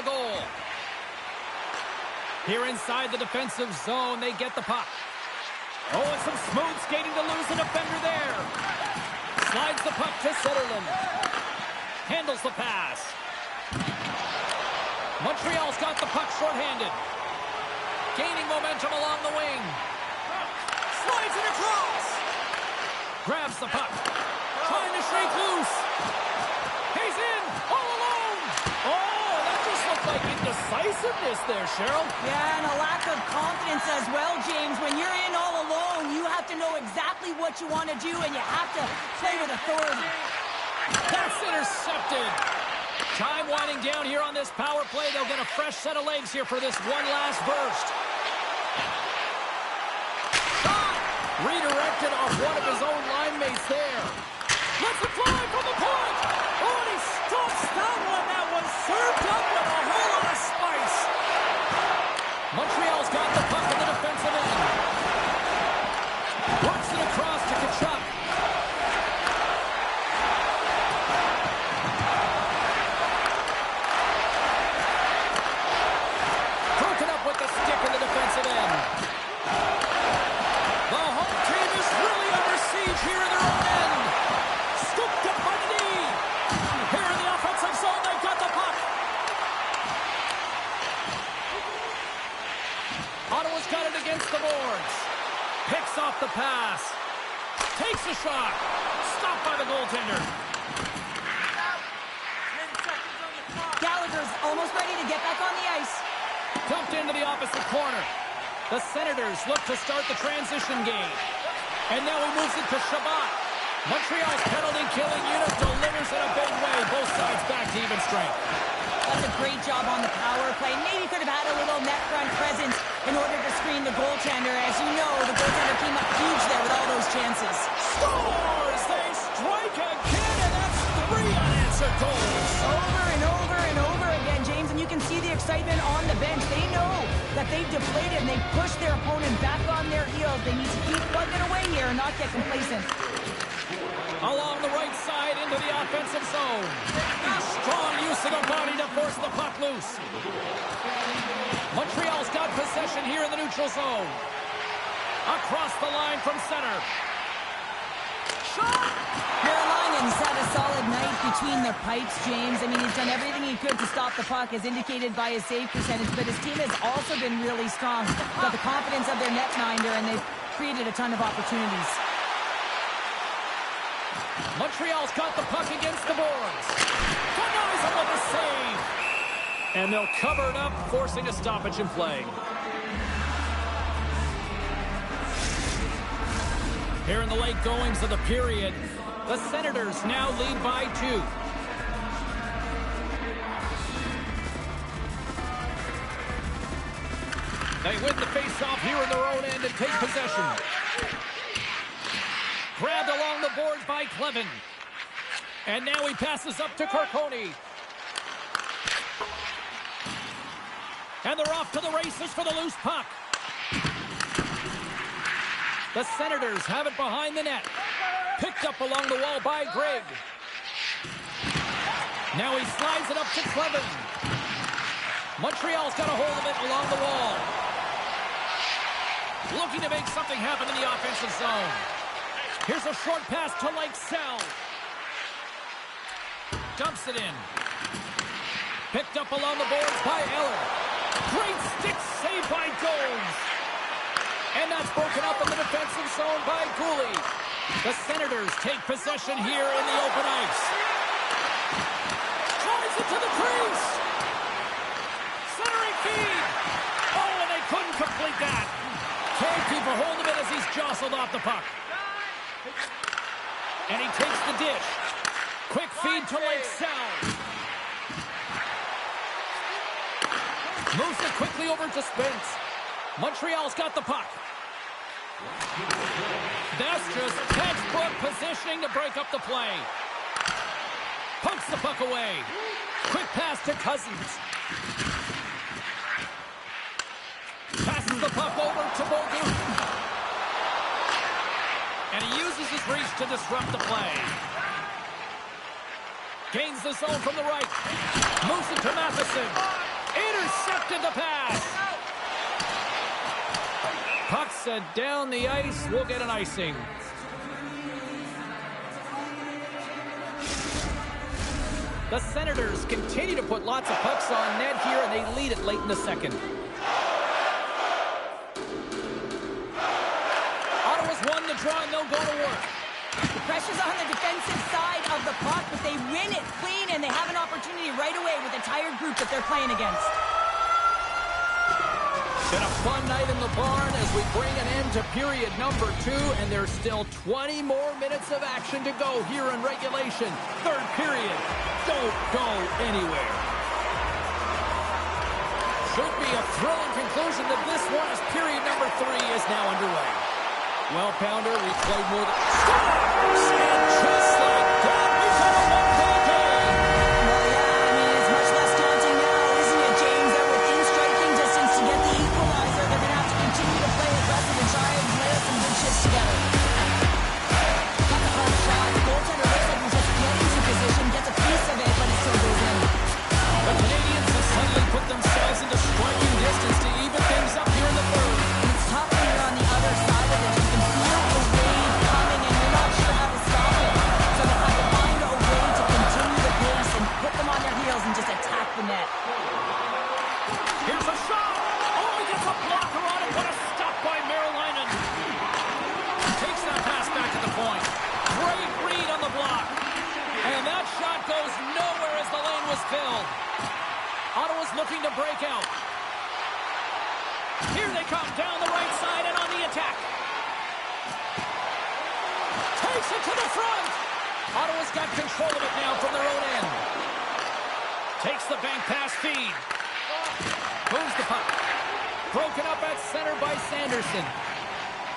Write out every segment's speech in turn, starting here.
the goal. Here inside the defensive zone, they get the puck. Oh, and some smooth skating to lose a defender there. Slides the puck to Sutherland. Handles the pass. Montreal's got the puck shorthanded. Gaining momentum along the wing. Slides it across. Grabs the puck. Trying to shake loose. He's in. All alone. Oh, that just looked like indecisiveness there, Cheryl. Yeah, and a lack of confidence as well, James. When you're in all alone, you have to know exactly what you want to do, and you have to play with authority. That's intercepted. Time winding down here on this power play. They'll get a fresh set of legs here for this one last burst. Shot! Redirected off one of his own line mates there. Let's it fly from the point! Oh, and he stops that one. That was served up with a whole lot of spice. Montreal's got the puck in the defensive end. Works it across to Tkachuk. Broken up with the stick in the defensive end. The home team is really under siege here in their own end. Scooped up by the knee. Here in the offensive zone, they've got the puck. Ottawa's got it against the boards. Picks off the pass. Takes a shot. Stopped by the goaltender. Gallagher's almost ready to get back on the ice. Dumped into the opposite corner. The Senators look to start the transition game. And now he moves it to Shabbat. Montreal's penalty-killing unit delivers in a big way. Both sides back to even strength. That's a great job on the power play. Maybe could have had a little net front presence in order to screen the goaltender. As you know, the goaltender came up huge there with all those chances. Scores! They strike again, and that's 3 unanswered goals. Over and over and over again, James, and you can see the excitement on the bench. They know that they've deflated and they pushed their opponent back on their heels. They need to keep plugging away here and not get complacent. Along the right side into the offensive zone. Strong use of the body to force the puck loose. Montreal's got possession here in the neutral zone. Across the line from center. Shot! Carolina's had a solid night between the pipes, James. I mean, he's done everything he could to stop the puck, as indicated by his save percentage, but his team has also been really strong. Got the confidence of their netminder, and they've created a ton of opportunities. Montreal's got the puck against the boards. Denies him with a save. And they'll cover it up, forcing a stoppage in play. Here in the late goings of the period, the Senators now lead by 2. They win the face-off here in their own end and take possession. Grabbed along the boards by Clevin. And now he passes up to Carcone. And they're off to the races for the loose puck. The Senators have it behind the net. Picked up along the wall by Gregg. Now he slides it up to Clevin. Montreal's got a hold of it along the wall. Looking to make something happen in the offensive zone. Here's a short pass to Lakesell. Dumps it in. Picked up along the boards by Eller. Great stick save by Gomes. And that's broken up in the defensive zone by Cooley. The Senators take possession here in the open ice. Drives it to the crease. Centering feed. Oh, and they couldn't complete that. Can't keep a hold of it as he's jostled off the puck. And he takes the dish. Quick feed to Lakesell. Moves it quickly over to Spence. Montreal's got the puck. That's just textbook positioning to break up the play. Pokes the puck away. Quick pass to Cousins. Passes the puck over to Bogut. And he uses his reach to disrupt the play. Gains the zone from the right. Moves it to Matheson. Intercepted the pass. Puck sent down the ice. We'll get an icing. The Senators continue to put lots of pucks on net here, and they lead it late in the second. Ottawa's won the draw, and they'll go to work. The pressure's on the defensive side of the puck, but they win it clean, and they have an opportunity right away with a tired group that they're playing against. Been a fun night in the barn as we bring an end to period number 2, and there's still 20 more minutes of action to go here in regulation. Third period. Don't go anywhere. Should be a thrilling conclusion that this one as period number 3 is now underway. Well, Pounder, we played more than... Scores! And just like that, we've got a one-goal game. Well, yeah, I mean, it's much less daunting now, isn't it, James? That within striking distance to get the equalizer, they're going to have to continue to play aggressive and try and play some good shifts together. Got the hard shot. The goaltender looks like he's just getting to position, gets a piece of it, but it still goes in. The Canadians have suddenly put themselves into striking distance to even things up here in the third. It's tough when you're on the other side of it. You can feel the wave coming, and you're not sure how to stop it. So they have to find a way to continue the pace and put them on their heels and just attack the net. Here's a shot. Oh, he gets a blocker on it. What a stop by Merrilainen. Takes that pass back to the point. Great read on the block. And that shot goes nowhere as the lane was filled. Ottawa's looking to break out. Here they come down the right side and on the attack. Takes it to the front. Ottawa's got control of it now from their own end. Takes the bank pass feed. Moves the puck. Broken up at center by Sanderson.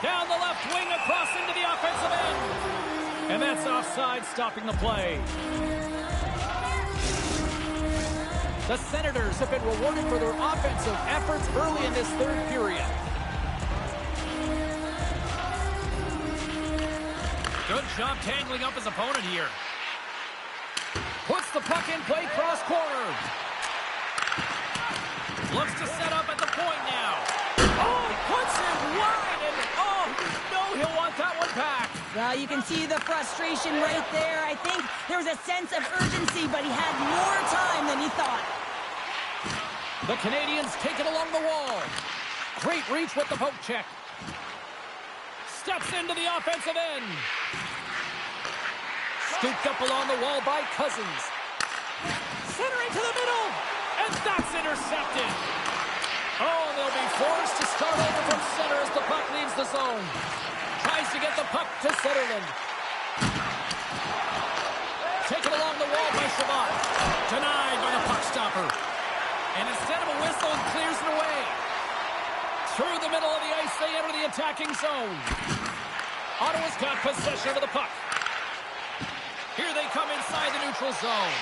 Down the left wing across into the offensive end. And that's offside, stopping the play. The Senators have been rewarded for their offensive efforts early in this third period. Good job tangling up his opponent here. Puts the puck in play cross corner. Looks to set up at the point now. Oh, puts it wide, and oh, no, he'll want that one back. Well, you can see the frustration right there. I think there was a sense of urgency, but he had more time than he thought. The Canadians take it along the wall. Great reach with the poke check. Steps into the offensive end. Scooped up along the wall by Cousins. Centering to the middle. And that's intercepted. Oh, they'll be forced to start over from center as the puck leaves the zone. Tries to get the puck to Sutherland. Taken along the wall by Chabot. Denied by the puck stopper. And instead of a whistle, it clears it away. Through the middle of the ice, they enter the attacking zone. Ottawa's got possession of the puck. Here they come inside the neutral zone.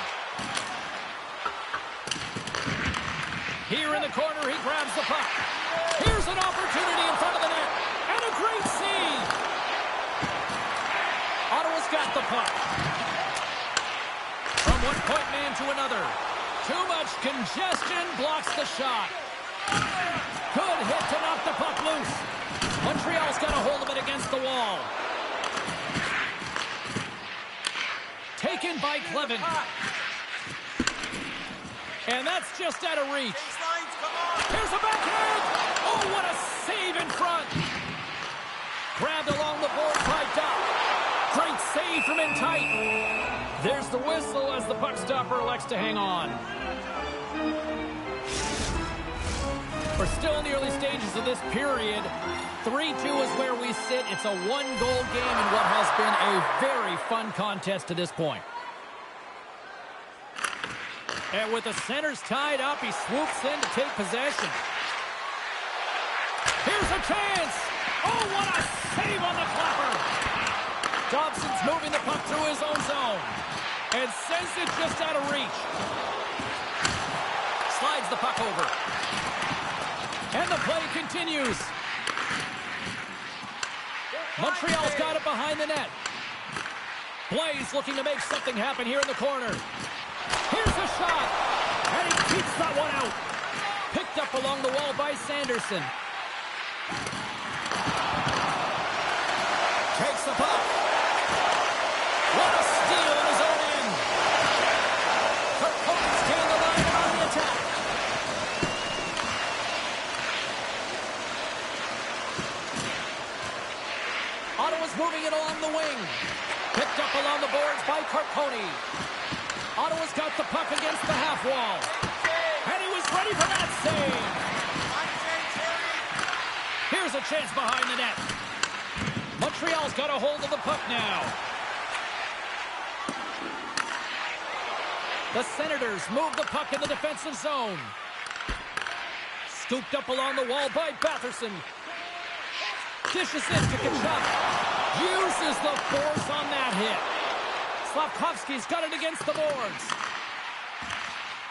Here in the corner, he grabs the puck. Here's an opportunity in front of the net. And a great save. Ottawa's got the puck. From one point man to another. Too much congestion blocks the shot. Good hit to knock the puck loose. Montreal's got a hold of it against the wall. Taken by Clevin. And that's just out of reach. Here's a backhand. Oh, what a save in front. Grabbed along the board by Doc. Great save from in tight. There's the whistle as the puck stopper elects to hang on. We're still in the early stages of this period. 3-2 is where we sit. It's a one-goal game in what has been a very fun contest to this point. And with the centers tied up, he swoops in to take possession. Here's a chance. Oh, what a save on the clapper. Dobson's moving the puck through his own zone. And sends it just out of reach. Slides the puck over. And the play continues. Montreal's got it behind the net. Blaze looking to make something happen here in the corner. Here's a shot. And he keeps that one out. up along the wall by Sanderson. Takes the puck. What a steal in his own end. Kirkhope's gained the line on the attack. Ottawa's moving it along the wing. Picked up along the boards by Carcone. Ottawa's got the puck against the half wall. And he was ready for that save. Here's a chance behind the net. Montreal's got a hold of the puck now. The Senators move the puck in the defensive zone. Scooped up along the wall by Batherson. Dishes in to Kachuk. Uses the force on that hit. Slavkovsky's got it against the boards.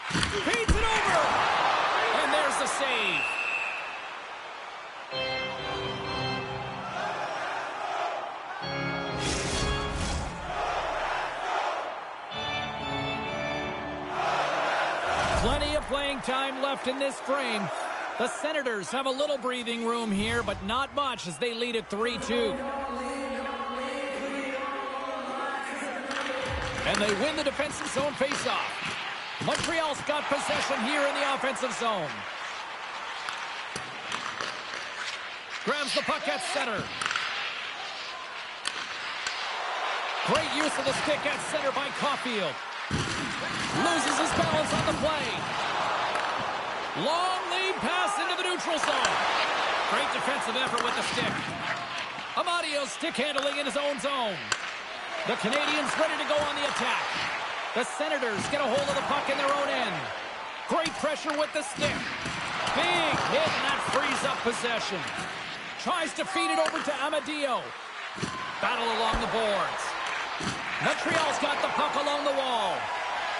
Feeds it over. And there's the save. Plenty of playing time left in this frame. The Senators have a little breathing room here, but not much as they lead at 3-2. And they win the defensive zone faceoff. Montreal's got possession here in the offensive zone. Grabs the puck at center. Great use of the stick at center by Caulfield. Loses his balance on the play. Long lead pass into the neutral zone. Great defensive effort with the stick. Amadio's stick handling in his own zone. The Canadians ready to go on the attack. The Senators get a hold of the puck in their own end. Great pressure with the stick. Big hit, and that frees up possession. Tries to feed it over to Amadio. Battle along the boards. Montreal's got the puck along the wall.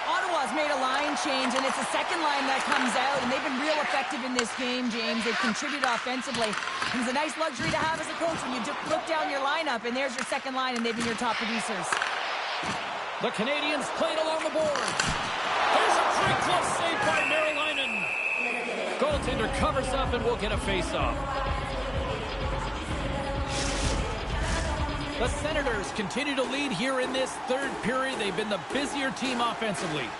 Ottawa's made a line change, and it's the second line that comes out, and they've been real effective in this game, James. They've contributed offensively. And it's a nice luxury to have as a coach when you look down your lineup, and there's your second line, and they've been your top producers. The Canadians played along the boards. There's a pretty close save by Marilainen. Goaltender covers up, and we'll get a face-off. The Senators continue to lead here in this third period. They've been the busier team offensively.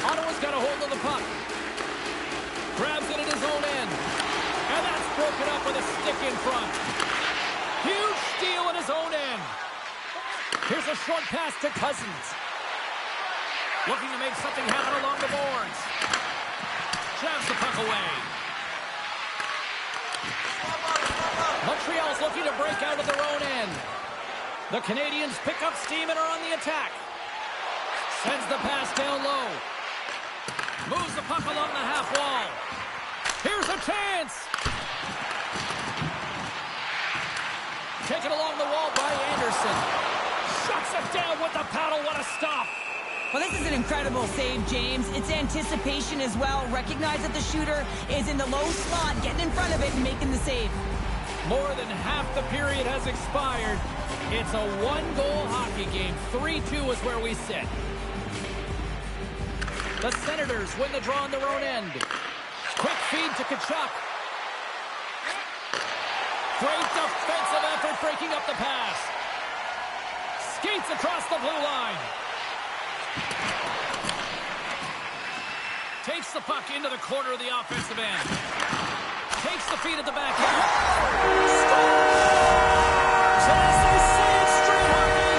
Ottawa's got a hold of the puck. Grabs it at his own end. And that's broken up with a stick in front. Huge steal in his own end. Here's a short pass to Cousins. Looking to make something happen along the boards. Jabs the puck away. Montreal's looking to break out of their own end. The Canadians pick up steam and are on the attack. Sends the pass down low. Moves the puck along the half wall. Here's a chance. Taken along the wall by Anderson. Shuts it down with the paddle. What a stop. Well, this is an incredible save, James. It's anticipation as well. Recognize that the shooter is in the low slot, getting in front of it and making the save. More than half the period has expired. It's a one-goal hockey game. 3-2 is where we sit. The Senators win the draw on their own end. Quick feed to Kachuk. Great defensive effort breaking up the pass. Skates across the blue line. Takes the puck into the corner of the offensive end. Takes the feed at the back end. Scores! As they say it straight, hockey.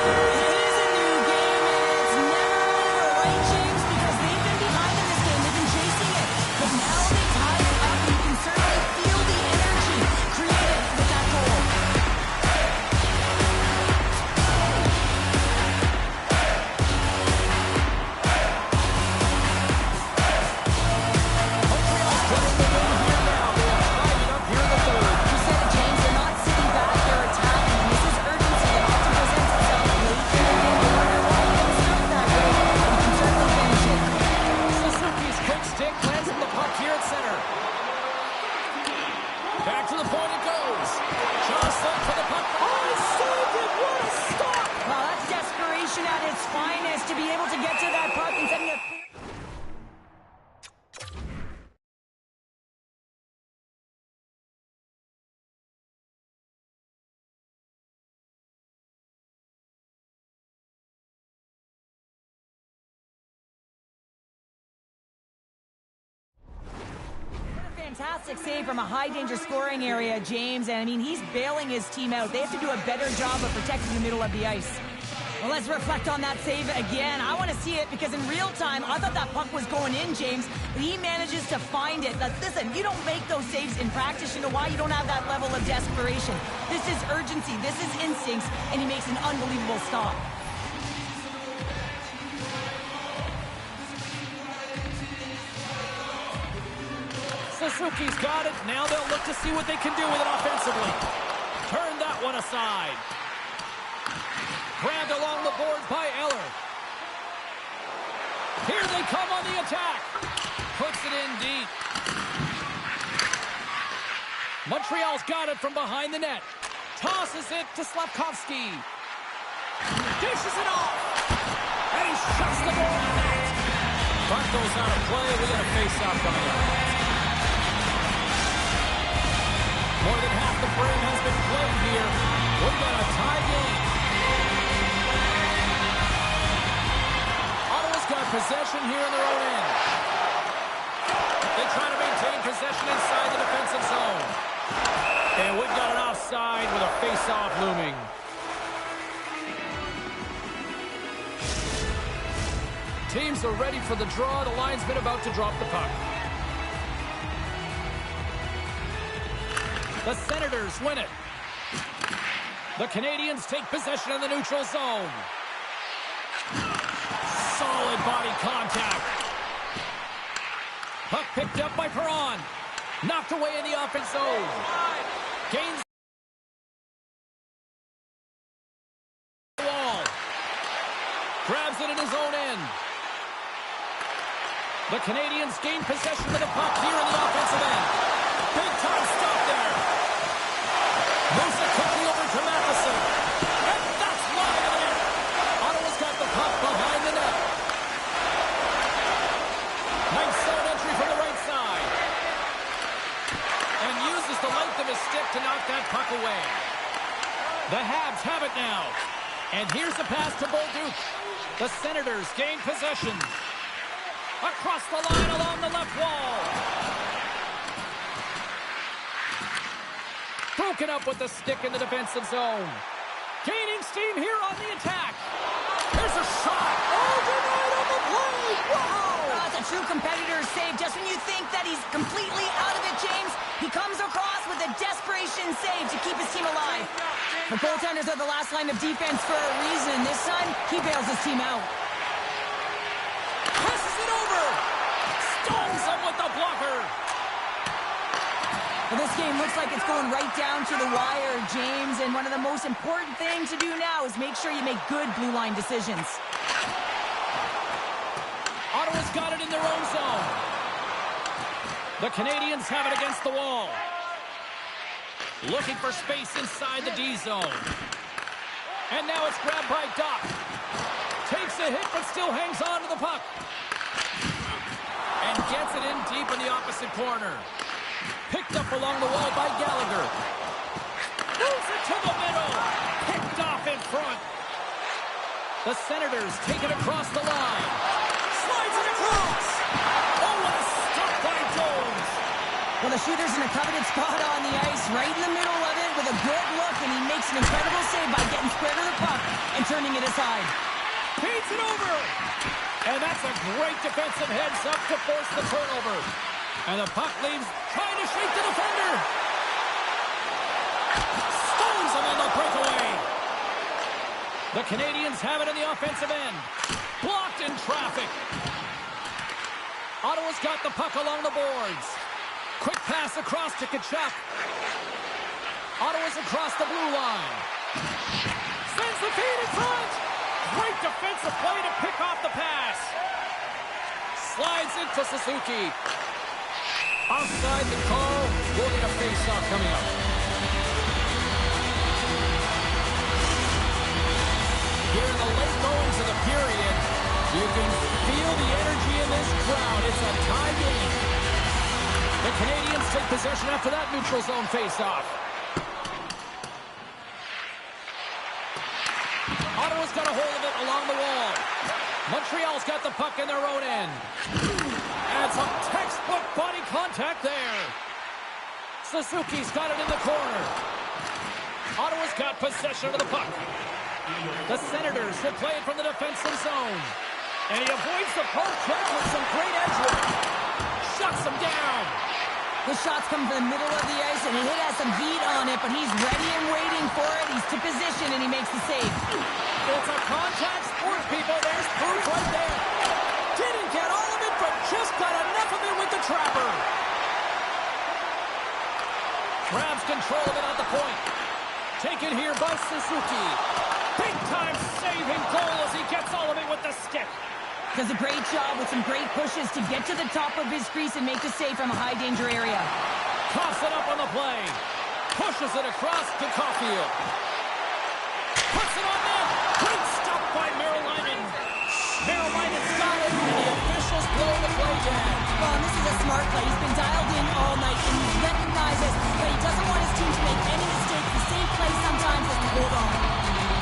It is a new game, and it's never over, right, James? Because they've been behind in this game. They've been chasing it. But now they tie it up, and you can certainly feel the energy created with that goal. Back to the point it goes. Johnson for the puck. Oh, he saved it. What a stop. Well, that's desperation at its finest to be able to get to that puck and sending it fantastic save from a high-danger scoring area, James. And, I mean, he's bailing his team out. They have to do a better job of protecting the middle of the ice. Well, let's reflect on that save again. I want to see it because in real time, I thought that puck was going in, James. But he manages to find it. Now, listen, you don't make those saves in practice. You know why? You don't have that level of desperation. This is urgency. This is instincts. And he makes an unbelievable stop. Suzuki's got it. Now they'll look to see what they can do with it offensively. Turn that one aside. Grabbed along the boards by Eller. Here they come on the attack. Puts it in deep. Montreal's got it from behind the net. Tosses it to Slavkovsky. Dishes it off. And he shuts the ball on net. Puck goes out of play. We got a face-off coming up. More than half the frame has been played here. We've got a tie game. Ottawa's got possession here in their own end. They try to maintain possession inside the defensive zone. And we've got an offside with a face-off looming. Teams are ready for the draw. The linesman about to drop the puck. The Senators win it. The Canadiens take possession in the neutral zone. Solid body contact. Puck picked up by Perron. Knocked away in the offense zone. Gains the wall. Grabs it in his own end. The Canadiens gain possession of the puck here in the offensive end. Big time stop there. Moves it quickly over to Matheson. And that's wide of the net. Ottawa's got the puck behind the net. Nice zone entry from the right side. And uses the length of his stick to knock that puck away. The Habs have it now. And here's the pass to Bolduc. The Senators gain possession. Across the line along the left wall. Broken up with the stick in the defensive zone. Gaining steam here on the attack. There's a shot. Oh, denied on the play. Wow. That's a true competitor's save. Just when you think that he's completely out of it, James, he comes across with a desperation save to keep his team alive. The goaltenders are the last line of defense for a reason. This time, he bails his team out. Passes it over. Stones him with the blocker. Well, this game looks like it's going right down to the wire, James, and one of the most important things to do now is make sure you make good blue line decisions. Ottawa's got it in their own zone. The Canadiens have it against the wall. Looking for space inside the D zone. And now it's grabbed by Doc. Takes a hit, but still hangs on to the puck. And gets it in deep in the opposite corner. Picked up along the wall by Gallagher. Moves it to the middle. Picked off in front. The Senators take it across the line. Slides it across. Oh, what a stop by Jones. Well, the shooter's in a coveted spot on the ice, right in the middle of it with a good look, and he makes an incredible save by getting square to the puck and turning it aside. Feeds it over. And that's a great defensive heads-up to force the turnover. And the puck leaves, trying to shake the defender. Stones him on the breakaway. The Canadiens have it in the offensive end. Blocked in traffic. Ottawa's got the puck along the boards. Quick pass across to Tkachuk. Ottawa's across the blue line. Sends the feed in front. Great defensive play to pick off the pass. Slides into Suzuki. Offside the call. We'll get a face-off coming up. Here in the late goings of the period, you can feel the energy in this crowd. It's a tie game. The Canadiens take possession after that neutral zone face-off. Ottawa's got a hold of it along the wall. Montreal's got the puck in their own end. And some textbook body contact there. Suzuki's got it in the corner. Ottawa's got possession of the puck. The Senators will play it from the defensive zone. And he avoids the poke check with some great edge work. Shuts him down. The shots come from the middle of the ice, and the hit has some heat on it, but he's ready and waiting for it. He's to position, and he makes the save. It's a contact sport, people. There's proof right there. Didn't get all of it, but just got enough of it with the trapper. Grabs control of it at the point. Taken here by Suzuki. Big-time saving goal as he gets all of it with the stick. Does a great job with some great pushes to get to the top of his crease and make the save from a high-danger area. Toss it up on the play. Pushes it across to Caulfield. Puts it on net. Great stop by Merrill Lyman. Merrill Lyman's got it, and the officials blow the play down. Well, this is a smart play. He's been dialed in all night, and he recognizes that he doesn't want his team to make any mistakes. The safe play sometimes is to hold on.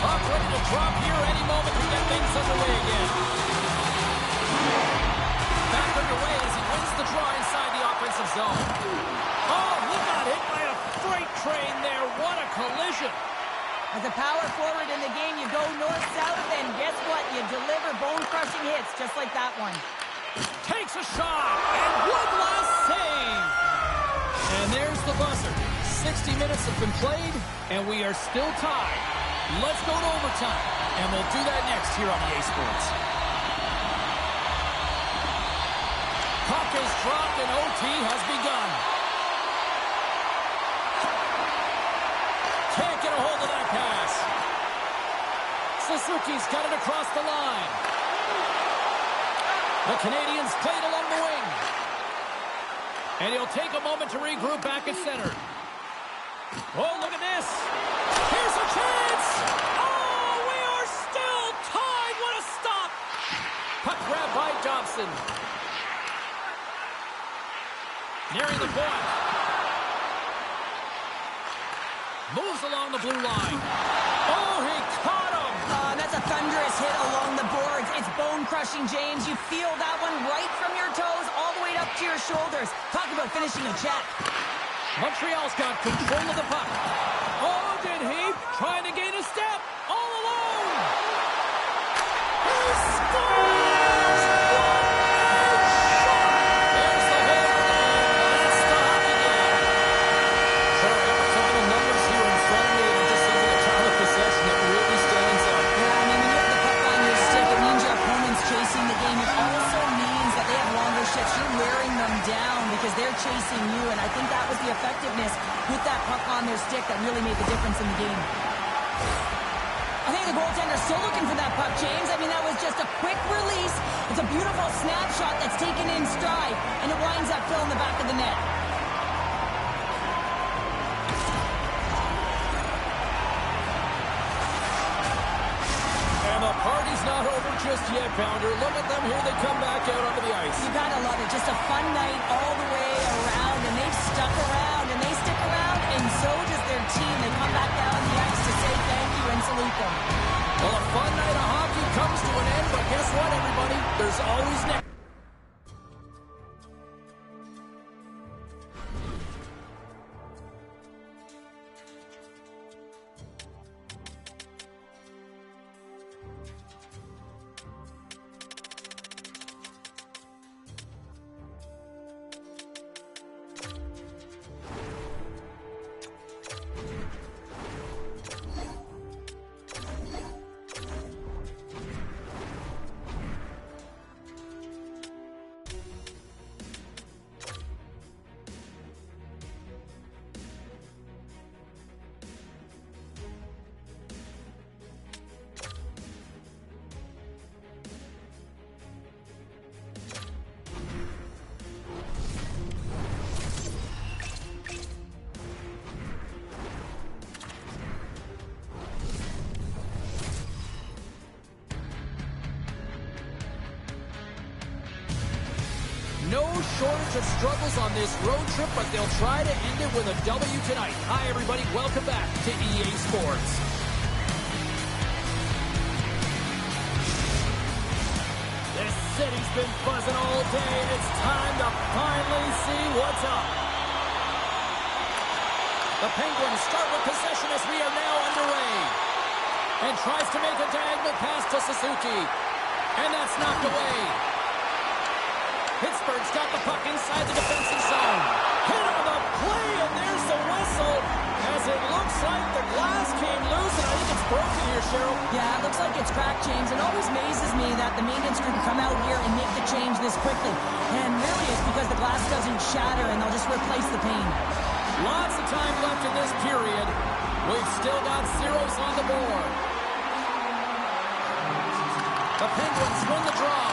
Puck ready to drop here any moment to get things underway again. Back underway as he wins the draw inside the offensive zone. Oh, he got hit by a freight train there. What a collision. As a power forward in the game, you go north-south, and guess what? You deliver bone-crushing hits just like that one. Takes a shot, and one last save. And there's the buzzer. 60 minutes have been played, and we are still tied. Let's go to overtime, and we'll do that next here on EA Sports. Puck is dropped, and OT has begun. Can't get a hold of that pass. Suzuki's got it across the line. The Canadians played along the wing. And he'll take a moment to regroup back at center. Oh, look at this. Here's a chance. Oh, we are still tied. What a stop. Puck grab by Dobson. Nearing the point. Moves along the blue line. Oh, he caught him. That's a thunderous hit along the boards. It's bone-crushing, James. You feel that one right from your toes all the way up to your shoulders. Talk about finishing a check. Montreal's got control of the puck. Oh, did he? Trying to gain a step. All alone. He scores! They're chasing you, and I think that was the effectiveness with that puck on their stick that really made the difference in the game. I think the goaltender's still looking for that puck, James. I mean, that was just a quick release. It's a beautiful snapshot that's taken in stride, and it winds up filling the back of the net. And the party's not over just yet, Pounder. Look at them here. They come back out onto the ice. You gotta love it. Just a fun night all the way around, and they've stuck around, and they stick around, and so does their team. They come back down the ice to say thank you and salute them. Well, a fun night of hockey comes to an end, but guess what, everybody? There's always next. No shortage of struggles on this road trip, but they'll try to end it with a W tonight. Hi, everybody. Welcome back to EA Sports. This city's been buzzing all day, and it's time to finally see what's up. The Penguins start with possession as we are now underway. And tries to make a diagonal pass to Suzuki. And that's knocked away. Pittsburgh's got the puck inside the defensive zone. Hit on the play, and there's the whistle. As it looks like the glass came loose, and I think it's broken here, Cheryl. Yeah, it looks like it's cracked, James. It always amazes me that the maintenance crew can come out here and make the change this quickly. And really, it's because the glass doesn't shatter, and they'll just replace the pane. Lots of time left in this period. We've still got zeros on the board. The Penguins win the draw.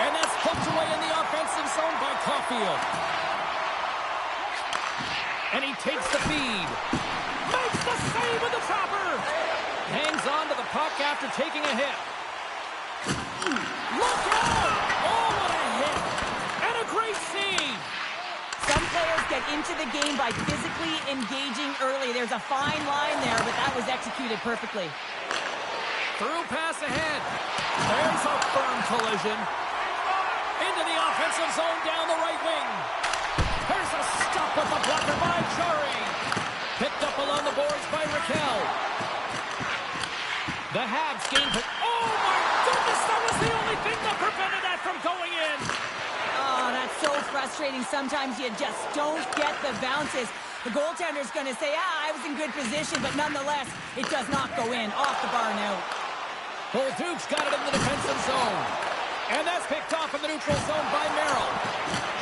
And that's poked away in the offensive zone by Caulfield. And he takes the feed. Makes the save with the chopper. Hangs on to the puck after taking a hit. Look out! Oh, what a hit! And a great save! Some players get into the game by physically engaging early. There's a fine line there, but that was executed perfectly. Through pass ahead. There's a firm collision. Into the offensive zone down the right wing. There's a stop with the blocker by Chari. Picked up along the boards by Raquel. The Habs gain. Oh my goodness, that was the only thing that prevented that from going in. Oh, that's so frustrating. Sometimes you just don't get the bounces. The goaltender's going to say, I was in good position, but nonetheless, it does not go in. Off the bar now. Duke's got it in the defensive zone. And that's picked off in the neutral zone by Merrill.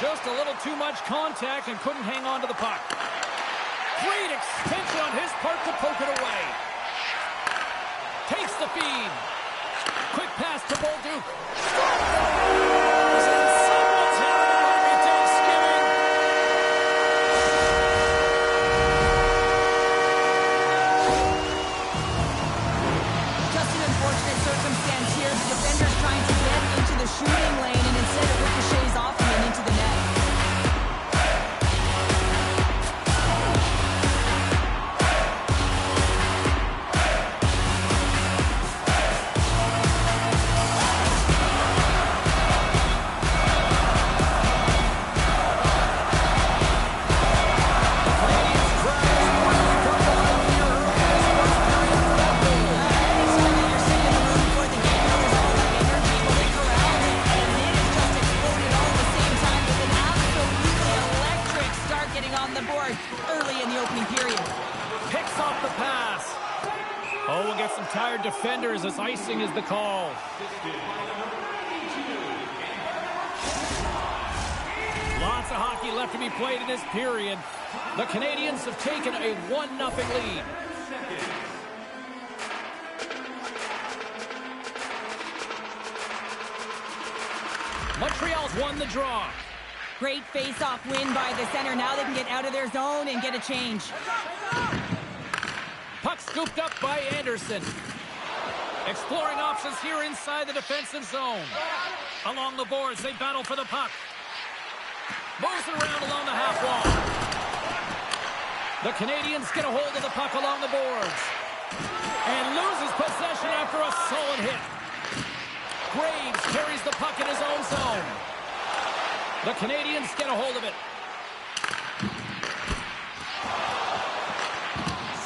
Just a little too much contact and couldn't hang on to the puck. Great extension on his part to poke it away. Takes the feed. Quick pass to Bolduc. Someone's having a happy Thanksgiving. Just an unfortunate circumstance here. The defender's trying to get into the shooting lane, and instead it ricochets off him and into the net. Tired defenders as icing is the call. Lots of hockey left to be played in this period. The Canadiens have taken a 1-0 lead. Montreal's won the draw. Great face-off win by the center. Now they can get out of their zone and get a change. Puck scooped up by Anderson. Exploring options here inside the defensive zone. Along the boards, they battle for the puck. Moves it around along the half wall. The Canadiens get a hold of the puck along the boards. And loses possession after a solid hit. Graves carries the puck in his own zone. The Canadiens get a hold of it.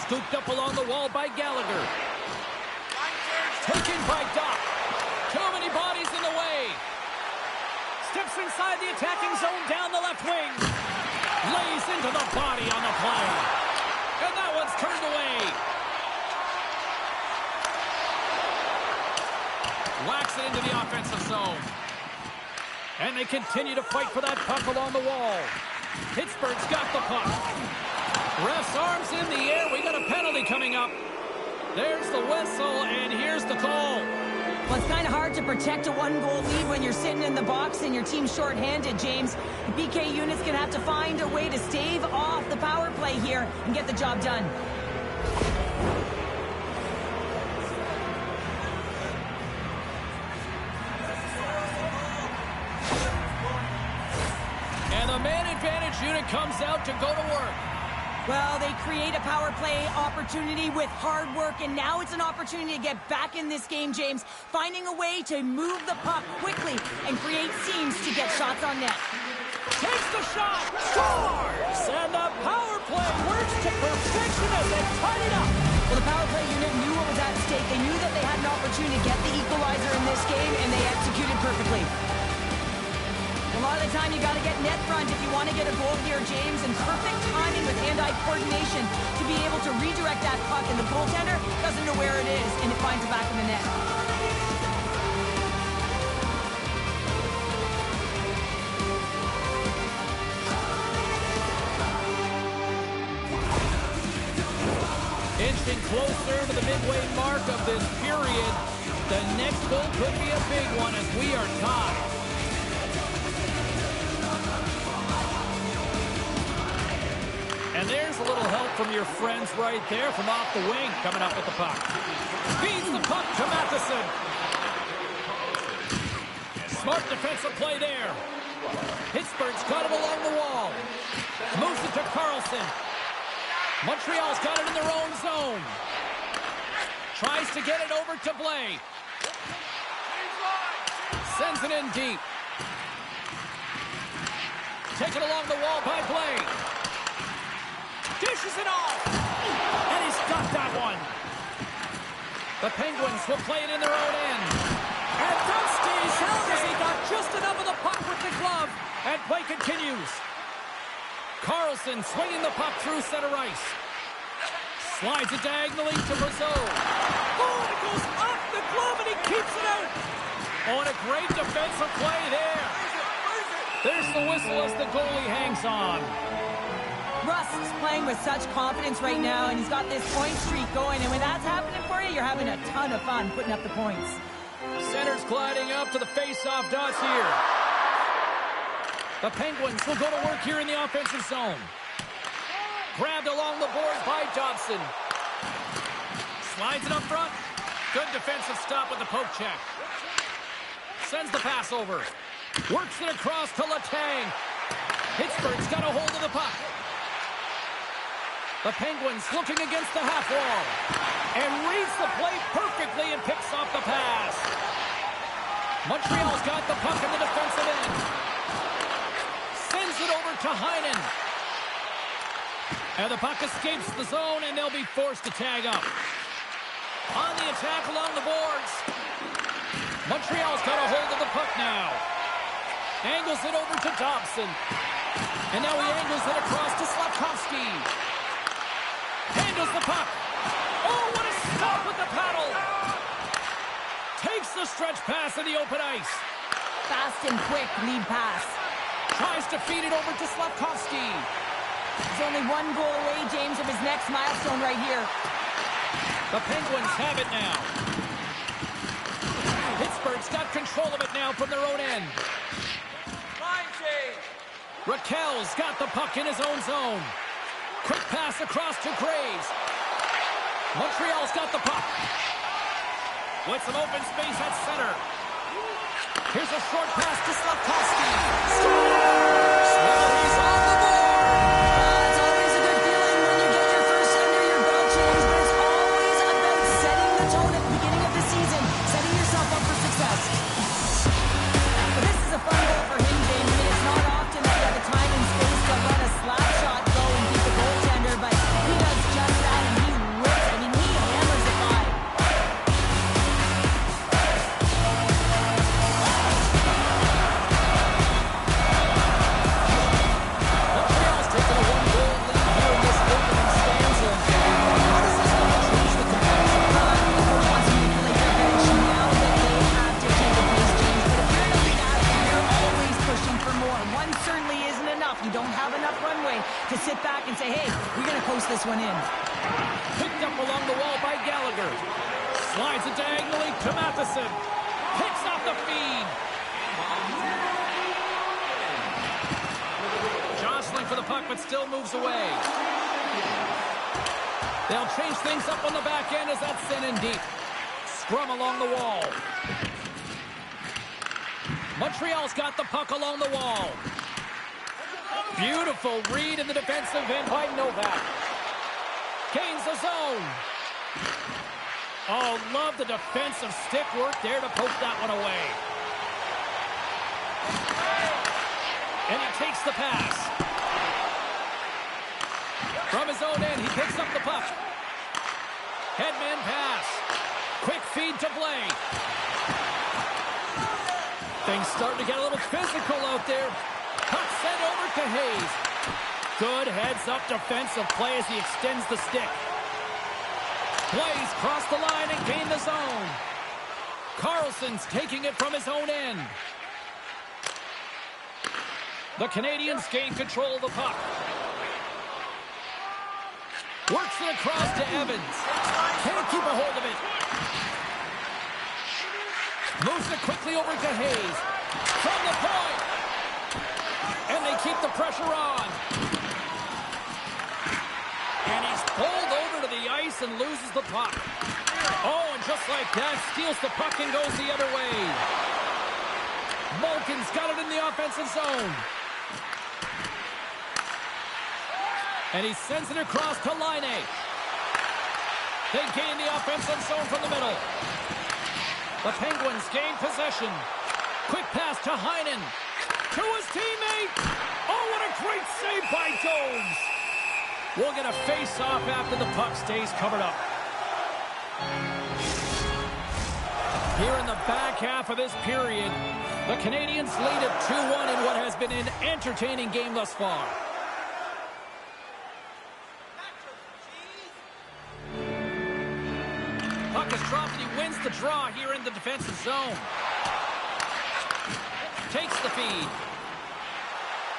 Scooped up along the wall by Gallagher. Taken by Doc. Too many bodies in the way. Steps inside the attacking zone down the left wing. Lays into the body on the play. And that one's turned away. Whacks it into the offensive zone. And they continue to fight for that puck along the wall. Pittsburgh's got the puck. Ref's arms in the air. We got a penalty coming up. There's the whistle, and here's the call. Well, it's kind of hard to protect a one-goal lead when you're sitting in the box and your team's shorthanded, James. The BK unit's going to have to find a way to stave off the power play here and get the job done. And the man advantage unit comes out to go to work. Well, they create a power play opportunity with hard work, and now it's an opportunity to get back in this game, James. Finding a way to move the puck quickly and create seams to get shots on net. Takes the shot. Scores! And the power play works to perfection as they tie it up. Well, the power play unit knew what was at stake. They knew that they had an opportunity to get the equalizer in this game, and they executed perfectly. A lot of the time, you got to get net front if you want to get a goal here, James, and perfect timing with hand-eye coordination to be able to redirect that puck, and the goaltender doesn't know where it is, and it finds it back in the net. Inching closer to the midway mark of this period. The next goal could be a big one as we are tied. And there's a little help from your friends right there from off the wing coming up with the puck. Feeds the puck to Matheson. Smart defensive play there. Pittsburgh's got it along the wall. Moves it to Carlson. Montreal's got it in their own zone. Tries to get it over to Blais. Sends it in deep. Taken along the wall by Blais. Dishes it off. And he's got that one. The Penguins will play it in their own end. And Dusty says he got just enough of the puck with the glove. And play continues. Carlson swinging the puck through center ice. Slides it diagonally to Brazeau. Oh, it goes off the glove and he keeps it out. Oh, and a great defensive play there. There's the whistle as the goalie hangs on. Russ is playing with such confidence right now, and he's got this point streak going, and when that's happening for you, you're having a ton of fun putting up the points. Center's gliding up to the face-off dots here. The Penguins will go to work here in the offensive zone. Grabbed along the boards by Dobson. Slides it up front. Good defensive stop with the poke check. Sends the pass over. Works it across to Letang. Pittsburgh's got a hold of the puck. The Penguins looking against the half wall. And reads the play perfectly and picks off the pass. Montreal's got the puck in the defensive end. Sends it over to Heinen. And the puck escapes the zone, and they'll be forced to tag up. On the attack along the boards. Montreal's got a hold of the puck now. Angles it over to Dobson. And now he angles it across to Slafkovsky. Handles the puck. Oh, what a stop with the paddle. Takes the stretch pass in the open ice. Fast and quick lead pass. Tries to feed it over to Slafkovsky. He's only one goal away, James, of his next milestone right here. The Penguins have it now. Pittsburgh's got control of it now from their own end. Line change. Raquel's got the puck in his own zone. Quick pass across to Graves. Montreal's got the puck. With some open space at center. Here's a short pass to Slafkovsky. Scores! Well, he's on the board. It's always a good feeling when you get your first under your belt, James, but it's always about setting the tone at the beginning of the season, setting yourself up for success. But this is a fun goal for him, James. I mean, it's not often that you have the time and space to let a slap shot go and beat the goaltender, but he does just that, and he whips. I mean, he hammers it by. Montreal's taken a one-goal lead here in this opening stanza. How does this one change the competition? The coach wants to manipulate their bench now that they have dictated pace, James. But if you're in a league athlete, you're always pushing for more. One certainly isn't enough. You don't have enough runway to sit back and say, hey, we're going to post this one in. Picked up along the wall by Gallagher. Slides it diagonally to Matheson. Picks off the feed. Jostling for the puck, but still moves away. They'll change things up on the back end as that's sent in deep. Scrum along the wall. Montreal's got the puck along the wall. Beautiful read in the defensive end by Novak. Gains the zone. Oh, love the defensive stick work there to poke that one away. And he takes the pass. From his own end, he picks up the puck. Headman pass. Quick feed to Blay. Things starting to get a little physical out there. Puck sent over to Hayes. Good heads-up defensive play as he extends the stick. Blaze crossed the line and gained the zone. Carlson's taking it from his own end. The Canadians gain control of the puck. Works it across to Evans. Can't keep a hold of it. Moves it quickly over to Hayes. From the point. And they keep the pressure on. And he's pulled over to the ice and loses the puck. Oh, and just like that, steals the puck and goes the other way. Malkin's got it in the offensive zone. And he sends it across to Line. They gain the offensive zone from the middle. The Penguins gain possession. Quick pass to Heinen. To his teammate. Oh, what a great save by Jones. We'll get a face-off after the puck stays covered up. Here in the back half of this period, the Canadians lead at 2-1 in what has been an entertaining game thus far. Puck is dropped and he wins the draw here in the defensive zone. Takes the feed.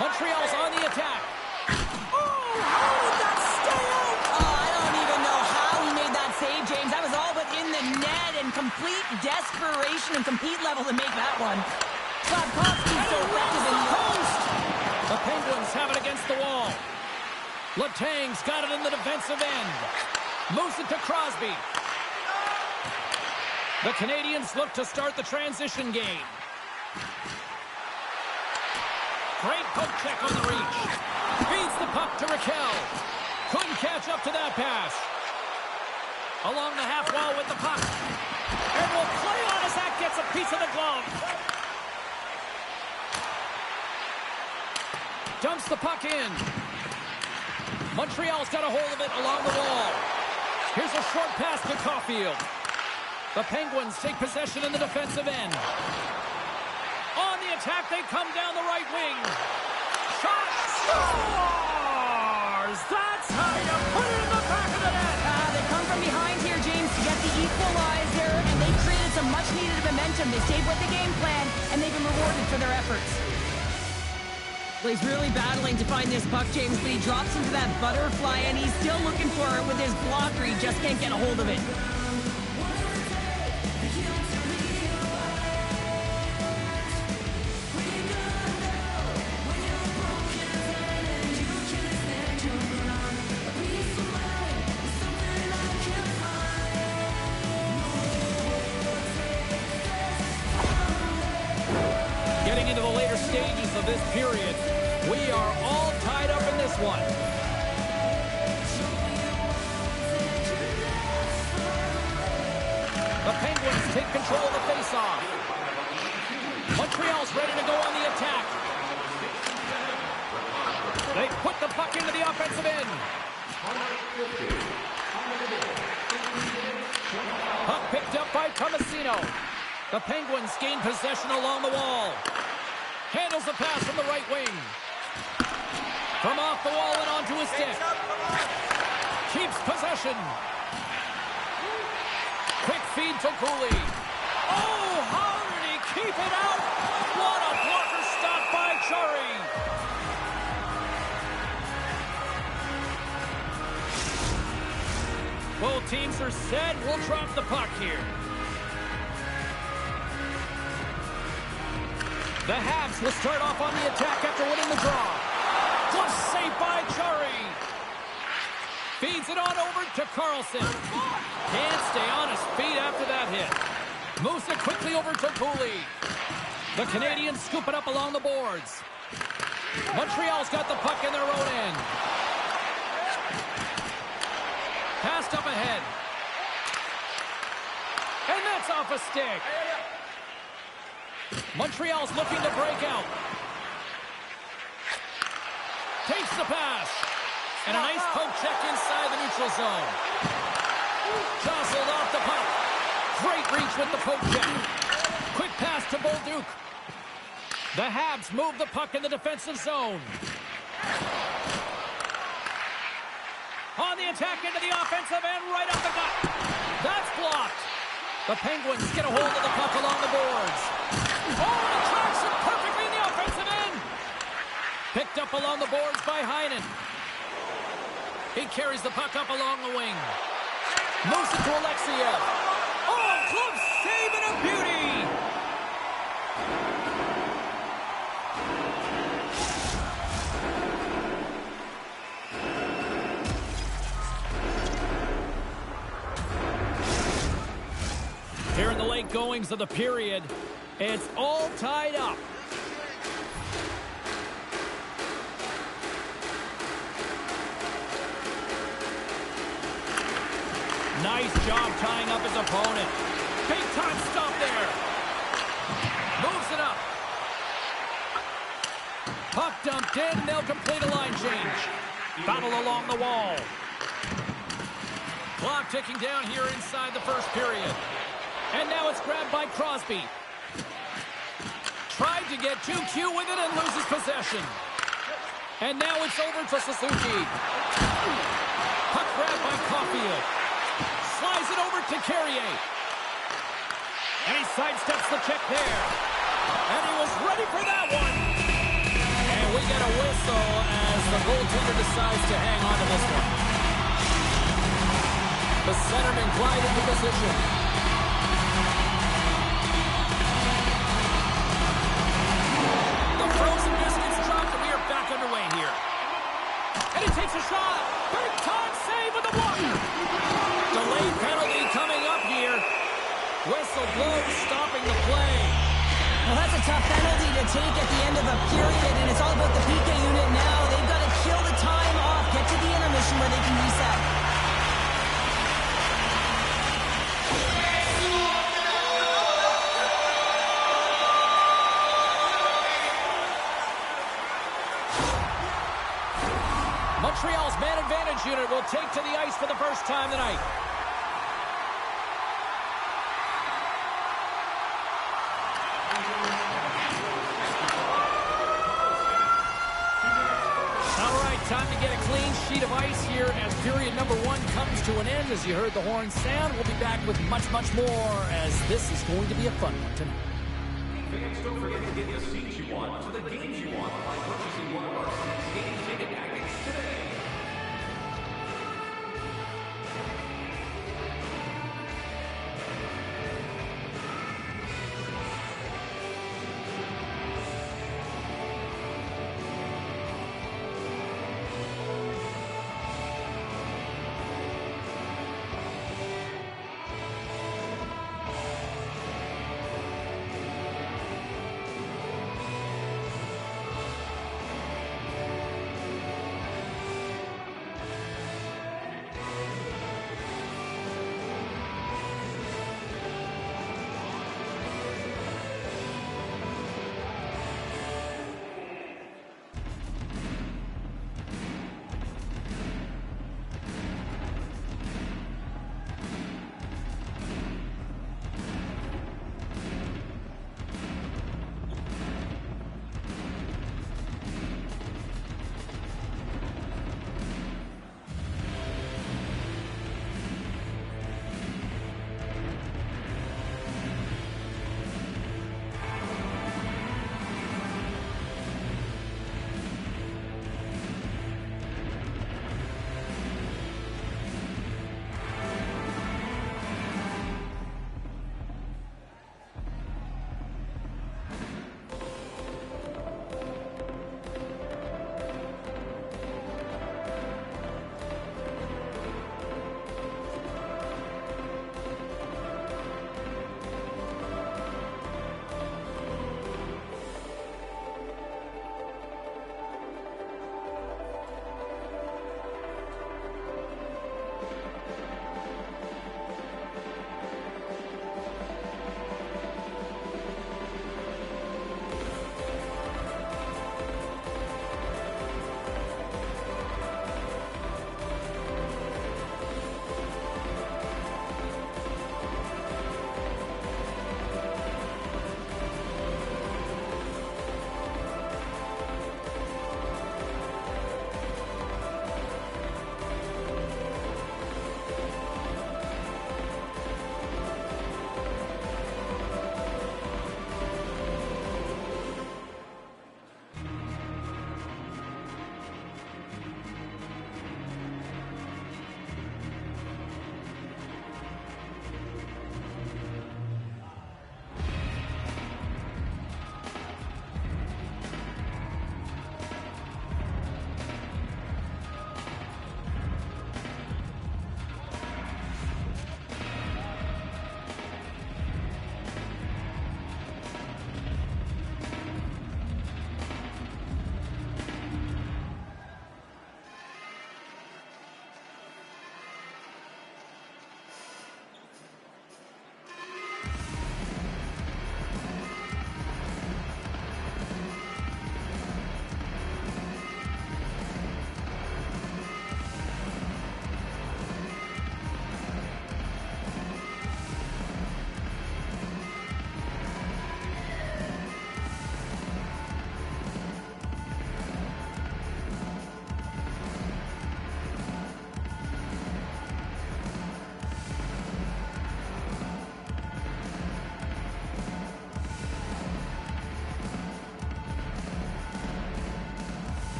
Montreal's on the attack. Oh, how did that stay out? Oh, I don't even know how he made that save, James. That was all but in the net and complete desperation and compete level to make that one. Slavkovsky's so effective in the post. The Penguins have it against the wall. Letang's got it in the defensive end. Moves it to Crosby. The Canadians look to start the transition game. Great poke check on the reach. Feeds the puck to Raquel. Couldn't catch up to that pass. Along the half wall with the puck. And will play on as that gets a piece of the glove. Dumps the puck in. Montreal's got a hold of it along the wall. Here's a short pass to Caulfield. The Penguins take possession in the defensive end. On the attack, they come down the right wing. Shot scores! That's how you put it in the back of the net. They come from behind here, James, to get the equalizer, and they created some much-needed momentum. They stayed with the game plan, and they've been rewarded for their efforts. Well, he's really battling to find this puck, James, but he drops into that butterfly, and he's still looking for it with his blocker. He just can't get a hold of it. Getting into the later stages of this period, we are all tied up in this one. The Penguins take control of the faceoff. Montreal's ready to go on the attack. They put the puck into the offensive end. Puck picked up by Tomasino. The Penguins gain possession along the wall. Handles the pass from the right wing. From off the wall and onto his stick. Keeps possession. Quick feed to Cooley. Oh, how did he keep it out? What a blocker stop by Chari. Both teams are set. We'll drop the puck here. The Habs will start off on the attack after winning the draw. Plus save by Chari. Feeds it on over to Carlson. Can't stay on his feet after that hit. Moves it quickly over to Cooley. The Canadians scoop it up along the boards. Montreal's got the puck in their own end. Passed up ahead. And that's off a stick. Montreal's looking to break out. Takes the pass. And a nice poke check inside the neutral zone. Jostled off the puck. Great reach with the poke check. Quick pass to Bolduc. The Habs move the puck in the defensive zone. On the attack into the offensive end, right up the gut. That's blocked. The Penguins get a hold of the puck along the boards. Oh, and tracks it perfectly in the offensive end. Picked up along the boards by Heinen. He carries the puck up along the wing. Moves it to Alexiev. Oh, glove save and a beauty. Here in the late goings of the period, it's all tied up. Nice job tying up his opponent. Big time stop there. Moves it up. Puck dumped in, and they'll complete a line change. Battle along the wall. Clock ticking down here inside the first period. And now it's grabbed by Crosby. Tried to get too cute with it and loses possession. And now it's over to Suzuki. Puck grabbed by Caulfield. Slides it over to Carrier. And he sidesteps the check there. And he was ready for that one. And we get a whistle as the goaltender decides to hang on to this one. The centerman glide into position. The frozen biscuits dropped and we are back underway here. And he takes a shot. Big time save with the blocker. Delayed penalty coming up here. Whistle blows, stopping the play. Well, that's a tough penalty to take at the end of a period, and it's all about the PK unit now. They've got to kill the time off, get to the intermission where they can reset. Montreal's man advantage unit will take to the ice for the first time tonight. All right, time to get a clean sheet of ice here as period number one comes to an end. As you heard the horn sound, we'll be back with much, much more as this is going to be a fun one tonight. Fans, don't forget to get the seats you want to the games you want by purchasing one of our game ticket packets today.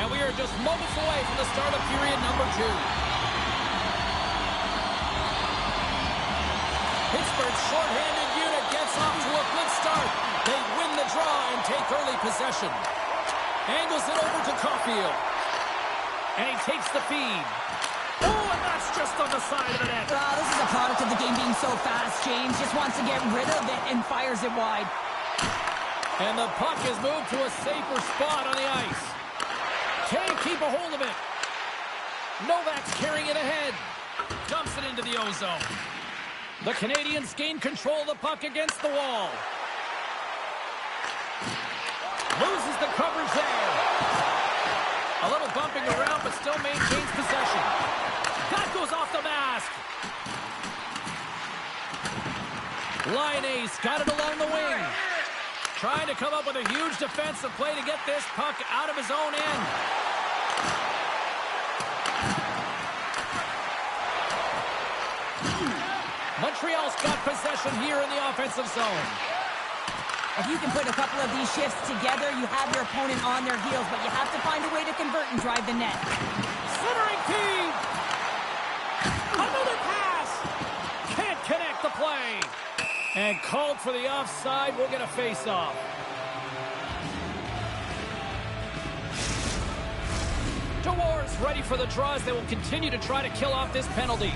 And we are just moments away from the start of period number 2. Pittsburgh's shorthanded unit gets off to a good start. They win the draw and take early possession. Angles it over to Caulfield. And he takes the feed. Oh, and that's just on the side of the net. Wow, this is a product of the game being so fast. James just wants to get rid of it and fires it wide. And the puck is moved to a safer spot on the ice. Can't keep a hold of it. Novak's carrying it ahead. Dumps it into the O-zone. The Canadians gain control of the puck against the wall. Loses the coverage there. A little bumping around, but still maintains possession. That goes off the mask. Line ace got it along the wing. Trying to come up with a huge defensive play to get this puck out of his own end. Montreal's got possession here in the offensive zone. If you can put a couple of these shifts together, you have your opponent on their heels, but you have to find a way to convert and drive the net. Centering feed. Another pass. Can't connect the play. And called for the offside. We'll get a face-off. Dewars ready for the draw as they will continue to try to kill off this penalty.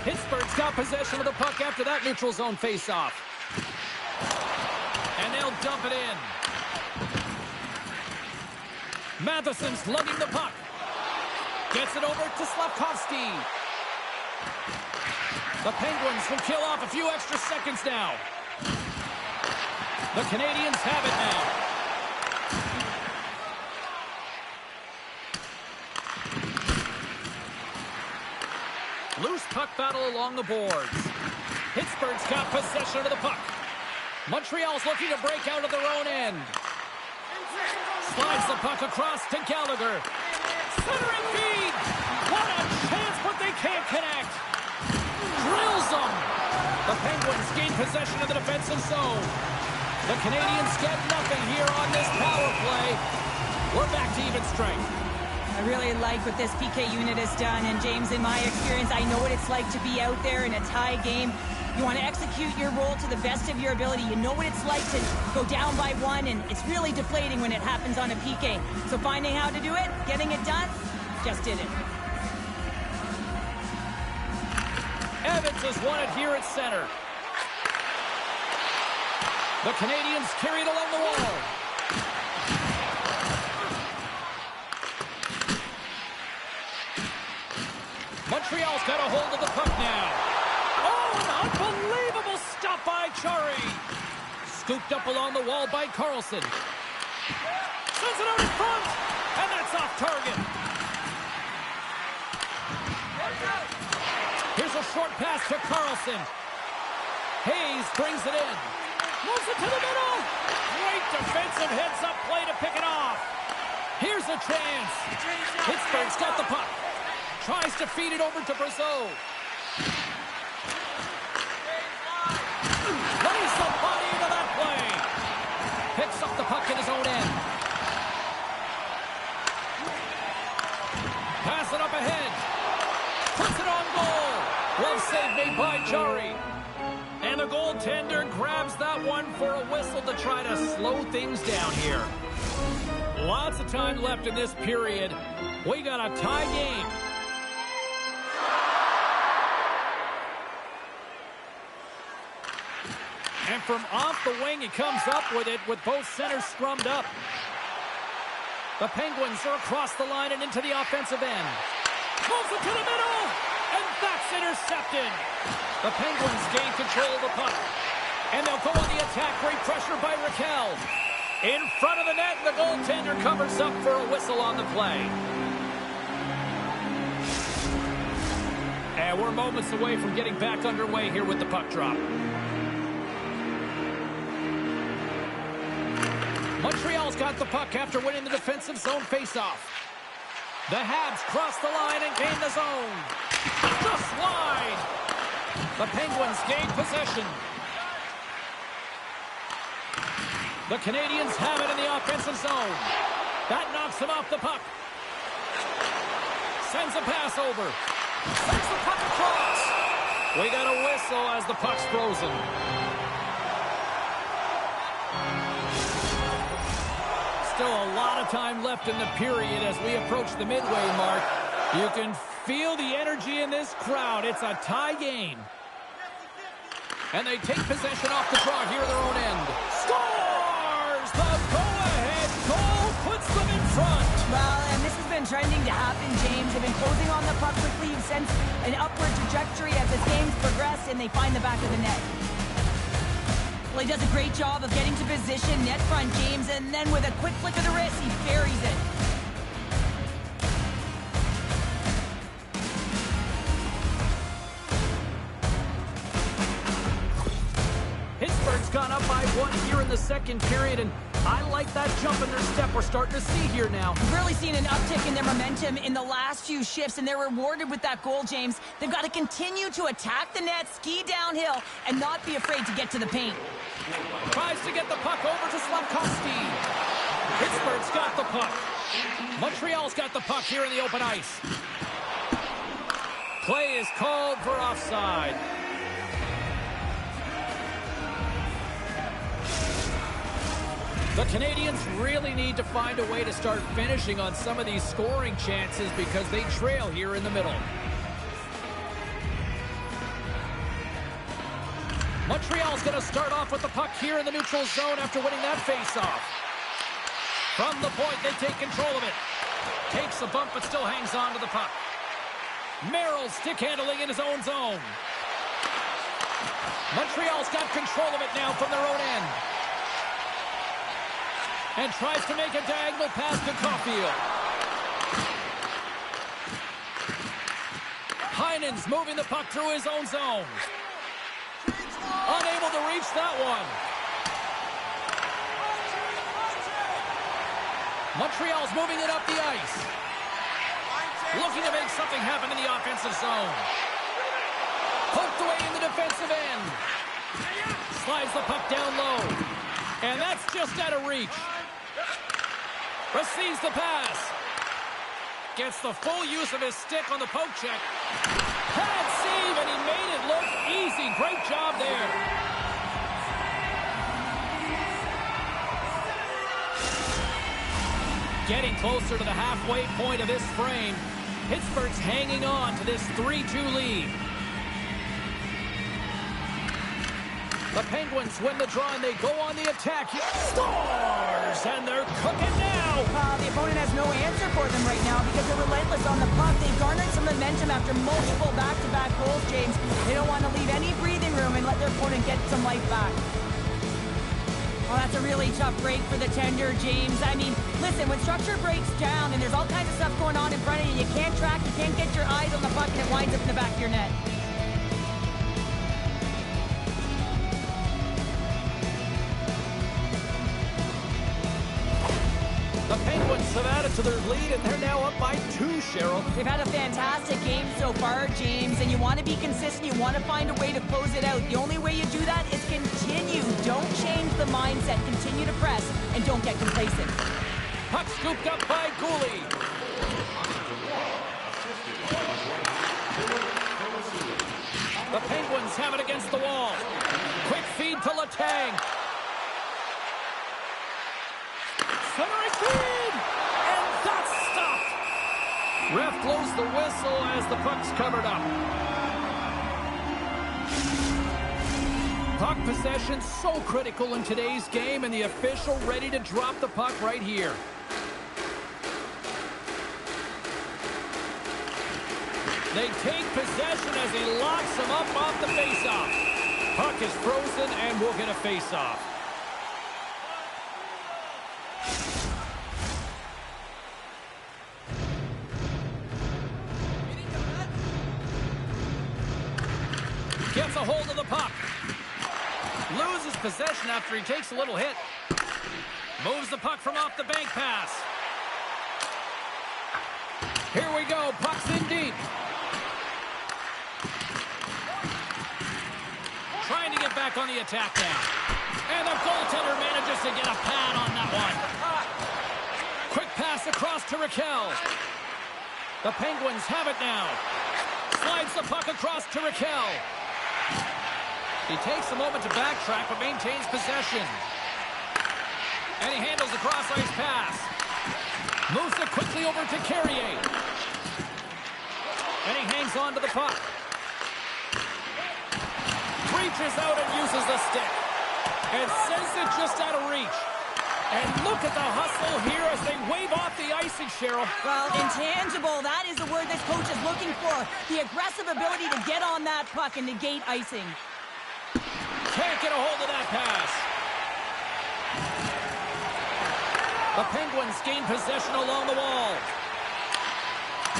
Pittsburgh's got possession of the puck after that neutral zone face-off. And they'll dump it in. Matheson's lugging the puck. Gets it over to Slavkovsky. The Penguins will kill off a few extra seconds now. The Canadians have it now. Loose puck battle along the boards. Pittsburgh's got possession of the puck. Montreal's looking to break out of their own end. Slides the puck across to Gallagher. Centering feed. What a chance, but they can't connect. Drills them. The Penguins gain possession of the defensive zone. The Canadians get nothing here on this power play. We're back to even strength. I really like what this PK unit has done, and James, in my experience, I know what it's like to be out there in a tie game. You want to execute your role to the best of your ability. You know what it's like to go down by one, and it's really deflating when it happens on a PK. So finding how to do it, getting it done, just did it. Evans has won it here at center. The Canadians carry it along the wall. Montreal's got a hold of the puck now. Oh, an unbelievable stop by Chari. Scooped up along the wall by Carlson. Sends it out in front, and that's off target. Here's a short pass to Carlson. Hayes brings it in. Moves it to the middle. Great defensive heads-up play to pick it off. Here's a chance. Pittsburgh's got the puck. Tries to feed it over to Brazeau. Lays the body into that play. Picks up the puck in his own end. Pass it up ahead. Puts it on goal. Well saved made by Chari. And the goaltender grabs that one for a whistle to try to slow things down here. Lots of time left in this period. We got a tie game. And from off the wing, he comes up with it with both centers scrummed up. The Penguins are across the line and into the offensive end. Moves it to the middle, and that's intercepted. The Penguins gain control of the puck. And they'll go on the attack, great pressure by Raquel. In front of the net, the goaltender covers up for a whistle on the play. And we're moments away from getting back underway here with the puck drop. Montreal's got the puck after winning the defensive zone faceoff. The Habs cross the line and gain the zone. Just wide. The Penguins gain possession. The Canadians have it in the offensive zone. That knocks him off the puck. Sends a pass over. Sends the puck across. We got a whistle as the puck's frozen. Still a lot of time left in the period as we approach the midway mark. You can feel the energy in this crowd. It's a tie game. And they take possession off the draw here at their own end. Scores! The go-ahead goal puts them in front. Well, and this has been trending to happen, James. They've been closing on the puck quickly. You've sensed an upward trajectory as the game's progressed, and they find the back of the net. Well, he does a great job of getting to position, net front, James, and then with a quick flick of the wrist, he buries it. Pittsburgh's gone up by 1 here in the second period, and I like that jump in their step we're starting to see here now. We've really seen an uptick in their momentum in the last few shifts, and they're rewarded with that goal, James. They've got to continue to attack the net, ski downhill, and not be afraid to get to the paint. Tries to get the puck over to Slafkovsky. Pittsburgh's got the puck. Montreal's got the puck here in the open ice. Play is called for offside. The Canadians really need to find a way to start finishing on some of these scoring chances because they trail here in the middle. Montreal's going to start off with the puck here in the neutral zone after winning that faceoff. From the point, they take control of it. Takes a bump, but still hangs on to the puck. Merrill stick handling in his own zone. Montreal's got control of it now from their own end. And tries to make a diagonal pass to Caulfield. Heinen's moving the puck through his own zone. Unable to reach that one. Montreal's moving it up the ice. Looking to make something happen in the offensive zone. Poked away in the defensive end. Slides the puck down low. And that's just out of reach. Receives the pass. Gets the full use of his stick on the poke check. Pad save, and he made it look easy. Great job there. Getting closer to the halfway point of this frame. Pittsburgh's hanging on to this 3-2 lead. The Penguins win the draw, and they go on the attack. Scores! And they're cooking now. The opponent has no answer for them right now because they're relentless on the puck. They've garnered some momentum after multiple back-to-back goals, James. They don't want to leave any breathing room and let their opponent get some life back. Oh, that's a really tough break for the tender, James. I mean, listen, when structure breaks down and there's all kinds of stuff going on in front of you, you can't track, you can't get your eyes on the puck, and it winds up in the back of your net. The Penguins have added to their lead, and they're now up by 2, Cheryl. They've had a fantastic game so far, James, and you want to be consistent. You want to find a way to close it out. The only way you do that is continue. Don't change the mindset. Continue to press, and don't get complacent. Puck scooped up by Gooley. The Penguins have it against the wall. Quick feed to Letang. Centering feed! And that's stopped! Ref blows the whistle as the puck's covered up. Puck possession so critical in today's game, and the official ready to drop the puck right here. They take possession as he locks him up off the faceoff. Puck is frozen, and we'll get a faceoff. Gets a hold of the puck. Loses possession after he takes a little hit. Moves the puck from off the bank pass. Here we go. Puck's in deep. Trying to get back on the attack now. And the goaltender manages to get a pad on that one. Quick pass across to Raquel. The Penguins have it now. Slides the puck across to Raquel. He takes a moment to backtrack but maintains possession. And he handles the cross-ice pass. Moves it quickly over to Carrier. And he hangs on to the puck. Reaches out and uses the stick. And sends it just out of reach. And look at the hustle here as they wave off the icing, Cheryl. Well, intangible, that is the word this coach is looking for. The aggressive ability to get on that puck and negate icing. Can't get a hold of that pass. The Penguins gain possession along the wall.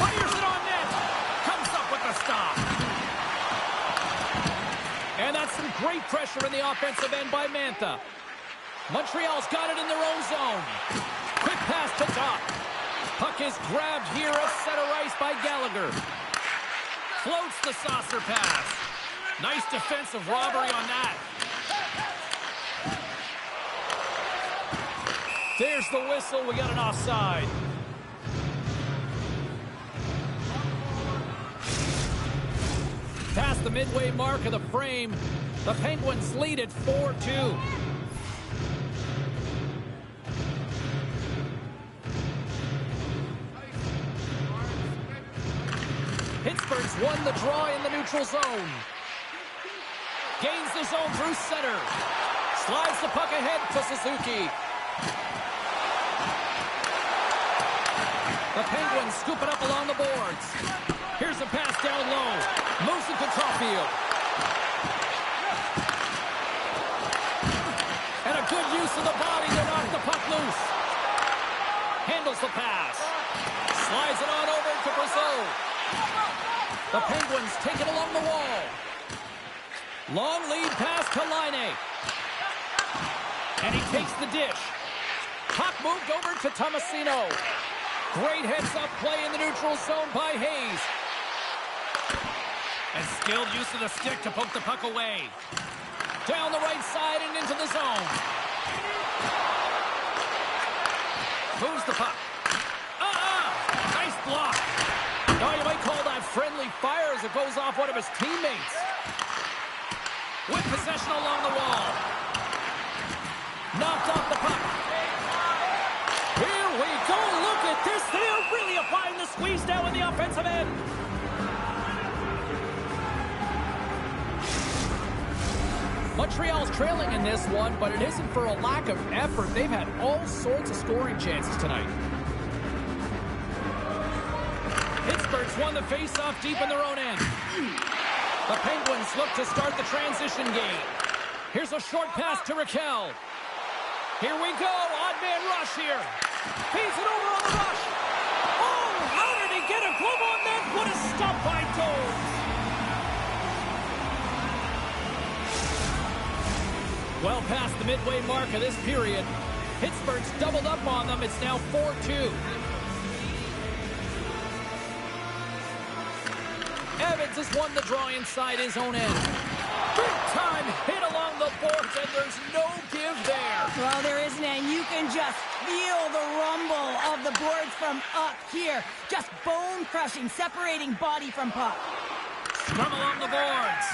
Fires it on net. Comes up with the stop. And that's some great pressure in the offensive end by Mantha. Montreal's got it in their own zone. Quick pass to Doc. Puck is grabbed here at center ice by Gallagher. Floats the saucer pass. Nice defensive robbery on that. There's the whistle. We got an offside. Past the midway mark of the frame, the Penguins lead at 4-2. Pittsburgh's won the draw in the neutral zone. Gains the zone through center. Slides the puck ahead to Suzuki. The Penguins scoop it up along the boards. Here's a pass down low. Moves it to Caulfield. And a good use of the body to knock the puck loose. Handles the pass. Slides it on over to Brazil. The Penguins take it along the wall. Long lead pass to Laine. And he takes the dish. Puck moved over to Tomasino. Great heads-up play in the neutral zone by Hayes. And skilled use of the stick to poke the puck away. Down the right side and into the zone. Moves the puck. Nice block. Now you might call that friendly fire as it goes off one of his teammates. With possession along the wall. Knocked off the puck. Here we go. Look at this. They are really applying the squeeze now in the offensive end. Montreal's trailing in this one, but it isn't for a lack of effort. They've had all sorts of scoring chances tonight. Pittsburgh's won the face-off deep in their own end. The Penguins look to start the transition game. Here's a short pass to Raquel. Here we go. Odd man rush here. Feeds it over on the rush. Oh, how did he get a glove on that? What a stop by Domes. Well past the midway mark of this period. Pittsburgh's doubled up on them. It's now 4-2. Evans has won the draw inside his own end. Big time hit along the boards, and there's no give there. Well, there isn't, and you can just feel the rumble of the boards from up here. Just bone-crushing, separating body from puck. Scrum along the boards.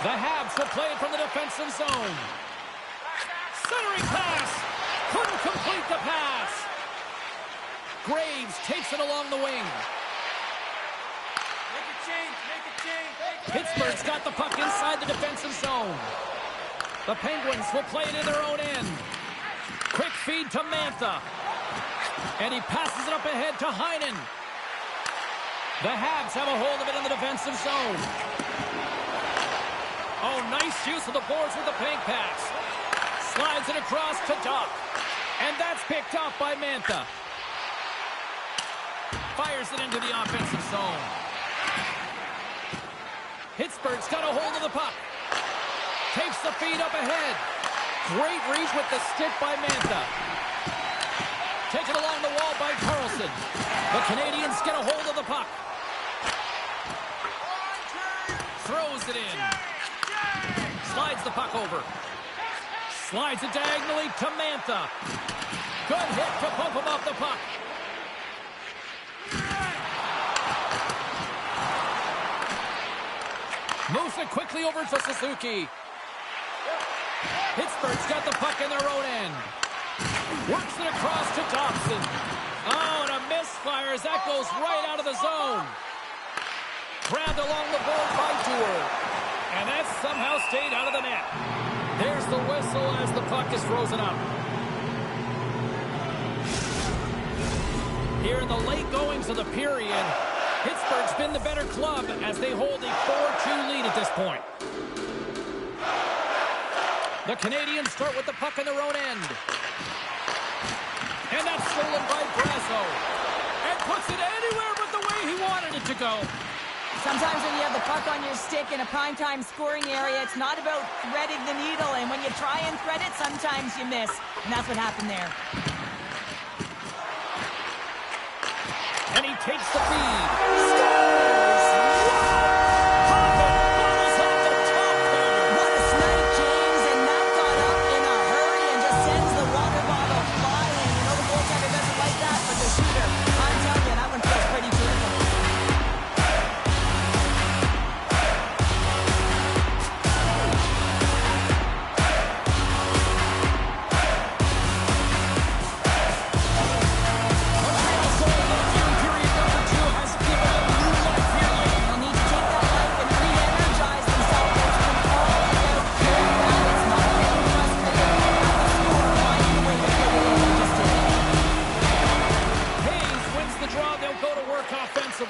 The Habs will play it from the defensive zone. Centering pass. Couldn't complete the pass. Graves takes it along the wing. Pittsburgh's got the puck inside the defensive zone. The Penguins will play it in their own end. Quick feed to Mantha. And he passes it up ahead to Heinen. The Habs have a hold of it in the defensive zone. Oh, nice use of the boards with the pink pass. Slides it across to Doc. And that's picked off by Mantha. Fires it into the offensive zone. Pittsburgh's got a hold of the puck. Takes the feed up ahead. Great reach with the stick by Mantha. Taken along the wall by Carlson. The Canadians get a hold of the puck. Throws it in. Slides the puck over. Slides it diagonally to Mantha. Good hit to bump him off the puck. Moves it quickly over to Suzuki. Pittsburgh's got the puck in their own end. Works it across to Dobson. Oh, and a misfire as that goes right out of the zone. Grabbed along the board by Dewar. And that somehow stayed out of the net. There's the whistle as the puck is frozen up. Here in the late goings of the period, Pittsburgh's been the better club as they hold a 4-2 lead at this point. The Canadians start with the puck in their own end. And that's stolen by Brasso. And puts it anywhere but the way he wanted it to go. Sometimes when you have the puck on your stick in a primetime scoring area, it's not about threading the needle. And when you try and thread it, sometimes you miss. And that's what happened there. And he takes the feed. Scores! Wow! Bottles off the top corner. What a snipe, James. And that got up in a hurry and just sends the water bottle flying. You know the goaltender doesn't like that, but the shooter, I'm telling you, that one feels pretty terrific.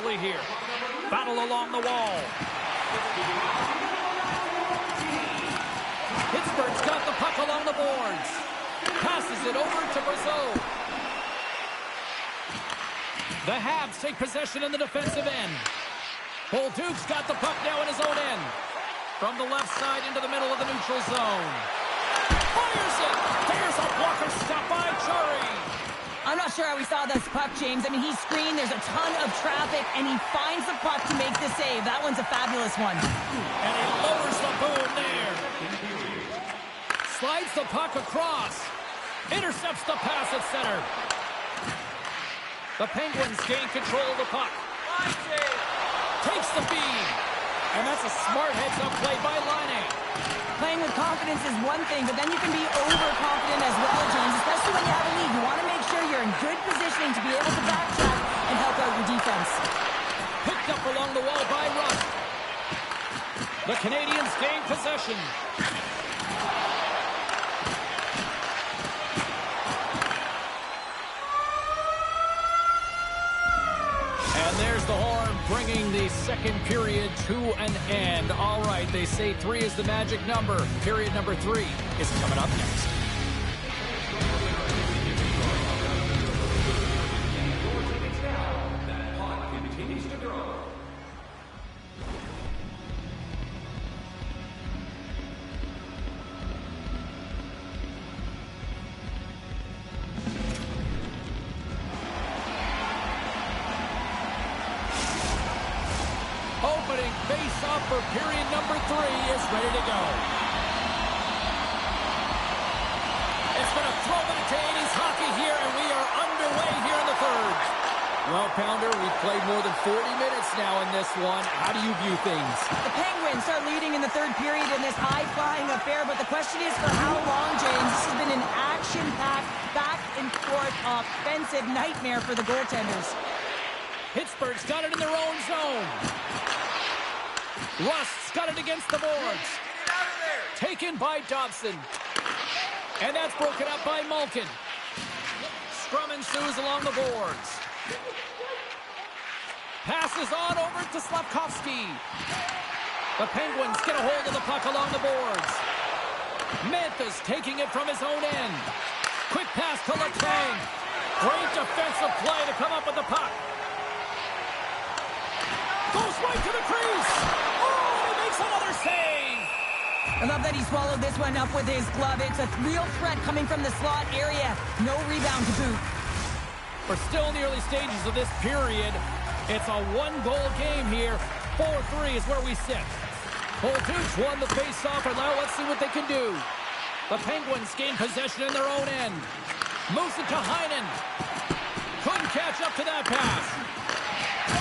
Here. Battle along the wall. Pittsburgh's got the puck along the boards. Passes it over to Brazeau. The Habs take possession in the defensive end. Bolduc's got the puck now in his own end. From the left side into the middle of the neutral zone. Fires it! There's a blocker stop by Chari. I'm not sure how we saw this puck, James. I mean, he screened, there's a ton of traffic, and he finds the puck to make the save. That one's a fabulous one. And he lowers the boom there. Slides the puck across. Intercepts the pass at center. The Penguins gain control of the puck. Takes the feed. And that's a smart heads-up play by Laine. Playing with confidence is one thing, but then you can be overconfident as well, James, especially when you have a lead. You want to make sure you're in good positioning to be able to backtrack and help out your defense. Picked up along the wall by Russ. The Canadians gain possession. And there's the horn, bringing the second period to an end. All right, they say 3 is the magic number. Period number 3 is coming up next. Opening face-off for period number 3 is ready to go. It's been a throwback to 80s hockey here, and we are underway here in the third. Well, Pounder, we've played more than 40 minutes now in this one. How do you view things? The Penguins are leading in the third period in this high-flying affair, but the question is for how long, James? This has been an action-packed, back-and-forth offensive nightmare for the goaltenders. Pittsburgh's got it in their own zone. Rust's got it against the boards. Taken by Dobson. And that's broken up by Malkin. Scrum ensues along the boards. Passes on over to Slafkovsky. The Penguins get a hold of the puck along the boards. Mantha's taking it from his own end. Quick pass to Letang. Great defensive play to come up with the puck. Goes right to the crease. Oh, he makes another save. I love that he swallowed this one up with his glove. It's a real threat coming from the slot area. No rebound to boot. We're still in the early stages of this period. It's a one-goal game here. 4-3 is where we sit. Bolduc won the face-off, and now let's see what they can do. The Penguins gain possession in their own end. Moves it to Heinen. Couldn't catch up to that pass.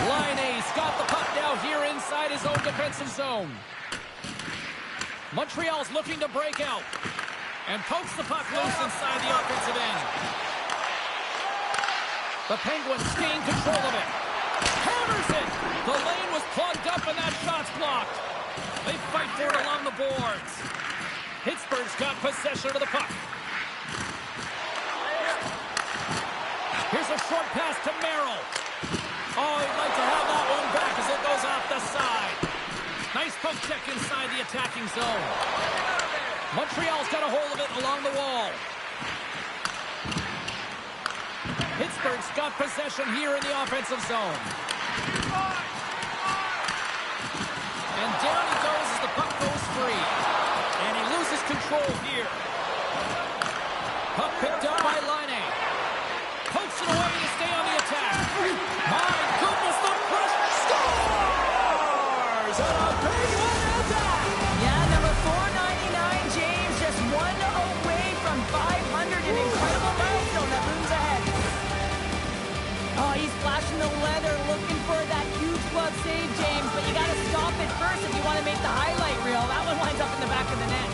Laine's got the puck now here inside his own defensive zone. Montreal's looking to break out. And pokes the puck loose inside the offensive end. The Penguins gain control of it. Hammers it! The lane was plugged up and that shot's blocked. They fight for it along the boards. Pittsburgh's got possession of the puck. Here's a short pass to Merrill. Oh, he'd like to have that one back as it goes off the side. Nice poke check inside the attacking zone. Montreal's got a hold of it along the wall. Pittsburgh's got possession here in the offensive zone. And down he goes as the puck goes free. And he loses control here. Puck picked up by Laine. Pokes it away to stay on the attack. My goodness, the pressure scores! And a big one at that! Yeah, number 499, James, just one away from 500. An incredible milestone that looms ahead. Oh, he's flashing the leather, looking for that huge glove save, James, but you got to stop it first if you want to make the highlight reel. That one winds up in the back of the net.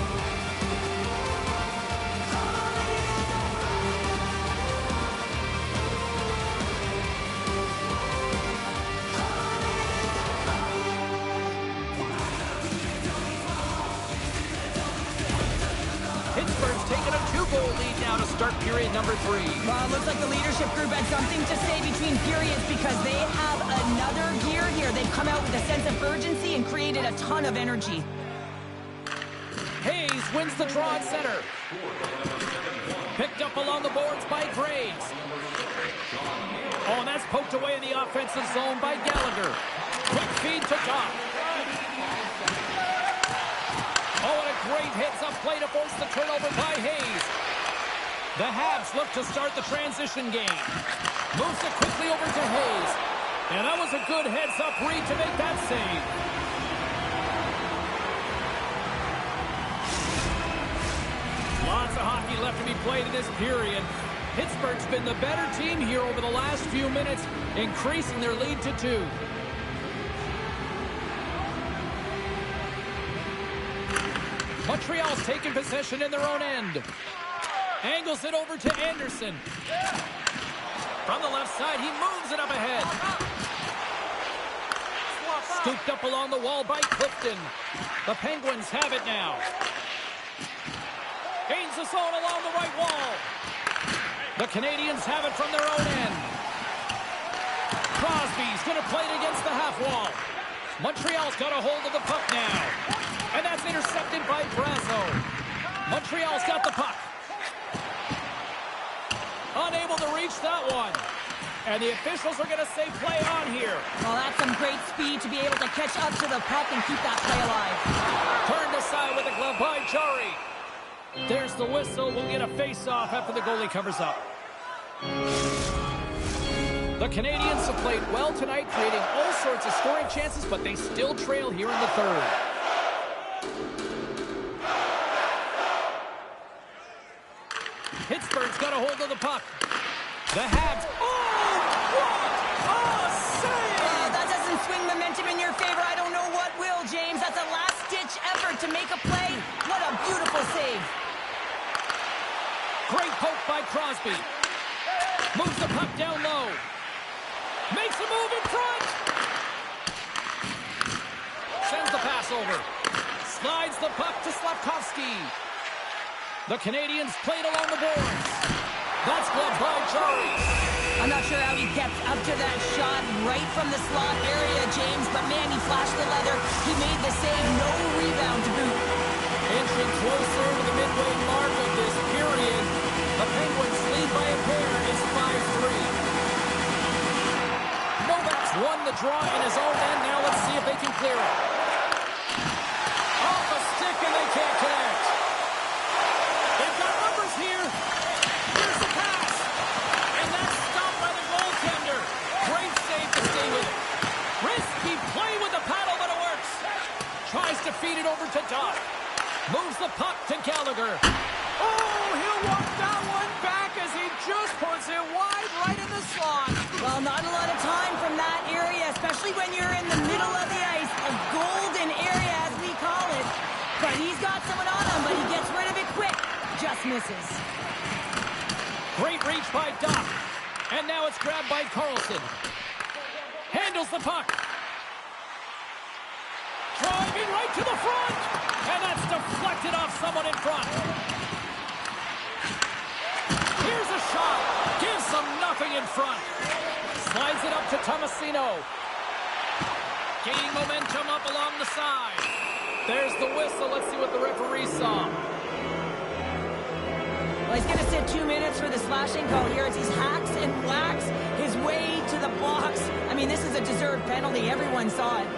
Pittsburgh's taken a 2-goal lead now to start period number 3. Well, it looks like the leadership group had something to say between periods because they have another gear here. They've come out with a sense of urgency and created a ton of energy. Hayes wins the draw at center. Picked up along the boards by Graves. Oh, and that's poked away in the offensive zone by Gallagher. Quick feed to top. Oh, and a great heads-up play to force the turnover by Hayes. The Habs look to start the transition game. Moves it quickly over to Hayes. And that was a good heads-up read to make that save. Lots of hockey left to be played in this period. Pittsburgh's been the better team here over the last few minutes, increasing their lead to 2. Montreal's taken possession in their own end. Angles it over to Anderson. From the left side, he moves it up ahead. Scooped up along the wall by Clifton. The Penguins have it now. Gains the zone along the right wall. The Canadians have it from their own end. Crosby's going to play it against the half wall. Montreal's got a hold of the puck now. And that's intercepted by Brasso. Montreal's got the puck. Unable to reach that one. And the officials are going to say play on here. Well, that's some great speed to be able to catch up to the puck and keep that play alive. Turned aside with a glove by Jari. There's the whistle. We'll get a face-off after the goalie covers up. The Canadians have played well tonight, creating all sorts of scoring chances, but they still trail here in the third. Pittsburgh's got a hold of the puck. The Habs. Oh, what a save! That doesn't swing momentum in your favor. I don't know what will, James. That's a last-ditch effort to make a play. What a beautiful save. Great poke by Crosby. Moves the puck down low. Makes a move in front. Sends the pass over. Slides the puck to Slavkovsky. The Canadians played along the boards. That's gloved by Jari. I'm not sure how he kept up to that shot right from the slot area, James, but man, he flashed the leather. He made the save, no rebound to boot. Inching closer to the midway mark of this period. The Penguins lead by a pair. It's 5-3. Novak's won the draw in his own end. Now let's see if they can clear it. Off a stick and they can't connect. They've got numbers here. Here's the pass. And that's stopped by the goaltender. Great save to stay with it. Risky play with the paddle, but it works. Tries to feed it over to Dodd. Moves the puck to Gallagher. Oh, he'll walk that one back as he just puts it wide right in the slot. Well, not a lot of time from that area, especially when you're in the middle of the ice, a golden area as we call it. But he's got someone on him, but he gets rid of it quick. Just misses. Great reach by Doc. And now it's grabbed by Carlson. Handles the puck. Driving right to the front. And that's deflected off someone in front. Here's a shot. Gives them nothing in front. Slides it up to Tomasino. Gaining momentum up along the side. There's the whistle. Let's see what the referee saw. Well, he's going to sit 2 minutes for the slashing call here as he hacks and whacks his way to the box. I mean, this is a deserved penalty. Everyone saw it.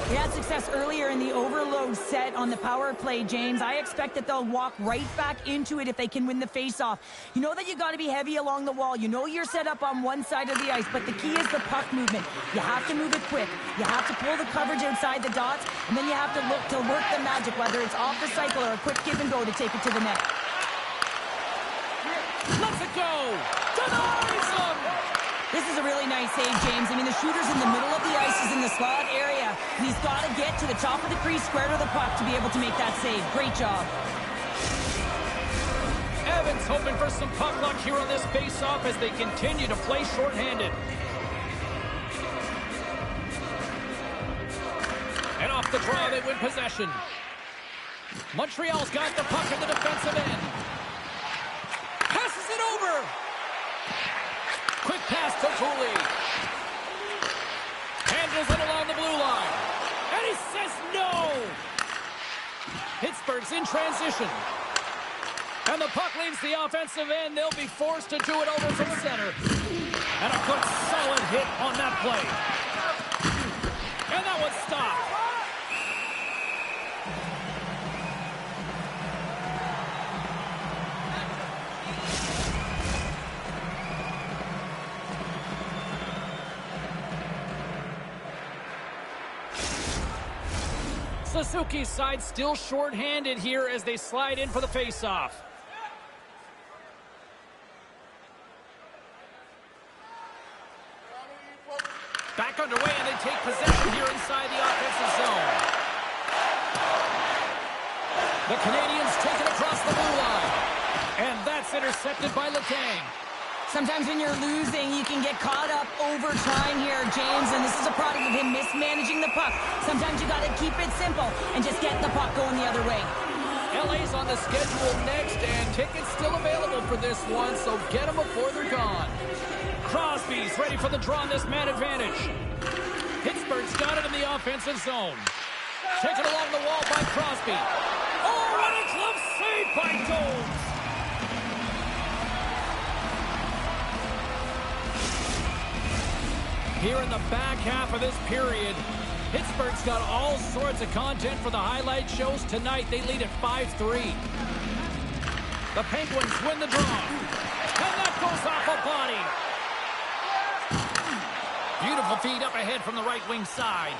He had success earlier in the overload set on the power play, James. I expect that they'll walk right back into it if they can win the faceoff. You know that you got to be heavy along the wall. You know you're set up on one side of the ice, but the key is the puck movement. You have to move it quick. You have to pull the coverage outside the dots, and then you have to look to work the magic, whether it's off the cycle or a quick give and go to take it to the net. Let's it go. Denies him. This is a really nice save, James. I mean, the shooter's in the middle of the ice. He's in the slot area. And he's got to get to the top of the crease, square to the puck to be able to make that save. Great job. Evans hoping for some puck luck here on this face-off as they continue to play shorthanded. And off the draw, they win possession. Montreal's got the puck in the defensive end. Passes it over. Quick pass to Cooley. Handles it along the blue line. And he says no. Pittsburgh's in transition. And the puck leaves the offensive end. They'll be forced to do it over from center. And a good solid hit on that play. And that one's stopped. Suzuki's side still short-handed here as they slide in for the face-off. Back underway, and they take possession here inside the offensive zone. The Canadians take it across the blue line. And that's intercepted by Letang. Sometimes when you're losing, you can get caught up over trying here, James, and this is a product of him mismanaging the puck. Sometimes you got to keep it simple and just get the puck going the other way. LA's on the schedule next, and tickets still available for this one, so get them before they're gone. Crosby's ready for the draw on this man advantage. Pittsburgh's got it in the offensive zone. Taken along the wall by Crosby. Oh, what a glove save by Doles! Here in the back half of this period, Pittsburgh's got all sorts of content for the highlight shows tonight. They lead at 5-3. The Penguins win the draw. And that goes off a body. Beautiful feed up ahead from the right wing side.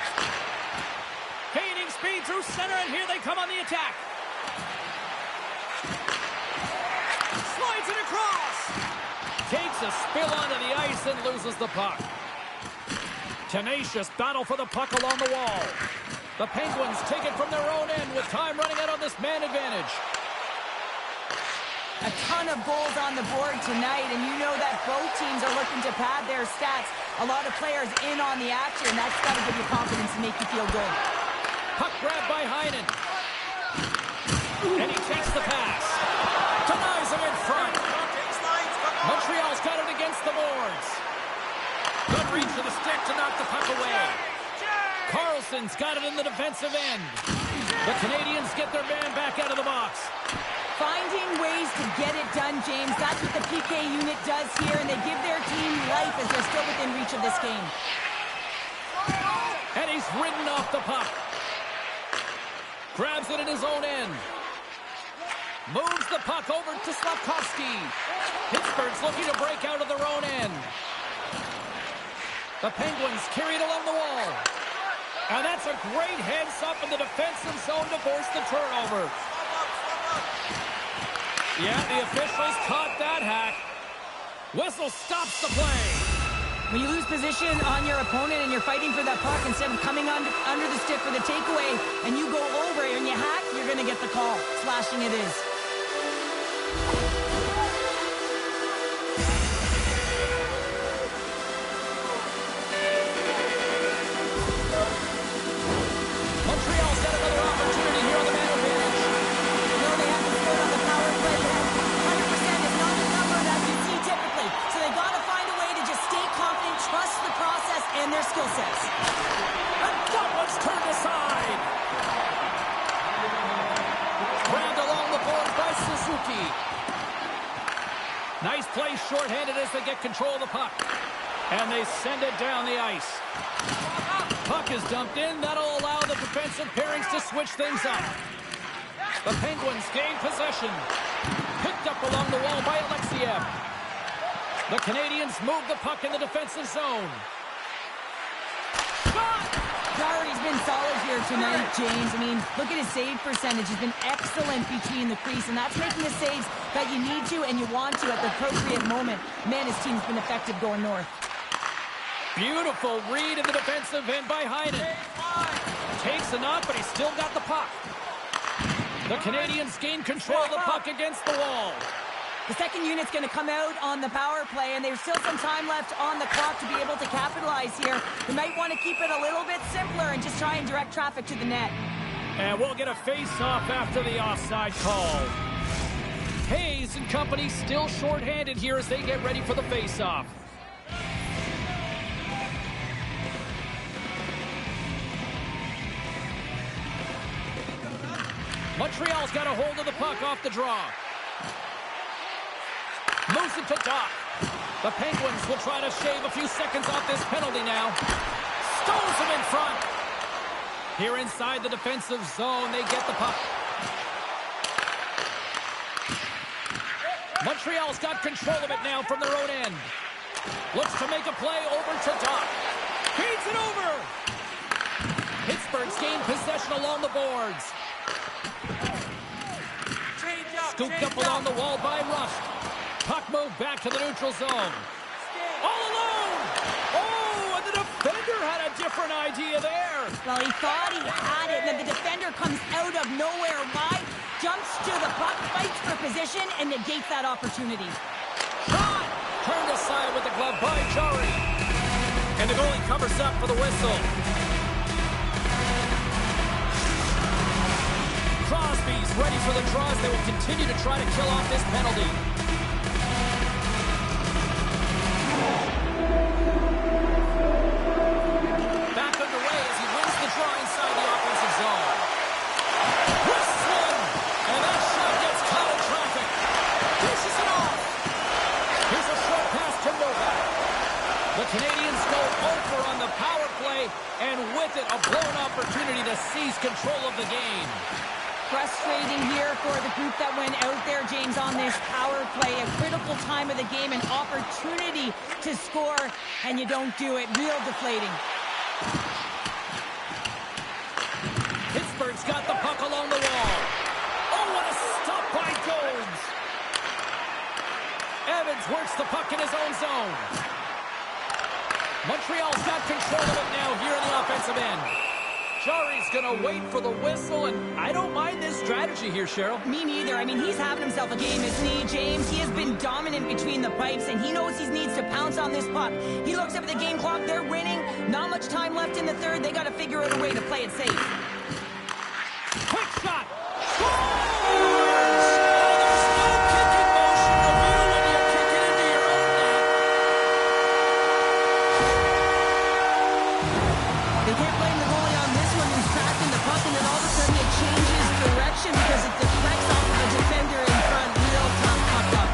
Gaining speed through center, and here they come on the attack. Slides it across. Takes a spill onto the ice and loses the puck. Tenacious battle for the puck along the wall. The Penguins take it from their own end with time running out on this man advantage. A ton of goals on the board tonight, and you know that both teams are looking to pad their stats. A lot of players in on the action. That's got to give you confidence and make you feel good. Puck grabbed by Heinen. And he takes the pass. Denies him in front. Montreal's got it against the boards. Good reach to the stick to knock the puck away. Carlson's got it in the defensive end. The Canadians get their man back out of the box. Finding ways to get it done, James. That's what the PK unit does here, and they give their team life as they're still within reach of this game. And he's ridden off the puck. Grabs it in his own end. Moves the puck over to Slavkovsky. Pittsburgh's looking to break out of their own end. The Penguins carry it along the wall. And that's a great heads-up in the defensive zone to force the turnover. Yeah, the officials caught that hack. Whistle stops the play. When you lose position on your opponent and you're fighting for that puck instead of coming under the stick for the takeaway and you go over and you hack, you're going to get the call. Slashing it is. Montreal's got another opportunity here on the man advantage. You know, they haven't scored on the power play yet. 100% is not a number that you see typically. So they got to find a way to just stay confident, trust the process and their skill sets. And that one's turned aside. Grabbed along the board by Suzuki. Nice play shorthanded as they get control of the puck. And they send it down the ice. Puck is dumped in. That'll allow the defensive pairings to switch things up. The Penguins gain possession. Picked up along the wall by Alexiev. The Canadians move the puck in the defensive zone. Jarry's been solid here tonight, James. I mean, look at his save percentage. He's been excellent between the crease, and that's making the saves that you need to and you want to at the appropriate moment. Man, his team's been effective going north. Beautiful read in the defensive end by Heinen. Takes a knock, but he's still got the puck. The Canadians gain control of the puck against the wall. The second unit's going to come out on the power play, and there's still some time left on the clock to be able to capitalize here. They might want to keep it a little bit simpler and just try and direct traffic to the net. And we'll get a face-off after the offside call. Hayes and company still shorthanded here as they get ready for the face-off. Montreal's got a hold of the puck off the draw. Moves it to Doc. The Penguins will try to shave a few seconds off this penalty now. Stones him in front. Here inside the defensive zone, they get the puck. Montreal's got control of it now from their own end. Looks to make a play over to Doc. Feeds it over. Pittsburgh's gained possession along the boards. Scooped up along the wall by Rust. Puck moved back to the neutral zone. All alone! Oh, and the defender had a different idea there. Well, he thought he had it, and then the defender comes out of nowhere wide, jumps to the puck, fights for position, and negates that opportunity. Shot! Turned aside with the glove by Jarry. And the goalie covers up for the whistle. Crosby's ready for the draws. They will continue to try to kill off this penalty. Back underway as he wins the draw inside the offensive zone. Whistling! And that shot gets caught in traffic. Dishes it off. Here's a short pass to Novak. The Canadians go over on the power play, and with it, a blown opportunity to seize control of the game. Frustrating here for the group that went out there, James, on this power play. A critical time of the game, an opportunity to score, and you don't do it. Real deflating. Pittsburgh's got the puck along the wall. Oh, what a stop by Jones. Evans works the puck in his own zone. Montreal's got control of it now here in the offensive end. Jarry's going to wait for the whistle, and I don't mind this strategy here, Cheryl. Me neither. I mean, he's having himself a game, isn't he, James? He has been dominant between the pipes, and he knows he needs to pounce on this puck. He looks up at the game clock. They're winning. Not much time left in the third. They got to figure out a way to play it safe. Quick shot. Scores! There's no kicking motion review when you kick it into your own net. They can't blame the goalie on this one who's tracking the puck, and then all of a sudden it changes direction because it deflects off of a defender in front. Real tough puck up.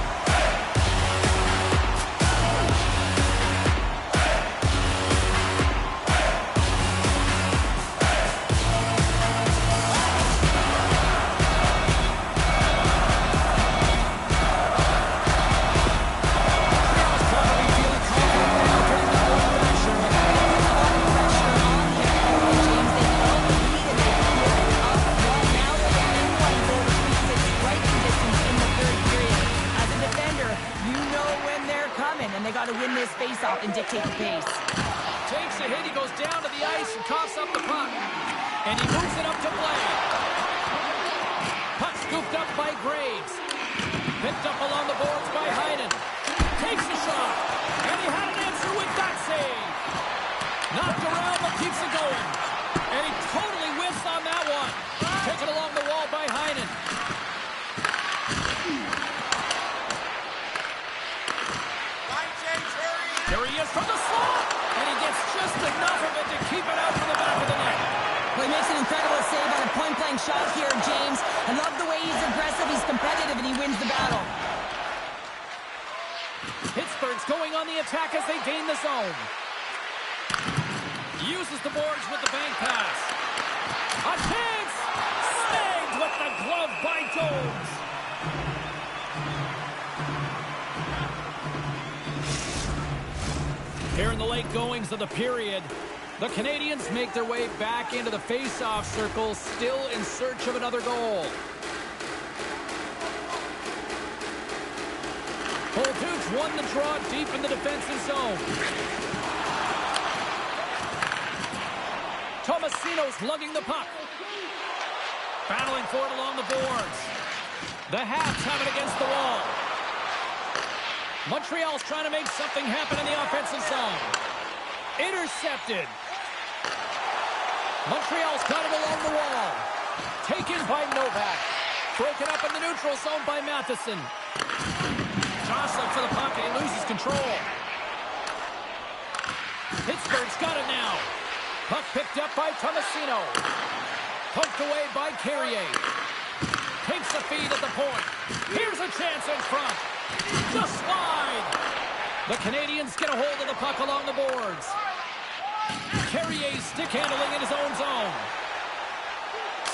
coming, and they got to win this face-off and dictate the pace. Takes a hit, he goes down to the ice and coughs up the puck. And he moves it up to play. Puck scooped up by Graves. Picked up along the boards by Heinen. Takes the shot. And he had an answer with that save. Knocked around, but keeps it going. And he totally whiffs on that one. Taken along the wall by Heinen. Line change, hurry! Here he is from the slot. And he gets just enough of it to keep it out from the back of the net. Well, he makes an incredible save on a point-blank shot here, James. I love the way he's aggressive, he's competitive, and he wins the battle. Pittsburgh's going on the attack as they gain the zone. Uses the boards with the bank pass. A chance! Snagged with the glove by Jones. Here in the late goings of the period, the Canadians make their way back into the face-off circle, still in search of another goal. Bolduc won the draw deep in the defensive zone. Tomasino's lugging the puck. Battling for it along the boards. The Habs have it against the wall. Montreal's trying to make something happen in the offensive zone. Intercepted. Montreal's got it along the wall. Taken by Novak. Broken up in the neutral zone by Matheson. Jostling for the puck, and he loses control. Pittsburgh's got it now. Puck picked up by Tomasino. Poked away by Carrier. Takes a feed at the point. Here's a chance in front. The slide. The Canadians get a hold of the puck along the boards. Carrier's stick handling in his own zone.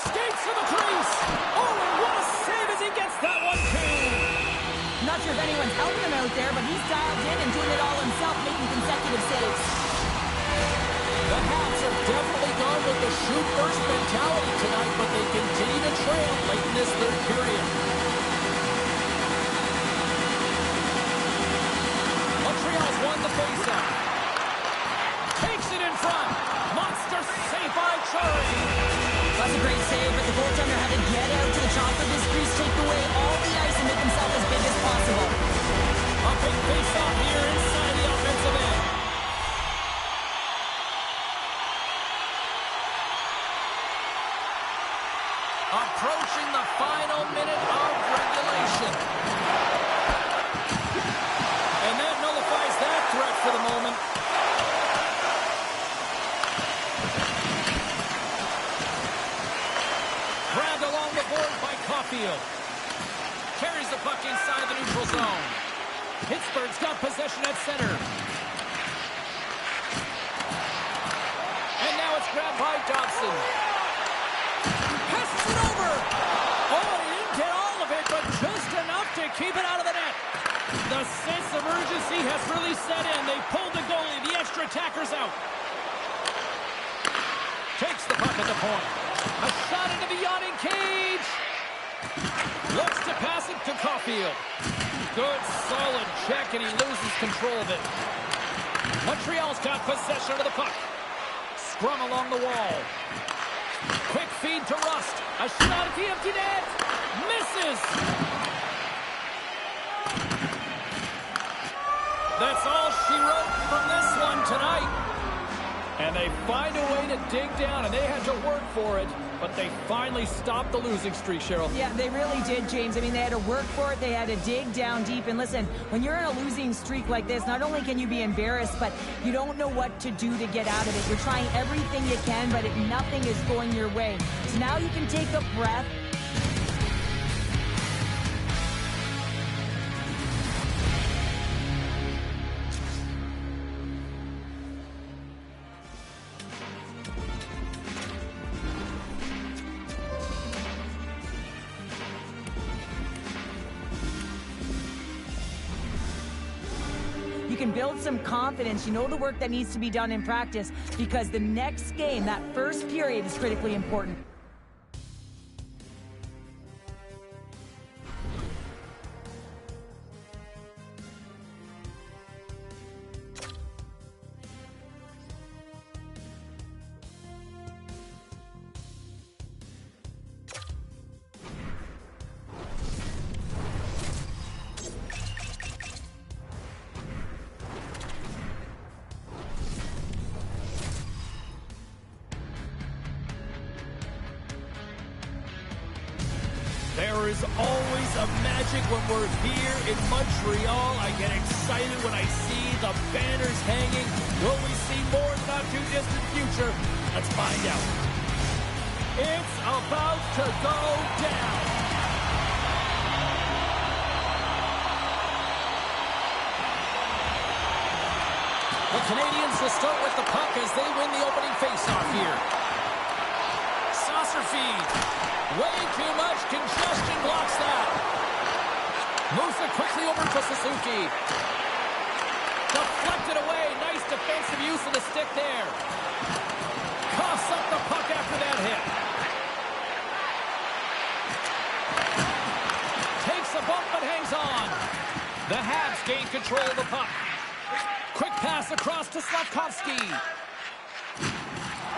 Skates to the crease. Oh, and what a save as he gets that one too. Not sure if anyone's helping him out there, but he's dialed in and doing it all himself, making consecutive saves. The Habs have definitely gone with the shoot-first mentality tonight, but they continue to trail late in this third period. Montreal's won the faceoff. Takes it in front. Monster save by Chari. That's a great save, but the goaltender had to get out to the top of his crease, take away all the ice, and make himself as big as possible. A big faceoff here inside the offensive end. Approaching the final minute of regulation. And that nullifies that threat for the moment. Grabbed along the board by Caulfield. Carries the puck inside the neutral zone. Pittsburgh's got possession at center. And now it's grabbed by Dobson. Passes it over. Oh, he didn't get all of it, but just enough to keep it out of the net. The sense of urgency has really set in. They pulled the goalie. The extra attacker's out. Takes the puck at the point. A shot into the yawning cage. Looks to pass it to Caulfield. Good, solid check, and he loses control of it. Montreal's got possession of the puck. Scrum along the wall. Quick feed to Rust. A shot at the empty net. Misses. That's all she wrote from this one tonight. And they find a way to dig down, and they had to work for it, but they finally stopped the losing streak, Cheryl. Yeah, they really did, James. I mean, they had to work for it. They had to dig down deep. And listen, when you're in a losing streak like this, not only can you be embarrassed, but you don't know what to do to get out of it. You're trying everything you can, but nothing is going your way. So now you can take a breath. You can build some confidence. You know the work that needs to be done in practice, because the next game, that first period, is critically important. is always a magic when we're here in Montreal. I get excited when I see the banners hanging. Will we see more in the not-too-distant future? Let's find out. It's about to go down. The Canadians will start with the puck as they win the opening faceoff here. Saucer feed. Way too much congestion blocks that. Moves it quickly over to Suzuki. Deflected away. Nice defensive use of the stick there. Coughs up the puck after that hit. Takes a bump but hangs on. The Habs gain control of the puck. Quick pass across to Slavkovsky.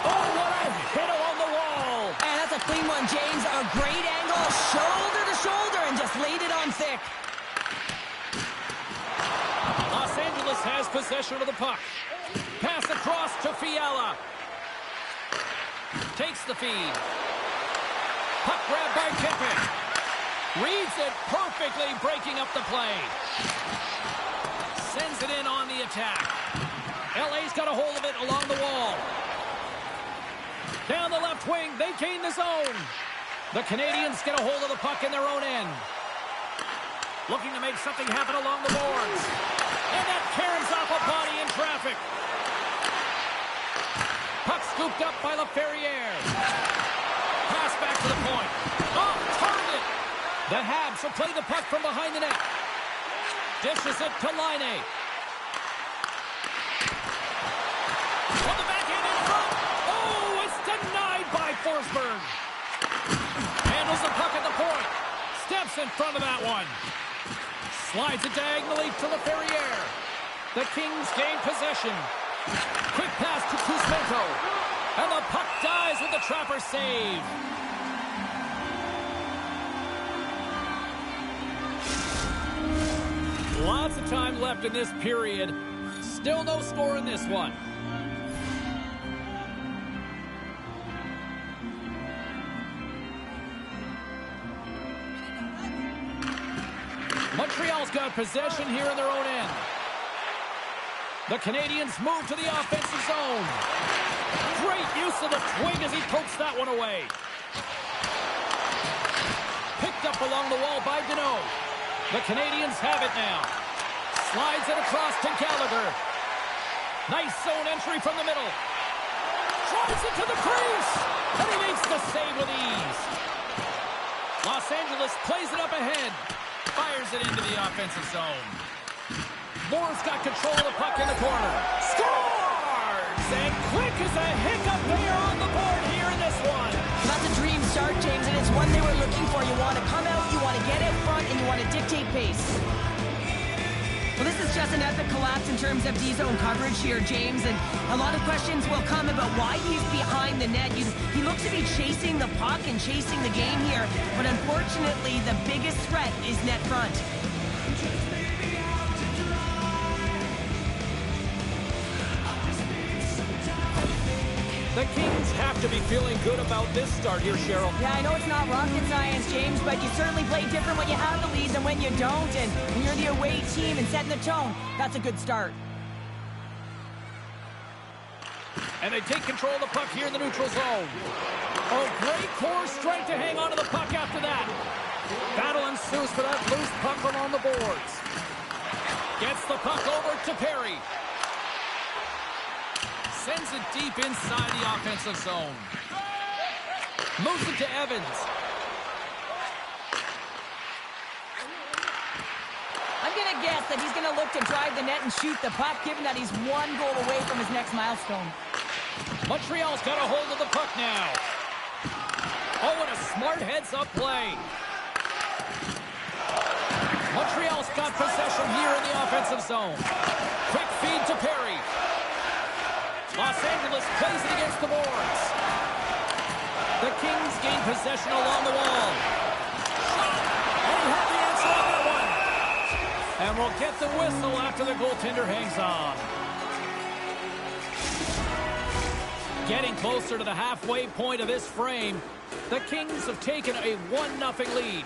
Oh, what a hit along the wall. And that's a clean one, James. A great angle, shoulder to shoulder, and just laid it on thick. Los Angeles has possession of the puck. Pass across to Fiala. Takes the feed. Puck grab by Tippett. Reads it perfectly, breaking up the play. Sends it in on the attack. LA's got a hold of it along the wall. Down the left wing, they gain the zone. The Canadians get a hold of the puck in their own end. Looking to make something happen along the boards. And that caroms off a body in traffic. Puck scooped up by LaFerriere. Pass back to the point. Off target. The Habs will play the puck from behind the net. Dishes it to Laine. On the backhand in front. Oh, it's denied by Forsberg. Handles the puck at the point. Steps in front of that one. Slides it diagonally to LaFerriere. The Kings gain possession. Quick pass to Kuzmenko. And the puck dies with the Trapper save. Lots of time left in this period. Still no score in this one. Montreal's got possession here in their own end. The Canadians move to the offensive zone. Great use of the twig as he pokes that one away. Picked up along the wall by Deneau. The Canadians have it now. Slides it across to Gallagher. Nice zone entry from the middle. Drives it to the crease. And he makes the save with ease. Los Angeles plays it up ahead. Fires it into the offensive zone. Moore's got control of the puck in the corner. Scores! And quick as a hiccup there on the board here in this one. That's a dream start, James, and it's one they were looking for. You want to come out, you want to get in front, and you want to dictate pace. Well, this is just an epic collapse in terms of D-zone coverage here, James, and a lot of questions will come about why he's behind the net. He looks to be chasing the puck and chasing the game here, but unfortunately, the biggest threat is net front. The Kings have to be feeling good about this start here, Cheryl. Yeah, I know it's not rocket science, James, but you certainly play different when you have the lead than when you don't. And when you're the away team and setting the tone, that's a good start. And they take control of the puck here in the neutral zone. Oh, great core strength to hang on to the puck after that. Battle ensues for that loose puck along the boards. Gets the puck over to Perry. Sends it deep inside the offensive zone. Moves it to Evans. I'm going to guess that he's going to look to drive the net and shoot the puck, given that he's one goal away from his next milestone. Montreal's got a hold of the puck now. Oh, and a smart heads-up play. Montreal's got possession here in the offensive zone. Quick feed to Perry. Los Angeles plays it against the boards. The Kings gain possession along the wall. And he had the answer on that one. And we'll get the whistle after the goaltender hangs on. Getting closer to the halfway point of this frame, the Kings have taken a 1-0 lead.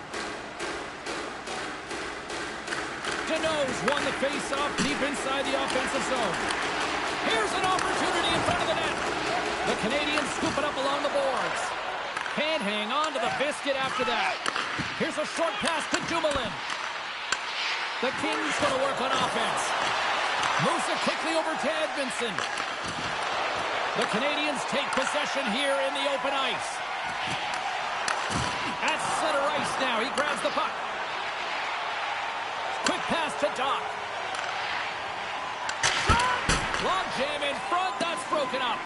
Denos won the face-off deep inside the offensive zone. Here's an opportunity in front of the net. The Canadians scoop it up along the boards. Can't hang on to the biscuit after that. Here's a short pass to Dumoulin. The Kings going to work on offense. Moves it quickly over to Edmondson. The Canadians take possession here in the open ice. At center ice now, he grabs the puck. Quick pass to Doc. Long jam in front, that's broken up.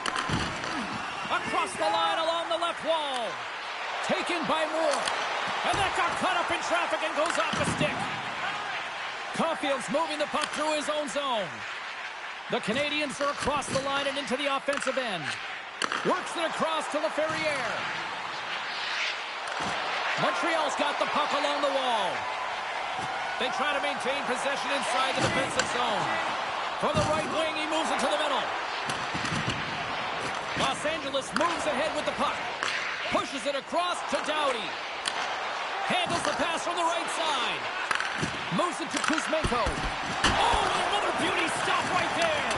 Across the line along the left wall. Taken by Moore. And that got caught up in traffic and goes off the stick. Caulfield's moving the puck through his own zone. The Canadians are across the line and into the offensive end. Works it across to Laferriere. Montreal's got the puck along the wall. They try to maintain possession inside the defensive zone. From the right wing, he moves it to the middle. Los Angeles moves ahead with the puck. Pushes it across to Doughty. Handles the pass from the right side. Moves it to Kuzmenko. Oh, another beauty stop right there.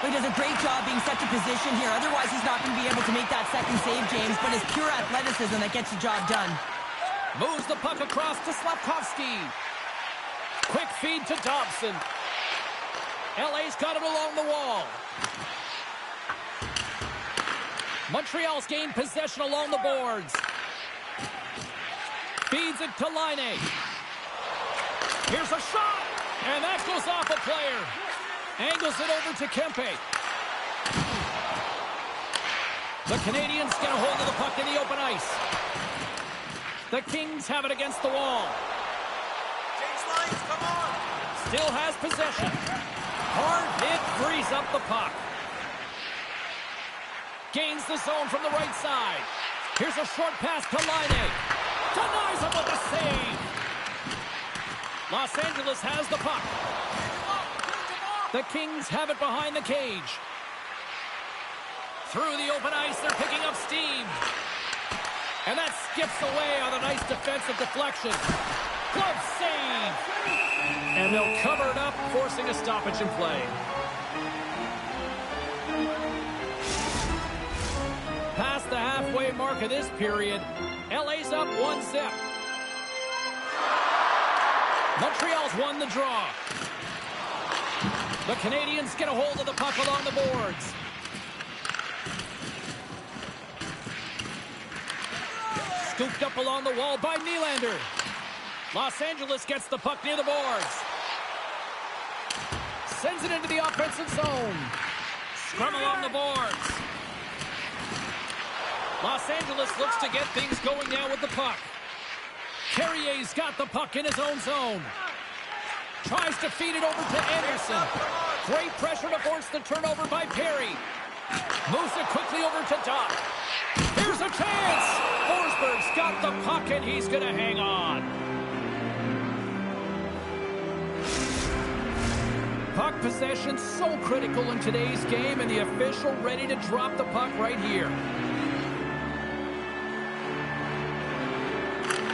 He does a great job being set to position here. Otherwise, he's not going to be able to make that second save, James. But it's pure athleticism that gets the job done. Moves the puck across to Slavkovsky. Quick feed to Dobson. LA's got it along the wall. Montreal's gained possession along the boards. Feeds it to Laine. Here's a shot, and that goes off a player. Angles it over to Kempe. The Canadians get a hold of the puck in the open ice. The Kings have it against the wall. Change lines, come on. Still has possession. Hard hit, frees up the puck. Gains the zone from the right side. Here's a short pass to Laine. Denies him with a save. Los Angeles has the puck. The Kings have it behind the cage. Through the open ice, they're picking up steam. And that skips away on a nice defensive deflection. Glove save. And they'll cover it up, forcing a stoppage in play. Past the halfway mark of this period, LA's up 1-0. Montreal's won the draw. The Canadians get a hold of the puck along the boards. Scooped up along the wall by Nylander. Los Angeles gets the puck near the boards. Sends it into the offensive zone. Scrum along the boards. Los Angeles looks to get things going now with the puck. Carrier's got the puck in his own zone. Tries to feed it over to Anderson. Great pressure to force the turnover by Perry. Moves it quickly over to Doc. Here's a chance. Forsberg's got the puck and he's going to hang on. Puck possession so critical in today's game, and the official ready to drop the puck right here.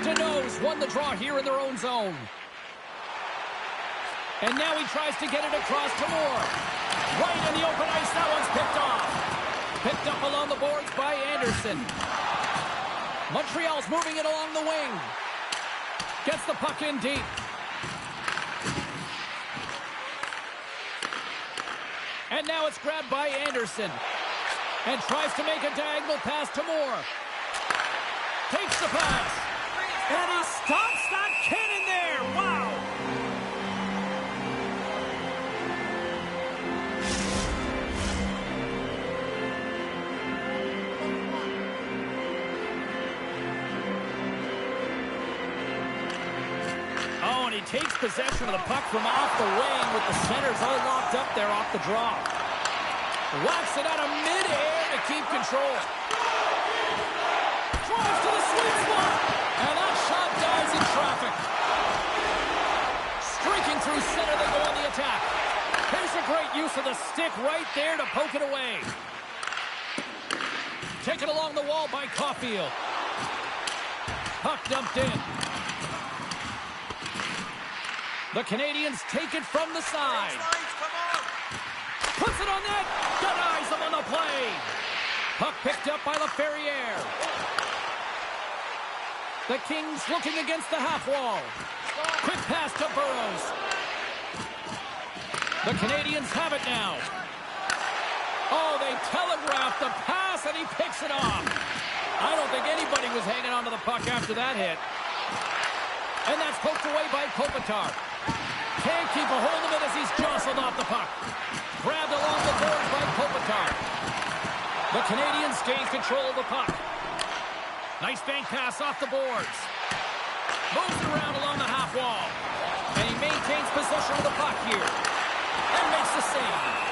Denos won the draw here in their own zone. And now he tries to get it across to Moore. Right in the open ice, that one's picked off. Picked up along the boards by Anderson. Montreal's moving it along the wing. Gets the puck in deep. And now it's grabbed by Anderson. And tries to make a diagonal pass to Moore. Takes the pass. And he stops that cannon there. Wow. Oh, and he takes possession of the puck from off the wing with the centers all locked up there off the draw. Whacks it out of midair to keep control. Drives to the sweet spot. And that shot dies in traffic. Streaking through center, they go on the attack. Here's a great use of the stick right there to poke it away. Taken along the wall by Caulfield. Puck dumped in. The Canadians take it from the side. James Lyons, come on. Puts it on net. Denies them on the play. Puck picked up by LaFerriere. The Kings looking against the half wall. Quick pass to Burrows. The Canadians have it now. Oh, they telegraphed the pass, and he picks it off. I don't think anybody was hanging on to the puck after that hit. And that's poked away by Kopitar. Can't keep a hold of it as he's jostled off the puck. Grabbed along the boards by Kopitar. The Canadians gain control of the puck. Nice bank pass off the boards. Moves it around along the half wall. And he maintains possession of the puck here. And makes the save.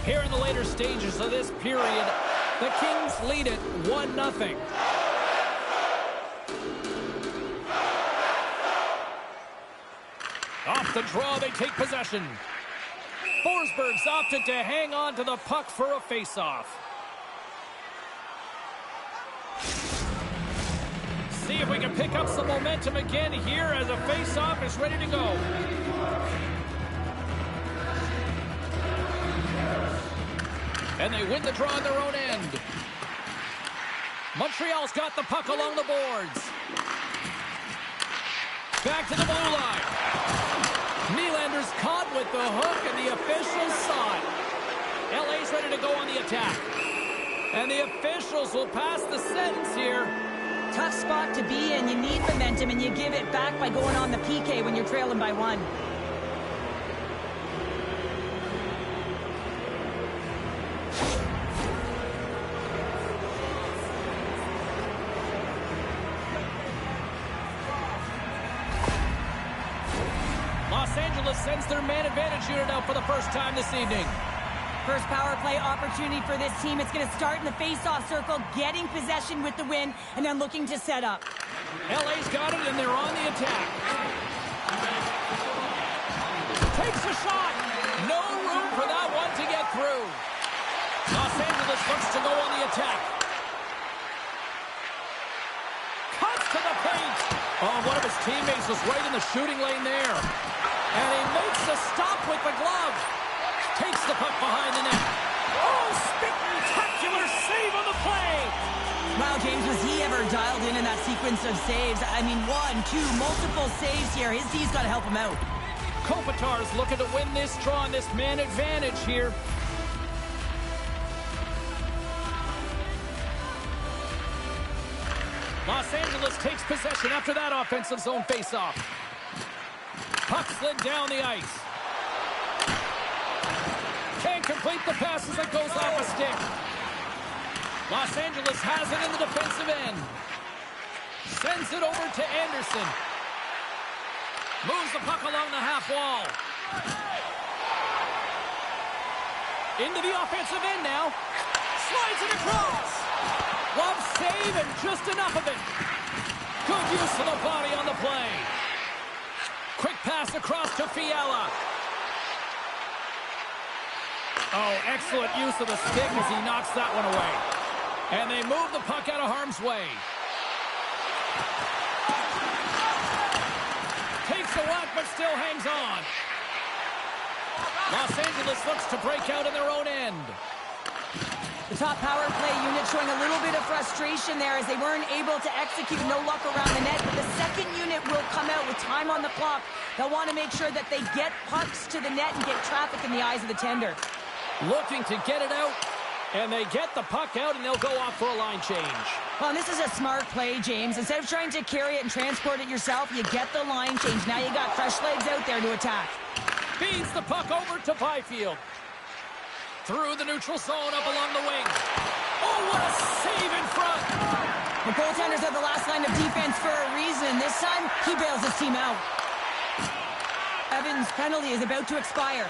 Here in the later stages of this period, the Kings lead it 1-0. Off the draw, they take possession. Forsberg's opted to hang on to the puck for a face-off. See if we can pick up some momentum again here as a face-off is ready to go. And they win the draw on their own end. Montreal's got the puck along the boards. Back to the blue line. Nylander's caught with the hook, and the officials saw it. LA's ready to go on the attack. And the officials will pass the sentence here. Tough spot to be in. You need momentum, and you give it back by going on the PK when you're trailing by 1. Los Angeles sends their man advantage unit out for the first time this evening. First power play opportunity for this team. It's going to start in the face-off circle, getting possession with the win, and then looking to set up. LA's got it, and they're on the attack. Takes a shot. No room for that one to get through. Los Angeles looks to go on the attack. Cuts to the paint. Oh, one of his teammates was right in the shooting lane there. And he makes the stop with the glove. Takes the puck behind the net. Oh, spectacular save on the play. Wow, James, was he ever dialed in that sequence of saves? I mean, 1, 2, multiple saves here. His D's got to help him out. Kopitar's looking to win this draw on this man advantage here. Los Angeles takes possession after that offensive zone faceoff. Puck slid down the ice. Can't complete the pass as it goes off a stick. Los Angeles has it in the defensive end. Sends it over to Anderson. Moves the puck along the half wall. Into the offensive end now. Slides it across. Love save and just enough of it. Good use of the body on the play. Quick pass across to Fiala. Oh, excellent use of the stick as he knocks that one away. And they move the puck out of harm's way. Takes a whack, but still hangs on. Los Angeles looks to break out in their own end. The top power play unit showing a little bit of frustration there as they weren't able to execute. No luck around the net, but the second unit will come out with time on the clock. They'll want to make sure that they get pucks to the net and get traffic in the eyes of the tender. Looking to get it out, and they get the puck out, and they'll go off for a line change. Well, this is a smart play, James. Instead of trying to carry it and transport it yourself, you get the line change. Now you got fresh legs out there to attack. Feeds the puck over to Byfield. Through the neutral zone, up along the wing. Oh, what a save in front! The goaltender's at the last line of defense for a reason. This time, he bails his team out. Evans' penalty is about to expire.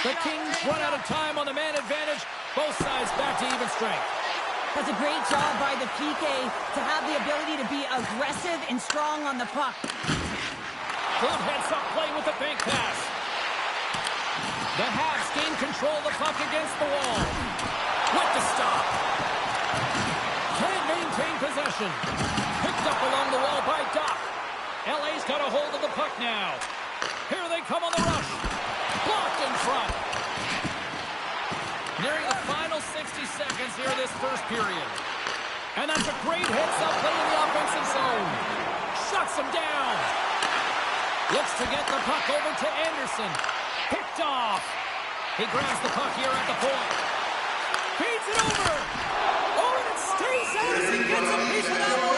The Kings run out of time on the man advantage. Both sides back to even strength. That's a great job by the PK to have the ability to be aggressive and strong on the puck. Good heads-up play with the fake pass. The Habs gain control of the puck against the wall. With the stop. Can't maintain possession. Picked up along the wall by Doc. LA's got a hold of the puck now. Here they come on the rush. Blocked in front. Nearing the final 60 seconds here this first period. And that's a great heads-up play in the offensive zone. Shuts him down. Looks to get the puck over to Anderson. Picked off. He grabs the puck here at the point. Feeds it over. Oh, and it stays out as he gets a piece of that one.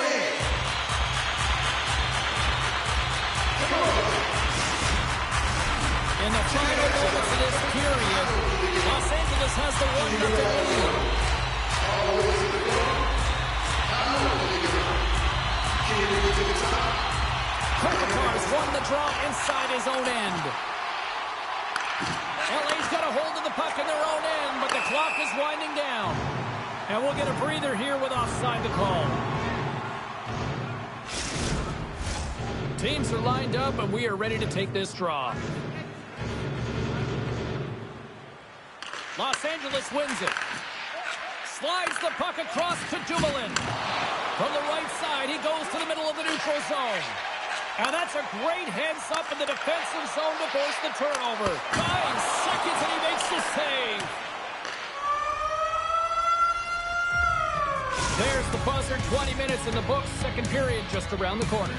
In the final moments of this period, Los Angeles has the 1-0 lead. Kopitar's won the draw inside his own end. LA's got a hold of the puck in their own end, but the clock is winding down. And we'll get a breather here with offside the call. Teams are lined up, and we are ready to take this draw. Los Angeles wins it. Slides the puck across to Dumoulin. From the right side, he goes to the middle of the neutral zone. And that's a great heads-up in the defensive zone to force the turnover. 9 seconds, and he makes the save. There's the buzzer. 20 minutes in the books. Second period just around the corner.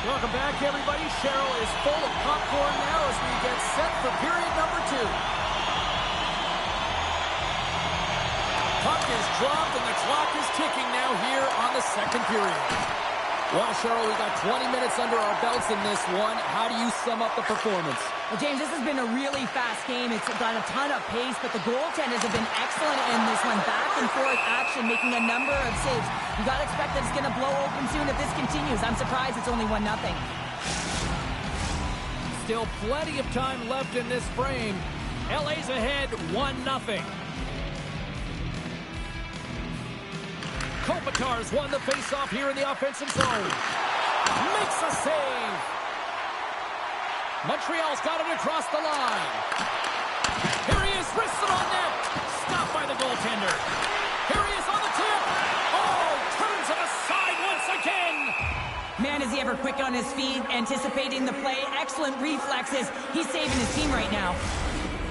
Welcome back, everybody. Cheryl is full of popcorn now as we get set for period number 2. Puck is dropped and the clock is ticking now here on the second period. Well, Cheryl, we got 20 minutes under our belts in this one. How do you sum up the performance? Well, James, this has been a really fast game. It's got a ton of pace, but the goaltenders have been excellent in this one. Back and forth action, making a number of saves. You got to expect that it's going to blow open soon if this continues. I'm surprised it's only 1-0. Still plenty of time left in this frame. LA's ahead 1-0. Kopitar's won the faceoff here in the offensive zone. Makes a save. Montreal's got it across the line. Here he is, wristed on net. Stopped by the goaltender. Here he is on the tip. Oh, turns it aside once again. Man, is he ever quick on his feet, anticipating the play. Excellent reflexes. He's saving his team right now.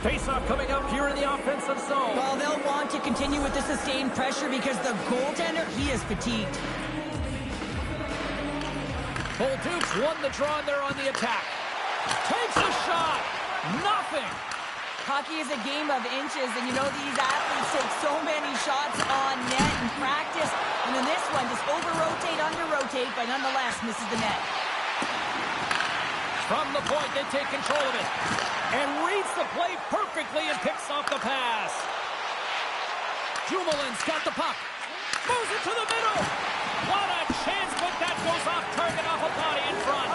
Face-off coming up here in the offensive zone. Well, they'll want to continue with the sustained pressure because the goaltender, he is fatigued. Bolduc's won the draw and they're on the attack. Takes a shot. Nothing. Hockey is a game of inches, and you know these athletes take so many shots on net in practice. And in this one, just over-rotate, under-rotate, but nonetheless misses the net. From the point, they take control of it. And reads the play perfectly and picks off the pass. Dumoulin's got the puck. Moves it to the middle. What a chance, but that goes off target off a body in front.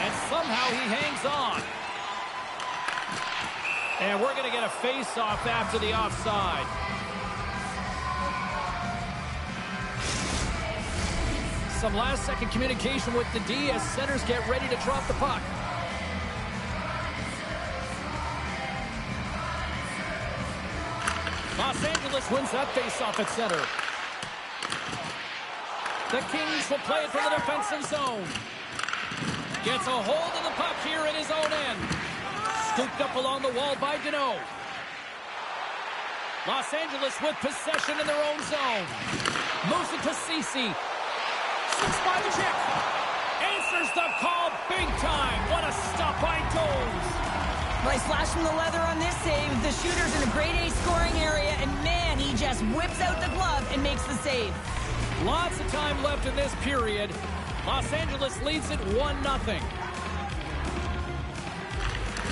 And somehow he hangs on. And we're going to get a face-off after the offside. Some last-second communication with the D as centers get ready to drop the puck. Los Angeles wins that face-off at center. The Kings will play it from the defensive zone. Gets a hold of the puck here in his own end. Scooped up along the wall by Deneau. Los Angeles with possession in their own zone. Moves it to Ceci. Shoots by the check. Answers the call big time. What a stop by Jones. Well, he's flashing the leather on this save. The shooter's in a grade A scoring area, and man, he just whips out the glove and makes the save. Lots of time left in this period. Los Angeles leads it 1-0.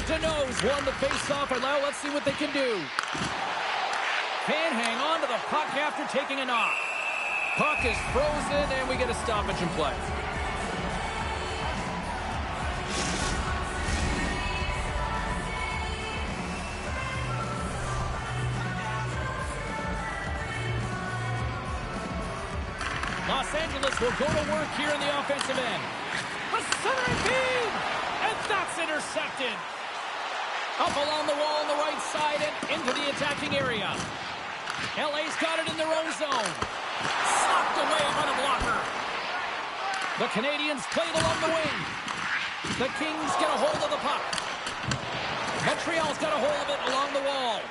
Deneau's won the face-off, and now let's see what they can do. Can't hang on to the puck after taking a knock. Puck is frozen, and we get a stoppage in play. Los Angeles will go to work here in the offensive end. A centering feed! And that's intercepted. Up along the wall on the right side and into the attacking area. LA's got it in their own zone. Socked away by the blocker. The Canadians played along the wing. The Kings get a hold of the puck. Montreal's got a hold of it along the wall.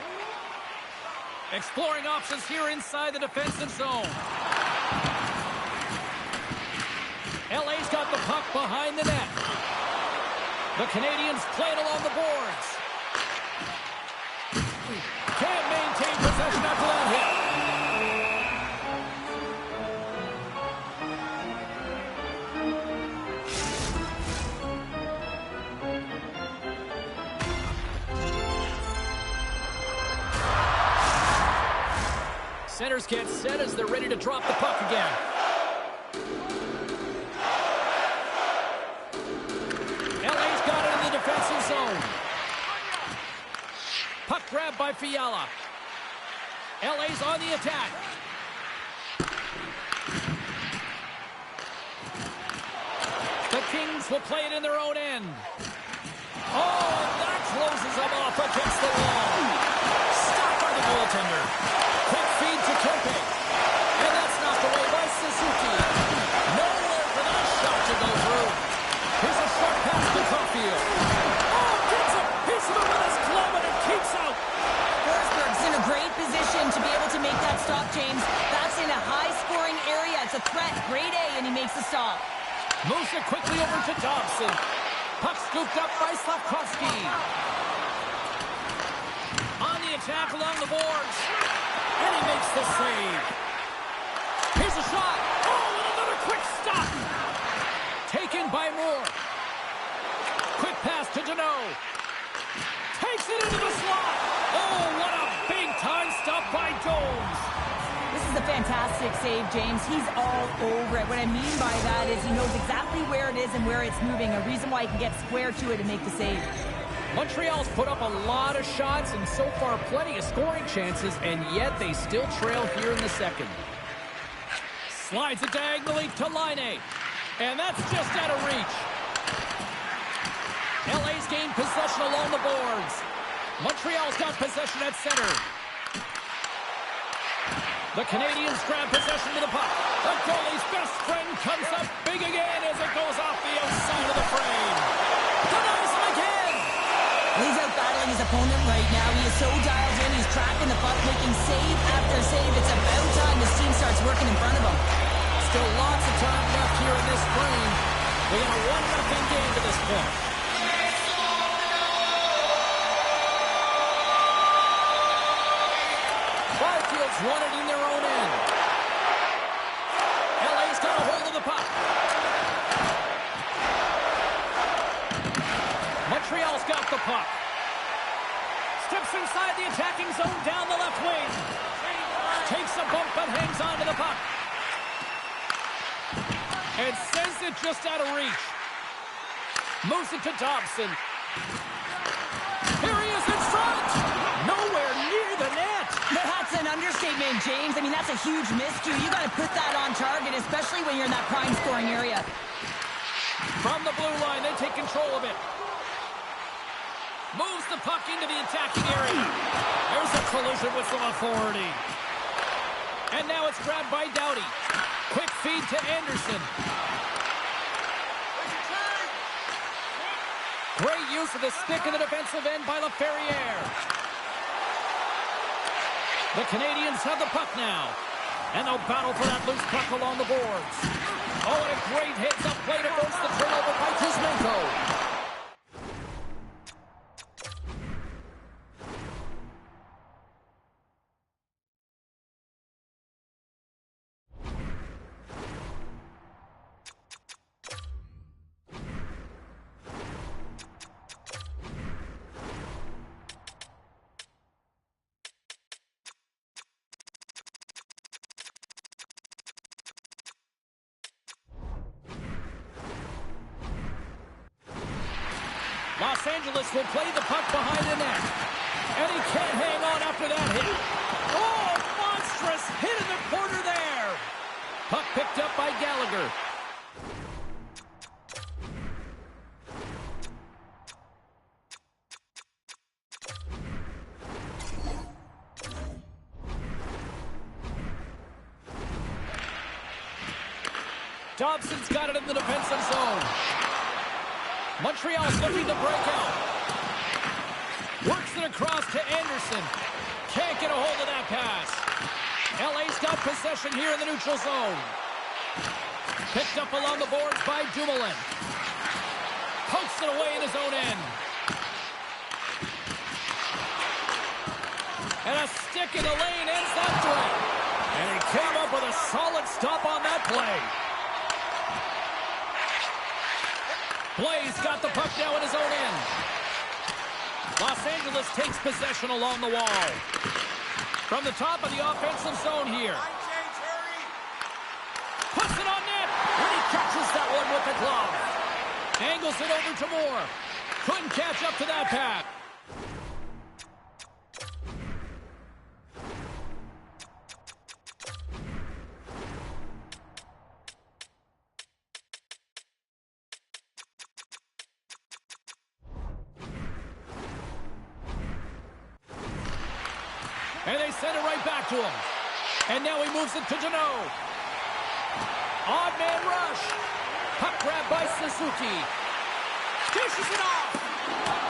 Exploring options here inside the defensive zone. LA's got the puck behind the net. The Canadians play it along the boards. Can't maintain possession after that hit. Centers get set as they're ready to drop the puck again. LA's got it in the defensive zone. Puck grab by Fiala. LA's on the attack. The Kings will play it in their own end. Oh, and that closes them off against the wall. Stopped by the goaltender. Quick feed to Kempe. And that's knocked away by Suzuki. Nowhere for that shot to go through. Here's a short pass to Caulfield. Oh, gets a piece of it with his glove and it keeps out. Forsberg's in a great position to be able to make that stop, James. That's in a high-scoring area. It's a threat, grade A, and he makes the stop. Moves it quickly over to Dobson. Puck scooped up by Slavkovsky. On the attack along the boards. And he makes the save. Here's a shot. Oh, and another quick stop. Taken by Moore. Quick pass to Deneau. Takes it into the slot. Oh, what a big-time stop by Jones. This is a fantastic save, James. He's all over it. What I mean by that is he knows exactly where it is and where it's moving. A reason why he can get square to it and make the save. Montreal's put up a lot of shots and so far plenty of scoring chances, and yet they still trail here in the second. Slides it diagonally to Laine. And that's just out of reach. LA's gained possession along the boards. Montreal's got possession at center. The Canadians grab possession to the puck. The goalie's best friend comes up big again as it goes off the outside of the frame. Denies him again. He's out battling his opponent right now. He is so dialed in. He's tracking the puck, making save after save. It's about time his team starts working in front of him. Still lots of time left here in this frame. We got a 1-0 game to this point. Barfield's won it in their own end. LA's got a hold of the puck. Montreal's got the puck. Steps inside the attacking zone down the left wing. Takes a bump but hangs on to the puck. And sends it just out of reach. Moves it to Dobson. Here he is in front. Nowhere near the net. That's an understatement, James. I mean, that's a huge miscue. You got to put that on target, especially when you're in that prime scoring area. From the blue line, they take control of it. Moves the puck into the attacking area. There's a collision with some authority. And now it's grabbed by Doughty. Quick feed to Anderson. Great use of the stick in the defensive end by LaFerriere. The Canadians have the puck now. And they'll battle for that loose puck along the boards. Oh, and a great heads-up play to force the turnover by Kuzmenko. Los Angeles will play the puck behind the net. And he can't hang on after that hit. Oh, monstrous hit in the corner there. Puck picked up by Gallagher. Dobson's got it in the defensive zone. Montreal's looking to break out. Works it across to Anderson. Can't get a hold of that pass. LA's got possession here in the neutral zone. Picked up along the boards by Dumoulin. Pokes it away in his own end. And a stick in the lane ends that play. And he came up with a solid stop on that play. Blaze got the puck now in his own end. Los Angeles takes possession along the wall. From the top of the offensive zone here. Puts it on net. And he catches that one with the glove. Angles it over to Moore. Couldn't catch up to that pass. And they send it right back to him. And now he moves it to Deneau. Odd man rush. Puck grab by Suzuki. Dishes it off.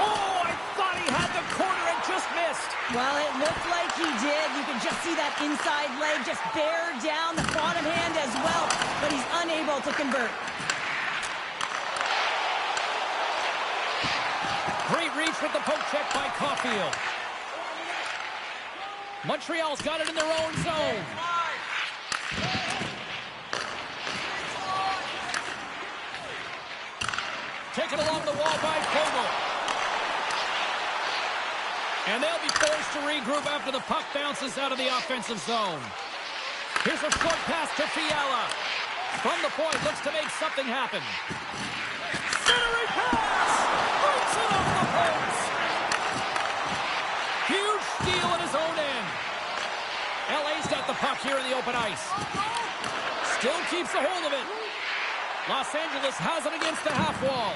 Oh, I thought he had the corner and just missed. Well, it looked like he did. You could just see that inside leg just bear down the bottom hand as well. But he's unable to convert. Great reach with the poke check by Caulfield. Montreal's got it in their own zone. Taken along the wall by Fogle. And they'll be forced to regroup after the puck bounces out of the offensive zone. Here's a short pass to Fiala. From the point, looks to make something happen. Centering pass! Breaks it off the post! Huge steal in his own end. LA's got the puck here in the open ice. Still keeps a hold of it. Los Angeles has it against the half wall.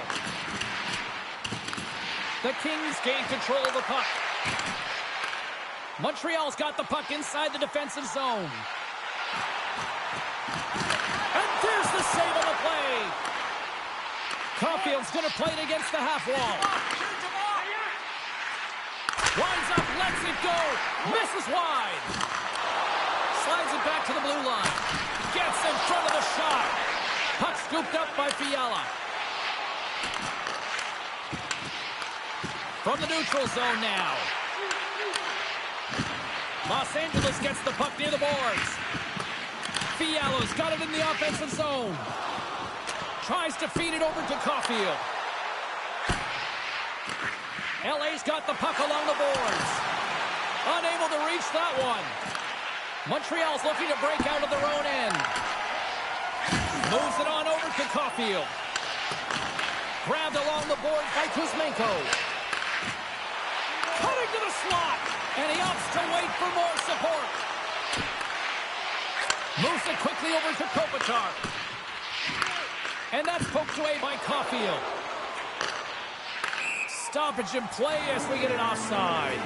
The Kings gain control of the puck. Montreal's got the puck inside the defensive zone. And there's the save on the play. Caulfield's going to play it against the half wall. Winds up, lets it go. Misses wide. Slides it back to the blue line. Gets in front of the shot. Puck scooped up by Fiala. From the neutral zone now. Los Angeles gets the puck near the boards. Fiala's got it in the offensive zone. Tries to feed it over to Caulfield. LA's got the puck along the boards. Unable to reach that one. Montreal's looking to break out of their own end. Moves it on over to Caulfield. Grabbed along the board by Kuzmenko. Cutting to the slot. And he opts to wait for more support. Moves it quickly over to Kopitar. And that's poked away by Caulfield. Stoppage in play as we get an offside.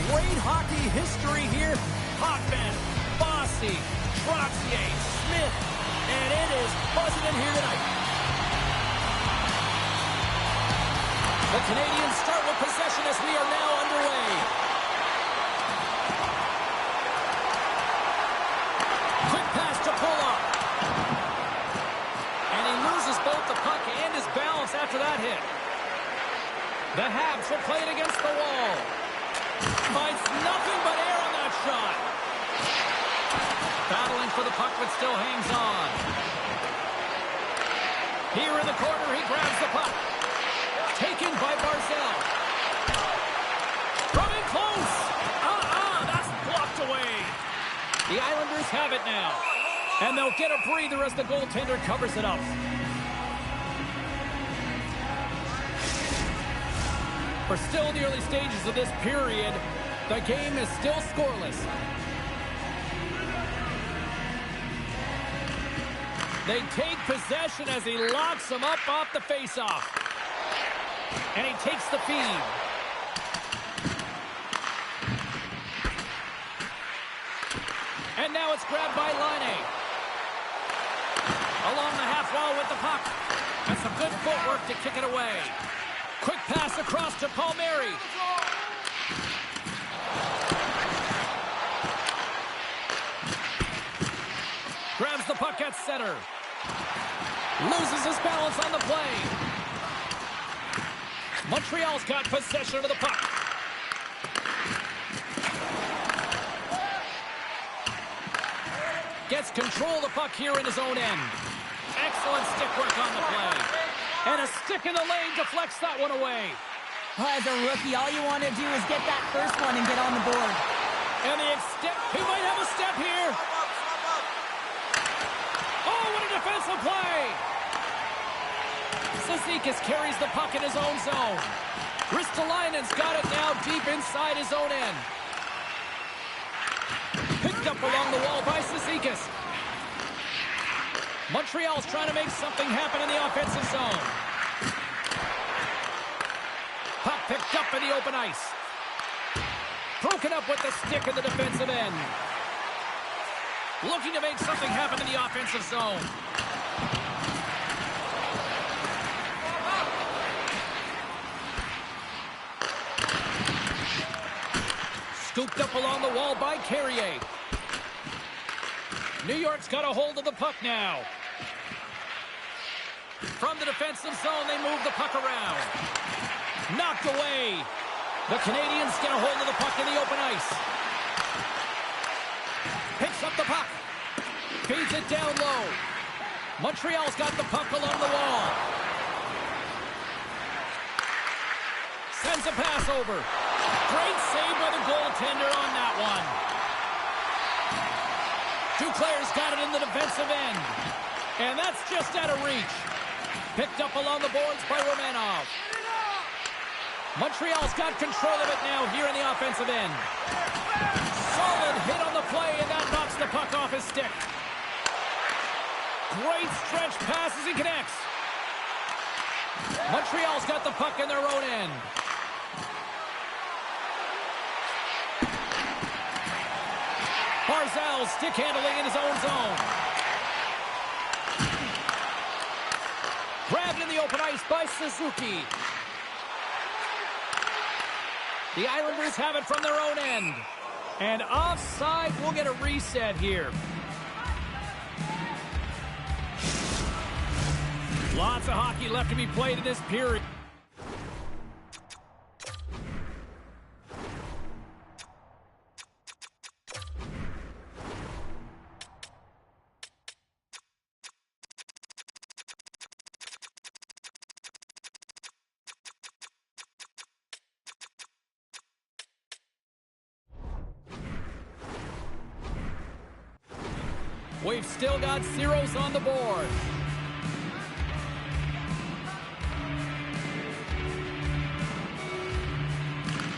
great hockey history here. Hoffman, Bossy, Troxier, Smith, and it is buzzing in here tonight. The Canadians start with possession as we are now underway. Quick pass to Pulock. And he loses both the puck and his balance after that hit. The Habs will play it against the wall. Finds nothing but air on that shot. Battling for the puck, but still hangs on. Here in the corner, he grabs the puck. Taken by Barzal. Running close. That's blocked away. The Islanders have it now. And they'll get a breather as the goaltender covers it up. We're still in the early stages of this period. The game is still scoreless. They take possession as he locks him up off the faceoff. And he takes the feed. And now it's grabbed by Laine. Along the half wall with the puck. And some good footwork to kick it away. Quick pass across to Palmieri. Grabs the puck at center. Loses his balance on the play. Montreal's got possession of the puck. Gets control of the puck here in his own end. Excellent stick work on the play. And a stick in the lane deflects that one away. As a rookie, all you want to do is get that first one and get on the board. And he might have a step here. Oh, what a defensive play. Cizikas carries the puck in his own zone. Ristolainen's got it now deep inside his own end. Picked up along the wall by Cizikas. Montreal's trying to make something happen in the offensive zone. Puck picked up in the open ice. Broken up with the stick in the defensive end. Looking to make something happen in the offensive zone. Scooped up along the wall by Carrier. New York's got a hold of the puck now. From the defensive zone, they move the puck around. Knocked away. The Canadians get a hold of the puck in the open ice. Picks up the puck. Feeds it down low. Montreal's got the puck along the wall. Sends a pass over. Great save by the goaltender on that one. Duclair's got it in the defensive end. And that's just out of reach. Picked up along the boards by Romanov. Montreal's got control of it now here in the offensive end. Solid hit on the play, and that knocks the puck off his stick. Great stretch pass as he connects. Montreal's got the puck in their own end. Barzal stick handling in his own zone. Grabbed in the open ice by Suzuki. The Islanders have it from their own end. And offside, we'll get a reset here. Lots of hockey left to be played in this period. We've still got zeros on the board.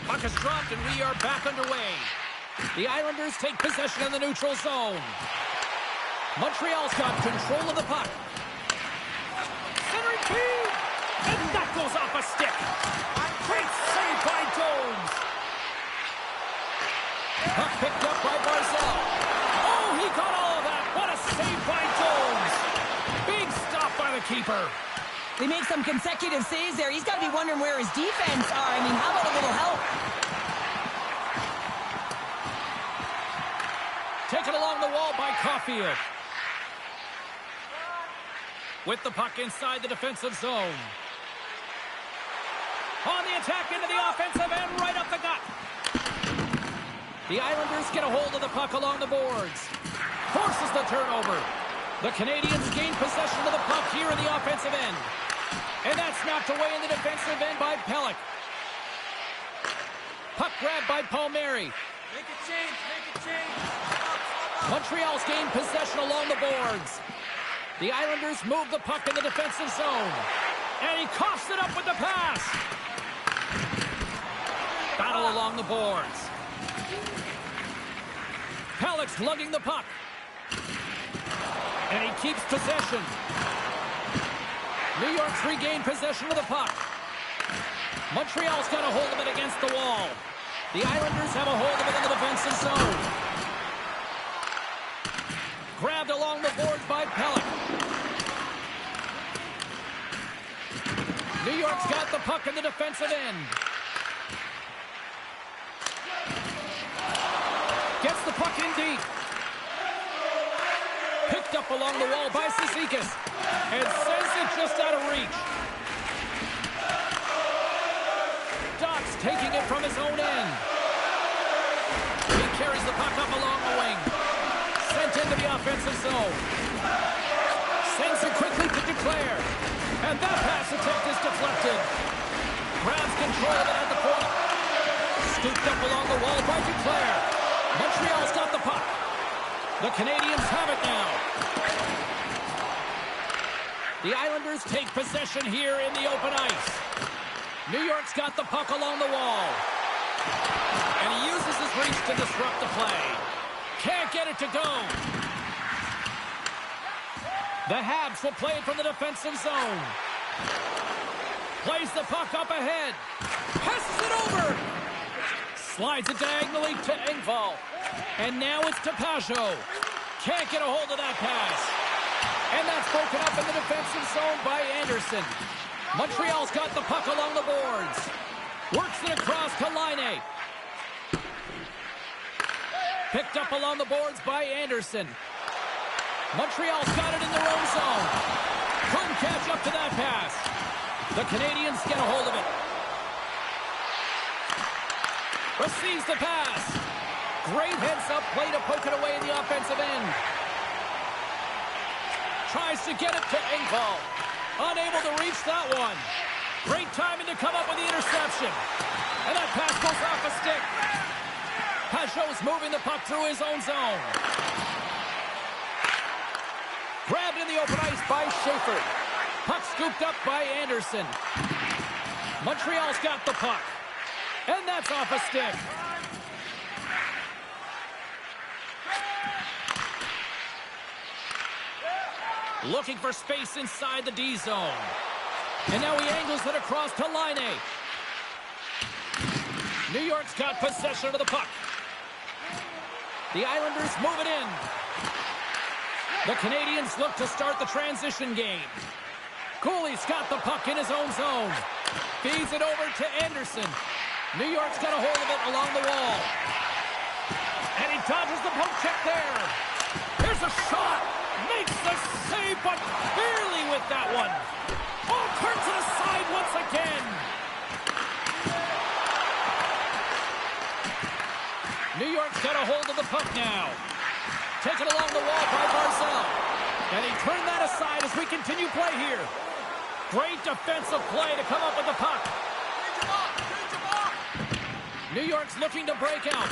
Puck is dropped and we are back underway. The Islanders take possession in the neutral zone. Montreal's got control of the puck. Centering feed! And that goes off a stick. Great save by Jones. Puck picked up by Barzal. Oh, he got all of that. What a save by Jones. Big stop by the keeper. They make some consecutive saves there. He's got to be wondering where his defense are. I mean, how about a little help? Taken along the wall by Caulfield. With the puck inside the defensive zone. On the attack into the offensive end, right up the gut. The Islanders get a hold of the puck along the boards. Forces the turnover. The Canadians gain possession of the puck here in the offensive end. And that's knocked away in the defensive end by Pelech. Puck grabbed by Palmieri. Make a change, make a change. Montreal's gained possession along the boards. The Islanders move the puck in the defensive zone. And he coughs it up with the pass. Battle along the boards. Pelech's lugging the puck. And he keeps possession. New York's regained possession of the puck. Montreal's got a hold of it against the wall. The Islanders have a hold of it in the defensive zone. Grabbed along the boards by Pelech. New York's got the puck in the defensive end. Gets the puck in deep. Picked up along the wall by Cizikas. And sends it just out of reach. Doc's taking it from his own end. He carries the puck up along the wing. Sent into the offensive zone. Sends it quickly to Duclair. And that pass attempt is deflected. Grabs control of it at the point. Scooped up along the wall by Duclair. Montreal's got the puck. The Canadians have it now. The Islanders take possession here in the open ice. New York's got the puck along the wall. And he uses his reach to disrupt the play. Can't get it to go. The Habs will play it from the defensive zone. Plays the puck up ahead. Passes it over. Slides it diagonally to Engvall. And now it's to Pajot. Can't get a hold of that pass. And that's broken up in the defensive zone by Anderson. Montreal's got the puck along the boards. Works it across to Laine. Picked up along the boards by Anderson. Montreal's got it in their own zone. Couldn't catch up to that pass. The Canadians get a hold of it. Receives the pass. Great heads-up play to poke it away in the offensive end. Tries to get it to Engvall. Unable to reach that one. Great timing to come up with the interception. And that pass goes off a stick. Pajot's moving the puck through his own zone. Grabbed in the open ice by Schaefer. Puck scooped up by Anderson. Montreal's got the puck. And that's off a stick. Looking for space inside the D zone. And now he angles it across to Laine. New York's got possession of the puck. The Islanders move it in. The Canadians look to start the transition game. Cooley's got the puck in his own zone. Feeds it over to Anderson. New York's got a hold of it along the wall. And he dodges the poke check there. Here's a shot. Makes the save, but barely with that one. Oh, turns it aside once again. New York's got a hold of the puck now. Taken along the wall by Barzal. And he turned that aside as we continue play here. Great defensive play to come up with the puck. New York's looking to break out.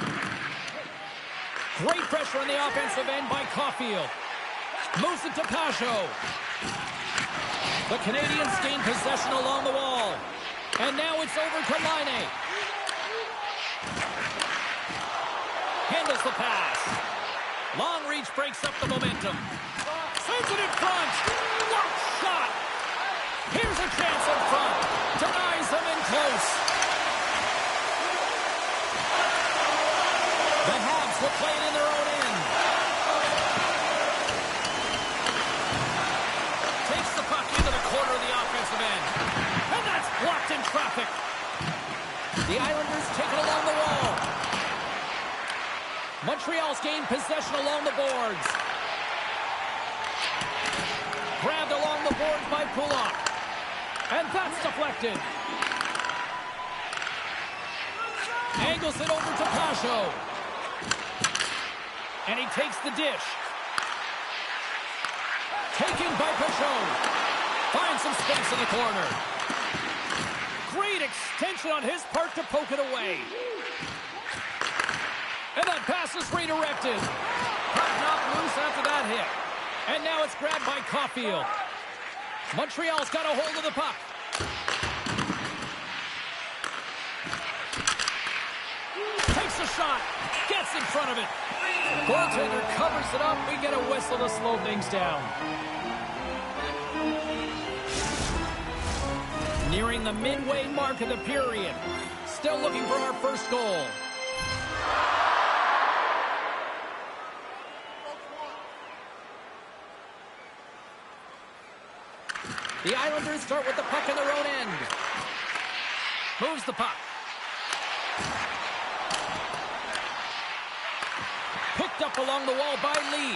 Great pressure on the offensive end by Caulfield. Moves it to Pajot. The Canadians gain possession along the wall. And now it's over to Laine. Handles the pass. Long reach breaks up the momentum. Sends it in front. What shot! Here's a chance in front. Denies him in close. The Montreal's gained possession along the boards. Grabbed along the boards by Pulak. And that's deflected. Angles it over to Pasho. And he takes the dish. Taken by Pachot. Finds some space in the corner. Great extension on his part to poke it away. And that pass is redirected. Puck knocked loose after that hit. And now it's grabbed by Caulfield. Montreal's got a hold of the puck. Takes a shot. Gets in front of it. Goaltender covers it up. We get a whistle to slow things down. Nearing the midway mark of the period. Still looking for our first goal. The Islanders start with the puck in their own end. Moves the puck. Picked up along the wall by Lee.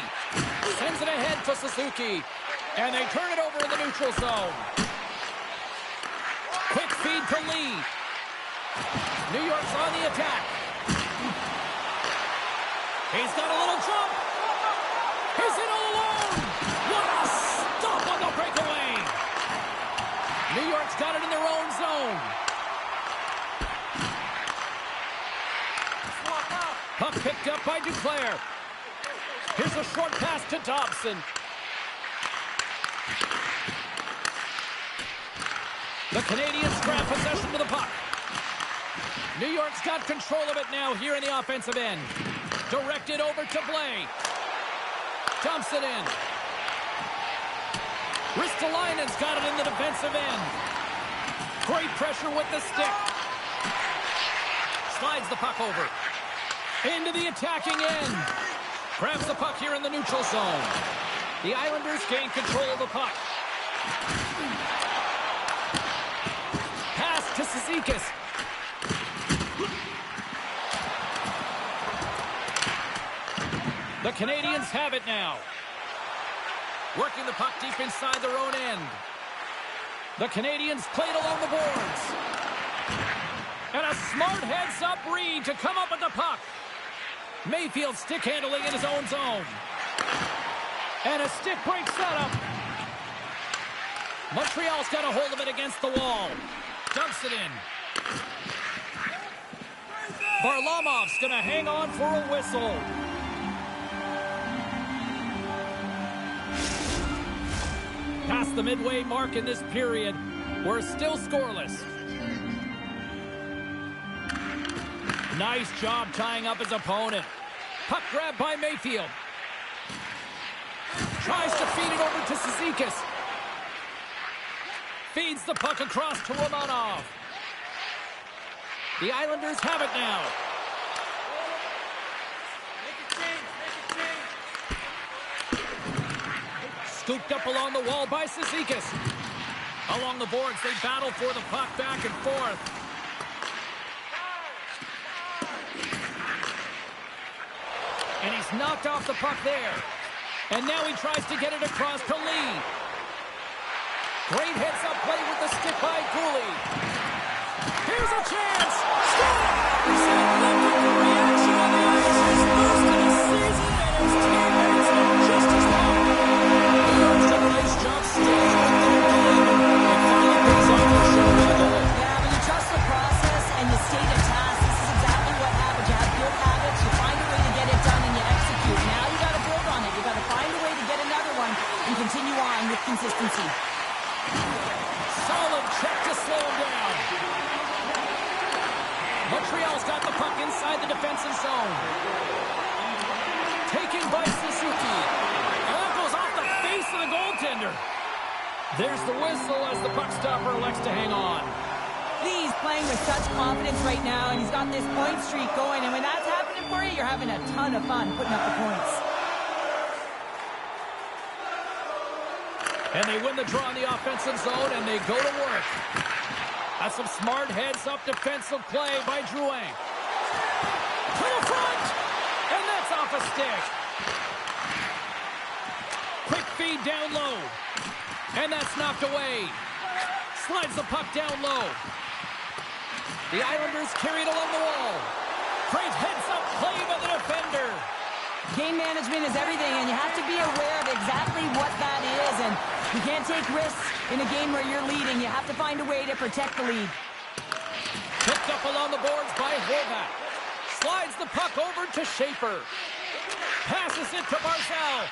Sends it ahead to Suzuki. And they turn it over in the neutral zone. Quick feed to Lee. New York's on the attack. He's got a little jump. He's in all alone. What a stop on the breakaway. New York's got it in their own zone. Puck picked up by Duclair. Here's a short pass to Dobson. The Canadians grab possession of the puck. New York's got control of it now here in the offensive end. Directed over to Blais. Dumps it in. Ristolainen's got it in the defensive end. Great pressure with the stick. Slides the puck over. Into the attacking end. Grabs the puck here in the neutral zone. The Islanders gain control of the puck. Pass to Cizikas. The Canadians have it now. Working the puck deep inside their own end. The Canadians played along the boards. And a smart heads-up read to come up with the puck. Mayfield stick handling in his own zone. And a stick break setup. Montreal's got a hold of it against the wall. Dumps it in. Varlamov's going to hang on for a whistle. Past the midway mark in this period, we're still scoreless. Nice job tying up his opponent. Puck grab by Mayfield. Tries to feed it over to Cizikas. Feeds the puck across to Romanov. The Islanders have it now. Scooped up along the wall by Cizikas. Along the boards, they battle for the puck back and forth. And he's knocked off the puck there. And now he tries to get it across to Lee. Great heads-up play with the stick by Cooley. Here's a chance. Score! The reaction on the ice is first in the season, and his teammates are just as well. New York's done a nice job staying with their game. It finally pays off for sure with a goal. Yeah, when you trust the process and you stay to task, this is exactly what happens. You have good habits, you find a way to get it done, and you execute. Now you got to build on it. You got to find a way to get another one and continue on with consistency. Solid check to slow him down. Montreal's got the puck inside the defensive zone. Taken by Suzuki. And that goes off the face of the goaltender. There's the whistle as the puck stopper elects to hang on. Lee's playing with such confidence right now, and he's got this point streak going. And when that's happening for you, you're having a ton of fun putting up the points. And they win the draw in the offensive zone, and they go to work. That's some smart heads-up defensive play by Drouin. To the front! And that's off a stick. Quick feed down low. And that's knocked away. Slides the puck down low. The Islanders carry it along the wall. Great heads-up play by the defender. Game management is everything, and you have to be aware of exactly what that is. And you can't take risks in a game where you're leading. You have to find a way to protect the lead. Picked up along the boards by Horvat. Slides the puck over to Schaefer. Passes it to Barzal.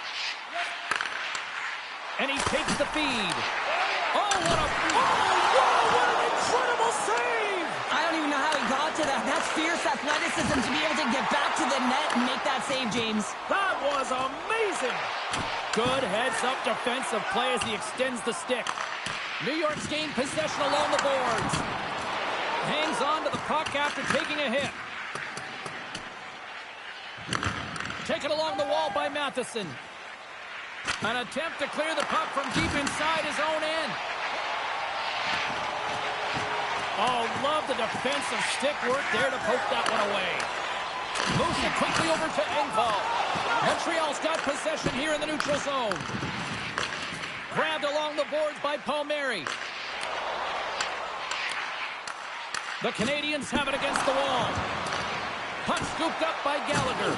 And he takes the feed. Oh, what an incredible save! I don't even know how he got to that. That's fierce athleticism to be able to get back to the net and make that save, James. That was amazing! Good heads-up defensive play as he extends the stick. New York's gained possession along the boards. Hangs on to the puck after taking a hit. Taken along the wall by Matheson. An attempt to clear the puck from deep inside his own end. Oh, love the defensive stick work there to poke that one away. Moves it quickly over to Engvall. Montreal's got possession here in the neutral zone. Grabbed along the boards by Palmieri. The Canadiens have it against the wall. Puck scooped up by Gallagher.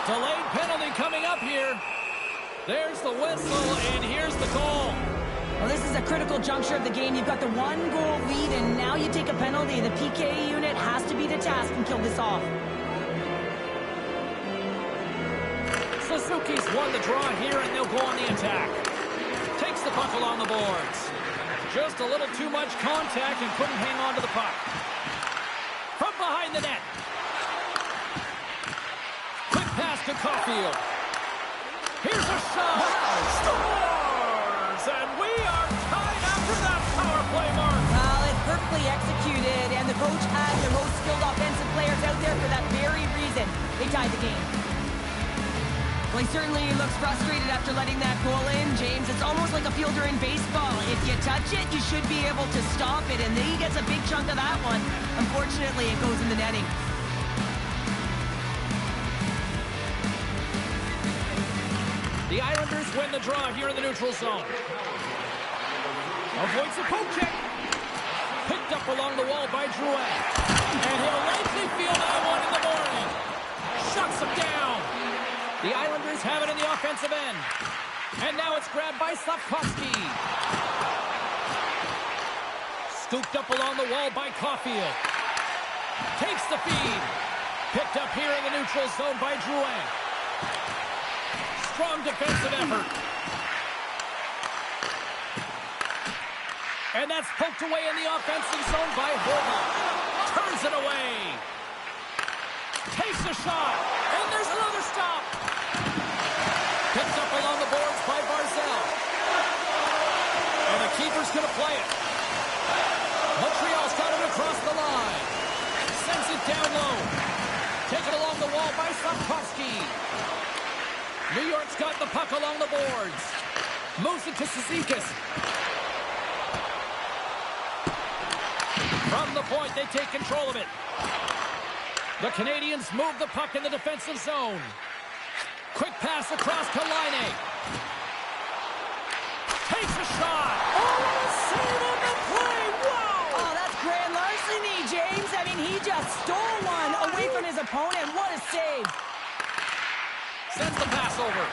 Delayed penalty coming up here. There's the whistle, and here's the goal. Well, this is a critical juncture of the game. You've got the one-goal lead, and now you take a penalty. The PK unit has to be to task and kill this off. Suzuki's won the draw here, and they'll go on the attack. Takes the puck along the boards. Just a little too much contact and couldn't hang on to the puck. From behind the net. Quick pass to Caulfield. Here's a shot. Scores! And we are tied after that power play mark. Well, it's perfectly executed, and the coach had the most skilled offensive players out there for that very reason. They tied the game. Well, he certainly looks frustrated after letting that goal in, James. It's almost like a fielder in baseball. If you touch it, you should be able to stop it, and then he gets a big chunk of that one. Unfortunately, it goes in the netting. The Islanders win the draw here in the neutral zone. Avoids a poke check. Picked up along the wall by Drouin. And he'll likely feel that one in the morning. Shuts him down. The Islanders have it in the offensive end. And now it's grabbed by Slavkovsky. Scooped up along the wall by Caulfield. Takes the feed. Picked up here in the neutral zone by Drouin. Strong defensive effort. And that's poked away in the offensive zone by Horvat. Turns it away. Takes a shot. And there's another stop. Picked up along the boards by Barzal. And the keeper's going to play it. Montreal's got it across the line. Sends it down low. Taken along the wall by Slavkovsky. New York's got the puck along the boards. Moves it to Cizikas. From the point, they take control of it. The Canadiens move the puck in the defensive zone. Quick pass across to Laine. Takes a shot. Oh, what a save on the play. Wow! Oh, that's grand larceny, James. I mean, he just stole one away from his opponent. What a save. Sends the pass over.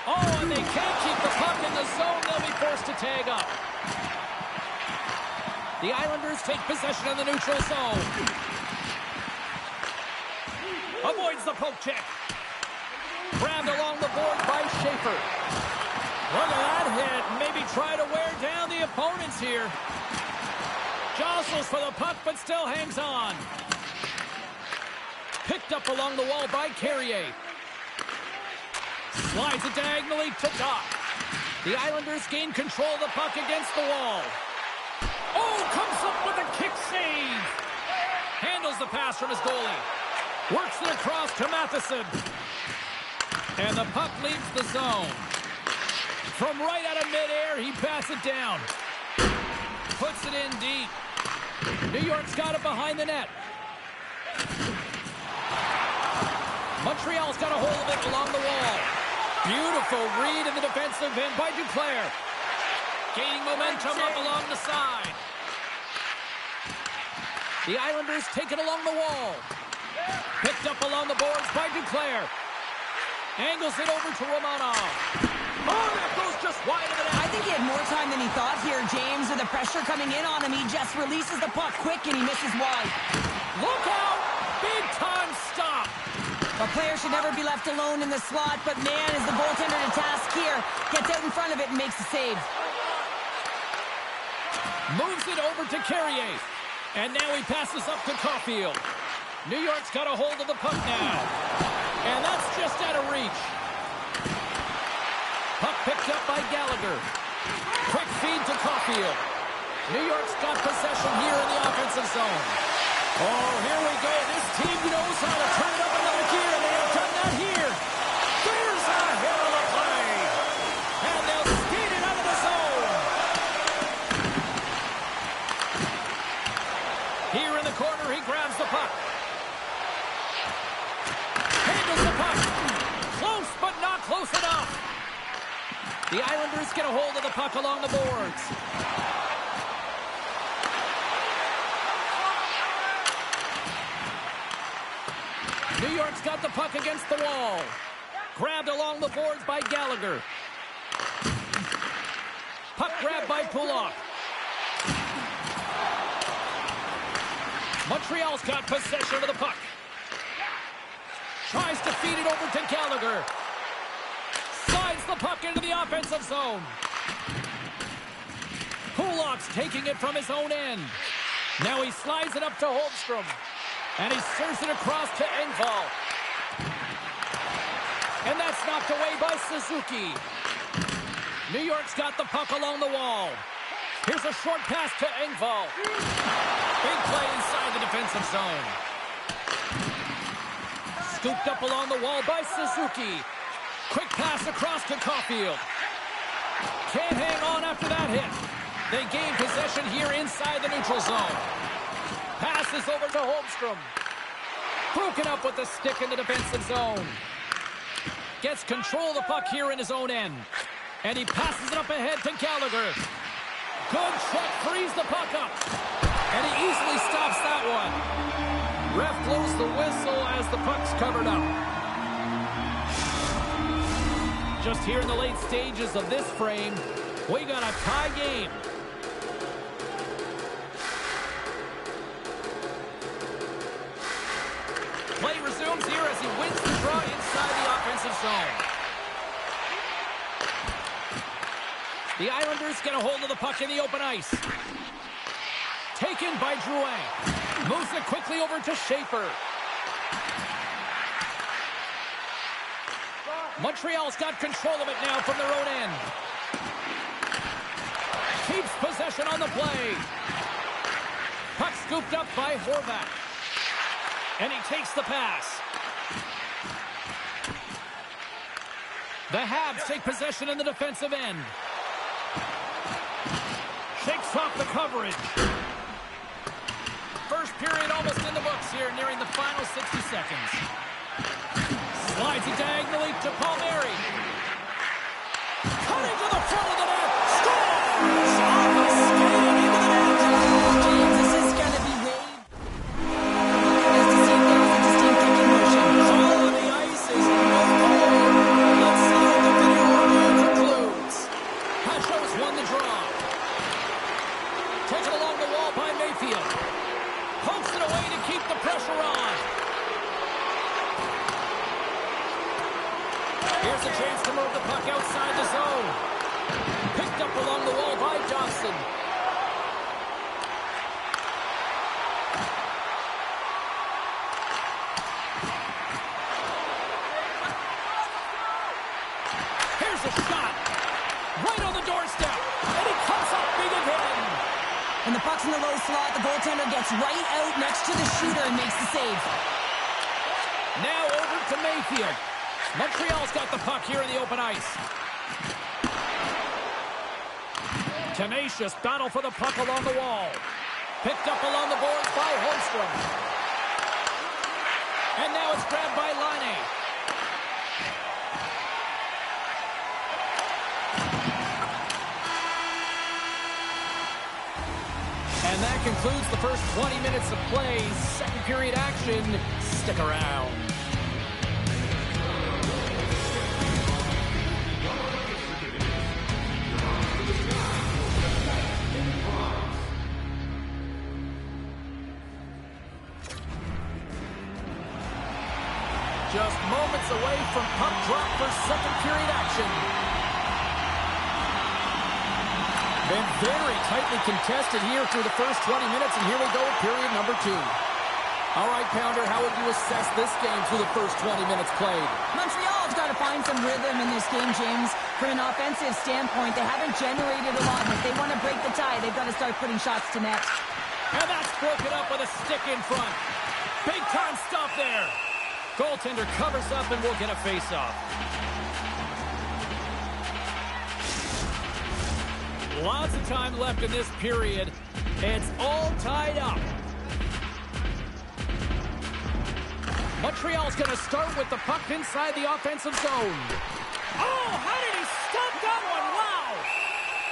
Oh, and they can't keep the puck in the zone. They'll be forced to tag up. The Islanders take possession of the neutral zone. Avoids the poke check. Grabbed along the board by Schaefer. Look at that hit. Maybe try to wear down the opponents here. Jostles for the puck, but still hangs on. Picked up along the wall by Carrier. Slides it diagonally to Doc. The Islanders gain control of the puck against the wall. Oh, comes up with a kick save. Handles the pass from his goalie. Works it across to Matheson. And the puck leaves the zone. From right out of midair, he passes it down. Puts it in deep. New York's got it behind the net. Montreal's got a hold of it along the wall. Beautiful read in the defensive end by Duclair. Gaining momentum up along the side. The Islanders take it along the wall. Picked up along the boards by Duclair. Angles it over to Romanov. Oh, that goes just wide of the net. I think he had more time than he thought here, James. With the pressure coming in on him, he just releases the puck quick and he misses wide. Look out! Big time stop. The player should never be left alone in the slot, but man, is the goaltender to task here. Gets out in front of it and makes the save. Moves it over to Carrier. And now he passes up to Caulfield. New York's got a hold of the puck now. And that's just out of reach. Puck picked up by Gallagher. Quick feed to Caulfield. New York's got possession here in the offensive zone. Oh, here we go. This team knows how to turn it up another gear. They have done that here. There's a hell of a play. And they'll skate it out of the zone. Here in the corner, he grabs the puck. Handles the puck. Close, but not close enough. The Islanders get a hold of the puck along the boards. New York's got the puck against the wall. Grabbed along the boards by Gallagher. Puck grabbed by Pulak. Montreal's got possession of the puck. Tries to feed it over to Gallagher. Slides the puck into the offensive zone. Pulak's taking it from his own end. Now he slides it up to Holmstrom. And he serves it across to Engvall. And that's knocked away by Suzuki. New York's got the puck along the wall. Here's a short pass to Engvall. Big play inside the defensive zone. Scooped up along the wall by Suzuki. Quick pass across to Caulfield. Can't hang on after that hit. They gain possession here inside the neutral zone. Passes over to Holmstrom. Broken up with the stick in the defensive zone. Gets control of the puck here in his own end. And he passes it up ahead to Gallagher. Good check, frees the puck up. And he easily stops that one. Ref blows the whistle as the puck's covered up. Just here in the late stages of this frame, we got a tie game. Play resumes here as he wins the draw inside the offensive zone. The Islanders get a hold of the puck in the open ice. Taken by Drouin. Moves it quickly over to Schaefer. Montreal's got control of it now from their own end. Keeps possession on the play. Puck scooped up by Horvat. And he takes the pass. The Habs take possession in the defensive end. Shakes off the coverage. First period almost in the books here, nearing the final 60 seconds. Slides it diagonally to Palmieri. Cutting to the front of the net. Scores! On the skate into the net. James, this is going to be waved. As to see if there was a distinct kicking motion. All on the ice is no goal. Let's see what the video review concludes. Pashos won the draw. Taken along the wall by Mayfield. Pokes it away to keep the pressure on. Here's a chance to move the puck outside the zone. Picked up along the wall by Johnson. Here's a shot. Right on the doorstep. And he comes up big again. And the puck's in the low slot. The goaltender gets right out next to the shooter and makes the save. Now over to Mayfield. Montreal's got the puck here in the open ice. Tenacious battle for the puck along the wall. Picked up along the boards by Holmstrom. And now it's grabbed by Laine. And that concludes the first 20 minutes of play. Second period action. Stick around. Just moments away from puck drop for second period action. Been very tightly contested here through the first 20 minutes, and here we go, period number 2. All right, Pounder, how would you assess this game through the first 20 minutes played? Montreal's got to find some rhythm in this game, James. From an offensive standpoint, they haven't generated a lot, and if they want to break the tie, they've got to start putting shots to net. And that's broken up with a stick in front. Big time stop there. Goaltender covers up and we'll get a face-off. Lots of time left in this period. It's all tied up. Montreal's going to start with the puck inside the offensive zone. Oh, how did he stop that one? Wow!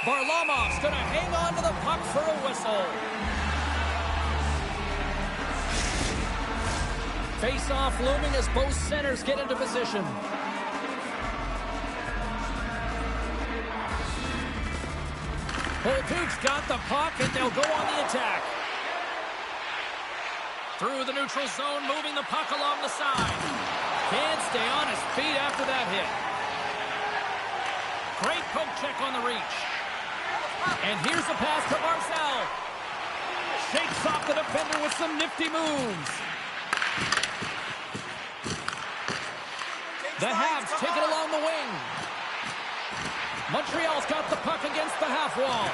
Varlamov's going to hang on to the puck for a whistle. Face-off looming as both centers get into position. Duke's got the puck, and they'll go on the attack. Through the neutral zone, moving the puck along the side. Can't stay on his feet after that hit. Great poke check on the reach. And here's a pass to Barzal. Shakes off the defender with some nifty moves. The Habs take it along the wing. Montreal's got the puck against the half wall.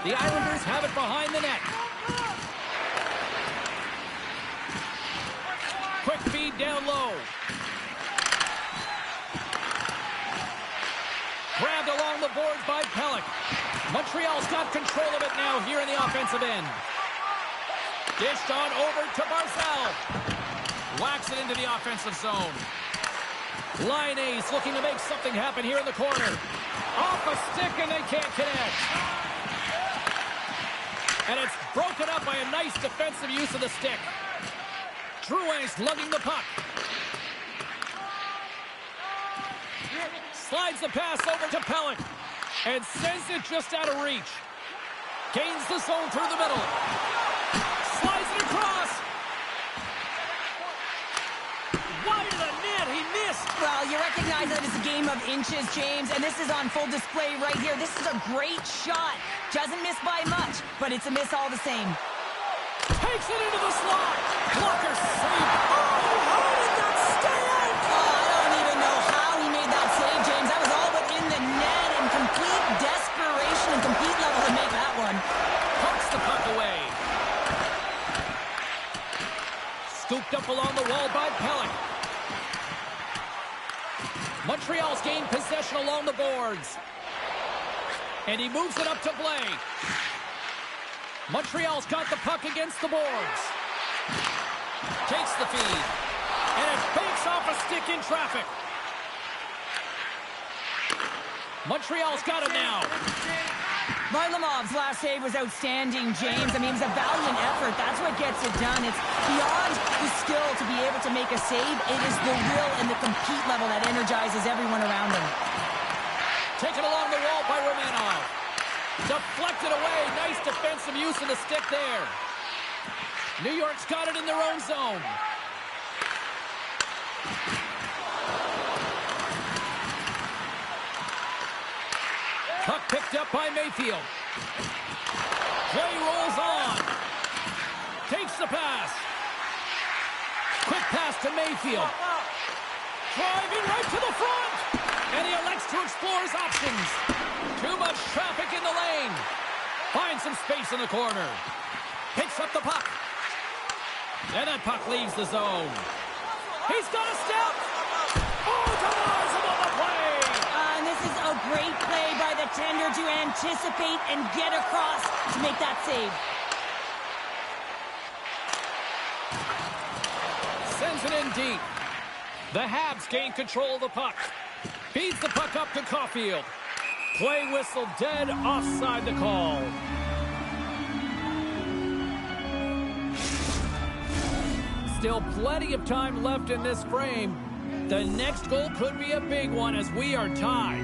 The Islanders have it behind the net. Quick feed down low. Grabbed along the boards by Pelech. Montreal's got control of it now here in the offensive end. Dished on over to Barzal. Whacks it into the offensive zone. Laine's looking to make something happen here in the corner. Off a stick and they can't connect. And it's broken up by a nice defensive use of the stick. Drouin's lugging the puck. Slides the pass over to Pelech. And sends it just out of reach. Gains the zone through the middle. Slides it across. Wide of the net, he missed. Well, you recognize that it's a game of inches, James, and this is on full display right here. This is a great shot. Doesn't miss by much, but it's a miss all the same. Takes it into the slot. Blocker save. Oh, how did that stay out? Oh, I don't even know how he made that save, James. That was all but in the net and complete desperation and complete level to make that one. Pokes the puck away. Scooped up along the wall by Pelech. Montreal's gained possession along the boards. And he moves it up to Blake. Montreal's got the puck against the boards. Takes the feed. And it fakes off a stick in traffic. Montreal's got it now. Varlamov's last save was outstanding, James. I mean, it was a valiant effort. That's what gets it done. It's beyond the skill to be able to make a save. It is the will and the compete level that energizes everyone around him. Taken along the wall by Romanov. Deflected away. Nice defensive use of the stick there. New York's got it in their own zone. Puck picked up by Mayfield. Play rolls on. Takes the pass. Quick pass to Mayfield. Driving right to the front. And he elects to explore his options. Too much traffic in the lane. Finds some space in the corner. Picks up the puck. And that puck leaves the zone. He's got a step. Oh, denies him on the play. And this is a great play by the tender to anticipate and get across to make that save. it in deep. The Habs gain control of the puck. Feeds the puck up to Caulfield. Play whistle dead, offside the call. Still plenty of time left in this frame. The next goal could be a big one as we are tied.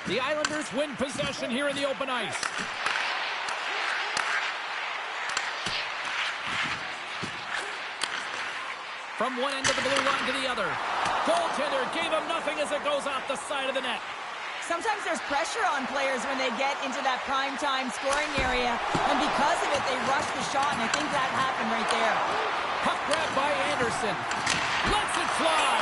The Islanders win possession here in the open ice. From one end of the blue line to the other. Goaltender gave him nothing as it goes off the side of the net. Sometimes there's pressure on players when they get into that prime-time scoring area, and because of it, they rush the shot, and I think that happened right there. Puck grabbed by Anderson. Lets it fly.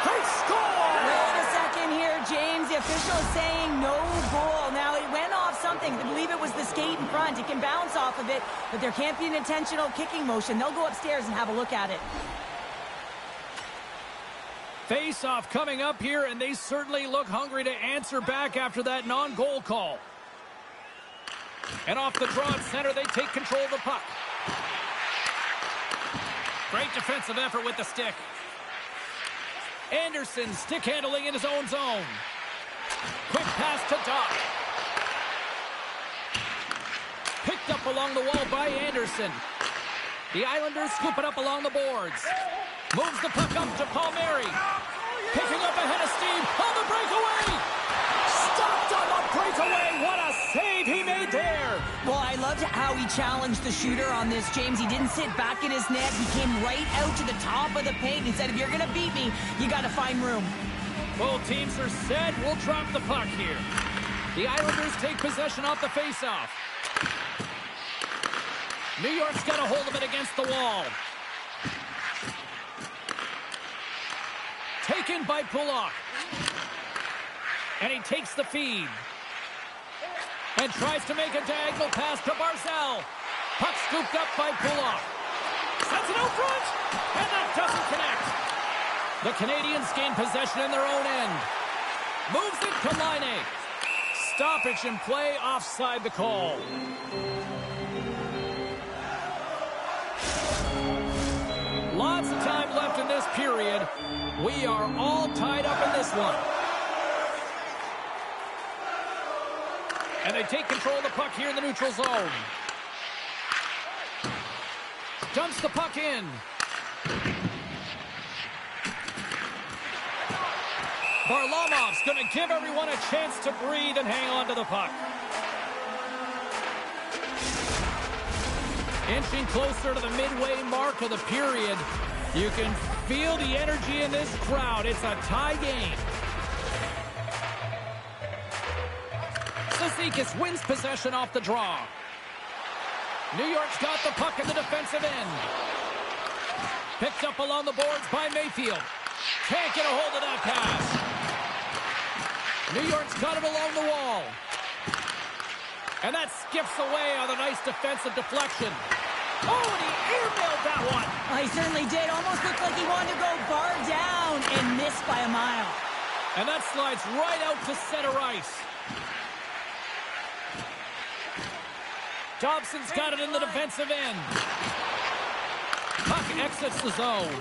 They score! Wait a second here, James. The official is saying no goal. Now, it went off something. I believe it was the skate in front. It can bounce off of it, but there can't be an intentional kicking motion. They'll go upstairs and have a look at it. Face-off coming up here, and they certainly look hungry to answer back after that non-goal call. And off the draw at center, they take control of the puck. Great defensive effort with the stick. Anderson stick handling in his own zone. Quick pass to Doc. Picked up along the wall by Anderson. The Islanders scoop it up along the boards. Moves the puck up to Palmieri. Picking up ahead of Steve on the breakaway. Stopped on the breakaway. What a save he made there. Well, I loved how he challenged the shooter on this, James. He didn't sit back in his net. He came right out to the top of the paint. He said, if you're going to beat me, you got to find room. Both teams are set. We'll drop the puck here. The Islanders take possession off the faceoff. New York's got a hold of it against the wall. Taken by Pullock. And he takes the feed. And tries to make a diagonal pass to Barzal. Puck scooped up by Pullock. Sends it out front. And that doesn't connect. The Canadians gain possession in their own end. Moves it to Laine. Stoppage in play, offside the call. Lots of time left in this period. We are all tied up in this one. And they take control of the puck here in the neutral zone. Dumps the puck in. Varlamov's going to give everyone a chance to breathe and hang on to the puck. Inching closer to the midway mark of the period. You can feel the energy in this crowd. It's a tie game. Cizikas wins possession off the draw. New York's got the puck in the defensive end. Picked up along the boards by Mayfield. Can't get a hold of that pass. New York's got it along the wall. And that skips away on a nice defensive deflection. Oh, and he airmailed that one. He certainly did. Almost looked like he wanted to go bar down and miss by a mile. And that slides right out to center ice. Dobson's got it in the defensive end. Puck exits the zone.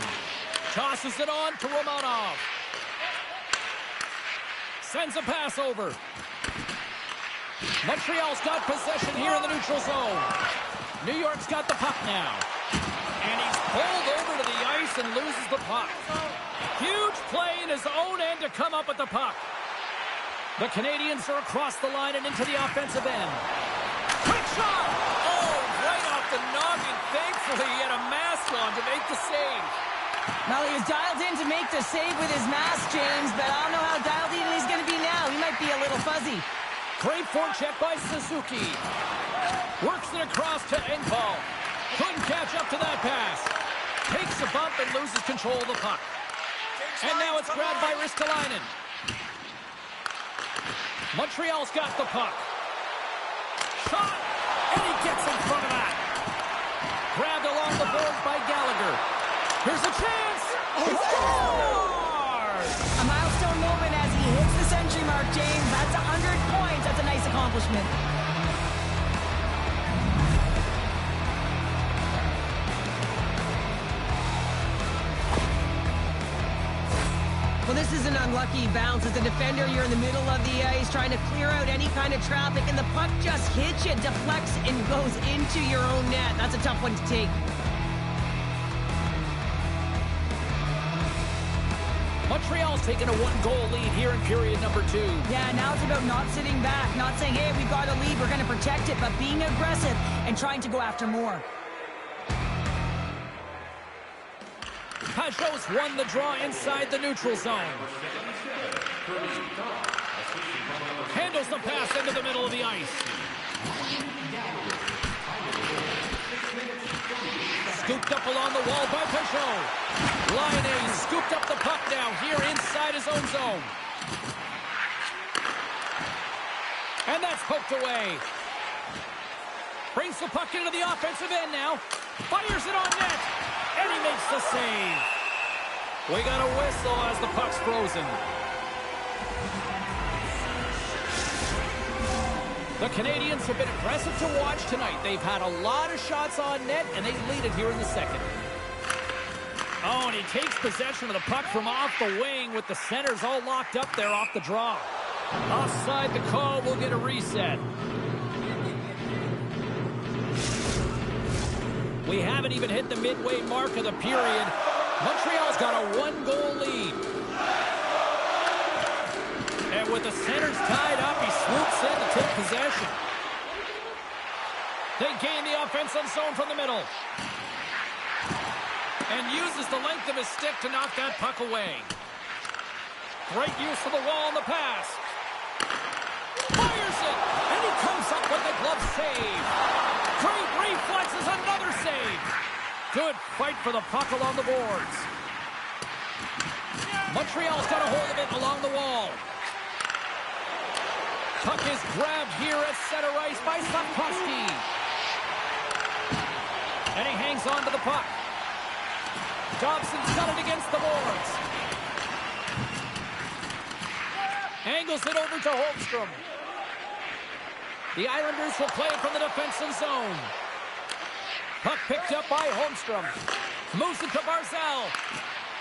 Tosses it on to Romanov. Sends a pass over. Montreal's got possession here in the neutral zone. New York's got the puck now. And he's pulled over to the ice and loses the puck. Huge play in his own end to come up with the puck. The Canadians are across the line and into the offensive end. Quick shot! Oh, right off the noggin. Thankfully, he had a mask on to make the save. Well, he was dialed in to make the save with his mask, James, but I don't know how dialed in he's going to be now. He might be a little fuzzy. Great forecheck by Suzuki. Works it across to Engvall. Couldn't catch up to that pass. Takes a bump and loses control of the puck. And now it's grabbed by Ristolainen. Montreal's got the puck. Shot! And he gets in front of that. Grabbed along the boards by Gallagher. Here's a chance! He scores! A milestone moment as he hits the century mark, James. That's 100 points. That's a nice accomplishment. Well, this is an unlucky bounce. As a defender, you're in the middle of the ice trying to clear out any kind of traffic, and the puck just hits you, deflects, and goes into your own net. That's a tough one to take. Montreal's taking a one-goal lead here in period number 2. Yeah, now it's about not sitting back, not saying, hey, we've got a lead, we're going to protect it, but being aggressive and trying to go after more. Pajot's won the draw inside the neutral zone. Handles the pass into the middle of the ice. Scooped up along the wall by Pajot. Laine scooped up the puck now here inside his own zone. And that's poked away. Brings the puck into the offensive end now. Fires it on net. And he makes the save. We got a whistle as the puck's frozen. The Canadians have been impressive to watch tonight. They've had a lot of shots on net, and they lead it here in the second. Oh, and he takes possession of the puck from off the wing with the centers all locked up there off the draw. Offside the call, we'll get a reset. We haven't even hit the midway mark of the period. Montreal's got a one-goal lead. And with the centers tied up, he swoops in to take possession. They gain the offensive zone from the middle. And uses the length of his stick to knock that puck away. Great use of the wall on the pass. Fires it! And he comes up with the glove save. Great reflexes, another save. Good fight for the puck along the boards. Montreal's got a hold of it along the wall. Puck is grabbed here at center ice by Sapkowski. And he hangs on to the puck. Dobson's got it against the boards. Angles it over to Holmstrom. The Islanders will play it from the defensive zone. Puck picked up by Holmstrom. Moves it to Barzal.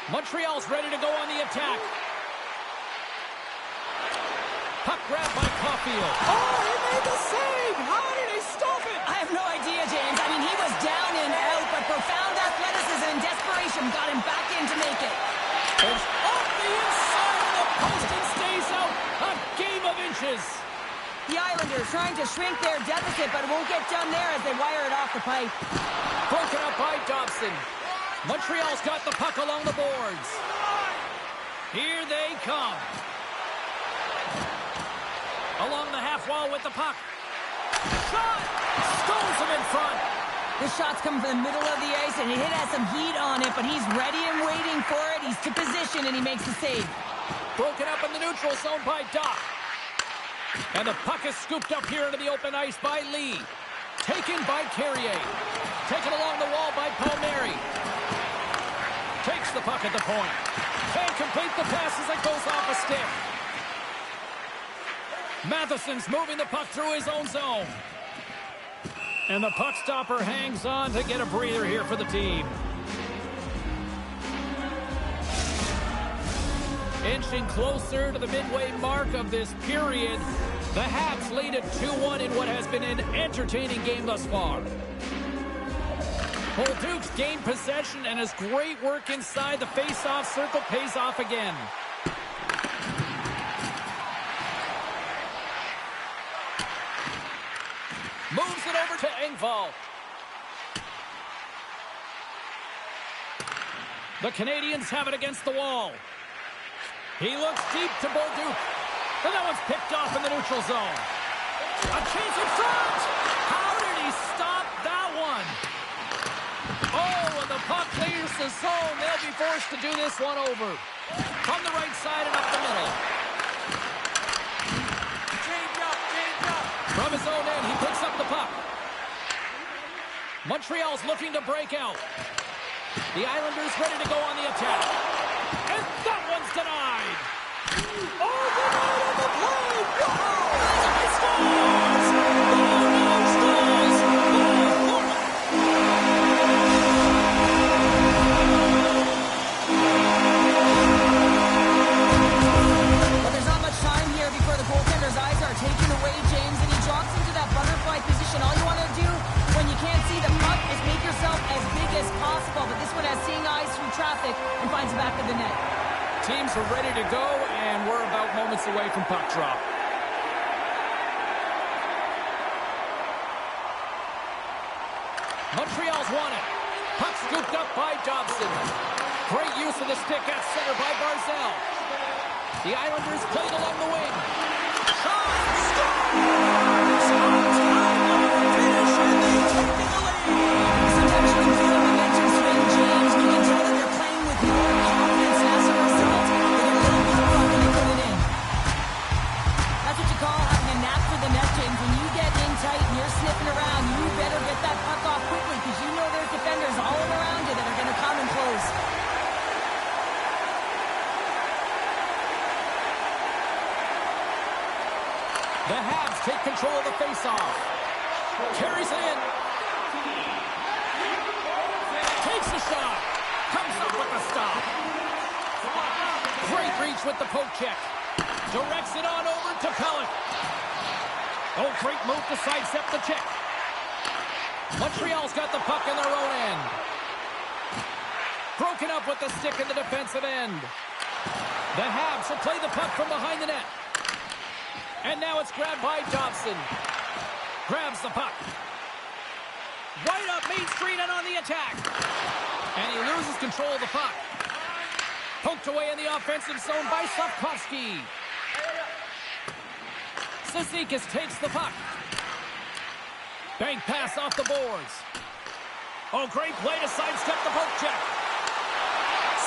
Montreal's ready to go on the attack. Puck grabbed by Caulfield. Oh, he made the save! How did he stop it? I have no idea, James. I mean, he was down and out, but profound athleticism and desperation got him back in to make it. It's off the inside of the post and stays out. A game of inches. The Islanders trying to shrink their deficit, but it won't get done there as they wire it off the pipe. Broken up by Dobson. Montreal's got the puck along the boards. Here they come. Along the half wall with the puck. Shot! Stones him in front. The shot's coming from the middle of the ice, and it has some heat on it, but he's ready and waiting for it. He's to position, and he makes the save. Broken up in the neutral zone by Doc. And the puck is scooped up here into the open ice by Lee. Taken by Carrier. Taken along the wall by Palmieri. Takes the puck at the point. Can't complete the pass as it goes off a stick. Matheson's moving the puck through his own zone. And the puck stopper hangs on to get a breather here for the team. Inching closer to the midway mark of this period. The Habs lead at 2-1 in what has been an entertaining game thus far. Bolduc's gained possession, and his great work inside the face-off circle pays off again. Moves it over to Engvall. The Canadians have it against the wall. He looks deep to Bolduc. And that one's picked off in the neutral zone. A chance in front! How did he stop that one? Oh, and the puck clears the zone. They'll be forced to do this one over. From the right side and up the middle. Change up, change up. From his own end, he picks up the puck. Montreal's looking to break out. The Islanders ready to go on the attack. And that one's denied. Oh, denied on the play. Wow! He scores! has seeing eyes through traffic and finds the back of the net. Teams are ready to go, and we're about moments away from puck drop. Montreal's won it. Puck scooped up by Dobson. Great use of the stick at center by Barzal. The Islanders played along the wing. Shot! Sometimes you can feel momentum swing, James, and you can tell that they're playing with more confidence, and as a result, they get a little bit of puck and they put it in. That's what you call having a knack for the net, James. When you get in tight and you're sniffing around, you better get that puck off quickly because you know there's defenders all around you that are going to come and close. The Habs take control of the faceoff. Carries it in. Takes a shot. Comes up with the stop. Great reach with the poke check. Directs it on over to Pellick. Oh, great move to sidestep the check. Montreal's got the puck in their own end. Broken up with the stick in the defensive end. The Habs will play the puck from behind the net. And now it's grabbed by Dobson. Grabs the puck. Right up Main Street and on the attack. And he loses control of the puck. Poked away in the offensive zone by Slavkovsky. Cizikas takes the puck. Bank pass off the boards. Oh, great play to sidestep the poke check.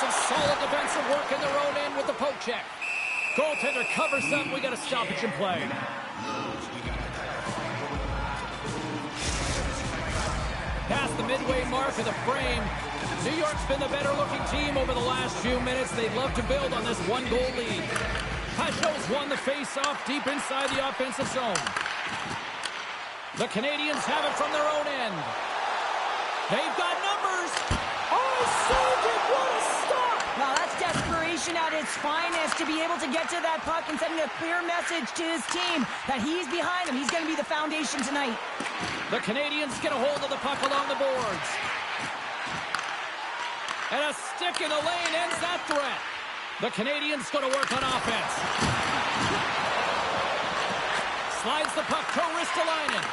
Some solid defensive work in their own end with the poke check. Goaltender covers up. We got a stoppage in play. Past the midway mark of the frame. New York's been the better-looking team over the last few minutes. They'd love to build on this one-goal lead. Pajot's won the face-off deep inside the offensive zone. The Canadians have it from their own end. They've got numbers. Oh, saved it. What a stop. Well, that's desperation at its finest to be able to get to that puck and sending a clear message to his team that he's behind him. He's going to be the foundation tonight. The Canadians get a hold of the puck along the boards. And a stick in the lane ends that threat. The Canadians going to work on offense. Slides the puck to Ristolainen.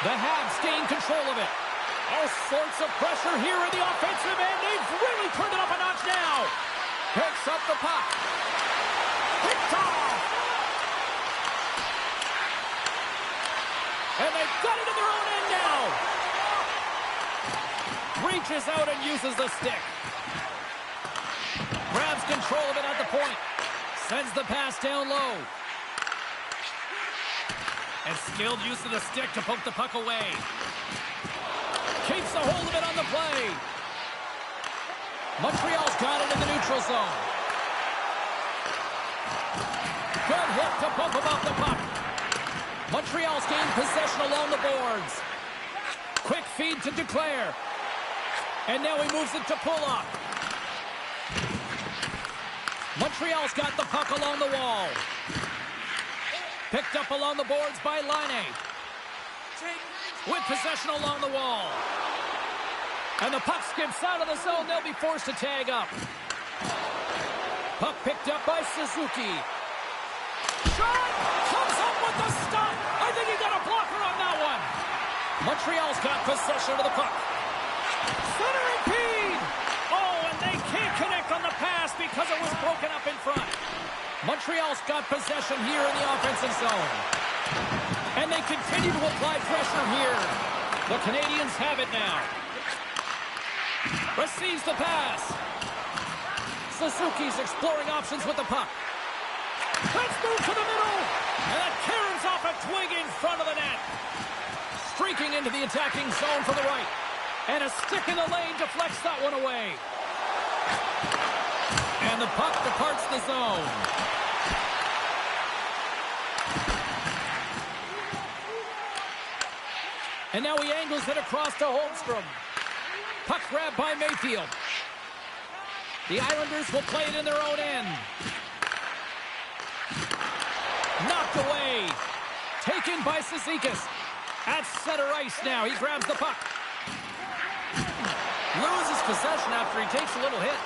The Habs gain control of it. All sorts of pressure here in the offensive end. They've really turned it up a notch now. Picks up the puck. Picked off. And they've got it in their own end now. Reaches out and uses the stick. Grabs control of it at the point. Sends the pass down low. And skilled use of the stick to poke the puck away. Keeps a hold of it on the play. Montreal's got it in the neutral zone. Good hit to bump above the puck. Montreal's gained possession along the boards. Quick feed to Duclair. And now he moves it to Pulock. Montreal's got the puck along the wall. Picked up along the boards by Laine. With possession along the wall. And the puck skips out of the zone. They'll be forced to tag up. Puck picked up by Suzuki. Shot! Comes up with the stop! I think he got a blocker on that one. Montreal's got possession of the puck. Centering feed! Oh, and they can't connect on the pass because it was broken up in front. Montreal's got possession here in the offensive zone. And they continue to apply pressure here. The Canadians have it now. Receives the pass. Suzuki's exploring options with the puck. Let's move to the middle. And that caroms off a twig in front of the net. Streaking into the attacking zone from the right. And a stick in the lane deflects that one away. And the puck departs the zone. And now he angles it across to Holmstrom. Puck grab by Mayfield. The Islanders will play it in their own end. Knocked away. Taken by Cizikas. At center ice now. He grabs the puck. Loses possession after he takes a little hit.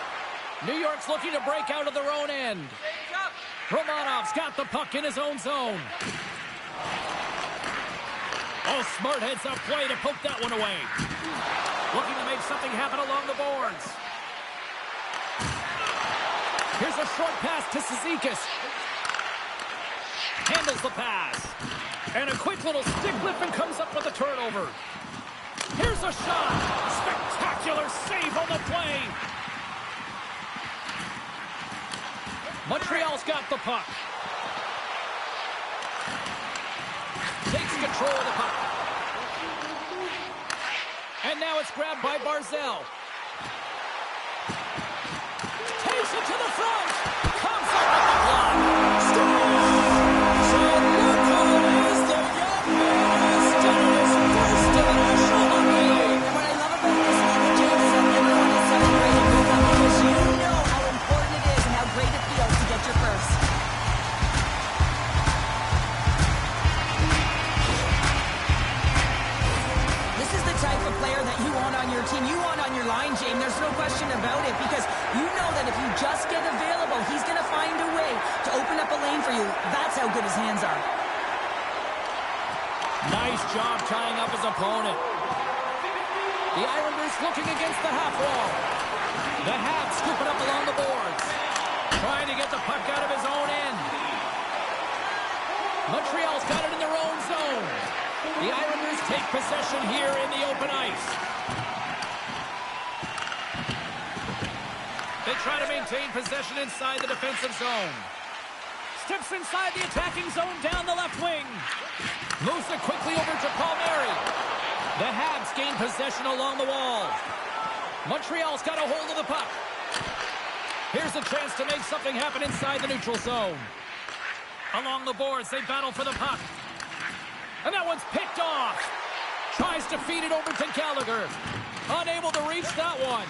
New York's looking to break out of their own end. Romanov's got the puck in his own zone. Oh, smart heads up play to poke that one away. Looking to make something happen along the boards. Here's a short pass to Cizikas. Handles the pass. And a quick little stick lift and comes up with a turnover. Here's a shot. Spectacular save on the play. Montreal's got the puck. Takes control of the puck. And now it's grabbed by Barzal. Takes it to the front. Comes up with the block. So look who it is. The young man has done his first international hockey. And what I love about this moment, James, is that everyone is celebrating with them because you know how important it is and how great it feels to get your first. This is the type of player that you want on your team. You want on your line, James. There's no question about it because you know that if you just get available, he's going to find a way to open up a lane for you. That's how good his hands are. Nice job tying up his opponent. The Islanders looking against the half wall. The Habs scooping up along the boards. Trying to get the puck out of his own end. Montreal's got it in their own zone. The Islanders take possession here in the open ice. They try to maintain possession inside the defensive zone. Steps inside the attacking zone down the left wing. Moves it quickly over to Palmieri. The Habs gain possession along the wall. Montreal's got a hold of the puck. Here's a chance to make something happen inside the neutral zone. Along the boards, they battle for the puck. And that one's picked off. Tries to feed it over to Gallagher. Unable to reach that one.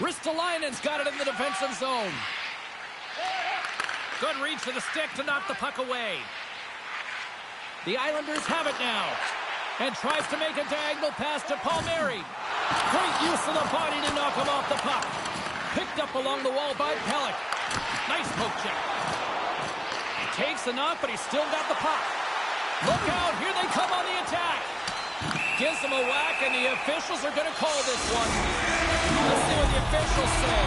Ristolainen's got it in the defensive zone. Good reach to the stick to knock the puck away. The Islanders have it now. And tries to make a diagonal pass to Palmieri. Great use of the body to knock him off the puck. Picked up along the wall by Pelech. Nice poke check. Takes the knock, but he's still got the puck. Look out, here they come on the attack. Gives him a whack, and the officials are going to call this one. Let's see what the officials say.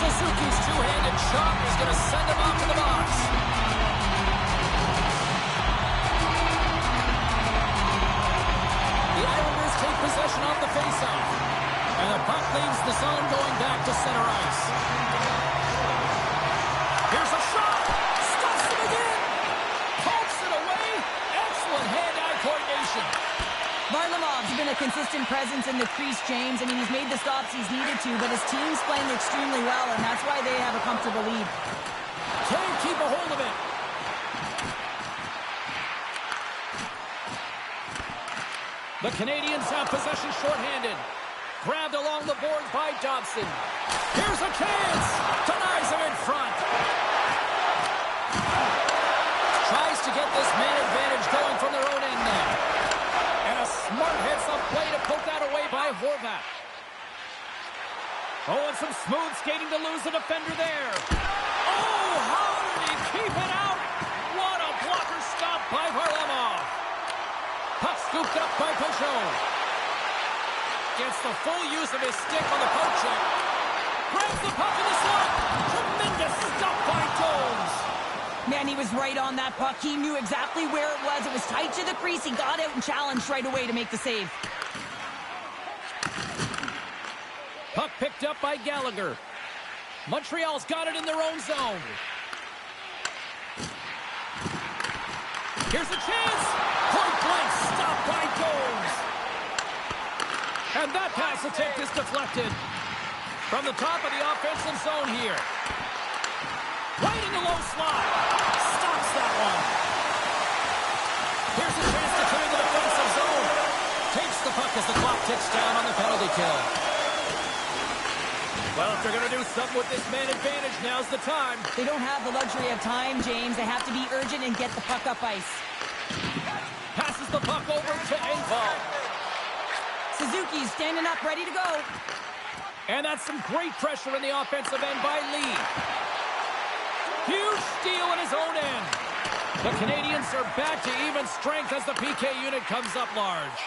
Suzuki's two-handed shot is going to send him off to the box. The Islanders take possession off the faceoff. And the puck leaves the zone going back to center ice. Here's a shot. Stuffs it again. Pokes it away. Excellent hand-eye coordination. Varlamov's been a consistent presence in the crease, James. I mean, he's made the stops he's needed to, but his team's playing extremely well, and that's why they have a comfortable lead. Can't keep a hold of it. The Canadians have possession shorthanded. Grabbed along the board by Dobson. Here's a chance. Denies him in front. Tries to get this man advantage going from their own end now. And a smart heads-up play to poke that away by Horvat. Oh, and some smooth skating to lose the defender there. Oh, how did he keep it out? What a blocker stop by Varlamov. Puck scooped up by Peugeot. Gets the full use of his stick on the poke check. Grabs the puck in the slot. Tremendous stop by Jones. Man, he was right on that puck. He knew exactly where it was. It was tight to the crease. He got out and challenged right away to make the save. Puck picked up by Gallagher. Montreal's got it in their own zone. Here's a chance. Point blank stop by Jones. And that pass attempt is deflected. From the top of the offensive zone here. Right in the low slot. Stops that one. Here's a chance to clear the defensive zone. Takes the puck as the clock ticks down on the penalty kill. Well, if they're going to do something with this man advantage, now's the time. They don't have the luxury of time, James. They have to be urgent and get the puck up ice. Pass Suzuki's standing up, ready to go. And that's some great pressure in the offensive end by Lee. Huge steal in his own end. The Canadians are back to even strength as the PK unit comes up large.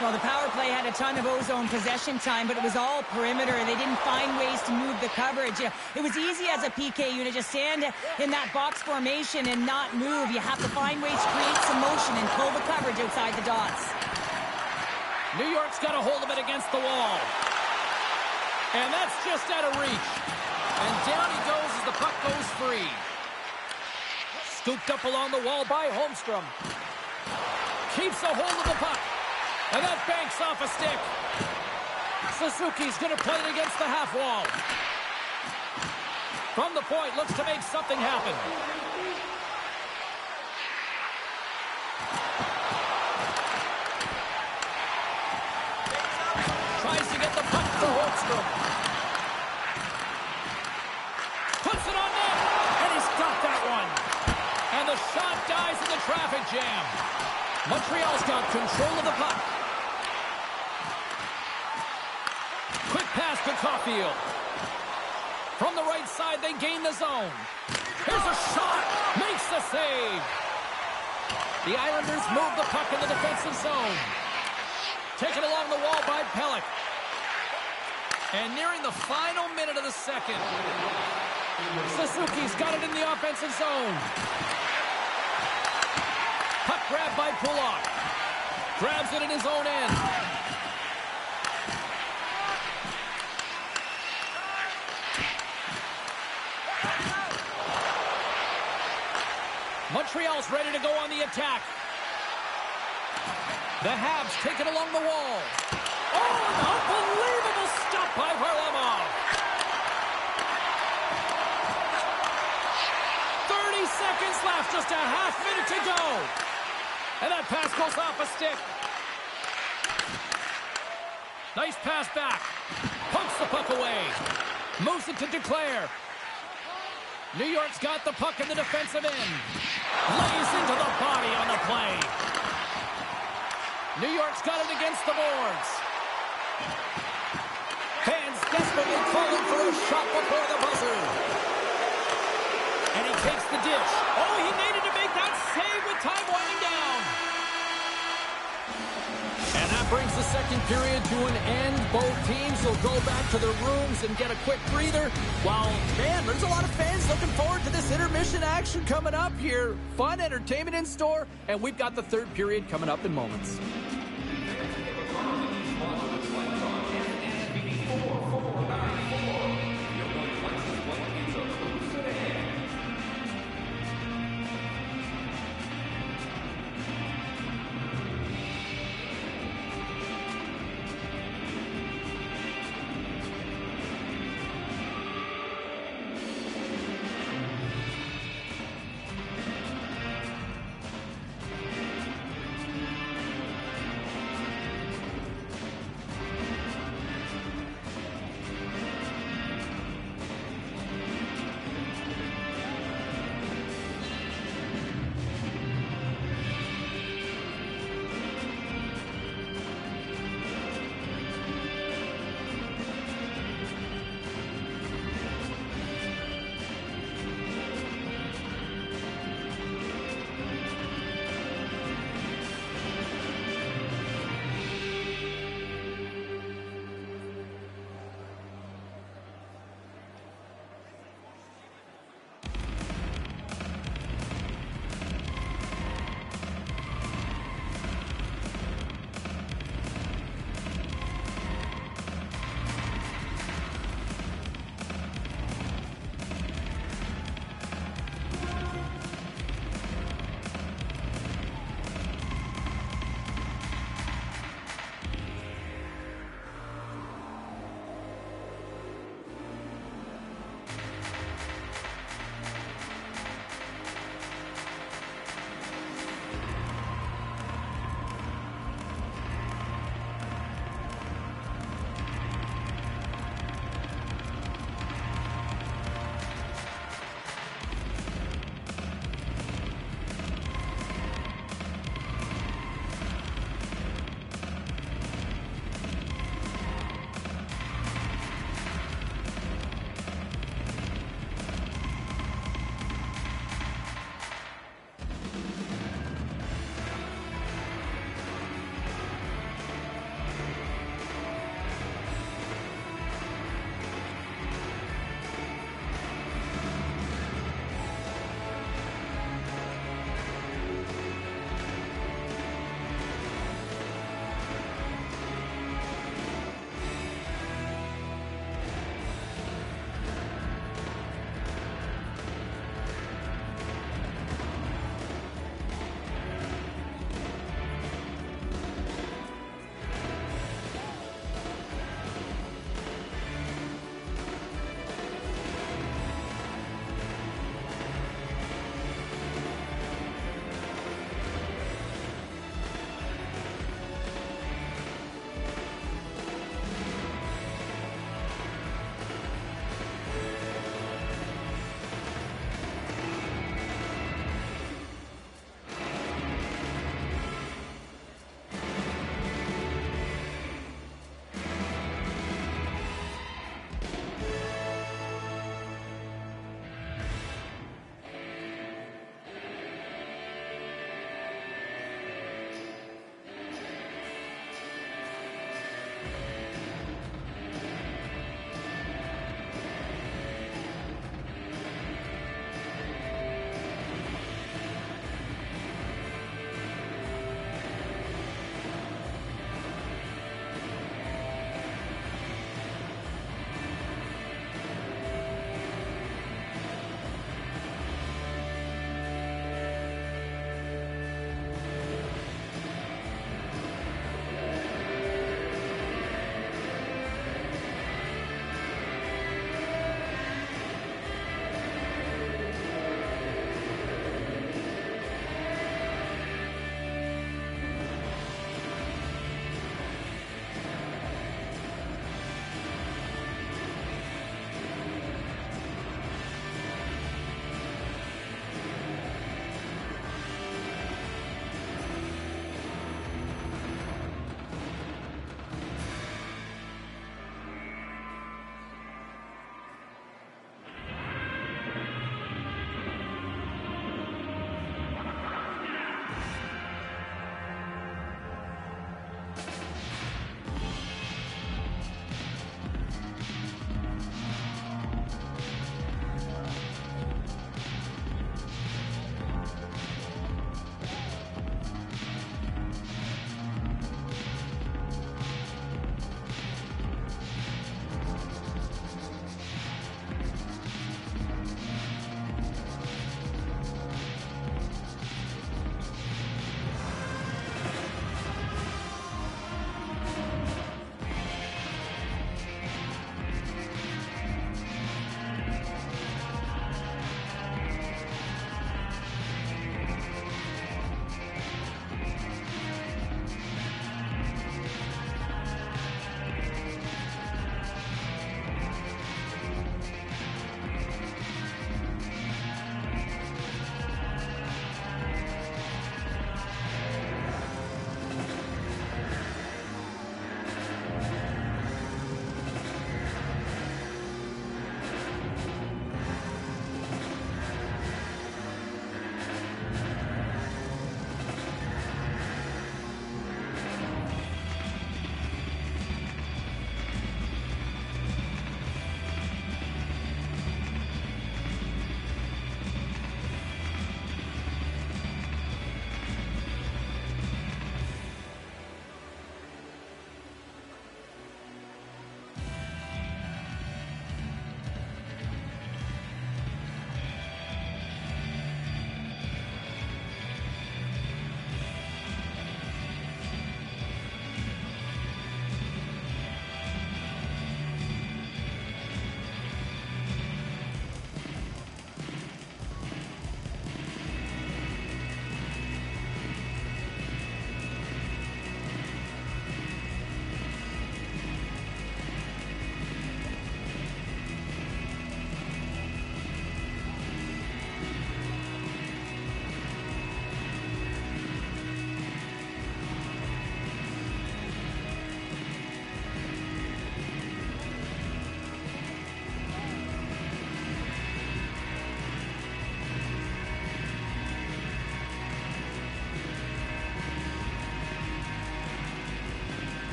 Well, the power play had a ton of ozone possession time, but it was all perimeter. They didn't find ways to move the coverage. It was easy as a PK unit to stand in that box formation and not move. You have to find ways to create some motion and pull the coverage outside the dots. New York's got a hold of it against the wall. And that's just out of reach. And down he goes as the puck goes free. Scooped up along the wall by Holmstrom. Keeps a hold of the puck. And that banks off a stick. Suzuki's going to play it against the half wall. From the point, looks to make something happen. Tries to get the puck to Holmstrom. Puts it on net. And he's got that one. And the shot dies in the traffic jam. Montreal's got control of the puck. Quick pass to Caulfield. From the right side, they gain the zone. Here's a shot. Makes the save. The Islanders move the puck in the defensive zone. Taken along the wall by Pelech. And nearing the final minute of the second. Suzuki's got it in the offensive zone. Puck grab by Pulak. Grabs it in his own end. Montreal's ready to go on the attack. The Habs take it along the wall. Oh, an unbelievable stop by Varlamov. 30 seconds left, just a half minute to go. And that pass goes off a stick. Nice pass back. Pumps the puck away. Moves it to Declare. New York's got the puck in the defensive end. Lays into the body on the play. New York's got it against the boards. Fans desperately calling for a shot before the buzzer. And he takes the dish. Oh, he needed to make that save with time winding down. And that brings the second period to an end. Both teams will go back to their rooms and get a quick breather. While, man, there's a lot of fans looking forward to this intermission action coming up here. Fun entertainment in store, and we've got the third period coming up in moments.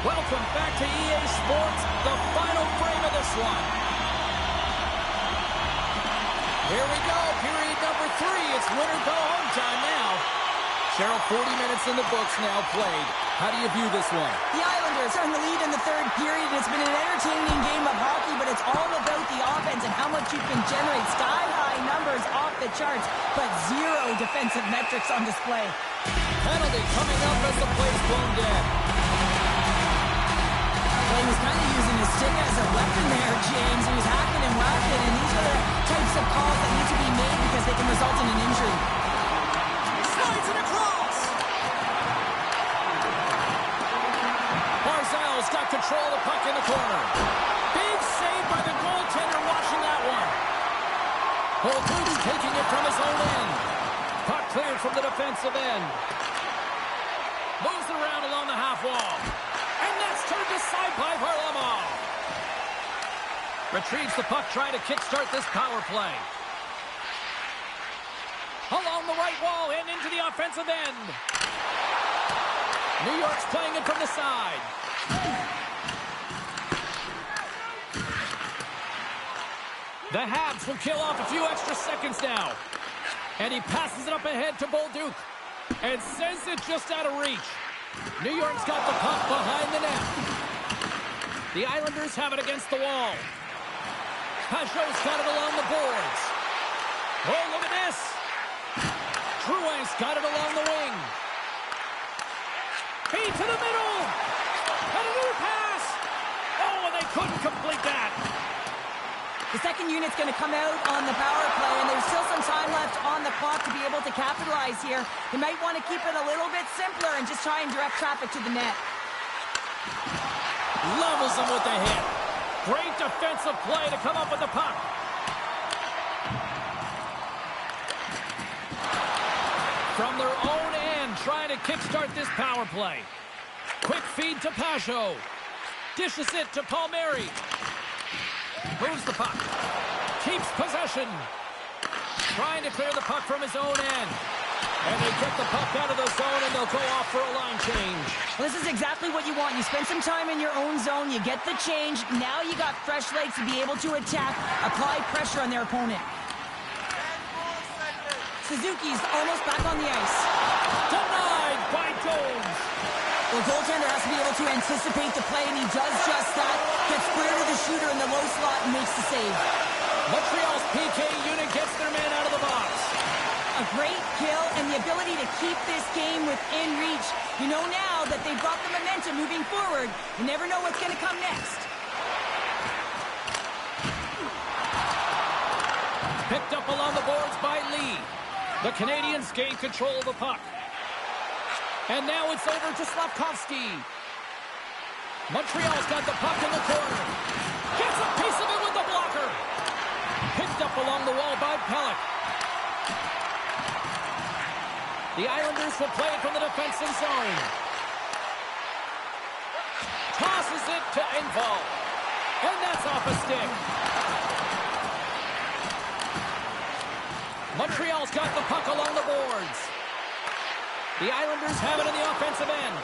Welcome back to EA Sports, the final frame of this one. Here we go, period number 3. It's win or go home time now. Cheryl, 40 minutes in the books now played. How do you view this one? The Islanders are in the lead in the third period. It's been an entertaining game of hockey, but it's all about the offense and how much you can generate. Sky-high numbers off the charts, but zero defensive metrics on display. Penalty coming up as the play's blown dead. Well, he was kind of using his stick as a weapon there, James. He was hacking and whacking, and these are the types of calls that need to be made because they can result in an injury. Slides it across. Barzal's got control of the puck in the corner. Big save by the goaltender watching that one. Holt's taking it from his own end. Puck cleared from the defensive end. Moves it around along the half wall. And that's turned aside by Varlamov. Retrieves the puck, trying to kickstart this power play. Along the right wall and into the offensive end. New York's playing it from the side. The Habs will kill off a few extra seconds now. And he passes it up ahead to Bolduc. And sends it just out of reach. New York's got the puck behind the net. The Islanders have it against the wall. Pajot's got it along the boards. Oh, look at this. Drouin's got it along the wing. Feed to the middle. And another pass. Oh, and they couldn't complete that. The second unit's going to come out on the power play, and there's still some time left on the clock to be able to capitalize here. They might want to keep it a little bit simpler and just try and direct traffic to the net. Levels them with the hit. Great defensive play to come up with the puck. From their own end, trying to kickstart this power play. Quick feed to Pajot. Dishes it to Palmieri. Moves the puck. Keeps possession. Trying to clear the puck from his own end. And they get the puck out of the zone, and they'll go off for a line change. Well, this is exactly what you want. You spend some time in your own zone, you get the change. Now you got fresh legs to be able to attack, apply pressure on their opponent. Suzuki's almost back on the ice. Denied by Jones. The goaltender has to be able to anticipate the play, and he does just that. Gets square to the shooter in the low slot and makes the save. Montreal's PK unit gets their man out of the box. A great kill and the ability to keep this game within reach. You know now that they've got the momentum moving forward. You never know what's going to come next. Picked up along the boards by Lee. The Canadians gain control of the puck. And now it's over to Slavkovsky. Montreal's got the puck in the corner. Gets a piece of it with the blocker. Picked up along the wall by Pelech. The Islanders will play it from the defensive zone. Tosses it to Engvall. And that's off a stick. Montreal's got the puck along the boards. The Islanders have it in the offensive end.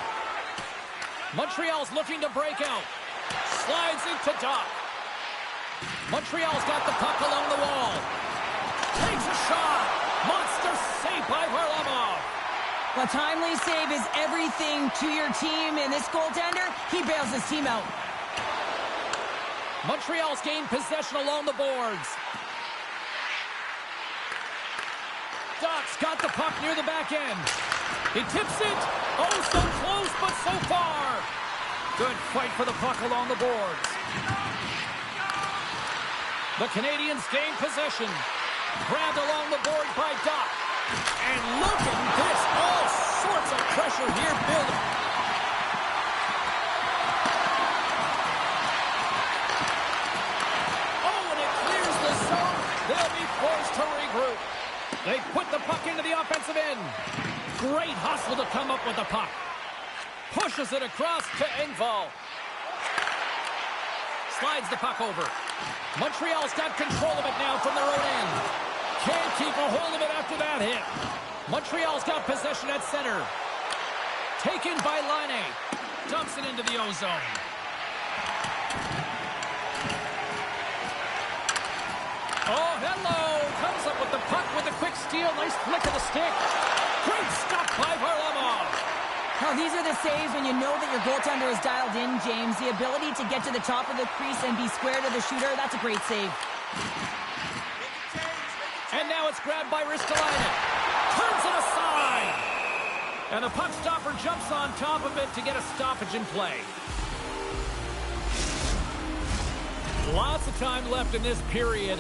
Montreal's looking to break out. Slides into Doc. Montreal's got the puck along the wall. Takes a shot. Monster save by Varlamov. Well, timely save is everything to your team, and this goaltender, he bails his team out. Montreal's gained possession along the boards. Doc's got the puck near the back end. He tips it. Oh, so close, but so far. Good fight for the puck along the boards. The Canadians gain possession. Grabbed along the board by Doc. And look at this. All sorts of pressure here building. Oh, and it clears the zone. They'll be forced to regroup. They put the puck into the offensive end. Great hustle to come up with the puck. Pushes it across to Engvall. Slides the puck over. Montreal's got control of it now from their own end. Can't keep a hold of it after that hit. Montreal's got possession at center. Taken by Laine. Dumps it into the O-zone. Oh, hello. Comes up with the puck with a quick steal. Nice flick of the stick. Great stop by Varlamov. Well, these are the saves when you know that your goaltender is dialed in, James. The ability to get to the top of the crease and be square to the shooter, that's a great save. And now it's grabbed by Ristolainen. Turns it aside. And the puck stopper jumps on top of it to get a stoppage in play. Lots of time left in this period.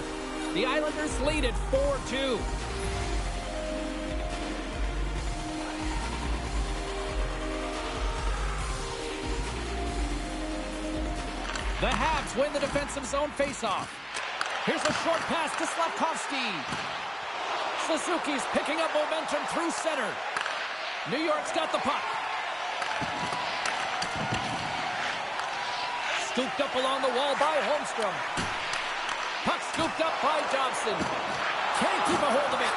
The Islanders lead at 4-2. The Habs win the defensive zone faceoff. Here's a short pass to Slavkovsky. Suzuki's picking up momentum through center. New York's got the puck. Scooped up along the wall by Holmstrom. Puck scooped up by Dobson. Can't keep a hold of it.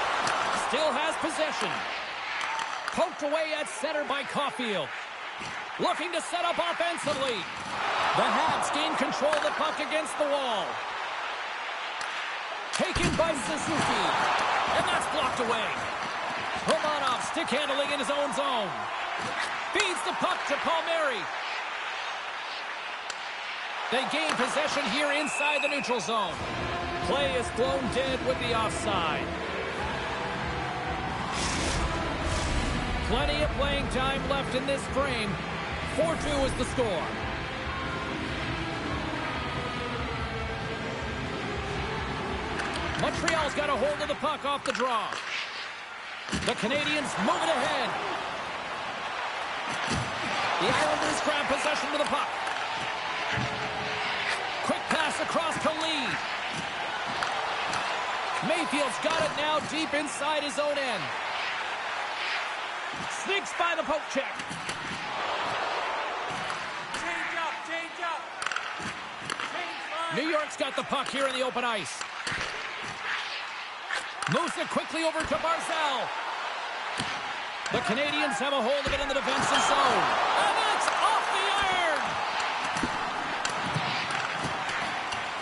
Still has possession. Poked away at center by Caulfield. Looking to set up offensively. The Habs gain control of the puck against the wall. Taken by Suzuki. And that's blocked away. Romanov stick handling in his own zone. Feeds the puck to Palmieri. They gain possession here inside the neutral zone. Play is blown dead with the offside. Plenty of playing time left in this frame. 4-2 is the score. Montreal's got a hold of the puck off the draw. The Canadiens move it ahead. The Islanders grab possession to the puck. Quick pass across to Lee. Mayfield's got it now deep inside his own end. Sneaks by the poke check. Change up, change up. Change line. New York's got the puck here in the open ice. Moves it quickly over to Barzal. The Canadiens have a hold of it in the defensive zone. And it's off the iron!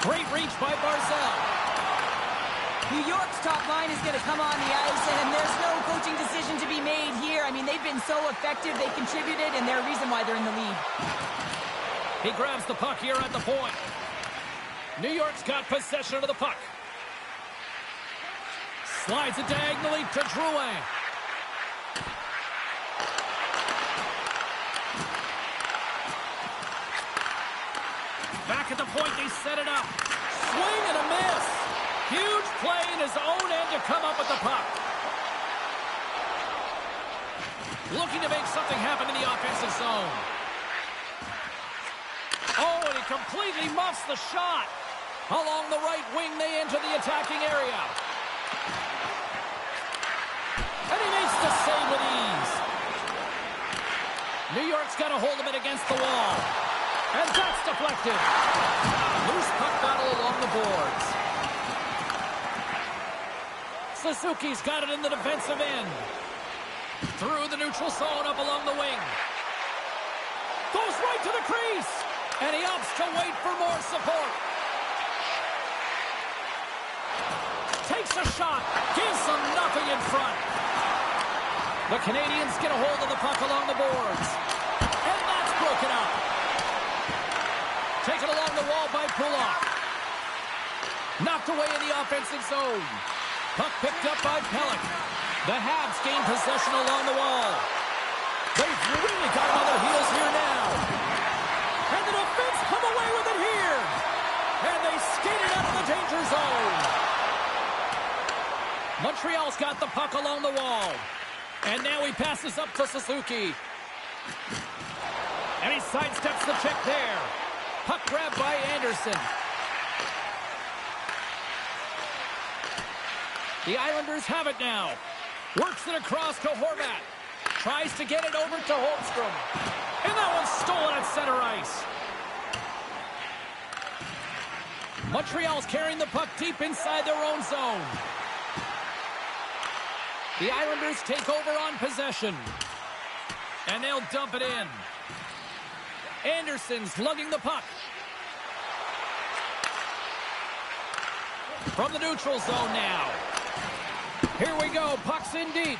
Great reach by Barzal. New York's top line is going to come on the ice, and there's no coaching decision to be made here. I mean, they've been so effective, they contributed, and they're a reason why they're in the lead. He grabs the puck here at the point. New York's got possession of the puck. Slides it diagonally to Drouin. Back at the point, they set it up. Swing and a miss. Huge play in his own end to come up with the puck. Looking to make something happen in the offensive zone. Oh, and he completely muffs the shot. Along the right wing, they enter the attacking area. And he makes the save with ease. New York's got a hold of it against the wall. And that's deflected. Loose puck battle along the boards. Suzuki's got it in the defensive end. Through the neutral zone up along the wing. Goes right to the crease. And he opts to wait for more support. Takes a shot. Gives them nothing in front. The Canadiens get a hold of the puck along the boards. And that's broken up. Taken along the wall by Pulak. Knocked away in the offensive zone. Puck picked up by Pellick. The Habs gain possession along the wall. They've really got him on their heels here now. And the defense come away with it here. And they skated out of the danger zone. Montreal's got the puck along the wall. And now he passes up to Suzuki. And he sidesteps the check there. Puck grab by Anderson. The Islanders have it now. Works it across to Horvat. Tries to get it over to Holmstrom. And that one's stolen at center ice. Montreal's carrying the puck deep inside their own zone. The Islanders take over on possession. And they'll dump it in. Anderson's lugging the puck. From the neutral zone now. Here we go. Puck's in deep.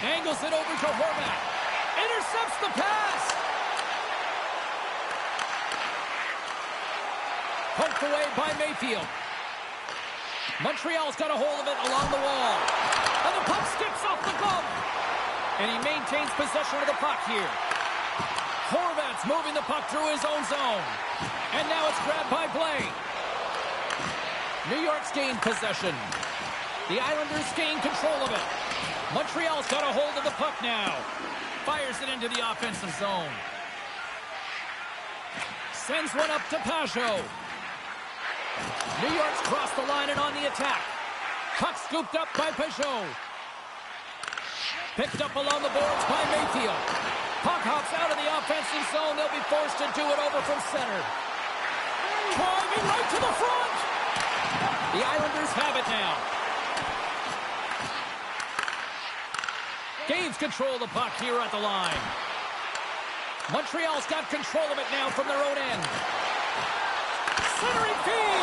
Angles it over to Horvat. Intercepts the pass. Poked away by Mayfield. Montreal's got a hold of it along the wall. And the puck skips off the glove. And he maintains possession of the puck here. Horvat's moving the puck through his own zone. And now it's grabbed by Blais. New York's gained possession. The Islanders gain control of it. Montreal's got a hold of the puck now. Fires it into the offensive zone. Sends one up to Pajot. New York's crossed the line and on the attack. Puck scooped up by Pajot. Picked up along the boards by Mayfield. Puck hops out of the offensive zone. They'll be forced to do it over from center. Driving right to the front. The Islanders have it now. Gains control of the puck here at the line. Montreal's got control of it now from their own end. Centering feed.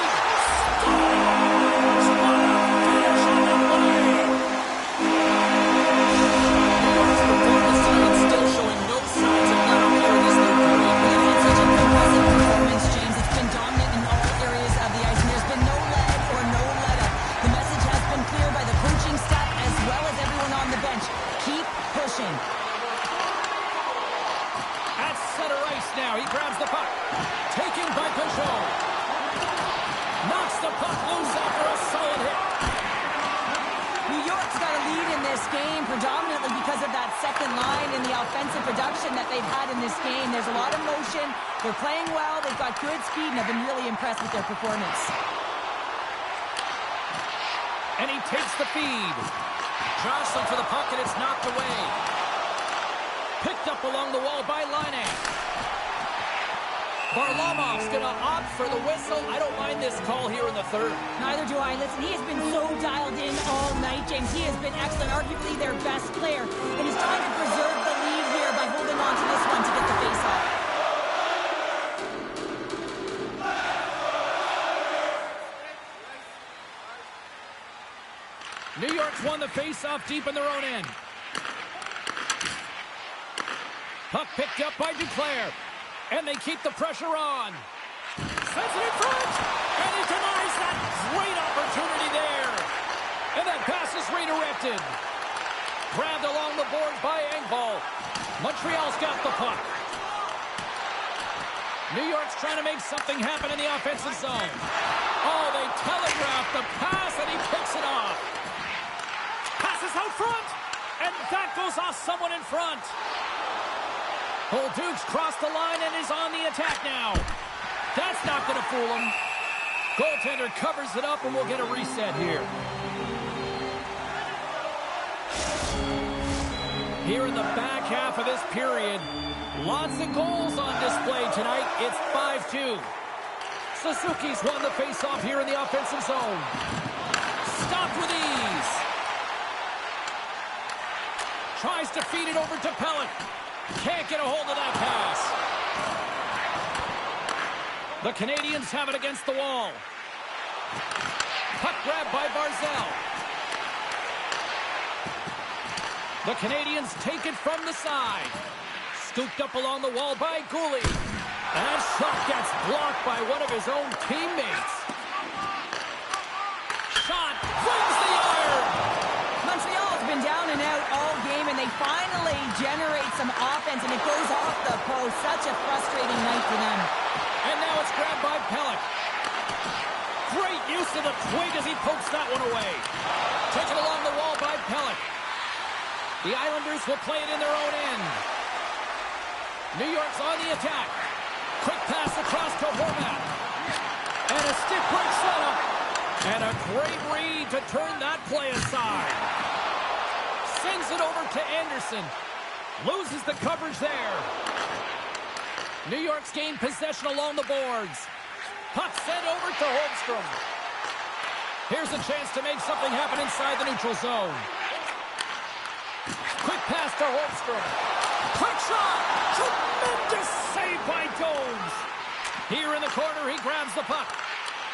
Still showing no signs of letting here in this third period. They've had such an impressive performance, James. It's been dominant in all areas of the ice, and there's been no let or no let-up. The message has been clear by the coaching staff as well as everyone on the bench. Keep pushing. At center ice now. He grabs the puck. Taken by Pajot. Knocks the puck loose after a solid hit. New York's got a lead in this game predominantly because of that second line and the offensive production that they've had in this game. There's a lot of motion. They're playing well. They've got good speed, and I've been really impressed with their performance. And he takes the feed. Jostling for the puck, and it's knocked away. Picked up along the wall by Laine. Varlamov's going to opt for the whistle. I don't mind this call here in the third. Neither do I. Listen, he has been so dialed in all night, James. He has been excellent, arguably their best player. And he's trying to preserve the lead here by holding on to this one to get the face-off. New York's won the face-off deep in their own end. Puck picked up by Duclair. And they keep the pressure on. Sends it in front. And he denies that great opportunity there. And that pass is redirected. Grabbed along the board by Engvall. Montreal's got the puck. New York's trying to make something happen in the offensive zone. Oh, they telegraph the pass, and he picks it off. Passes out front. And that goes off someone in front. Duke's crossed the line and is on the attack now. That's not going to fool him. Goaltender covers it up, and we'll get a reset here. Here in the back half of this period, lots of goals on display tonight. It's 5-2. Suzuki's won the faceoff here in the offensive zone. Stopped with ease. Tries to feed it over to Pelech. Can't get a hold of that pass. The Canadians have it against the wall. Puck grab by Barzal. The Canadians take it from the side. Scooped up along the wall by Gouli. And that shot gets blocked by one of his own teammates. Shot rings the iron. Montreal's been down and out all game, and they finally generate some offense, and it goes off the post. Such a frustrating night for them. And now it's grabbed by Pelech. Great use of the twig as he pokes that one away. Taken along the wall by Pelech. The Islanders will play it in their own end. New York's on the attack. Quick pass across to Horvat. And a stick break setup. And a great read to turn that play aside. Sends it over to Anderson. Loses the coverage there. New York's gained possession along the boards. Puck sent over to Holmstrom. Here's a chance to make something happen inside the neutral zone. Quick pass to Holmstrom. Quick shot! Tremendous save by Jones! Here in the corner, he grabs the puck.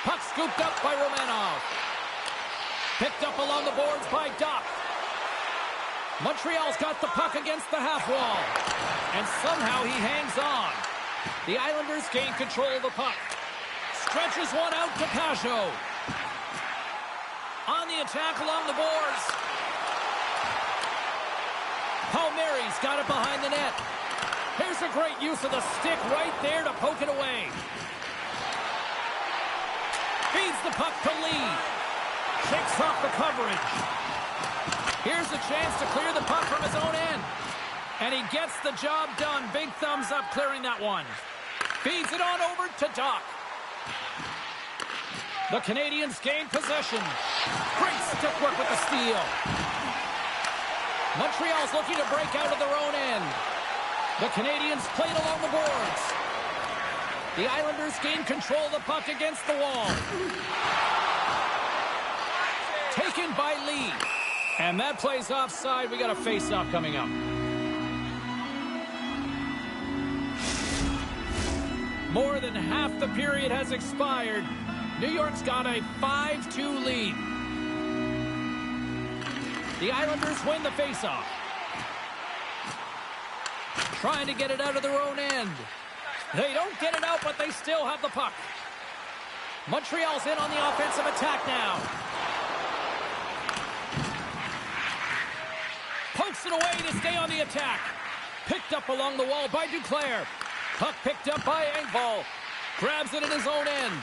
Puck scooped up by Romanov. Picked up along the boards by Doc. Montreal's got the puck against the half wall. And somehow he hangs on. The Islanders gain control of the puck. Stretches one out to Pajot. On the attack along the boards. Palmieri's got it behind the net. Here's a great use of the stick right there to poke it away. Feeds the puck to Lee. Shakes off the coverage. Here's a chance to clear the puck from his own end. And he gets the job done. Big thumbs up clearing that one. Feeds it on over to Doc. The Canadians gain possession. Great stick work with the steal. Montreal's looking to break out of their own end. The Canadians played along the boards. The Islanders gain control of the puck against the wall. Taken by Lee. And that play's offside. We got a face-off coming up. More than half the period has expired. New York's got a 5-2 lead. The Islanders win the face-off. Trying to get it out of their own end. They don't get it out, but they still have the puck. Montreal's in on the offensive attack now. Pokes it away to stay on the attack. Picked up along the wall by Duclair. Puck picked up by Engvall. Grabs it in his own end.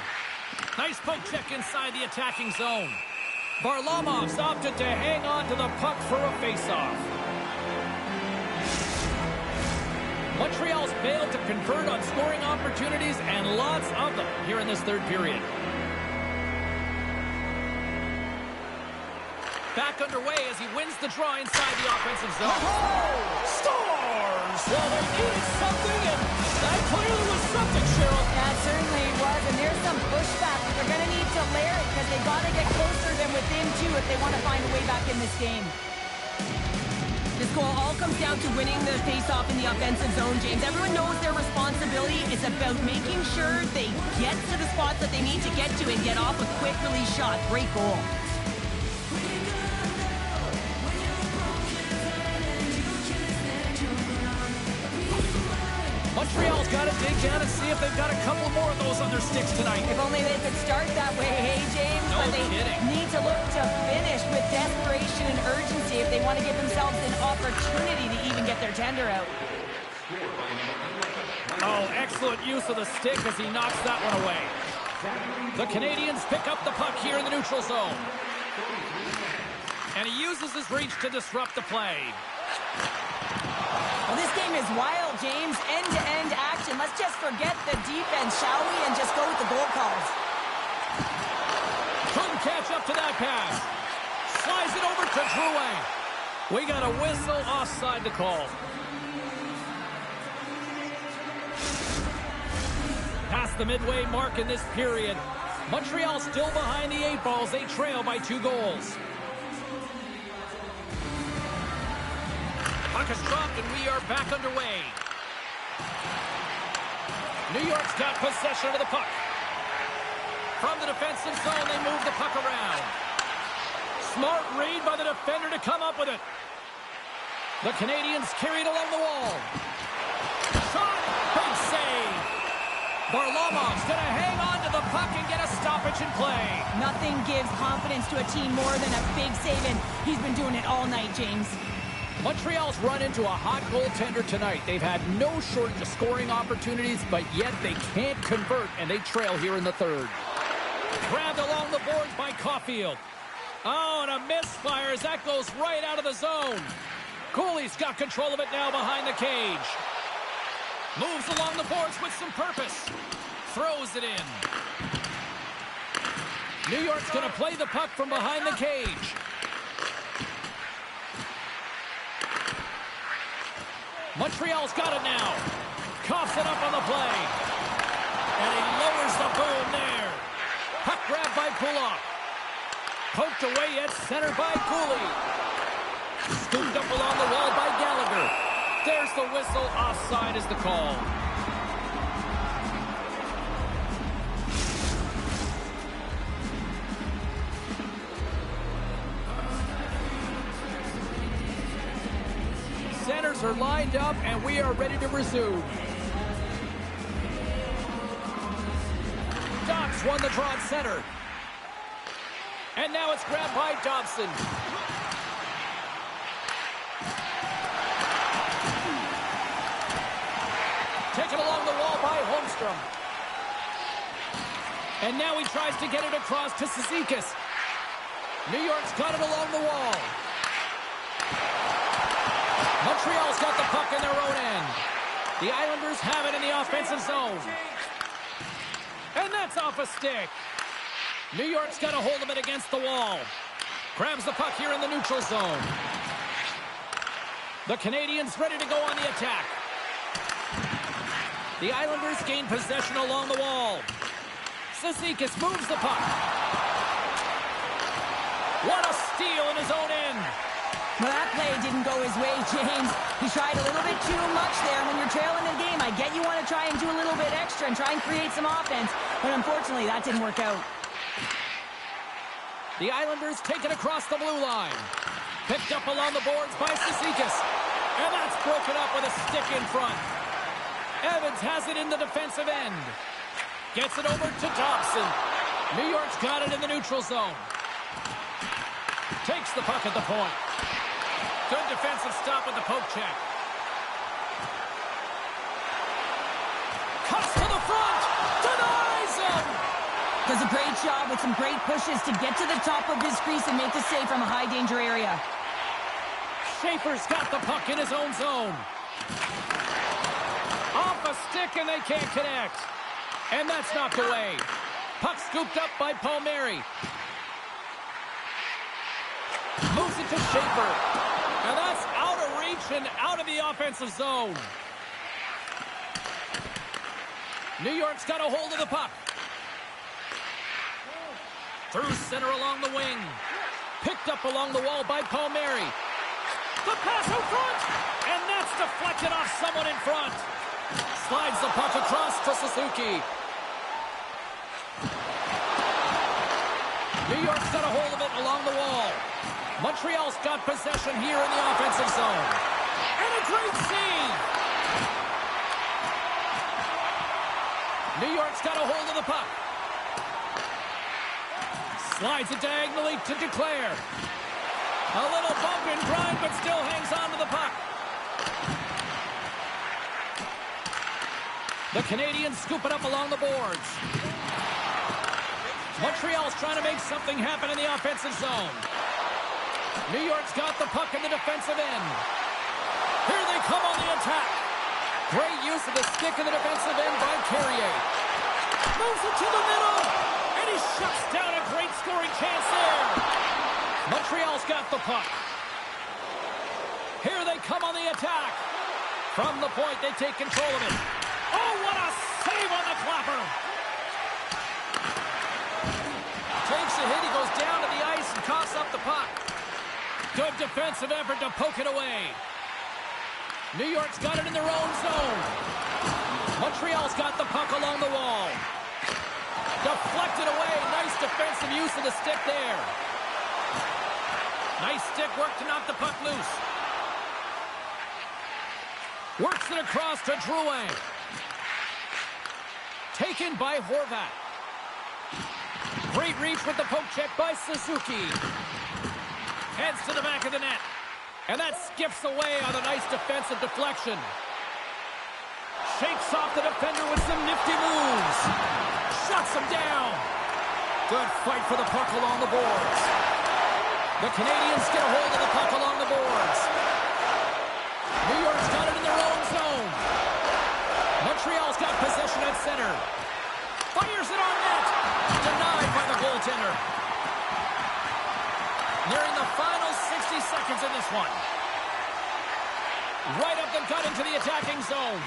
Nice poke check inside the attacking zone. Varlamov's opted to hang on to the puck for a face-off. Montreal's failed to convert on scoring opportunities, and lots of them here in this third period. Back underway as he wins the draw inside the offensive zone. Scores! Well, they needed something, and that clearly was something, Cheryl. That certainly was, and there's some pushback. They're going to need to layer it because they've got to get closer than within two if they want to find a way back in this game. This goal all comes down to winning the face-off in the offensive zone, James. Everyone knows their responsibility. It's about making sure they get to the spots that they need to get to and get off a quick release shot. Great goal. Montreal's got to dig down and see if they've got a couple more of those on their sticks tonight. If only they could start that way, hey, James? No but they kidding. need to look to finish with desperation and urgency if they want to give themselves an opportunity to even get their tender out. Oh, excellent use of the stick as he knocks that one away. The Canadians pick up the puck here in the neutral zone. And he uses his reach to disrupt the play. Well, this game is wild, James. End-to-end action. Let's just forget the defense, shall we, and just go with the goal calls. Couldn't catch up to that pass. Slides it over to Drouin. We got a whistle offside to call. Past the midway mark in this period. Montreal still behind the 8 balls. They trail by 2 goals. Puck is dropped and we are back underway. New York's got possession of the puck. From the defensive zone, they move the puck around. Smart read by the defender to come up with it. The Canadians carried along the wall. Shot! Big save! Varlamov's going to hang on to the puck and get a stoppage in play. Nothing gives confidence to a team more than a big save, and he's been doing it all night, James. Montreal's run into a hot goaltender tonight. They've had no shortage of scoring opportunities, but yet they can't convert, and they trail here in the third. Grabbed along the boards by Caulfield. Oh, and a misfire as that goes right out of the zone. Cooley's got control of it now behind the cage. Moves along the boards with some purpose. Throws it in. New York's going to play the puck from behind the cage. Montreal's got it now. Coughs it up on the play. And he lowers the boom there. Puck grabbed by Pullock. Poked away at center by Cooley. Scooped up along the wall by Gallagher. There's the whistle. Offside is the call. Centers are lined up, and we are ready to resume. Dobbs won the draw at center. And now it's grabbed by Dobson. Taken along the wall by Holmstrom. And now he tries to get it across to Cizikas. New York's got it along the wall. Montreal's got the puck in their own end. The Islanders have it in the offensive zone. And that's off a stick. New York's got a hold of it against the wall. Grabs the puck here in the neutral zone. The Canadians ready to go on the attack. The Islanders gain possession along the wall. Cizikas moves the puck. What a steal in his own end. Well, that play didn't go his way, James. He tried a little bit too much there. When you're trailing the game, I get you want to try and do a little bit extra and try and create some offense, but unfortunately, that didn't work out. The Islanders take it across the blue line. Picked up along the boards by Cizikas. And that's broken up with a stick in front. Evans has it in the defensive end. Gets it over to Dobson. New York's got it in the neutral zone. Takes the puck at the point. Good defensive stop with the poke check. Cuts to the front. Denies him. Does a great job with some great pushes to get to the top of his crease and make the save from a high-danger area. Schaefer's got the puck in his own zone. Off a stick, and they can't connect. And that's knocked away. Puck scooped up by Palmieri. Moves it to Schaefer. And that's out of reach and out of the offensive zone. New York's got a hold of the puck. Through center along the wing. Picked up along the wall by Palmieri. The pass out front. And that's deflected off someone in front. Slides the puck across to Suzuki. New York's got a hold of it along the wall. Montreal's got possession here in the offensive zone. And a great save. New York's got a hold of the puck. Slides it diagonally to Duclair. A little bump and grind, but still hangs on to the puck. The Canadians scoop it up along the boards. Montreal's trying to make something happen in the offensive zone. New York's got the puck in the defensive end. Here they come on the attack. Great use of the stick in the defensive end by Carrier. Moves it to the middle. And he shuts down a great scoring chance there. Montreal's got the puck. Here they come on the attack. From the point, they take control of it. Oh, what a save on the clapper. Takes a hit. He goes down to the ice and coughs up the puck. Good defensive effort to poke it away. New York's got it in their own zone. Montreal's got the puck along the wall. Deflected away. Nice defensive use of the stick there. Nice stick work to knock the puck loose. Works it across to Drouin. Taken by Horvat. Great reach with the poke check by Suzuki. Heads to the back of the net. And that skips away on a nice defensive deflection. Shakes off the defender with some nifty moves. Shuts him down. Good fight for the puck along the boards. The Canadians get a hold of the puck along the boards. New York's got it in their own zone. Montreal's got possession at center. Fires it on net. Denied by the goaltender. Nearing the final 60 seconds in this one. Right up the gut into the attacking zone.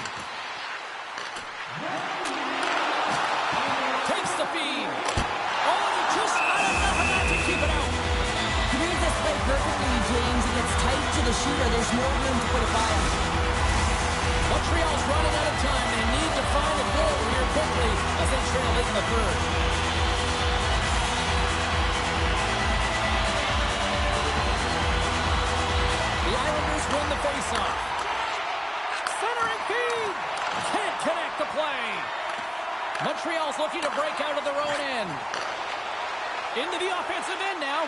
Takes the feed. Oh, he just not enough of that to keep it out. You read this play perfectly, James. It gets tight to the shooter. There's no room to put it by him. Montreal's running out of time. They need to find a goal here quickly as they trail late in the third. The Islanders win the faceoff. Centering feed. Can't connect the play. Montreal's looking to break out of their own end. Into the offensive end now.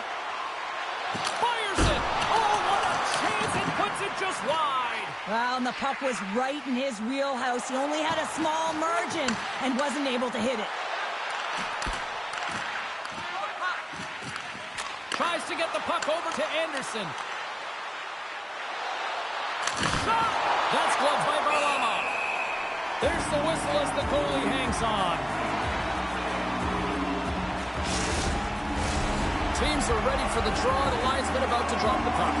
Fires it. Oh, what a chance. And puts it just wide. Well, and the puck was right in his wheelhouse. He only had a small margin and wasn't able to hit it. Tries to get the puck over to Anderson. Shot! That's gloved by Varlamov. There's the whistle as the goalie hangs on. Teams are ready for the draw. The linesman about to drop the puck.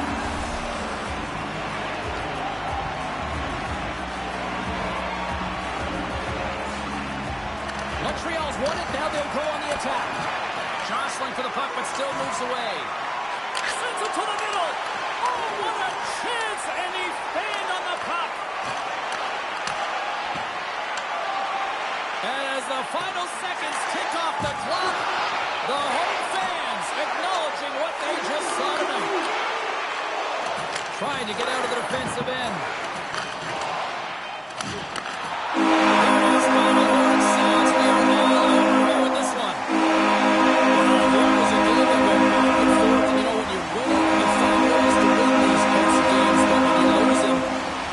Montreal's won it. Now they'll go on the attack. Jostling for the puck, but still moves away. Sends it to the middle. Oh, what a chance! And he fanned on the puck. And as the final seconds tick off the clock, the home fans acknowledging what they just saw tonight. Trying to get out of the defensive end. There is final word sounds. We are all out here with this one. There was a game that went back and forth. And you know, when you win it, you find ways to win these kinds of games. But when you lose them,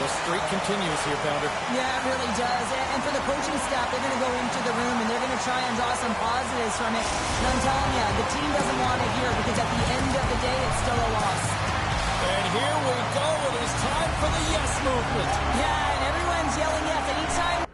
the streak continues here, Pounder. Yeah, it really does. And for the coaching staff, they're going to go into the room and they're going to try and draw some positives from it. And I'm telling you, the team doesn't want to hear it because at the end of the day, it's still a loss. And here we go. It is time for the yes movement. Yeah, and everyone's yelling yes anytime.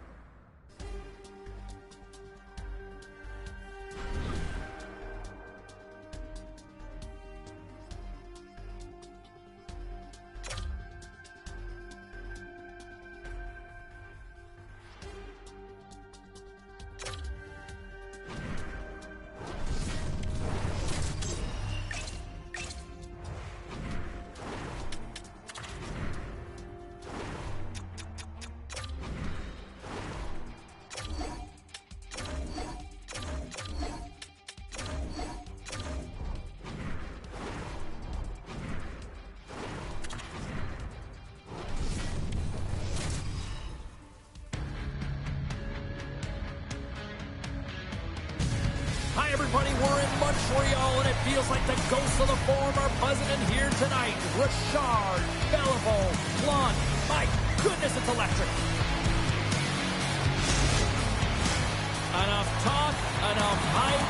Hi, everybody. We're in Montreal, and it feels like the ghosts of the form are buzzing in here tonight. Richard, Beliveau, Blunt. My goodness, it's electric. Enough talk, enough hype.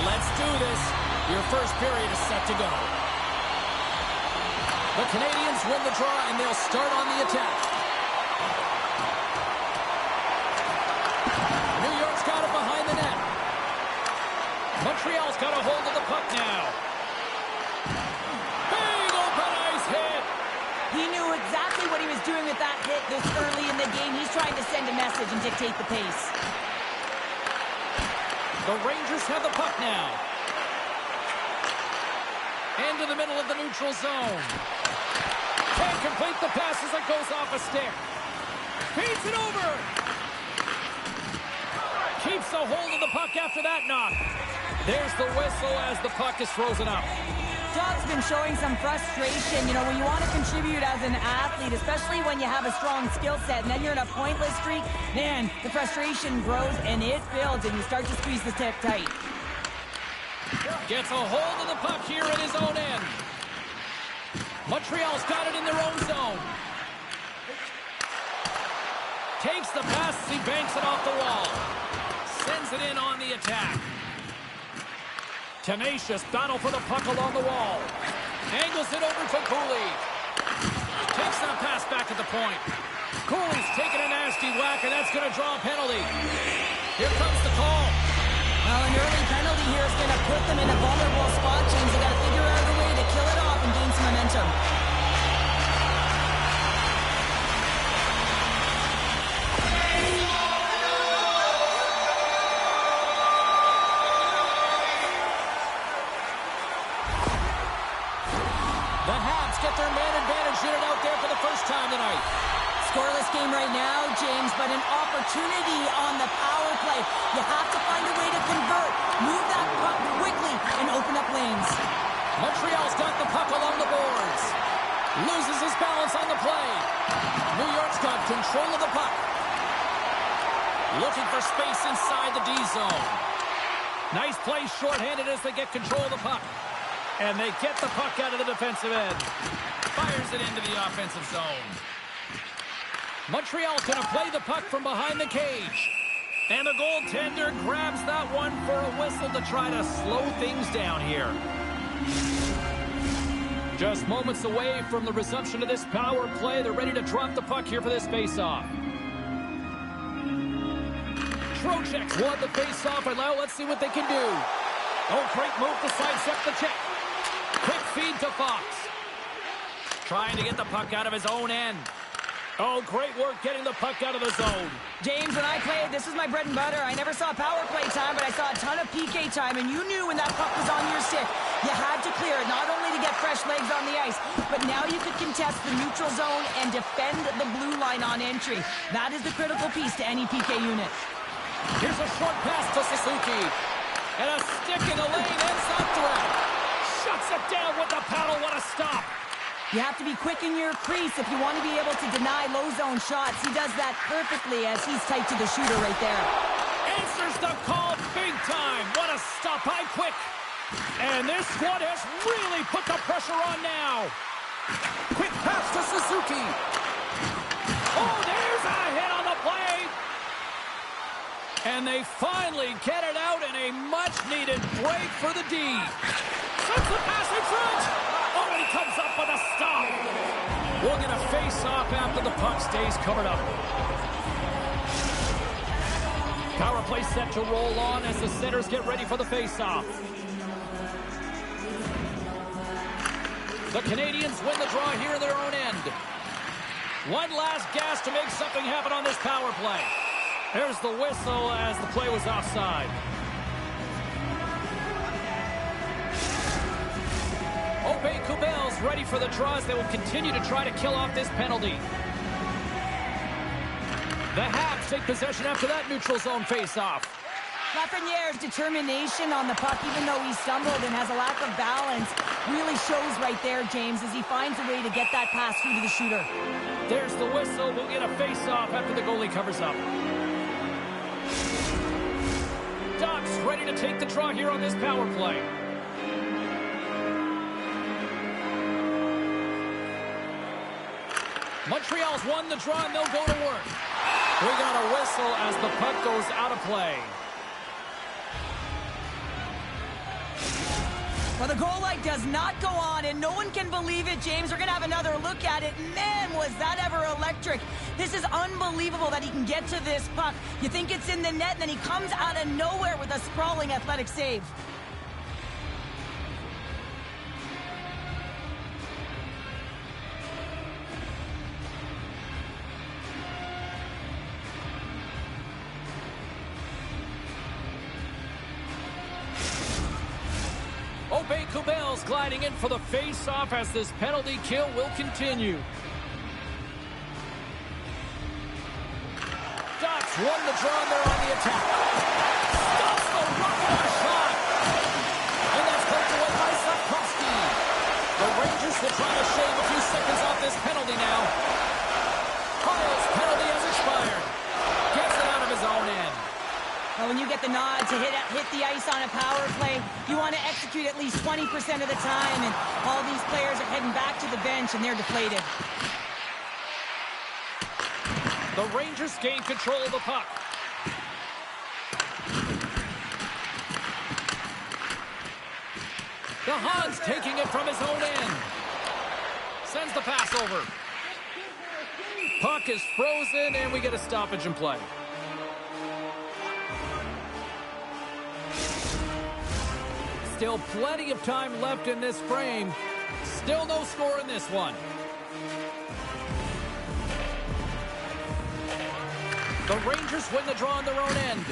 Let's do this. Your first period is set to go. The Canadians win the draw, and they'll start on the attack. New York's got it behind the net. Montreal's got a hold of the puck now. Big open ice hit. He knew exactly what he was doing with that hit this early in the game. He's trying to send a message and dictate the pace. The Rangers have the puck now. Into the middle of the neutral zone. Can't complete the pass as it goes off a stick. Feeds it over. Keeps a hold of the puck after that knock. There's the whistle as the puck is frozen up. Doug's been showing some frustration. You know, when you want to contribute as an athlete, especially when you have a strong skill set, and then you're in a pointless streak, man, the frustration grows and it builds, and you start to squeeze the stick tight. Gets a hold of the puck here at his own end. Montreal's got it in their own zone. Takes the pass, he banks it off the wall. Sends it in on the attack. Tenacious battle for the puck along the wall. Angles it over to Cooley. Takes that pass back at the point. Cooley's taking a nasty whack, and that's going to draw a penalty. Here comes the call. Well, an early penalty here is going to put them in a vulnerable spot, James. They got to figure out a way to kill it off and gain some momentum. Scoreless game right now, James, but an opportunity on the power play. You have to find a way to convert. Move that puck quickly and open up lanes. Montreal's got the puck along the boards. Loses his balance on the play. New York's got control of the puck. Looking for space inside the D zone. Nice play shorthanded as they get control of the puck. And they get the puck out of the defensive end. Fires it into the offensive zone. Montreal's going to play the puck from behind the cage. And the goaltender grabs that one for a whistle to try to slow things down here. Just moments away from the resumption of this power play. They're ready to drop the puck here for this faceoff. Trocheck's won the faceoff, and now let's see what they can do. Oh, great move to sidestep the check. Quick feed to Fox. Trying to get the puck out of his own end. Oh, great work getting the puck out of the zone. James, when I played, this was my bread and butter. I never saw power play time, but I saw a ton of PK time, and you knew when that puck was on your stick, you had to clear it, not only to get fresh legs on the ice, but now you could contest the neutral zone and defend the blue line on entry. That is the critical piece to any PK unit. Here's a short pass to Suzuki. And a stick in the lane ends that threat. Shuts it down with the paddle. What a stop. You have to be quick in your crease if you want to be able to deny low zone shots. He does that perfectly as he's tight to the shooter right there. Answers the call big time. What a stop by Quick. And this one has really put the pressure on now. Quick pass to Suzuki. Oh, there's a hit on the play. And they finally get it out in a much-needed break for the D. Sends the pass in front. Oh, and he comes up with a stop. We'll get a face-off after the puck stays covered up. Power play set to roll on as the centers get ready for the face-off. The Canadians win the draw here in their own end. One last gas to make something happen on this power play. There's the whistle as the play was offside. Kubel's ready for the draws. They will continue to try to kill off this penalty. The Habs take possession after that neutral zone face-off. Lafreniere's determination on the puck, even though he stumbled and has a lack of balance, really shows right there, James, as he finds a way to get that pass through to the shooter. There's the whistle. We'll get a face-off after the goalie covers up. Ducks ready to take the draw here on this power play. Montreal's won the draw, and they'll go to work. We got a whistle as the puck goes out of play. Well, the goal light does not go on, and no one can believe it, James. We're going to have another look at it. Man, was that ever electric. This is unbelievable that he can get to this puck. You think it's in the net, and then he comes out of nowhere with a sprawling athletic save. Kubel's gliding in for the face-off as this penalty kill will continue. Ducks won the draw and they're on the attack. Stops the rocket of a shot. And that's poked away by Sapkowski. The Rangers will try to shave a few seconds off this penalty now. Carl's penalty has expired. Gets it out of his own end. Well, when you get the nod to hit the ice on a power play, you want to execute at least 20% of the time, and all these players are heading back to the bench, and they're deflated. The Rangers gain control of the puck. The Hans taking it from his own end. Sends the pass over. Puck is frozen, and we get a stoppage in play. Still plenty of time left in this frame. Still no score in this one. The Rangers win the draw on their own end.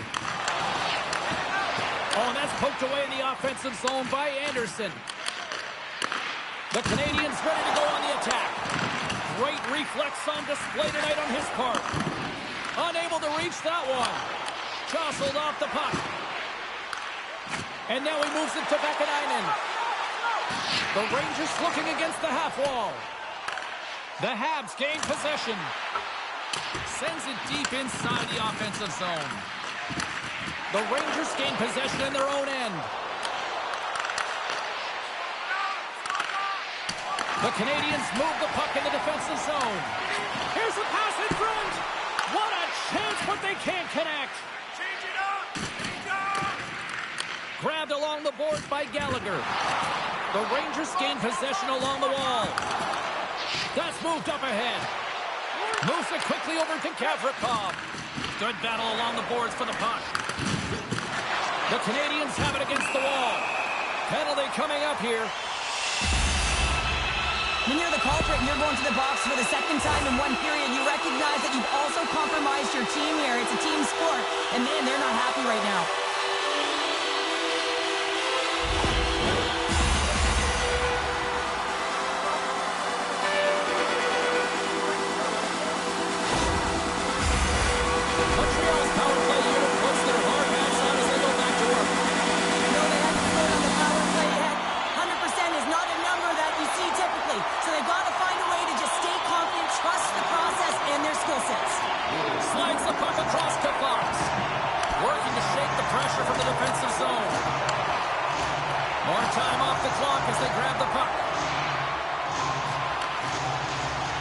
Oh, and that's poked away in the offensive zone by Anderson. The Canadians ready to go on the attack. Great reflex on display tonight on his part. Unable to reach that one. Jostled off the puck. And now he moves it to Vakanainen. The Rangers looking against the half wall. The Habs gain possession. Sends it deep inside the offensive zone. The Rangers gain possession in their own end. The Canadians move the puck in the defensive zone. Here's a pass in front. What a chance, but they can't connect. Change it up! Change up! Grabbed along the boards by Gallagher. The Rangers gain possession along the wall. That's moved up ahead. Moves it quickly over to Gavrikov. Good battle along the boards for the puck. The Canadians have it against the wall. Penalty coming up here. When you're the culprit and you're going to the box for the second time in one period, you recognize that you've also compromised your team here. It's a team sport, and man, they're not happy right now. Montreal's power play unit puts their hard hats on as they go back to work. No, they haven't put on the power play yet. 100% is not a number that you see typically. So they've got to find a way to just stay confident, trust the process and their skill sets. Slides the puck across to Fox. Working to shake the pressure from the defensive zone. More time off the clock as they grab the puck.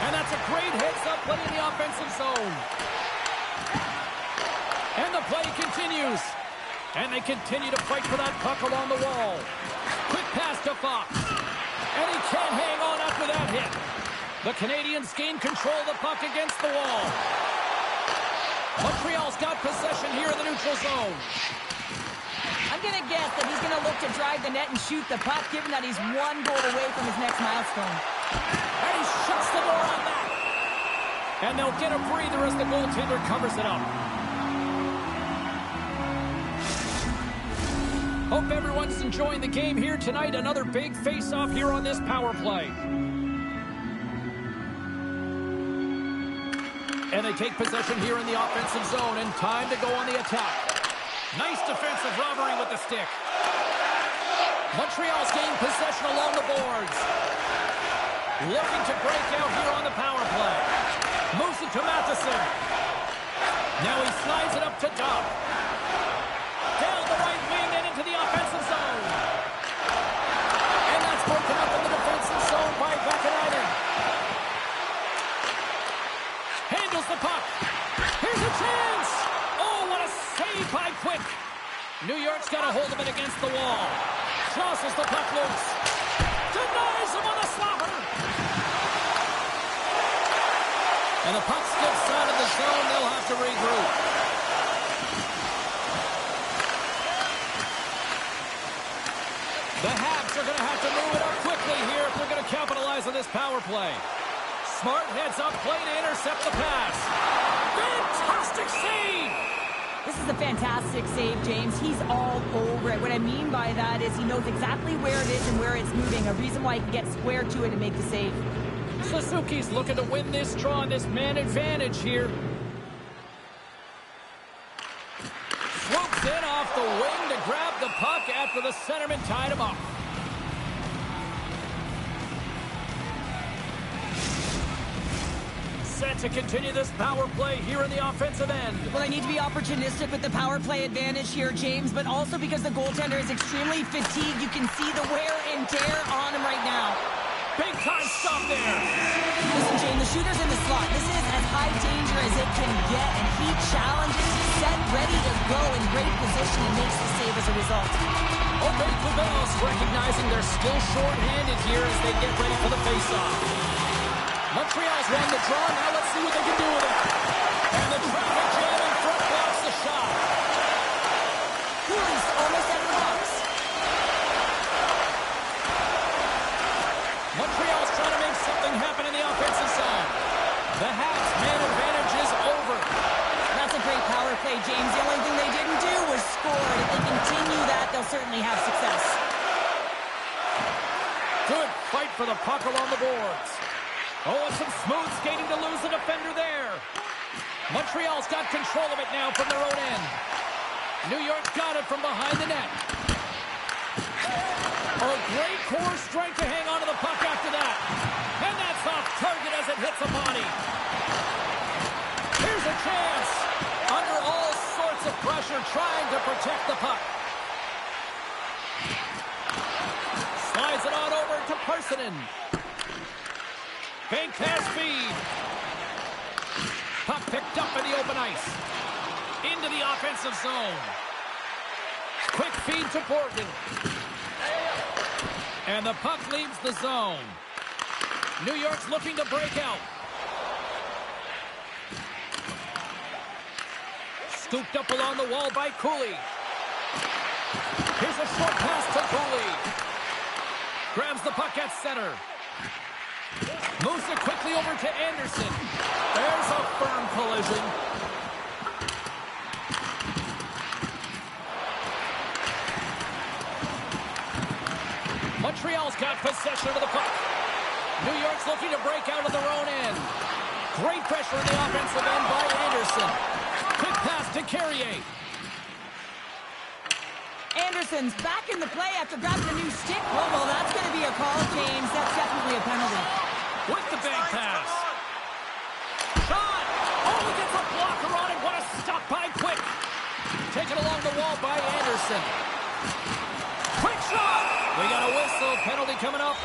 And that's a great heads-up play in the offensive zone. And the play continues. And they continue to fight for that puck along the wall. Quick pass to Fox. And he can't hang on after that hit. The Canadians gain control of the puck against the wall. Montreal's got possession here in the neutral zone. I'm going to guess that he's going to look to drive the net and shoot the puck, given that he's one goal away from his next milestone. And he shuts the door on that. And they'll get a breather as the goaltender covers it up. Hope everyone's enjoying the game here tonight. Another big face-off here on this power play. And they take possession here in the offensive zone, and time to go on the attack. Nice defensive robbery with the stick. Montreal's gained possession along the boards. Looking to break out here on the power play. Moves it to Matheson. Now he slides it up to Duff. Down the right wing and into the offensive zone. And that's broken up in the defensive zone by Vakanainen. Handles the puck. Here's a chance. Oh, what a save by Quick. New York's got a hold of it against the wall. Crosses the puck loose. Denies him on the slapper. And the puck skips out of the zone. They'll have to regroup. The Habs are going to have to move it up quickly here if they're going to capitalize on this power play. Smart heads up, play to intercept the pass. Fantastic save! This is a fantastic save, James. He's all over it. What I mean by that is he knows exactly where it is and where it's moving. A reason why he can get square to it and make the save. Suzuki's looking to win this draw on this man advantage here. Swoops in off the wing to grab the puck after the centerman tied him up. Set to continue this power play here in the offensive end. Well, they need to be opportunistic with the power play advantage here, James, but also because the goaltender is extremely fatigued. You can see the wear and tear on him right now. Big time stop there. Listen, James, the shooter's in the slot. This is as high danger as it can get, and he challenges, set, ready to go in great position, and makes the save as a result. Obey Clubels recognizing they're still short-handed here as they get ready for the face-off. Montreal's won the draw. Now let's see what they can do with it. And the traffic jam in front blocks the shot. Cooley's almost out of the box. Montreal's trying to make something happen in the offensive zone. The Habs' man advantage is over. That's a great power play, James. The only thing they didn't do was score. If they continue that, they'll certainly have success. Good fight for the puck along the boards. Oh, and some smooth skating to lose the defender there. Montreal's got control of it now from their own end. New York's got it from behind the net. Oh, great core strength to hang on to the puck after that. And that's off target as it hits a body. Here's a chance. Under all sorts of pressure, trying to protect the puck. Slides it on over to Parsonen. Bank pass feed. Puck picked up in the open ice. Into the offensive zone. Quick feed to Borgen. And the puck leaves the zone. New York's looking to break out. Scooped up along the wall by Cooley. Here's a short pass to Cooley. Grabs the puck at center. Moves it quickly over to Anderson. There's a firm collision. Montreal's got possession of the puck. New York's looking to break out of their own end. Great pressure in the offensive end by Anderson. Quick pass to Carrier. Anderson's back in the play after grabbing a new stick. Well, that's going to be a call, James. That's definitely a penalty. With the bank pass. Shot! Oh, he gets a blocker on it. What a stop by Quick. Taken along the wall by Anderson. Quick shot! We got a whistle. Penalty coming up.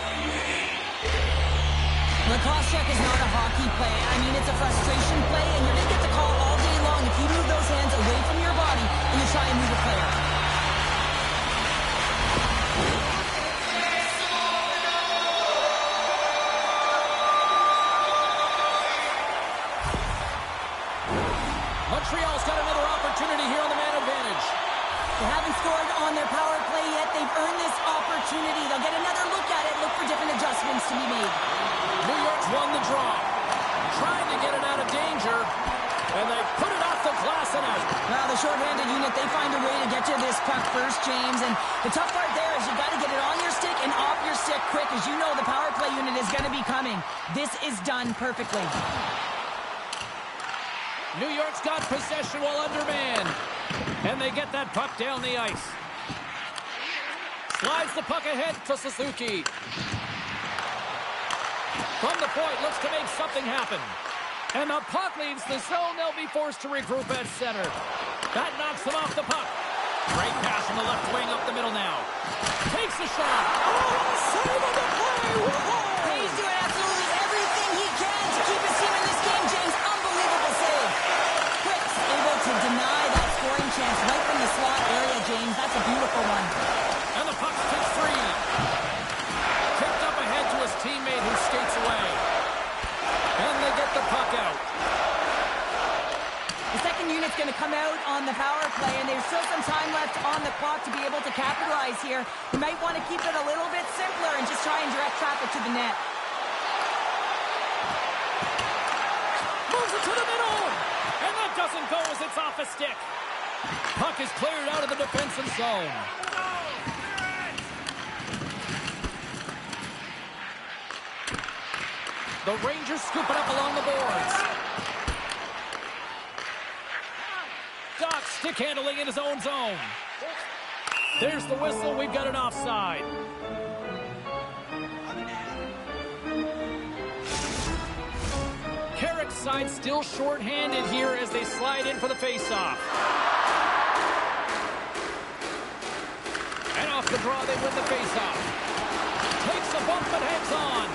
Lacrosse check is not a hockey play. I mean, it's a frustration play, and you're going to get the call all day long if you move those hands away from your body and you try and move a player. Montreal's got another opportunity here on the man advantage. They haven't scored on their power play yet. They've earned this opportunity. They'll get another look at it, look for different adjustments to be made. New York's won the draw. Trying to get it out of danger, and they put it off the glass and out. Well, the shorthanded unit, they find a way to get to this puck first, James. And the tough part there is you've got to get it on your stick and off your stick quick. As you know, the power play unit is going to be coming. This is done perfectly. New York's got possession while undermanned. And they get that puck down the ice. Slides the puck ahead to Suzuki. From the point, looks to make something happen. And the puck leaves the zone. They'll be forced to regroup at center. That knocks them off the puck. Great pass from the left wing up the middle now. Takes a shot. Oh, save on the play. Whoa. He's doing absolutely everything he can to keep his team in this game, James. Unbelievable save. Quick's able to deny that scoring chance right from the slot area, James. That's a beautiful one. And the puck's picked free. Kicked up ahead to his teammate who skates away. And they get the puck out. The second unit's going to come out on the power play, and there's still some time left on the clock to be able to capitalize here. You might want to keep it a little bit simpler and just try and direct traffic to the net. Moves it to the middle. And that doesn't go as it's off a stick. Puck is cleared out of the defensive zone. The Rangers scoop it up along the boards. Doc stick handling in his own zone. There's the whistle. We've got an offside. Carrick's side still short-handed here as they slide in for the faceoff. And off the draw, they win the faceoff. Takes a bump and hangs on.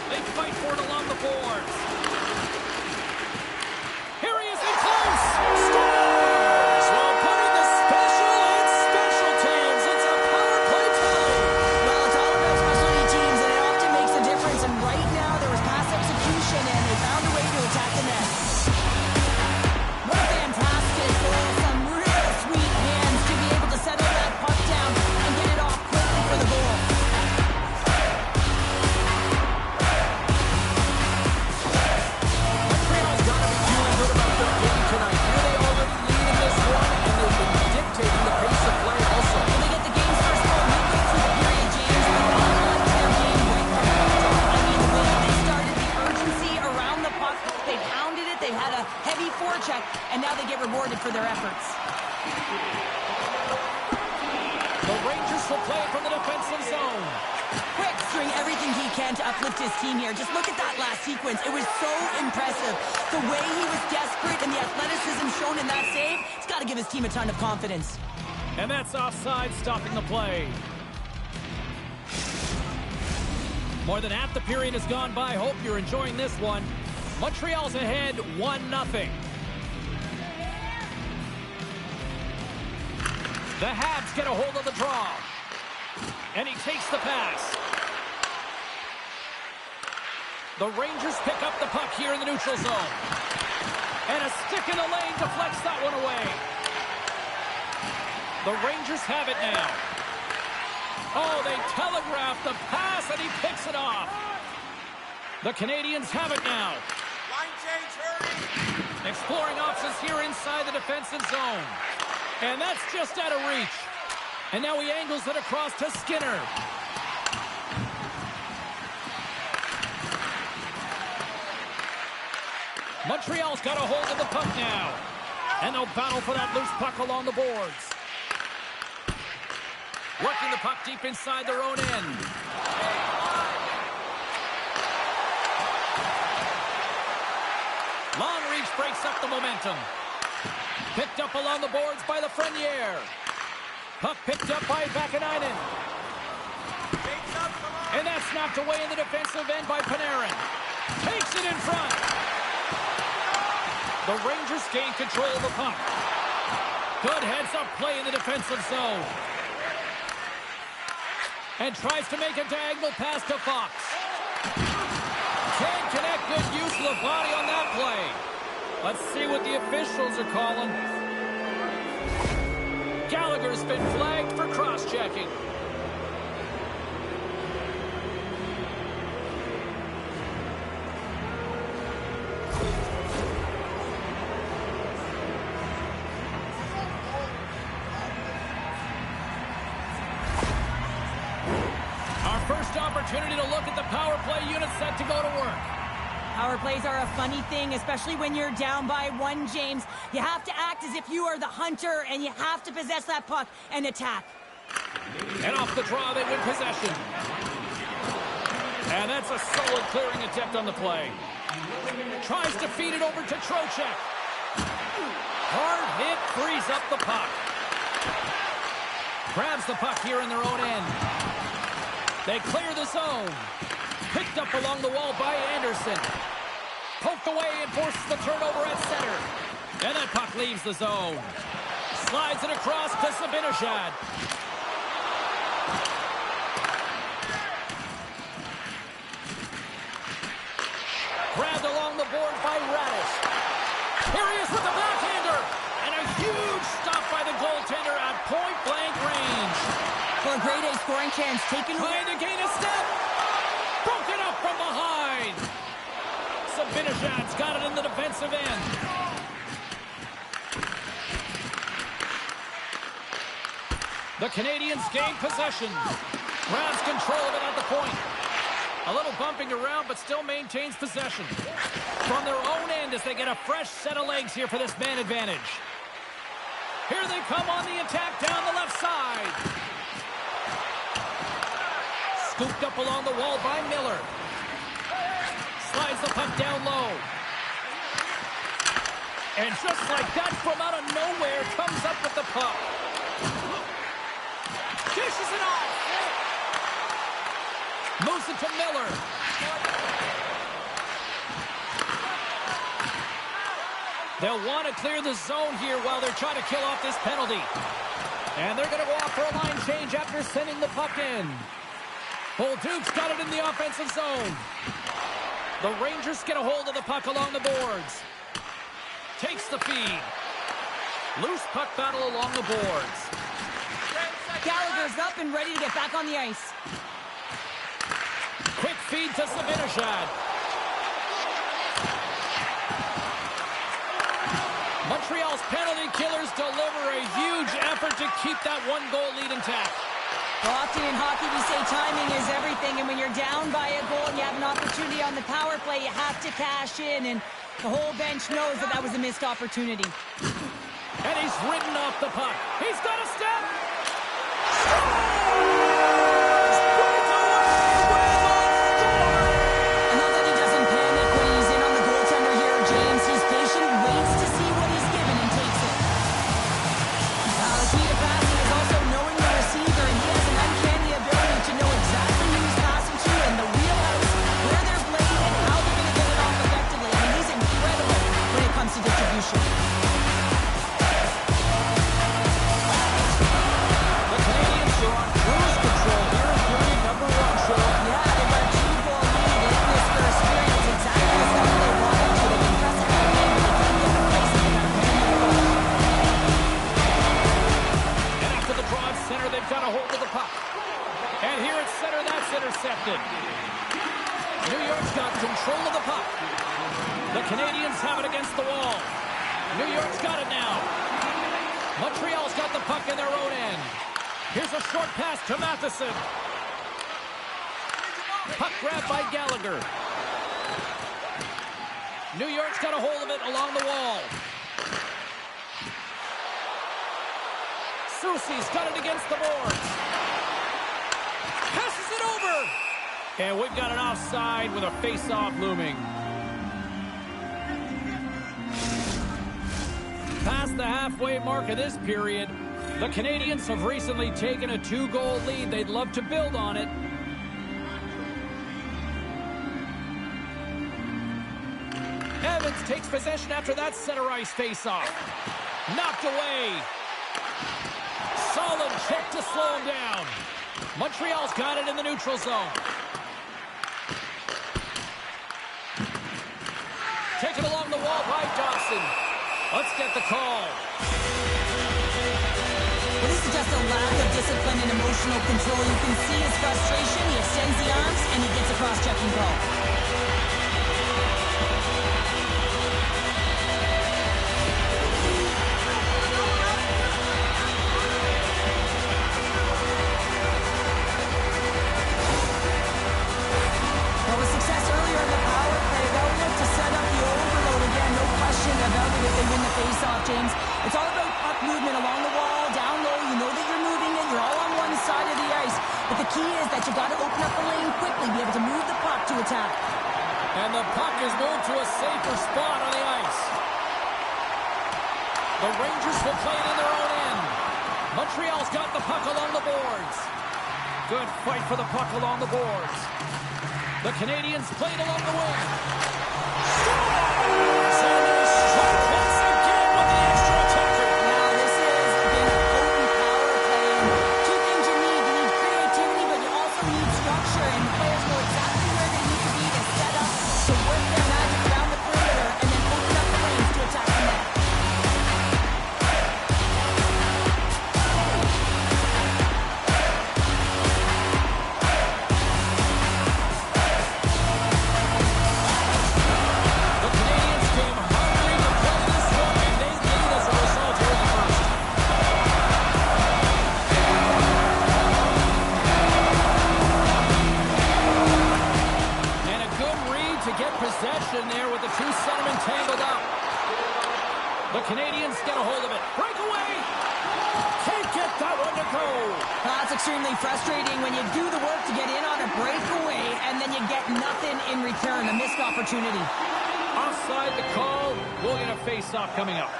They fight for it along the boards. Here he is in close. Scores! While putting the special in special teams. It's a power play tie. Well, it's all about specialty teams, and it often makes a difference. And right now, there was pass execution, and they found a way to attack the net. What a fantastic goal. Some real sweet hands to be able to settle that puck down and get it off quickly for the goal. had a heavy forecheck, and now they get rewarded for their efforts. The Rangers will play from the defensive zone. Quick doing everything he can to uplift his team here. Just look at that last sequence. It was so impressive. The way he was desperate and the athleticism shown in that save, it's got to give his team a ton of confidence. And that's offside, stopping the play. More than half the period has gone by. Hope you're enjoying this one. Montreal's ahead 1-0. The Habs get a hold of the draw. And he takes the pass. The Rangers pick up the puck here in the neutral zone. And a stick in the lane deflects that one away. The Rangers have it now. Oh, they telegraphed the pass, and he picks it off. The Canadiens have it now. Line change, hurry! Exploring options here inside the defensive zone. And that's just out of reach. And now he angles it across to Skinner. Montreal's got a hold of the puck now. And they'll battle for that loose puck along the boards. Working the puck deep inside their own end. Long reach breaks up the momentum. Picked up along the boards by Lafreniere. Puck picked up by Vakanainen. And that's knocked away in the defensive end by Panarin. Takes it in front. The Rangers gain control of the puck. Good heads-up play in the defensive zone. And tries to make a diagonal pass to Fox. Can't connect. Good use of the body on that play. Let's see what the officials are calling. Gallagher's been flagged for cross-checking. Our first opportunity to look at the power play unit set to go to work. Power plays are a funny thing, especially when you're down by one, James. You have to act as if you are the hunter, and you have to possess that puck and attack. And off the draw, they win possession. And that's a solid clearing attempt on the play. Tries to feed it over to Trocheck. Hard hit, frees up the puck. Grabs the puck here in their own end. They clear the zone. Picked up along the wall by Anderson. Poked away and forces the turnover at center. And that puck leaves the zone. Slides it across to Zibanejad. Grabbed along the board by Radish. Here he is with the backhander. And a huge stop by the goaltender at point-blank range. For a grade A scoring chance, taken away. Trying to gain a step. Broken up from behind. Zibanejad's got it in the defensive end. The Canadiens gain possession. Grabs control of it at the point. A little bumping around, but still maintains possession. From their own end as they get a fresh set of legs here for this man advantage. Here they come on the attack down the left side. Scooped up along the wall by Miller. Slides the puck down low. And just like that, from out of nowhere, comes up with the puck. Dishes it off. Moves it to Miller. They'll want to clear the zone here while they're trying to kill off this penalty. And they're going to go off for a line change after sending the puck in. Bolduc's got it in the offensive zone. The Rangers get a hold of the puck along the boards. Takes the feed. Loose puck battle along the boards. Gallagher's up and ready to get back on the ice. Quick feed to Zibanejad. Montreal's penalty killers deliver a huge effort to keep that one-goal lead intact. Well, often in hockey we say timing is everything, and when you're down by a goal and you have an opportunity on the power play, you have to cash in. And The whole bench knows that that was a missed opportunity. And he's ridden off the puck. He's got a step. And not that he doesn't panic when he's in on the goaltender here, James. He's patient, waits to see what he's given, and takes it. The key to passing is also knowing the receiver, and he has an uncanny ability to know exactly who he's passing to and the wheelhouse, where they're playing, and how they're going to get it off effectively. I mean, he's incredible when it comes to distribution. The Canadians are on cruise control here in period number 1, Joe. Yeah, they've got a 2-goal lead in this first period. It's exactly the stuff they wanted to. They've been pressing that game, but they can't get complacent. They got to continue to push. And after the draw at center, they've got a hold of the puck. And here at center, that's intercepted. New York's got control of the puck. The Canadians have it against the wall. New York's got it now. Montreal's got the puck in their own end. Here's a short pass to Matheson. Puck grabbed by Gallagher. New York's got a hold of it along the wall. Soucy's got it against the boards. Passes it over. And we've got an offside with a face-off looming. Past the halfway mark of this period, the Canadians have recently taken a 2-goal lead. They'd love to build on it. Evans takes possession after that center ice face-off. Knocked away. Solid check to slow him down. Montreal's got it in the neutral zone. Taken along the wall by Dawson. Let's get the call. Well, this is just a lack of discipline and emotional control. You can see his frustration. He extends the arms, and he gets a cross-checking call. Well, with success earlier in the power play, they'll look to set up the overload again. No question about it if they win the face-off, James. It's all about puck movement along the wall, down low. You know that you're moving it. You're all on one side of the ice. But the key is that you got to open up the lane quickly, be able to move the puck to attack. And the puck is moved to a safer spot on the ice. The Rangers will play it in their own end. Montreal's got the puck along the boards. Good fight for the puck along the boards. The Canadians play it along the wing. Scores! And they strike once again with the extra attacker. Now, this has been a potent power play. Two things you need. You need creativity, but you also need structure. And the players know exactly where they need to be to set up, to work their magic around the perimeter, and then open up the lanes to attack the net. The Canadians came hungry to play this one, and they lead as a result here in the first. And a good read to get possession there with the two centermen tangled up. The Canadians get a hold of it. Breakaway! Can't get that one to go. That's extremely frustrating when you do the work to get in on a breakaway, and then you get nothing in return, a missed opportunity. Offside the call. We'll get a face-off coming up.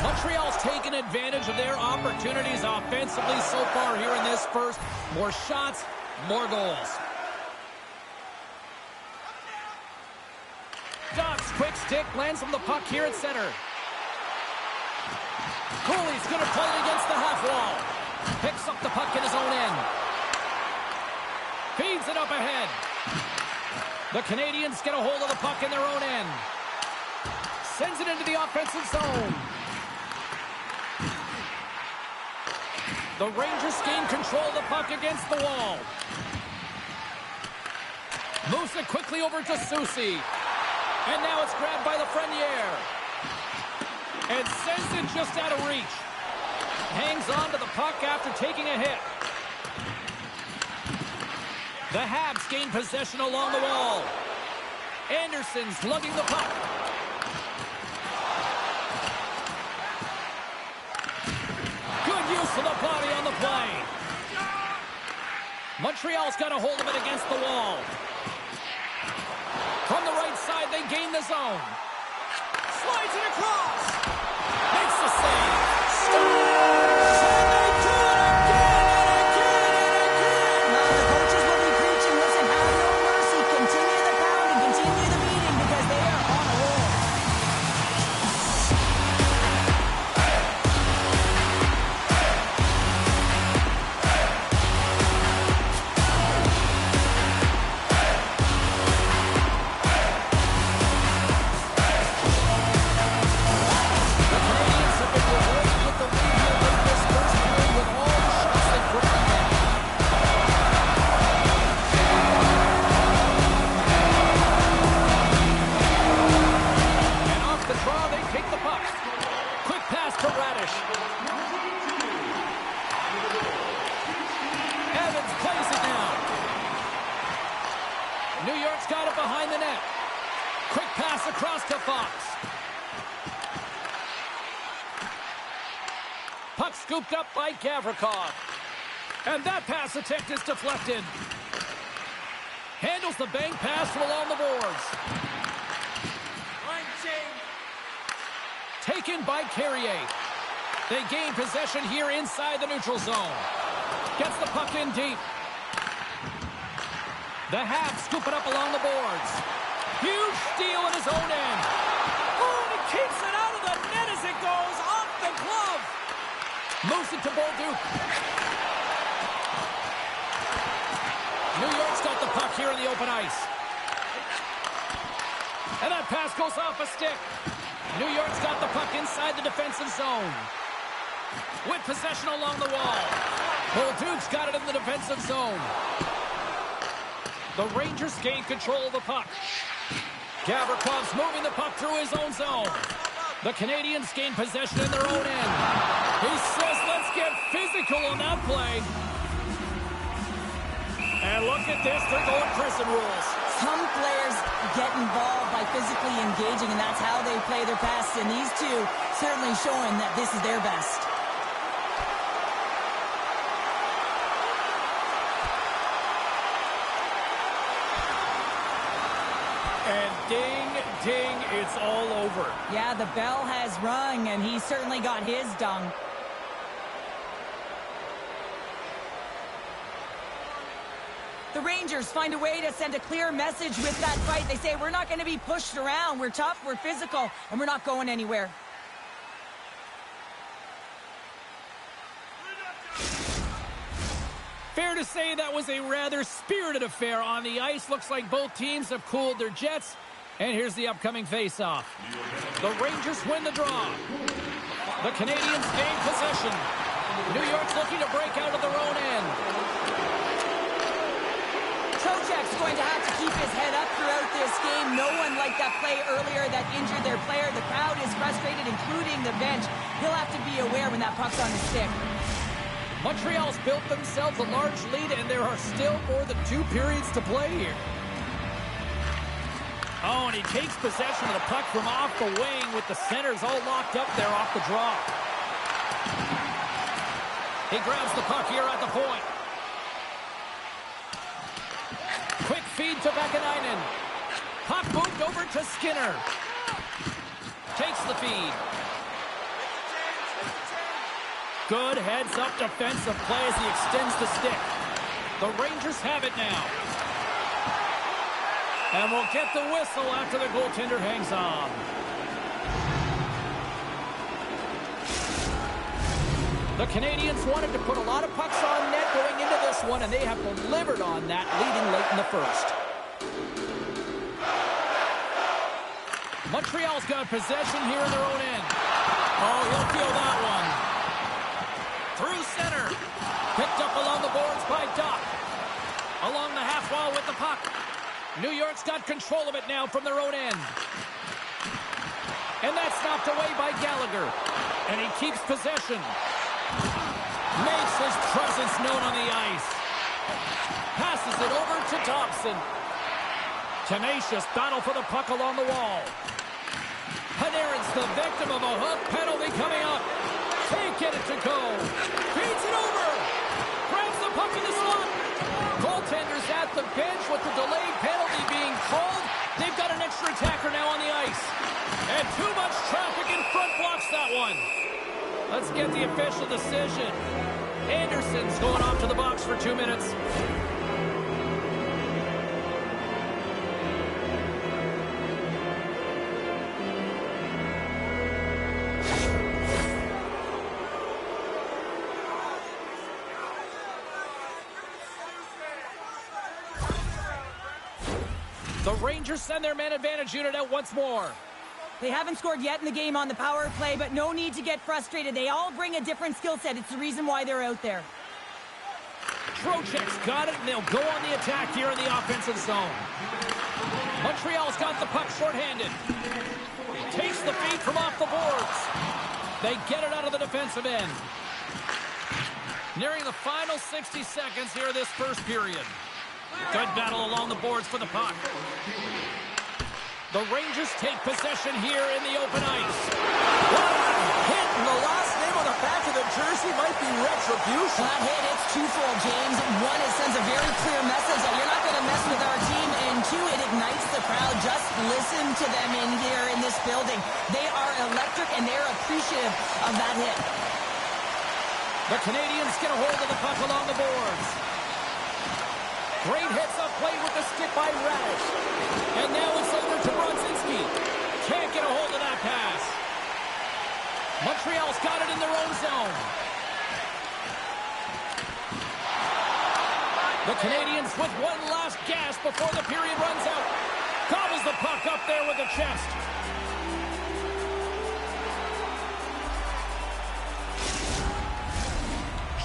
Montreal's taken advantage of their opportunities offensively so far here in this first. More shots, more goals. Ducks, quick stick, lands from the puck here at center. Cooley's going to play it against the half wall. Picks up the puck in his own end. Feeds it up ahead. The Canadians get a hold of the puck in their own end. Sends it into the offensive zone. The Rangers gain control of the puck against the wall. Moves it quickly over to Soucy. And now it's grabbed by Lafreniere. And sends it just out of reach. Hangs on to the puck after taking a hit. The Habs gain possession along the wall. Anderson's lugging the puck. Good use of the body on the play. Montreal's got a hold of it against the wall. From the right side, they gain the zone. Slides it across. Makes the save. Scores! And they do it again and again and again. Now the coaches will be preaching, listen, have no mercy. Continue the pounding, continue the beating because they are on a roll. New York's got it behind the net. Quick pass across to Fox. Puck scooped up by Gavrikov. And that pass attempt is deflected. Handles the bank pass from along the boards. Line change. Taken by Carrier. They gain possession here inside the neutral zone. Gets the puck in deep. The Habs scoop it up along the boards. Huge steal in his own end. Oh, and he keeps it out of the net as it goes off the glove. Moves it to Bolduc. New York's got the puck here in the open ice. And that pass goes off a stick. New York's got the puck inside the defensive zone. With possession along the wall. Bolduc's got it in the defensive zone. The Rangers gain control of the puck. Gavrikov's moving the puck through his own zone. The Canadians gain possession in their own end. He says, let's get physical on that play. And look at this, they're going prison rules. Some players get involved by physically engaging, and that's how they play their passes. And these two certainly showing that this is their best. And ding, ding, it's all over. Yeah, the bell has rung, and he certainly got his done. The Rangers find a way to send a clear message with that fight. They say, we're not going to be pushed around. We're tough, we're physical, and we're not going anywhere. Fair to say that was a rather spirited affair on the ice. Looks like both teams have cooled their jets. And here's the upcoming face-off. The Rangers win the draw. The Canadians gain possession. New York's looking to break out of their own end. Trocheck's going to have to keep his head up throughout this game. No one liked that play earlier that injured their player. The crowd is frustrated, including the bench. He'll have to be aware when that puck's on his stick. Montreal's built themselves a large lead, and there are still more than 2 periods to play here. Oh, and he takes possession of the puck from off the wing with the centers all locked up there off the draw. He grabs the puck here at the point. Quick feed to Vakanainen. Puck moved over to Skinner. Takes the feed. Good heads-up defensive play as he extends the stick. The Rangers have it now. And we'll get the whistle after the goaltender hangs on. The Canadians wanted to put a lot of pucks on net going into this one, and they have delivered on that, leading late in the first. Montreal's got possession here in their own end. Oh, he'll feel that one. Through center. Picked up along the boards by Doc. Along the half wall with the puck. New York's got control of it now from their own end. And that's knocked away by Gallagher. And he keeps possession. Makes his presence known on the ice. Passes it over to Thompson. Tenacious battle for the puck along the wall. Panarin's the victim of a hook penalty coming up. Can't get it to go. Feeds it over. Grabs the puck in the slot. Goaltender's at the bench with the delayed penalty being called. They've got an extra attacker now on the ice. And too much traffic in front blocks that one. Let's get the official decision. Anderson's going off to the box for 2 minutes. The Rangers send their man advantage unit out once more. They haven't scored yet in the game on the power play, but no need to get frustrated. They all bring a different skill set. It's the reason why they're out there. Trocheck's got it, and they'll go on the attack here in the offensive zone. Montreal's got the puck shorthanded. Takes the feed from off the boards. They get it out of the defensive end. Nearing the final 60 seconds here of this first period. Good battle along the boards for the puck. The Rangers take possession here in the open ice. Hit in the last name on the back of the jersey might be retribution. That hit, it's twofold, James. One, it sends a very clear message that you're not going to mess with our team. And two, it ignites the crowd. Just listen to them in here in this building. They are electric, and they're appreciative of that hit. The Canadians get a hold of the puck along the boards. Great hits up play with the stick by Radish. And now it's over to Brodzinski. Can't get a hold of that pass. Montreal's got it in their own zone. The Canadians with one last gasp before the period runs out. Gobbles the puck up there with the chest.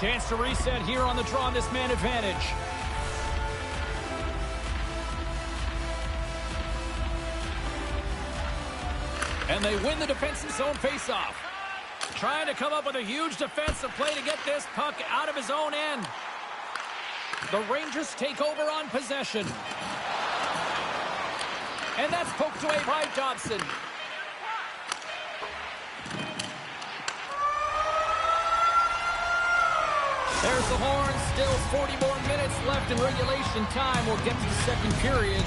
Chance to reset here on the draw on this man advantage. And they win the defensive zone faceoff. Trying to come up with a huge defensive play to get this puck out of his own end. The Rangers take over on possession. And that's poked away by Dobson. There's the horn. Still 40 more minutes left in regulation time. We'll get to the second period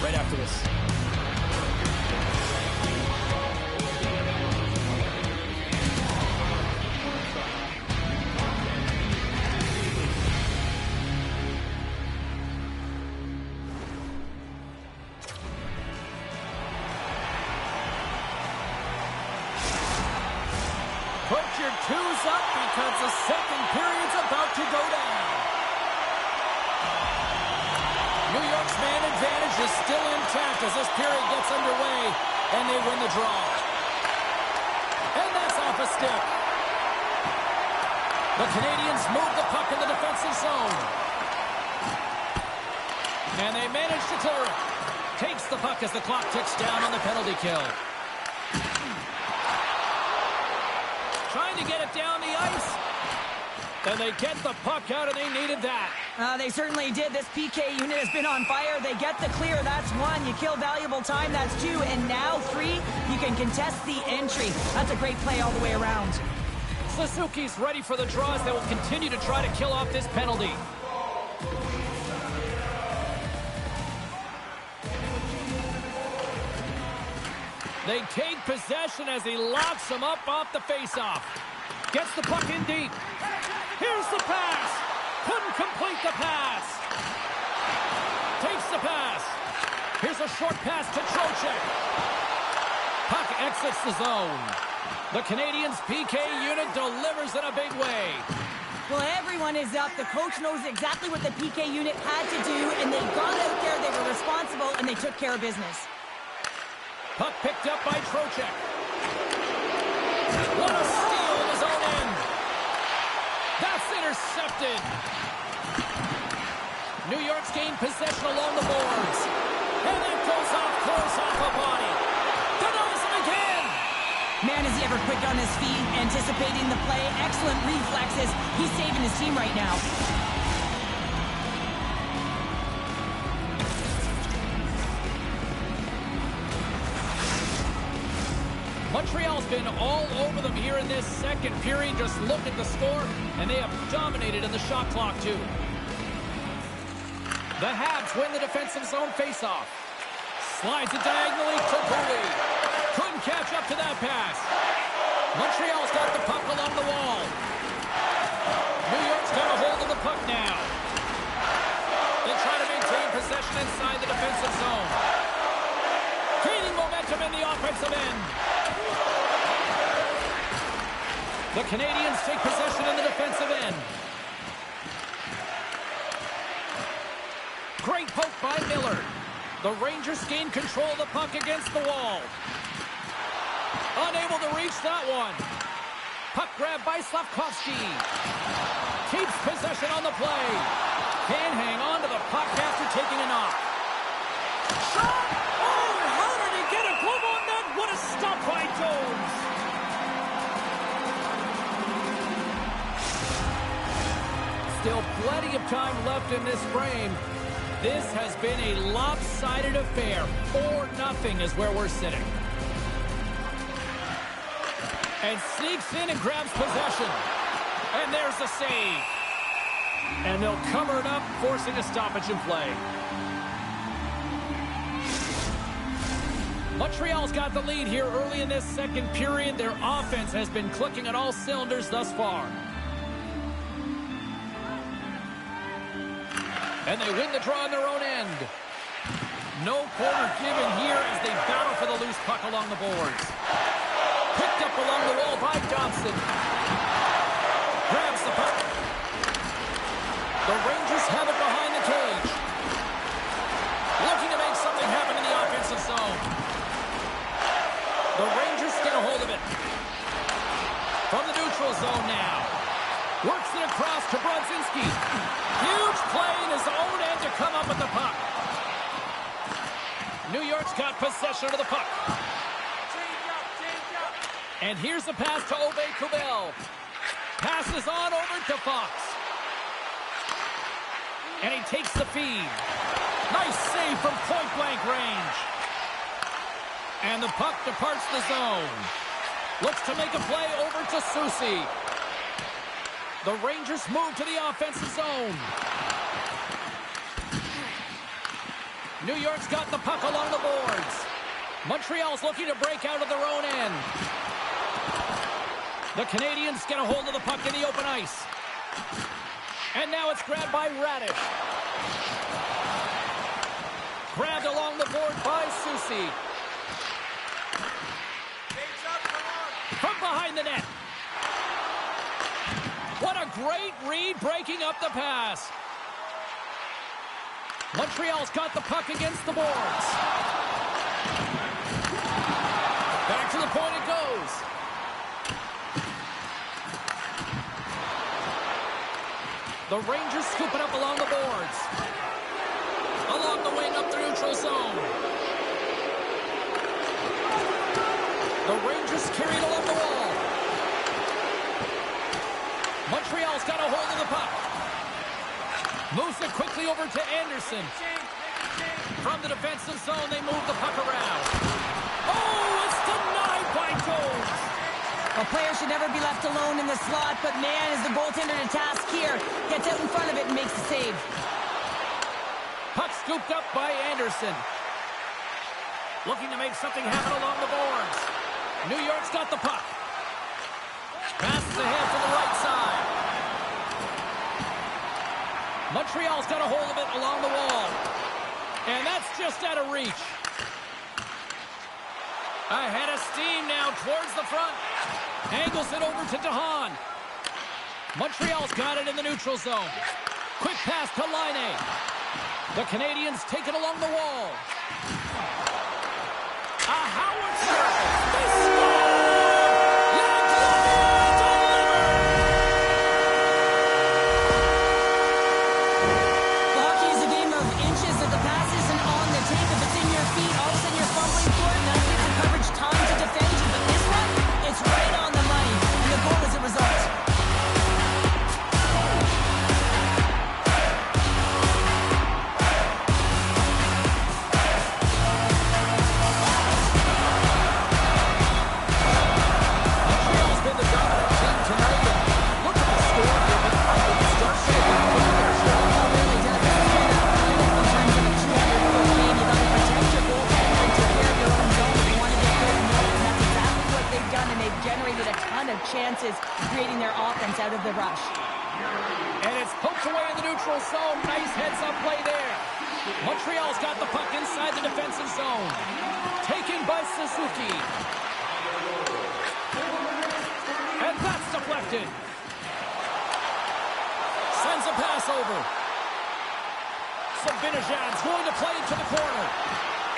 right after this. Put your twos up because the second period's about to go down. New York's man advantage is still intact as this period gets underway, and they win the draw. And that's off a stick. The Canadians move the puck in the defensive zone. And they manage to clear it. Takes the puck as the clock ticks down on the penalty kill. Trying to get it down the ice. And they get the puck out, and they needed that. They certainly did. This PK unit has been on fire. They get the clear. That's one. You kill valuable time. That's two. And now three, you can contest the entry. That's a great play all the way around. Suzuki's ready for the draws that will continue to try to kill off this penalty. They take possession as he locks him up off the faceoff. Gets the puck in deep. Here's the pass. Couldn't complete the pass. Takes the pass. Here's a short pass to Trocheck. Puck exits the zone. The Canadians' PK unit delivers in a big way. Well, everyone is up. The coach knows exactly what the PK unit had to do, and they got out there, they were responsible, and they took care of business. Puck picked up by Trocheck. What a steal in his own end. That's intercepted. New York's gained possession along the boards. And it goes off course off a body. Denies him again. Man, is he ever quick on his feet, anticipating the play. Excellent reflexes. He's saving his team right now. Montreal's been all over them here in this second period. Just look at the score, and they have dominated in the shot clock, too. The Habs win the defensive zone faceoff. Slides it diagonally to Bowie. Couldn't catch up to that pass. Montreal's got the puck along the wall. New York's got a hold of the puck now. They try to maintain possession inside the defensive zone. Gaining momentum in the offensive end. The Canadiens take possession in the defensive end. Great poke by Miller. The Rangers gain control of the puck against the wall. Unable to reach that one. Puck grab by Slavkovsky. Keeps possession on the play. Can hang on to the puck after taking a knock. Shot! Oh, how did he get a glove on that? What a stop by Jones. Still plenty of time left in this frame. This has been a lopsided affair. 4-0 is where we're sitting. And sneaks in and grabs possession. And there's the save. And they'll cover it up, forcing a stoppage in play. Montreal's got the lead here early in this second period. Their offense has been clicking on all cylinders thus far. And they win the draw on their own end. No corner given here as they battle for the loose puck along the boards. Picked up along the wall by Dobson. Grabs the puck. The Rangers have it behind the cage. Looking to make something happen in the offensive zone. The Rangers get a hold of it. From the neutral zone now. Works it across to Brodzinski. Huge play in his own end to come up with the puck. New York's got possession of the puck. And here's the pass to Aube-Kubel. Passes on over to Fox. And he takes the feed. Nice save from point-blank range. And the puck departs the zone. Looks to make a play over to Soucy. The Rangers move to the offensive zone. New York's got the puck along the boards. Montreal's looking to break out of their own end. The Canadiens get a hold of the puck in the open ice. And now it's grabbed by Radish. Grabbed along the board by Soucy. From behind the net. What a great read breaking up the pass. Montreal's got the puck against the boards. Back to the point it goes. The Rangers scoop it up along the boards. Along the wing up the neutral zone. The Rangers carry it along the wall. Montreal's got a hold of the puck. Moves it quickly over to Anderson. From the defensive zone, they move the puck around. Oh, it's denied by Jones. A player should never be left alone in the slot, but man, is the goaltender to task here. Gets out in front of it and makes the save. Puck scooped up by Anderson. Looking to make something happen along the boards. New York's got the puck. Passes ahead to the right side. Montreal's got a hold of it along the wall. And that's just out of reach. Ahead of steam now towards the front. Angles it over to DeHaan. Montreal's got it in the neutral zone. Quick pass to Laine. The Canadiens take it along the wall. A howitzer. They score! Hockey is a game of inches. If the pass isn't on the tape, if it's in your feet, all of a sudden you're fumbling for it, and that gives the coverage time to defend you. But this one, it's right on the money. And the goal is a result. chances of creating their offense out of the rush. And it's poked away in the neutral zone. Nice heads-up play there. Montreal's got the puck inside the defensive zone. Taken by Suzuki. And that's deflected. Sends a pass over. Zibanejad's going to play it to the corner.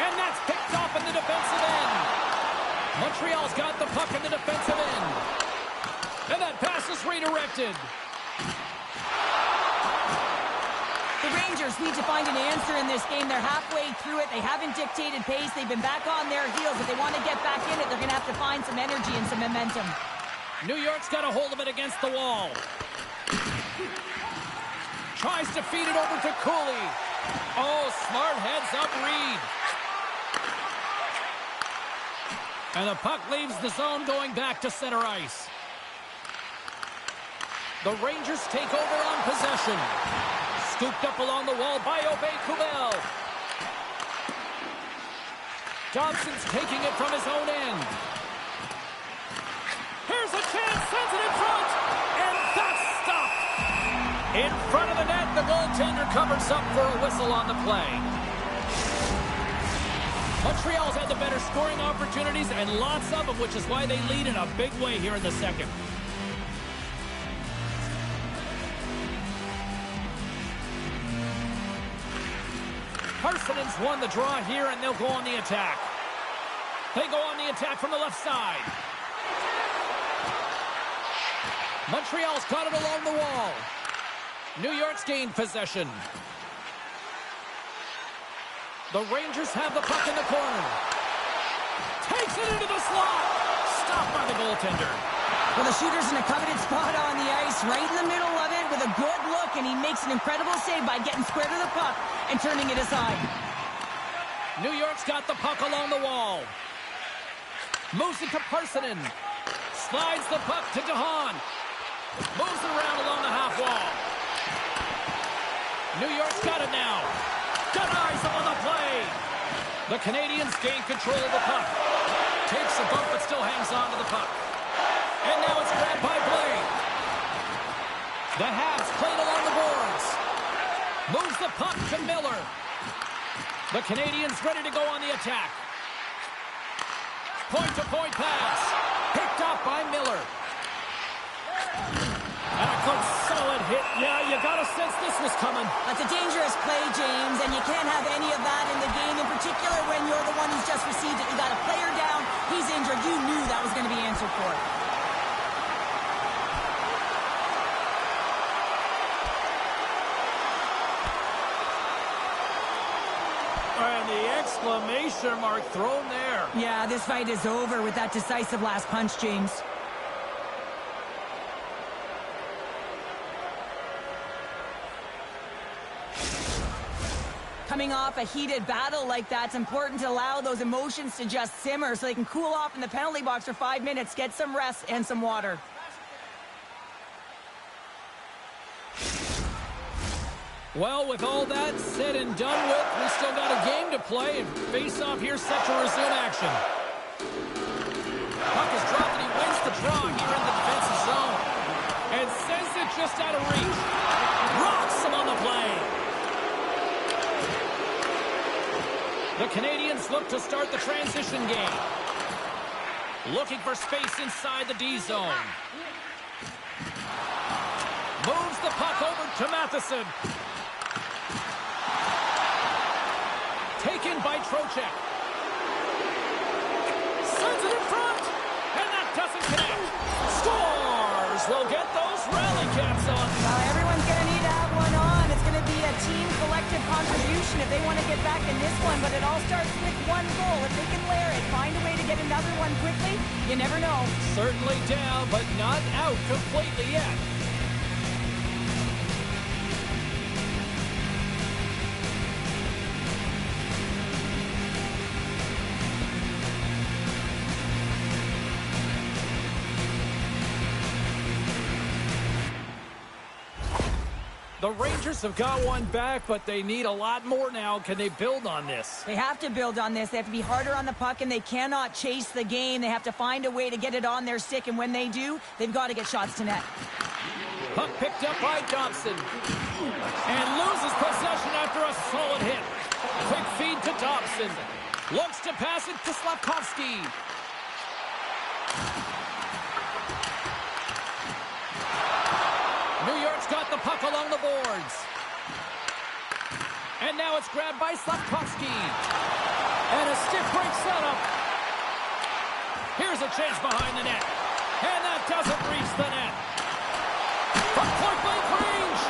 And that's picked off in the defensive end. Montreal's got the puck in the defensive end. And that pass is redirected. The Rangers need to find an answer in this game. They're halfway through it. They haven't dictated pace. They've been back on their heels. If they want to get back in it, they're going to have to find some energy and some momentum. New York's got a hold of it against the wall. Tries to feed it over to Cooley. Oh, smart heads-up read. And the puck leaves the zone going back to center ice. The Rangers take over on possession. Scooped up along the wall by Aubé-Kubel. Dobson's taking it from his own end. Here's a chance, sends it in front, and that's stopped. In front of the net, the goaltender covers up for a whistle on the play. Montreal's had the better scoring opportunities, and lots of them, which is why they lead in a big way here in the second. Parsonen's won the draw here, and they'll go on the attack. They go on the attack from the left side. Montreal's got it along the wall. New York's gained possession. The Rangers have the puck in the corner. Takes it into the slot. Stopped by the goaltender. Well, the shooter's in a coveted spot on the ice, right in the middle of it with a good look, and he makes an incredible save by getting square to the puck and turning it aside. New York's got the puck along the wall. Moves it to Parsonen. Slides the puck to DeHaan. Moves it around along the half wall. New York's got it now. Got eyes on the play. The Canadians gain control of the puck. Takes a bump but still hangs on to the puck. And now it's grabbed by Blake. The Habs played along the boards. Moves the puck to Miller. The Canadians ready to go on the attack. Point-to-point pass. Picked off by Miller. And a good solid hit. Yeah, you got to sense this was coming. That's a dangerous play, James, and you can't have any of that in the game, in particular when you're the one who's just received it. You got a player down. He's injured. You knew that was going to be answered for. And the exclamation mark thrown there. Yeah, this fight is over with that decisive last punch, James. Coming off a heated battle like that, it's important to allow those emotions to just simmer so they can cool off in the penalty box for 5 minutes, get some rest and some water. Well, with all that said and done with, we still got a game to play, and face-off here set to resume action. Puck is dropped, and he wins the draw here in the defensive zone. And sends it just out of reach. Rocks him on the play. The Canadians look to start the transition game. Looking for space inside the D zone. Moves the puck over to Matheson. Taken by Trocheck. Sends it in front. And that doesn't connect. Scores! We'll get those rally caps on. Everyone's going to need to have one on. It's going to be a team collective contribution if they want to get back in this one. But it all starts with one goal. If they can layer it, find a way to get another one quickly, you never know. Certainly down, but not out completely yet. The The Rangers have got one back, but they need a lot more now. Can they build on this? They have to build on this. They have to be harder on the puck, and they cannot chase the game. They have to find a way to get it on their stick, and when they do, they've got to get shots to net. Puck picked up by Dobson. And loses possession after a solid hit. Quick feed to Dobson. Looks to pass it to Slafkovsky. New York's got the puck along the boards. And now it's grabbed by Slafkovsky. And a stick break setup. Here's a chance behind the net. And that doesn't reach the net. From point-blank range.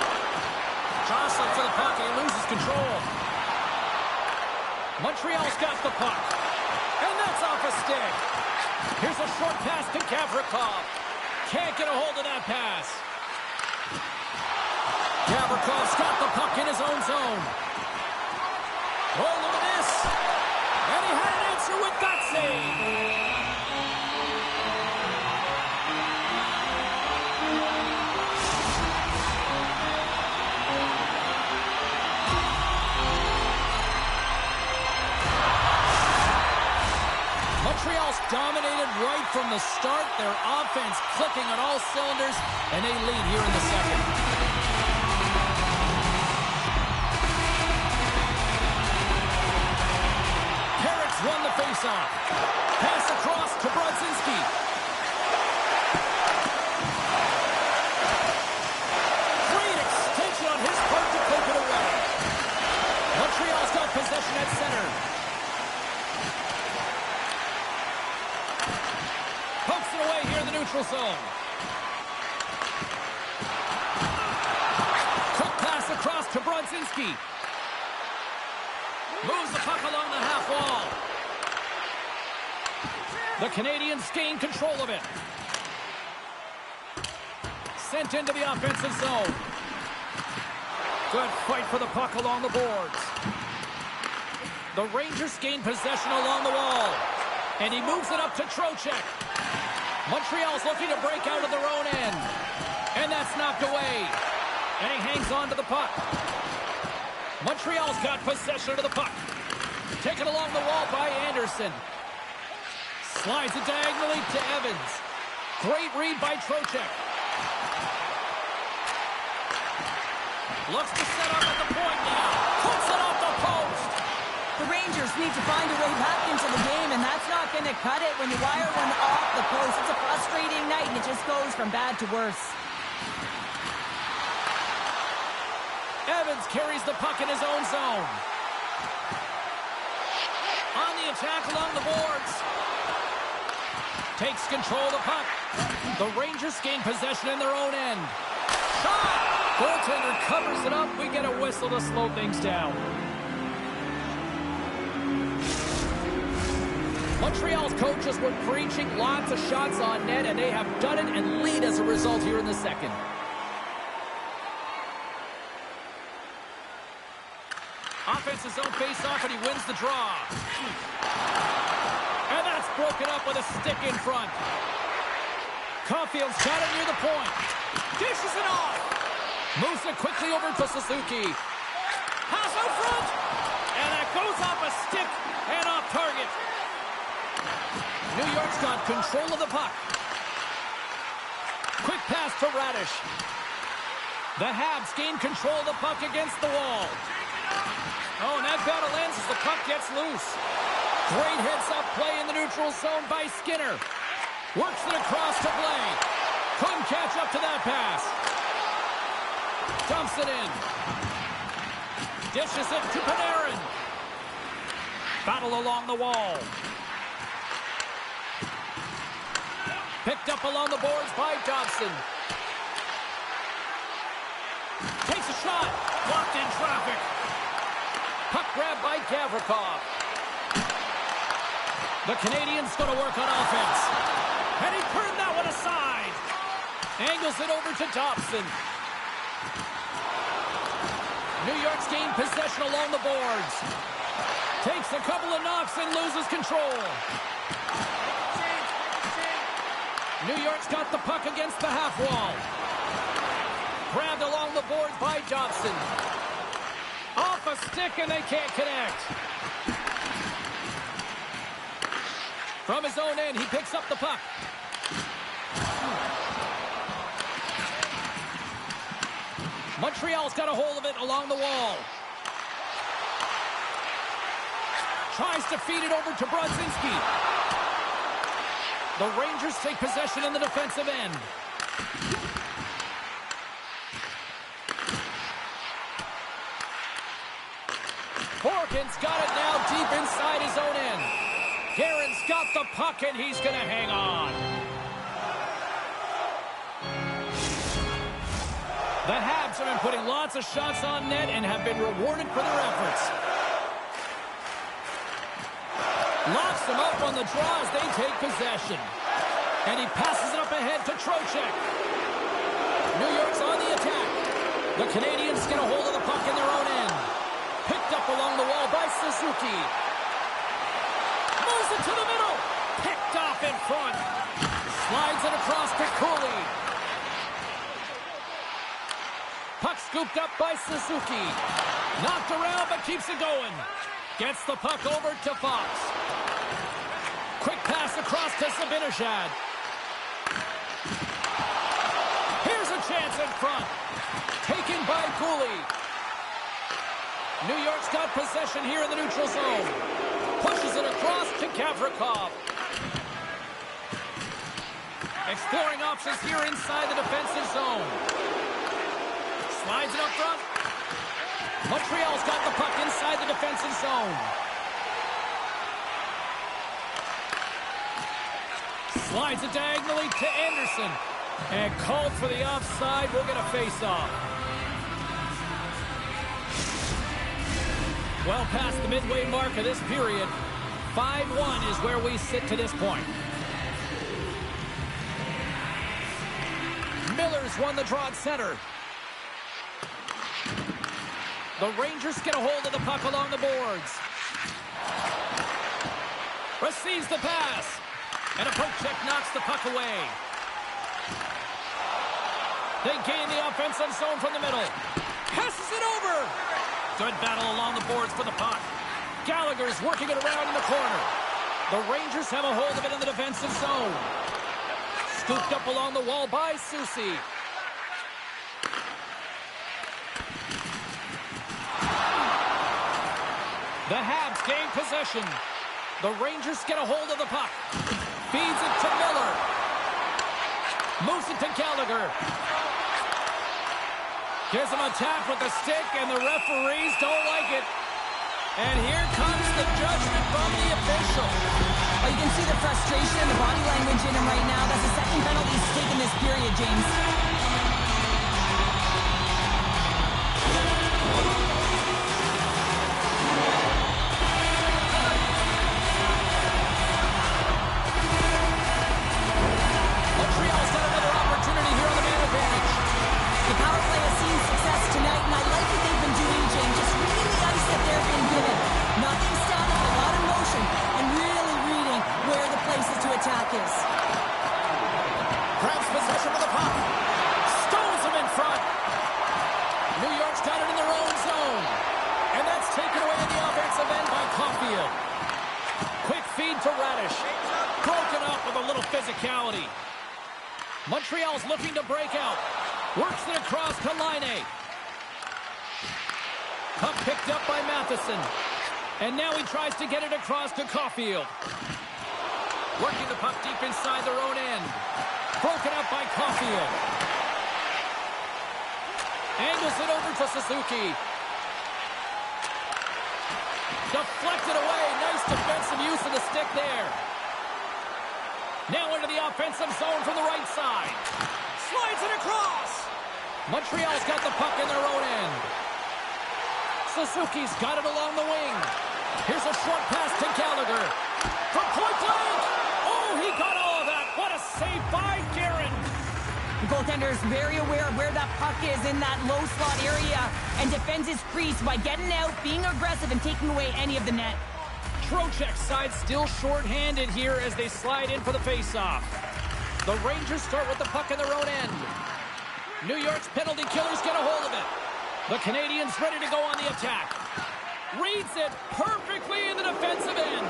Jostling for the puck, and he loses control. Montreal's got the puck. And that's off a stick. Here's a short pass to Gavrikov. Can't get a hold of that pass. Gavrikov's got the puck in his own zone. Oh, look at this. And he had an answer with that save. Montreal's dominated right from the start. Their offense clicking on all cylinders, and they lead here in the second. Herrick's won the faceoff. Pass across to Brodzinski. Great extension on his part to take it away. Montreal's got possession at center. Pokes it away here in the neutral zone. Quick pass across to Brodzinski. Moves the puck along the half wall. The Canadians gain control of it. Sent into the offensive zone. Good fight for the puck along the boards. The Rangers gain possession along the wall. And he moves it up to Trocheck. Montreal's looking to break out of their own end. And that's knocked away. And he hangs on to the puck. Montreal's got possession of the puck. Taken along the wall by Anderson. Slides it diagonally to Evans. Great read by Trocheck. Looks to set up at the point now. Puts it off the post. The Rangers need to find a way back into the game, and that's not going to cut it when you wire one off the post. It's a frustrating night, and it just goes from bad to worse. Evans carries the puck in his own zone. On the attack along the boards. Takes control of the puck. The Rangers gain possession in their own end. Shot! Goaltender covers it up. We get a whistle to slow things down. Montreal's coaches were preaching lots of shots on net, and they have done it and lead as a result here in the second. Offensive zone face-off, and he wins the draw. And that's broken up with a stick in front. Caulfield's got it near the point. Dishes it off. Moves it quickly over to Suzuki. Pass out front. And that goes off a stick and off target. New York's got control of the puck. Quick pass to Radish. The Habs gain control of the puck against the wall. Oh, and that battle ends as the puck gets loose. Great heads-up play in the neutral zone by Skinner. Works it across to Blake. Couldn't catch up to that pass. Dumps it in. Dishes it to Panarin. Battle along the wall. Picked up along the boards by Dobson. Takes a shot. Blocked in traffic. Puck grabbed by Gavrikov. The Canadians going to work on offense. And he turned that one aside. Angles it over to Dobson. New York's gained possession along the boards. Takes a couple of knocks and loses control. New York's got the puck against the half wall. Grabbed along the boards by Johnson. Off a stick, and they can't connect. From his own end, he picks up the puck. Montreal's got a hold of it along the wall. Tries to feed it over to Brodzinski. The Rangers take possession in the defensive end. Horkin's got it now deep inside his own end. Guerin's got the puck, and he's going to hang on. The Habs have been putting lots of shots on net and have been rewarded for their efforts. Locks them up on the draw as they take possession. And he passes it up ahead to Trocheck. New York's on the attack. The Canadians get a hold of the puck in their own end. Picked up along the wall by Suzuki. Moves it to the middle. Picked off in front. Slides it across to Cooley. Puck scooped up by Suzuki. Knocked around but keeps it going. Gets the puck over to Fox. Quick pass across to Zibanejad. Here's a chance in front. Taken by Cooley. New York's got possession here in the neutral zone. Pushes it across to Gavrikov. Exploring options here inside the defensive zone. Slides it up front. Montreal's got the puck inside the defensive zone. Slides it diagonally to Anderson. And called for the offside. We'll get a face-off. Well past the midway mark of this period. 5-1 is where we sit to this point. Miller's won the draw at center. The Rangers get a hold of the puck along the boards. Receives the pass. And a poke check knocks the puck away. They gain the offensive zone from the middle. Passes it over. Good battle along the boards for the puck. Gallagher's working it around in the corner. The Rangers have a hold of it in the defensive zone. Scooped up along the wall by Soucy. The Habs gain possession. The Rangers get a hold of the puck. Feeds it to Miller. Moves it to Gallagher. Gives him a tap with the stick, and the referees don't like it. And here comes the judgment from the official. Oh, you can see the frustration and the body language in him right now. That's the second penalty he's taken this period, James. Montreal's got another opportunity here on the man advantage. The power play has seen success tonight, and I like what they've been doing, James. Just reading the ice that they're being given. Nothing static, a lot of motion, and really reading where the places to attack is. Grabs possession of the puck. Stones him in front. New York's got it in their own zone. And that's taken away in the offensive end by Caulfield. Quick feed to Radish. Broken up with a little physicality. Montreal's looking to break out. Works it across to Laine. Puck picked up by Matheson. And now he tries to get it across to Caulfield. Working the puck deep inside their own end. Broken up by Caulfield. Angles it over to Suzuki. Deflected away. Nice defensive use of the stick there. Now into the offensive zone from the right side. Slides it across. Montreal's got the puck in their own end. Suzuki's got it along the wing. Here's a short pass to Gallagher. From point blank. Oh, he got all of that. What a save by Guerin. The goaltender is very aware of where that puck is in that low slot area and defends his crease by getting out, being aggressive, and taking away any of the net. Trocheck's side still short-handed here as they slide in for the face-off. The Rangers start with the puck in their own end. New York's penalty killers get a hold of it. The Canadians ready to go on the attack. Reads it perfectly in the defensive end.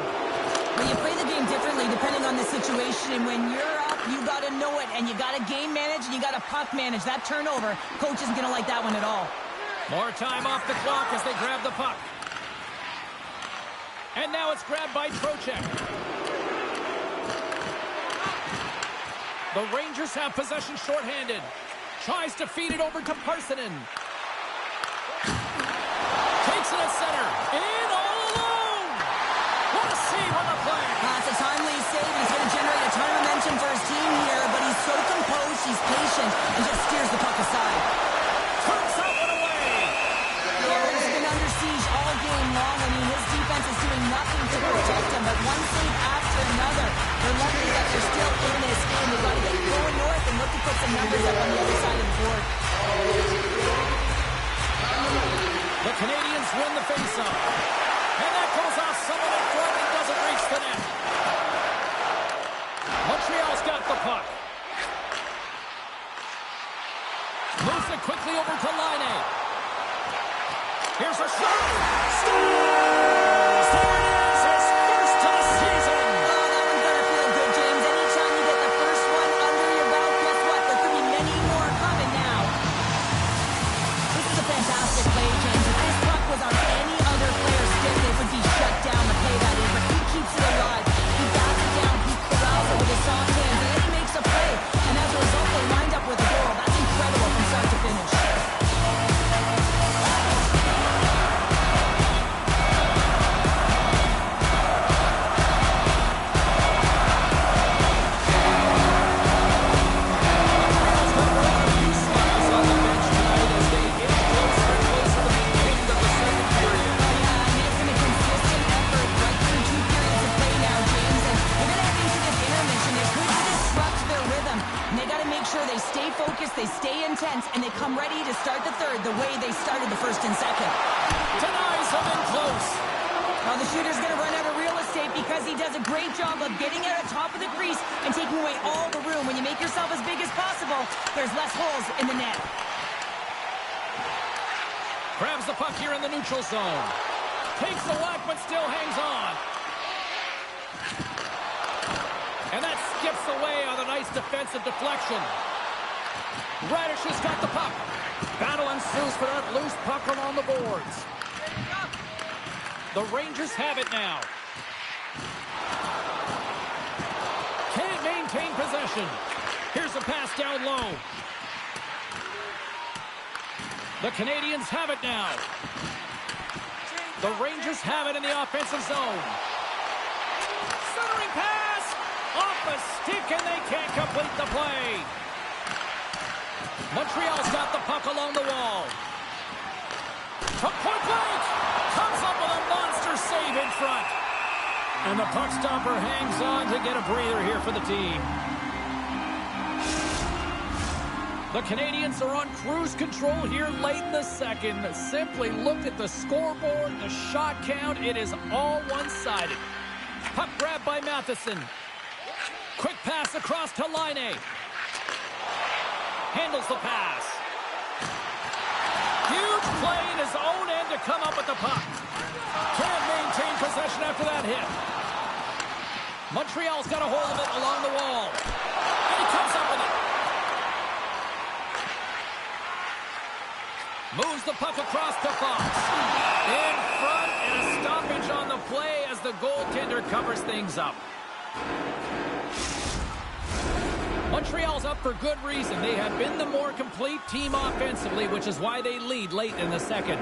Well, you play the game differently depending on the situation, and when you're up, you got to know it, and you got to game manage, and you got to puck manage. That turnover, coach isn't going to like that one at all. More time off the clock as they grab the puck. And now it's grabbed by Trocheck. The Rangers have possession shorthanded. Tries to feed it over to Parsonen. Takes it at center. In all alone. What a save on the play. It's a timely save. He's going to generate a ton of momentum for his team here, but he's so composed, he's patient, and just steers the puck aside. Turns that one away. He's been under siege all game long. I mean, his defense is doing nothing to protect him, but one save after another. They're lucky that they're still in this game. They've got to get going north and look to put some numbers up on the other side of the board. The Canadians win the faceoff. And that goes off someone in front and doesn't reach the net. Montreal's got the puck. Moves it quickly over to Laine. Here's a shot. Scores! There it is, his first of the season. Oh, that one's gonna feel good, James. Anytime you get the first one under your belt, guess what? There could be many more coming now. This is a fantastic play, James. If this puck was on any other player's stick, they would be shut down to play that in. But he keeps it alive. He backs it down. He corrals it with his soft hands, and then he makes a play. And as a result, they wind up with a goal. That's incredible from start to finish. They stay intense, and they come ready to start the third the way they started the first and second. Denies him in close. Now the shooter's going to run out of real estate because he does a great job of getting out on top of the crease and taking away all the room. When you make yourself as big as possible, there's less holes in the net. Grabs the puck here in the neutral zone. Takes the whack, but still hangs on. And that skips away on a nice defensive deflection. Radish has got the puck. Battle ensues for that loose puck along the boards. The Rangers have it now. Can't maintain possession. Here's a pass down low. The Canadians have it now. The Rangers have it in the offensive zone. Centering pass. Off a stick, and they can't complete the play. Montreal's got the puck along the wall. From point blank. Comes up with a monster save in front. And the puck stopper hangs on to get a breather here for the team. The Canadians are on cruise control here late in the second. Simply look at the scoreboard, the shot count. It is all one-sided. Puck grab by Matheson. Quick pass across to Laine. Handles the pass. Huge play in his own end to come up with the puck. Can't maintain possession after that hit. Montreal's got a hold of it along the wall. And he comes up with it. Moves the puck across to Fox. In front, and a stoppage on the play as the goaltender covers things up. Montreal's up for good reason. They have been the more complete team offensively, which is why they lead late in the second.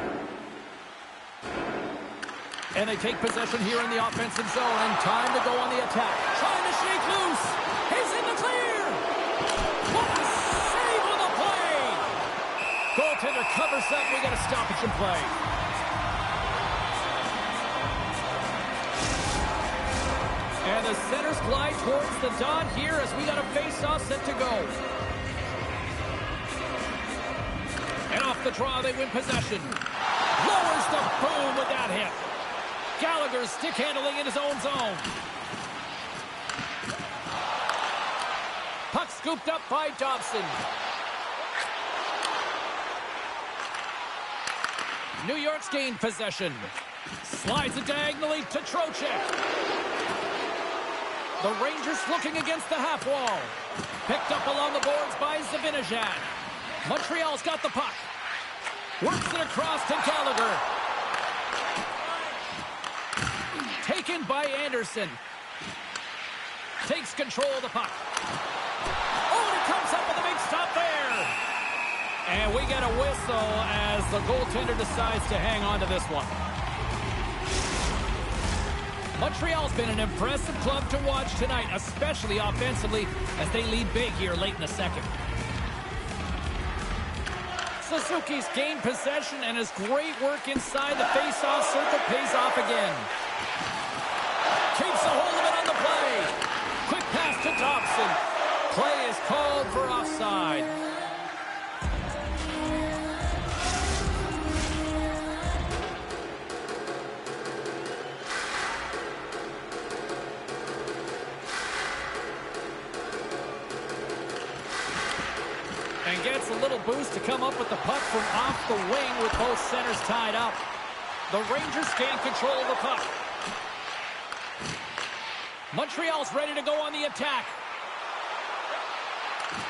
And they take possession here in the offensive zone, and time to go on the attack. Trying to shake loose. He's in the clear. What a save on the play. Goaltender covers up. We got a stoppage in play. And the centers glide towards the dot here as we got a face-off set to go. And off the draw, they win possession. Lowers the boom with that hit. Gallagher's stick handling in his own zone. Puck scooped up by Dobson. New York's gained possession. Slides it diagonally to Trocheck. The Rangers looking against the half wall. Picked up along the boards by Zibanejad. Montreal's got the puck. Works it across to Gallagher. Taken by Anderson. Takes control of the puck. Oh, and he comes up with a big stop there. And we get a whistle as the goaltender decides to hang on to this one. Montreal's been an impressive club to watch tonight, especially offensively, as they lead big here late in the second. Suzuki's gained possession, and his great work inside the face-off circle pays off again. Keeps a hold of it on the play. Quick pass to Dobson. Play is called for offside. And gets a little boost to come up with the puck from off the wing with both centers tied up. The Rangers gain control of the puck. Montreal's ready to go on the attack.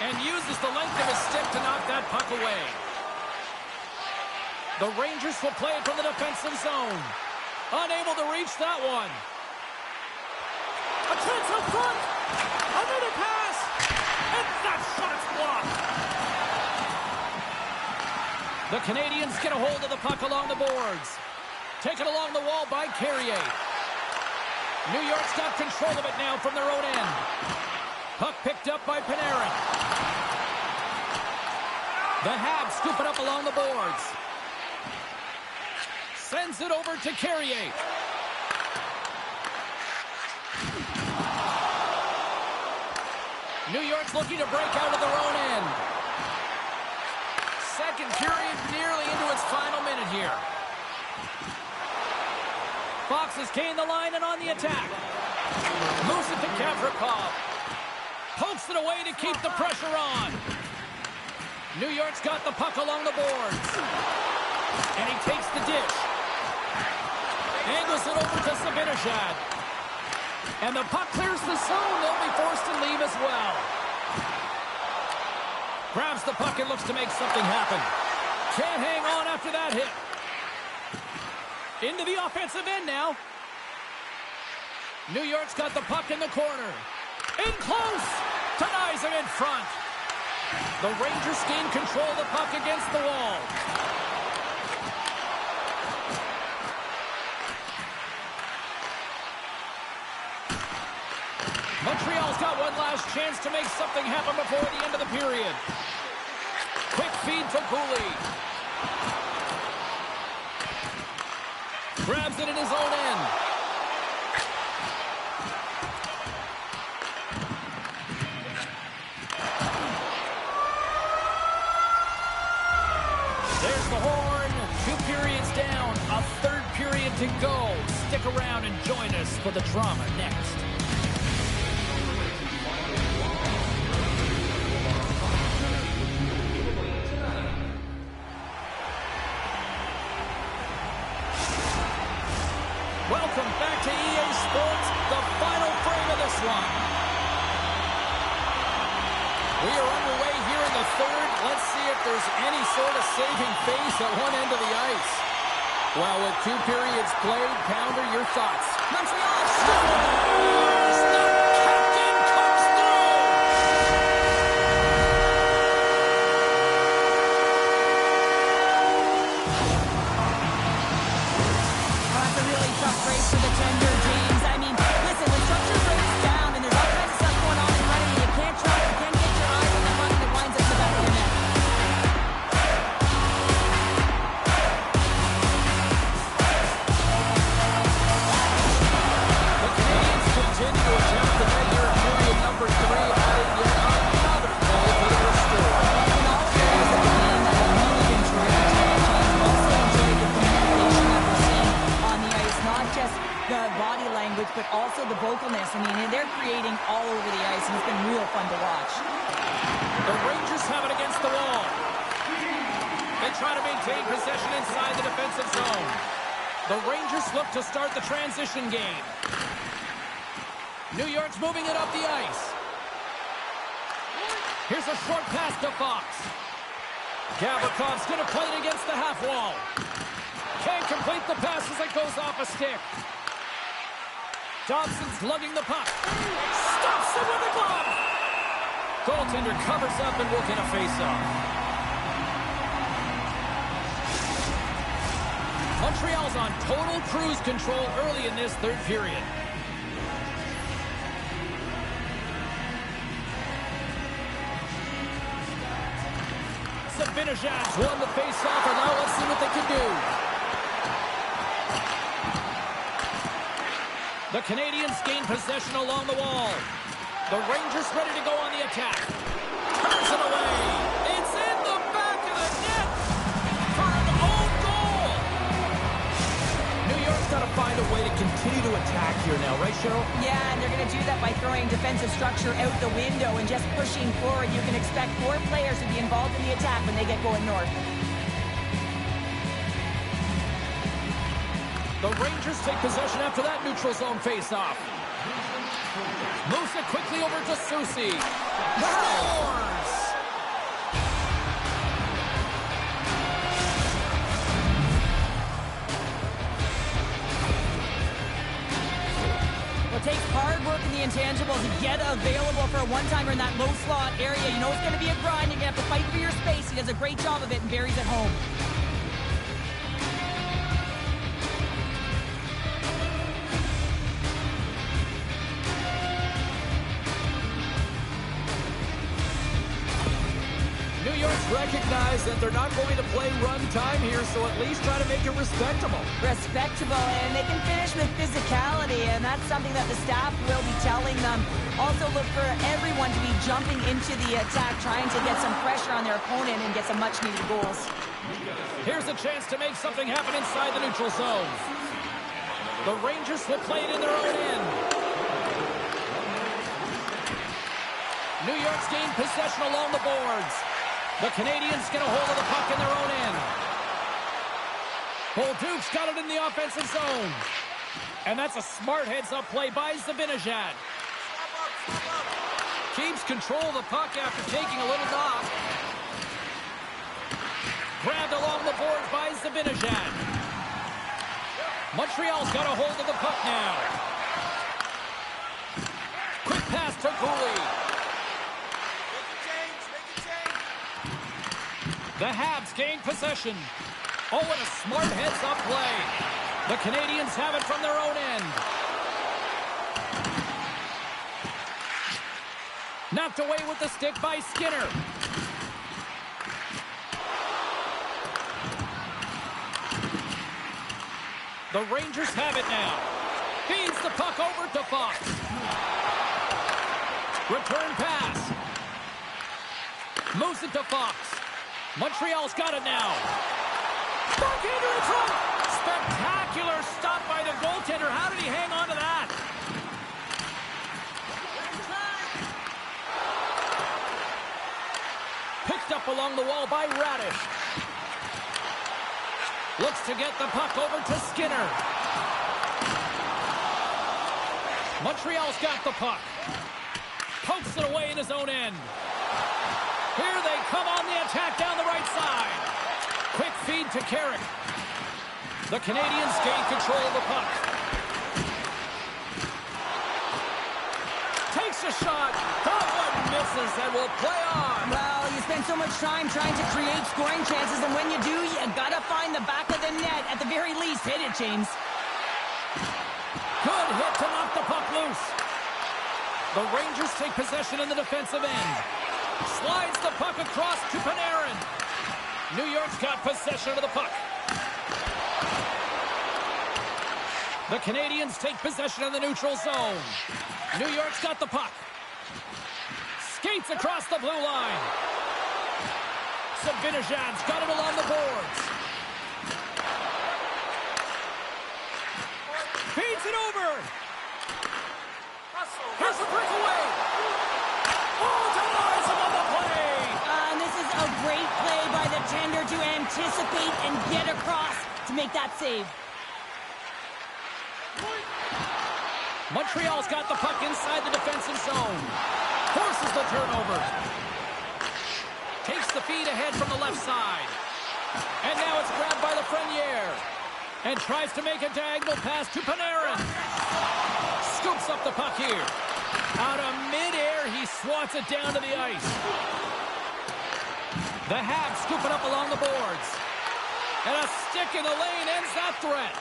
And uses the length of his stick to knock that puck away. The Rangers will play it from the defensive zone. Unable to reach that one. A chance up front. Another pass. And that shot's blocked. The Canadians get a hold of the puck along the boards. Taken along the wall by Carrier. New York's got control of it now from their own end. Puck picked up by Panarin. The Habs scoop it up along the boards. Sends it over to Carrier. New York's looking to break out of their own end. Second period nearly into its final minute here. Fox has gained the line and on the attack. Moves it to Gavrikov. Pokes it away to keep the pressure on. New York's got the puck along the boards. And he takes the dish. Angles it over to Zibanejad. And the puck clears the zone. They'll be forced to leave as well. Grabs the puck and looks to make something happen. Can't hang on after that hit. Into the offensive end now. New York's got the puck in the corner. In close. Denies him in front. The Rangers gain control of the puck against the wall. Montreal's got one last chance to make something happen before the end of the period. Quick feed to Cooley. Grabs it in his own end. There's the horn. 2 periods down. A third period to go. Stick around and join us for the drama next. Welcome back to EA Sports, the final frame of this one. We are underway here in the third. Let's see if there's any sort of saving face at one end of the ice. Well, with 2 periods played, Pounder, your thoughts? Montreal scores! The captain comes through! That's a really tough break for the tender, James. I mean, listen, when structure breaks down and there's all kinds of stuff going on in front of you, you can't trust, you can't get your eyes on the puck that winds up in the back of your net. The Canadians continue to attempt the net here in period number 3, adding yet another goal to the restore. In all areas of the game that have really been terrific tonight, James, also enjoyed the communication that we're seeing on the ice, not just the body language, but also the vocalness. I mean, they're creating all over the ice, and it's been real fun to watch. The Rangers have it against the wall. They try to maintain possession inside the defensive zone. The Rangers look to start the transition game. New York's moving it up the ice. Here's a short pass to Fox. Gavrikoff's going to play it against the half wall. Can't complete the pass as it goes off a stick. Dobson's lugging the puck. Stops it with a glove. Goaltender covers up and will get a face-off. Montreal's on total cruise control early in this third period. Zibanejad's won the face-off, and now let's see what they can do. The Canadians gain possession along the wall. The Rangers ready to go on the attack. Turns it away. It's in the back of the net for an own goal. New York's got to find a way to continue to attack here now, right, Cheryl? Yeah, and they're going to do that by throwing defensive structure out the window and just pushing forward. You can expect 4 players to be involved in the attack when they get going north. The Rangers take possession after that neutral zone face-off. Moves it quickly over to Soucy. Scores! It takes hard work in the intangibles to get available for a one-timer in that low slot area. You know it's going to be a grind. You're going to have to fight for your space. He does a great job of it and buries it home. New York's recognized that they're not going to play run time here, so at least try to make it respectable. Respectable, and they can finish with physicality, and that's something that the staff will be telling them. Also look for everyone to be jumping into the attack, trying to get some pressure on their opponent and get some much-needed goals. Here's a chance to make something happen inside the neutral zone. The Rangers will play it in their own end. New York's gained possession along the boards. The Canadians get a hold of the puck in their own end. Bolduc's got it in the offensive zone. And that's a smart heads-up play by Zibanejad. Keeps control of the puck after taking a little knock. Grabbed along the boards by Zibanejad. Montreal's got a hold of the puck now. Quick pass to Cooley. The Habs gain possession. Oh, and a smart heads-up play. The Canadians have it from their own end. Knocked away with the stick by Skinner. The Rangers have it now. Feeds the puck over to Fox. Return pass. Moves it to Fox. Montreal's got it now. Goaltender in front. Spectacular stop by the goaltender. How did he hang on to that? Picked up along the wall by Radish. Looks to get the puck over to Skinner. Montreal's got the puck. Pokes it away in his own end. Here they come on the attack down the right side. Quick feed to Carrick. The Canadians gain control of the puck. Takes a shot. That one misses and will play on. Well, you spend so much time trying to create scoring chances, and when you do, you gotta find the back of the net. At the very least, hit it, James. Good hit to knock the puck loose. The Rangers take possession in the defensive end. Slides the puck across to Panarin. New York's got possession of the puck. The Canadians take possession of the neutral zone. New York's got the puck. Skates across the blue line. Zibanejad's got it along the boards. Feeds it over. Here's a breakaway. Oh, denies him on the play. And this is a great play by the tender to anticipate and get across to make that save. Montreal's got the puck inside the defensive zone. Forces the turnover. Takes the feed ahead from the left side. And now it's grabbed by Lafreniere. And tries to make a diagonal pass to Panarin. Scoops up the puck here. Out of midair, he swats it down to the ice. The Habs scooping up along the boards. And a stick in the lane ends that threat.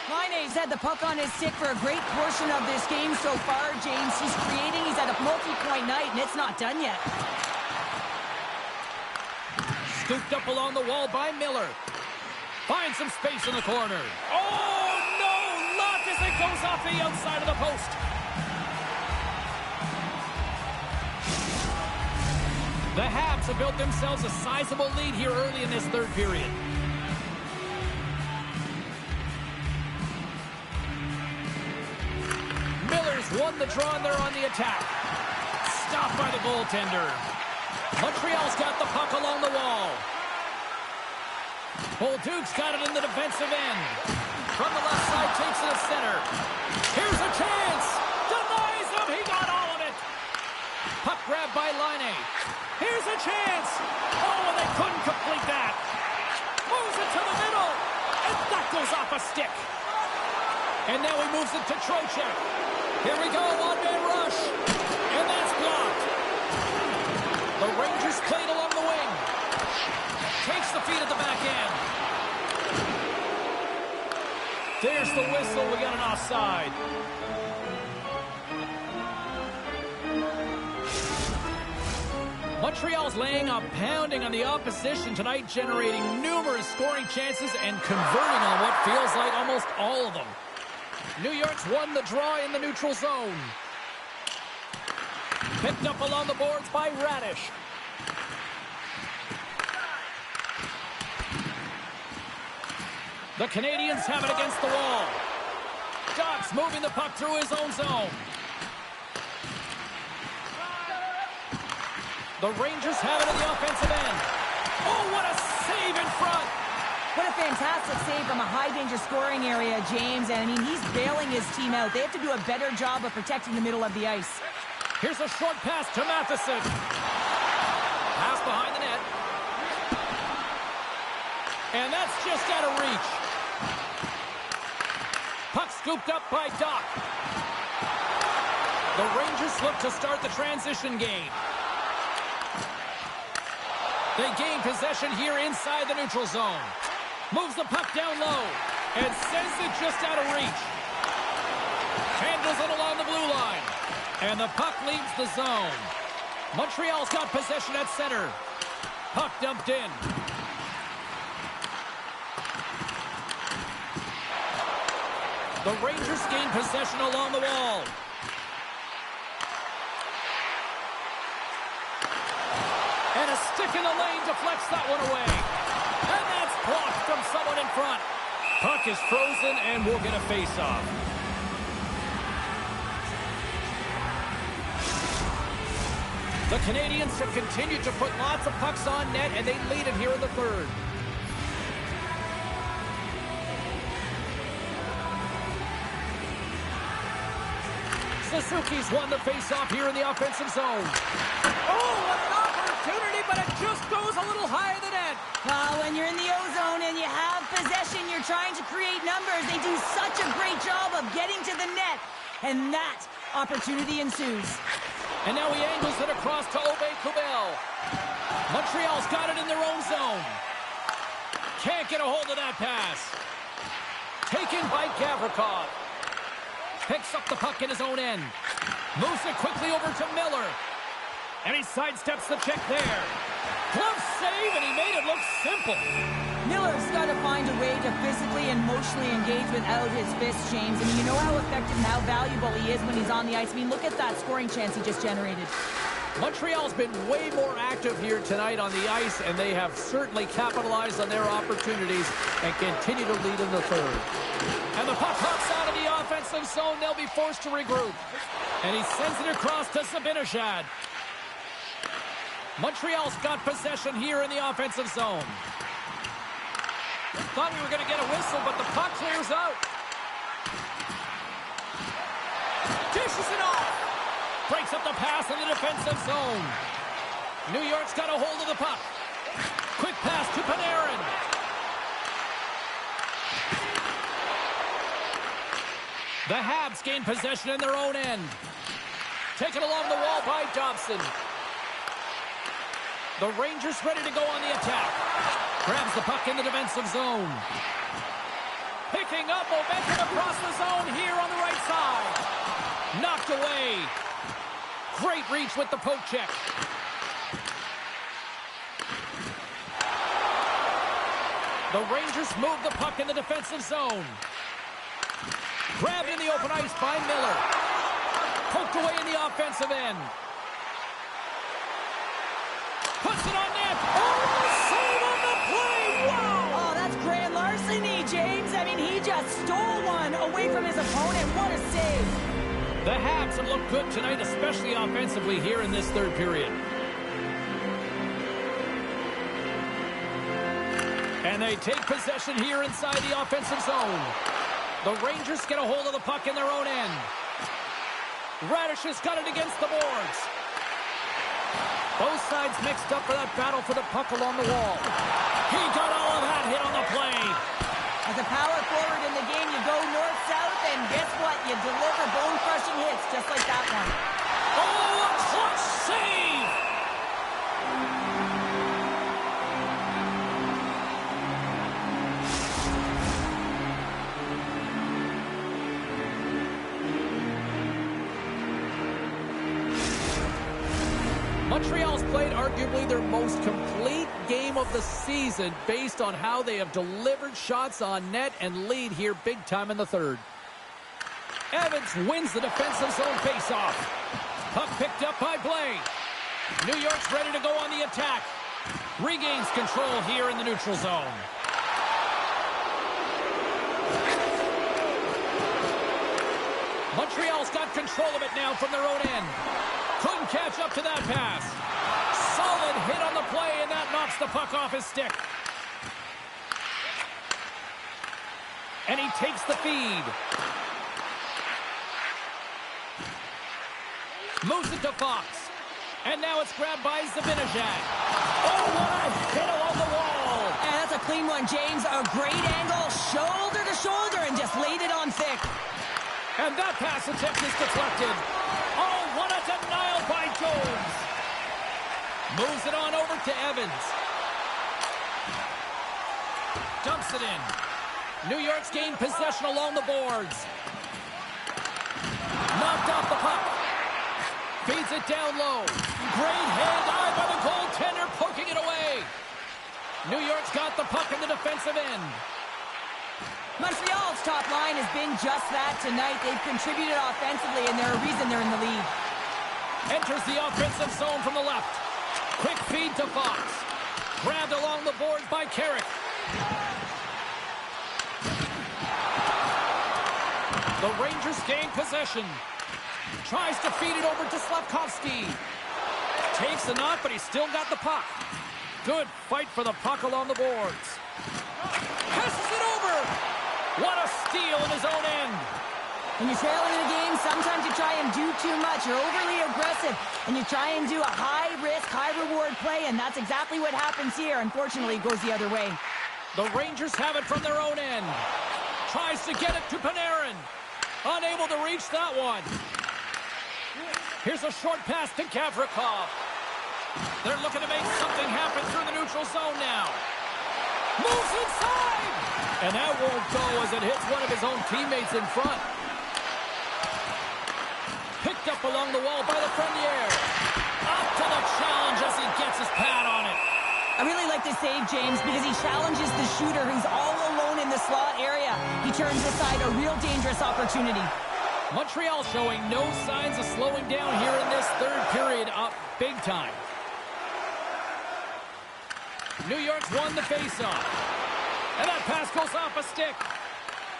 Laine's had the puck on his stick for a great portion of this game so far, James. He's creating, he's at a multi-point night, and it's not done yet. Scooped up along the wall by Miller. Finds some space in the corner. Oh, no! Luck as it goes off the outside of the post. The Habs have built themselves a sizable lead here early in this third period. Miller's won the draw and they're on the attack. Stopped by the goaltender. Montreal's got the puck along the wall. Bolduc's got it in the defensive end. From the left side, takes it to center. Here's a chance. Denies him. He got all of it. Puck grabbed by Laine. Here's a chance. Oh, and they couldn't complete that. Moves it to the middle. And that goes off a stick. And now he moves it to Trocheck. Here we go, one-man rush. And that's blocked. The Rangers played along the wing. Takes the feed at the back end. There's the whistle. We got an offside. Montreal's laying a pounding on the opposition tonight, generating numerous scoring chances and converting on what feels like almost all of them. New York's won the draw in the neutral zone. Picked up along the boards by Radish. The Canadians have it against the wall. Doc's moving the puck through his own zone. The Rangers have it in the offensive end. Oh, what a save in front. What a fantastic save from a high-danger scoring area, James. And, I mean, he's bailing his team out. They have to do a better job of protecting the middle of the ice. Here's a short pass to Matheson. Pass behind the net. And that's just out of reach. Puck scooped up by Doc. The Rangers look to start the transition game. They gain possession here inside the neutral zone. Moves the puck down low and sends it just out of reach. Handles it along the blue line. And the puck leaves the zone. Montreal's got possession at center. Puck dumped in. The Rangers gain possession along the wall. And a stick in the lane deflects that one away. And that's blocked from someone in front. Puck is frozen and we'll get a face-off. The Canadians have continued to put lots of pucks on net, and they lead it here in the third. Suzuki's won the face-off here in the offensive zone. Oh, what an opportunity, but it just goes a little higher than net. Well, when you're in the O-zone and you have possession, you're trying to create numbers. They do such a great job of getting to the net, and that opportunity ensues. And now he angles it across to Aubé-Kubel. Montreal's got it in their own zone. Can't get a hold of that pass. Taken by Gavrikov. Picks up the puck in his own end. Moves it quickly over to Miller. And he sidesteps the check there. Glove save, and he made it look simple. Miller's got to find a way to physically and emotionally engage without his fists, James. I mean, you know how effective and how valuable he is when he's on the ice. I mean, look at that scoring chance he just generated. Montreal's been way more active here tonight on the ice, and they have certainly capitalized on their opportunities and continue to lead in the third. And the puck hops out of the offensive zone. They'll be forced to regroup. And he sends it across to Zibanejad. Montreal's got possession here in the offensive zone. Thought we were going to get a whistle, but the puck clears out. Dishes it off. Breaks up the pass in the defensive zone. New York's got a hold of the puck. Quick pass to Panarin. The Habs gain possession in their own end. Taken along the wall by Dobson. The Rangers ready to go on the attack. Grabs the puck in the defensive zone. Picking up momentum across the zone here on the right side. Knocked away. Great reach with the poke check. The Rangers move the puck in the defensive zone. Grabbed in the open ice by Miller. Poked away in the offensive end. Puts it on net. Oh, save on the play. Wow. Oh, that's grand larceny, James. I mean, he just stole one away from his opponent. What a save. The Habs have looked good tonight, especially offensively here in this third period. And they take possession here inside the offensive zone. The Rangers get a hold of the puck in their own end. Radish has got it against the boards. Both sides mixed up for that battle for the puck along the wall. He got all of that hit on the play. As a power forward in the game, you go north-south, and guess what? You deliver bone-crushing hits just like that one. Oh, a clutch save! Montreal's played arguably their most complete game of the season based on how they have delivered shots on net and lead here big time in the third. Evans wins the defensive zone faceoff. Puck picked up by Blais. New York's ready to go on the attack. Regains control here in the neutral zone. Montreal's got control of it now from their own end. Couldn't catch up to that pass. Solid hit on the play, and that knocks the puck off his stick. And he takes the feed. Moves it to Fox. And now it's grabbed by Zibanejad. Oh, what a hit along the wall. And that's a clean one, James. A great angle, shoulder to shoulder, and just laid it on thick. And that pass attempt is deflected. Oh, what a denial by Jones. Moves it on over to Evans. Dumps it in. New York's gained possession along the boards. Knocked off the puck. Feeds it down low. Great hand-eye by the goaltender, poking it away. New York's got the puck in the defensive end. Montreal's top line has been just that tonight. They've contributed offensively, and they're a reason they're in the lead. Enters the offensive zone from the left. Quick feed to Fox. Grabbed along the boards by Carrick. The Rangers gain possession. Tries to feed it over to Slavkovsky. Takes the knock, but he's still got the puck. Good fight for the puck along the boards. Passes it over. What a steal in his own end. When you're trailing in a game, sometimes you try and do too much. You're overly aggressive, and you try and do a high-risk, high-reward play, and that's exactly what happens here. Unfortunately, it goes the other way. The Rangers have it from their own end. Tries to get it to Panarin. Unable to reach that one. Here's a short pass to Gavrikov. They're looking to make something happen through the neutral zone now. Moves inside! And that won't go as it hits one of his own teammates in front. Picked up along the wall by Lafreniere. Up to the challenge as he gets his pad on it. I really like this save, James, because he challenges the shooter who's all alone in the slot area. He turns aside a real dangerous opportunity. Montreal showing no signs of slowing down here in this third period, up big time. New York's won the faceoff. And that pass goes off a stick.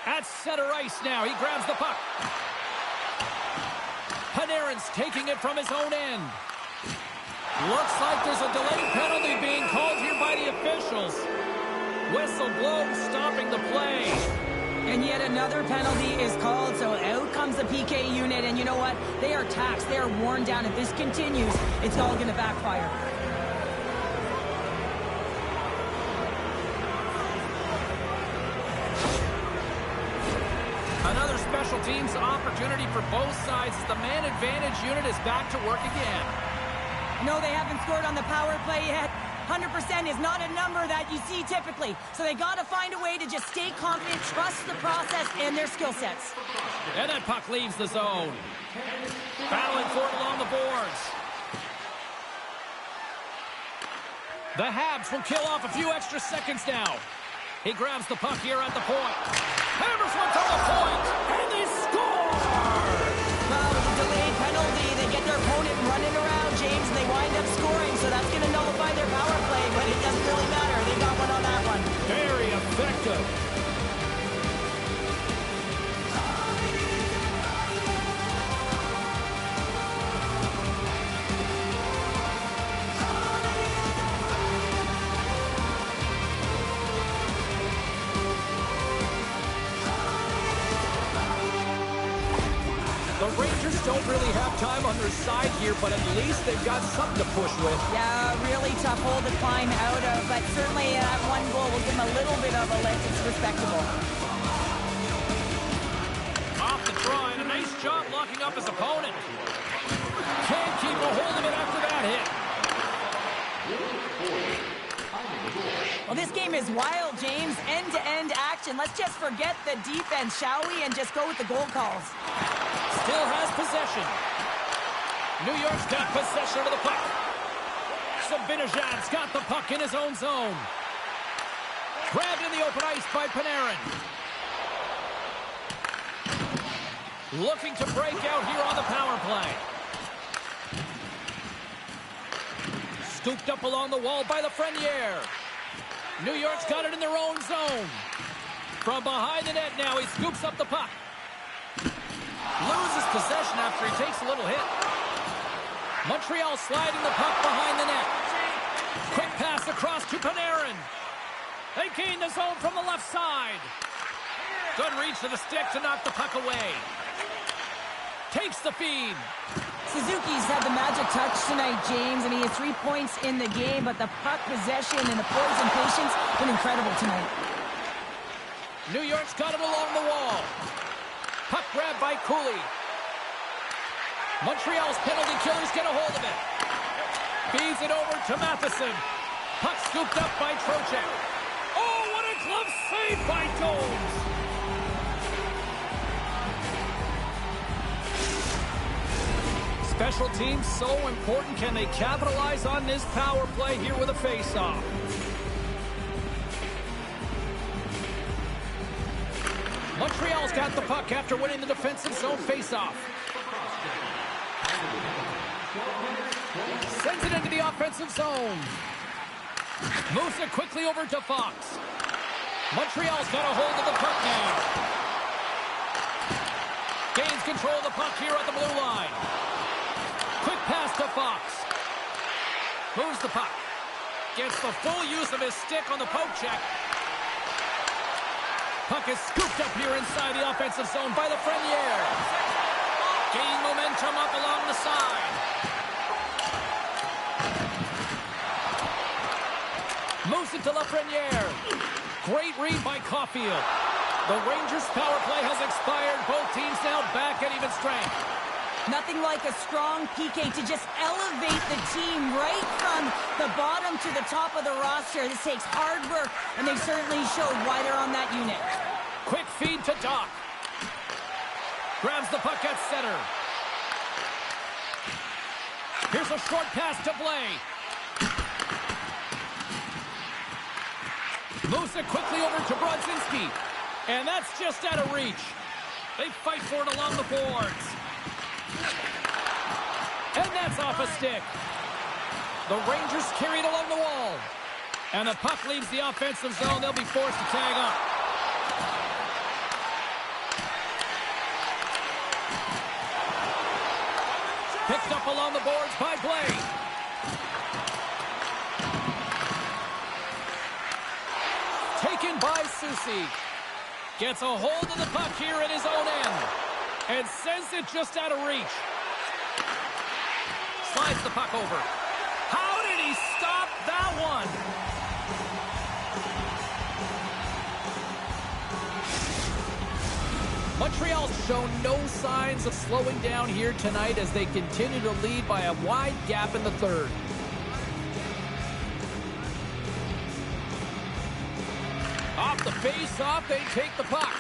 At center ice now, he grabs the puck. Panarin's taking it from his own end. Looks like there's a delayed penalty being called here by the officials. Whistle blows, stopping the play. And yet another penalty is called, so out comes the PK unit, and you know what? They are taxed. They are worn down. If this continues, it's all going to backfire. Another special teams opportunity for both sides as the man advantage unit is back to work again. No, they haven't scored on the power play yet. 100% is not a number that you see typically. So they got to find a way to just stay confident, trust the process and their skill sets. And that puck leaves the zone. Battling for it along the boards. The Habs will kill off a few extra seconds now. He grabs the puck here at the point. Hammers one to the point, and they score! Well, with a delayed penalty, they get their opponent running around, James, and they wind up scoring, so that's going to nullify their power play, but it doesn't really matter. They got one on that one. Very effective. The Rangers don't really have time on their side here, but at least they've got something to push with. Yeah, really tough hole to climb out of, but certainly that one goal will give them a little bit of a lift. It's respectable. Off the draw, and a nice job locking up his opponent. Can't keep a hold of it after that hit. Well, this game is wild, James. End-to-end action. Let's just forget the defense, shall we, and just go with the goal calls. Still has possession. New York's got possession of the puck. Zibanejad's got the puck in his own zone. Grabbed in the open ice by Panarin. Looking to break out here on the power play. Scooped up along the wall by Lafreniere. New York's got it in their own zone. From behind the net now, he scoops up the puck. Loses possession after he takes a little hit. Montreal sliding the puck behind the net. Quick pass across to Panarin. They gain the zone from the left side. Good reach to the stick to knock the puck away. Takes the feed. Suzuki's had the magic touch tonight, James, and he has 3 points in the game, but the puck possession and the poise and patience been incredible tonight. New York's got it along the wall. Puck grab by Cooley. Montreal's penalty killers get a hold of it. Feeds it over to Matheson. Puck scooped up by Trocheck. Oh, what a glove save by Jones! Special teams so important. Can they capitalize on this power play here with a face-off? Montreal's got the puck after winning the defensive zone face-off. Sends it into the offensive zone. Moves it quickly over to Fox. Montreal's got a hold of the puck now. Gains control of the puck here at the blue line. Quick pass to Fox. Moves the puck. Gets the full use of his stick on the poke check. Puck is scooped up here inside the offensive zone by Lafreniere. Gain momentum up along the side. Moves it to Lafreniere. Great read by Caulfield. The Rangers' power play has expired. Both teams now back at even strength. Nothing like a strong PK to just elevate the team right from the bottom to the top of the roster. This takes hard work, and they certainly showed why they're on that unit. Quick feed to Doc. Grabs the puck at center. Here's a short pass to Blay. Moves it quickly over to Brodzinski. And that's just out of reach. They fight for it along the boards. And that's off a stick. The Rangers carry it along the wall. And the puck leaves the offensive zone. They'll be forced to tag up. Picked up along the boards by Blay. Taken by Susie. Gets a hold of the puck here at his own end. And sends it just out of reach. Slides the puck over. How did he stop that one? Montreal's shown no signs of slowing down here tonight as they continue to lead by a wide gap in the third. Off the face-off, they take the puck.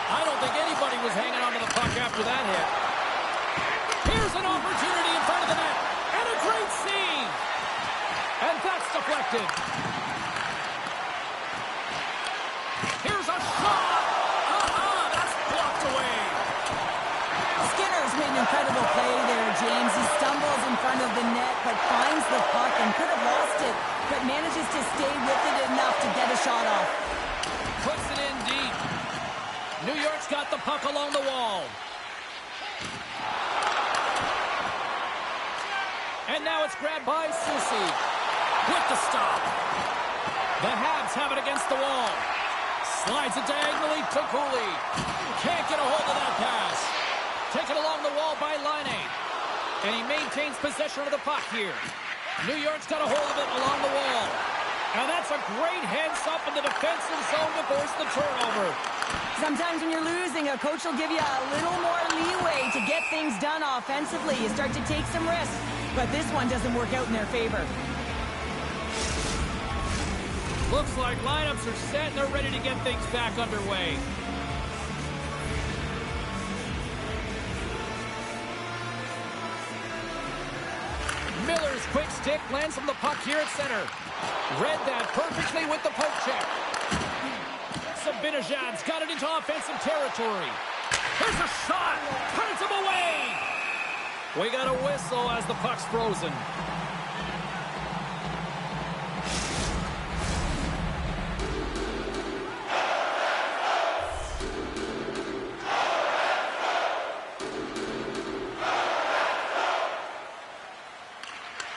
I don't think anybody was hanging on to the puck after that hit. Here's an opportunity in front of the net. And a great save. And that's deflected. Here's a shot. That's blocked away. Skinner's made an incredible play there, James. He stumbles in front of the net, but finds the puck and could have lost it, but manages to stay with it enough to get a shot off. Puts it in deep. New York's got the puck along the wall. And now it's grabbed by Susie. With the stop. The Habs have it against the wall. Slides it diagonally to Cooley. Can't get a hold of that pass. Taken along the wall by Laine. And he maintains possession of the puck here. New York's got a hold of it along the wall. And that's a great heads-up in the defensive zone to force the turnover. Sometimes when you're losing, a coach will give you a little more leeway to get things done offensively. You start to take some risks, but this one doesn't work out in their favor. Looks like lineups are set and they're ready to get things back underway. Miller's quick stick lands on the puck here at center. Read that perfectly with the poke check. Zibanejad's got it into offensive territory. Here's a shot. Turns him away. We got a whistle as the puck's frozen.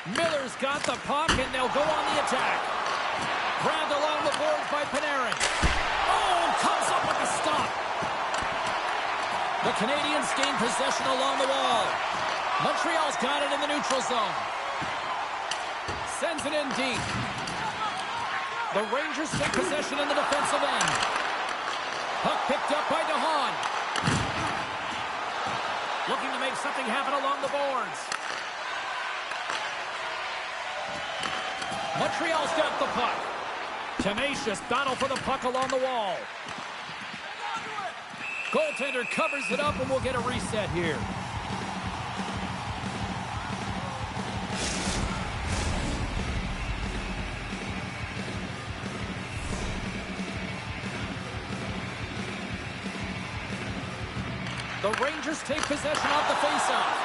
Miller's got the puck, and they'll go on the attack. Grabbed along the boards by Panarin. Oh, comes up with the stop. The Canadians gain possession along the wall. Montreal's got it in the neutral zone. Sends it in deep. The Rangers take possession in the defensive end. Puck picked up by DeHaan. Looking to make something happen along the boards. Montreal's got the puck. Tenacious battle for the puck along the wall. Goaltender covers it up, and we'll get a reset here. The Rangers take possession off the faceoff.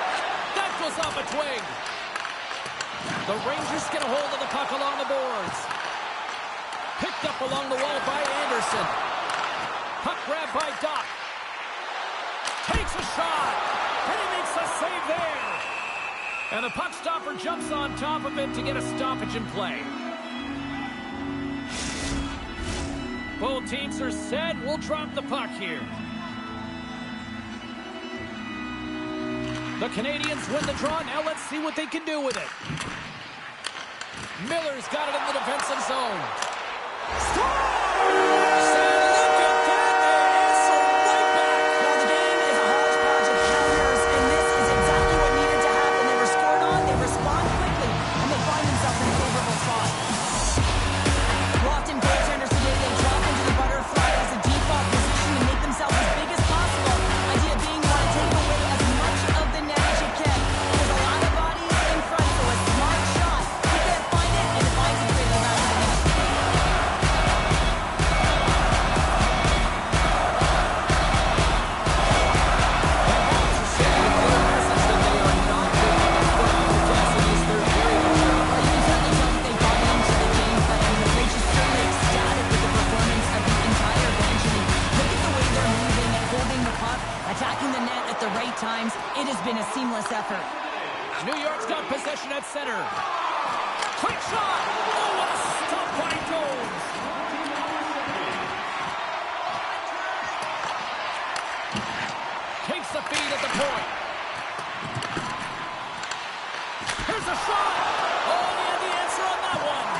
That goes off a twig. The Rangers get a hold of the puck along the boards. Picked up along the wall by Anderson. Puck grab by Doc. Takes a shot. And he makes a save there. And the puck stopper jumps on top of it to get a stoppage in play. Both teams are set. We'll drop the puck here. The Canadians win the draw. Now let's see what they can do with it. Miller's got it in the defensive zone. Scores! Look at that! They answer right back. Well, the game is a hodgepodge of counters, and this is exactly what needed to happen. They were scored on, they respond quickly, and they find themselves in a favorable spot. Lofton goaltenders today, they drop into the butterfly as a default position and make themselves as big as possible. Idea being you want to take away as much of the net as you can. There's a lot of bodies in front, so a smart shot. You can't find it, and it finds its way to the back of the net. Attacking the net at the right times. It has been a seamless effort. New York's got possession at center. Quick shot! Oh, what a stop by Jones! the feed at the point. Here's a shot. Oh, he had the answer on that one.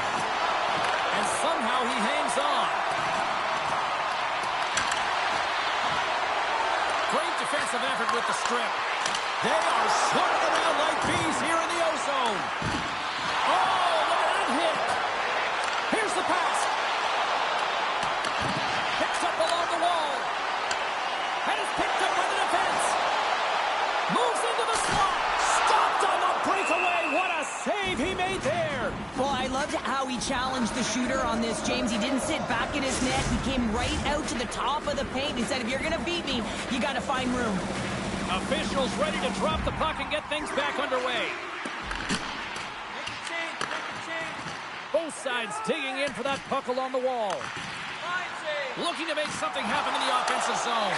And somehow he hangs on. Great defensive effort with the strip. They are swarming around like bees here in the O-zone. Oh, look at that hit. Here's the pass. Picks up along the wall. And is picked up by the defense. Moves into the slot. Stopped on the breakaway. What a save he made there. Well, I loved how he challenged the shooter on this, James. He didn't sit back in his net. He came right out to the top of the paint. He said, if you're going to beat me, you got to find room. Officials ready to drop the puck and get things back underway. Both sides digging in for that puck along the wall. Looking to make something happen in the offensive zone.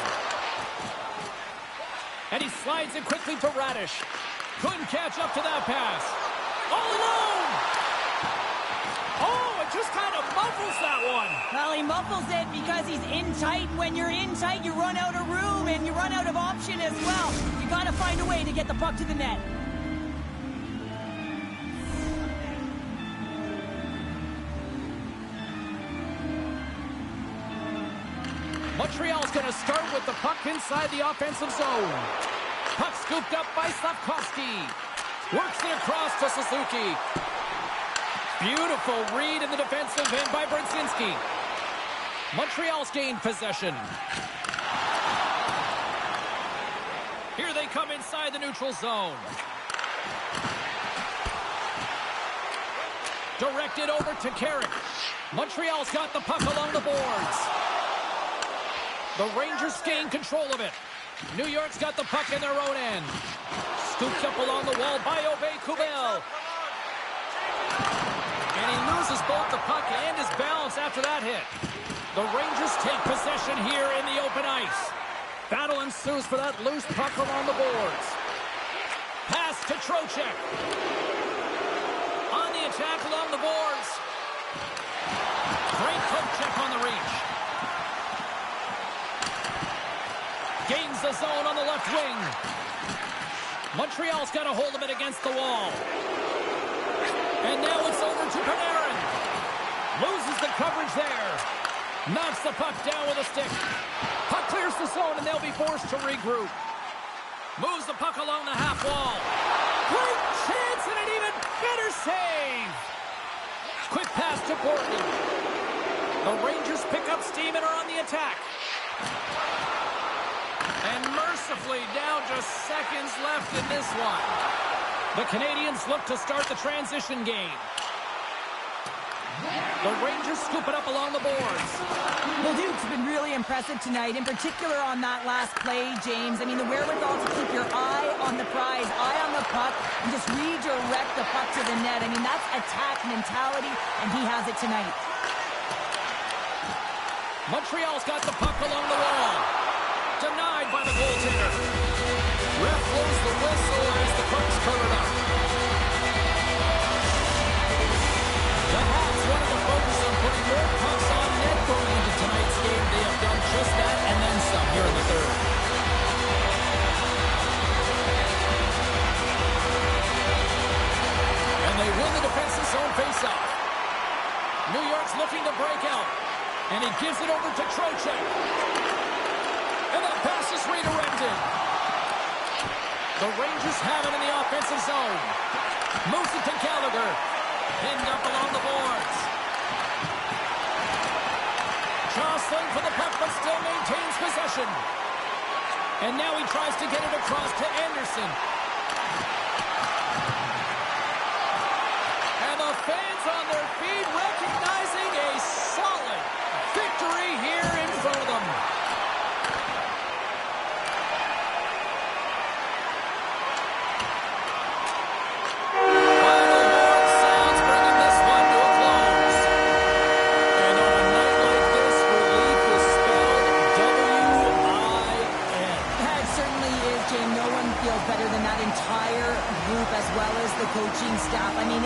And he slides it quickly to Radish. Couldn't catch up to that pass. All alone! Oh, it just kind of muffles that one. Well, he muffles it because he's in tight. When you're in tight, you run out of room and you run out of option as well. You got to find a way to get the puck to the net. Montreal's going to start with the puck inside the offensive zone. Puck scooped up by Slavkovsky. Works it across to Suzuki. Beautiful read in the defensive end by Brzezinski. Montreal's gained possession. Here they come inside the neutral zone. Directed over to Carrick. Montreal's got the puck along the boards. The Rangers gain control of it. New York's got the puck in their own end. Scooped up along the wall by Aubé-Kubel. And he loses both the puck and his balance after that hit. The Rangers take possession here in the open ice. Battle ensues for that loose puck along the boards. Pass to Trocheck. On the attack along the boards. Great poke check on the reach. Gains the zone on the left wing. Montreal's got a hold of it against the wall. And now it's over to Panarin. Loses the coverage there. Knocks the puck down with a stick. Puck clears the zone and they'll be forced to regroup. Moves the puck along the half wall. Great chance and an even better save. Quick pass to Portland. The Rangers pick up steam and are on the attack. And mercifully, down just seconds left in this one. The Canadians look to start the transition game. The Rangers scoop it up along the boards. Well, Duke's been really impressive tonight, in particular on that last play, James. I mean, the wherewithal to keep your eye on the prize, eye on the puck, and just redirect the puck to the net. I mean, that's attack mentality, and he has it tonight. Montreal's got the puck along the wall. Denied by the goaltender. Ref blows the whistle as the puck's covered up. The Hawks wanted to focus on putting more pucks on net going into tonight's game. They have done just that and then some here in the third. And they win the defensive zone faceoff. New York's looking to break out. And he gives it over to Trocheck. And that pass is redirected. The Rangers have it in the offensive zone. Moves it to Gallagher. Pinned up along the boards. Jostling for the puck, but still maintains possession. And now he tries to get it across to Anderson. And the fans on their feet recognizing a solid victory here in front of them. As well as the coaching staff. I mean,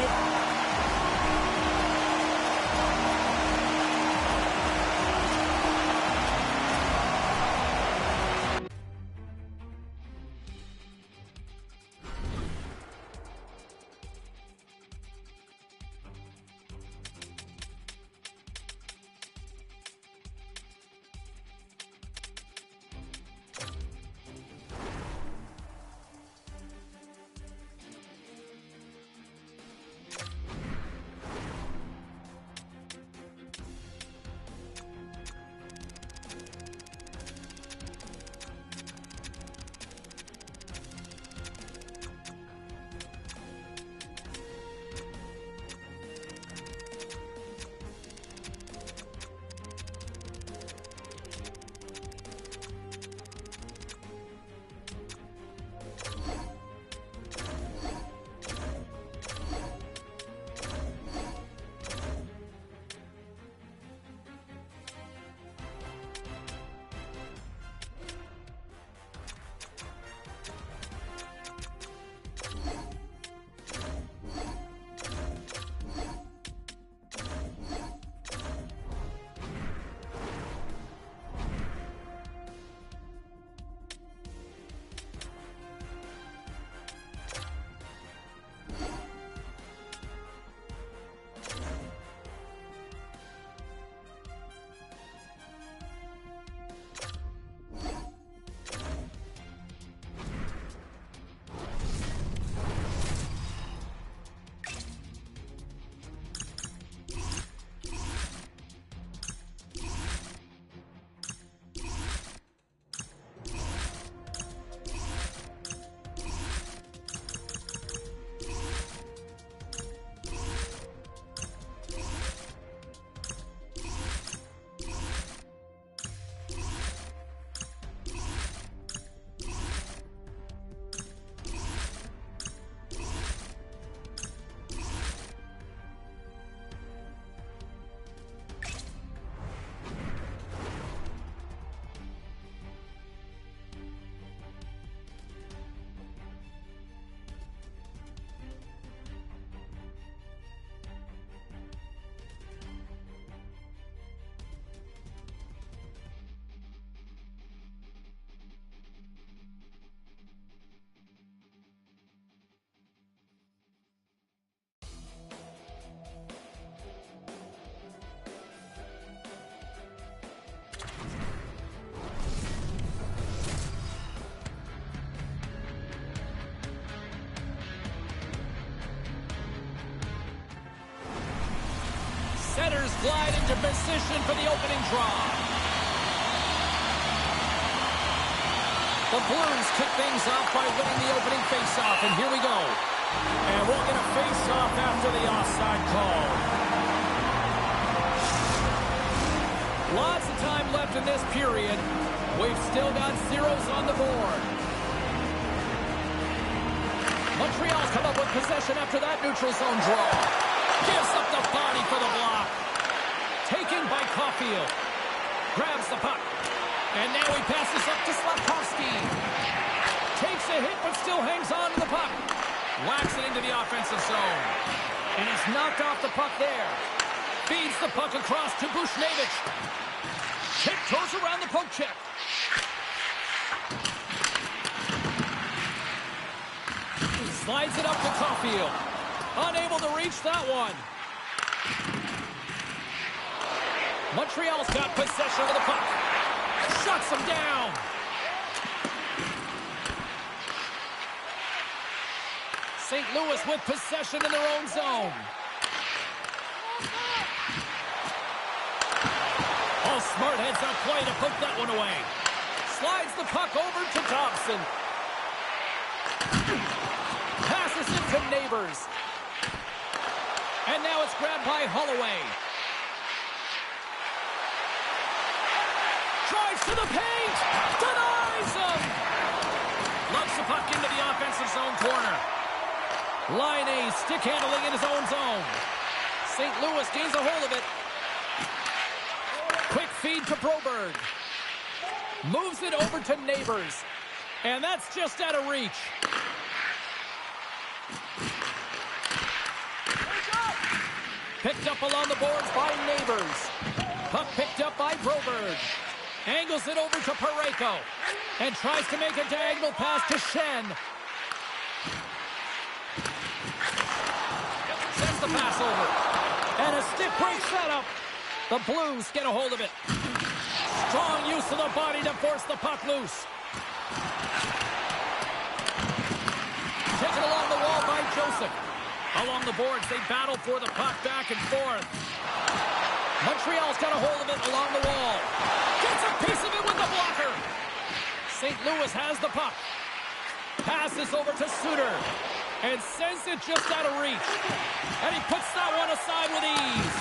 Centers glide into position for the opening draw. The Blues kick things off by winning the opening faceoff, and here we go. And we'll get a face-off after the offside call. Lots of time left in this period. We've still got zeros on the board. Montreal's come up with possession after that neutral zone draw. Gives up the body for the block. Taken by Caulfield. Grabs the puck. And now he passes up to Slafkovsky. Takes a hit but still hangs on to the puck. Whacks it into the offensive zone. And he's knocked off the puck there. Feeds the puck across to Buchnevich. Tiptoes around the poke check. Slides it up to Caulfield. Unable to reach that one. Montreal's got possession of the puck. Shuts him down. St. Louis with possession in their own zone. Oh, smart heads up play to poke that one away. Slides the puck over to Thompson. Passes it to Neighbors. And now it's grabbed by Holloway. Drives to the paint. Denies him. Lugs the puck into the offensive zone corner. Line A stick handling in his own zone. St. Louis gains a hold of it. Quick feed to Broberg. Moves it over to Neighbors. And that's just out of reach. Picked up along the boards by Neighbors. Puck picked up by Broberg. Angles it over to Parayko. And tries to make a diagonal pass to Shen. Sends the pass over. And a stick break setup. The Blues get a hold of it. Strong use of the body to force the puck loose. Taken along the wall by Joseph. Along the boards, they battle for the puck back and forth. Montreal's got a hold of it along the wall. Gets a piece of it with the blocker. St. Louis has the puck. Passes over to Suter. And sends it just out of reach. And he puts that one aside with ease.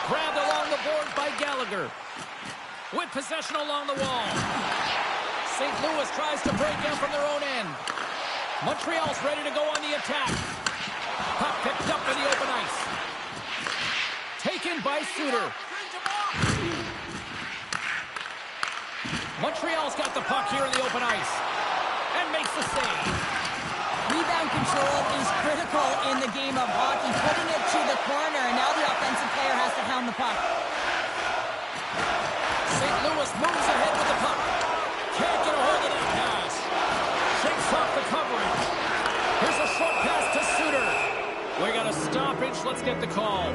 Grabbed along the boards by Gallagher. With possession along the wall. St. Louis tries to break in from their own end. Montreal's ready to go on the attack. Puck picked up in the open ice. Taken by Suter. Montreal's got the puck here in the open ice. And makes the save. Rebound control is critical in the game of hockey. Putting it to the corner, and now the offensive player has to hound the puck. St. Louis moves ahead with the puck. Can't get a hold of that pass. Shakes off the coverage. Here's a short pass to Suter. We got a stoppage. Let's get the call.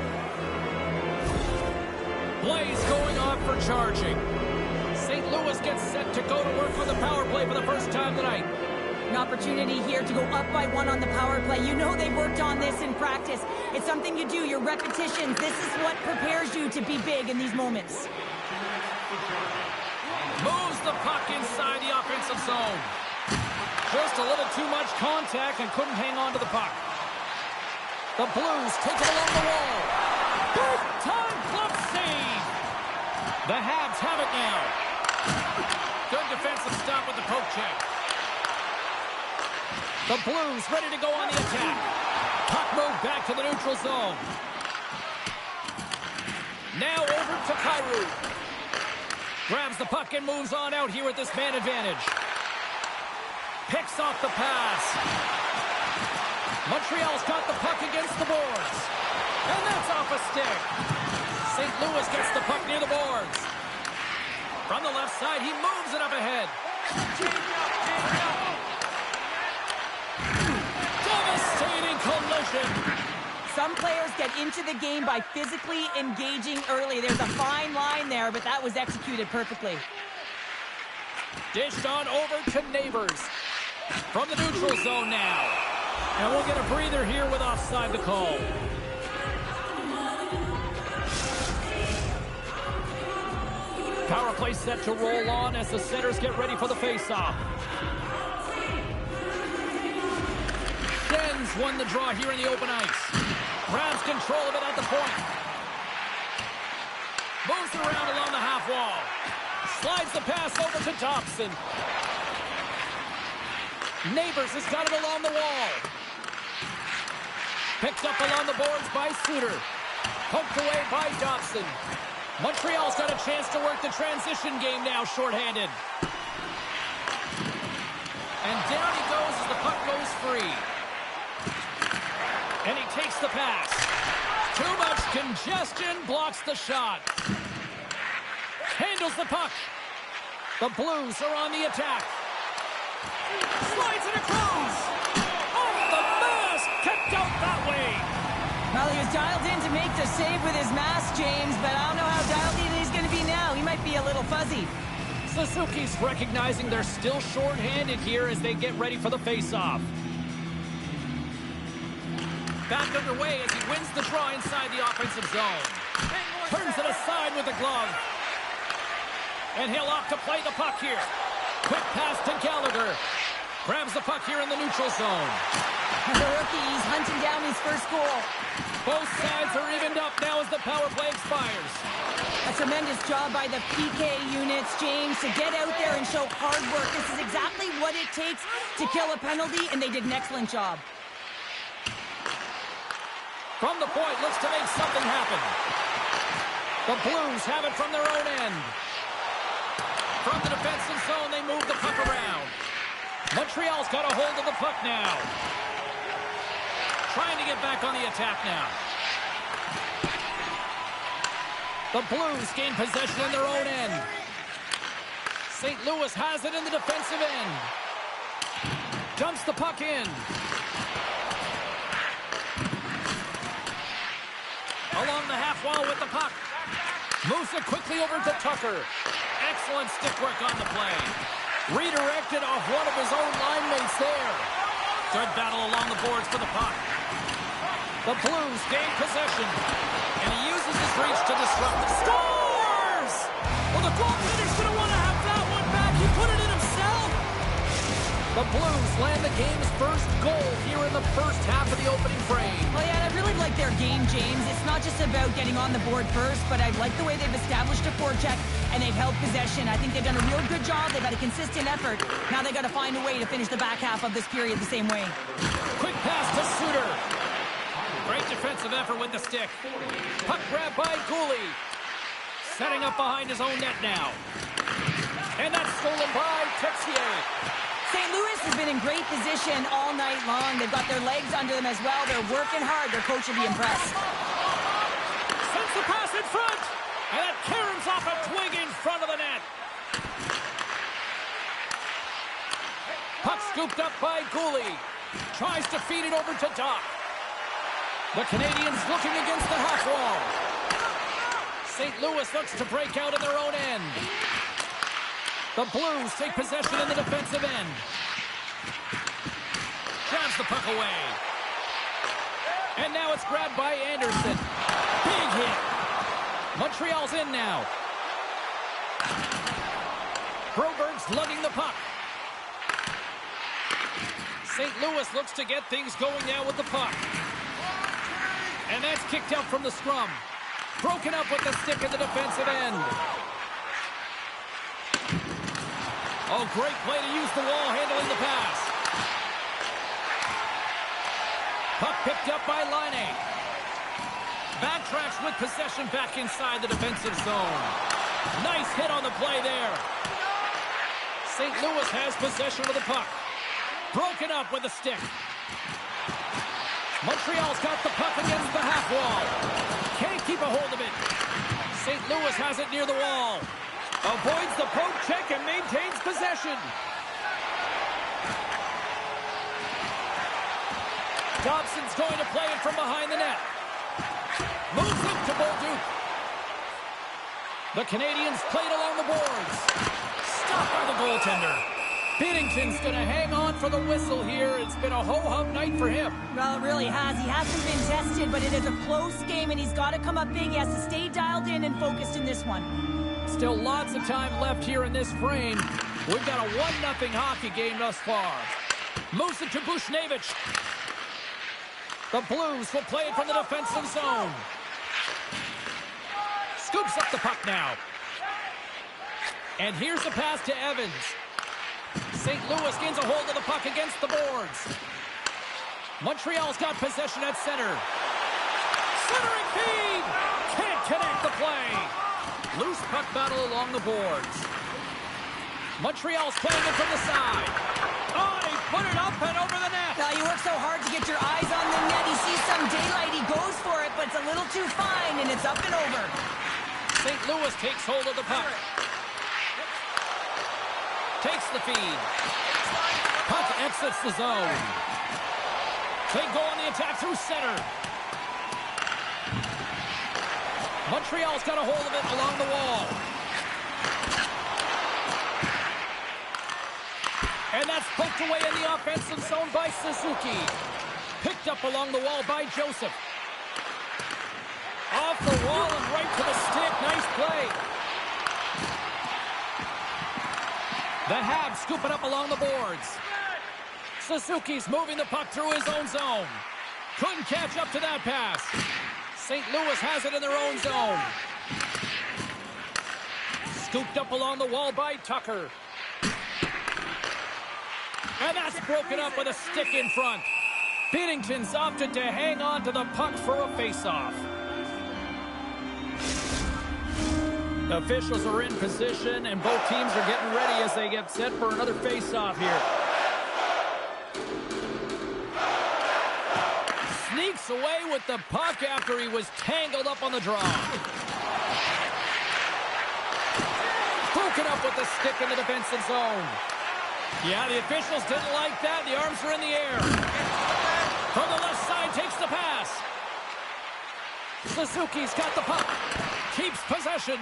Blaze going off for charging. St. Louis gets set to go to work on the power play for the first time tonight. An opportunity here to go up by one on the power play. You know they've worked on this in practice. It's something you do, your repetitions. This is what prepares you to be big in these moments. Moves the puck inside the offensive zone. Just a little too much contact and couldn't hang on to the puck. The Blues take it along the wall. Big time glove save. The Habs have it now. Good defensive stop with the poke check. The Blues ready to go on the attack. Puck moved back to the neutral zone. Now over to Kyrou. Grabs the puck and moves on out here with this man advantage. Picks off the pass. Montreal's got the puck against the boards. And that's off a stick. St. Louis gets the puck near the boards. From the left side, he moves it up ahead. Devastating collision. Some players get into the game by physically engaging early. There's a fine line there, but that was executed perfectly. Dished on over to Neighbors. From the neutral zone now. And we'll get a breather here with offside the call. Power play set to roll on as the setters get ready for the faceoff. Sens won the draw here in the open ice. Grabs control of it at the point. Moves it around along the half wall. Slides the pass over to Dobson. Neighbors has got it along the wall. Picked up along the boards by Suter. Poked away by Dobson. Montreal's got a chance to work the transition game now, shorthanded. And down he goes as the puck goes free. And he takes the pass. Too much congestion, blocks the shot. Handles the puck. The Blues are on the attack. Slides it across. Off the mask, kept out that way. Well, he was dialed in to make the save with his mask, James, but I don't know how dialed in he's going to be now. He might be a little fuzzy. Suzuki's recognizing they're still short-handed here as they get ready for the face-off. Back underway as he wins the draw inside the offensive zone. Turns it aside with the glove. And he'll opt to play the puck here. Quick pass to Gallagher. Grabs the puck here in the neutral zone. The rookie, he's hunting down his first goal. Both sides are evened up now as the power play expires. A tremendous job by the PK units, James, to get out there and show hard work. This is exactly what it takes to kill a penalty, and they did an excellent job. From the point, looks to make something happen. The Blues have it from their own end. From the defensive zone, they move the puck around. Montreal's got a hold of the puck now. Trying to get back on the attack now. The Blues gain possession in their own end. St. Louis has it in the defensive end. Dumps the puck in. Along the half wall with the puck. Moves it quickly over to Tucker. Excellent stick work on the play. Redirected off one of his own line mates there. Good battle along the boards for the puck. The Blues gain possession. And he uses his reach to disrupt the scores! Well, the goaltender's going to want to have that one back. He put it in himself. The Blues land the game's first goal here in the first half of the opening frame. Well, yeah, I really like their game, James. It's not just about getting on the board first, but I like the way they've established a forecheck and they've held possession. I think they've done a real good job. They've had a consistent effort. Now they've got to find a way to finish the back half of this period the same way. Quick pass to Suter. Great defensive effort with the stick. Puck grab by Gooley. Setting up behind his own net now. And that's stolen by Texier. St. Louis has been in great position all night long. They've got their legs under them as well. They're working hard. Their coach will be impressed. Sends the pass in front. And that caroms off a twig in front of the net. Puck scooped up by Gooley. Tries to feed it over to Doc. The Canadians looking against the half wall. St. Louis looks to break out in their own end. The Blues take possession in the defensive end. Grabs the puck away. And now it's grabbed by Anderson. Big hit. Montreal's in now. Broberg's lugging the puck. St. Louis looks to get things going now with the puck. And that's kicked out from the scrum. Broken up with the stick in the defensive end. Oh, great play to use the wall handling the pass. Puck picked up by Laine. Backtracks with possession back inside the defensive zone. Nice hit on the play there. St. Louis has possession of the puck. Broken up with a stick. Montreal's got the puck against the half wall. Can't keep a hold of it. St. Louis has it near the wall. Avoids the poke check and maintains possession. Dobson's going to play it from behind the net. Moves it to Bolduc. The Canadians played along the boards. Stopped by the goaltender. Binnington's going to hang on for the whistle here. It's been a ho-hum night for him. Well, it really has. He hasn't been tested, but it is a close game, and he's got to come up big. He has to stay dialed in and focused in this one. Still lots of time left here in this frame. We've got a 1-0 hockey game thus far. Moves it to Bushnevich. The Blues will play it from the defensive zone. Scoops up the puck now. And here's the pass to Evans. St. Louis gains a hold of the puck against the boards. Montreal's got possession at center. Centering feed! Can't connect the play. Loose puck battle along the boards. Montreal's playing it from the side. Oh, he put it up and over the net. Now, you work so hard to get your eyes on the net. He sees some daylight, he goes for it, but it's a little too fine, and it's up and over. St. Louis takes hold of the puck. Takes the feed. Puck exits the zone. They go on the attack through center. Montreal's got a hold of it along the wall. And that's poked away in the offensive zone by Suzuki. Picked up along the wall by Joseph. Off the wall and right to the stick. Nice play. The Habs scoop it up along the boards. Suzuki's moving the puck through his own zone. Couldn't catch up to that pass. St. Louis has it in their own zone. Scooped up along the wall by Tucker. And that's broken up with a stick in front. Binnington's opted to hang on to the puck for a face-off. The officials are in position, and both teams are getting ready as they get set for another face-off here. Sneaks away with the puck after he was tangled up on the draw. Broken up with the stick in the defensive zone. Yeah, the officials didn't like that. The arms are in the air. From the left side, takes the pass. Suzuki's got the puck. Keeps possession.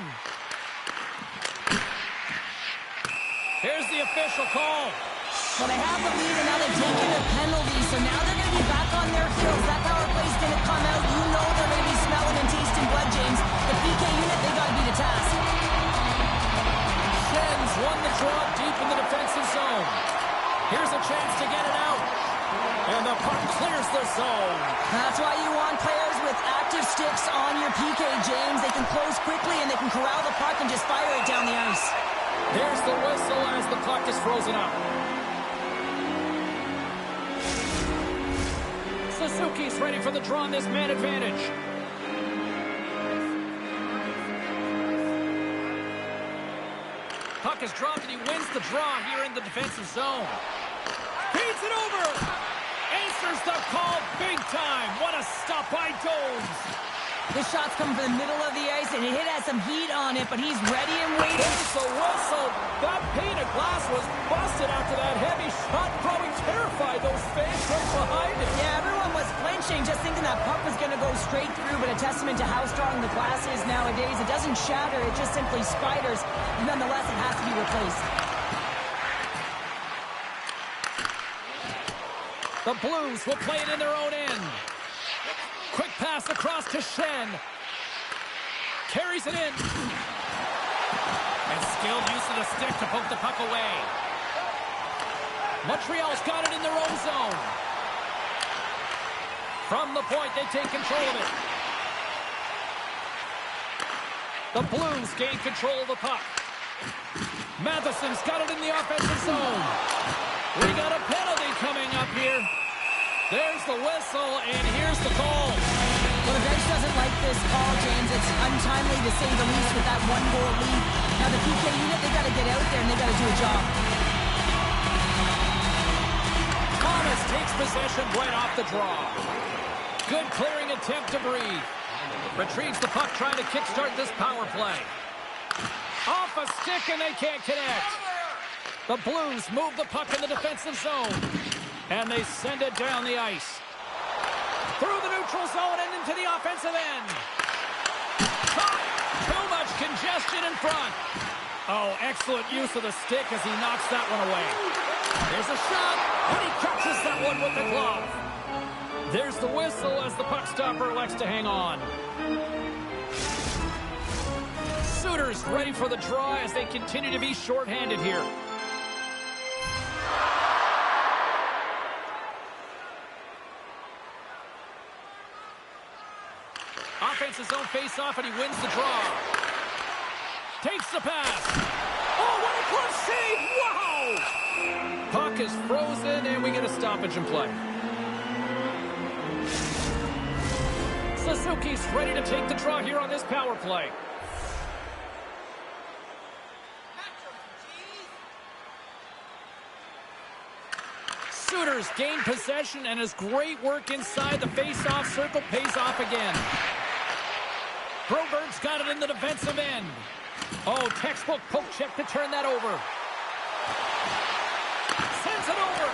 Here's the official call. Well, they have the lead, and now they've taken a penalty, so now they're going to be back on their heels. That power play's going to come out. You know they're going to be smelling and tasting blood, James. The PK unit, they got to be the task. Shen's won the draw deep in the defensive zone. Here's a chance to get it out. And the puck clears the zone. That's why you want players with active sticks on your PK, James. They can close quickly, and they can corral the puck and just fire it down the ice. There's the whistle as the puck is frozen up. Suzuki's ready for the draw on this man advantage. Puck is dropped and he wins the draw here in the defensive zone. Feeds it over. Answers the call big time. What a stop by Jones. This shot's coming from the middle of the ice, and it has some heat on it, but he's ready and waiting. There's the whistle. That pane of glass was busted after that heavy shot. Probably terrified those fans right behind it. Yeah, everyone was flinching, just thinking that puck was going to go straight through, but a testament to how strong the glass is nowadays. It doesn't shatter, it just simply spiders. Nonetheless, it has to be replaced. The Blues will play it in their own end. Quick pass across to Shen. Carries it in. And skilled use of the stick to poke the puck away. Montreal's got it in their own zone. From the point, they take control of it. The Blues gain control of the puck. Matheson's got it in the offensive zone. We got a penalty coming up here. There's the whistle, and here's the call. Well, the bench doesn't like this call, James. It's untimely to say the least with that one-goal lead. Now, the PK unit, they got to get out there, and they got to do a job. Thomas takes possession right off the draw. Good clearing attempt to breathe. Retrieves the puck, trying to kickstart this power play. Off a stick, and they can't connect. The Blues move the puck in the defensive zone. And they send it down the ice. Through the neutral zone and into the offensive end. Too much congestion in front. Oh, excellent use of the stick as he knocks that one away. There's a shot, and he catches that one with the glove. There's the whistle as the puck stopper elects to hang on. Suitors ready for the draw as they continue to be shorthanded here. Offensive zone face-off, and he wins the draw. Takes the pass. Oh, what a clutch save! Wow! Puck is frozen, and we get a stoppage in play. Suzuki's ready to take the draw here on this power play. Suitors gain possession, and his great work inside the face-off circle pays off again. Broberg's got it in the defensive end. Oh, textbook poke check to turn that over. Sends it over.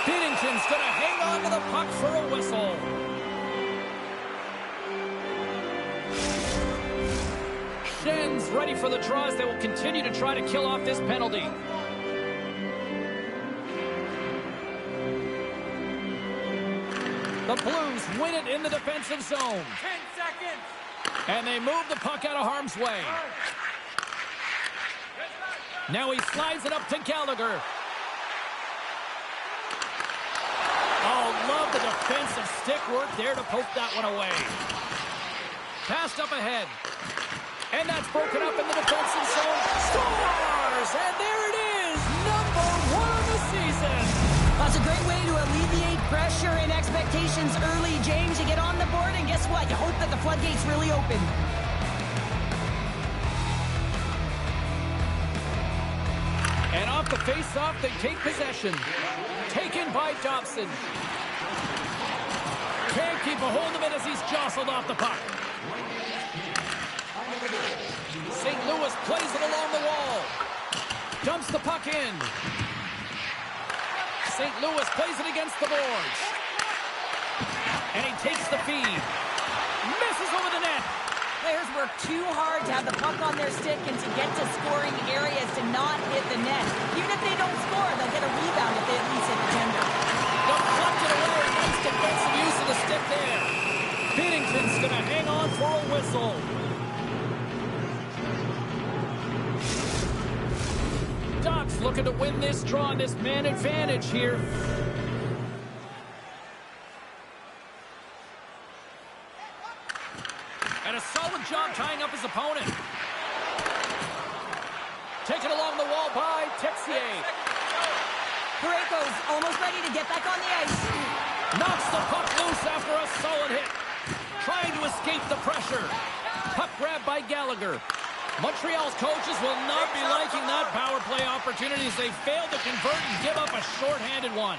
Binnington's going to hang on to the puck for a whistle. Schen's ready for the draws. They will continue to try to kill off this penalty. The Blues win it in the defensive zone. 10 seconds. And they move the puck out of harm's way. Now he slides it up to Gallagher. Oh, love the defensive stick work there to poke that one away. Passed up ahead. And that's broken up in the defensive zone. Scores! And there it is! Number 1 of the season. That's a great way to alleviate pressure and expectations early, James. You get on the board, and guess what? You hope that the floodgates really open. And off the face-off, they take possession. Taken by Dobson. Can't keep a hold of it as he's jostled off the puck. St. Louis plays it along the wall. Dumps the puck in. St. Louis plays it against the boards. And he takes the feed. Misses over the net. Players work too hard to have the puck on their stick and to get to scoring areas to not hit the net. Even if they don't score, they'll get a rebound if they at least hit the tender. Deflected away. Nice defensive use of the stick there. Binnington's going to hang on for a whistle. Ducks looking to win this draw on this man advantage here. And a solid job tying up his opponent. Taken along the wall by Texier. Parayko's almost ready to get back on the ice. Knocks the puck loose after a solid hit. Trying to escape the pressure. Puck grab by Gallagher. Montreal's coaches will not be liking that power play opportunity as they fail to convert and give up a shorthanded one.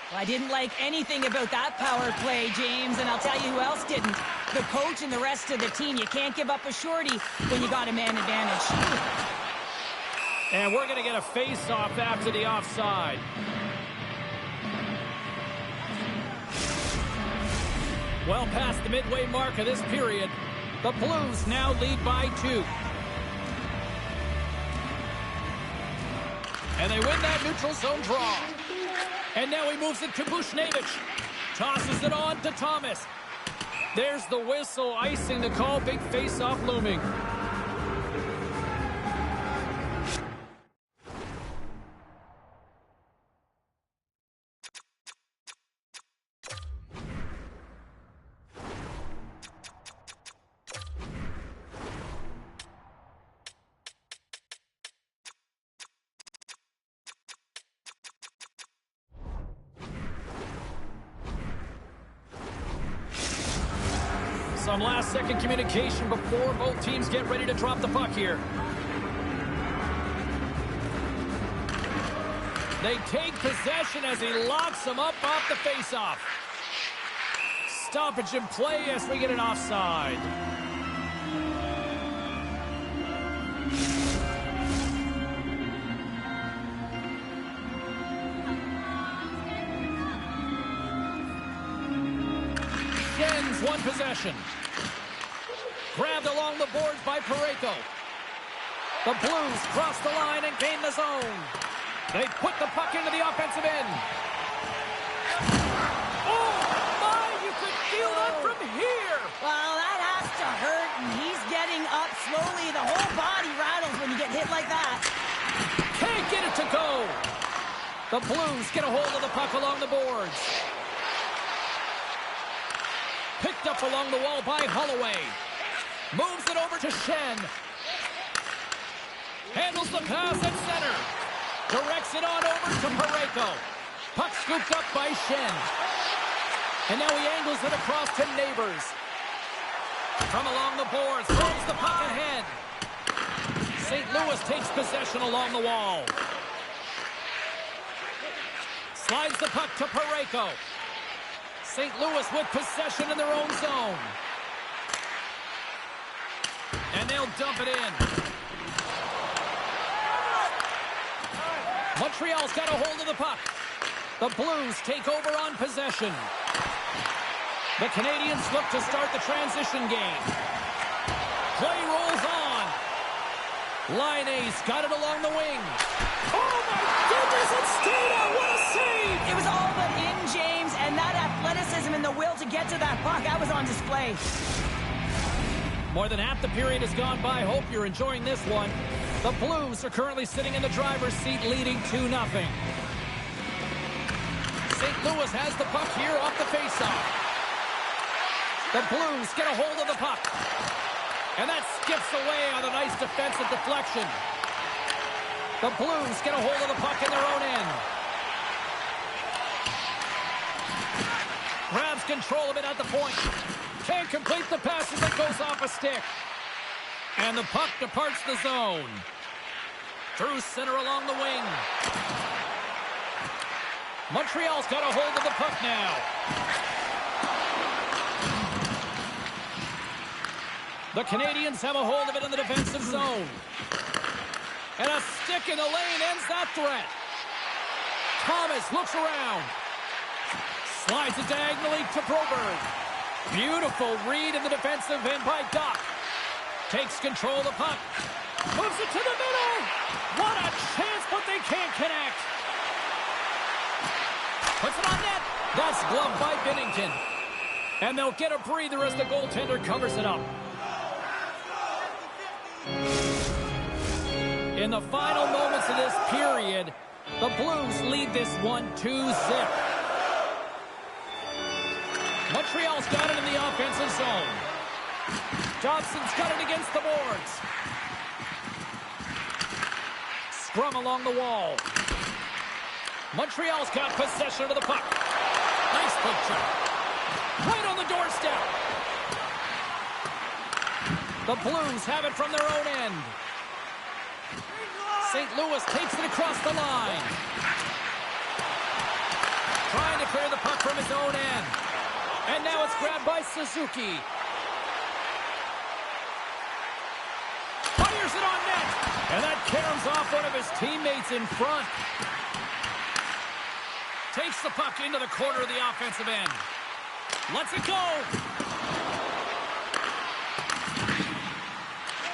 Well, I didn't like anything about that power play, James, and I'll tell you who else didn't. The coach and the rest of the team. You can't give up a shorty when you got a man advantage. And we're going to get a face-off after the offside. Well past the midway mark of this period, the Blues now lead by 2. And they win that neutral zone draw. And now he moves it to Bushnevich. Tosses it on to Thomas. There's the whistle, icing the call. Big face-off looming. Some last-second communication before both teams get ready to drop the puck here. They take possession as he locks them up off the face-off. Stoppage in play as we get an offside. Schen's one possession. Grabbed along the boards by Parayko. The Blues cross the line and gain the zone. They put the puck into the offensive end. Oh, my, you could feel that from here. Well, that has to hurt, and he's getting up slowly. The whole body it like that. Can't get it to go. The Blues get a hold of the puck along the boards. Picked up along the wall by Holloway. Moves it over to Shen. Handles the pass at center. Directs it on over to Parayko. Puck scooped up by Shen. And now he angles it across to Neighbors. From along the boards, throws the puck ahead. St. Louis takes possession along the wall. Slides the puck to Parayko. St. Louis with possession in their own zone. And they'll dump it in. Montreal's got a hold of the puck. The Blues take over on possession. The Canadiens look to start the transition game. Play rolls on. Laine got it along the wing. Oh my goodness, it stayed out. What a save! It was all but in, James, and that athleticism and the will to get to that puck, that was on display. More than half the period has gone by. Hope you're enjoying this one. The Blues are currently sitting in the driver's seat, leading 2-0. St. Louis has the puck here off the faceoff. The Blues get a hold of the puck. And that skips away on a nice defensive deflection. The Blues get a hold of the puck in their own end. Grabs control of it at the point. Can't complete the pass as it goes off a stick. And the puck departs the zone. Through center along the wing. Montreal's got a hold of the puck now. The Canadiens have a hold of it in the defensive zone. And a stick in the lane ends that threat. Thomas looks around. Slides it diagonally to Broberg. Beautiful read in the defensive end by Doc. Takes control of the puck. Moves it to the middle. What a chance, but they can't connect. Puts it on net. That's gloved by Binnington. And they'll get a breather as the goaltender covers it up. In the final moments of this period, the Blues lead this one 2-0. Montreal's got it in the offensive zone. Johnson's got it against the boards. Scrum along the wall. Montreal's got possession of the puck. Nice picture. Right on the doorstep. The Blues have it from their own end. St. Louis takes it across the line. Trying to clear the puck from his own end. And now it's grabbed by Suzuki. Fires it on net. And that caroms off one of his teammates in front. Takes the puck into the corner of the offensive end. Lets it go.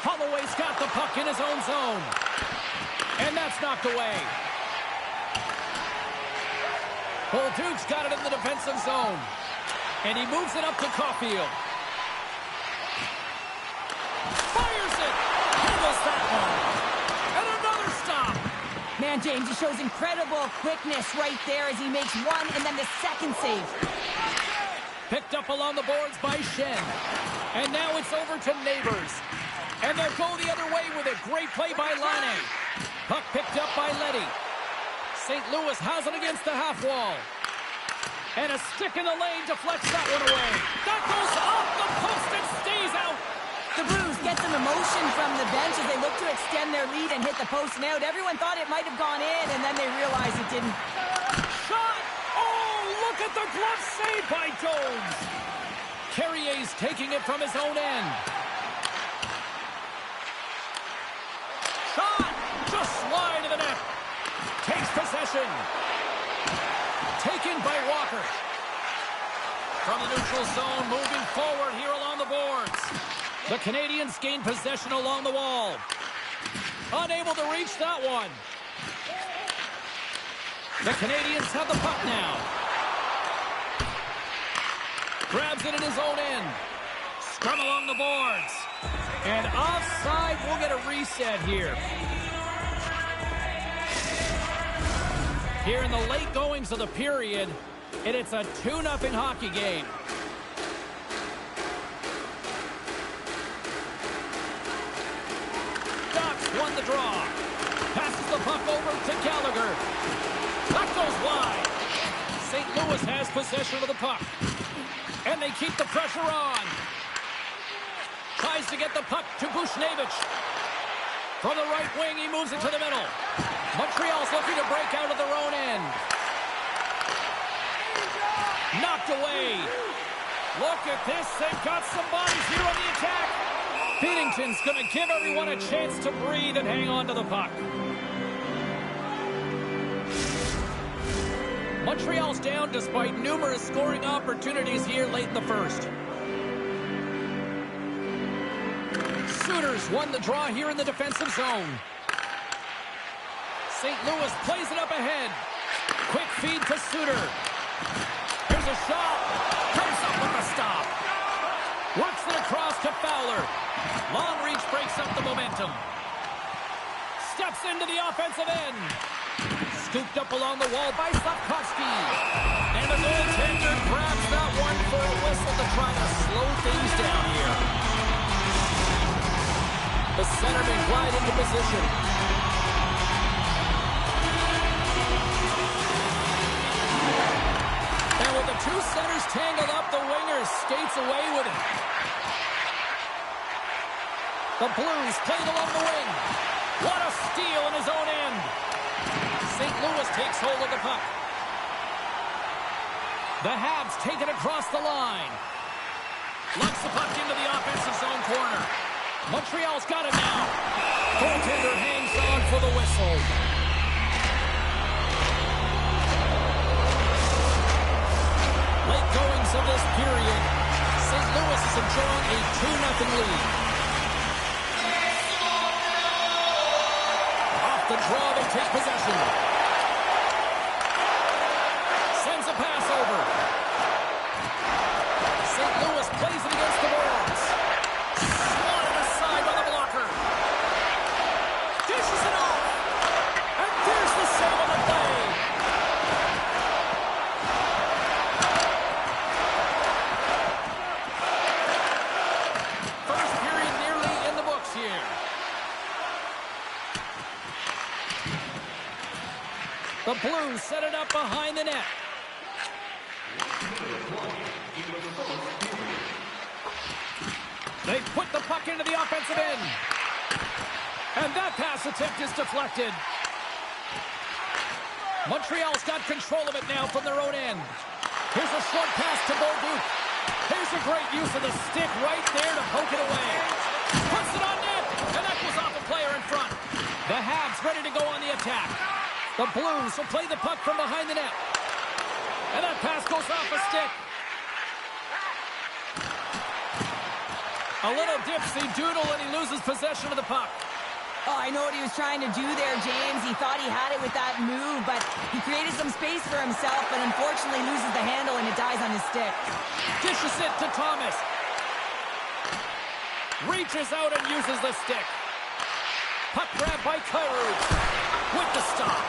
Holloway's got the puck in his own zone. And that's knocked away. Duke's got it in the defensive zone. And he moves it up to Caulfield. Fires it. Handles that one. And another stop. Man, James, he shows incredible quickness right there as he makes one and then the second save. Picked up along the boards by Shen. And now it's over to Neighbors. And they'll go the other way with it. Great play by Laine. Puck picked up by Leddy. St. Louis has it against the half wall. And a stick in the lane deflects that one away. That goes off the post and stays out. The Blues get some emotion from the bench as they look to extend their lead and hit the post and out. Everyone thought it might have gone in, and then they realized it didn't. Shot! Oh, look at the glove save by Jones. Carrier's taking it from his own end. Shot! Just slide to the net. Takes possession. Taken by Walker. From the neutral zone, moving forward here along the boards. The Canadiens gain possession along the wall. Unable to reach that one. The Canadiens have the puck now. Grabs it in his own end. Scrum along the boards. And offside, we'll get a reset here. Here in the late goings of the period, and it's a 2-0 hockey game. Ducks won the draw. Passes the puck over to Gallagher. Puck goes wide. St. Louis has possession of the puck. And they keep the pressure on. Tries to get the puck to Bushnevich. From the right wing, he moves it to the middle. Montreal's looking to break out of their own end. Knocked away. Look at this. They've got some bodies here on the attack. Binnington's going to give everyone a chance to breathe and hang on to the puck. Montreal's down despite numerous scoring opportunities here late in the first. Sooners won the draw here in the defensive zone. St. Louis plays it up ahead. Quick feed to Suter. Here's a shot. Comes up with a stop. Works it across to Fowler. Long reach breaks up the momentum. Steps into the offensive end. Scooped up along the wall by Slavkovsky. And the goaltender grabs that one for a whistle to try to slow things down here. The centerman glide into position. And with the two centers tangled up, the winger skates away with it. The Blues played along the wing. What a steal in his own end. St. Louis takes hold of the puck. The Habs take it across the line. Locks the puck into the offensive zone corner. Montreal's got it now. Goaltender hangs on for the whistle. Late goings of this period. St. Louis is enjoying a 2-0 lead. Off the draw, they take possession. Sends a pass over. St. Louis plays it against the boards. Swatted aside by the blocker. Dishes it off. And there's the save on the play. First period nearly in the books here. The Blues set it up behind the net. They put the puck into the offensive end. And that pass attempt is deflected. Montreal's got control of it now from their own end. Here's a short pass to Beaudouc. Here's a great use of the stick right there to poke it away. Puts it on net, and that goes off a player in front. The Habs ready to go on the attack. The Blues will play the puck from behind the net. And that pass goes off a stick. A little dipsy-doodle, and he loses possession of the puck. Oh, I know what he was trying to do there, James. He thought he had it with that move, but he created some space for himself, but unfortunately loses the handle, and it dies on his stick. Dishes it to Thomas. Reaches out and uses the stick. Puck grab by Kyrou. With the stop.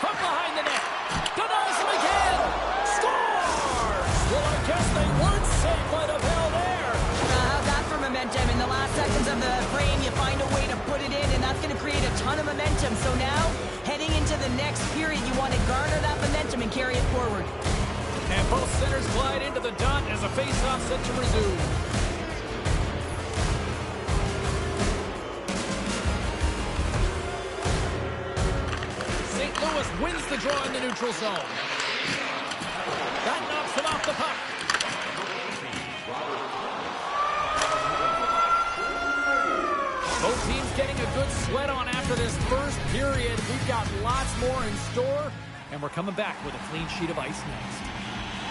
From behind the net. Denies him again. Scores! Well, I guess they weren't safe by the bell there. How's that for momentum? In the last seconds of the frame, you find a way to put it in, and that's going to create a ton of momentum. So now, heading into the next period, you want to garner that momentum and carry it forward. And both centers glide into the dot as a face-off set to resume. St. Louis wins the draw in the neutral zone. That knocks him off the puck. Both teams getting a good sweat on after this first period. We've got lots more in store, and we're coming back with a clean sheet of ice next.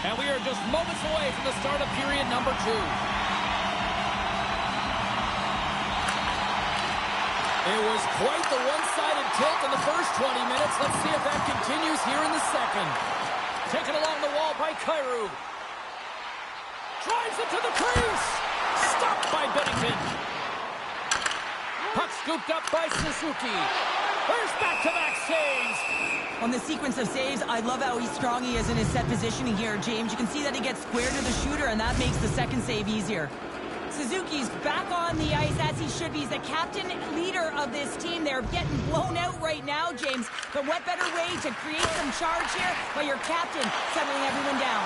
And we are just moments away from the start of period number 2. It was quite the one-sided tilt in the first 20 minutes. Let's see if that continues here in the second. Taken along the wall by Kyrou. Drives it to the crease. Stopped by Binnington. Scooped up by Suzuki. There's back-to-back saves. On the sequence of saves, I love how strong he is in his set positioning here, James. You can see that he gets square to the shooter, and that makes the second save easier. Suzuki's back on the ice as he should be. He's the captain leader of this team. They're getting blown out right now, James. But what better way to create some charge here by your captain settling everyone down?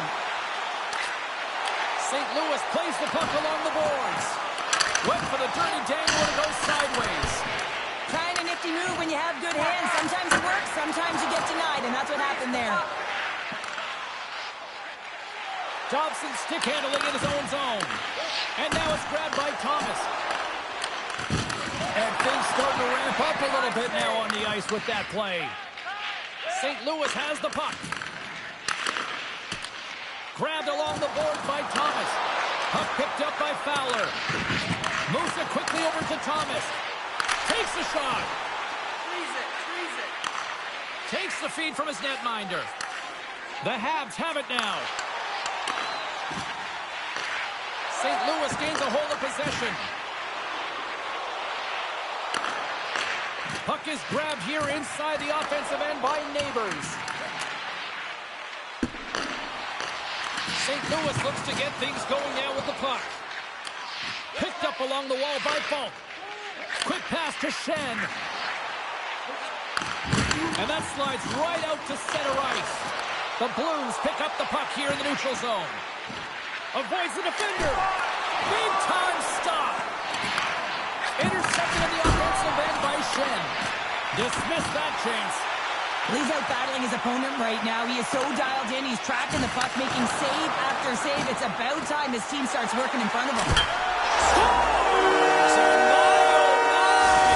St. Louis plays the puck along the boards. Went for the dirty dangle and it goes sideways. Kind of nifty move when you have good hands. Sometimes it works, sometimes you get denied, and that's what happened there. Dobson stick handling in his own zone. And now it's grabbed by Thomas. And things starting to ramp up a little bit now on the ice with that play. St. Louis has the puck. Grabbed along the board by Thomas. Puck picked up by Fowler. Moves it quickly over to Thomas. Takes the shot. Freeze it. Takes the feed from his netminder. The Habs have it now. St. Louis gains a hold of possession. Puck is grabbed here inside the offensive end by Neighbors. St. Louis looks to get things going now with the puck. Picked up along the wall by Falk. Quick pass to Shen. And that slides right out to center ice. The Blues pick up the puck here in the neutral zone. Avoids the defender. Big time stop. Intercepted in the offensive end by Shen. Dismissed that chance. He's out battling his opponent right now. He is so dialed in. He's tracking the puck, making save after save. It's about time his team starts working in front of him. So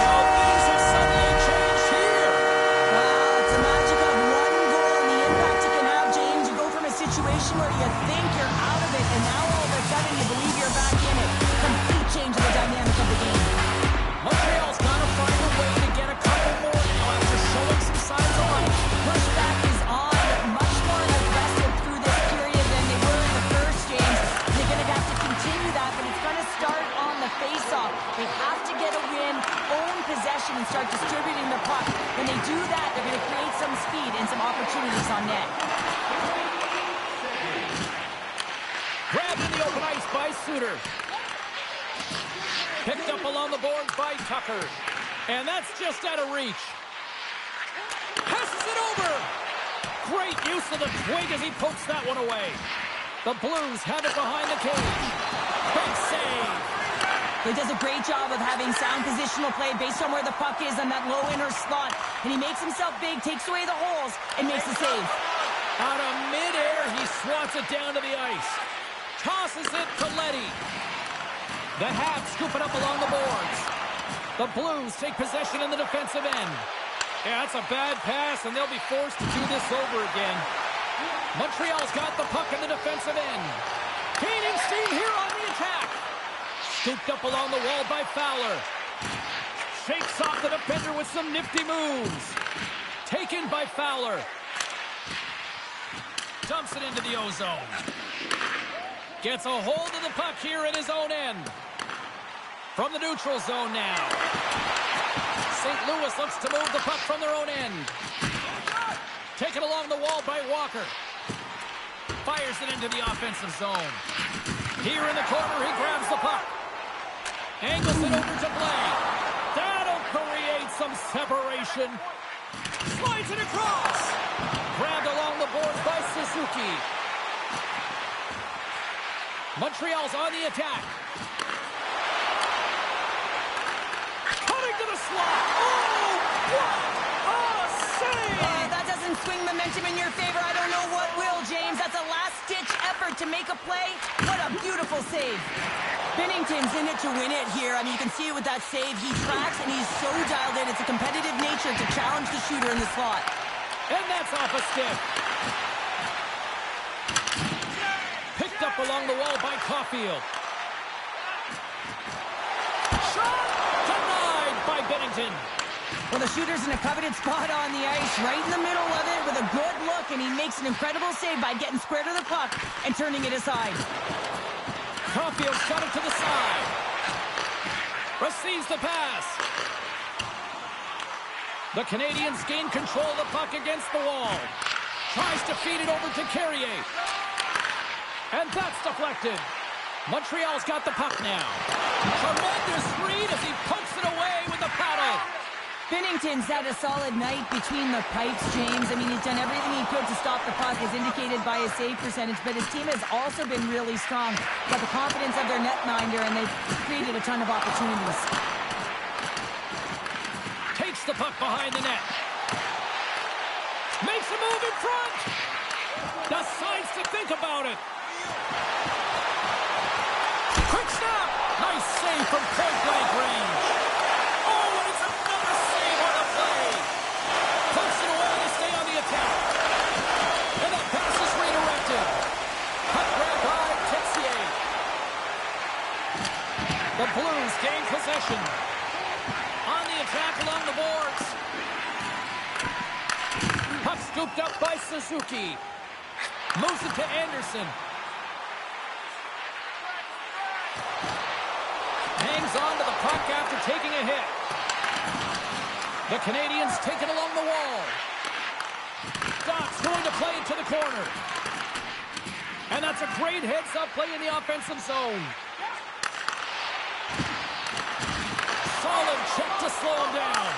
how things have suddenly changed here. Wow, it's the magic of one goal and the impact you can have, James. You go from a situation where you think you're out of it, and now all of a sudden you believe you're back in it. Complete change of the dynamic of the game. Montreal's got to find a way to get a couple more now after showing some signs of life. Pushback is on, much more aggressive through this period than they were in the first, James. They're going to have to continue that, but it's going to start on the face-off. They have to get a win, own possession, and start distributing the puck. When they do that, they're going to create some speed and some opportunities on net. Grabbed in the open ice by Suter. Picked up along the boards by Tucker. And that's just out of reach. Passes it over. Great use of the twig as he pokes that one away. The Blues have it behind the cage. Big save. He does a great job of having sound positional play based on where the puck is on that low inner slot. And he makes himself big, takes away the holes, and makes the save. Out of midair, he swats it down to the ice. Tosses it to Leddy. The Habs scoop it up along the boards. The Blues take possession in the defensive end. Yeah, that's a bad pass, and they'll be forced to do this over again. Montreal's got the puck in the defensive end. Gaining steam here on the attack. Scooped up along the wall by Fowler. Shakes off the defender with some nifty moves. Taken by Fowler. Dumps it into the O-zone. Gets a hold of the puck here in his own end. From the neutral zone now. St. Louis looks to move the puck from their own end. Taken along the wall by Walker. Fires it into the offensive zone. Here in the corner, he grabs the puck. Angles it over to Blake. That'll create some separation. Slides it across. Grabbed along the boards by Suzuki. Montreal's on the attack. Cutting to the slot. Oh, what a save! That doesn't swing momentum in your favor. I don't know what will, James. That's a last-ditch effort to make a play. What a beautiful save. Binnington's in it to win it here. I mean, you can see it with that save. He tracks, and he's so dialed in. It's a competitive nature to challenge the shooter in the slot. And that's off a stick. Picked up along the wall by Caulfield. Shot denied by Binnington. Well, the shooter's in a coveted spot on the ice, right in the middle of it with a good look, and he makes an incredible save by getting square to the puck and turning it aside. Caulfield's got it to the side. Receives the pass. The Canadians gain control of the puck against the wall. Tries to feed it over to Carrier. And that's deflected. Montreal's got the puck now. Tremendous read as he pokes it away with the paddle. Binnington's had a solid night between the pipes, James. I mean, he's done everything he could to stop the puck, as indicated by his save percentage, but his team has also been really strong. Got the confidence of their netminder, and they've created a ton of opportunities. Takes the puck behind the net. Makes a move in front. Decides to think about it. Quick snap. Nice save from point-blank range. Oh, and it's another save on the play. Puts it away to stay on the attack. And that pass is redirected. Puck grab by Texier. The Blues gain possession. On the attack along the boards. Puck scooped up by Suzuki. Moves it to Anderson. Hangs on to the puck after taking a hit. The Canadians take it along the wall. Doc's going to play it to the corner. And that's a great heads-up play in the offensive zone. Solid check to slow him down.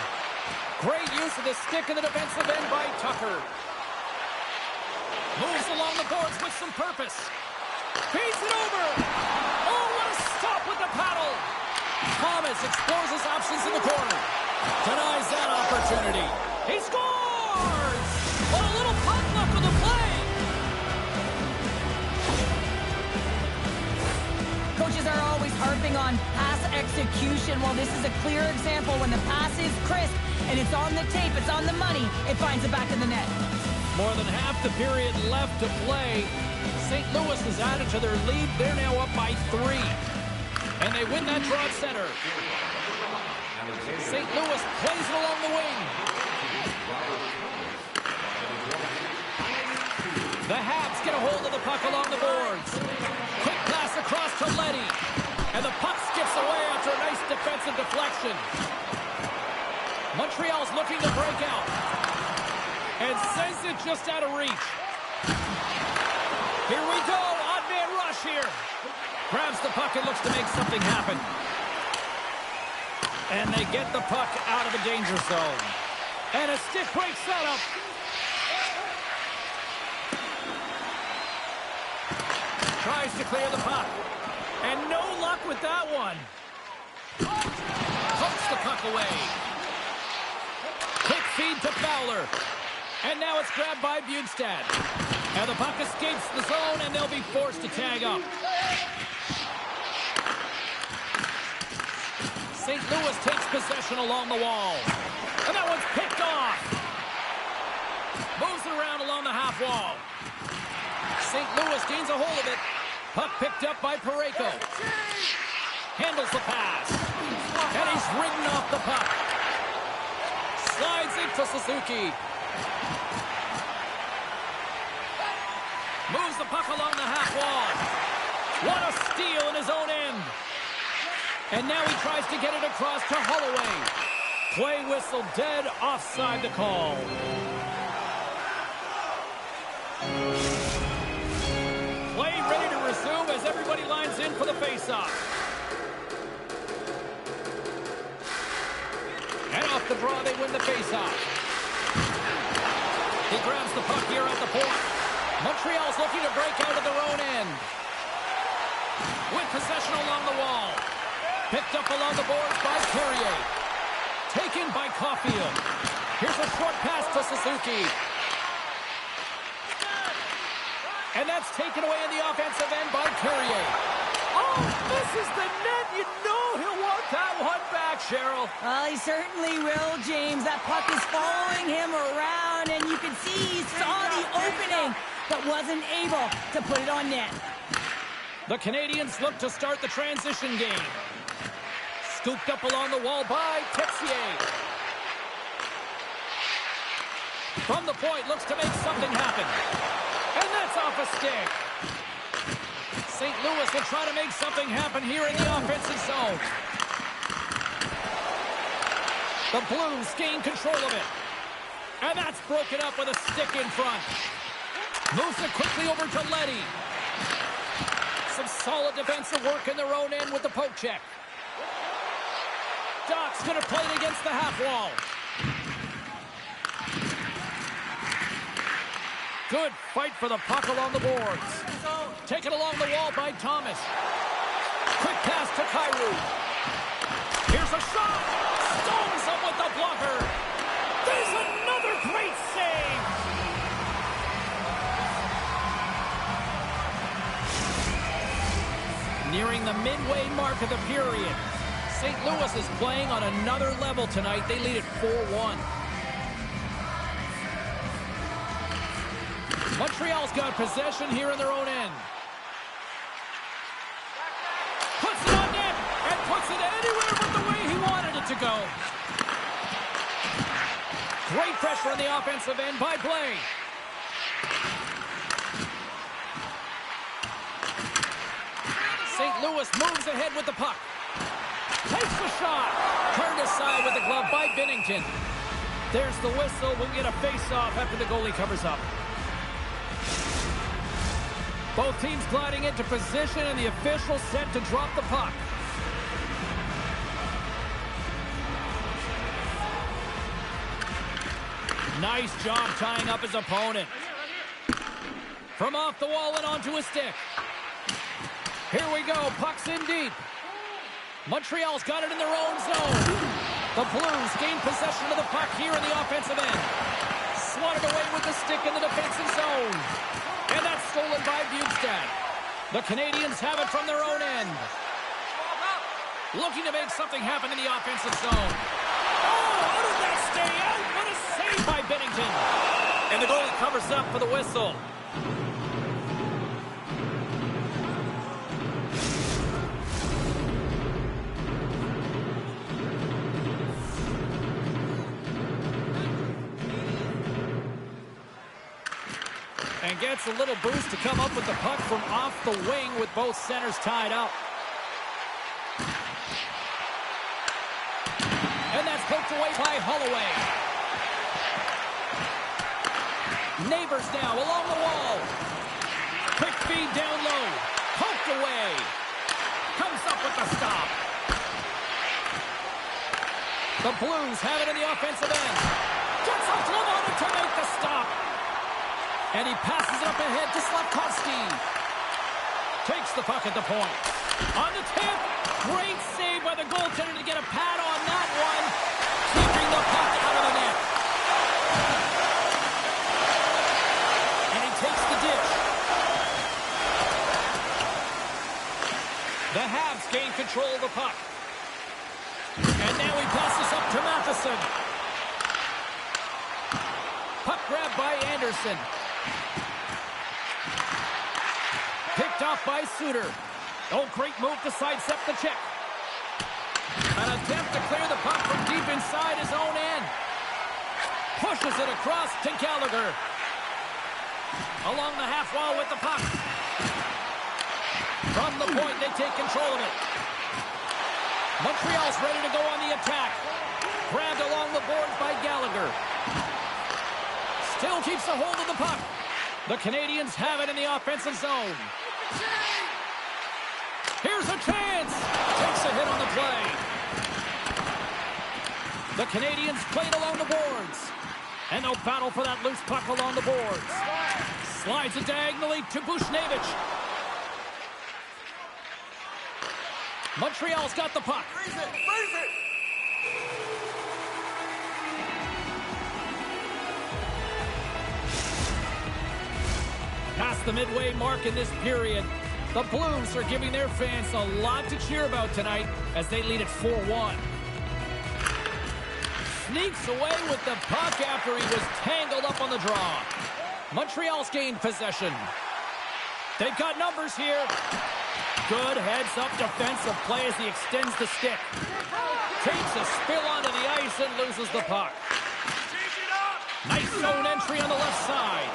Great use of the stick in the defensive end by Tucker. Moves along the boards with some purpose. Feeds it over. Oh, what a stop with the paddle. Thomas explores his options in the corner. Denies that opportunity. He scores! Oh, a little puck luck with the play. Coaches are always harping on pass execution. Well, this is a clear example. When the pass is crisp and it's on the tape, it's on the money, it finds it back in the net. More than half the period left to play. St. Louis has added to their lead. They're now up by 3. And they win that draw at center. St. Louis plays it along the wing. The Habs get a hold of the puck along the boards. Quick pass across to Leddy. And the puck skips away after a nice defensive deflection. Montreal's looking to break out. And sends it just out of reach. Here we go. Odd man rush here. Grabs the puck and looks to make something happen. And they get the puck out of the danger zone. And a stick break setup. Tries to clear the puck. And no luck with that one. Pokes the puck away. Quick feed to Fowler. And now it's grabbed by Bjugstad. And the puck escapes the zone, and they'll be forced to tag up. St. Louis takes possession along the wall. And that one's picked off. Moves it around along the half wall. St. Louis gains a hold of it. Puck picked up by Parayko. Handles the pass. And he's ridden off the puck. Slides into Suzuki. Moves the puck along the half wall. What a steal in his own end. And now he tries to get it across to Holloway. Play whistle dead, offside the call. Play ready to resume as everybody lines in for the faceoff. And off the draw, they win the faceoff. He grabs the puck here at the point. Montreal's looking to break out of their own end. With possession along the wall. Picked up along the boards by Carrier. Taken by Caulfield. Here's a short pass to Suzuki. And that's taken away in the offensive end by Carrier. Oh, this is the net. You know he'll want that one back, Cheryl. Well, he certainly will, James. That puck is following him around, and you can see he saw the opening, but wasn't able to put it on net. The Canadians look to start the transition game. Scooped up along the wall by Texier. From the point, looks to make something happen. And that's off a stick. St. Louis will try to make something happen here in the offensive zone. The Blues gain control of it. And that's broken up with a stick in front. Moves it quickly over to Leddy. Some solid defensive work in their own end with the poke check. Doc's going to play it against the half wall. Good fight for the puck along the boards. Taken along the wall by Thomas. Quick pass to Kyrou. Here's a shot. Stones him with the blocker. There's another great save. Nearing the midway mark of the period. St. Louis is playing on another level tonight. They lead at 4-1. Montreal's got possession here in their own end. Puts it on net and puts it anywhere but the way he wanted it to go. Great pressure on the offensive end by Blais. St. Louis moves ahead with the puck. Takes the shot. Turned aside with the glove by Binnington. There's the whistle. We'll get a face-off after the goalie covers up. Both teams gliding into position, and the official set to drop the puck. Nice job tying up his opponent. From off the wall and onto a stick. Here we go. Puck's in deep. Montreal's got it in their own zone. The Blues gain possession of the puck here in the offensive end. Swatted away with the stick in the defensive zone. And that's stolen by Bjugstad. The Canadians have it from their own end. Looking to make something happen in the offensive zone. Oh, how did that stay out? What a save by Binnington. And the goalie covers up for the whistle. And gets a little boost to come up with the puck from off the wing with both centers tied up. And that's poked away by Holloway. Neighbors now along the wall. Quick feed down low. Poked away. Comes up with the stop. The Blues have it in the offensive end. Gets a glove on it to make the stop. And he passes it up ahead to Slavkovsky. Takes the puck at the point. On the tip. Great save by the goaltender to get a pad on that one. Keeping the puck out of the net. And he takes the dish. The Habs gain control of the puck. And now he passes up to Matheson. Puck grab by Anderson. Picked off by Suter. Oh, great move to sidestep the check. An attempt to clear the puck from deep inside his own end. Pushes it across to Gallagher. Along the half wall with the puck. From the point, they take control of it. Montreal's ready to go on the attack. Grabbed along the boards by Gallagher. Still keeps a hold of the puck. The Canadians have it in the offensive zone. Here's a chance. Takes a hit on the play. The Canadians played along the boards. And they'll battle for that loose puck along the boards. Slides it diagonally to Buchnevich. Montreal's got the puck. Freeze it! Freeze it! Past the midway mark in this period, the Blues are giving their fans a lot to cheer about tonight as they lead at 4-1. Sneaks away with the puck after he was tangled up on the draw. Montreal's gained possession. They've got numbers here. Good heads-up defensive play as he extends the stick. Takes a spill onto the ice and loses the puck. Nice zone entry on the left side.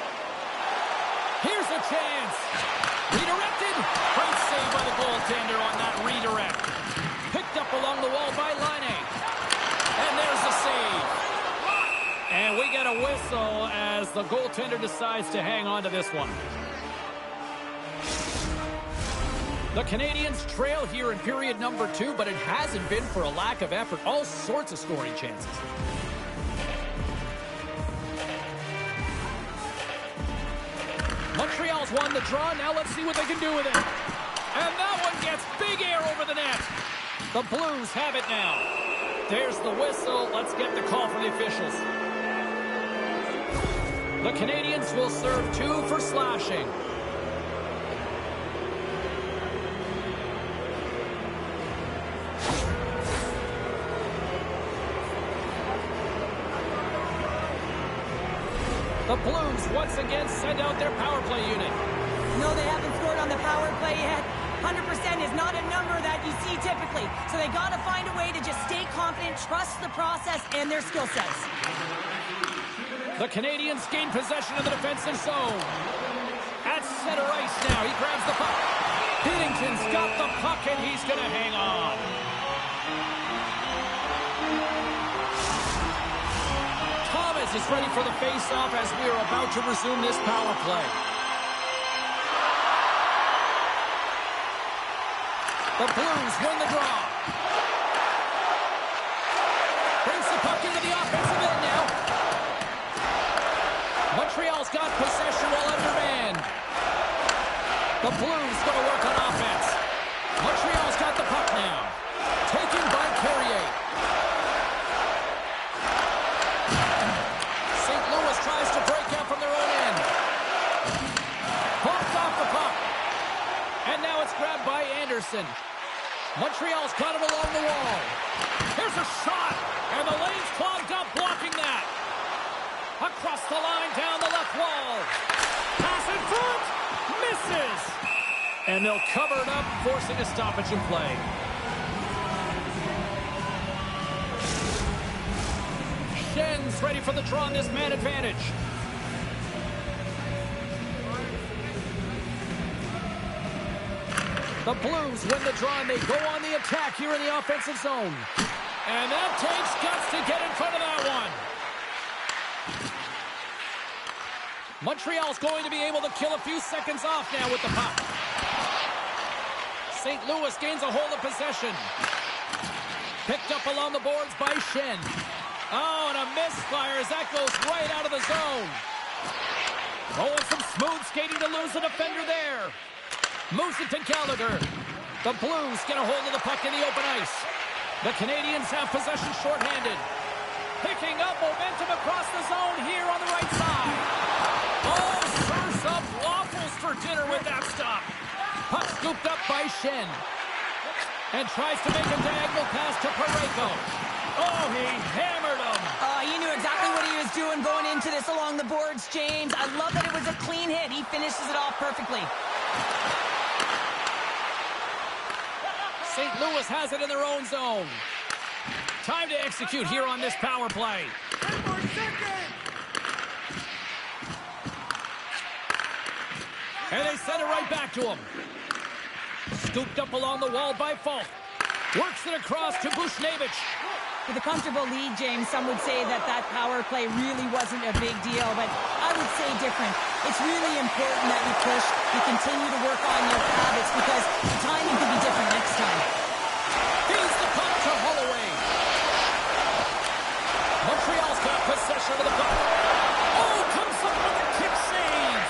Here's a chance. Redirected. Great save by the goaltender on that redirect. Picked up along the wall by Laine. And there's the save. the goaltender decides to hang on to this one. The Canadiens trail here in period number 2, but it hasn't been for a lack of effort. All sorts of scoring chances. Montreal's won the draw. Now let's see what they can do with it. And that one gets big air over the net. The Blues have it now. There's the whistle. Let's get the call from the officials. The Canadiens will serve 2 for slashing. The Blues once again send out their power play unit. No, they haven't scored on the power play yet. 100% is not a number that you see typically. So they got to find a way to just stay confident, trust the process and their skill sets. The Canadiens gain possession of the defensive zone. At center ice now, he grabs the puck. Binnington's got the puck and he's going to hang on. Thomas is ready for the face-off as we are about to resume this power play. The Blues win the draw. Brings the puck into the offensive end now. Montreal's got possession while undermanned. The Blues going to work on offense. Montreal's got the puck now. Taken by Carrier. St. Louis tries to break out from their own end. Bumped off the puck. And now it's grabbed by Anderson. Montreal's got it along the wall. Here's a shot. And the lane's clogged up, blocking that. Across the line, down the left wall. Pass in front. Misses. And they'll cover it up, forcing a stoppage in play. Schen's ready for the draw on this man advantage. The Blues win the draw, and they go on the attack here in the offensive zone. And that takes guts to get in front of that one. Montreal's going to be able to kill a few seconds off now with the puck. St. Louis gains a hold of possession. Picked up along the boards by Schenn. Oh, and a misfire as that goes right out of the zone. Oh, some smooth skating to lose the defender there. Moves it to Gallagher. The Blues get a hold of the puck in the open ice. The Canadiens have possession shorthanded. Picking up momentum across the zone here on the right side. Oh, serves up waffles for dinner with that stop. Puck scooped up by Schenn. And tries to make a diagonal pass to Parayko. Oh, he hammered him. He knew exactly what he was doing going into this along the boards, James. I love that it was a clean hit. He finishes it off perfectly. St. Louis has it in their own zone. Time to execute here on this power play. 10 more seconds. And they send it right back to him. Scooped up along the wall by Falk. Works it across to Bushnevich. With a comfortable lead, James, some would say that that power play really wasn't a big deal, but I would say different. It's really important that you push, you continue to work on your habits because the timing could be different next time. Here's the puck to Holloway. Montreal's got possession of the puck. Oh, comes up with a kick save.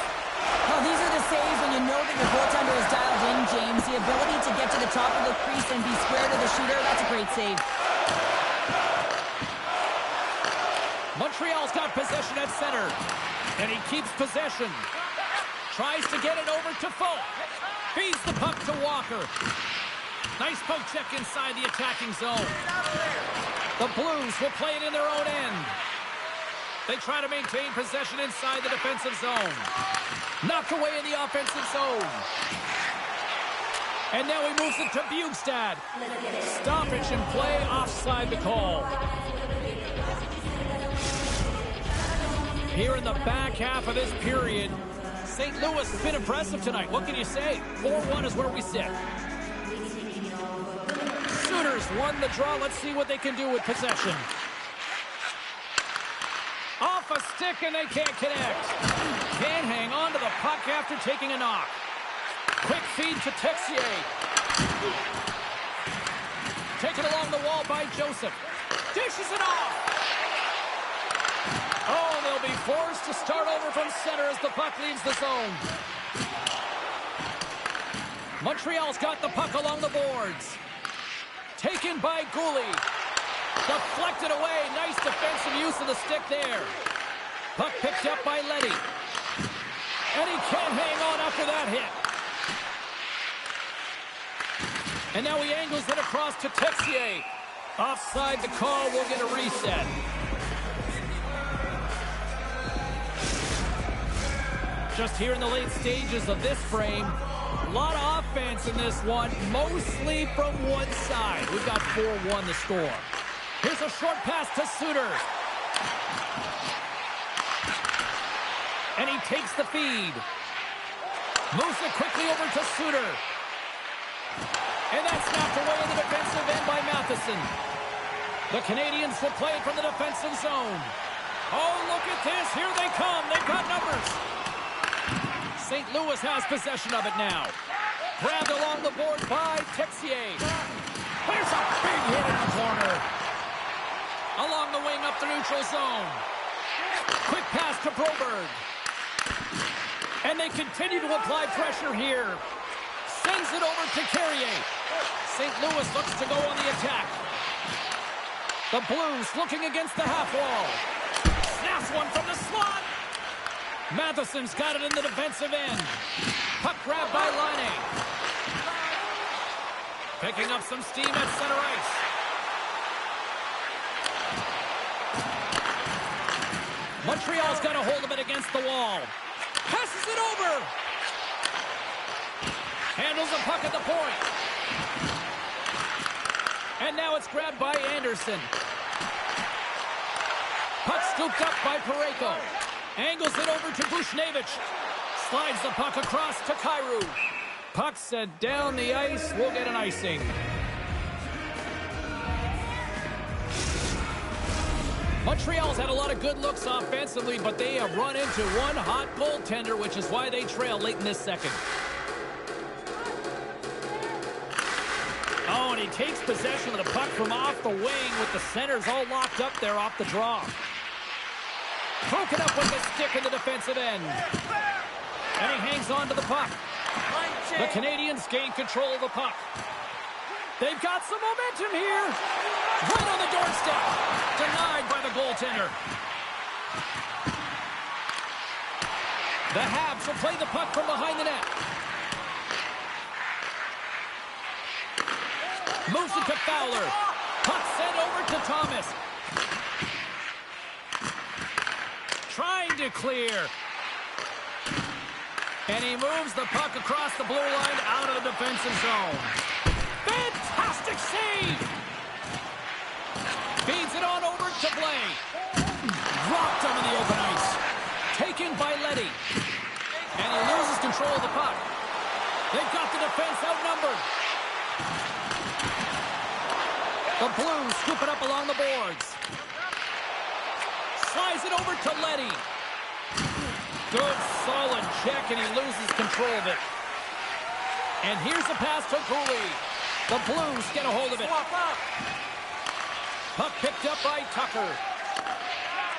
Well, these are the saves when you know that your goaltender is dialed in, James. The ability to get to the top of the crease and be square to the shooter, that's a great save. Montreal's got possession at center. And he keeps possession. Tries to get it over to Falk. Feeds the puck to Walker. Nice poke check inside the attacking zone. The Blues will play it in their own end. They try to maintain possession inside the defensive zone. Knocked away in the offensive zone. And now he moves it to Bjugstad. Stoppage in play, offside the call. Here in the back half of this period, St. Louis has been impressive tonight. What can you say? 4-1 is where we sit. Sooners won the draw. Let's see what they can do with possession. Off a stick, and they can't connect. Can't hang on to the puck after taking a knock. Quick feed to Texier. Taken along the wall by Joseph. Dishes it off. Oh, they'll be forced to start over from center as the puck leaves the zone. Montreal's got the puck along the boards. Taken by Gouli. Deflected away. Nice defensive use of the stick there. Puck picked up by Letty. And he can't hang on after that hit. And now he angles it across to Texier. Offside the call. We'll get a reset. Just here in the late stages of this frame. A lot of offense in this one, mostly from one side. We've got 4-1 the score. Here's a short pass to Suter. And he takes the feed. Moves it quickly over to Suter. And that's knocked away in the defensive end by Matheson. The Canadians will play it from the defensive zone. Oh, look at this. Here they come. They've got numbers. St. Louis has possession of it now. Grabbed along the board by Texier. There's a big hit in the corner. Along the wing up the neutral zone. Quick pass to Broberg. And they continue to apply pressure here. Sends it over to Carrier. St. Louis looks to go on the attack. The Blues looking against the half wall. Snaps one from the slot. Matheson's got it in the defensive end. Puck grab by Laine. Picking up some steam at center ice. Montreal's got a hold of it against the wall. Passes it over. Handles the puck at the point. And now it's grabbed by Anderson. Puck scooped up by Parayko. Angles it over to Buchnevich. Slides the puck across to Kyrou. Puck set down the ice. We'll get an icing. Montreal's had a lot of good looks offensively, but they have run into one hot goaltender, which is why they trail late in this second. Oh, and he takes possession of the puck from off the wing with the centers all locked up there off the draw. Broken up with the stick in the defensive end. And he hangs on to the puck. The Canadians gain control of the puck. They've got some momentum here. Right on the doorstep. Denied by the goaltender. The Habs will play the puck from behind the net. Moves it to Fowler. Puck sent over to Thomas. Trying to clear. And he moves the puck across the blue line out of the defensive zone. Fantastic save! Feeds it on over to Blais. Dropped him in the open ice. Taken by Letty. And he loses control of the puck. They've got the defense outnumbered. The Blues scoop it up along the boards. Slides it over to Letty. Good, solid check, and he loses control of it. And here's a pass to Gouli. The Blues get a hold of it. Puck picked up by Tucker.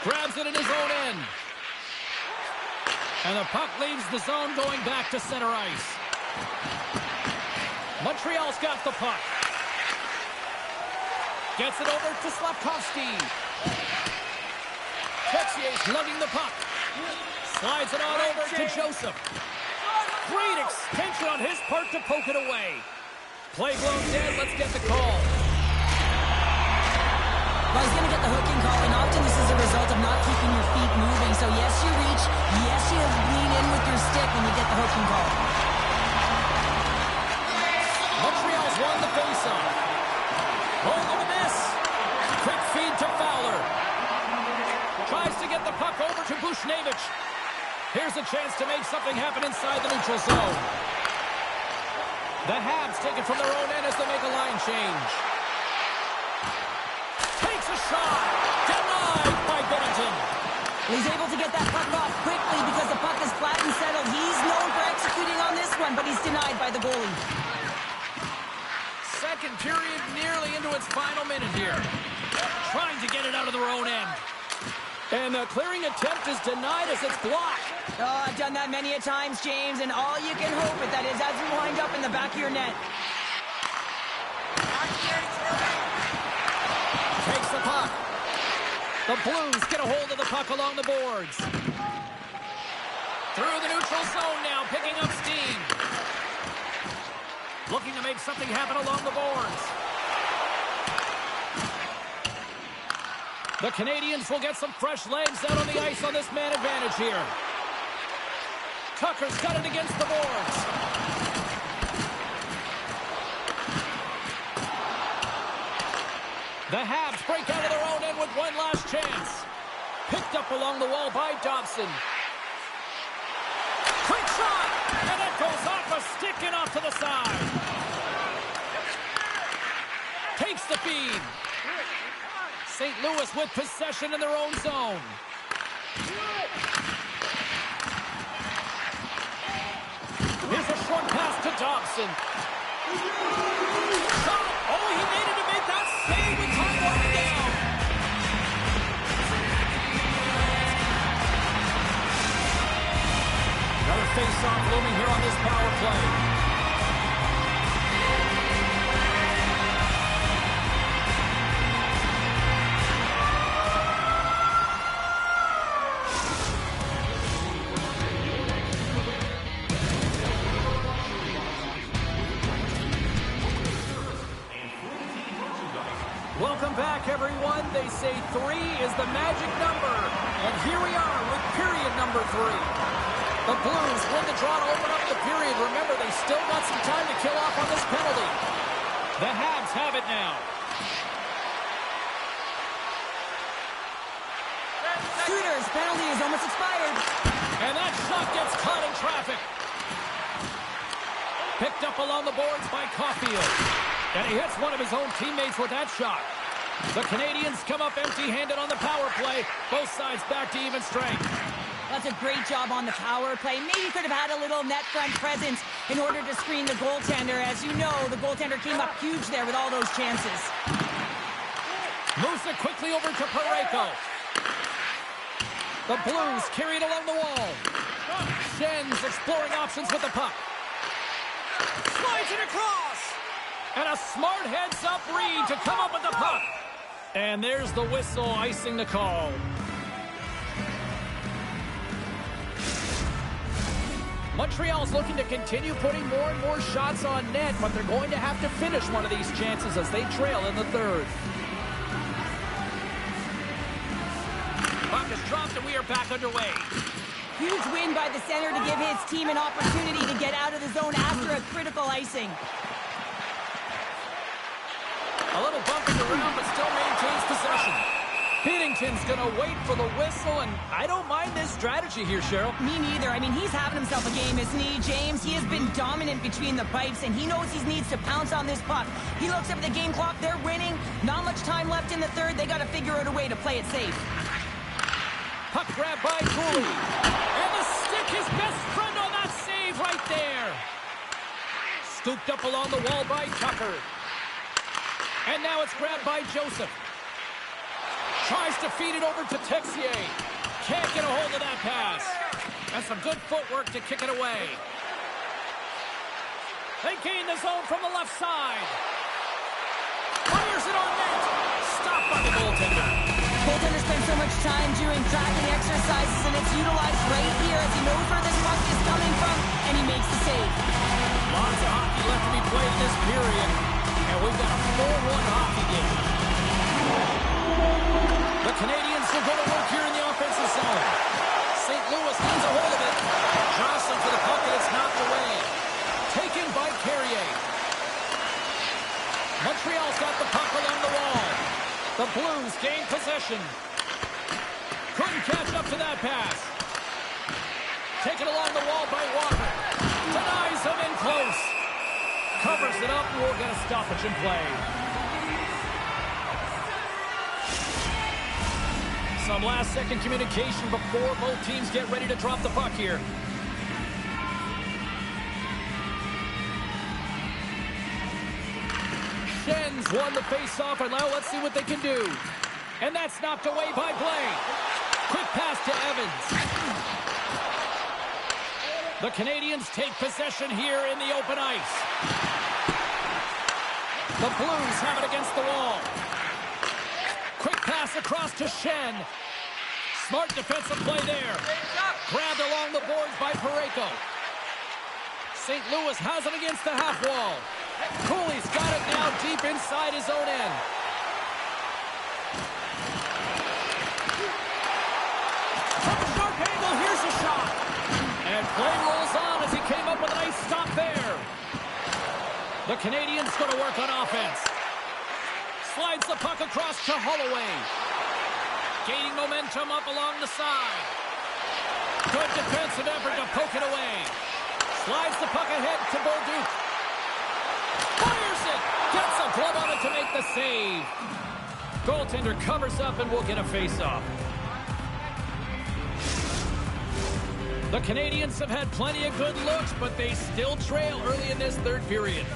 Grabs it in his own end. And the puck leaves the zone going back to center ice. Montreal's got the puck. Gets it over to Slafkovsky. Texier's lugging the puck. Slides it on over to Joseph. Great extension on his part to poke it away. Play blown dead. Let's get the call. Well, he's going to get the hooking call, and often this is a result of not keeping your feet moving. So yes, you reach. Yes, you lean in with your stick when you get the hooking call. Montreal's won the faceoff. Oh, look at this. Quick feed to Fowler. Tries to get the puck over to Buchnevich. Here's a chance to make something happen inside the neutral zone. The Habs take it from their own end as they make a line change. Takes a shot. Denied by Binnington. He's able to get that puck off quickly because the puck is flat and settled. He's known for executing on this one, but he's denied by the goalie. Second period nearly into its final minute here. Trying to get it out of their own end. And the clearing attempt is denied as it's blocked. Oh, I've done that many a times, James, and all you can hope is that it doesn't wind up in the back of your net. Takes the puck. The Blues get a hold of the puck along the boards. Through the neutral zone now, picking up steam. Looking to make something happen along the boards. The Canadians will get some fresh legs out on the ice on this man advantage here. Tucker's got it against the boards. The Habs break out of their own end with one last chance. Picked up along the wall by Dobson. Quick shot! And that goes off a stick and off to the side. Takes the feed. St. Louis with possession in their own zone. Here's a short pass to Dobson. Shot! Oh, he needed to make that save with time winding down. Another face-off looming here on this power play. Welcome back, everyone. They say 3 is the magic number. And here we are with period number 3. The Blues win the draw to open up the period. Remember, they still got some time to kill off on this penalty. The Habs have it now. Suter's penalty is almost expired. And that shot gets caught in traffic. Picked up along the boards by Caulfield. And he hits one of his own teammates with that shot. The Canadians come up empty-handed on the power play. Both sides back to even strength. That's a great job on the power play. Maybe could have had a little net front presence in order to screen the goaltender. As you know, the goaltender came up huge there with all those chances. Moves it quickly over to Parayko. The Blues carry it along the wall. Schen's exploring options with the puck. Slides it across. And a smart heads-up read to come up with the puck. And there's the whistle icing the call. Montreal's looking to continue putting more and more shots on net, but they're going to have to finish one of these chances as they trail in the third. Puck is dropped and we are back underway. Huge win by the center to give his team an opportunity to get out of the zone after a critical icing. A little bumping around, but still maintains possession. Binnington's going to wait for the whistle, and I don't mind this strategy here, Cheryl. Me neither. I mean, he's having himself a game, isn't he, James? He has been dominant between the pipes, and he knows he needs to pounce on this puck. He looks up at the game clock. They're winning. Not much time left in the third. They got to figure out a way to play it safe. Puck grab by Cooley. And the stick, his best friend on that save right there. Scooped up along the wall by Tucker. And now it's grabbed by Joseph. Tries to feed it over to Texier. Can't get a hold of that pass. And some good footwork to kick it away. They gain the zone from the left side. Fires it on net. Stopped by the goaltender. Goaltender spends so much time doing tracking exercises, and it's utilized right here as he knows where this puck is coming from, and he makes the save. Lots of hockey left to be played in this period. And we've got a 4-1 hockey game. The Canadians will go to work here in the offensive zone. St. Louis needs a hold of it. Johnson for the puck, and it's knocked away. Taken by Carrier. Montreal's got the puck along the wall. The Blues gain possession. Couldn't catch up to that pass. Taken along the wall by Walker. Denies him in close. Covers it up, and we'll get a stoppage in play. Some last-second communication before both teams get ready to drop the puck here. Schen's won the face-off, and now let's see what they can do. And that's knocked away by Blake. Quick pass to Evans. The Canadians take possession here in the open ice. The Blues have it against the wall. Quick pass across to Schenn. Smart defensive play there. Grabbed along the boards by Parayko. St. Louis has it against the half wall. Cooley's got it now deep inside his own end. From a sharp angle, here's a shot. And play rolls on as he came up with a nice stop there. The Canadians going to work on offense. Slides the puck across to Holloway. Gaining momentum up along the side. Good defensive effort to poke it away. Slides the puck ahead to Bolduc. Fires it. Gets a glove on it to make the save. Goaltender covers up and will get a face-off. The Canadians have had plenty of good looks, but they still trail early in this third period.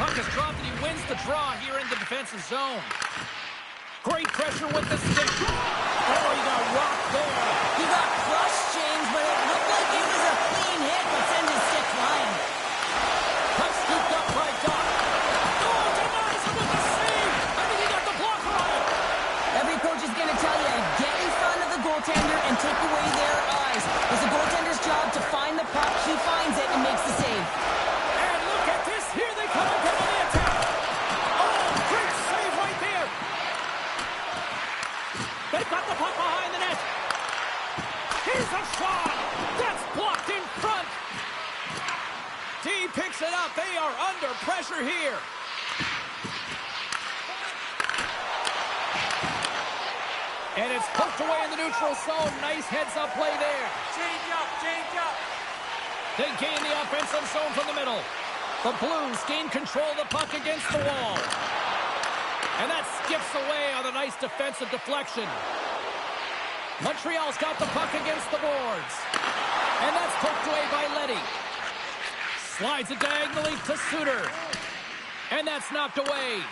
Puck is dropped and he wins the draw here in the defensive zone. Great pressure with the stick. Oh, he got rocked there. He got crushed, James, but it looked like it was a clean hit, but sends his stick flying. Puck scooped up by Doc. Oh, denies him with the save. I think he got the blocker on it. Every coach is going to tell you, get in front of the goaltender and take away their eyes. It's the goaltender's job to find the puck. He finds it and makes the save. And look at this. Here they come again on the attack. Oh, great save right there. They've got the puck behind the net. Here's a shot. That's blocked in front. D picks it up. They are under pressure here. And it's poked away in the neutral zone. Nice heads-up play there. Change up. They gain the offensive zone from the middle. The Blues gain control of the puck against the wall. And that skips away on a nice defensive deflection. Montreal's got the puck against the boards. And that's poked away by Leddy. Slides it diagonally to Suter. And that's knocked away.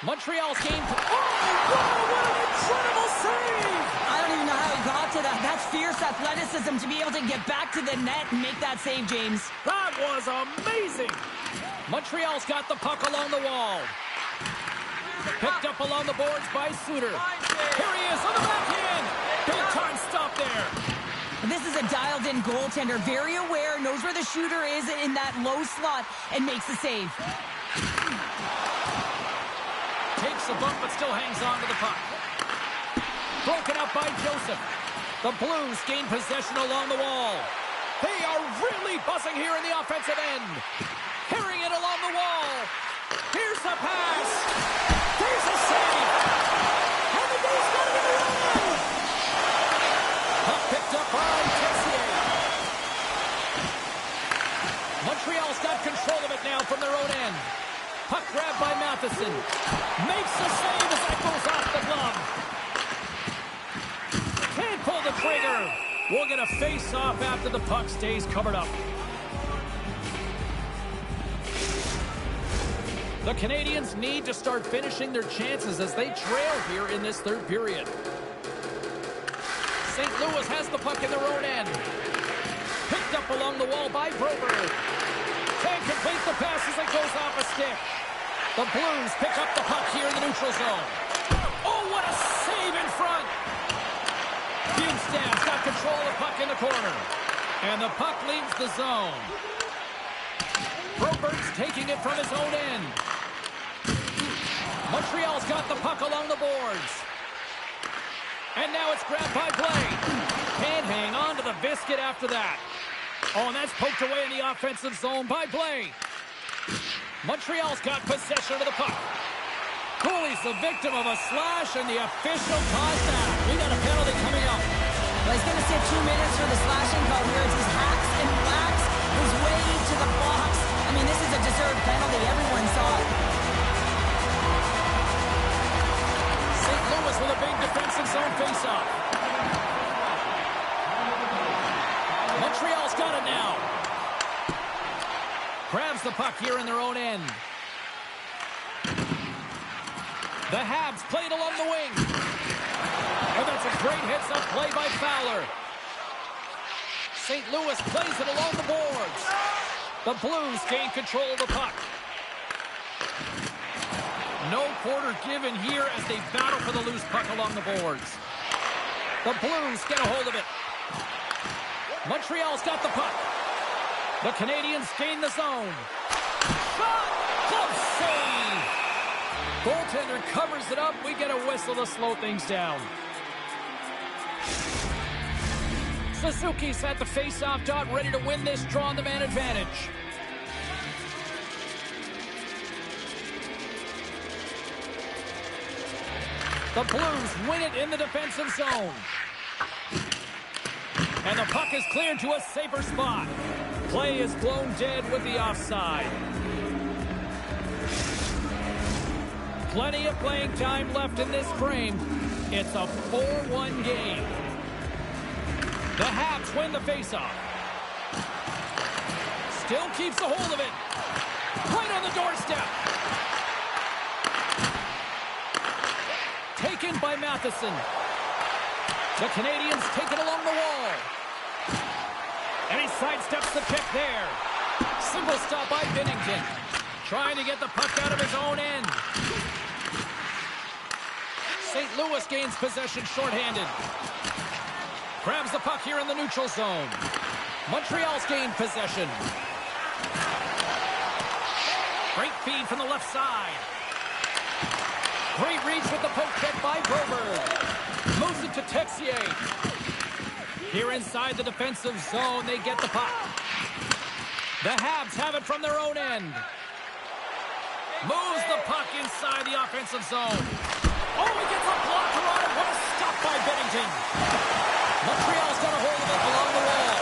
Montreal's gained... Oh, wow, what an incredible save! I don't even know how he got to that. That's fierce athleticism to be able to get back to the net and make that save, James. That was amazing! Montreal's got the puck along the wall. Picked up along the boards by Suter. Here he is on the backhand. Big time stop there. This is a dialed-in goaltender. Very aware, knows where the shooter is in that low slot, and makes the save. Takes a bump, but still hangs on to the puck. Broken up by Joseph. The Blues gain possession along the wall. They are really buzzing here in the offensive end. Carrying it along the wall. Here's the pass. There's a save. And the Blues got it in the end. Puck picked up by Tessier. Montreal's got control of it now from their own end. Puck grabbed by Matheson. Makes the save as that goes off the glove. Can't pull the trigger. We'll get a face-off after the puck stays covered up. The Canadians need to start finishing their chances as they trail here in this third period. St. Louis has the puck in their own end. Picked up along the wall by Broberg. Can't complete the pass as it goes off a stick. The Blues pick up the puck here in the neutral zone. Oh, what a save in front! Bjugstad's got control of the puck in the corner. And the puck leaves the zone. Broberg's taking it from his own end. Montreal's got the puck along the boards. And now it's grabbed by Blake. Can't hang on to the biscuit after that. Oh, and that's poked away in the offensive zone by Blake. Montreal's got possession of the puck. Cooley's the victim of a slash, and the official calls that. We got a penalty coming up. Well, he's going to sit 2 minutes for the slashing call here as he hacks and whacks his way to the box. I mean, this is a deserved penalty. Everyone saw it. Grabs the puck here in their own end. The Habs played along the wing. And that's a great heads-up play by Fowler. St. Louis plays it along the boards. The Blues gain control of the puck. No quarter given here as they battle for the loose puck along the boards. The Blues get a hold of it. Montreal's got the puck. The Canadiens gain the zone. Shot! Close save! Goaltender covers it up. We get a whistle to slow things down. Suzuki's at the face-off dot, ready to win this draw on the man advantage. The Blues win it in the defensive zone. And the puck is cleared to a safer spot. Play is blown dead with the offside. Plenty of playing time left in this frame. It's a 4-1 game. The Habs win the faceoff. Still keeps a hold of it. Right on the doorstep. Taken by Matheson. The Canadiens take it along the wall. And he sidesteps the pick there. Simple stop by Binnington. Trying to get the puck out of his own end. St. Louis gains possession shorthanded. Grabs the puck here in the neutral zone. Montreal's gained possession. Great feed from the left side. Great reach with the poke check by Broberg. Moves it to Texier. Here inside the defensive zone, they get the puck. The Habs have it from their own end. Moves the puck inside the offensive zone. Oh, he gets a blocker on it. What a stop by Binnington. Montreal's got a hold of it along the wall.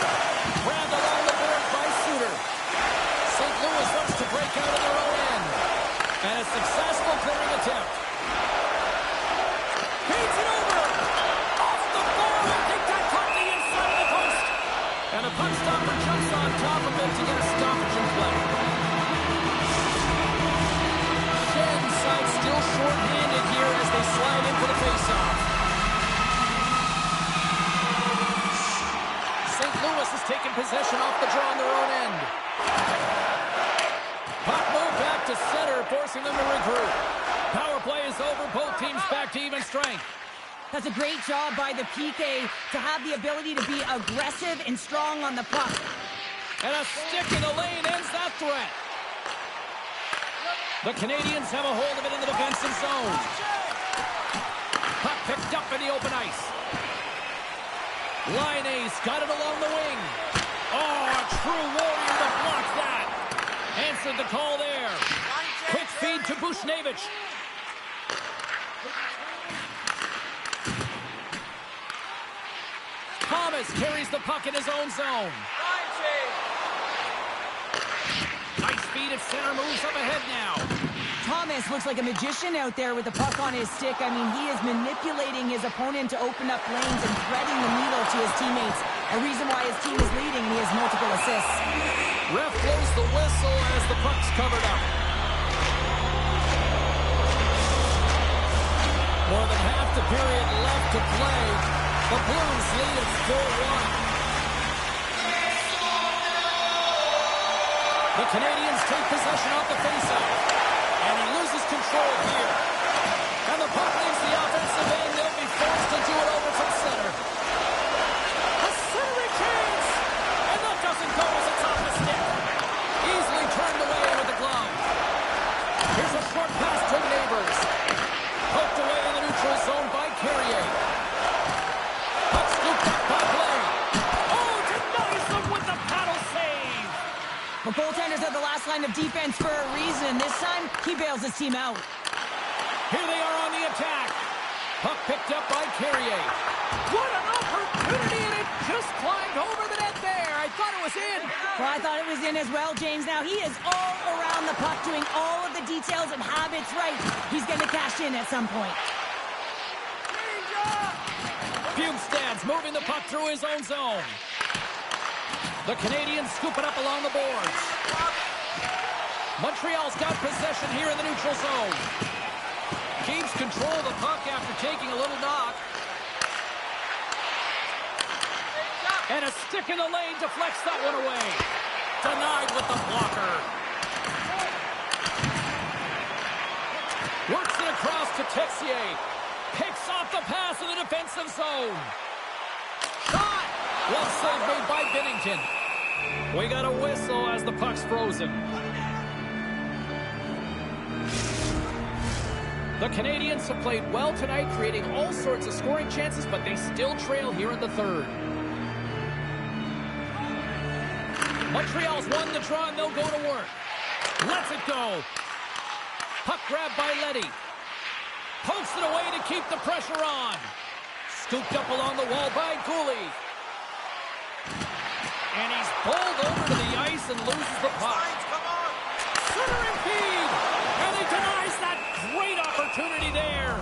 Grabbed along the board by Suter. St. Louis wants to break out of their own end. And a successful clearing attempt. Feeds it over. Off the bar. I think that caught the inside of the post. And a puck stopper jumps on top of it to get a stoppage in play. Shen's side still short-handed here as they slide into the faceoff. St. Louis has taken possession off the draw on their own end. Puck moved back to center, forcing them to regroup. Power play is over. Both teams back to even strength. That's a great job by the PK to have the ability to be aggressive and strong on the puck. And a stick in the lane ends that threat. The Canadiens have a hold of it in the defensive zone. Puck picked up in the open ice. Liney's got it along the wing. Oh, a true warrior to block that. Answered the call there. Quick feed to Bushnevich. Thomas carries the puck in his own zone. Nice feed at center, moves up ahead now. Thomas looks like a magician out there with the puck on his stick. I mean, he is manipulating his opponent to open up lanes and threading the needle to his teammates. A reason why his team is leading, and he has multiple assists. Ref blows the whistle as the puck's covered up. More than half the period left to play. The Blues lead at 4-1. The Canadiens take possession off the faceoff. And he loses control here. And the puck leaves the offensive end. They'll be forced to do it over from center. A centering chance! And that doesn't go as it's off the stick. Easily turned away with the glove. Here's a short pass to the neighbors. Poked away in the neutral zone by Carrier. Puck scooped up by Blake. Oh, denies them with the paddle save. Well, goaltenders are the last line of defense for a reason. This time, he bails his team out. Here they are on the attack. Puck picked up by Carrier. What an opportunity, and it just climbed over the net there. I thought it was in. Well, I thought it was in as well, James. Now, he is all around the puck, doing all of the details and habits right. He's going to cash in at some point. Bjugstad's moving the puck through his own zone. The Canadiens scoop it up along the boards. Montreal's got possession here in the neutral zone. Keeps control of the puck after taking a little knock. And a stick in the lane deflects that one away. Denied with the blocker. Works it across to Texier. Picks off the pass in the defensive zone. Shot! Well saved made by Binnington. We got a whistle as the puck's frozen. The Canadiens have played well tonight, creating all sorts of scoring chances, but they still trail here in the third. Montreal's won the draw, and they'll go to work. Lets it go. Puck grabbed by Leddy. Pokes it away to keep the pressure on. Scooped up along the wall by Cooley. And he's bowled over to the ice and loses the puck. Centering feed! And he denies that great opportunity there.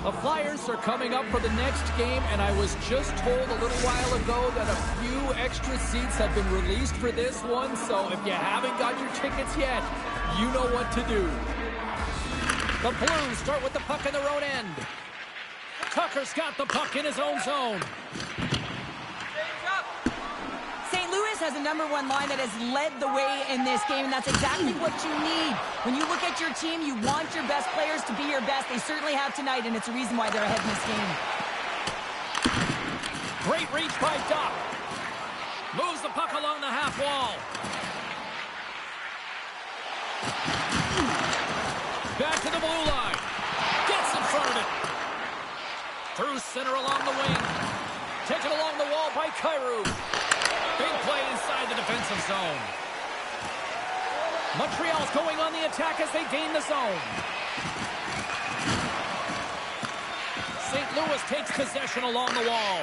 The Flyers are coming up for the next game, and I was just told a little while ago that a few extra seats have been released for this one, so if you haven't got your tickets yet, you know what to do. The Blues start with the puck in their own end. Tucker's got the puck in his own zone. St. Louis has a number one line that has led the way in this game, and that's exactly what you need. When you look at your team, you want your best players to be your best. They certainly have tonight, and it's a reason why they're ahead in this game. Great reach by Duck. Moves the puck along the half wall. Back to the blue line. Gets in front of it. Through center along the wing. Taken along the wall by Kyrou. Big play inside the defensive zone. Montreal's going on the attack as they gain the zone. St. Louis takes possession along the wall.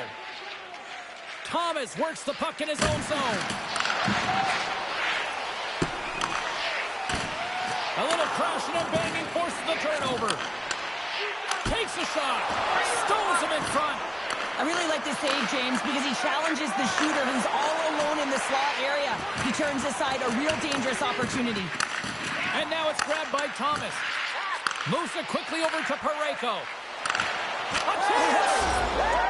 Thomas works the puck in his own zone. A little crashing and banging forces the turnover. Takes a shot. Stones him in front. I really like this save, James, because he challenges the shooter who's all alone in the slot area. He turns aside a real dangerous opportunity. And now it's grabbed by Thomas. Moves it quickly over to Parayko. A chance!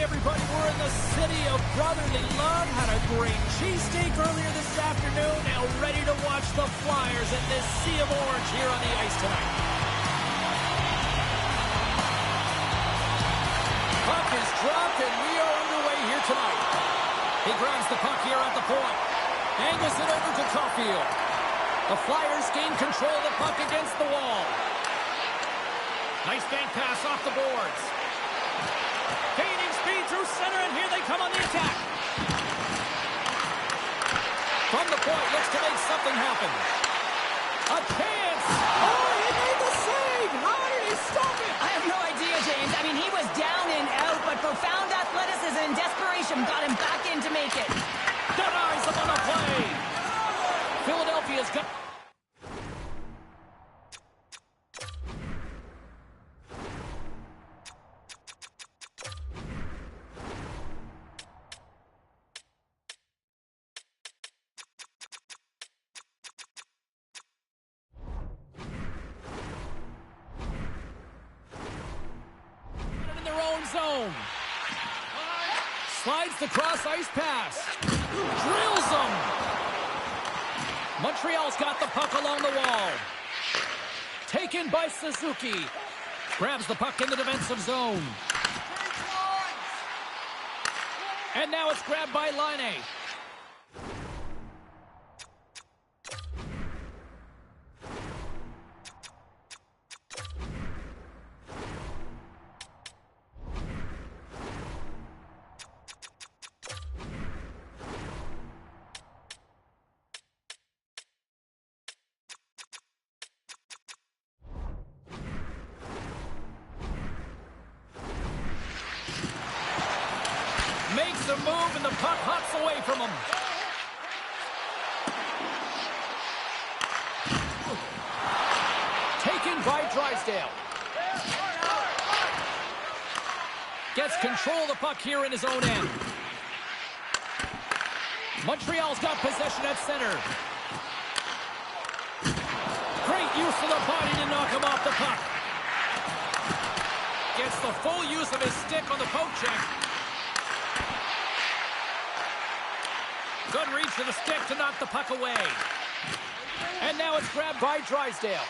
everybody. We're in the city of brotherly love. Had a great cheesesteak earlier this afternoon. Now ready to watch the Flyers in this sea of orange here on the ice tonight. Puck is is dropped, and we are underway here tonight. He grabs the puck here at the point. Angles it over to Caulfield. The Flyers gain control of the puck against the wall. Nice bank pass off the boards. Gaining speed through center, and here they come on the attack. From the point, looks to make something happen. A chance! Oh, he made the save! How did he stop it? I have no idea, James. I mean, he was down and out, but profound athleticism and desperation got him back in to make it. Denies him on a play. Philadelphia's got... zone. Slides the cross-ice pass. Drills them. Montreal's got the puck along the wall. Taken by Suzuki. Grabs the puck in the defensive zone. And now it's grabbed by Laine. Makes a move, and the puck hops away from him. Taken by Drysdale. Gets control of the puck here in his own end. Montreal's got possession at center. Great use of the body to knock him off the puck. Gets the full use of his stick on the poke check. Good reach to the stick to knock the puck away. And now it's grabbed by Drysdale.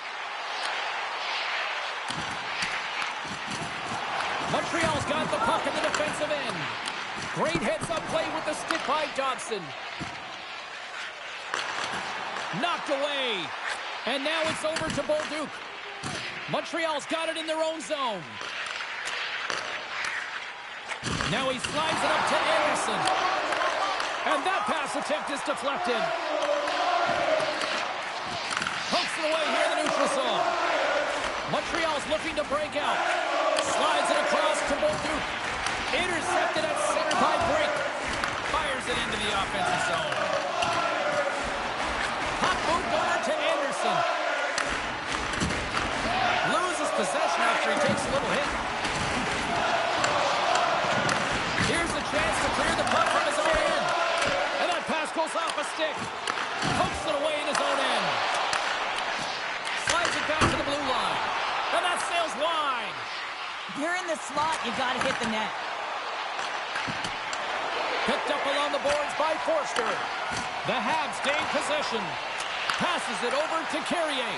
Montreal's got the puck in the defensive end. Great heads-up play with the stick by Dobson. Knocked away. And now it's over to Bolduc. Montreal's got it in their own zone. Now he slides it up to Anderson. And that pass attempt is deflected. Pokes it away here in the neutral zone. Montreal's looking to break out. Slides it across to Bolduc. Intercepted at center by Brink. Fires it into the offensive zone. Pop moved over to Anderson. Loses possession after he takes a little hit. Here's a chance to clear the puck from his own end. And that pass goes off a stick. Pokes it away in his own end. Slides it back to the blue line. And that sails wide. If you're in the slot, you got to hit the net. Picked up along the boards by Forster. The Habs gain possession. Passes it over to Carrier.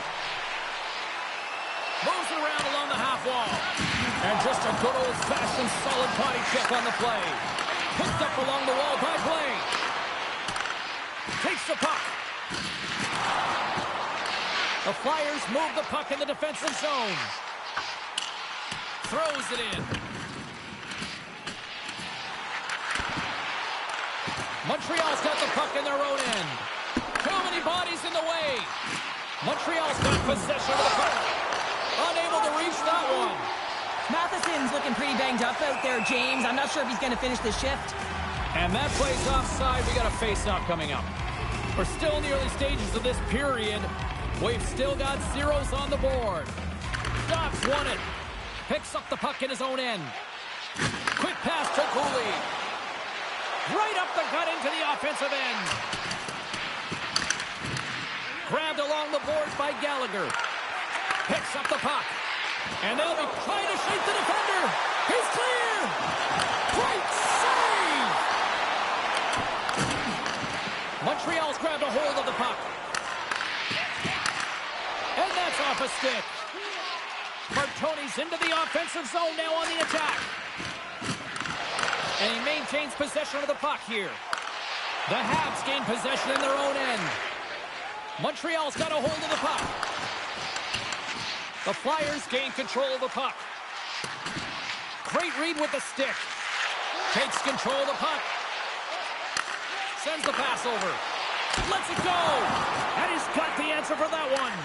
Moves it around along the half wall. And just a good old-fashioned solid body check on the play. Picked up along the wall by Blake. Takes the puck. The Flyers move the puck in the defensive zone. Throws it in. Montreal's got the puck in their own end. Too many bodies in the way. Montreal's got possession of the puck. Unable to reach that one. Matheson's looking pretty banged up out there, James. I'm not sure if he's going to finish the shift. And that plays offside. We got a face-off coming up. We're still in the early stages of this period. We've still got zeros on the board. Dobbs won it. Picks up the puck in his own end. Quick pass to Cooley. Right up the gut into the offensive end. Grabbed along the boards by Gallagher. Picks up the puck. And they'll be trying to shake the defender. He's clear. Great save. Montreal's grabbed a hold of the puck. And that's off a stick. Martoni's into the offensive zone now on the attack. And he maintains possession of the puck here. The Habs gain possession in their own end. Montreal's got a hold of the puck. The Flyers gain control of the puck. Great read with the stick. Takes control of the puck. Sends the pass over. Lets it go. And he's got the answer for that one.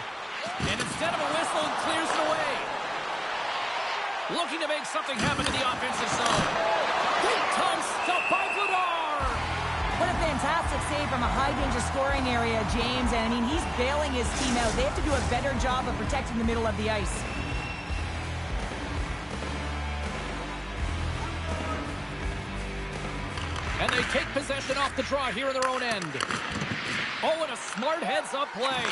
And instead of a whistle, he clears it away. Looking to make something happen in the offensive zone. Big time stuff by Goddard. What a fantastic save from a high-danger scoring area, James. And, I mean, he's bailing his team out. They have to do a better job of protecting the middle of the ice. And they take possession off the draw here in their own end. Oh, and a smart heads-up play.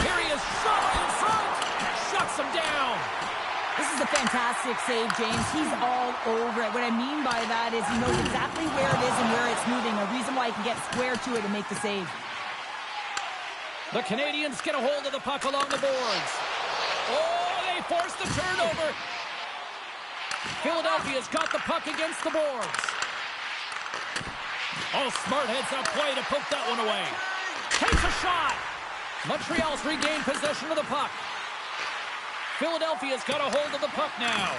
Here he is, shot in front. Shuts him down. This is a fantastic save, James. He's all over it. What I mean by that is he knows exactly where it is and where it's moving. A reason why he can get square to it and make the save. The Canadians get a hold of the puck along the boards. Oh, they force the turnover. Philadelphia's got the puck against the boards. Oh, smart heads-up play to poke that one away. Takes a shot. Montreal's regained possession of the puck. Philadelphia's got a hold of the puck now.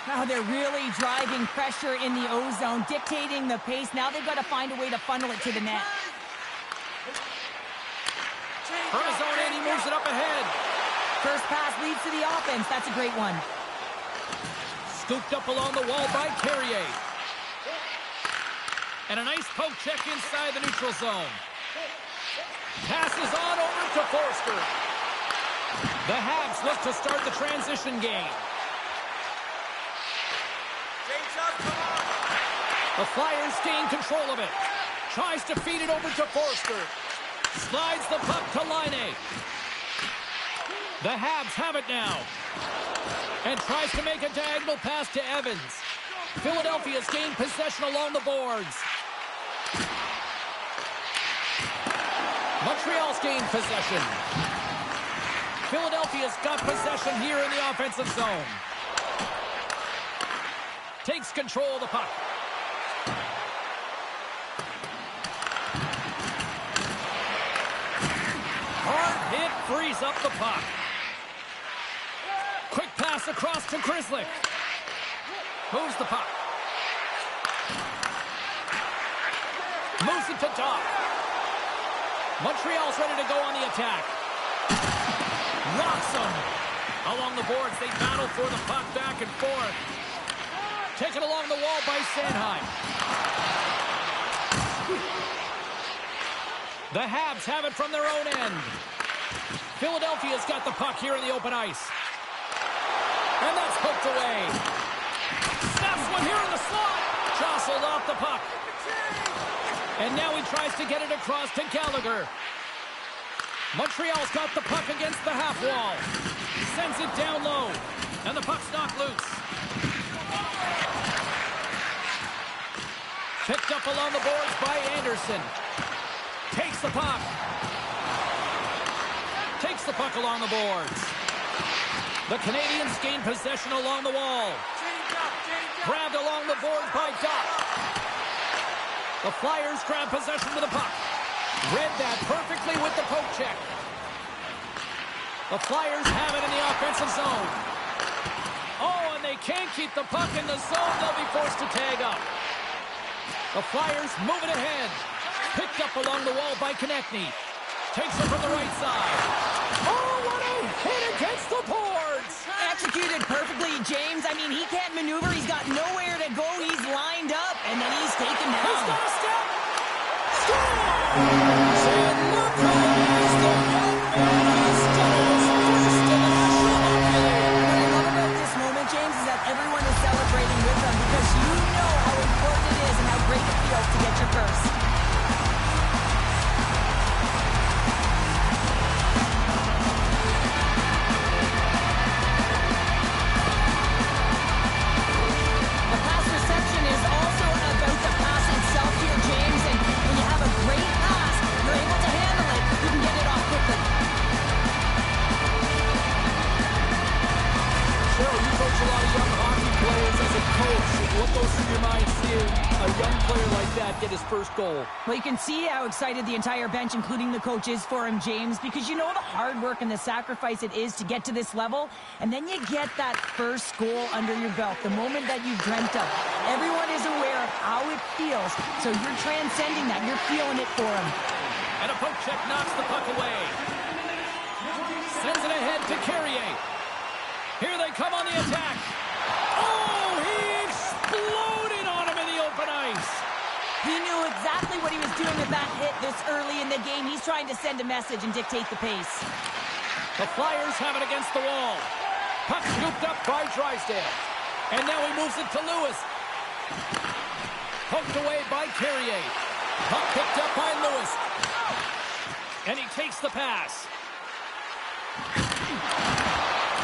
Now they're really driving pressure in the O-zone, dictating the pace. Now they've got to find a way to funnel it to the net. From his own end, he moves it up ahead. First pass leads to the offense. That's a great one. Scooped up along the wall by Carrier. And a nice poke check inside the neutral zone. Passes on over to Forster. The Habs look to start the transition game. The Flyers gain control of it. Tries to feed it over to Forster. Slides the puck to Laine. The Habs have it now. And tries to make a diagonal pass to Evans. Philadelphia's gained possession along the boards. Montreal's gained possession. Philadelphia's got possession here in the offensive zone. Takes control of the puck. Hard hit frees up the puck. Quick pass across to Grzelcyk. Moves the puck. Moves it to top. Montreal's ready to go on the attack. Rocks them. Along the boards, they battle for the puck back and forth. Taken along the wall by Sanheim. The Habs have it from their own end. Philadelphia's got the puck here in the open ice. And that's hooked away. Snaps one here in the slot. Jostled off the puck. And now he tries to get it across to Gallagher. Montreal's got the puck against the half wall. Sends it down low. And the puck's knocked loose. Picked up along the boards by Anderson. Takes the puck. Takes the puck along the boards. The Canadians gain possession along the wall. Grabbed along the boards by Duck. The Flyers grab possession of the puck. Read that perfectly with the poke check. The Flyers have it in the offensive zone. Oh, and they can't keep the puck in the zone. They'll be forced to tag up. The Flyers move it ahead. Picked up along the wall by Konechny. Takes it from the right side. Oh, what a hit against the boards! Executed perfectly, James. I mean, he can't maneuver. He's got nowhere to go. He's lined up, and then he's taken down. He's got a step. Scores! And look who is the young man. He's got his first in the National Hockey League. What I love about this moment, James, is that everyone is celebrating with them because you know how important it is and how great it feels to get your first. The pass reception is also about the pass itself here, James, and when you have a great pass, you're able to handle it, you can get it off quickly. Cheryl, you coach a lot of young hockey players as a coach. What goes through your mind seeing a young player like that get his first goal? Well, you can see how excited the entire bench, including the coach, is for him, James, because you know the hard work and the sacrifice it is to get to this level, and then you get that first goal under your belt, the moment that you've dreamt of. Everyone is aware of how it feels, so you're transcending that. You're feeling it for him. And a poke check knocks the puck away. Sends it ahead to Carrier. Here they come on the attack. Oh, he exploded on him in the open ice. He knew exactly what he was doing with that hit this early in the game. He's trying to send a message and dictate the pace. The Flyers have it against the wall. Puck scooped up by Drysdale. And now he moves it to Lewis. Poked away by Carrier. Puck picked up by Lewis. And he takes the pass.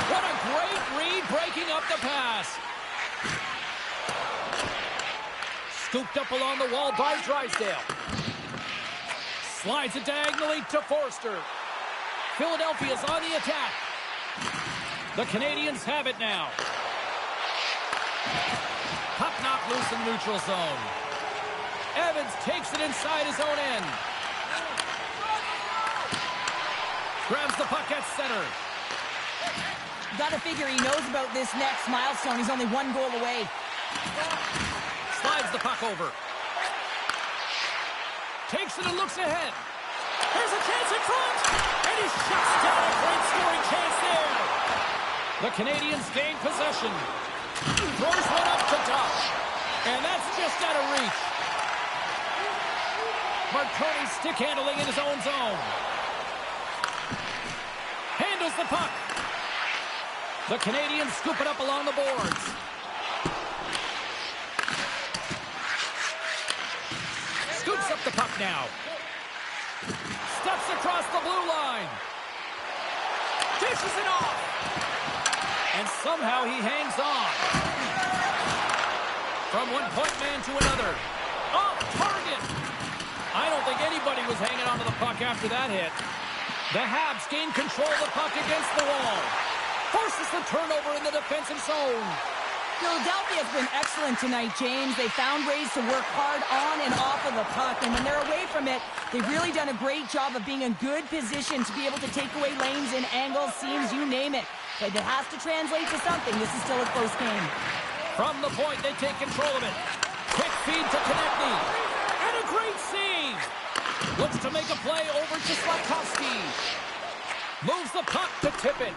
What a great read breaking up the pass. Scooped up along the wall by Drysdale. Slides it diagonally to Forster. Philadelphia's on the attack. The Canadians have it now. Puck knocked loose in the neutral zone. Evans takes it inside his own end. Grabs the puck at center. Got to figure he knows about this next milestone. He's only one goal away. Slides the puck over. Takes it and looks ahead. There's a chance in front. And he shuts down a great scoring chance there. The Canadians gain possession. Throws one up to top. And that's just out of reach. Marconi stick handling in his own zone. Handles the puck. The Canadians scoop it up along the boards. Scoops up the puck now. Steps across the blue line. Dishes it off. And somehow he hangs on. From one point man to another. Off target. I don't think anybody was hanging onto the puck after that hit. The Habs gain control of the puck against the wall. Forces the turnover in the defensive zone. Philadelphia's been excellent tonight, James. They found ways to work hard on and off of the puck, and when they're away from it, they've really done a great job of being in good position to be able to take away lanes and angles, seams, you name it. But it has to translate to something. This is still a close game. From the point, they take control of it. Quick feed to Konechny. And a great save. Looks to make a play over to Slavkovsky. Moves the puck to tip it.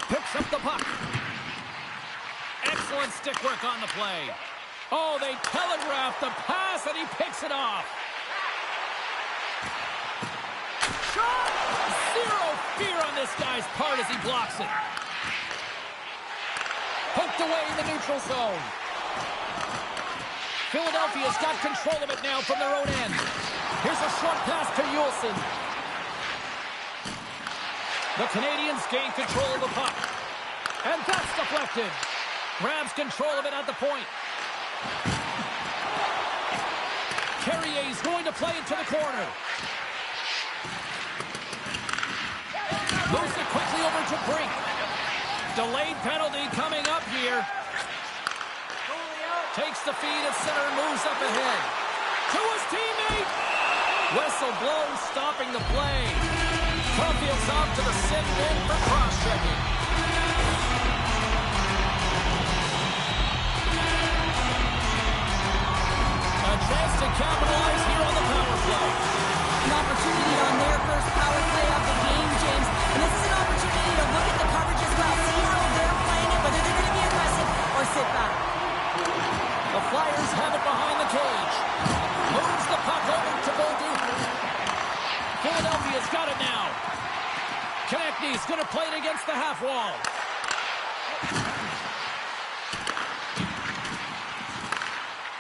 Picks up the puck. Excellent stick work on the play. Oh, they telegraphed the pass, and he picks it off. Shot! Zero fear on this guy's part as he blocks it. Poked away in the neutral zone. Philadelphia's got control of it now from their own end. Here's a short pass to Juleson. The Canadians gain control of the puck. And that's deflected. Grabs control of it at the point. Carrier's going to play it to the corner. Moves it quickly over to Brink. Delayed penalty coming up here. Takes the feed at center and moves up ahead. To his teammate. Whistle blown, stopping the play. Caulfield's off to the sit in for cross-checking. A chance to capitalize here on the power play. An opportunity on their first power play of the game, James. And this is an opportunity to look at the coverage as well. See how they're playing it, whether they're going to be aggressive or sit back. The Flyers have it behind the cage. Moves the puck over to Bolduc. Philadelphia's got it now. Konechny's going to play it against the half wall.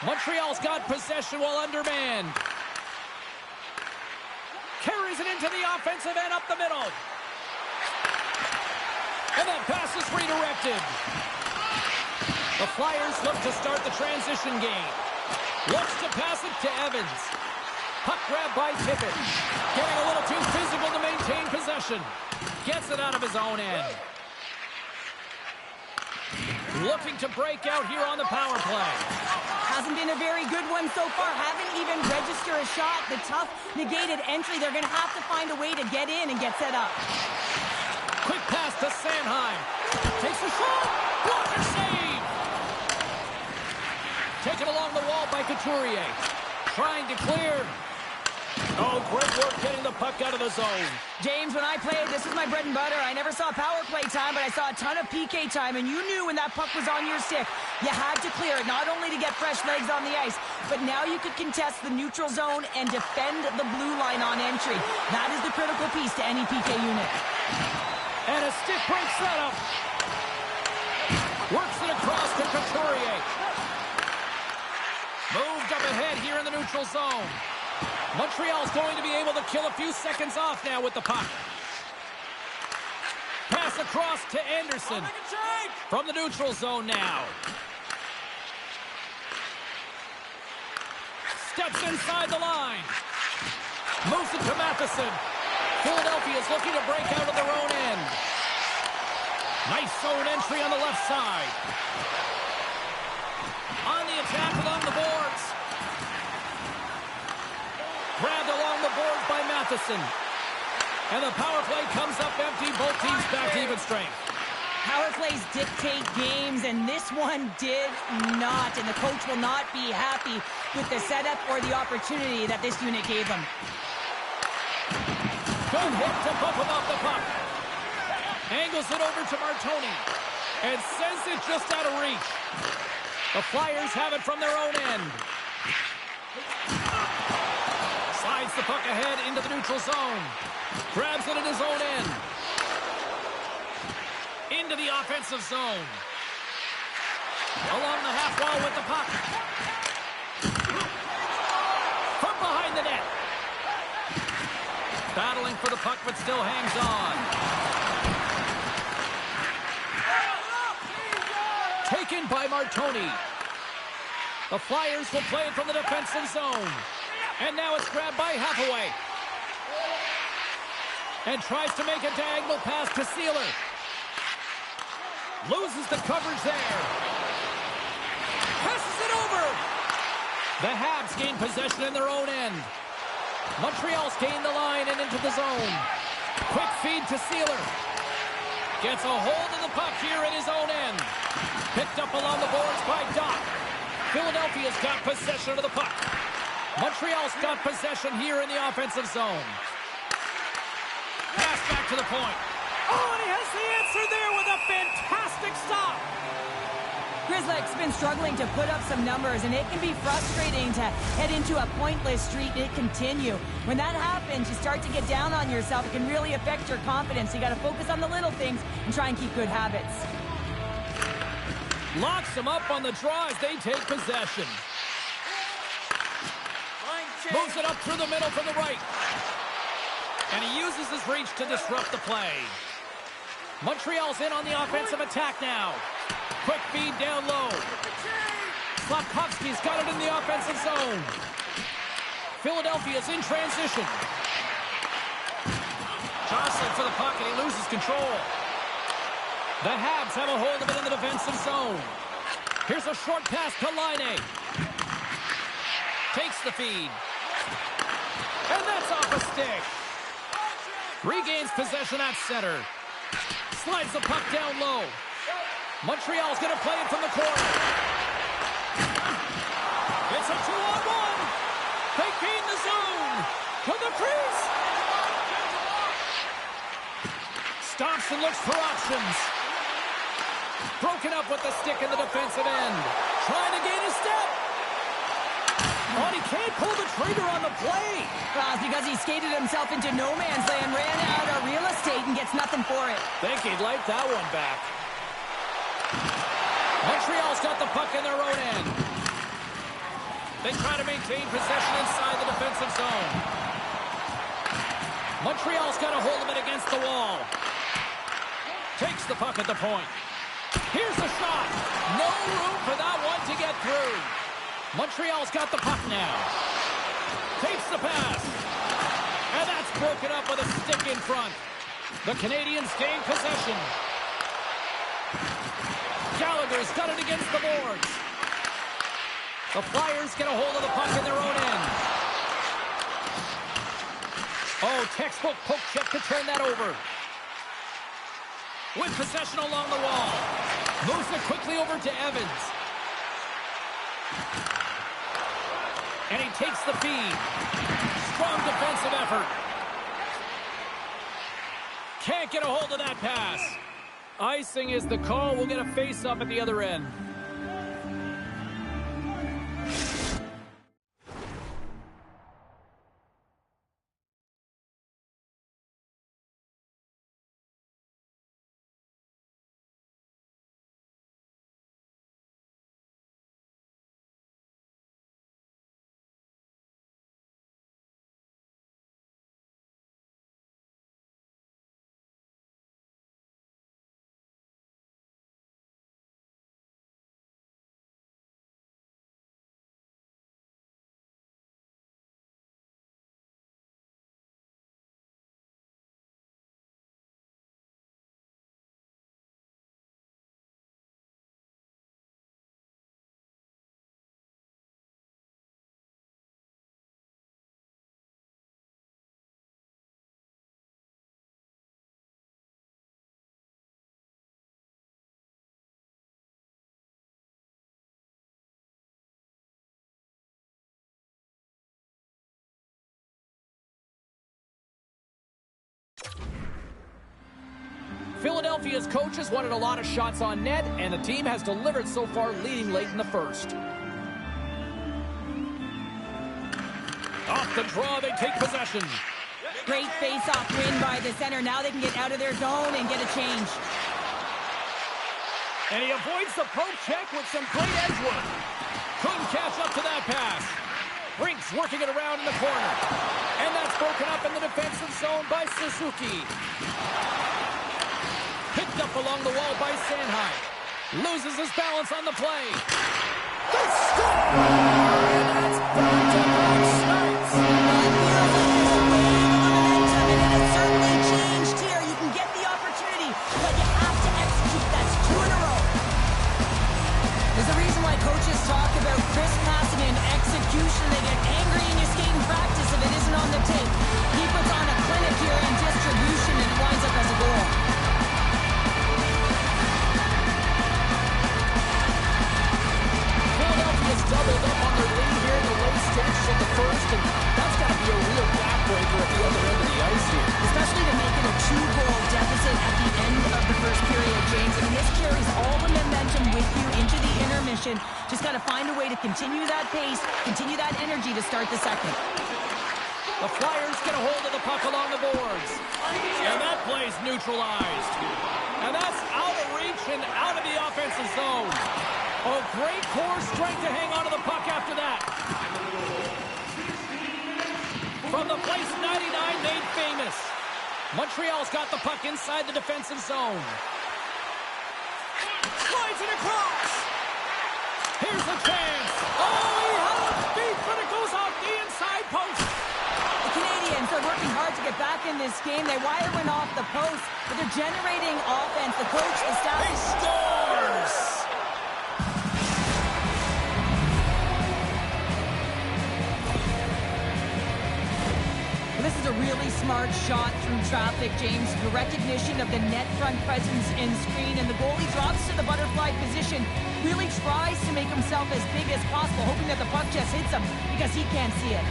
Montreal's got possession while undermanned. Carries it into the offensive end up the middle. And that pass is redirected. The Flyers look to start the transition game. Looks to pass it to Evans. Puck grab by Tippett. Getting a little too physical to maintain possession. Gets it out of his own end. Looking to break out here on the power play. Hasn't been a very good one so far. Haven't even registered a shot. The tough negated entry. They're going to have to find a way to get in and get set up. Quick pass to Sanheim. Takes the shot. Blocker save. Taken along the wall by Couturier. Trying to clear. Oh, great work getting the puck out of the zone. James, when I played, this was my bread and butter. I never saw power play time, but I saw a ton of PK time, and you knew when that puck was on your stick, you had to clear it, not only to get fresh legs on the ice, but now you could contest the neutral zone and defend the blue line on entry. That is the critical piece to any PK unit. And a stick break setup. Works it across to Couturier. Moved up ahead here in the neutral zone. Montreal's going to be able to kill a few seconds off now with the puck. Pass across to Anderson. From the neutral zone now. Steps inside the line. Moves it to Matheson. Philadelphia's looking to break out of their own end. Nice zone entry on the left side. On the attack along the boards. Grabbed along the boards by Matheson. And the power play comes up empty. Both teams back to even strength. Power plays dictate games, and this one did not. And the coach will not be happy with the setup or the opportunity that this unit gave them. Good hit to bump him off the puck. Angles it over to Martoni. And sends it just out of reach. The Flyers have it from their own end. Slides the puck ahead into the neutral zone. Grabs it in his own end. Into the offensive zone. Along the half wall with the puck. From behind the net. Battling for the puck, but still hangs on. Taken by Martoni. The Flyers will play it from the defensive zone. And now it's grabbed by Hathaway. And tries to make a diagonal pass to Sealer. Loses the coverage there. Passes it over. The Habs gain possession in their own end. Montreal's gained the line and into the zone. Quick feed to Sealer. Gets a hold of the puck here in his own end. Picked up along the boards by Doc. Philadelphia's got possession of the puck. Montreal's got possession here in the offensive zone. Pass back to the point. Oh, and he has the answer there with a fantastic stop. Grizzlies been struggling to put up some numbers, and it can be frustrating to head into a pointless streak and it continue. When that happens, you start to get down on yourself. It can really affect your confidence. You got to focus on the little things and try and keep good habits. Locks them up on the draw as they take possession. Moves it up through the middle from the right. And he uses his reach to disrupt the play. Montreal's in on the offensive attack now. Quick feed down low. Slafkovsky's got it in the offensive zone. Philadelphia's in transition. Jostling for the puck and he loses control. The Habs have a hold of it in the defensive zone. Here's a short pass to Laine. Takes the feed. And that's off a stick. Regains possession at center. Slides the puck down low. Montreal's going to play it from the corner. It's a 2-on-1. They gain the zone. To the crease. Stops and looks for options. Broken up with the stick in the defensive end. Trying to gain a step. Oh, he can't pull the trigger on the play. Well, it's because he skated himself into no man's land, ran out of real estate, and gets nothing for it. Think he'd like that one back. Montreal's got the puck in their own end. They try to maintain possession inside the defensive zone. Montreal's got a hold of it against the wall. Takes the puck at the point. Here's the shot. No room for that one to get through. Montreal's got the puck now. Takes the pass. And that's broken up with a stick in front. The Canadians gain possession. Gallagher's got it against the boards. The Flyers get a hold of the puck in their own end. Oh, textbook poke check to turn that over. With possession along the wall. Moves it quickly over to Evans. And he takes the feed. Strong defensive effort. Can't get a hold of that pass. Icing is the call. We'll get a face-up at the other end. Philadelphia's coaches wanted a lot of shots on net, and the team has delivered so far, leading late in the first. Off the draw, they take possession. Great face-off win by the center. Now they can get out of their zone and get a change. And he avoids the poke check with some great edge work. Couldn't catch up to that pass. Brinks working it around in the corner. And that's broken up in the defensive zone by Suzuki. Picked up along the wall by Sanheim. Loses his balance on the play. They score! And that's back-to-back starts. And it has certainly changed here. You can get the opportunity, but you have to execute. That's 2 in a row. There's a reason why coaches talk about crisp passing and execution. They get angry in your skating practice if it isn't on the tape. He puts on a clinic here in distribution and winds up as a goal. Doubled up on their lead here in the late stages of the first, and that's got to be a real backbreaker at the other end of the ice here. Especially to make it a 2-goal deficit at the end of the first period, James. I mean, this carries all the momentum with you into the intermission. Just got to find a way to continue that pace, continue that energy to start the second. The Flyers get a hold of the puck along the boards. And that play's neutralized. And that's out of reach and out of the offensive zone. Oh, great core strength to hang on to the puck after that. From the place 99 made famous. Montreal's got the puck inside the defensive zone. Slides it across. Here's the chance. Oh, he had a beat, but it goes off the inside post. The Canadiens are working hard to get back in this game. They wire one off the post, but they're generating offense. The coach, the staff... He scores! This is a really smart shot through traffic, James. The recognition of the net front presence and screen, and the goalie drops to the butterfly position. Really tries to make himself as big as possible, hoping that the puck just hits him because he can't see it.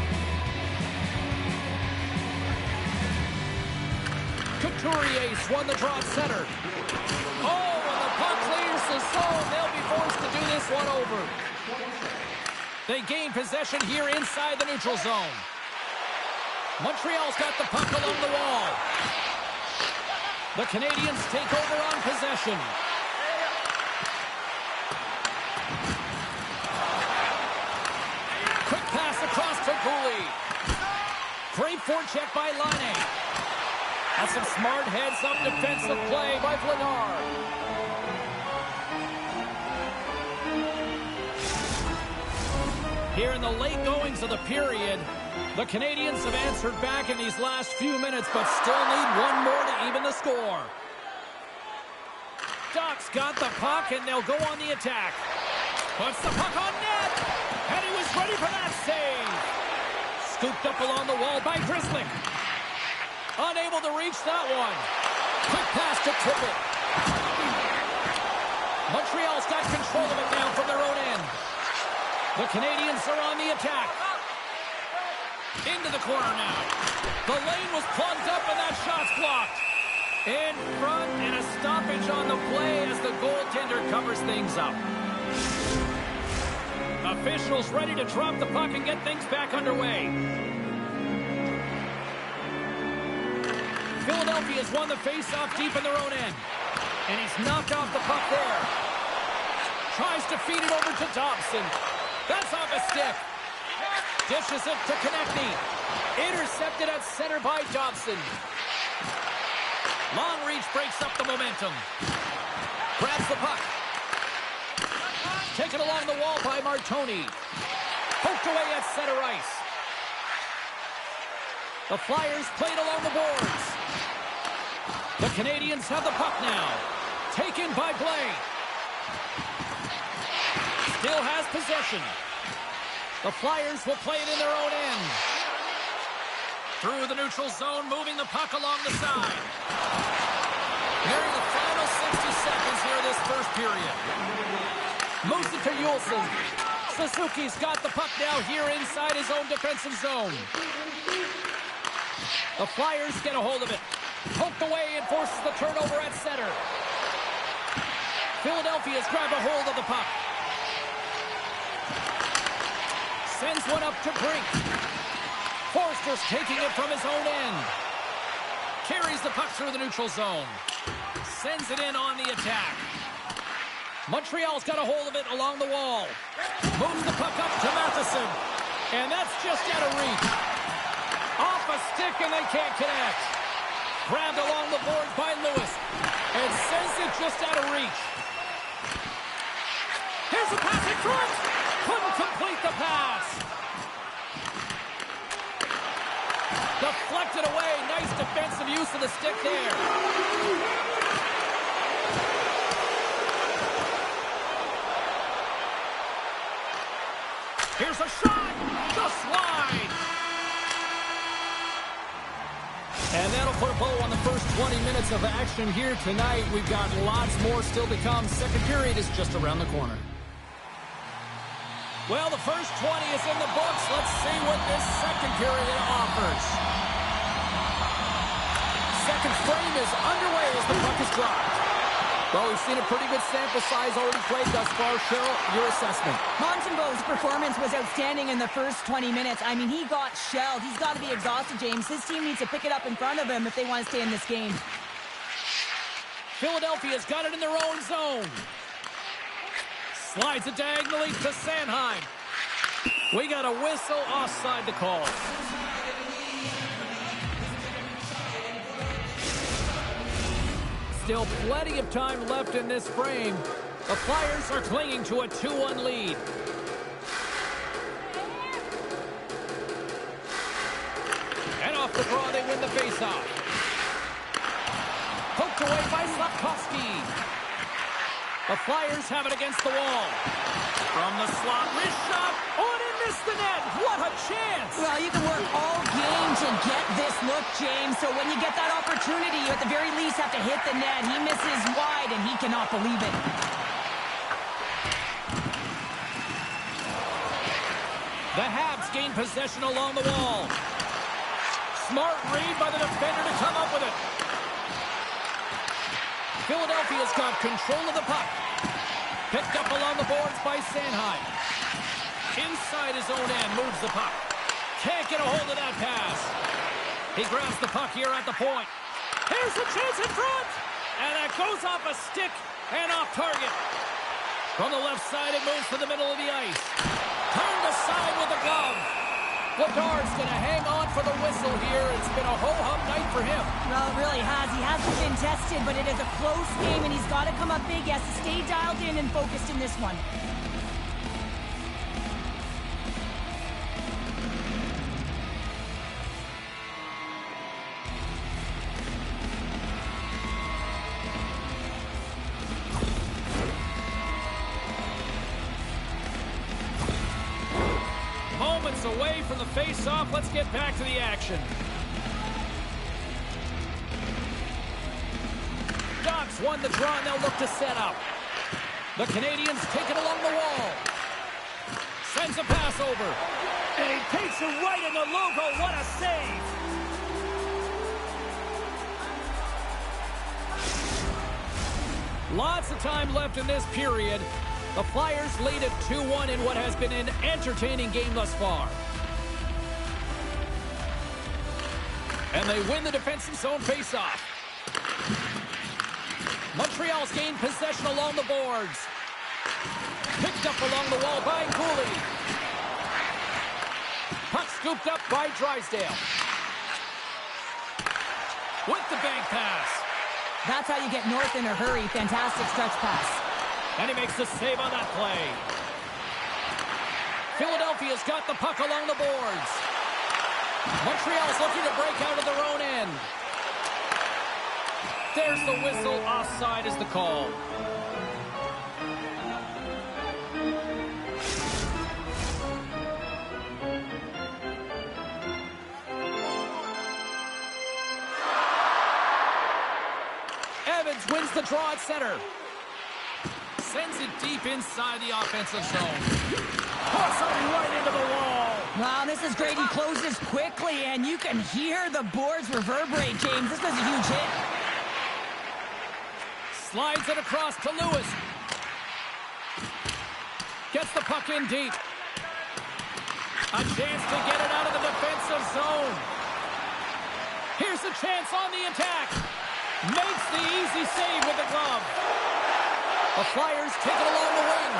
Couturier won the draw at center. Oh, and the puck clears the zone. They'll be forced to do this one over. They gain possession here inside the neutral zone. Montreal's got the puck along the wall. The Canadiens take over on possession. Quick pass across to Cooley. Great forecheck by Laine. That's some smart heads-up defensive play by Vladar. Here in the late goings of the period, the Canadiens have answered back in these last few minutes, but still need one more to even the score. Stock's got the puck, and they'll go on the attack. Puts the puck on net, and he was ready for that save. Scooped up along the wall by Grizzly. Unable to reach that one. Quick pass to Triple. Montreal's got control of it now from their own end. The Canadiens are on the attack. Into the corner now. The lane was plugged up and that shot's blocked. In front and a stoppage on the play as the goaltender covers things up. Officials ready to drop the puck and get things back underway. Philadelphia's won the face-off deep in their own end. And he's knocked off the puck there. Tries to feed it over to Dobson. That's off a stick. Dishes it to Konechny. Intercepted at center by Dobson. Long reach breaks up the momentum. Grabs the puck. Taken along the wall by Martoni. Poked away at center ice. The Flyers played along the boards. The Canadiens have the puck now. Taken by Blais. Still has possession. The Flyers will play it in their own end. Through the neutral zone, moving the puck along the side. Nearing the final 60 seconds here this first period. Moves it to Juulsen. Suzuki's got the puck now here inside his own defensive zone. The Flyers get a hold of it. Poked away and forces the turnover at center. Philadelphia's grabbed a hold of the puck. Sends one up to Brink. Forster's taking it from his own end. Carries the puck through the neutral zone. Sends it in on the attack. Montreal's got a hold of it along the wall. Moves the puck up to Matheson. And that's just out of reach. Off a stick and they can't connect. Grabbed along the boards by Lewis. And sends it just out of reach. Here's a pass in front. Couldn't complete the pass. Deflected away. Nice defensive use of the stick there. Here's a shot. The slide. And that'll put a bow on the first 20 minutes of action here tonight. We've got lots more still to come. Second period is just around the corner. Well, the first 20 is in the books. Let's see what this second period offers. Second frame is underway as the puck is dropped. Well, we've seen a pretty good sample size already played thus far. Cheryl, your assessment. Montembeau's performance was outstanding in the first 20 minutes. I mean, he got shelled. He's got to be exhausted, James. His team needs to pick it up in front of him if they want to stay in this game. Philadelphia's got it in their own zone. Slides it diagonally to Sanheim. We got a whistle offside to call. Still plenty of time left in this frame. The Flyers are clinging to a 2-1 lead. And off the draw, they win the faceoff. Poked away by Slafkovsky. The Flyers have it against the wall. From the slot, wrist shot. Oh, and it missed the net. What a chance. Well, you can work all game to get this look, James. So when you get that opportunity, you at the very least have to hit the net. He misses wide, and he cannot believe it. The Habs gain possession along the wall. Smart read by the defender to come up with it. Philadelphia's got control of the puck. Picked up along the boards by Sanheim. Inside his own end, moves the puck. Can't get a hold of that pass. He grabs the puck here at the point. Here's the chance in front. And that goes off a stick and off target. From the left side, it moves to the middle of the ice. Turned aside with the glove. Bedard's going to hang on for the whistle here. It's been a ho-hum night for him. Well, it really has. He hasn't been tested, but it is a close game, and he's got to come up big. He has to stay dialed in and focused in this one. away from the face-off. Let's get back to the action. Ducks won the draw, and they'll look to set up. The Canadians take it along the wall. Sends a pass over. And he takes it right in the logo. What a save. Lots of time left in this period. The Flyers lead at 2-1 in what has been an entertaining game thus far. And they win the defensive zone faceoff. Montreal's gained possession along the boards. Picked up along the wall by Cooley. Puck scooped up by Drysdale. With the bank pass. That's how you get north in a hurry. Fantastic stretch pass. And he makes the save on that play. Philadelphia's got the puck along the boards. Montreal's looking to break out of their own end. There's the whistle. Offside is the call. Evans wins the draw at center. Sends it deep inside the offensive zone. Puts it right into the wall. Wow, this is great. He closes quickly, and you can hear the boards reverberate, James. This was a huge hit. Slides it across to Lewis. Gets the puck in deep. A chance to get it out of the defensive zone. Here's a chance on the attack. Makes the easy save with the glove. The Flyers take it along the wing.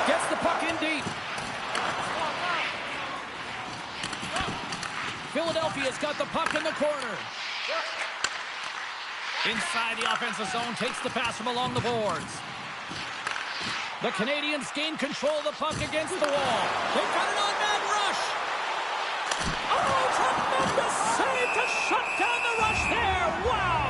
Gets the puck in deep. Philadelphia's got the puck in the corner. Inside the offensive zone, takes the pass from along the boards. The Canadians gain control of the puck against the wall. They've got an on-man rush. Oh, tremendous save to shut down the rush there. Wow.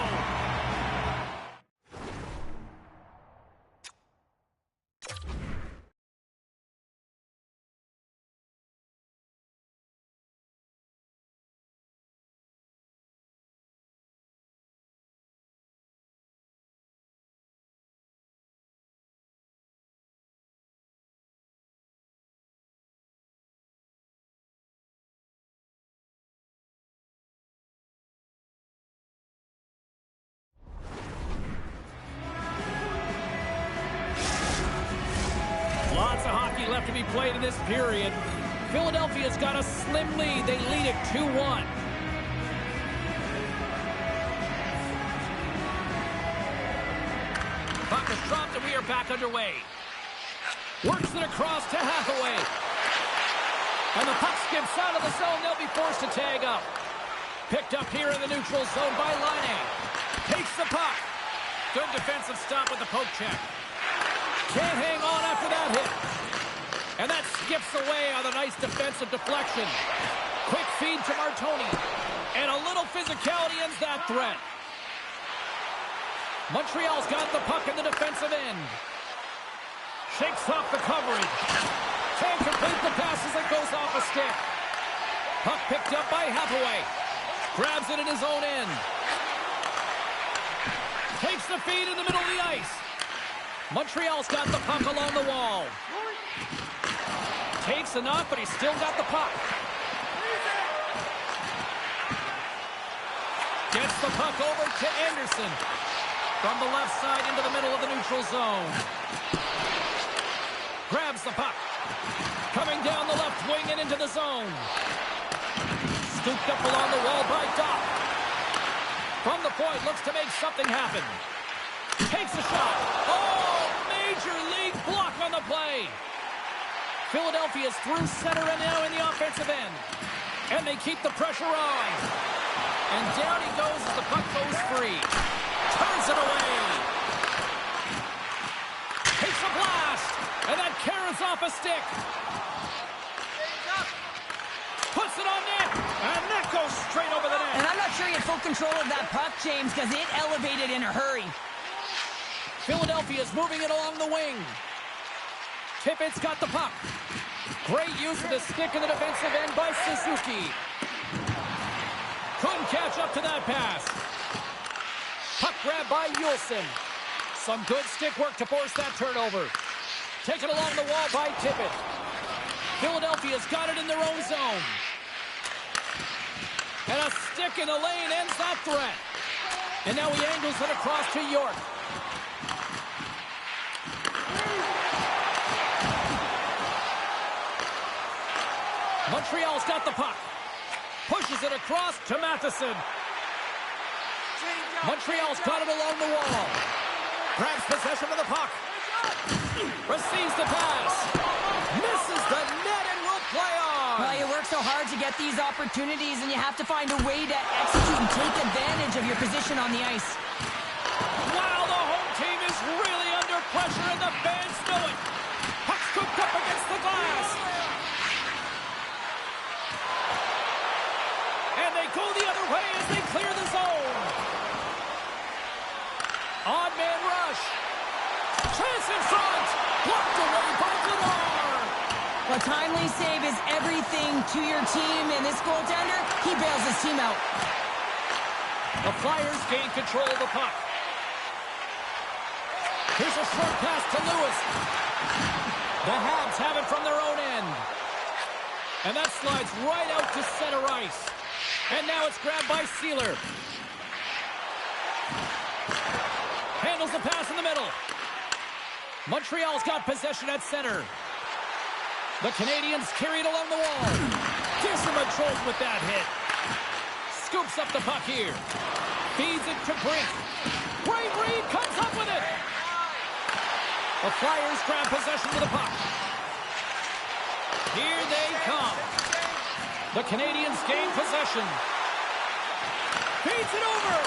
Lots of hockey left to be played in this period. Philadelphia's got a slim lead. They lead it 2-1. Puck is dropped and we are back underway. Works it across to Hathaway. And the puck skips out of the zone. They'll be forced to tag up. Picked up here in the neutral zone by Laine. Takes the puck. Good defensive stop with the poke check. Can't hang on after that hit. And that skips away on a nice defensive deflection. Quick feed to Martoni. And a little physicality ends that threat. Montreal's got the puck in the defensive end. Shakes off the coverage. Can't complete the pass as it goes off a stick. Puck picked up by Hathaway. Grabs it in his own end. Takes the feed in the middle of the ice. Montreal's got the puck along the wall. Takes enough, but he's still got the puck. Gets the puck over to Anderson. From the left side into the middle of the neutral zone. Grabs the puck. Coming down the left wing and into the zone. Scooped up along the wall by Doc. From the point, looks to make something happen. Takes a shot. Oh, major league block on the play. Philadelphia's through center and now in the offensive end. And they keep the pressure on. And down he goes as the puck goes free. Turns it away. Takes a blast. And that carries off a stick. Puts it on net. And that goes straight over the net. And I'm not sure he had full control of that puck, James, because it elevated in a hurry. Philadelphia's moving it along the wing. Tippett's got the puck. Great use of the stick in the defensive end by Suzuki. Couldn't catch up to that pass. Puck grab by Yulson. Some good stick work to force that turnover. Taken along the wall by Tippett. Philadelphia's got it in their own zone. And a stick in the lane ends that threat. And now he angles it across to York. Montreal's got the puck. Pushes it across to Matheson. Montreal's got it along the wall. Grabs possession of the puck. Receives the pass. Misses the net and will play on. Well, you work so hard to get these opportunities, and you have to find a way to execute and take advantage of your position on the ice. Wow, the home team is really under pressure, and the fans know it. Puck scooped up against the glass. And they go the other way as they clear the zone. Odd man rush. Chance in front. Blocked away by Glenor. A timely save is everything to your team, and this goaltender, he bails his team out. The Flyers gain control of the puck. Here's a short pass to Lewis. The Habs have it from their own end. And that slides right out to center ice. And now it's grabbed by Sealer. Handles the pass in the middle. Montreal's got possession at center. The Canadians carry it along the wall. Gives him a jolt with that hit. Scoops up the puck here. Feeds it to Brink. Brave Reed comes up with it. The Flyers grab possession of the puck. Here they come. The Canadians gain possession. Feeds it over.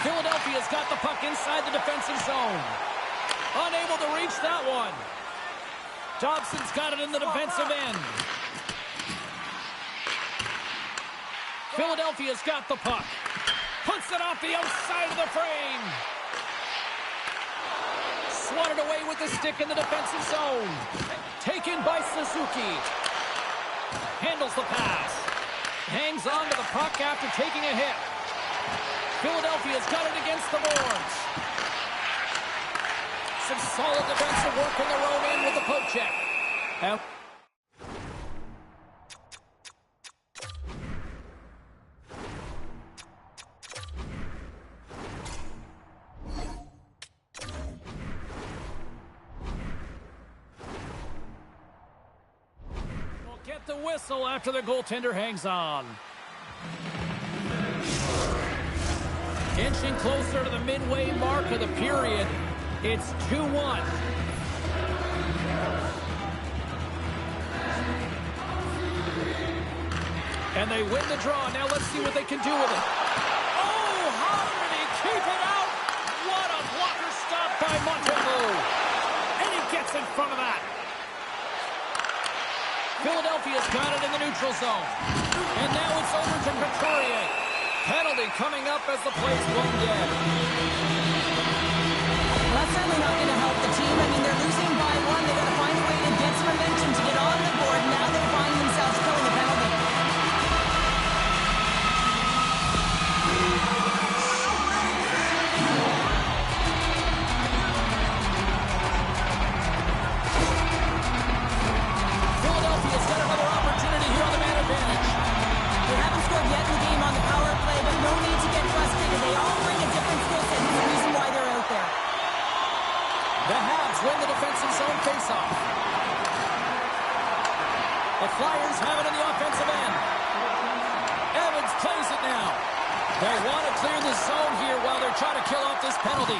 Philadelphia's got the puck inside the defensive zone. Unable to reach that one. Dobson's got it in the defensive end. Philadelphia's got the puck. Puts it off the outside of the frame. Swatted away with the stick in the defensive zone. Taken by Suzuki. Handles the pass. Hangs on to the puck after taking a hit. Philadelphia's got it against the boards. Some solid defensive work in their own end with the poke check. Out. We'll get the whistle after the goaltender hangs on. Inching closer to the midway mark of the period. It's 2-1. And they win the draw. Now let's see what they can do with it. Oh, how did he keep it out? What a blocker stop by Montembeault. And he gets in front of that. Philadelphia's got it in the neutral zone. And now it's over to Couturier. Penalty coming up as the play's blown dead. Well, that's certainly not going to help the team. I mean, they're losing by one. They've got to find a way to get some momentum to get on the board. Now they find themselves killing the penalty. Philadelphia's got another opportunity here on the man advantage. They haven't scored yet in the game on the power play, but no need to get frustrated. They all bring a different skill set. That's the reason why they're out there. The Habs win the defensive zone faceoff. The Flyers have it in the offensive end. Evans plays it now. They want to clear the zone here while they're trying to kill off this penalty.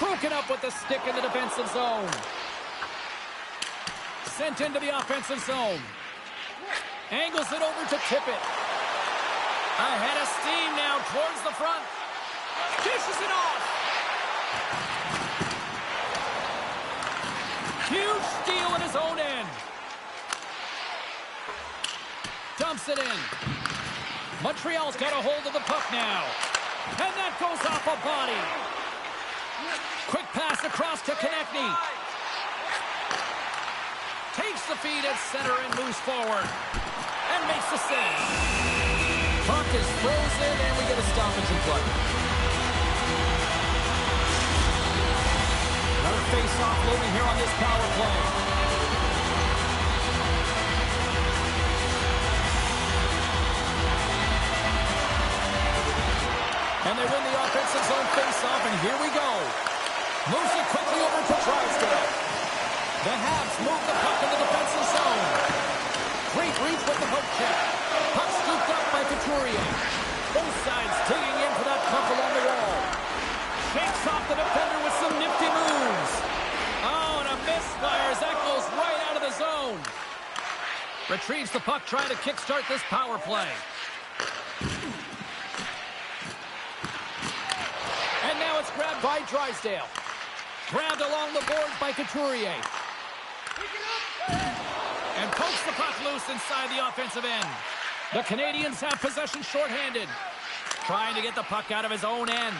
Broken up with the stick in the defensive zone. Sent into the offensive zone. Angles it over to Tippett. Ahead of steam now towards the front. Dishes it off. Huge steal in his own end. Dumps it in. Montreal's got a hold of the puck now. And that goes off a body. Quick pass across to Konechny. the feed at center and moves forward. And makes the save. Puck is frozen, and we get a stoppage in play. Another face-off looming here on this power play. And they win the offensive zone face-off, and here we go. Moves it quickly over to Drysdale. The Habs move the puck in the defensive zone. Great reach with the poke check. Puck scooped up by Couturier. Both sides digging in for that puck along the wall. Shakes off the defender with some nifty moves. Oh, and a misfire as that goes right out of the zone. Retrieves the puck, trying to kickstart this power play. And now it's grabbed by Drysdale. Grabbed along the boards by Couturier. And pokes the puck loose inside the offensive end. The Canadians have possession shorthanded. Trying to get the puck out of his own end.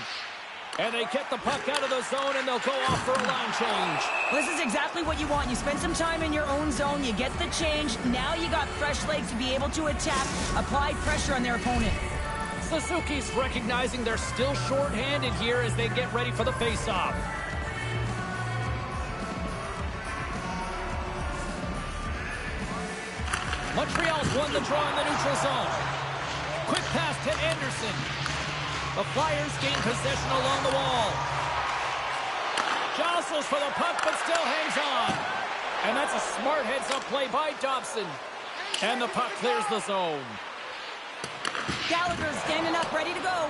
And they get the puck out of the zone, and they'll go off for a line change. This is exactly what you want. You spend some time in your own zone, you get the change. Now you got fresh legs to be able to attack, apply pressure on their opponent. Suzuki's recognizing they're still shorthanded here as they get ready for the face-off. Montreal's won the draw in the neutral zone. Quick pass to Anderson. The Flyers gain possession along the wall. Jostles for the puck, but still hangs on. And that's a smart heads-up play by Dobson. And the puck clears the zone. Gallagher's standing up, ready to go.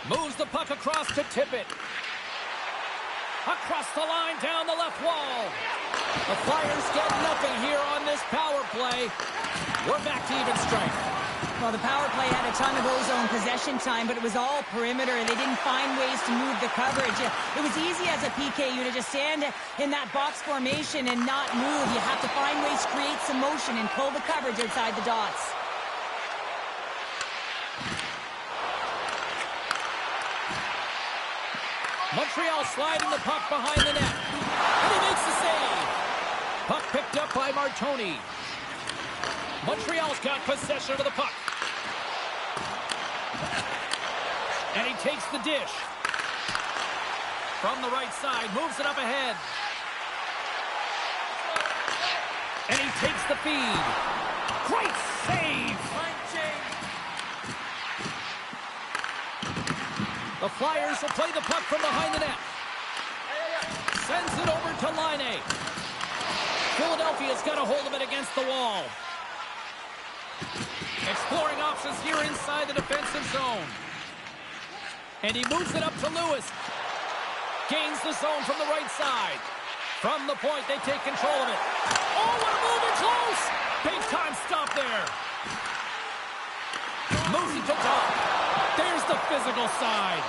Moves the puck across to Tippett. Across the line, down the left wall. The Flyers get nothing here on this power play. We're back to even strength. Well, the power play had a ton of O-zone possession time, but it was all perimeter, and they didn't find ways to move the coverage. It was easy as a PKU to just stand in that box formation and not move. You have to find ways to create some motion and pull the coverage outside the dots. Montreal sliding the puck behind the net. And he makes the save. Puck picked up by Martoni. Montreal's got possession of the puck. And he takes the dish. From the right side, moves it up ahead. And he takes the feed. Great save! The Flyers will play the puck from behind the net. Sends it over to Laine. Philadelphia's got a hold of it against the wall. Exploring options here inside the defensive zone. And he moves it up to Lewis. Gains the zone from the right side. From the point, they take control of it. Oh, what a move, and close! Big time stop there. Moves it to top. There's the physical side.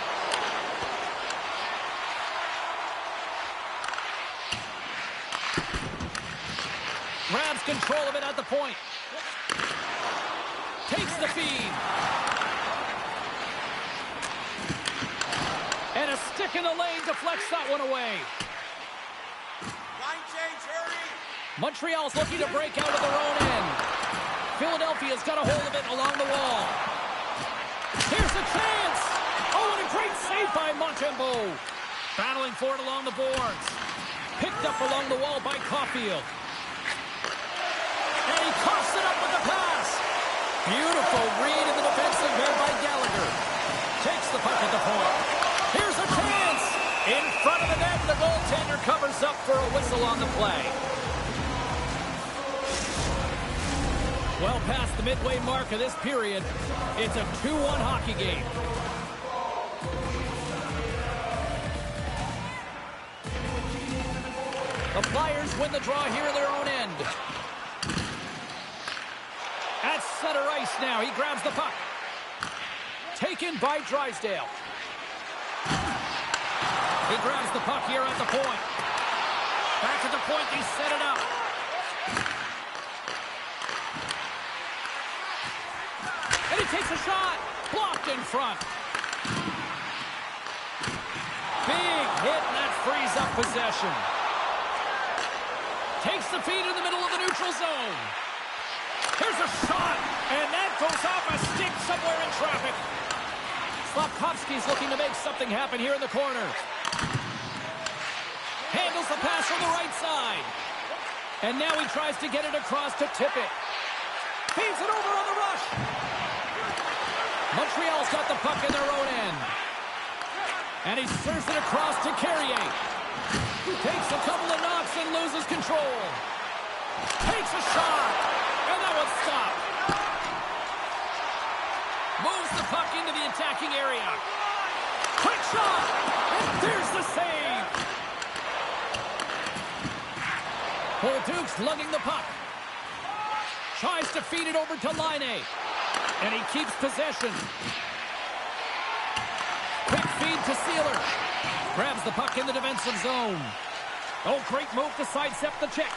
Grabs control of it at the point. Takes the feed. And a stick in the lane deflects that one away. Line change, hurry! Montreal's looking to break out of their own end. Philadelphia's got a hold of it along the wall. Here's a chance! Oh, and a great save by Montembeault. Battling for it along the boards. Picked up along the wall by Caulfield. And he coughs it up with the pass. Beautiful read in the defensive there by Gallagher. Takes the puck at the point. Here's a chance! In front of the net, the goaltender covers up for a whistle on the play. Well past the midway mark of this period, it's a 2-1 hockey game. The Flyers win the draw here in their own end. At center ice now, he grabs the puck. Taken by Drysdale. He grabs the puck here at the point. Back at the point, they set it up. And he takes a shot. Blocked in front. Big hit, and that frees up possession. Takes the feed in the middle of the neutral zone. Here's a shot, and that goes off a stick somewhere in traffic. Slafkovsky's looking to make something happen here in the corner. Handles the pass from the right side. And now he tries to get it across to tip it. Feeds it over on the rush. Montreal's got the puck in their own end. And he serves it across to Carrier. Takes a couple of knocks and loses control. Takes a shot. And that one's stopped. Moves the puck into the attacking area. Quick shot. And there's the save. Duke's lugging the puck. Tries to feed it over to Laine. And he keeps possession. Quick feed to Sealer. Grabs the puck in the defensive zone. Oh, great move to sidestep the check.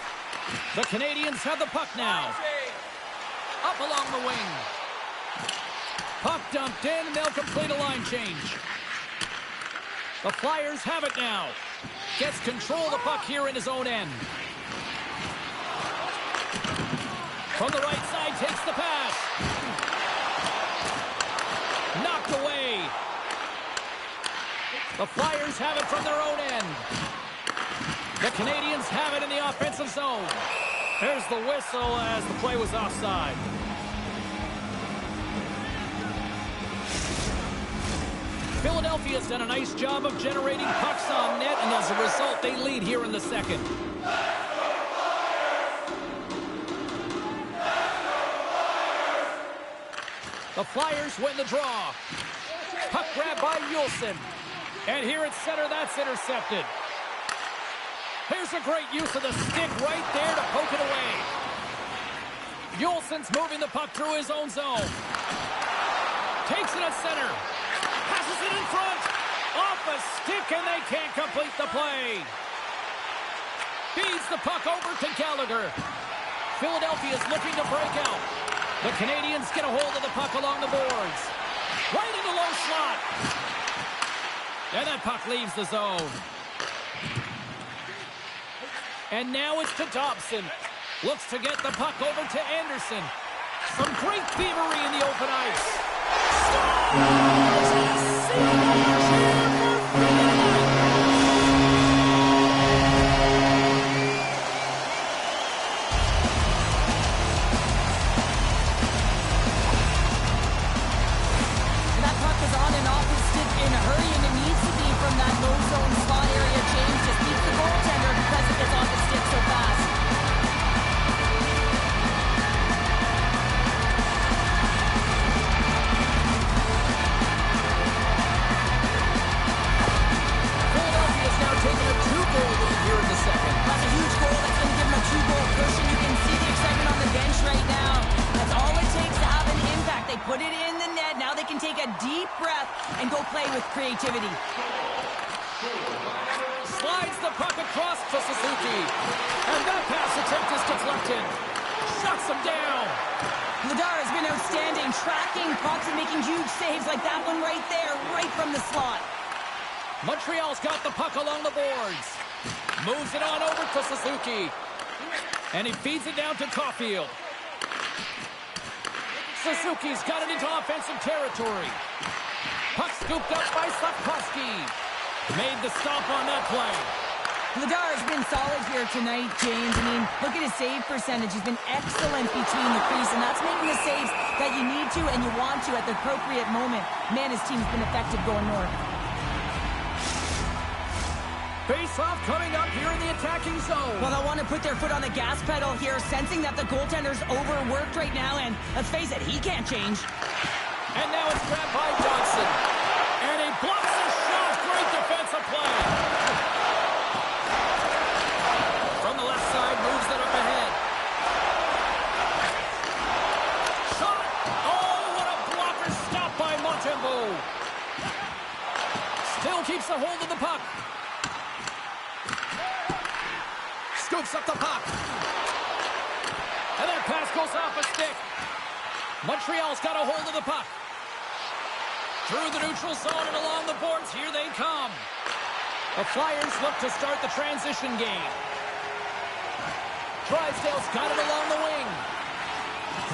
The Canadians have the puck now. Up along the wing. Puck dumped in, and they'll complete a line change. The Flyers have it now. Gets control of the puck here in his own end. From the right side, takes the pass. Knocked away. The Flyers have it from their own end. The Canadians have it in the offensive zone. There's the whistle as the play was offside. Philadelphia's done a nice job of generating pucks on net, and as a result, they lead here in the second. The Flyers win the draw. Puck grab by Juulsen. And here at center, that's intercepted. Here's a great use of the stick right there to poke it away. Juulsen's moving the puck through his own zone. Takes it at center. Passes it in front. Off a stick, and they can't complete the play. Feeds the puck over to Gallagher. Philadelphia's looking to break out. The Canadians get a hold of the puck along the boards. Right in the low slot. And that puck leaves the zone. And now it's to Dobson. Looks to get the puck over to Anderson. Some great thievery in the open ice. Put it in the net. Now they can take a deep breath and go play with creativity. Slides the puck across to Suzuki. And that pass attempt is deflected. Shuts him down. Vladar has been outstanding, tracking pucks and making huge saves like that one right there, right from the slot. Montreal's got the puck along the boards. Moves it on over to Suzuki. And he feeds it down to Caulfield. Suzuki's got it into offensive territory. Puck scooped up by Slafkovsky. Made the stop on that play. Vladar has been solid here tonight, James. I mean, look at his save percentage. He's been excellent between the crease, and that's making the saves that you need to and you want to at the appropriate moment. Man, his team's been effective going north. Face-off coming up here in the attacking zone. Well, they'll want to put their foot on the gas pedal here, sensing that the goaltender's overworked right now, and let's face it, he can't change. And now it's grabbed by Johnson. And he blocks the shot. Great defensive play. From the left side, moves it up ahead. Shot. Oh, what a blocker stop by Montembeault. Still keeps a hold of the puck. Scoops up the puck. And that pass goes off a stick. Montreal's got a hold of the puck. Through the neutral zone and along the boards, here they come. The Flyers look to start the transition game. Drysdale's got it along the wing.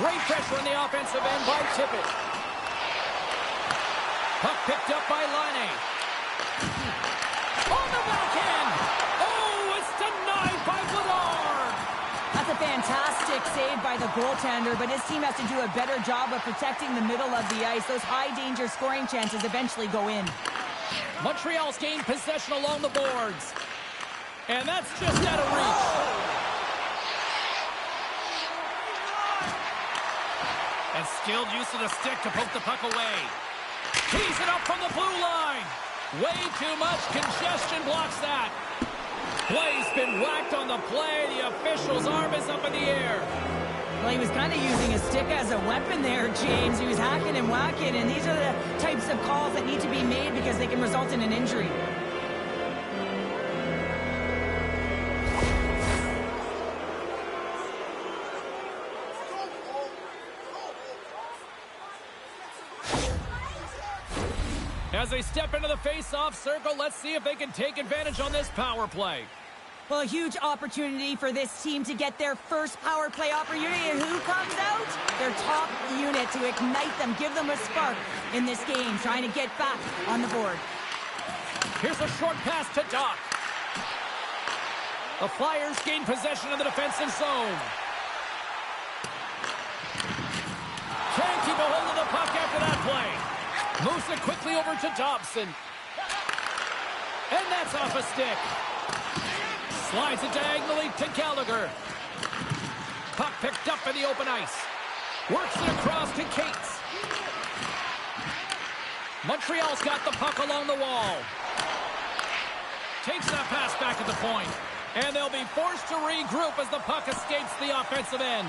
Great pressure on the offensive end by Tippett. Puck picked up by Laine. On the backhand. Oh, it's denied by Vladar. That's a fantastic save by the goaltender, but his team has to do a better job of protecting the middle of the ice. Those high-danger scoring chances eventually go in. Montreal's gained possession along the boards. And that's just out of reach. And skilled use of the stick to poke the puck away. Tees it up from the blue line. Way too much congestion blocks that. Play's been whacked on the play. The official's arm is up in the air. Well, he was kind of using a stick as a weapon there, James. He was hacking and whacking, and these are the types of calls that need to be made because they can result in an injury. As they step into the face-off circle, let's see if they can take advantage on this power play. Well, a huge opportunity for this team to get their first power play opportunity. And who comes out? Their top unit to ignite them, give them a spark in this game, trying to get back on the board. Here's a short pass to Doc. The Flyers gain possession of the defensive zone. Can't keep a hold of the puck after that play. Moves it quickly over to Dobson. And that's off a stick. Slides it diagonally to Gallagher. Puck picked up in the open ice. Works it across to Cates. Montreal's got the puck along the wall. Takes that pass back at the point. And they'll be forced to regroup as the puck escapes the offensive end.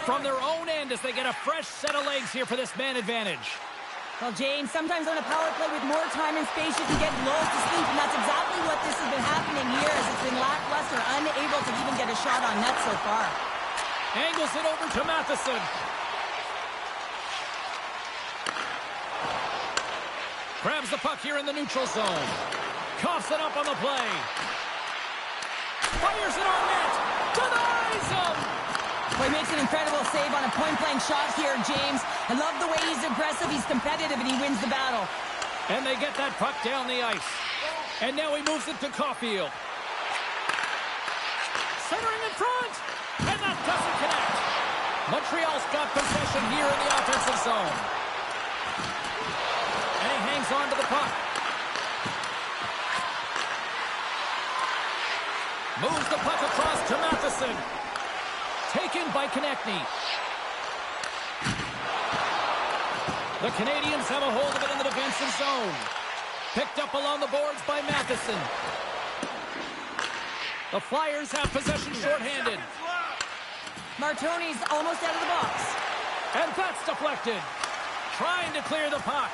From their own end as they get a fresh set of legs here for this man advantage. Well, James, sometimes on a power play with more time and space, you can get lulled to sleep, and that's exactly what this has been happening here as it's been lackluster, unable to even get a shot on net so far. Angles it over to Matheson. Grabs the puck here in the neutral zone. Coughs it up on the play. Fires it on net. Denies him. Well, he makes an incredible save on a point-blank shot here, James. I love the way he's aggressive, he's competitive, and he wins the battle. And they get that puck down the ice. And now he moves it to Caulfield. Centering in front. And that doesn't connect. Montreal's got possession here in the offensive zone. And he hangs on to the puck. Moves the puck across to Matheson. Taken by Konechny. The Canadians have a hold of it in the defensive zone. Picked up along the boards by Matheson. The Flyers have possession shorthanded. Martoni's almost out of the box. And that's deflected. Trying to clear the puck.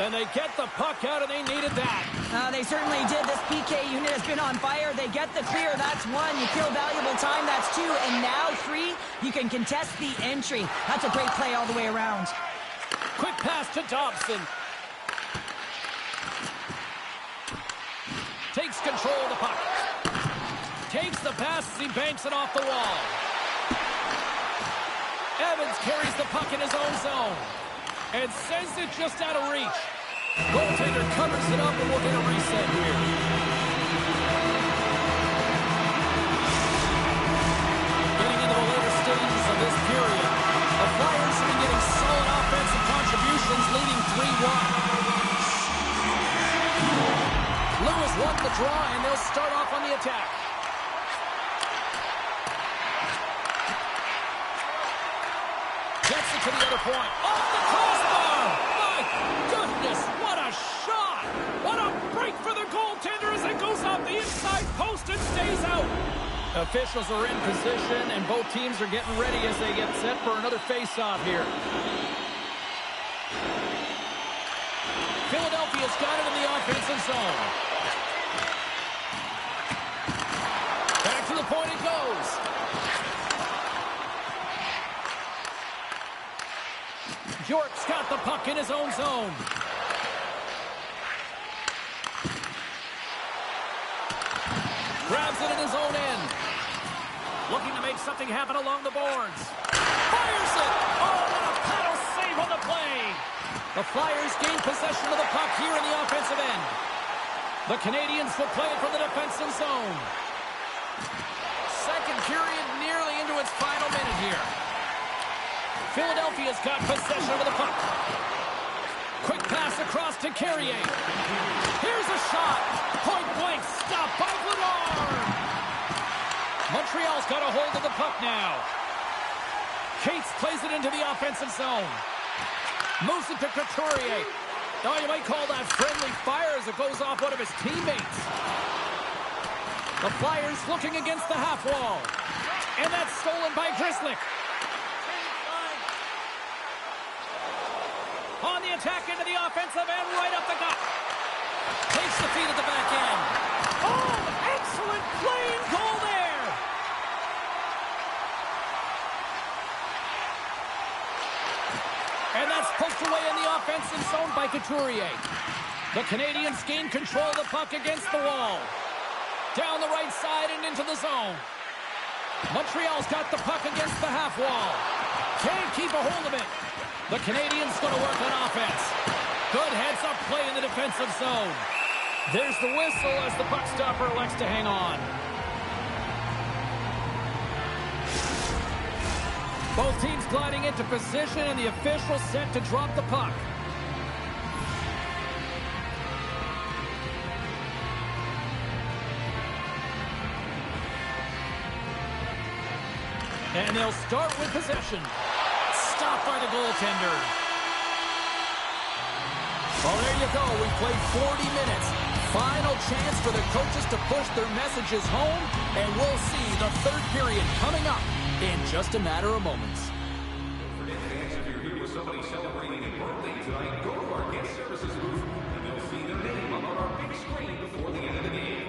And they get the puck out, and they needed that. They certainly did. This PK unit has been on fire. They get the clear. That's one. You kill valuable time. That's two. And now three, you can contest the entry. That's a great play all the way around. Quick pass to Dobson. Takes control of the puck. Takes the pass as he banks it off the wall. Evans carries the puck in his own zone. And sends it just out of reach. Goaltender covers it up, and we'll get a reset here. Getting into the later stages of this period, the Flyers have been getting solid offensive contributions, leading 3-1. Lewis won the draw, and they'll start off on the attack. Gets it to the other point. Off the crossbar! My goodness, what a shot! What a break for the goaltender as it goes off the inside post and stays out. Officials are in position, and both teams are getting ready as they get set for another face-off here. Philadelphia's got it in the offensive zone. York's got the puck in his own zone. Grabs it in his own end. Looking to make something happen along the boards. Fires it! Oh, what a paddle save on the play! The Flyers gain possession of the puck here in the offensive end. The Canadians will play it from the defensive zone. Second period nearly into its final minute here. Philadelphia's got possession of the puck. Quick pass across to Carrier. Here's a shot. Point blank. Stopped by Vladar. Montreal's got a hold of the puck now. Cates plays it into the offensive zone. Moves it to Couturier. Now you might call that friendly fire as it goes off one of his teammates. The Flyers looking against the half wall. And that's stolen by Grzelcyk. On the attack into the offensive end, right up the gut. Takes the feed at the back end. Oh, excellent playing goal there. And that's poked away in the offensive zone by Couturier. The Canadians gain control of the puck against the wall. Down the right side and into the zone. Montreal's got the puck against the half wall. Can't keep a hold of it. The Canadians going to work on offense. Good heads-up play in the defensive zone. There's the whistle as the puck stopper elects to hang on. Both teams gliding into position, and the official set to drop the puck. And they'll start with possession. Stopped by the goaltender. Well, there you go. We played 40 minutes. Final chance for the coaches to push their messages home, and we'll see the third period coming up in just a matter of moments. Don't forget, fans, if you're here with somebody celebrating a birthday tonight, go to our guest services booth, and you'll see their name up on our big screen before the end of the game.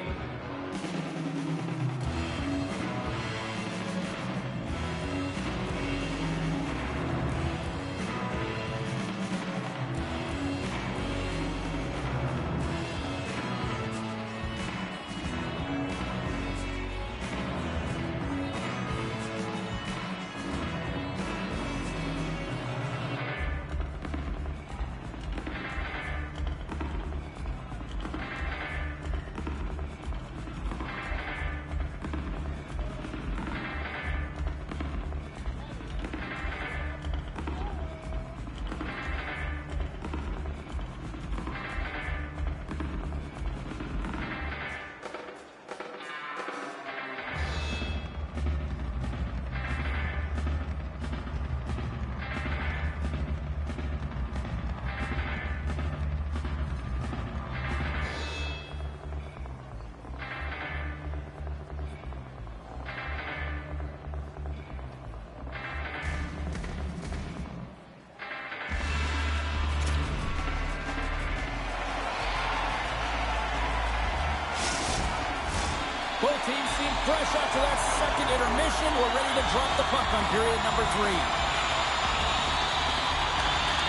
Both teams seem fresh after that second intermission. We're ready to drop the puck on period number 3.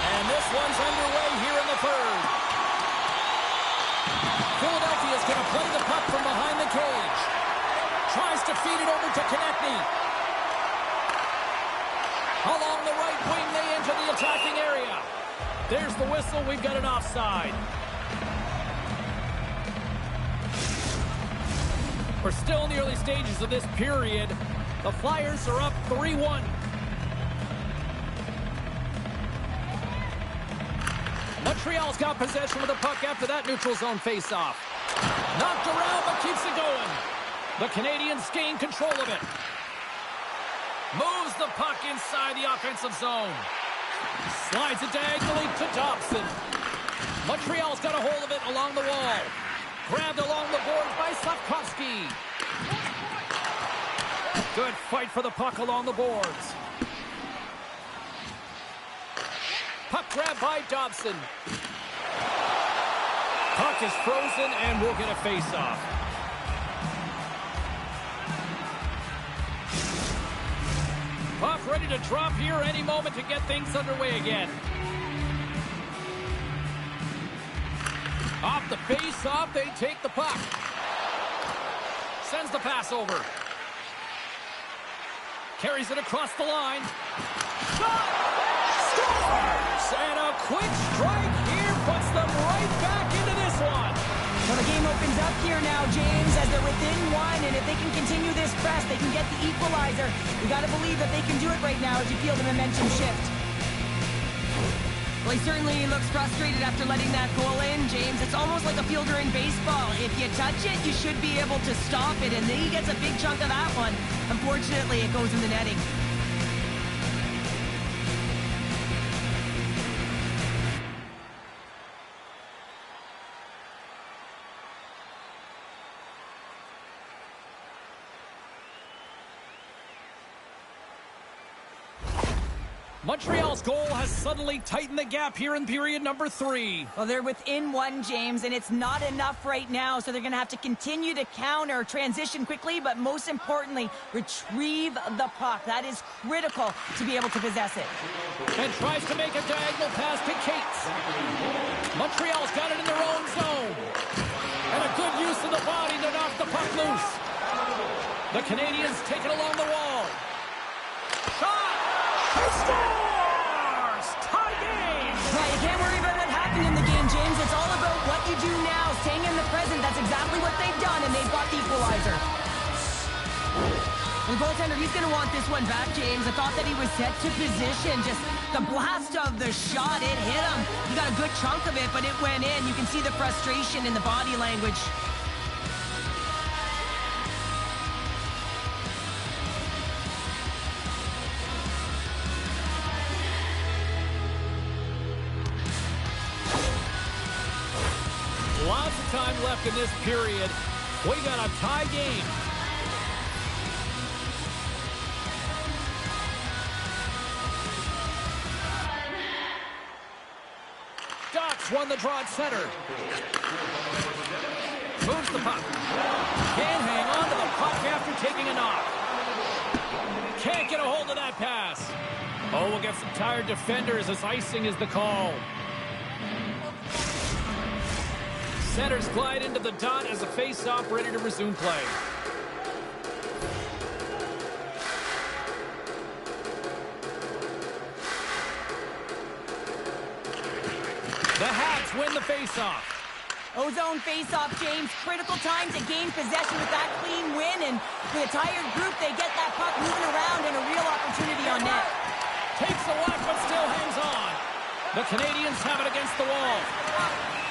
And this one's underway here in the third. Philadelphia's going to play the puck from behind the cage. Tries to feed it over to Konechny. Along the right wing, they enter the attacking area. There's the whistle. We've got an offside. We're still in the early stages of this period. The Flyers are up 3-1. Montreal's got possession of the puck after that neutral zone faceoff. Knocked around, but keeps it going. The Canadians gain control of it. Moves the puck inside the offensive zone. Slides it diagonally to Dobson. Montreal's got a hold of it along the wall. Grabbed along the boards by Slavkovsky. Good fight for the puck along the boards. Puck grab by Dobson. Puck is frozen, and we'll get a face-off. Puck ready to drop here any moment to get things underway again. Off the face-off, they take the puck. Sends the pass over. Carries it across the line. Shot! Scores! And a quick strike here puts them right back into this one. Well, the game opens up here now, James, as they're within one, and if they can continue this press, they can get the equalizer. You got to believe that they can do it right now as you feel the momentum shift. Well, he certainly looks frustrated after letting that goal in, James. It's almost like a fielder in baseball. If you touch it, you should be able to stop it, and then he gets a big chunk of that one. Unfortunately, it goes in the netting. Montreal's goal has suddenly tightened the gap here in period number 3. Well, they're within one, James, and it's not enough right now, so they're going to have to continue to counter, transition quickly, but most importantly, retrieve the puck. That is critical to be able to possess it. And tries to make a diagonal pass to Cates. Montreal's got it in their own zone. And a good use of the body to knock the puck loose. The Canadians take it along the wall. Shot! Scores! Tie game! Right, you can't worry about what happened in the game, James. It's all about what you do now, staying in the present. That's exactly what they've done, and they've got the equalizer. The goaltender, he's going to want this one back, James. I thought that he was set to position. Just the blast of the shot, it hit him. He got a good chunk of it, but it went in. You can see the frustration in the body language. Lots of time left in this period. We got a tie game. Ducks won the draw at center. Moves the puck. Can't hang on to the puck after taking a knock. Can't get a hold of that pass. Oh, we'll get some tired defenders as icing is the call. Centers glide into the dot as a face-off ready to resume play. The Habs win the face-off. Ozone face-off, James. Critical time to gain possession with that clean win, and with a tired group, they get that puck moving around and a real opportunity on net. Takes the whack, but still hangs on. The Canadians have it against the wall.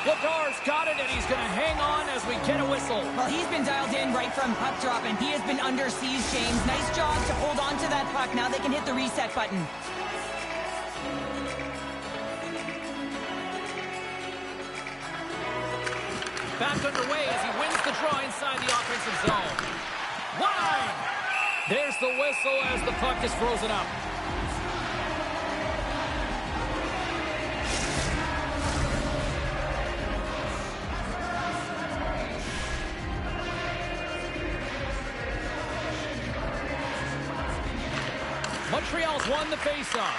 Ladar's got it, and he's going to hang on as we get a whistle. Well, he's been dialed in right from puck drop, and he has been under siege, James. Nice job to hold on to that puck. Now they can hit the reset button. Back underway as he wins the draw inside the offensive zone. Wide! There's the whistle as the puck is frozen up. Montreal's won the faceoff.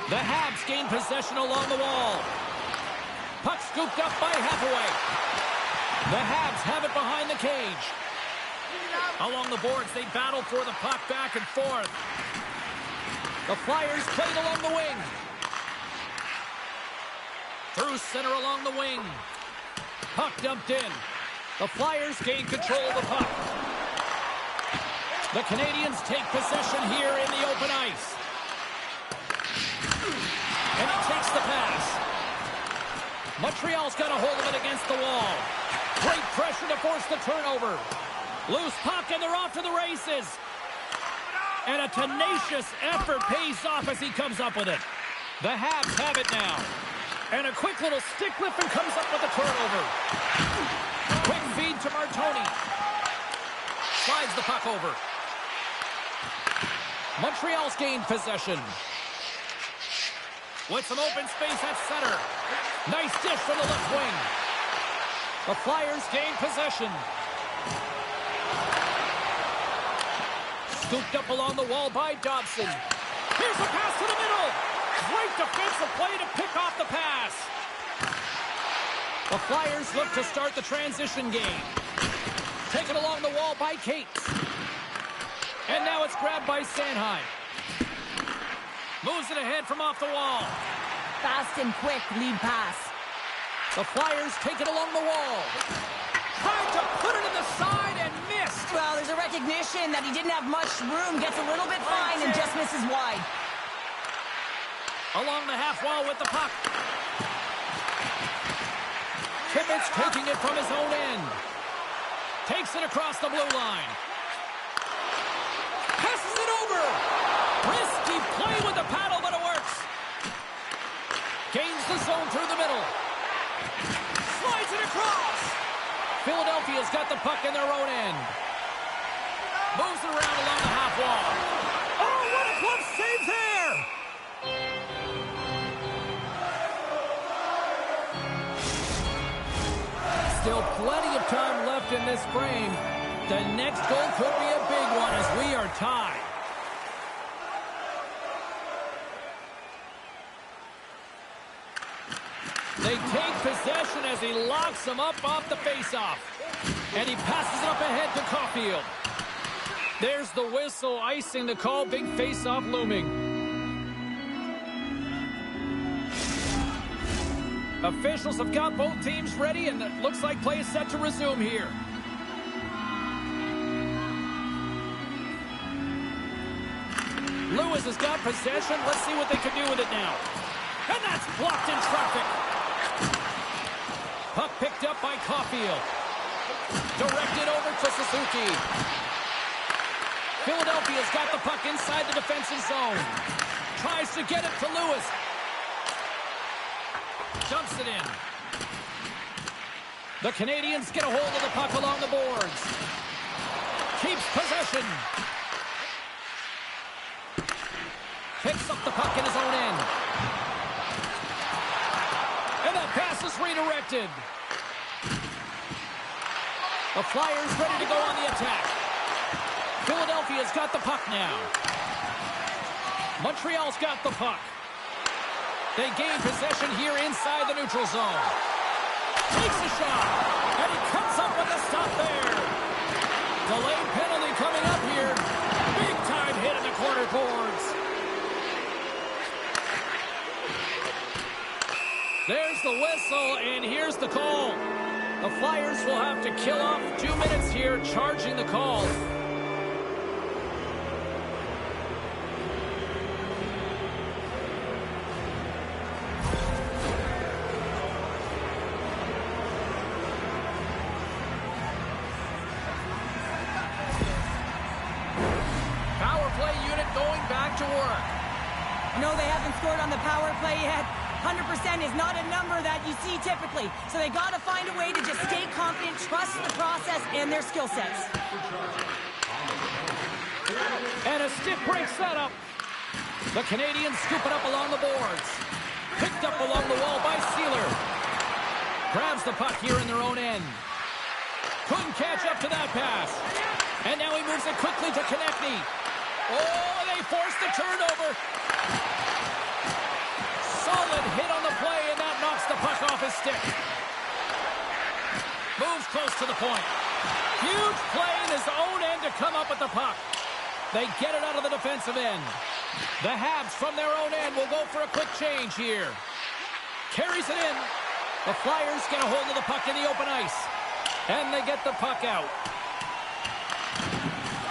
The Habs gain possession along the wall. Puck scooped up by Hathaway. The Habs have it behind the cage. Along the boards, they battle for the puck back and forth. The Flyers played along the wing. Through center along the wing. Puck dumped in. The Flyers gain control of the puck. The Canadians take possession here in the open ice. And he takes the pass. Montreal's got a hold of it against the wall. Great pressure to force the turnover. Loose puck, and they're off to the races. And a tenacious effort pays off as he comes up with it. The Habs have it now. And a quick little stick lift and comes up with the turnover. Quick feed to Martoni. Slides the puck over. Montreal's gained possession. With some open space at center. Nice dish from the left wing. The Flyers gain possession. Scooped up along the wall by Dobson. Here's a pass to the middle. Great defensive play to pick off the pass. The Flyers look to start the transition game. Taken along the wall by Cates. And now it's grabbed by Sanheim. Moves it ahead from off the wall. Fast and quick lead pass. The Flyers take it along the wall. Tried to put it in the side and missed. Well, there's a recognition that he didn't have much room. Gets a little bit fine and just misses wide. Along the half wall with the puck. Tippett's taking it from his own end. Takes it across the blue line. Passes it over. Risky play with the paddle, but it works. Gains the zone through the middle. Slides it across. Philadelphia's got the puck in their own end. Moves it around along the half wall. Oh, what a glove save there! Still plenty of time left in this frame. The next goal could be a big one as we are tied. They take possession as he locks them up off the faceoff. And he passes it up ahead to Caulfield. There's the whistle, icing the call. Big faceoff looming. Officials have got both teams ready, and it looks like play is set to resume here. Lewis has got possession. Let's see what they can do with it now. And that's blocked in traffic. Puck picked up by Caulfield. Directed over to Suzuki. Philadelphia's got the puck inside the defensive zone. Tries to get it to Lewis. Dumps it in. The Canadians get a hold of the puck along the boards. Keeps possession. Picks up the puck in his own end. And that pass is redirected. The Flyers ready to go on the attack. Philadelphia's got the puck now. Montreal's got the puck. They gain possession here inside the neutral zone. Takes a shot. And he comes up with a stop there. Delayed penalty coming up here. Big time hit in the corner boards. There's the whistle, and here's the call. The Flyers will have to kill off 2 minutes here, charging the call. Power play unit going back to work. No, they haven't scored on the power play yet. 100% is not a number that you see typically. So they got to find a way to just stay confident, trust the process and their skill sets. And a stiff break setup. The Canadians scoop it up along the boards. Picked up along the wall by Sealer. Grabs the puck here in their own end. Couldn't catch up to that pass. And now he moves it quickly to Konechny. Oh, they forced the turnover. Solid hit on the play, and that knocks the puck off his stick. Moves close to the point. Huge play in his own end to come up with the puck. They get it out of the defensive end. The Habs from their own end will go for a quick change here. Carries it in. The Flyers get a hold of the puck in the open ice. And they get the puck out.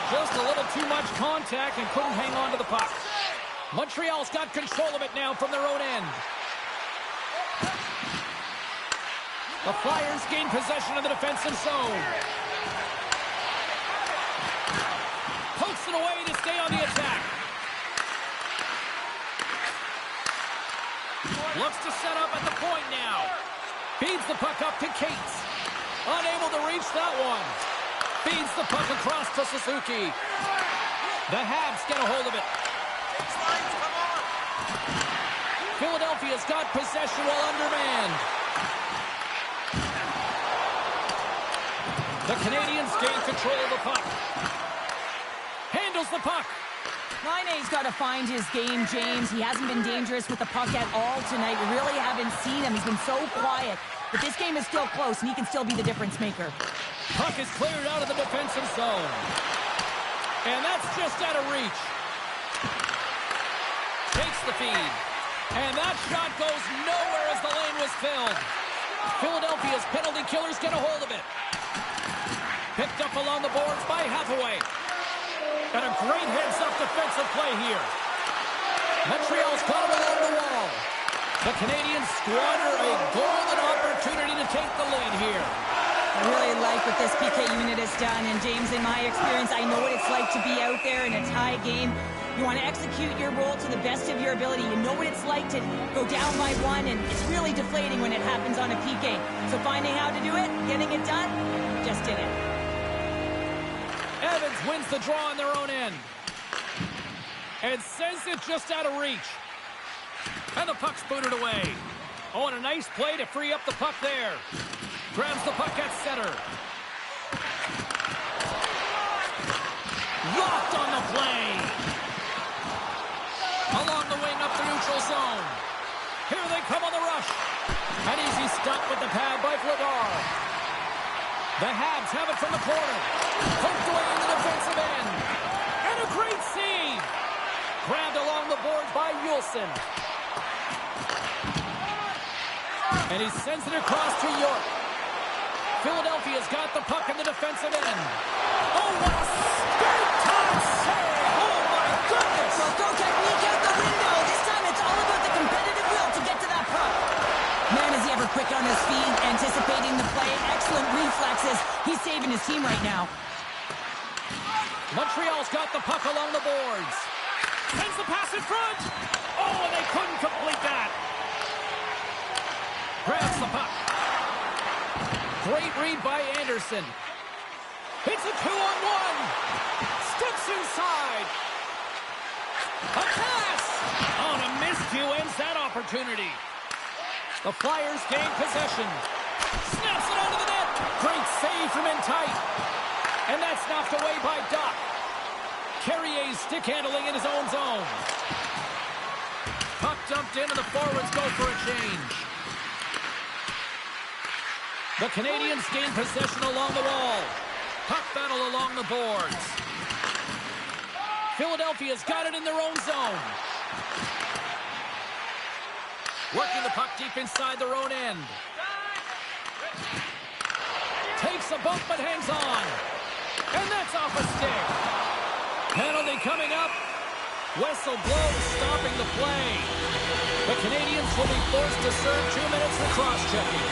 Just a little too much contact and couldn't hang on to the puck. Montreal's got control of it now from their own end. The Flyers gain possession of the defensive zone. Pokes it away to stay on the attack. Looks to set up at the point now. Feeds the puck up to Cates. Unable to reach that one. Feeds the puck across to Suzuki. The Habs get a hold of it. Philadelphia's got possession while undermanned. The Canadians gain control of the puck. Handed handles the puck. Line's got to find his game, James. He hasn't been dangerous with the puck at all tonight. We really haven't seen him. He's been so quiet. But this game is still close, and he can still be the difference maker. Puck is cleared out of the defensive zone. And that's just out of reach. Takes the feed. And that shot goes nowhere as the lane was filled. Philadelphia's penalty killers get a hold of it. Picked up along the boards by Hathaway. And a great heads-up defensive play here. Montreal's got him along the wall. The Canadians squander a golden opportunity to take the lead here. I really like what this PK unit has done. And James, in my experience, I know what it's like to be out there in a tie game. You want to execute your role to the best of your ability. You know what it's like to go down by one, and it's really deflating when it happens on a PK. So finding how to do it, getting it done, just did it. Evans wins the draw on their own end. And sends it just out of reach. And the puck's booted away. Oh, and a nice play to free up the puck there. Grabs the puck at center. Locked on the play. Along the wing up the neutral zone. Here they come on the rush. An easy stop with the pad by Vladar. The Habs have it from the corner. Poked away in the defensive end. And a great save. Grabbed along the boards by Yulson. And he sends it across to York. Philadelphia's got the puck in the defensive end. Oh, what a big-time save! Oh, my goodness! Well, throw technique out the window. This time it's all about the competitive will to get to that puck. Man, is he ever quick on his feet, anticipating the play. Excellent reflexes. He's saving his team right now. Montreal's got the puck along the boards. Sends the pass in front. Oh, and they couldn't complete that. Grabs the puck. Great read by Anderson. It's a 2-on-1. Steps inside. A pass. On a miscue ends that opportunity. The Flyers gain possession. Snaps it onto the net. Great save from in tight. And that's knocked away by Doc. Carrier's stick handling in his own zone. Puck dumped in and the forwards go for a change. The Canadians gain possession along the wall. Puck battle along the boards. Philadelphia's got it in their own zone. Working the puck deep inside their own end. Takes a bump but hangs on. And that's off a stick. Penalty coming up. Whistle blows, stopping the play. The Canadians will be forced to serve 2 minutes for cross-checking.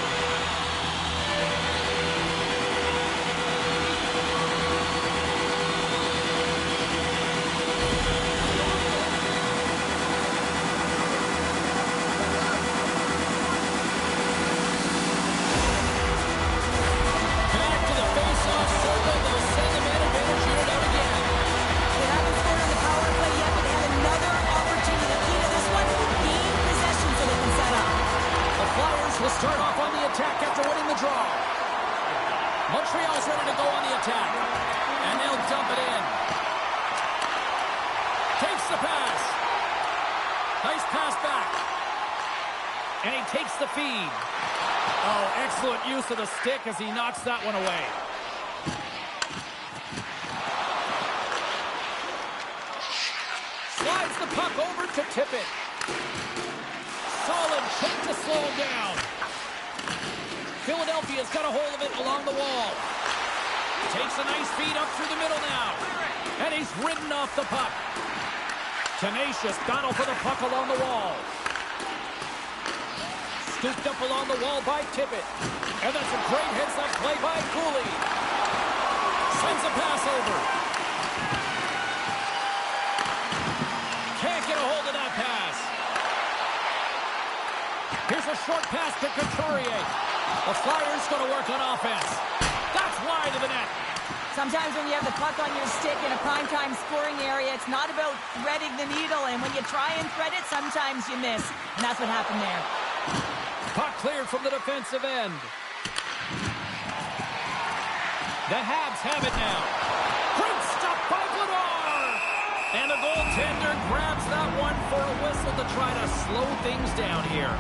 Will start off on the attack after winning the draw. Montreal's ready to go on the attack. And they'll dump it in. Takes the pass. Nice pass back. And he takes the feed. Oh, excellent use of the stick as he knocks that one away. Slides the puck over to Tippett. Solid check to slow him down. Philadelphia's got a hold of it along the wall. Takes a nice feed up through the middle now. And he's ridden off the puck. Tenacious battle for the puck along the wall. Scooped up along the wall by Tippett. And that's a great heads-up play by Cooley. Sends a pass over. Can't get a hold of that pass. Here's a short pass to Couturier. The Flyers going to work on offense. That's wide of the net. Sometimes when you have the puck on your stick in a primetime scoring area, it's not about threading the needle. And when you try and thread it, sometimes you miss. And that's what happened there. Puck cleared from the defensive end. The Habs have it now. Great stop by Vladar. And the goaltender grabs that one for a whistle to try to slow things down here.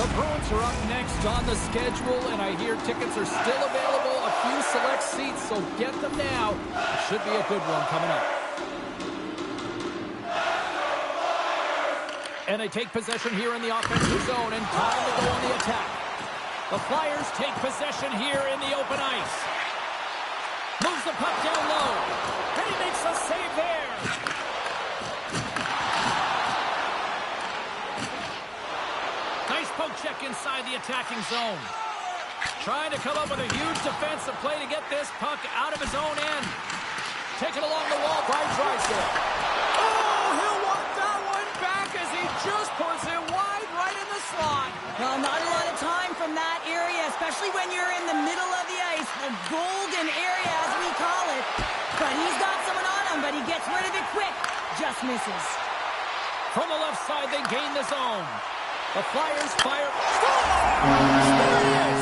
The Bruins are up next on the schedule, and I hear tickets are still available, a few select seats, so get them now. It should be a good one coming up. And they take possession here in the offensive zone, and time to go on the attack. The Flyers take possession here in the open ice. Moves the puck down low, and he makes a save there. Nice poke check inside the attacking zone. Trying to come up with a huge defensive play to get this puck out of his own end. Taken along the wall by Drysdale. Oh, he'll want that one back as he just puts it wide right in the slot. Well, not a lot of time from that area, especially when you're in the middle of the ice, the golden area as we call it. But he's got someone on him, but he gets rid of it quick. Just misses. From the left side, they gain the zone. The Flyers fire. Score! There it is!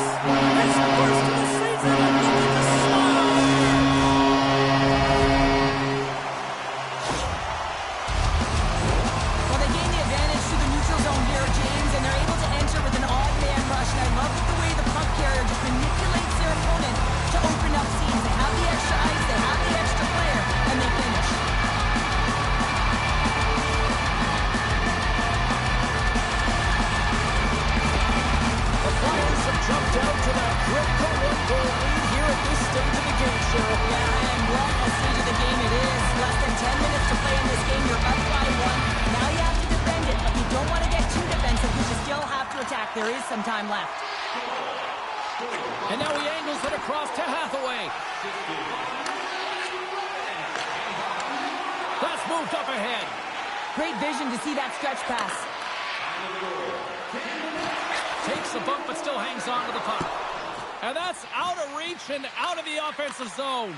It's the first of the season, and look at the smile! Well, they gain the advantage to the neutral zone here, James, and they're able to enter with an odd man rush. And I love the way the puck carrier just manipulates their opponent to open up seams. They have the extra ice, they have the extra player, and they finish. Flyers have jumped out to that critical one-goal lead here at this stage of the game, Cheryl. Yeah, and what a stage of the game it is. Less than 10 minutes to play in this game. You're up by one. Now you have to defend it, but you don't want to get too defensive because you still have to attack. There is some time left. And now he angles it across to Hathaway. That's moved up ahead. Great vision to see that stretch pass. Takes a bump, but still hangs on to the puck. And that's out of reach and out of the offensive zone.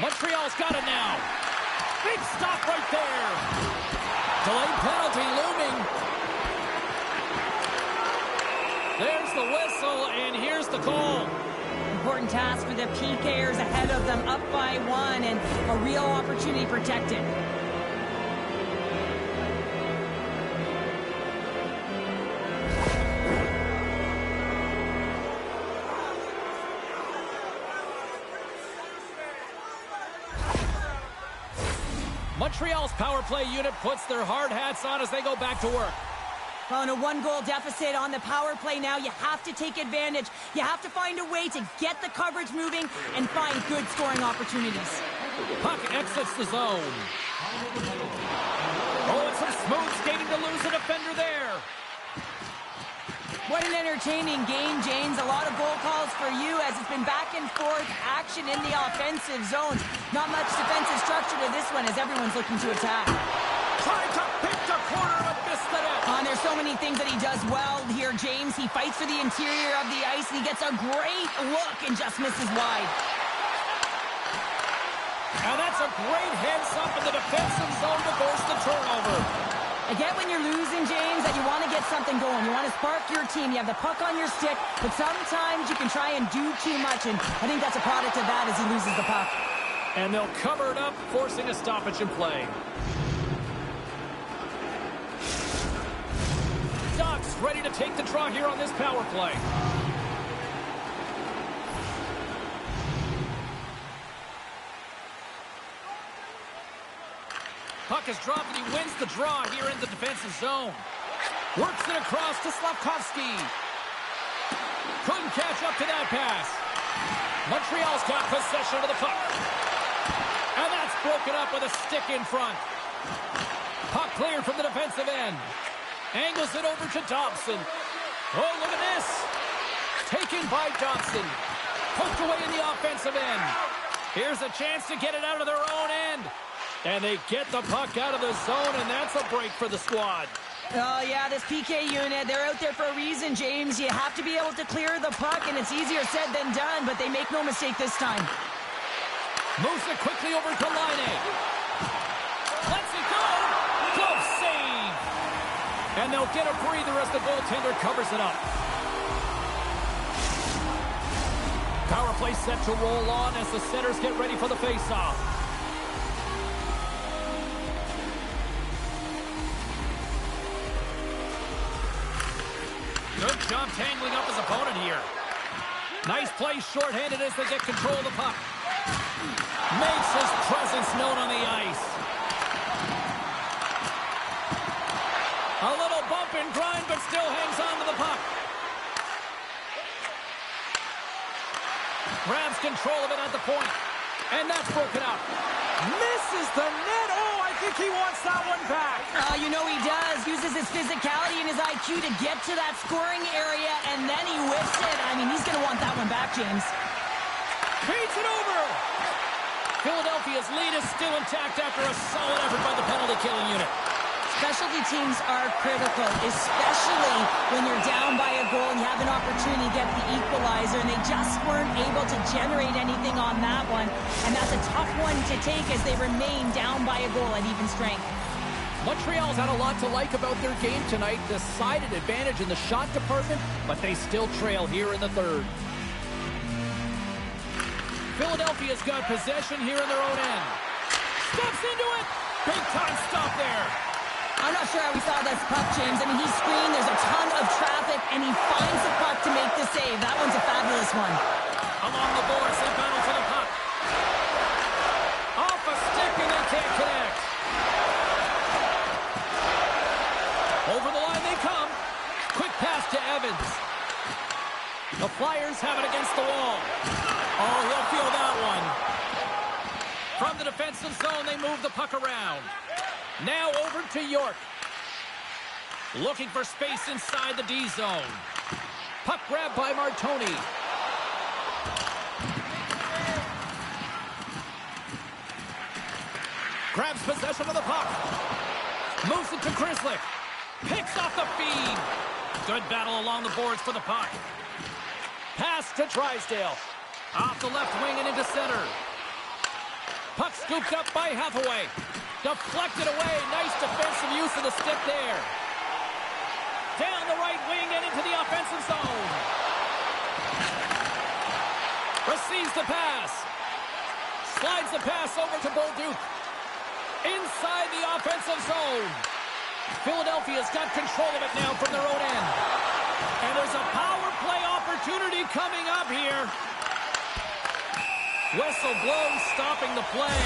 Montreal's got it now. Big stop right there. Delayed penalty looming. There's the whistle, and here's the goal. Important task for the PKers ahead of them, up by one, and a real opportunity protected. Montreal's power play unit puts their hard hats on as they go back to work. Well, in a one-goal deficit on the power play now, you have to take advantage. You have to find a way to get the coverage moving and find good scoring opportunities. Puck exits the zone. Oh, it's some smooth skating to lose a defender there. What an entertaining game, James. A lot of goal calls for you as it's been back and forth action in the offensive zones. Not much defensive structure to this one as everyone's looking to attack. Trying to pick the corner but missed the net. And there's so many things that he does well here, James. He fights for the interior of the ice and he gets a great look and just misses wide. And that's a great heads up in the defensive zone to force the turnover. I get when you're losing, James, that you want to get something going. You want to spark your team. You have the puck on your stick, but sometimes you can try and do too much, and I think that's a product of that as he loses the puck. And they'll cover it up, forcing a stoppage in play. Ducks ready to take the draw here on this power play. Puck is dropped and he wins the draw here in the defensive zone. Works it across to Slavkovsky. Couldn't catch up to that pass. Montreal's got possession of the puck. And that's broken up with a stick in front. Puck cleared from the defensive end. Angles it over to Dobson. Oh, look at this. Taken by Dobson. Poked away in the offensive end. Here's a chance to get it out of their own end. And they get the puck out of the zone, and that's a break for the squad. Oh, yeah, this PK unit, they're out there for a reason, James. You have to be able to clear the puck, and it's easier said than done, but they make no mistake this time. Moves it quickly over to Laine. Lets it go. Glove save. And they'll get a breather as the goaltender covers it up. Power play set to roll on as the setters get ready for the faceoff. Good job tangling up his opponent here. Nice play shorthanded as they get control of the puck. Makes his presence known on the ice. A little bump and grind, but still hangs on to the puck. Grabs control of it at the point. And that's broken up. Misses the net. Oh, I think he wants that one back. You know he does. Uses his physicality and his IQ to get to that scoring area, and then he whiffs it. I mean, he's going to want that one back, James. Beats it over. Philadelphia's lead is still intact after a solid effort by the penalty-killing unit. Specialty teams are critical, especially when you're down by a goal and you have an opportunity to get the equalizer, and they just weren't able to generate anything on that one. And that's a tough one to take as they remain down by a goal at even strength. Montreal's had a lot to like about their game tonight. Decided advantage in the shot department, but they still trail here in the third. Philadelphia's got possession here in their own end. Steps into it. Big time stop there. I'm not sure how we saw this puck, James. I mean, he screened, there's a ton of traffic, and he finds the puck to make the save. That one's a fabulous one. Along the boards, they battle for the puck. Off a stick, and they can't connect. Over the line they come. Quick pass to Evans. The Flyers have it against the wall. Oh, he'll feel that one. From the defensive zone, they move the puck around. Now over to York. Looking for space inside the D zone. Puck grab by Martoni. Grabs possession of the puck. Moves it to Grzelcyk. Picks off the feed. Good battle along the boards for the puck. Pass to Drysdale. Off the left wing and into center. Puck scooped up by Hathaway. Deflected away. Nice defensive use of the stick there. Down the right wing and into the offensive zone. Receives the pass. Slides the pass over to Bolduc. Inside the offensive zone. Philadelphia's got control of it now from their own end. And there's a power play opportunity coming up here. Whistle blows, stopping the play.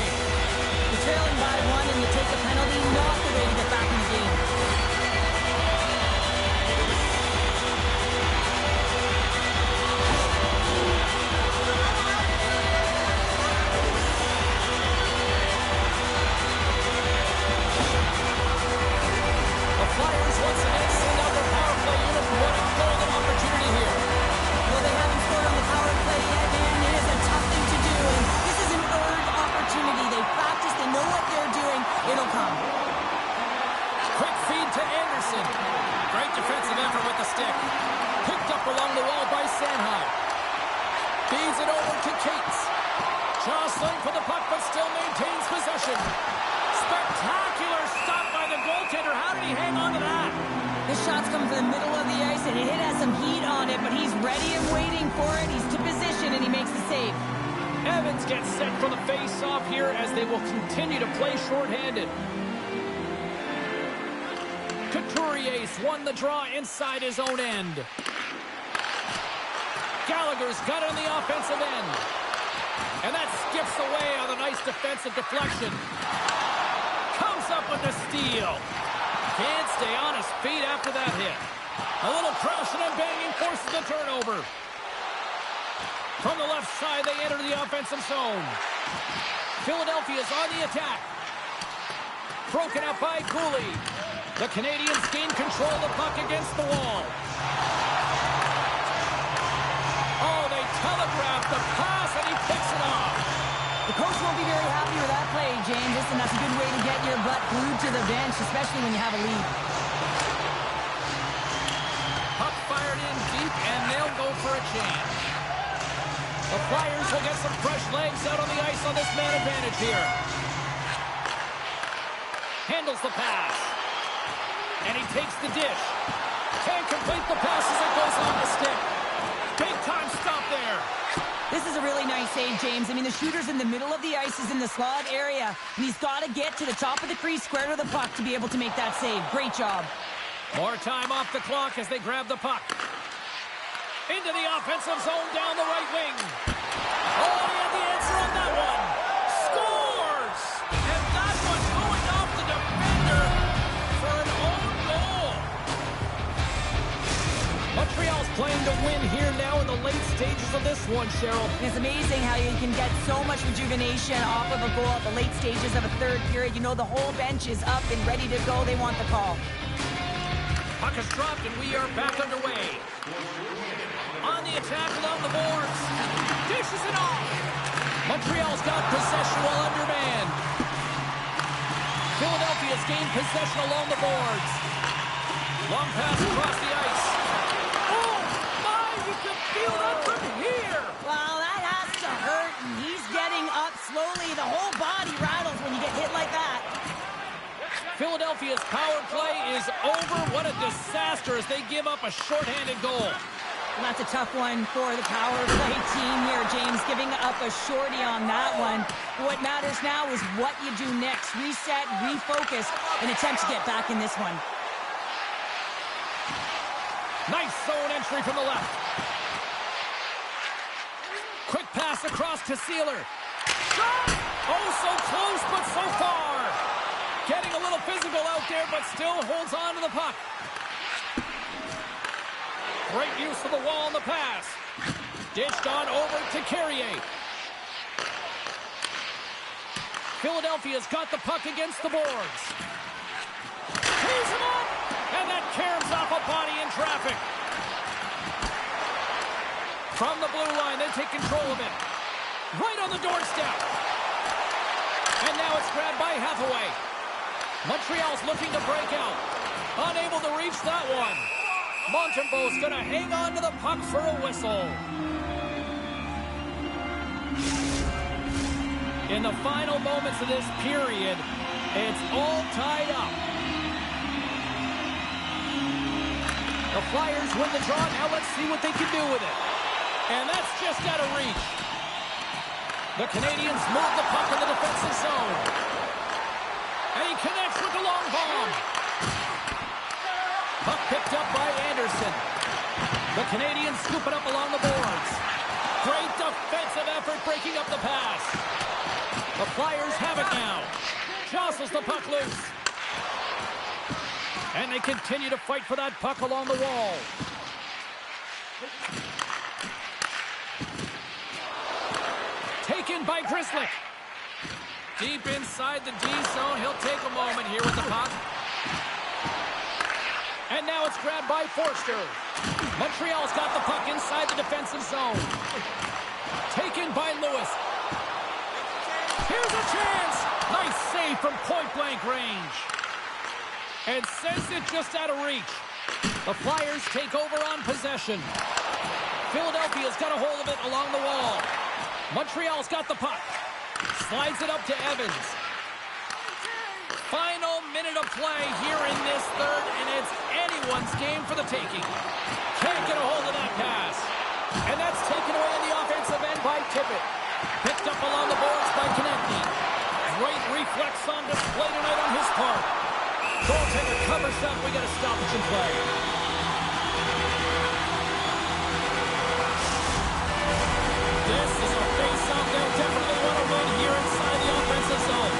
You're trailing by one and you take a penalty, not the way to get back in the game. The Flyers once again send out their power play unit for what a golden opportunity here. Well, they haven't scored on the power play yet, and it is a tough thing to do. And this is an earned opportunity. They practice, they know what they're doing. It'll come. Quick feed to Anderson. Great defensive effort with the stick. Picked up along the wall by Sanheim. Feeds it over to Cates. Jostling for the puck, but still maintains possession. Spectacular stop by the goaltender. How did he hang on to that? This shot's come from the middle of the ice, and it has some heat on it, but he's ready and waiting for it. He's to position, and he makes the save. Evans gets set for the face-off here as they will continue to play shorthanded. Couturier's won the draw inside his own end. Gallagher's got it on the offensive end. And that skips away on a nice defensive deflection. Comes up with the steal. Can't stay on his feet after that hit. A little crashing and banging forces the turnover. From the left side, they enter the offensive zone. Philadelphia's on the attack. Broken up by Cooley. The Canadians gain control of the puck against the wall. Oh, they telegraph the pass, and he picks it off. The coach won't be very happy with that play, James. Listen, that's a good way to get your butt glued to the bench, especially when you have a lead. Puck fired in deep, and they'll go for a chance. The Flyers will get some fresh legs out on the ice on this man advantage here. Handles the pass. And he takes the dish. Can't complete the pass as it goes off the stick. Big time stop there. This is a really nice save, James. I mean, the shooter's in the middle of the ice. He's in the slot area, and he's got to get to the top of the crease, square to the puck to be able to make that save. Great job. More time off the clock as they grab the puck. Into the offensive zone down the right wing. Oh, he had the answer on that one. Scores! And that one going off the defender for an own goal. Montreal's playing to win here now in the late stages of this one, Cheryl. It's amazing how you can get so much rejuvenation off of a goal at the late stages of a third period. You know the whole bench is up and ready to go. They want the call. Puck is dropped and we are back underway. On the attack along the boards. Dishes it off. Montreal's got possession while undermanned. Philadelphia's gained possession along the boards. Long pass across the ice. Oh, my, you can feel that from here. Well, that has to hurt, and he's getting up slowly. The whole body rattles when you get hit like that. Philadelphia's power play is over. What a disaster as they give up a shorthanded goal. And that's a tough one for the power play team here, James, giving up a shorty on that one. What matters now is what you do next. Reset, refocus, and attempt to get back in this one. Nice zone entry from the left. Quick pass across to Sealer. Shot! Oh, so close, but so far. Getting a little physical out there, but still holds on to the puck. Great use of the wall on the pass. Dished on over to Carrier. Philadelphia's got the puck against the boards. Tees him up! And that caroms off a body in traffic. From the blue line, they take control of it. Right on the doorstep. And now it's grabbed by Hathaway. Montreal's looking to break out. Unable to reach that one. Montembeault's going to hang on to the puck for a whistle. In the final moments of this period, it's all tied up. The Flyers win the draw. Now let's see what they can do with it. And that's just out of reach. The Canadians move the puck in the defensive zone. And he connects with the long bomb. Puck picked up by Anderson. The Canadians scoop it up along the boards. Great defensive effort breaking up the pass. The Flyers have it now. Jostles the puck loose. And they continue to fight for that puck along the wall. Taken by Grzelcyk. Deep inside the D zone. He'll take a moment here with the puck. And now it's grabbed by Forster. Montreal's got the puck inside the defensive zone. Taken by Lewis. Here's a chance. Nice save from point-blank range. And sends it just out of reach. The Flyers take over on possession. Philadelphia's got a hold of it along the wall. Montreal's got the puck. Slides it up to Evans. Final minute of play here in this third, and it's anyone's game for the taking. Can't get a hold of that pass. And that's taken away in the offensive end by Tippett. Picked up along the boards by Konecny. Great reflex on display tonight on his part. Goaltender covers up. We got a stoppage in play. This is a face-off they'll definitely want to win here inside the offensive zone.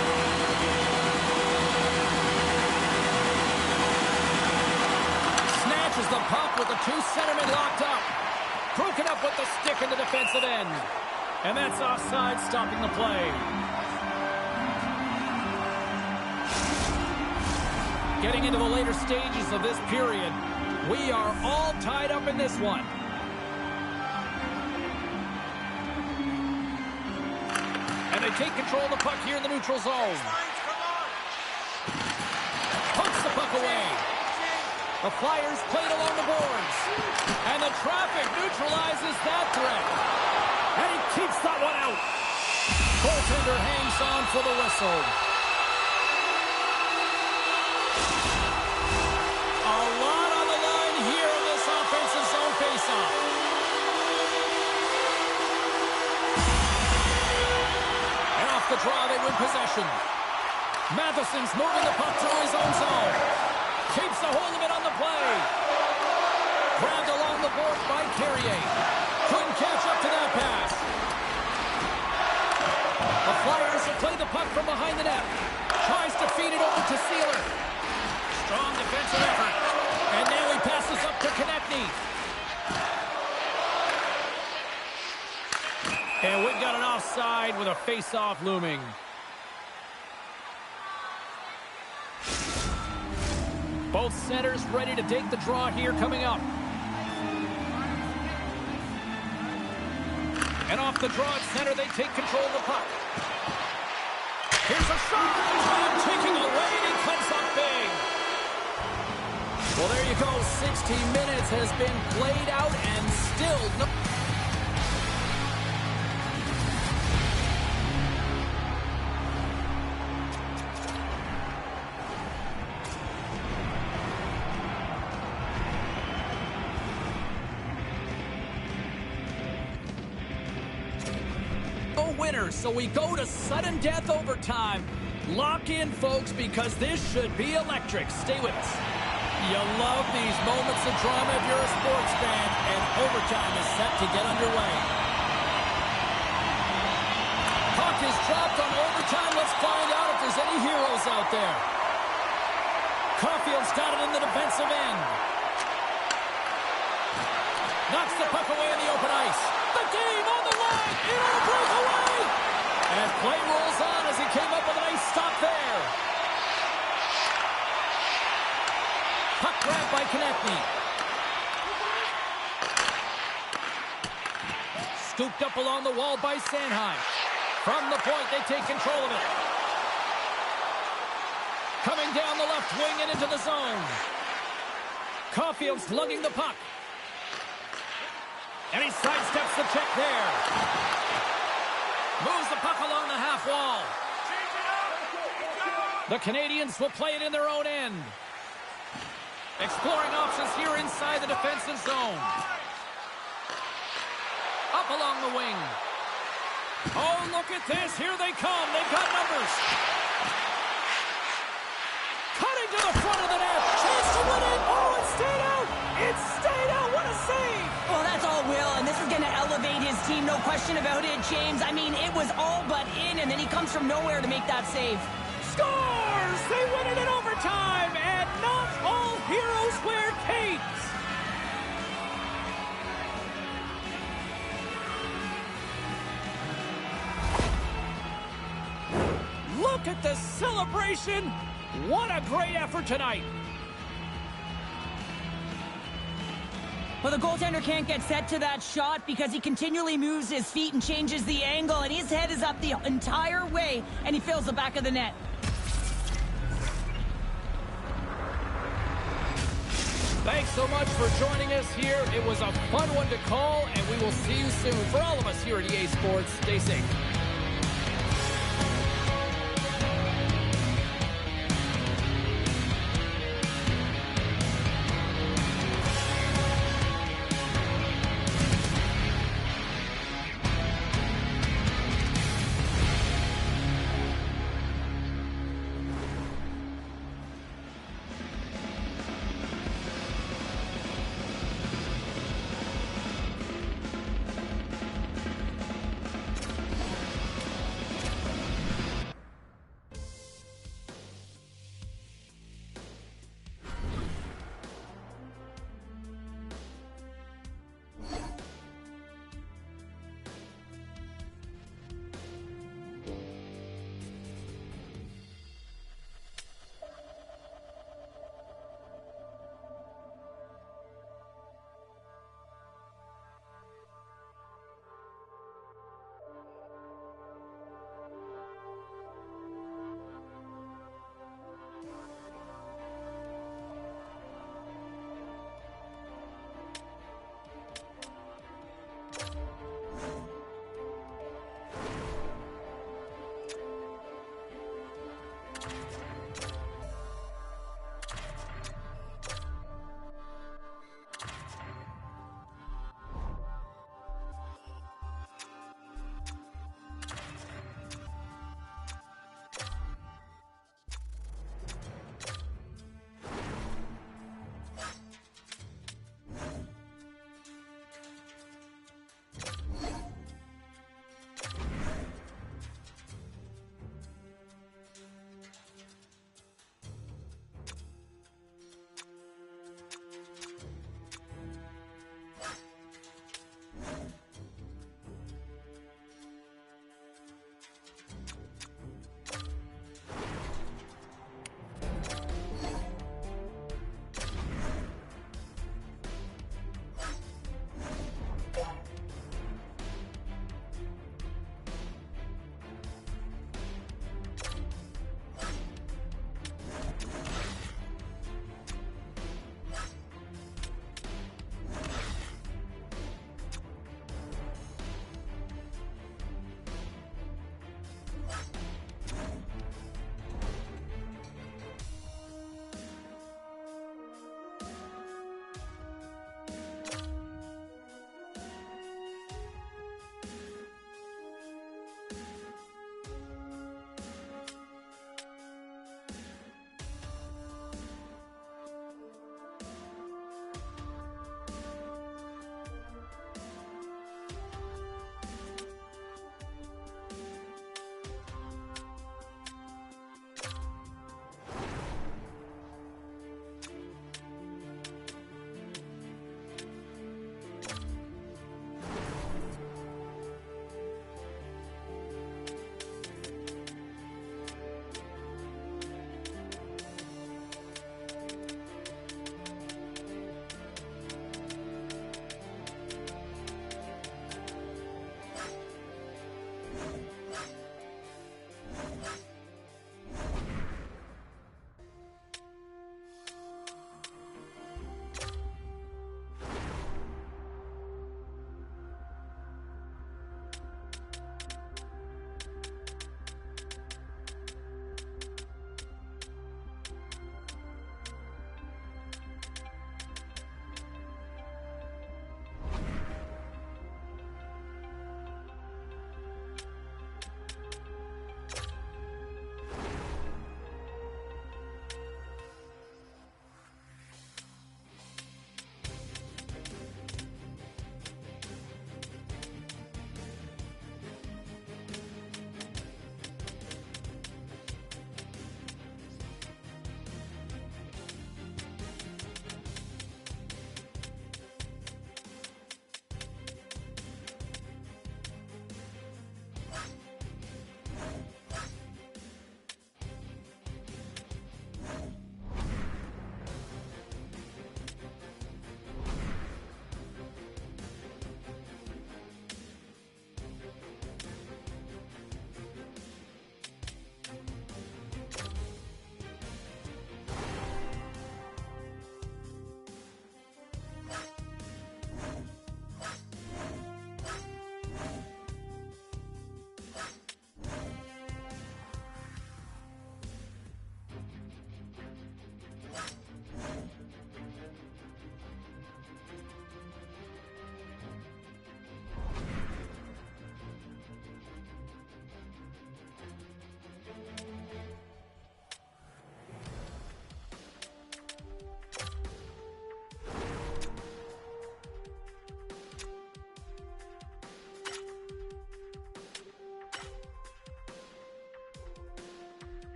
Snatches the puck with the two centermen locked up. Broken up with the stick in the defensive end. And that's offside, stopping the play. Getting into the later stages of this period, we are all tied up in this one. And they take control of the puck here in the neutral zone. Punts the puck away. The Flyers played along the boards. And the traffic neutralizes that threat. And he keeps that one out. Goaltender hangs on for the whistle. A lot on the line here in this offensive zone faceoff. And off the draw, they win possession. Matheson's moving the puck through his own zone. Keeps a hold of it on the play. Grabbed along the boards by Carrier. Couldn't catch up to that pass. The Flyers will play the puck from behind the net. Tries to feed it over to Sealer. Strong defensive effort. And now he passes up to Konechny. And we've got an offside with a face-off looming. Both centers ready to take the draw here coming up. And off the draw at center, they take control of the puck. Here's a shot. And taking away, and he comes up big. Well, there you go. 60 minutes has been played out and still no... Winners, so we go to sudden death overtime. Lock in, folks, because this should be electric. Stay with us. You love these moments of drama if you're a sports fan, and overtime is set to get underway. Puck is dropped on overtime. Let's find out if there's any heroes out there. Caulfield's got it in the defensive end. Knocks the puck away in the open ice. The game on the line. It'll break away. And play rolls on as he came up with a nice stop there. Puck grabbed by Konechny. Scooped up along the wall by Sanheim. From the point, they take control of it. Coming down the left wing and into the zone. Caulfield's lugging the puck. And he sidesteps the check there. Moves the puck along the half wall. The Canadians will play it in their own end. Exploring options here inside the defensive zone. Up along the wing. Oh, look at this. Here they come. They've got numbers. Cutting to the front of the net. Chance to win it. Oh, it stayed out. It stayed out. What a save. Well, that's all Will, and this is going to elevate his team, no question about it, James. I mean, it was all but in, and then he comes from nowhere to make that save. Scores! They win it in overtime, and not all heroes wear capes. Look at the celebration. What a great effort tonight. Well, the goaltender can't get set to that shot because he continually moves his feet and changes the angle, and his head is up the entire way, and he fills the back of the net. Thanks so much for joining us here. It was a fun one to call, and we will see you soon. For all of us here at EA Sports, stay safe.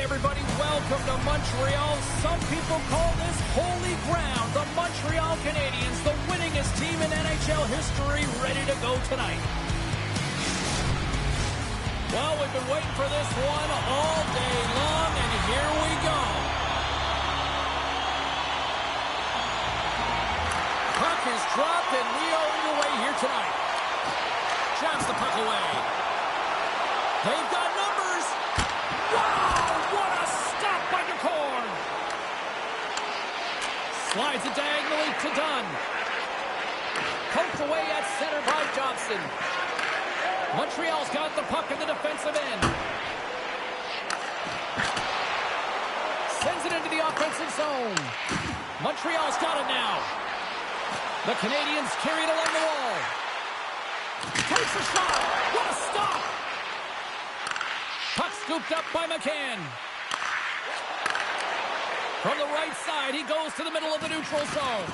everybody. Welcome to Montreal. Some people call this holy ground. The Montreal Canadiens, the winningest team in NHL history, ready to go tonight. Well, we've been waiting for this one all day long, and here we go. Puck is dropped, and we are underway here tonight. Jabs the puck away. They've got numbers. Wow, what a stop by Decorn. Slides it diagonally to Dunn. Poked away at center by Johnson. Montreal's got the puck in the defensive end. Sends it into the offensive zone. Montreal's got it now. The Canadiens carry it along the wall. Takes a shot. What a stop. Puck scooped up by McCann. From the right side, he goes to the middle of the neutral zone.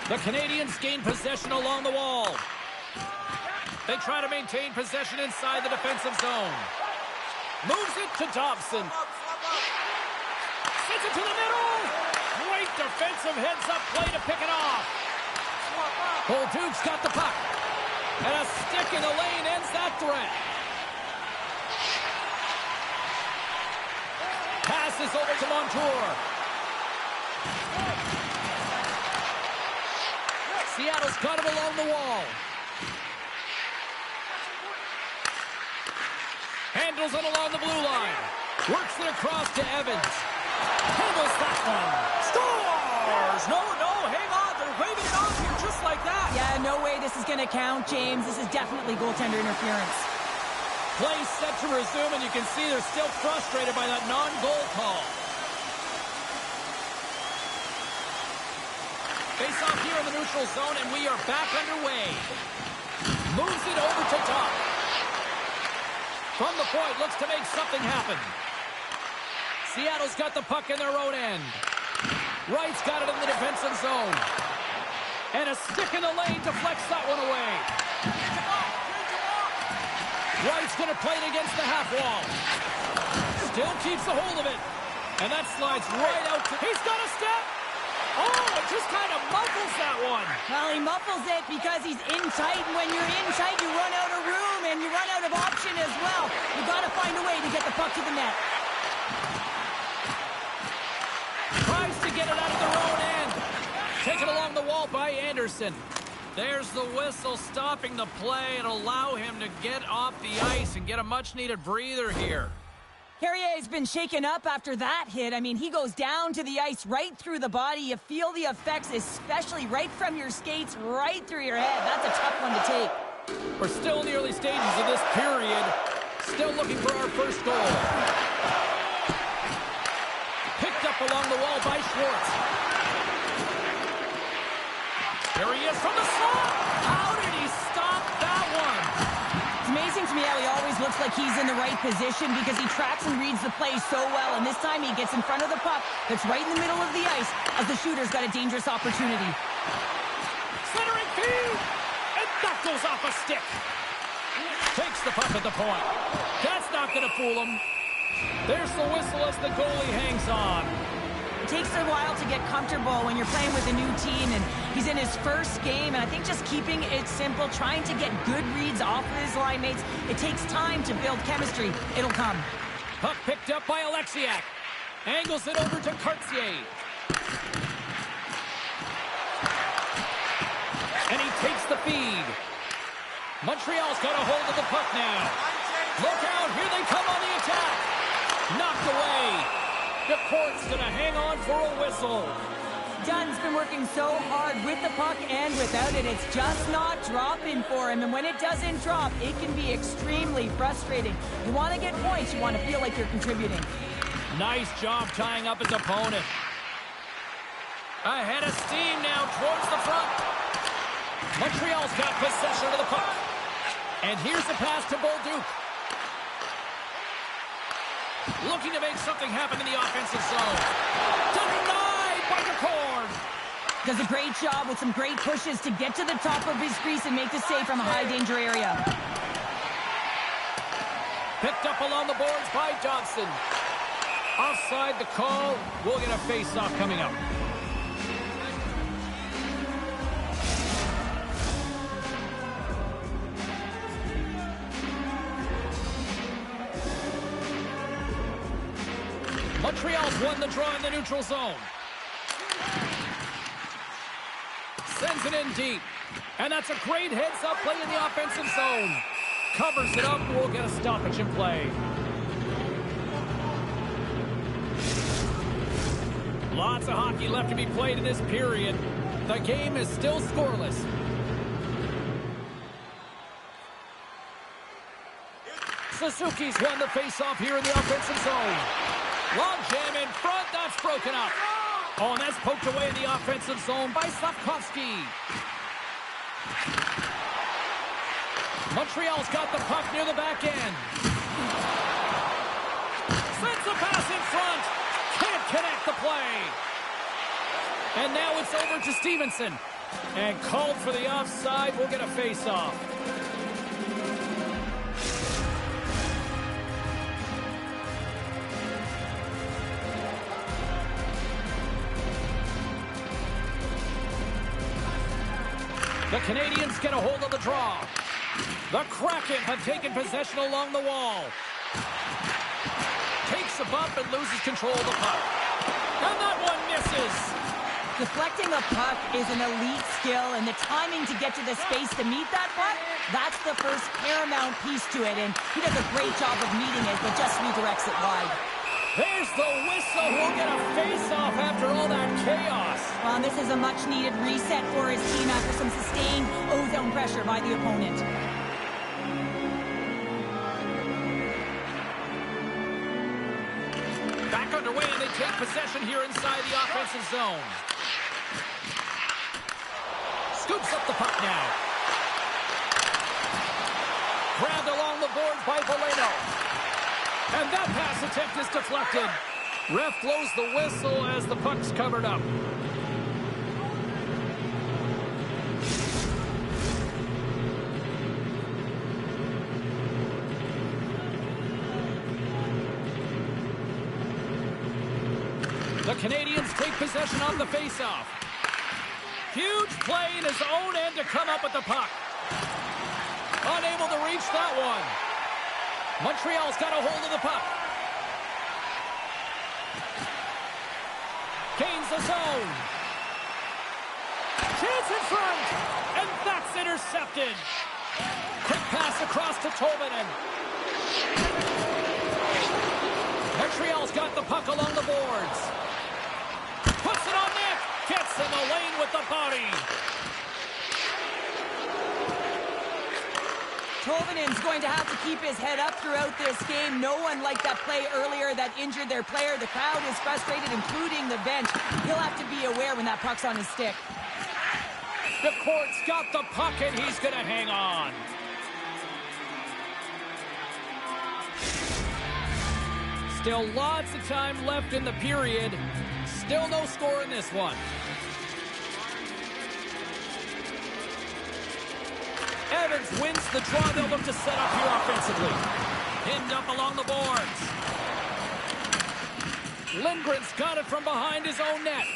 The Canadiens gain possession along the wall. They try to maintain possession inside the defensive zone. Moves it to Dobson. Sends it to the middle. Great defensive heads-up play to pick it off. Bolduc's got the puck. And a stick in the lane ends that threat. Passes over to Montour. Seattle's got him along the wall. Handles it along the blue line. Works it across to Evans. Handles that one. Scores! No, hang on. They're waving it off here just like that. Yeah, no way this is going to count, James. This is definitely goaltender interference. Play set to resume, and you can see they're still frustrated by that non-goal call. Face off here in the neutral zone, and we are back underway. Moves it over to Doc. From the point, looks to make something happen. Seattle's got the puck in their own end. Wright's got it in the defensive zone. And a stick in the lane deflects that one away. Wright's going to play it against the half wall. Still keeps a hold of it. And that slides right out. He's got a step. Oh, it just kind of muffles that one. Well, he muffles it because he's in tight, and when you're in tight, you run out of room, and you run out of option as well. You've got to find a way to get the puck to the net. Tries to get it out of their own end. Taken along the wall by Anderson. There's the whistle stopping the play and allow him to get off the ice and get a much-needed breather here. Carrier's been shaken up after that hit. I mean, he goes down to the ice right through the body. You feel the effects, especially right from your skates, right through your head. That's a tough one to take. We're still in the early stages of this period. Still looking for our first goal. Picked up along the wall by Schwartz. There he is from the slot. How did he stop that one? It's amazing to me how he always looks like he's in the right position because he tracks and reads the play so well. And this time he gets in front of the puck that's right in the middle of the ice as the shooter's got a dangerous opportunity. Centering feed. And that goes off a stick. Takes the puck at the point. That's not going to fool him. There's the whistle as the goalie hangs on. It takes a while to get comfortable when you're playing with a new team, and he's in his first game, and I think just keeping it simple, trying to get good reads off of his line mates, it takes time to build chemistry. It'll come. Puck picked up by Alexiak. Angles it over to Cartier. And he takes the feed. Montreal's got a hold of the puck now. Look out, here they come on the attack. Knocked away. Decorn's going to hang on for a whistle. Dunn's been working so hard with the puck and without it. It's just not dropping for him. And when it doesn't drop, it can be extremely frustrating. You want to get points. You want to feel like you're contributing. Nice job tying up his opponent. Ahead of steam now towards the front. Montreal's got possession of the puck. And here's the pass to Bolduc. Looking to make something happen in the offensive zone. Denied by Decorn. Does a great job with some great pushes to get to the top of his crease and make the save from a high-danger area. Picked up along the boards by Johnson. Offside the call. We'll get a face-off coming up. Montreal's won the draw in the neutral zone. Sends it in deep. And that's a great heads-up play in the offensive zone. Covers it up. We'll get a stoppage in play. Lots of hockey left to be played in this period. The game is still scoreless. Suzuki's won the face-off here in the offensive zone. Long jam in front. That's broken up. Oh, and that's poked away in the offensive zone by Slavkovsky. Montreal's got the puck near the back end. Sends the pass in front. Can't connect the play. And now it's over to Stevenson. And called for the offside. We'll get a face-off. The Canadians get a hold of the draw. The Kraken have taken possession along the wall. Takes a bump and loses control of the puck. And that one misses. Deflecting a puck is an elite skill, and the timing to get to the space to meet that puck, that's the first paramount piece to it, and he does a great job of meeting it, but just redirects it wide. There's the whistle. We'll get a face-off after all that chaos. Well, this is a much-needed reset for his team after some sustained ozone pressure by the opponent. Back underway, and they take possession here inside the offensive zone. Scoops up the puck now. Grabbed along the boards by Valeno. And that pass attempt is deflected. Ref blows the whistle as the puck's covered up. The Canadians take possession on the faceoff. Huge play in his own end to come up with the puck. Unable to reach that one. Montreal's got a hold of the puck. Gains the zone. Chance in front. And that's intercepted. Quick pass across to Tolvanen. Montreal's got the puck along the boards. Puts it on net. Gets in the lane with the body. Tolvanen's going to have to keep his head up throughout this game. No one liked that play earlier that injured their player. The crowd is frustrated, including the bench. He'll have to be aware when that puck's on his stick. The court's got the puck, and he's going to hang on. Still lots of time left in the period. Still no score in this one. Evans wins the draw. They'll look to set up here offensively. Pinned up along the boards. Lindgren's got it from behind his own net.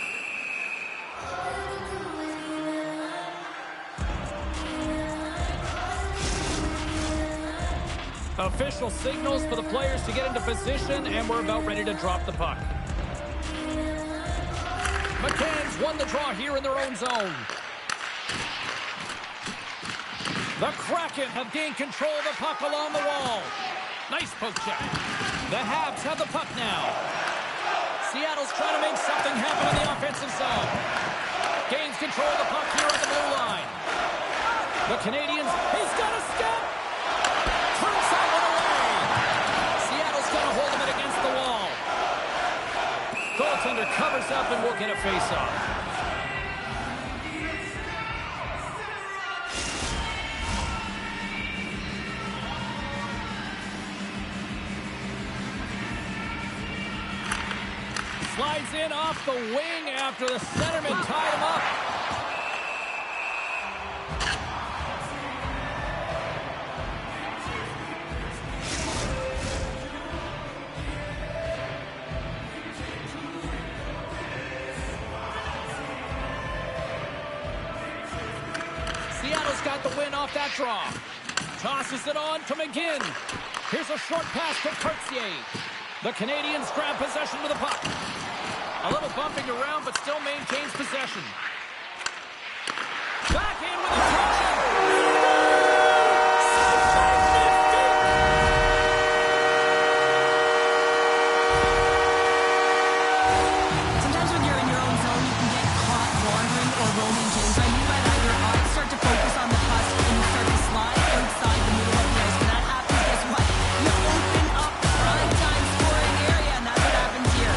Official signals for the players to get into position, and we're about ready to drop the puck. McCann's won the draw here in their own zone. The Kraken have gained control of the puck along the wall. Nice poke check. The Habs have the puck now. Seattle's trying to make something happen in the offensive zone. Gains control of the puck here on the blue line. The Canadians, he's got a step. Turns that one away. Seattle's got to hold him against the wall. Goaltender covers up, and we'll get a face-off. Slides in off the wing after the centerman tied him up. Seattle's got the win off that draw. Tosses it on to McGinn. Here's a short pass to Cartier. The Canadians grab possession with the puck. A little bumping around, but still maintains possession. Back in with a Sometimes when you're in your own zone, you can get caught wandering or roaming, James. I mean by that, your eyes start to focus on the puck and you start to slide outside the middle of the ice. When that happens, guess what? You open up the prime time scoring area, and that's what happens here.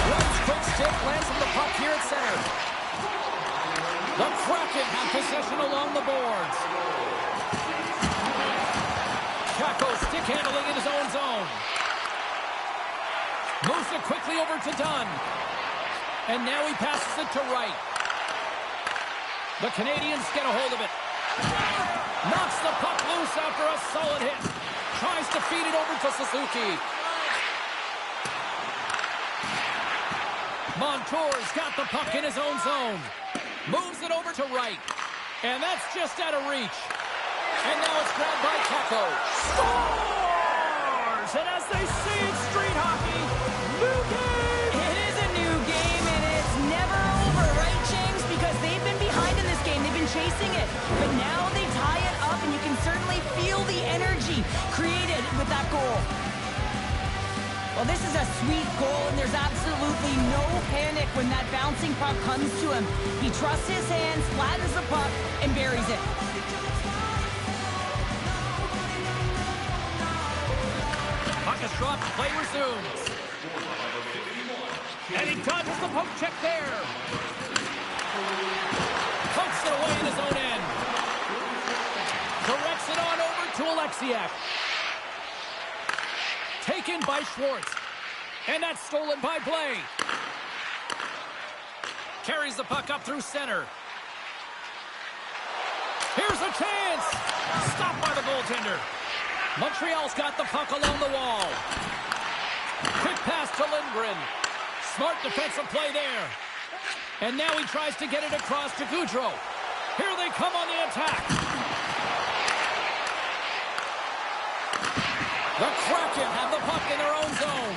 Wright's quick stick lands on the puck here at center. The Kraken have possession along the boards. Kako stick handling in his own zone. Moves it quickly over to Dunn. And now he passes it to Wright. The Canadians get a hold of it. Knocks the puck loose after a solid hit. Tries to feed it over to Suzuki. Montour's got the puck in his own zone. Moves it over to Wright. And that's just out of reach. And now it's grabbed by Kako. Scores! And as they say in street hockey, new game! It is a new game, and it's never over, right, James? Because they've been behind in this game. They've been chasing it. But now they tie it up, and you can certainly feel the energy created with that goal. Well, this is a sweet goal, and there's absolutely no panic when that bouncing puck comes to him. He trusts his hands, flattens the puck, and buries it. Puck is dropped, play resumes. And he dodges the poke check there. Pokes it away in his own end. Directs it on over to Alexiak. Taken by Schwartz. And that's stolen by Blais. Carries the puck up through center. Here's a chance. Stopped by the goaltender. Montreal's got the puck along the wall. Quick pass to Lindgren. Smart defensive play there. And now he tries to get it across to Gaudreau. Here they come on the attack. The Kraken have the puck in their own zone.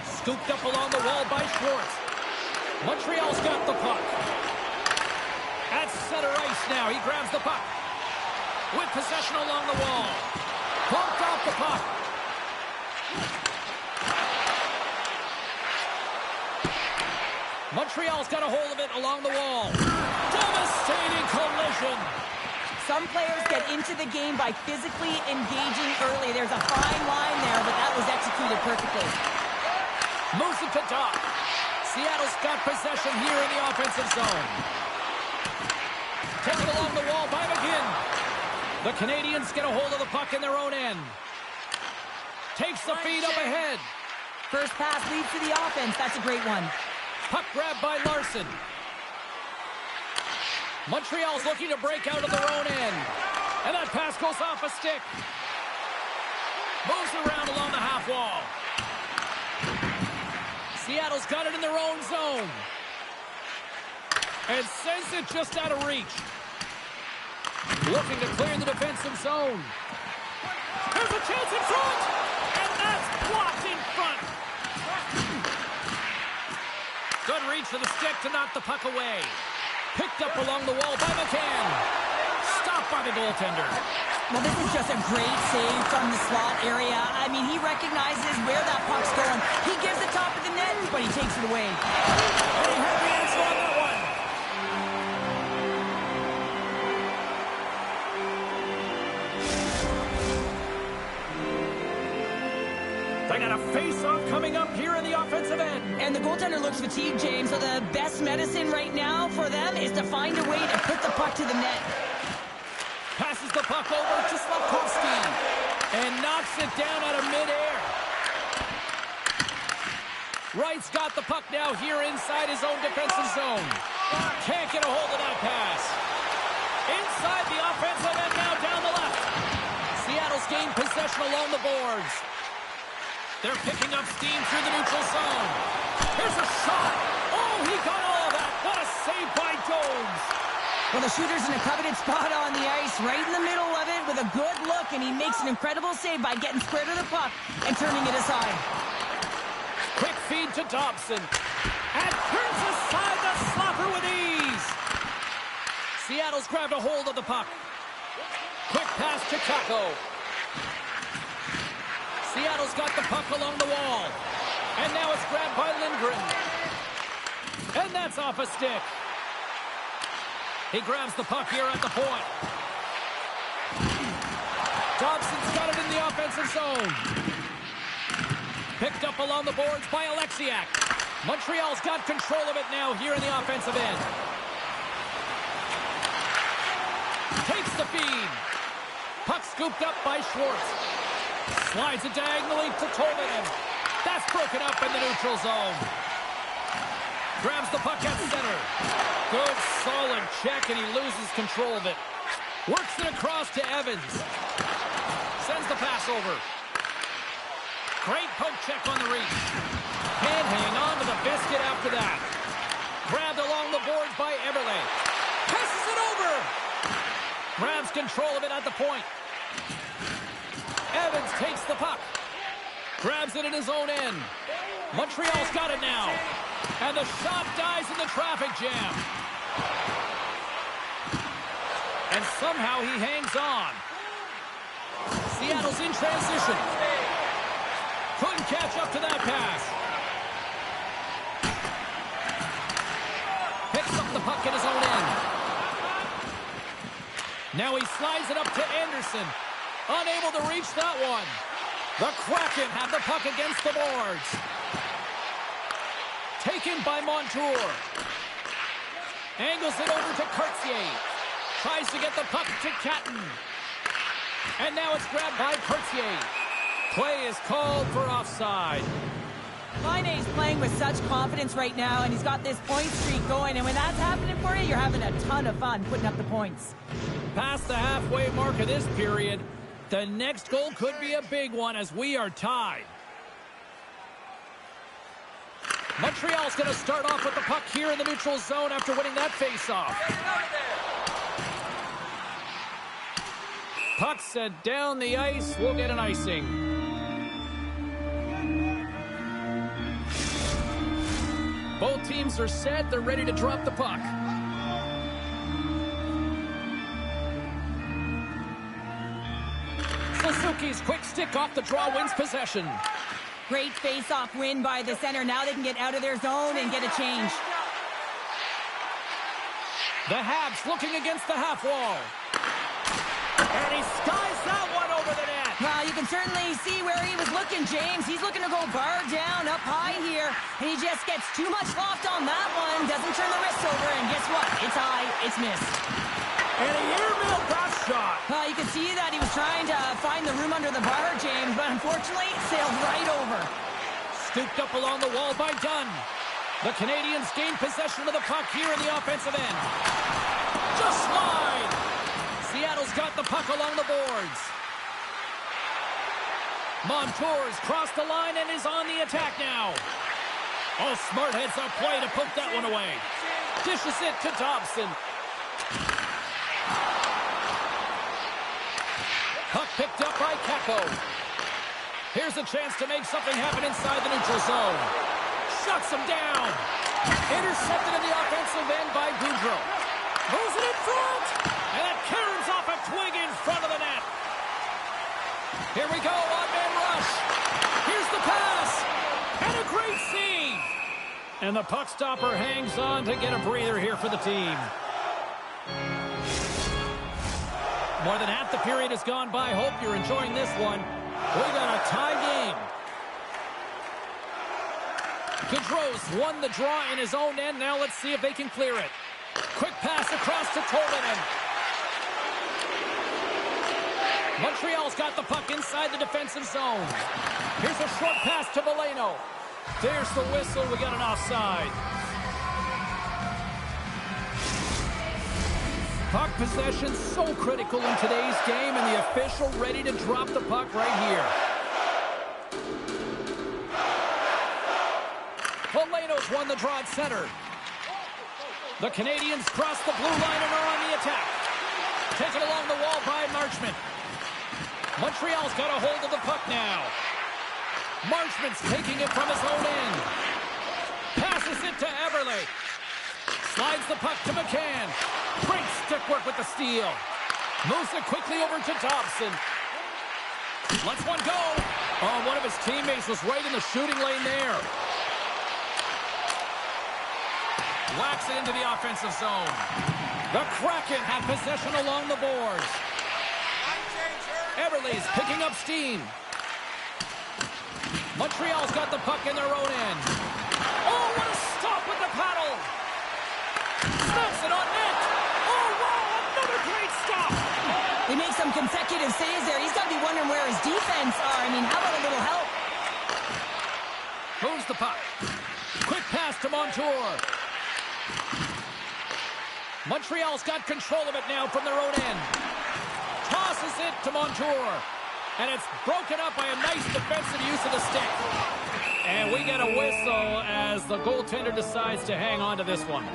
Scooped up along the wall by Schwartz. Montreal's got the puck. At center ice now, he grabs the puck. With possession along the wall. Bumped off the puck. Montreal's got a hold of it along the wall. Devastating collision. Some players get into the game by physically engaging early. There's a fine line there, but that was executed perfectly. Moves it to Doc. Seattle's got possession here in the offensive zone. Taken along the wall by McGinn. The Canadians get a hold of the puck in their own end. Takes the feed up ahead. First pass leads to the offense. That's a great one. Puck grabbed by Larson. Montreal's looking to break out of their own end. And that pass goes off a stick. Moves around along the half wall. Seattle's got it in their own zone. And sends it just out of reach. Looking to clear the defensive zone. There's a chance in front! And that's blocked in front! Good reach for the stick to knock the puck away. Picked up along the wall by McCann. Stopped by the goaltender. Well, this is just a great save from the slot area. I mean, he recognizes where that puck's going. He gives the top of the net, but he takes it away. And he had the answer on that one. They got a face-off coming up here in the offensive end. And the goaltender looks fatigued, James, so the best medicine right now for them is to find a way to put the puck to the net. Passes the puck over to Slavkovsky. And knocks it down out of midair. Wright's got the puck now here inside his own defensive zone. Can't get a hold of that pass. Inside the offensive end now down the left. Seattle's gained possession along the boards. They're picking up steam through the neutral zone. Here's a shot. Oh, he got all of that. What a save by Jones. Well, the shooter's in a coveted spot on the ice, right in the middle of it with a good look, and he makes an incredible save by getting square to the puck and turning it aside. Quick feed to Dobson. And turns aside the slapper with ease. Seattle's grabbed a hold of the puck. Quick pass to Kako. Seattle's got the puck along the wall. And now it's grabbed by Lindgren. And that's off a stick. He grabs the puck here at the point. Dobson's got it in the offensive zone. Picked up along the boards by Alexiak. Montreal's got control of it now here in the offensive end. Takes the feed. Puck scooped up by Schwartz. Slides it diagonally to Tolvanen. That's broken up in the neutral zone. Grabs the puck at center. Good, solid check, and he loses control of it. Works it across to Evans. Sends the pass over. Great poke check on the reach. Can't hang on to the biscuit after that. Grabbed along the boards by Eberle. Passes it over. Grabs control of it at the point. Evans takes the puck. Grabs it in his own end. Montreal's got it now. And the shot dies in the traffic jam. And somehow he hangs on. Seattle's in transition. Couldn't catch up to that pass. Picks up the puck in his own end. Now he slides it up to Anderson. Unable to reach that one. The Kraken have the puck against the boards. Taken by Montour. Angles it over to Courtier. Tries to get the puck to Catton. And now it's grabbed by Courtier. Play is called for offside. Laine's playing with such confidence right now, and he's got this point streak going. And when that's happening for you, you're having a ton of fun putting up the points. Past the halfway mark of this period, the next goal could be a big one as we are tied. Montreal's going to start off with the puck here in the neutral zone after winning that faceoff. Puck set down the ice. We'll get an icing. Both teams are set. They're ready to drop the puck. Suzuki's quick stick off the draw wins possession. Great face-off win by the center. Now they can get out of their zone and get a change. The Habs looking against the half wall. And he skies that one over the net. Well, you can certainly see where he was looking, James. He's looking to go bar down up high here. And he just gets too much loft on that one. Doesn't turn the wrist over. And guess what? It's high. It's missed. And he airmailed that shot. Well, you can see that he was trying to find the room under the bar, James. But unfortunately, it sailed right over. Scooped up along the wall by Dunn. The Canadians gain possession of the puck here in the offensive end. Just slide. Seattle's got the puck along the boards. Montour's crossed the line and is on the attack now. Oh, smart heads up play to poke that one away. Dishes it to Dobson. Puck picked up by Kako. Here's a chance to make something happen inside the neutral zone. Shuts him down. Intercepted in the offensive end by Boudreau. Moves it in front. And it caroms off a twig in front of the net. Here we go, one-man rush. Here's the pass. And a great save. And the puck stopper hangs on to get a breather here for the team. More than half the period has gone by. Hope you're enjoying this one. We got a tie game. Gaudreau's won the draw in his own end. Now let's see if they can clear it. Quick pass across to Tolvanen. Montreal's got the puck inside the defensive zone. Here's a short pass to Veleno. There's the whistle. We got an offside. Puck possession so critical in today's game, and the official ready to drop the puck right here. Foligno's won the draw at center. The Canadians cross the blue line and are on the attack. Taken along the wall by Marchment. Montreal's got a hold of the puck now. Marchment's taking it from his own end. Passes it to Everly. Slides the puck to McCann. Great stick work with the steal. Moves it quickly over to Dobson. Lets one go. Oh, one of his teammates was right in the shooting lane there. Whacks it into the offensive zone. The Kraken have possession along the boards. Everly's picking up steam. Montreal's got the puck in their own end. Oh, what a stop with the paddle. Snaps it on net. Oh, wow, another great stop. They make some consecutive saves there. He's got to be wondering where his defense are. I mean, how about a little help? Moves the puck. Quick pass to Montour. Montreal's got control of it now from their own end. Tosses it to Montour. And it's broken up by a nice defensive use of the stick. And we get a whistle as the goaltender decides to hang on to this one.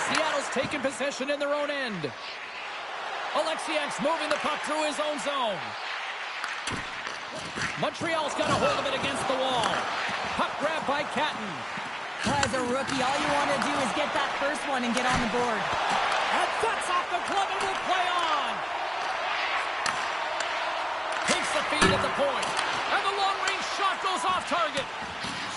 Seattle's taking possession in their own end. Alexiak's moving the puck through his own zone. Montreal's got a hold of it against the wall. Puck grab by Catton. As a rookie, all you want to do is get that first one and get on the board. And that's off the glove and will play on. Takes the feed at the point. And the long-range shot goes off target.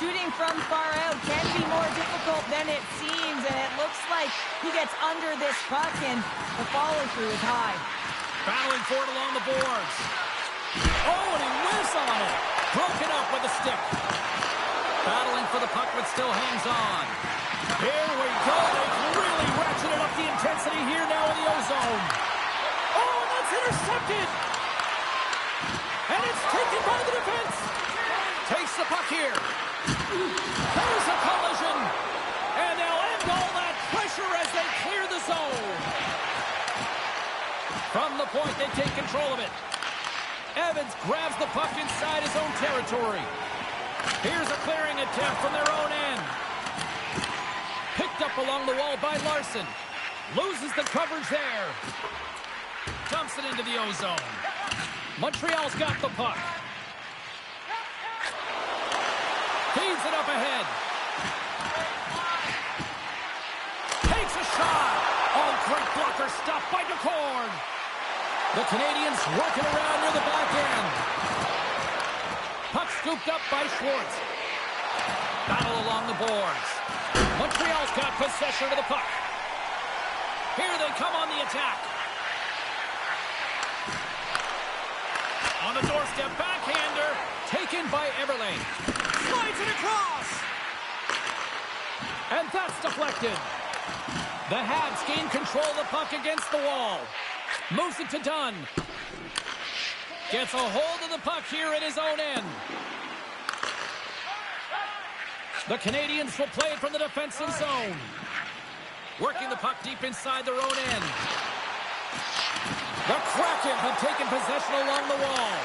Shooting from far out can be more difficult than it seems, and it looks like he gets under this puck, and the follow-through is high. Battling for it along the boards. Oh, and he whiffs on it. Broken up with a stick. Battling for the puck, but still hangs on. Here we go. They've really ratcheted up the intensity here now in the O-zone. Oh, and that's intercepted. And it's taken by the defense. Takes the puck here. There's a collision. And they'll end all that pressure as they clear the zone. From the point, they take control of it. Evans grabs the puck inside his own territory. Here's a clearing attempt from their own end. Picked up along the wall by Larson. Loses the coverage there. Dumps it into the O-zone. Montreal's got the puck. Feeds it up ahead. Takes a shot. Oh, great blocker stop by DeCord. The Canadians working around near the back end. Puck scooped up by Schwartz. Battle along the boards. Montreal's got possession of the puck. Here they come on the attack. On the doorstep, backhander. Taken by Everly. Slides it across. And that's deflected. The Habs gain control of the puck against the wall. Moves it to Dunn. Gets a hold of the puck here in his own end. The Canadians will play it from the defensive zone. Working the puck deep inside their own end. The Kraken have taken possession along the wall.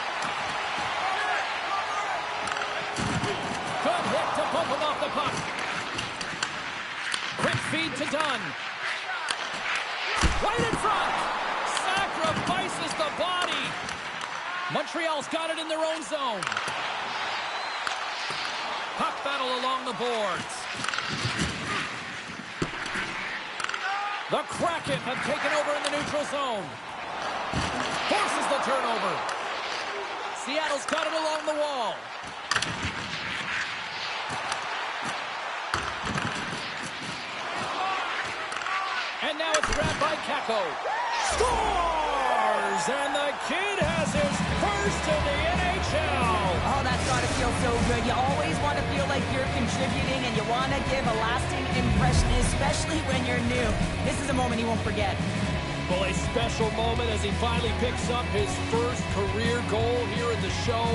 Good hit to bump him off the puck. Quick feed to Dunn. Right in front. Sacrifices the body. Montreal's got it in their own zone. Puck battle along the boards. The Kraken have taken over in the neutral zone. Forces the turnover. Seattle's got it along the wall. And now it's grabbed by Kakko. Scores! And the kid has his first in the NHL. Oh, that's got to feel so good. You always want to feel like you're contributing and you want to give a lasting impression, especially when you're new. This is a moment he won't forget. Well, a special moment as he finally picks up his first career goal here at the show.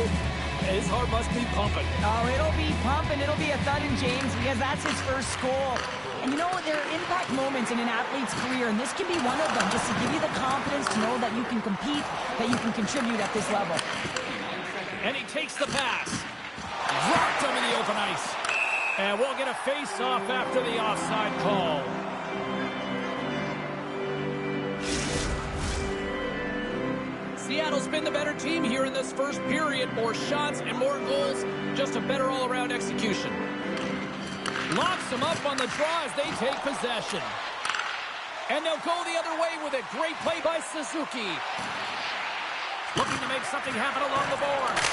His heart must be pumping. Oh, it'll be pumping. It'll be a thudding, James, because that's his first goal. And you know, there are impact moments in an athlete's career, and this can be one of them, just to give you the confidence to know that you can compete, that you can contribute at this level. And he takes the pass. Rocked under the open ice. And we'll get a face-off after the offside call. Seattle's been the better team here in this first period. More shots and more goals. Just a better all-around execution. Locks them up on the draw as they take possession. And they'll go the other way with it. Great play by Suzuki. Looking to make something happen along the boards.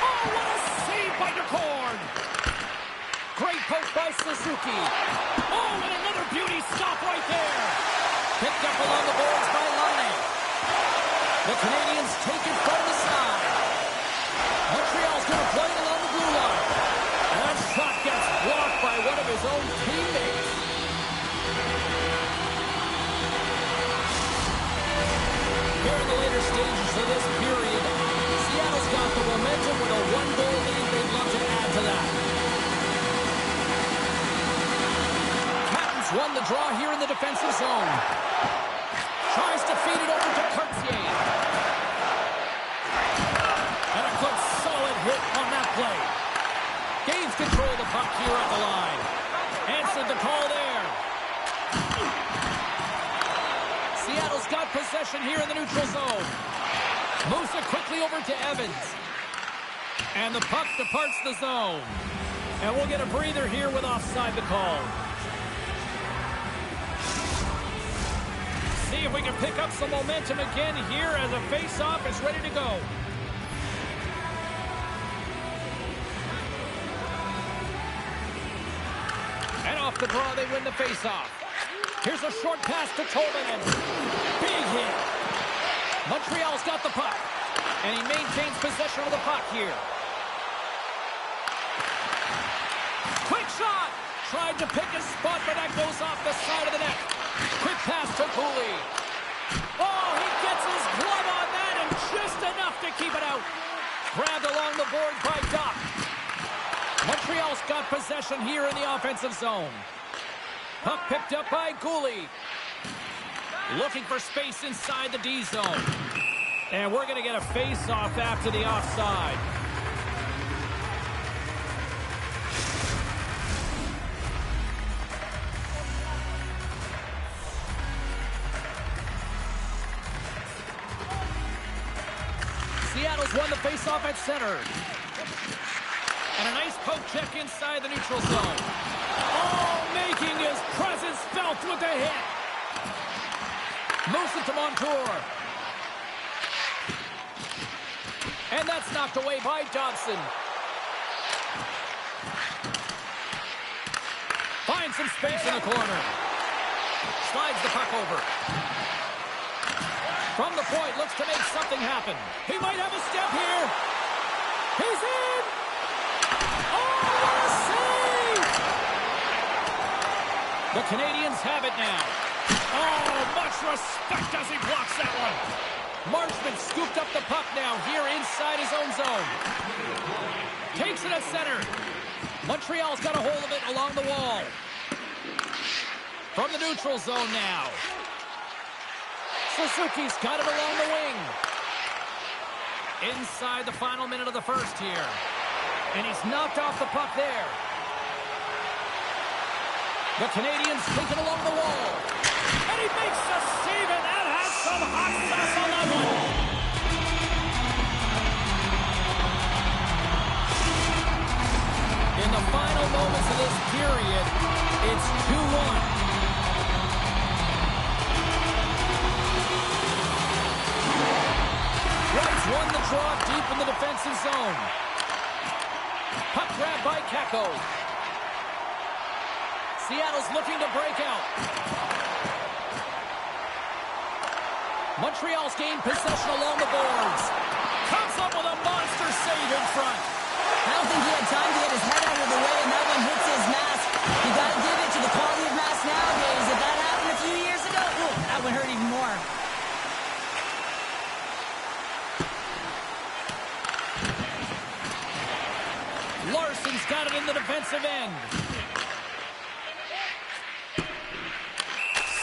Oh, what a save by Decord. Great poke by Suzuki. Oh, and another beauty stop right there. Picked up along the boards by Laine. The Canadians take it from the side. Montreal's going to play it along the blue line. That shot gets blocked by one of his own teammates. Here in the later stages of this period, Seattle's got the momentum with a one-goal lead. They'd love to add to that. Captains won the draw here in the defensive zone. Tries to feed it over to Cartier. And a good solid hit on that play. Gains control of the puck here at the line. Answered the call there. Seattle's got possession here in the neutral zone. Moves it quickly over to Evans. And the puck departs the zone. And we'll get a breather here with offside the call. See if we can pick up some momentum again here as a face-off is ready to go. And off the draw, they win the face-off. Here's a short pass to Tolvanen. Big hit. Montreal's got the puck. And he maintains possession of the puck here. Quick shot. Tried to pick a spot, but that goes off the side of the net. Quick pass to Cooley. Oh, he gets his glove on that and just enough to keep it out. Grabbed along the board by Doc. Montreal's got possession here in the offensive zone. Puck picked up by Cooley. Looking for space inside the D zone. And we're going to get a face-off after the offside. Seattle's won the face-off at center. And a nice poke check inside the neutral zone. Oh, making his presence felt with the hit. Moves it to Montour. And that's knocked away by Dobson. Finds some space in the corner. Slides the puck over. From the point, looks to make something happen. He might have a step here. He's in! Oh, what a save! The Canadians have it now. Oh, much respect as he blocks that one. Marchman scooped up the puck now here inside his own zone. Takes it at center. Montreal's got a hold of it along the wall. From the neutral zone now. Suzuki's got it along the wing. Inside the final minute of the first here. And he's knocked off the puck there. The Canadians take it along the wall. And he makes the save, and that has some hot sauce on that one. In the final moments of this period, it's 2-1. Wrights won the draw deep in the defensive zone. Puck grab by Kakko. Seattle's looking to break out. Montreal's gained possession along the boards. Comes up with a monster save in front. I don't think he had time to get his head out of the way, and that one hits his mask. You got to give it to the quality of mask nowadays. If that happened a few years ago, that would hurt even more. Larson's got it in the defensive end.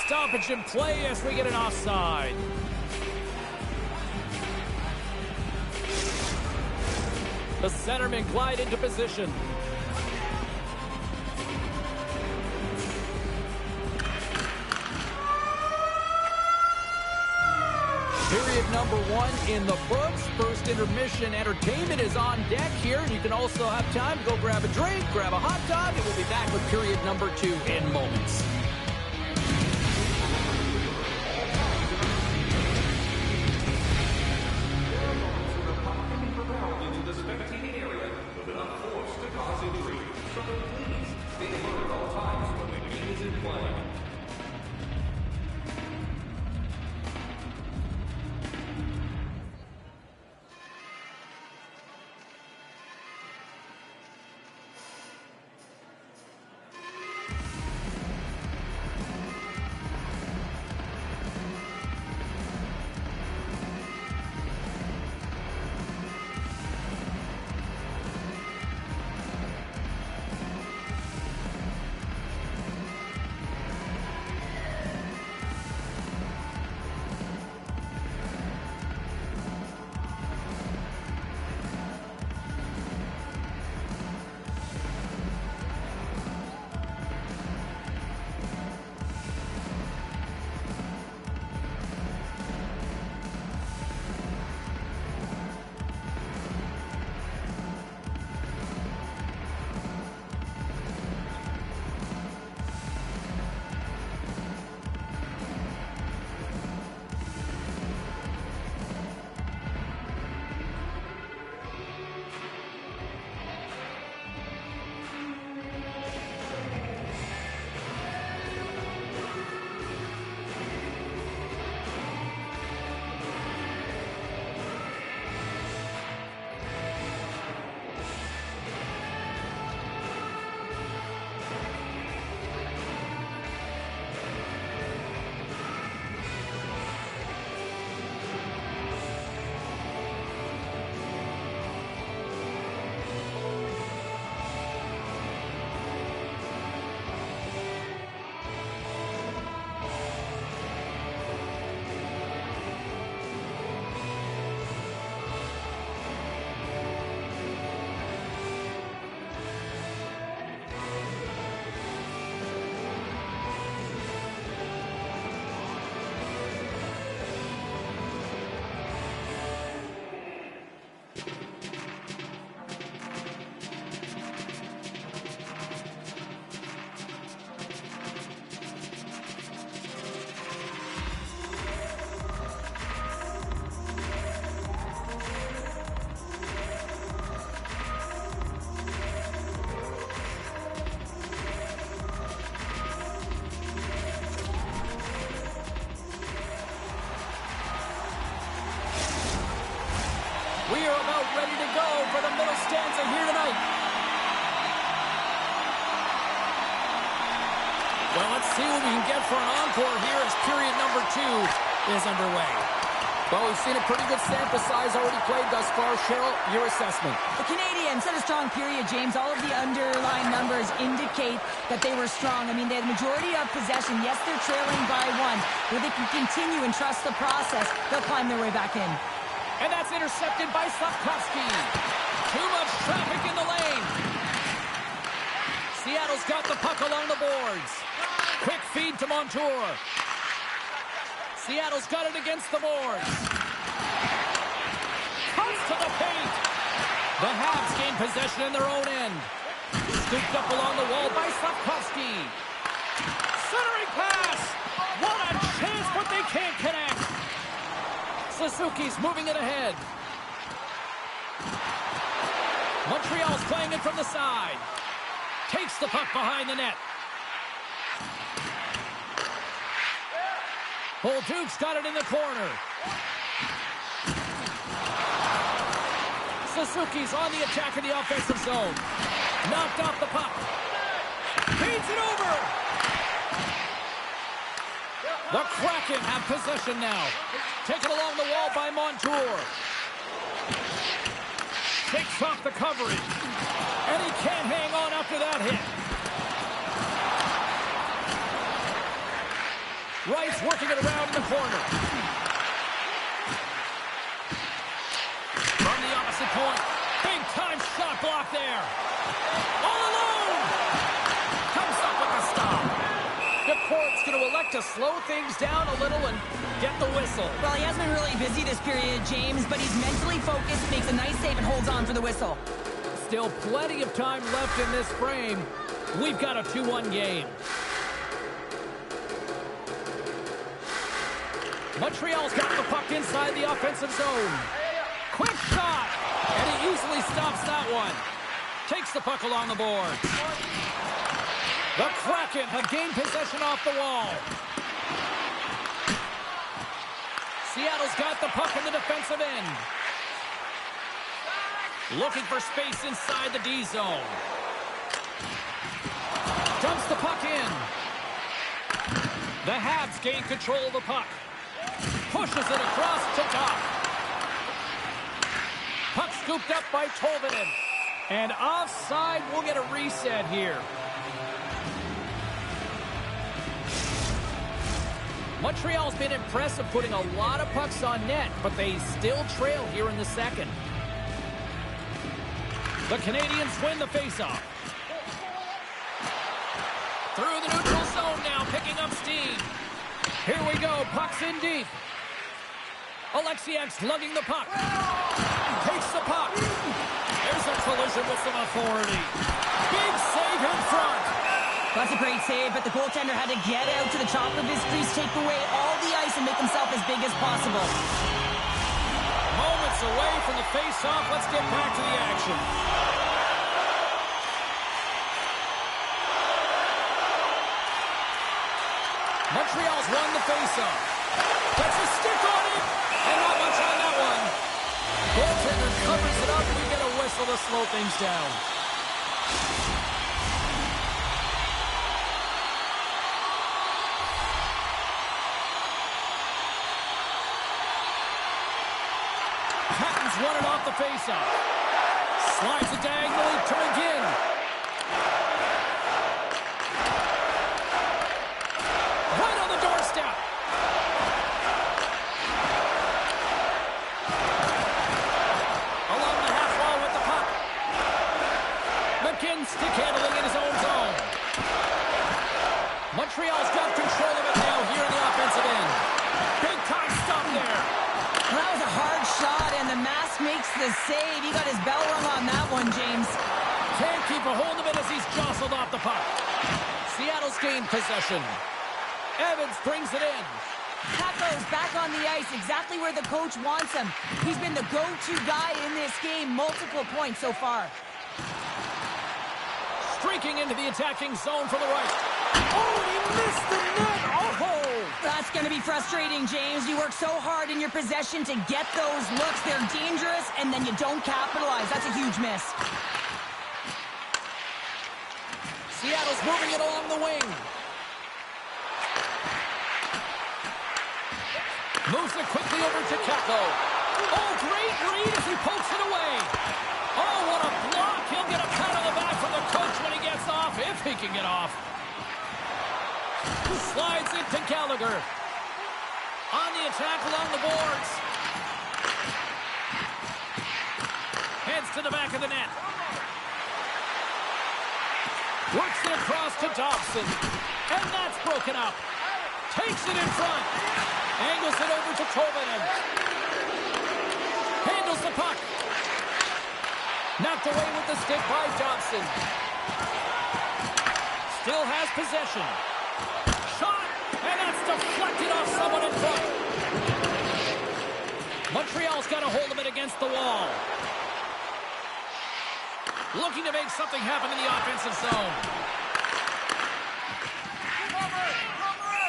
stoppage in play as we get an offside. The centermen glide into position. Period number 1 in the books. First intermission entertainment is on deck here. You can also have time to go grab a drink, grab a hot dog, and we'll be back with period number 2 in moments. Into the spectating area with enough force to cause injury. So please stay alert at all times when the game is in play. We are about ready to go for the middle stanza here tonight. Well, let's see what we can get for an encore here as period number 2 is underway. Well, we've seen a pretty good sample size already played thus far. Cheryl, your assessment. The Canadians had a strong period, James. All of the underlying numbers indicate that they were strong. I mean, they had the majority of possession. Yes, they're trailing by 1. But they can continue and trust the process. They'll climb their way back in. And that's intercepted by Slavkovsky. Too much traffic in the lane. Seattle's got the puck along the boards. Quick feed to Montour. Seattle's got it against the boards. Comes to the paint. The Habs gain possession in their own end. Scooped up along the wall by Slavkovsky. Centering pass. What a chance, but they can't connect. Suzuki's moving it ahead. Montreal's playing it from the side. Takes the puck behind the net. Bolduc's got it in the corner. Suzuki's on the attack in the offensive zone. Knocked off the puck. Feeds it over. The Kraken have possession now. Taken along the wall by Montour. Takes off the coverage. And he can't hang on after that hit. Rice working it around in the corner. From the opposite point. Big time shot block there. All alone. Comes up with a stop. The court's going to elect to slow things down a little and get the whistle. Well, he hasn't been really busy this period, James, but he's mentally focused, makes a nice save, and holds on for the whistle. Still plenty of time left in this frame. We've got a 2-1 game. Montreal's got the puck inside the offensive zone. Quick shot, and he easily stops that one. Takes the puck along the board. The Kraken have gained possession off the wall. Seattle's got the puck in the defensive end. Looking for space inside the D zone. Dumps the puck in. The Habs gain control of the puck. Pushes it across to top. Puck scooped up by Tolvanen. And offside, we'll get a reset here. Montreal's been impressive putting a lot of pucks on net, but they still trail here in the second. The Canadiens win the faceoff. Through the neutral zone now, picking up steam. Here we go, puck's in deep. Alexiak's lugging the puck. Takes the puck. There's a collision with some authority. Big save in front. That's a great save, but the goaltender had to get out to the top of his crease, take away all the ice, and make himself as big as possible. Moments away from the face-off. Let's get back to the action. Montreal's won the face-off. Gets a stick on it, and not much on that one. Goaltender covers it up, and we get a whistle to slow things down. Patton's won it off the faceoff. Slides it diagonally to McGinn. Right on the doorstep. Along the half wall with the puck. McGinn stick handling in his own zone. Montreal's got control of it now here in the offensive end. Big time stop there. Well, that was a hard shot, and the mask makes the save. He got his bell rung on that one, James. Can't keep a hold of it as he's jostled off the puck. Seattle's gained possession. Evans brings it in. Pat goes back on the ice, exactly where the coach wants him. He's been the go-to guy in this game, multiple points so far. Streaking into the attacking zone for the right. Oh, he missed the net. Oh! That's going to be frustrating, James. You work so hard in your possession to get those looks. They're dangerous, and then you don't capitalize. That's a huge miss. Seattle's moving it along the wing. Moves it quickly over to Capo. Oh, great read as he pokes it away. Oh, what a block. He'll get a pat on the back from the coach when he gets off, if he can get off. Slides it to Gallagher. On the attack along the boards. Heads to the back of the net. Works it across to Dobson. And that's broken up. Takes it in front. Angles it over to Tolvanen. Handles the puck. Knocked away with the stick by Dobson. Still has possession. Shot, and that's deflected off someone in front. Montreal's got a hold of it against the wall. Looking to make something happen in the offensive zone.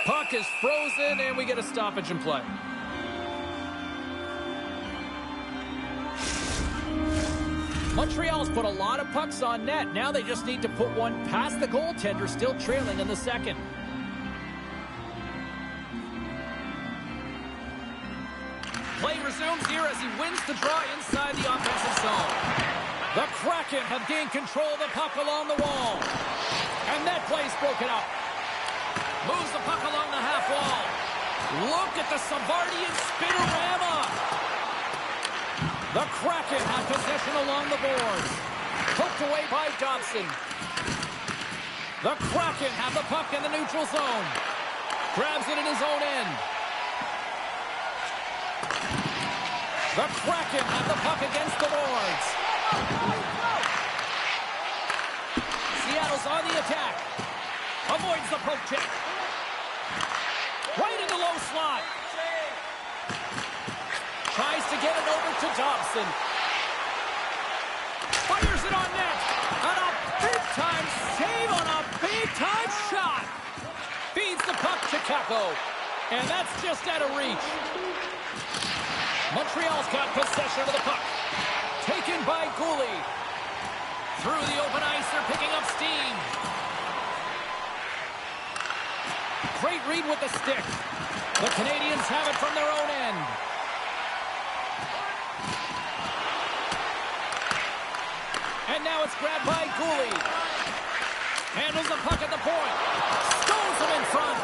Puck is frozen, and we get a stoppage in play. Montreal's put a lot of pucks on net. Now they just need to put one past the goaltender, still trailing in the second. Play resumes here as he wins the draw inside the offensive zone. The Kraken have gained control of the puck along the wall. And that play's broken up. Moves the puck along the half wall. Look at the Savardian spinorama. The Kraken have possession along the boards. Poked away by Dobson. The Kraken have the puck in the neutral zone. Grabs it in his own end. The Kraken have the puck against the boards. Seattle's on the attack. Avoids the poke check. Right in the low slot. Tries to get it over to Dobson. Fires it on net. And a big-time save on a big-time shot. Feeds the puck to Kako. And that's just out of reach. Montreal's got possession of the puck. Taken by Gooley. Through the open ice, they're picking up steam. Great read with the stick. The Canadiens have it from their own end. And now it's grabbed by Gooley. Handles the puck at the point. Stones him in front.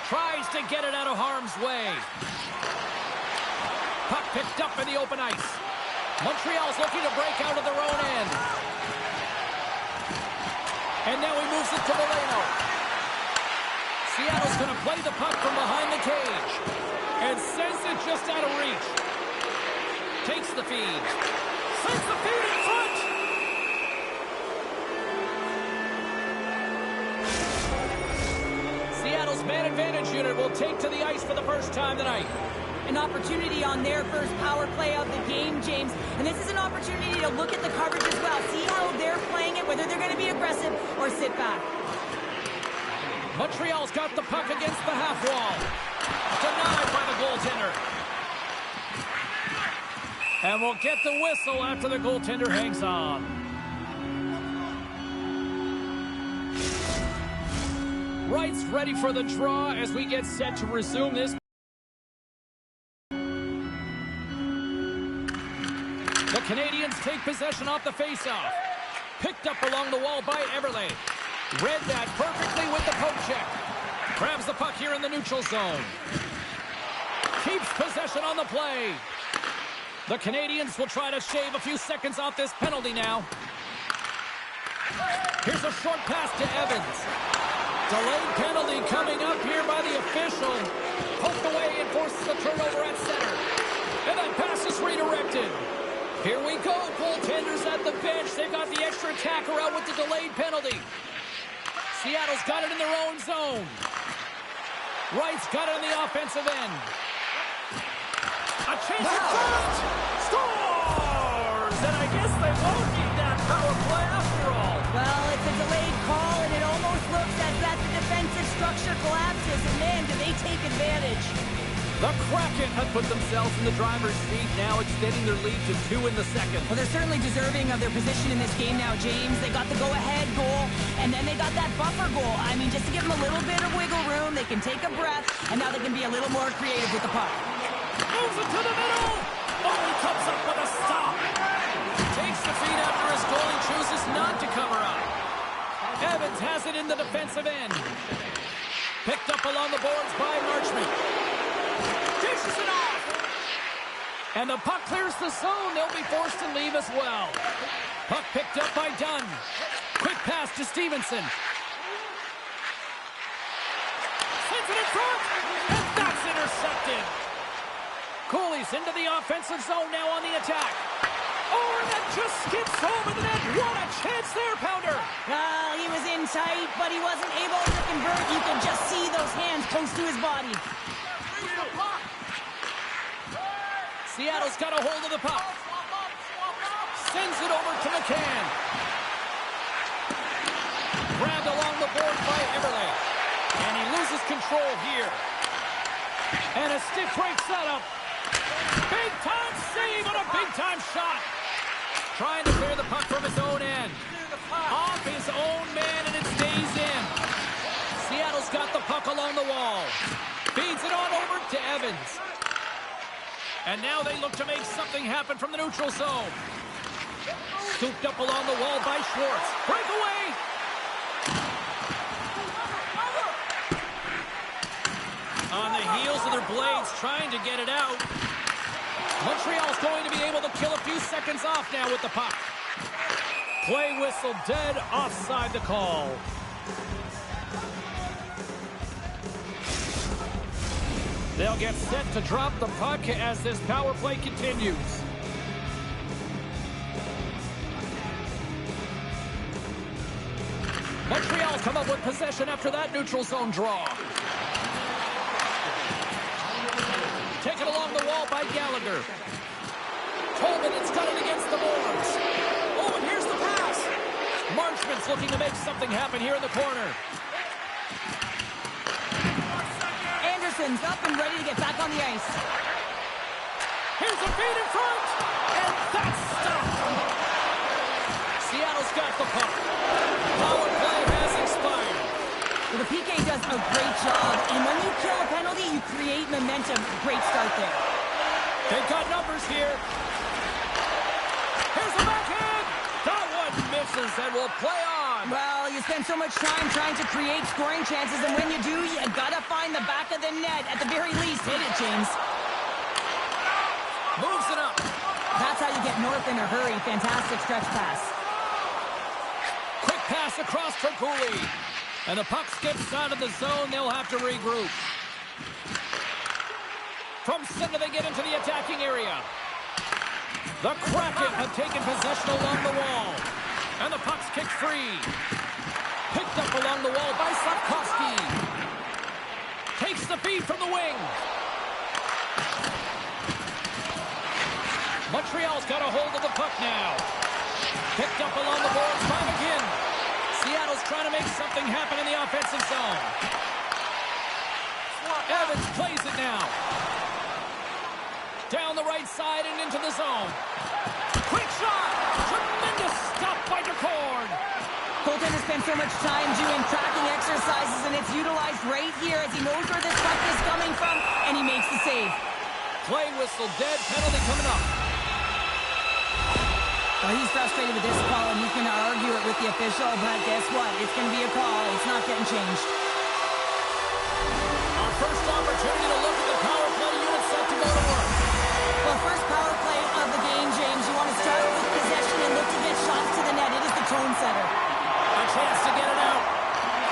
Tries to get it out of harm's way. Puck picked up in the open ice. Montreal's looking to break out of their own end. And now he moves it to Moreno. Seattle's going to play the puck from behind the cage. And sends it just out of reach. Takes the feed. Sends the feed in front. Seattle's man advantage unit will take to the ice for the first time tonight. An opportunity on their first power play of the game, James. And this is an opportunity to look at the coverage as well. See how they're playing it, whether they're going to be aggressive or sit back. Montreal's got the puck against the half wall. Denied by the goaltender. And we'll get the whistle after the goaltender hangs on. Wright's ready for the draw as we get set to resume this. The Canadiens take possession off the faceoff. Picked up along the wall by Everly. Read that perfectly with the poke check. Grabs the puck here in the neutral zone. Keeps possession on the play. The Canadiens will try to shave a few seconds off this penalty now. Here's a short pass to Evans. Delayed penalty coming up here by the official. Poked away and forces the turnover at center. And that pass is redirected. Here we go. Goaltenders at the bench. They've got the extra attacker out with the delayed penalty. Seattle's got it in their own zone. Wright's got it on the offensive end. A chance at front! Scores! And I guess they won't need that power play after all. Well, it's a delayed call, and it almost looks as that the defensive structure collapses. And man, do they take advantage. The Kraken have put themselves in the driver's seat, now extending their lead to 2 in the second. Well, they're certainly deserving of their position in this game now, James. They got the go-ahead goal, and then they got that buffer goal. I mean, just to give them a little bit of wiggle room, they can take a breath, and now they can be a little more creative with the puck. Moves it to the middle! Oh, he comes up with a stop! Takes the feed after his goal and chooses not to cover up. Evans has it in the defensive end. Picked up along the boards by Marchment. Dishes it off. And the puck clears the zone. They'll be forced to leave as well. Puck picked up by Dunn. Quick pass to Stevenson. Sends it in front. And that's intercepted. Cooley's into the offensive zone now on the attack. Oh, and that just skips over the net. What a chance there, Pounder. Well, he was in tight, but he wasn't able to convert. You can just see those hands close to his body. Seattle's got a hold of the puck. Sends it over to McCann. Grabbed along the board by Everly. And he loses control here. And a stick break setup. Big-time save and a big-time shot. Trying to clear the puck from his own end. Off his own man, and it stays in. Seattle's got the puck along the wall. Feeds it on over to Evans. And now they look to make something happen from the neutral zone. Scooped up along the wall by Schwartz. Breakaway! On the heels of their blades, trying to get it out. Montreal's going to be able to kill a few seconds off now with the puck. Play whistle dead, offside the call. They'll get set to drop the puck as this power play continues. Montreal come up with possession after that neutral zone draw. Taken along the wall by Gallagher. Coleman has got it against the boards. Oh, and here's the pass. Marchment's looking to make something happen here in the corner. Anderson's up and ready to get back on the ice. Here's a feed in front. And that's stopped. Seattle's got the puck. Power play has expired. Well, the PK does a great job, and when you kill a penalty, you create momentum. Great start there. They've got numbers here. Here's the backhand. That one misses and will play on. Well, you spend so much time trying to create scoring chances, and when you do, you gotta find the back of the net. At the very least, hit it, James. Moves it up. That's how you get north in a hurry. Fantastic stretch pass. Quick pass across for Cooley. And the puck skips out of the zone. They'll have to regroup. From center, they get into the attacking area. The Kraken have taken possession along the wall. And the puck's kicked free. Picked up along the wall by Sapkowski. Takes the feed from the wing. Montreal's got a hold of the puck now. Picked up along the boards by McGinn. Seattle's trying to make something happen in the offensive zone. Evans plays it now. Down the right side and into the zone. Quick shot! Tremendous stop by DeCord. Colton has spent so much time doing tracking exercises, and it's utilized right here as he knows where this puck is coming from, and he makes the save. Play whistle dead, penalty coming up. Well, he's frustrated with this call, and he's going to argue it with the official, but guess what? It's going to be a call. It's not getting changed. Our first opportunity to look at the power play unit set to go to work. Well, first power play of the game, James. You want to start with possession and look to get shots to the net. It is the tone setter. A chance to get it out.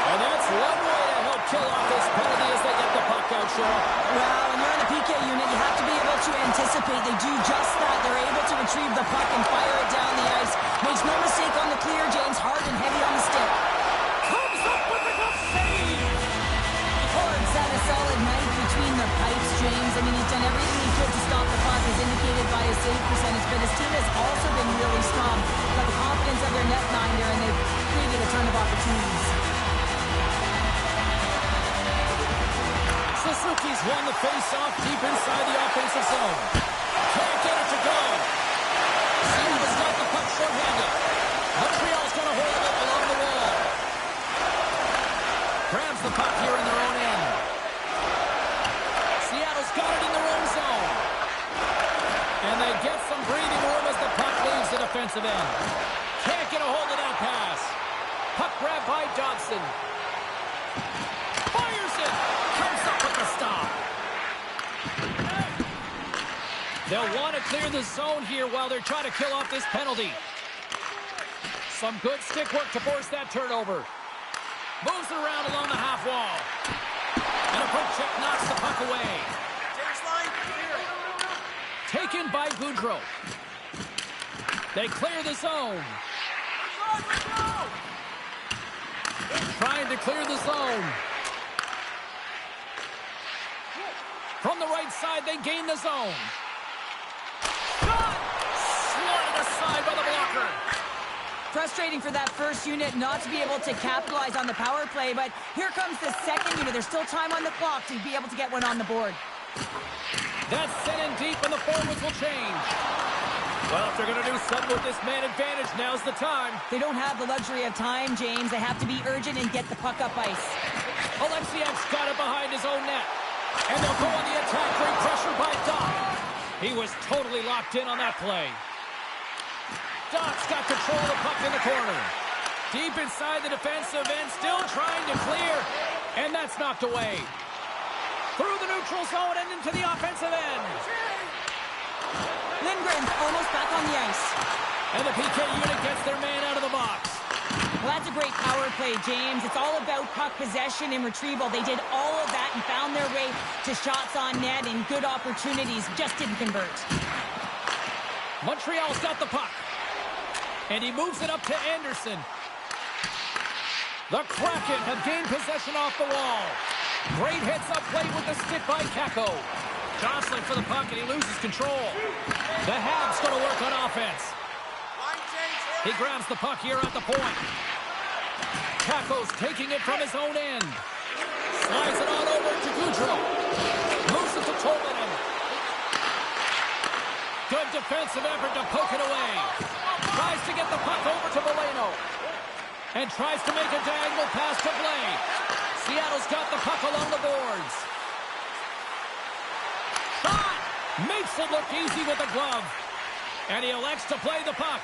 And that's one way to help kill off this penalty as they get the puck out, Cheryl. Well, when you're in the PK unit, you have to be able to anticipate. They do just that. They're able to retrieve the puck and fire it down the ice. Makes no mistake on the clear, James. Hard and heavy on the stick. Comes up with a good save. Ford's had a solid night between the pipes, James. I mean, he's done everything he could to stop the puck, as indicated by his save percentage, but his team has also been really strong. Got the confidence of their netminder, and they've created a ton of opportunities. Suzuki's won the face-off deep inside the offensive zone. Can't get it to go. Seattle's got the puck short-handed. Montreal's got a hold of it along the wall. Grabs the puck here in their own end. Seattle's got it in their own zone. And they get some breathing room as the puck leaves the defensive end. Can't get a hold of that pass. Puck grabbed by Dobson. Fires it. Comes up with the stop. They'll want to clear the zone here while they're trying to kill off this penalty. Some good stick work to force that turnover. Moves it around along the half wall. And a poke check knocks the puck away. Taken by Goudreau. They clear the zone. Trying to clear the zone. From the right side, they gain the zone. Shot! Swatted aside by the blocker. Frustrating for that first unit not to be able to capitalize on the power play, but here comes the second unit. There's still time on the clock to be able to get one on the board. That's sent in deep, and the forwards will change. Well, if they're going to do something with this man advantage, now's the time. They don't have the luxury of time, James. They have to be urgent and get the puck up ice. Alexiev's got it behind his own net. And they'll go on the attack, great pressure by Doc. He was totally locked in on that play. Doc's got control of the puck in the corner. Deep inside the defensive end, still trying to clear. And that's knocked away. Through the neutral zone and into the offensive end. Lindgren almost back on the ice. And the PK unit gets their man out of the box. Well, that's a great power play, James. It's all about puck possession and retrieval. They did all of that and found their way to shots on net and good opportunities. Just didn't convert. Montreal's got the puck. And he moves it up to Anderson. The Kraken have gained possession off the wall. Great heads-up play with the stick by Kakko. Jostling for the puck, and he loses control. The Habs going to work on offense. He grabs the puck here at the point. Kakko's taking it from his own end. Slides it on over to Goudreau. Moves it to Tolvanen. Good defensive effort to poke it away. Tries to get the puck over to Veleno. And tries to make a diagonal pass to Blake. Seattle's got the puck along the boards. Shot! Makes it look easy with the glove. And he elects to play the puck.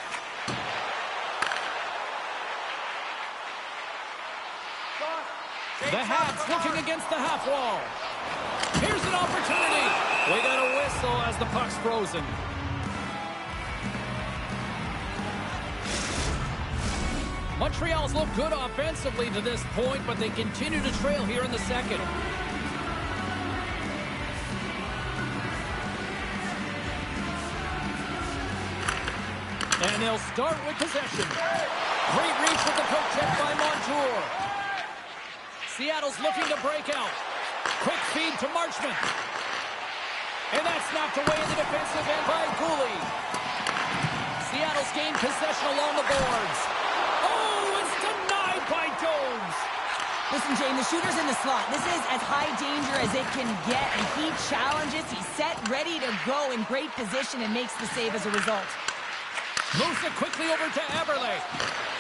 The Habs looking against the half wall. Here's an opportunity. We got a whistle as the puck's frozen. Montreal's looked good offensively to this point, but they continue to trail here in the second. And they'll start with possession. Great reach with the poke check by Montour. Seattle's looking to break out. Quick feed to Marchment. And that's knocked away in the defensive end by Cooley. Seattle's gained possession along the boards. Oh, it's denied by Jones. Listen, Jane, the shooter's in the slot. This is as high danger as it can get, and he challenges. He's set, ready to go in great position, and makes the save as a result. Moves it quickly over to Eberle.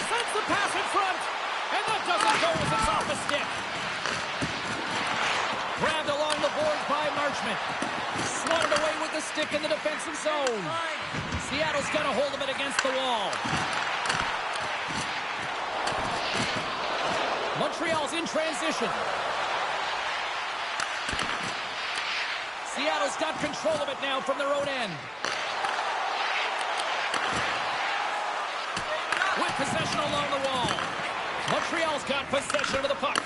Sends the pass in front. And that doesn't go as it's off the stick. Grabbed along the boards by Marchment. Swatted away with the stick in the defensive zone. Seattle's got a hold of it against the wall. Montreal's in transition. Seattle's got control of it now from their own end. With possession along the wall. Montreal's got possession of the puck.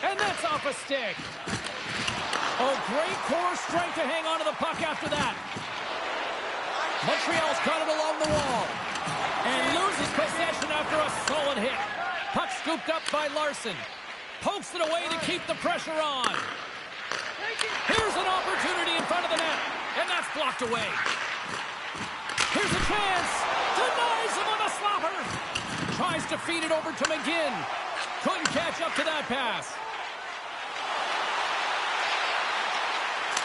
And that's off a stick. Oh, great core strength to hang on to the puck after that. Montreal's got it along the wall. And loses possession after a solid hit. Puck scooped up by Larson. Pokes it away to keep the pressure on. Here's an opportunity in front of the net. And that's blocked away. Here's a chance. Denies him on a slapper. Tries to feed it over to McGinn. Couldn't catch up to that pass.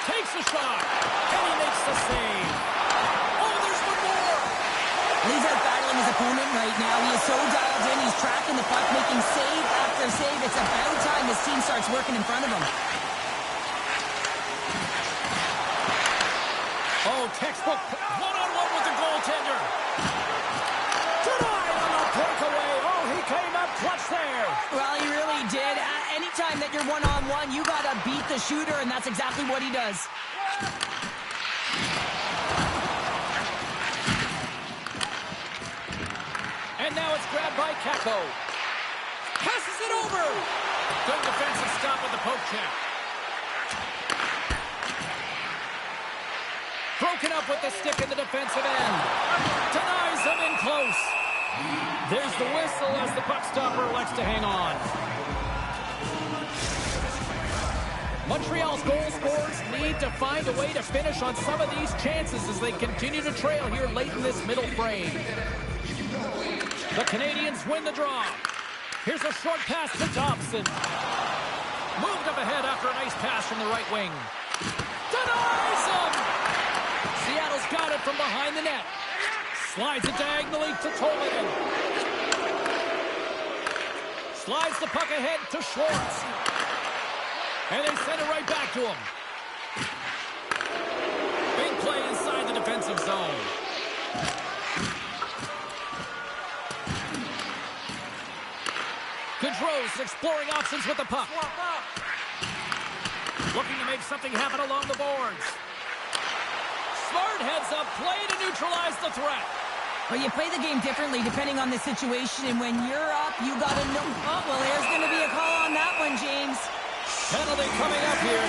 Takes a shot. And he makes the save. Oh, there's one more. He's out battling his opponent right now. He is so dialed in. He's tracking the puck, making save after save. It's about time this team starts working in front of him. Oh, textbook one-on-one with the goaltender. Denied on the breakaway. Oh, he came up clutch there. Well, he really did. Anytime that you're one-on-one, you got to beat the shooter, and that's exactly what he does. And now it's grabbed by Kakko. Passes it over. Good defensive stop with the poke check. Broken up with the stick in the defensive end. Denies him in close. There's the whistle as the puck stopper elects to hang on. Montreal's goal scorers need to find a way to finish on some of these chances as they continue to trail here late in this middle frame. The Canadians win the draw. Here's a short pass to Thompson. Moved up ahead after a nice pass from the right wing. Denies him! Seattle's got it from behind the net. Slides it diagonally to Tolvanen. Slides the puck ahead to Schwartz. And they send it right back to him. Big play inside the defensive zone. Goudreau's exploring options with the puck. Looking to make something happen along the boards. Smart heads up play to neutralize the threat. Well, you play the game differently depending on the situation, and when you're up, you got to know. Oh, well, there's going to be a call on that one, James. Penalty coming up here.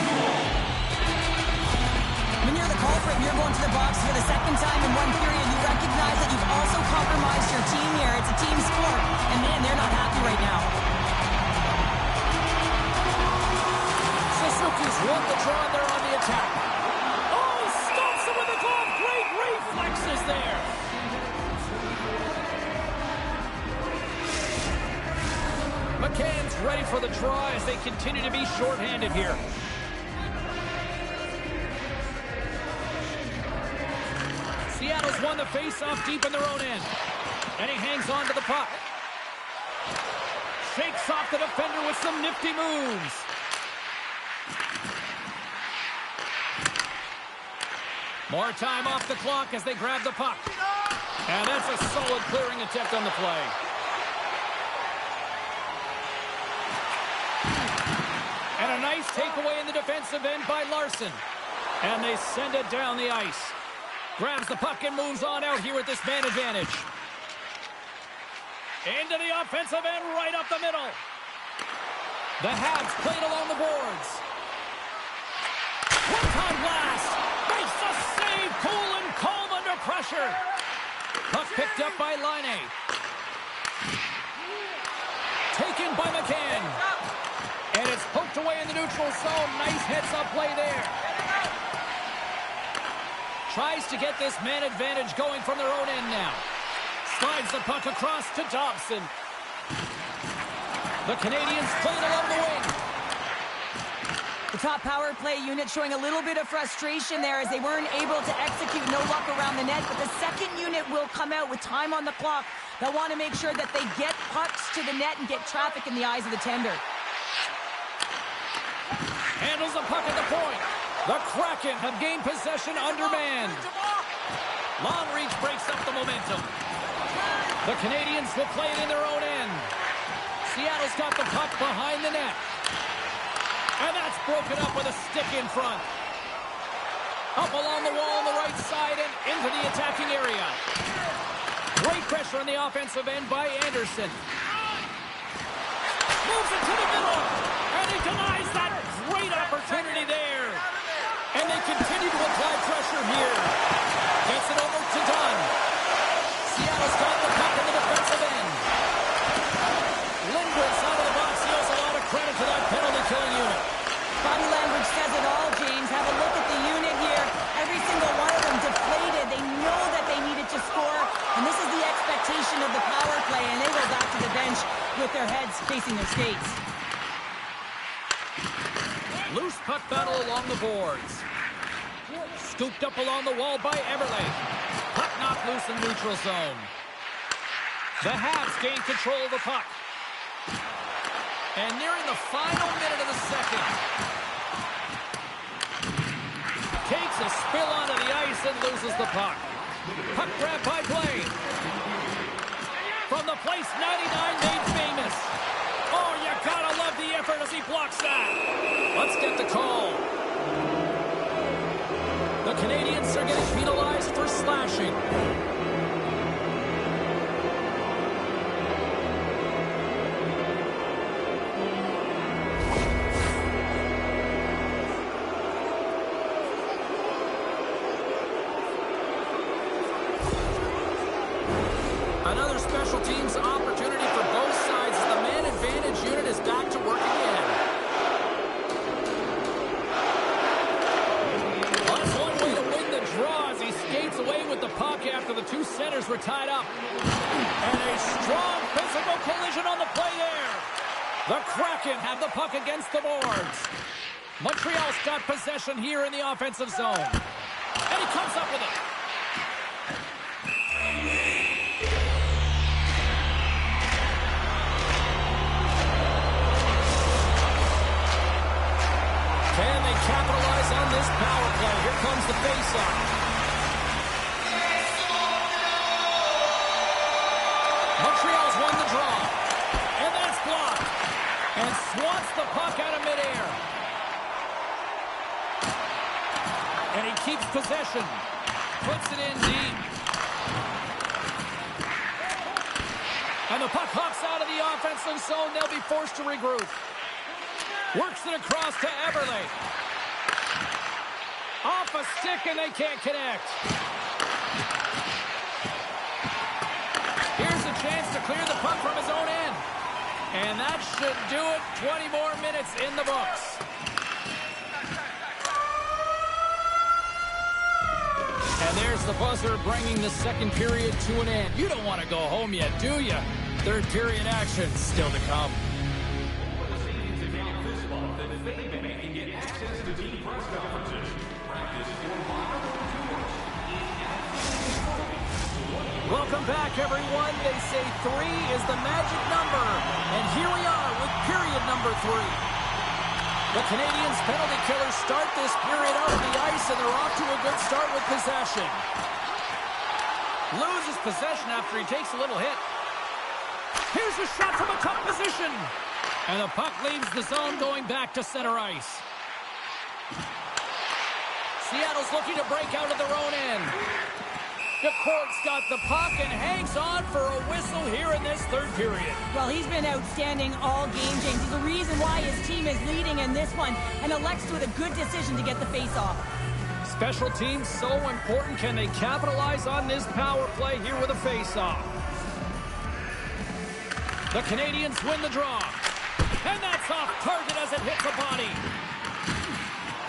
When you're the culprit and you're going to the box for the second time in one period, you recognize that you've also compromised your team here. It's a team sport, and man, they're not happy right now. Suzuki's won the draw there on the attack. Oh, stops him with the glove. Great reflexes there. McCann's ready for the draw as they continue to be shorthanded here. Seattle's won the face-off deep in their own end. And he hangs on to the puck. Shakes off the defender with some nifty moves. More time off the clock as they grab the puck. And that's a solid clearing attempt on the play. And a nice takeaway in the defensive end by Larson. And they send it down the ice. Grabs the puck and moves on out here with this man advantage. Into the offensive end, right up the middle. The Habs played along the boards. One-time blast. Makes the save. Cool and calm under pressure. Puck picked up by Laine. Taken by McCann. And it's poked away in the neutral zone. Nice heads-up play there. Tries to get this man advantage going from their own end now. Slides the puck across to Dobson. The Canadians playing along the wing. The top power play unit showing a little bit of frustration there as they weren't able to execute. No luck around the net, but the second unit will come out with time on the clock. They'll want to make sure that they get pucks to the net and get traffic in the eyes of the tender. Handles the puck at the point. The Kraken have gained possession undermanned. Long reach breaks up the momentum. The Canadians will play it in their own end. Seattle's got the puck behind the net. And that's broken up with a stick in front. Up along the wall on the right side and into the attacking area. Great pressure on the offensive end by Anderson. Moves it to the middle. And he denies that great opportunity there. And they continue to apply pressure here. Gets it over to Dunn. Seattle's got the puck in the defensive end. Lindgren's out of the box. He owes a lot of credit to that penalty-killing unit. Body language says it all, James. Have a look at the unit here. Every single one of them deflated. They know that they needed to score. And this is the expectation of the power play. And they go back to the bench with their heads facing their skates. Loose puck battle along the boards. Scooped up along the wall by Eberle. Puck knocked loose in neutral zone. The Habs gain control of the puck. And nearing the final minute of the second. Takes a spill onto the ice and loses the puck. Puck grab by Blaine. From the place 99 made famous. Oh, you gotta love the effort as he blocks that. Let's get the call. The Canadians are getting penalized for slashing. Another special teams opportunity for both sides as the man advantage unit is back to work again. Well, that's one way to win the draw as he skates away with the puck after the two centers were tied up. And a strong physical collision on the play there. The Kraken have the puck against the boards. Montreal's got possession here in the offensive zone. And he comes up with it. Can they capitalize on this power play? Here comes the faceoff. Montreal's won the draw. And that's blocked. And swats the puck out of midair. And he keeps possession. Puts it in deep. And the puck hops out of the offensive zone. They'll be forced to regroup. Works it across to Eberle. Off a stick, and they can't connect. Here's a chance to clear the puck from his own end. And that should do it. 20 more minutes in the books. And there's the buzzer bringing the second period to an end. You don't want to go home yet, do you? Third period action still to come. Welcome back, everyone. They say 3 is the magic number. And here we are with period number 3. The Canadiens penalty killers start this period out on the ice, and they're off to a good start with possession. Loses possession after he takes a little hit. Here's a shot from a tough position. And the puck leaves the zone going back to center ice. Seattle's looking to break out of their own end. DeCourt's got the puck and hangs on for a whistle here in this third period. Well, he's been outstanding all game, James. He's the reason why his team is leading in this one, and elects with a good decision to get the face-off. Special teams so important. Can they capitalize on this power play here with a face-off? The Canadiens win the draw. And that's off target as it hits a body.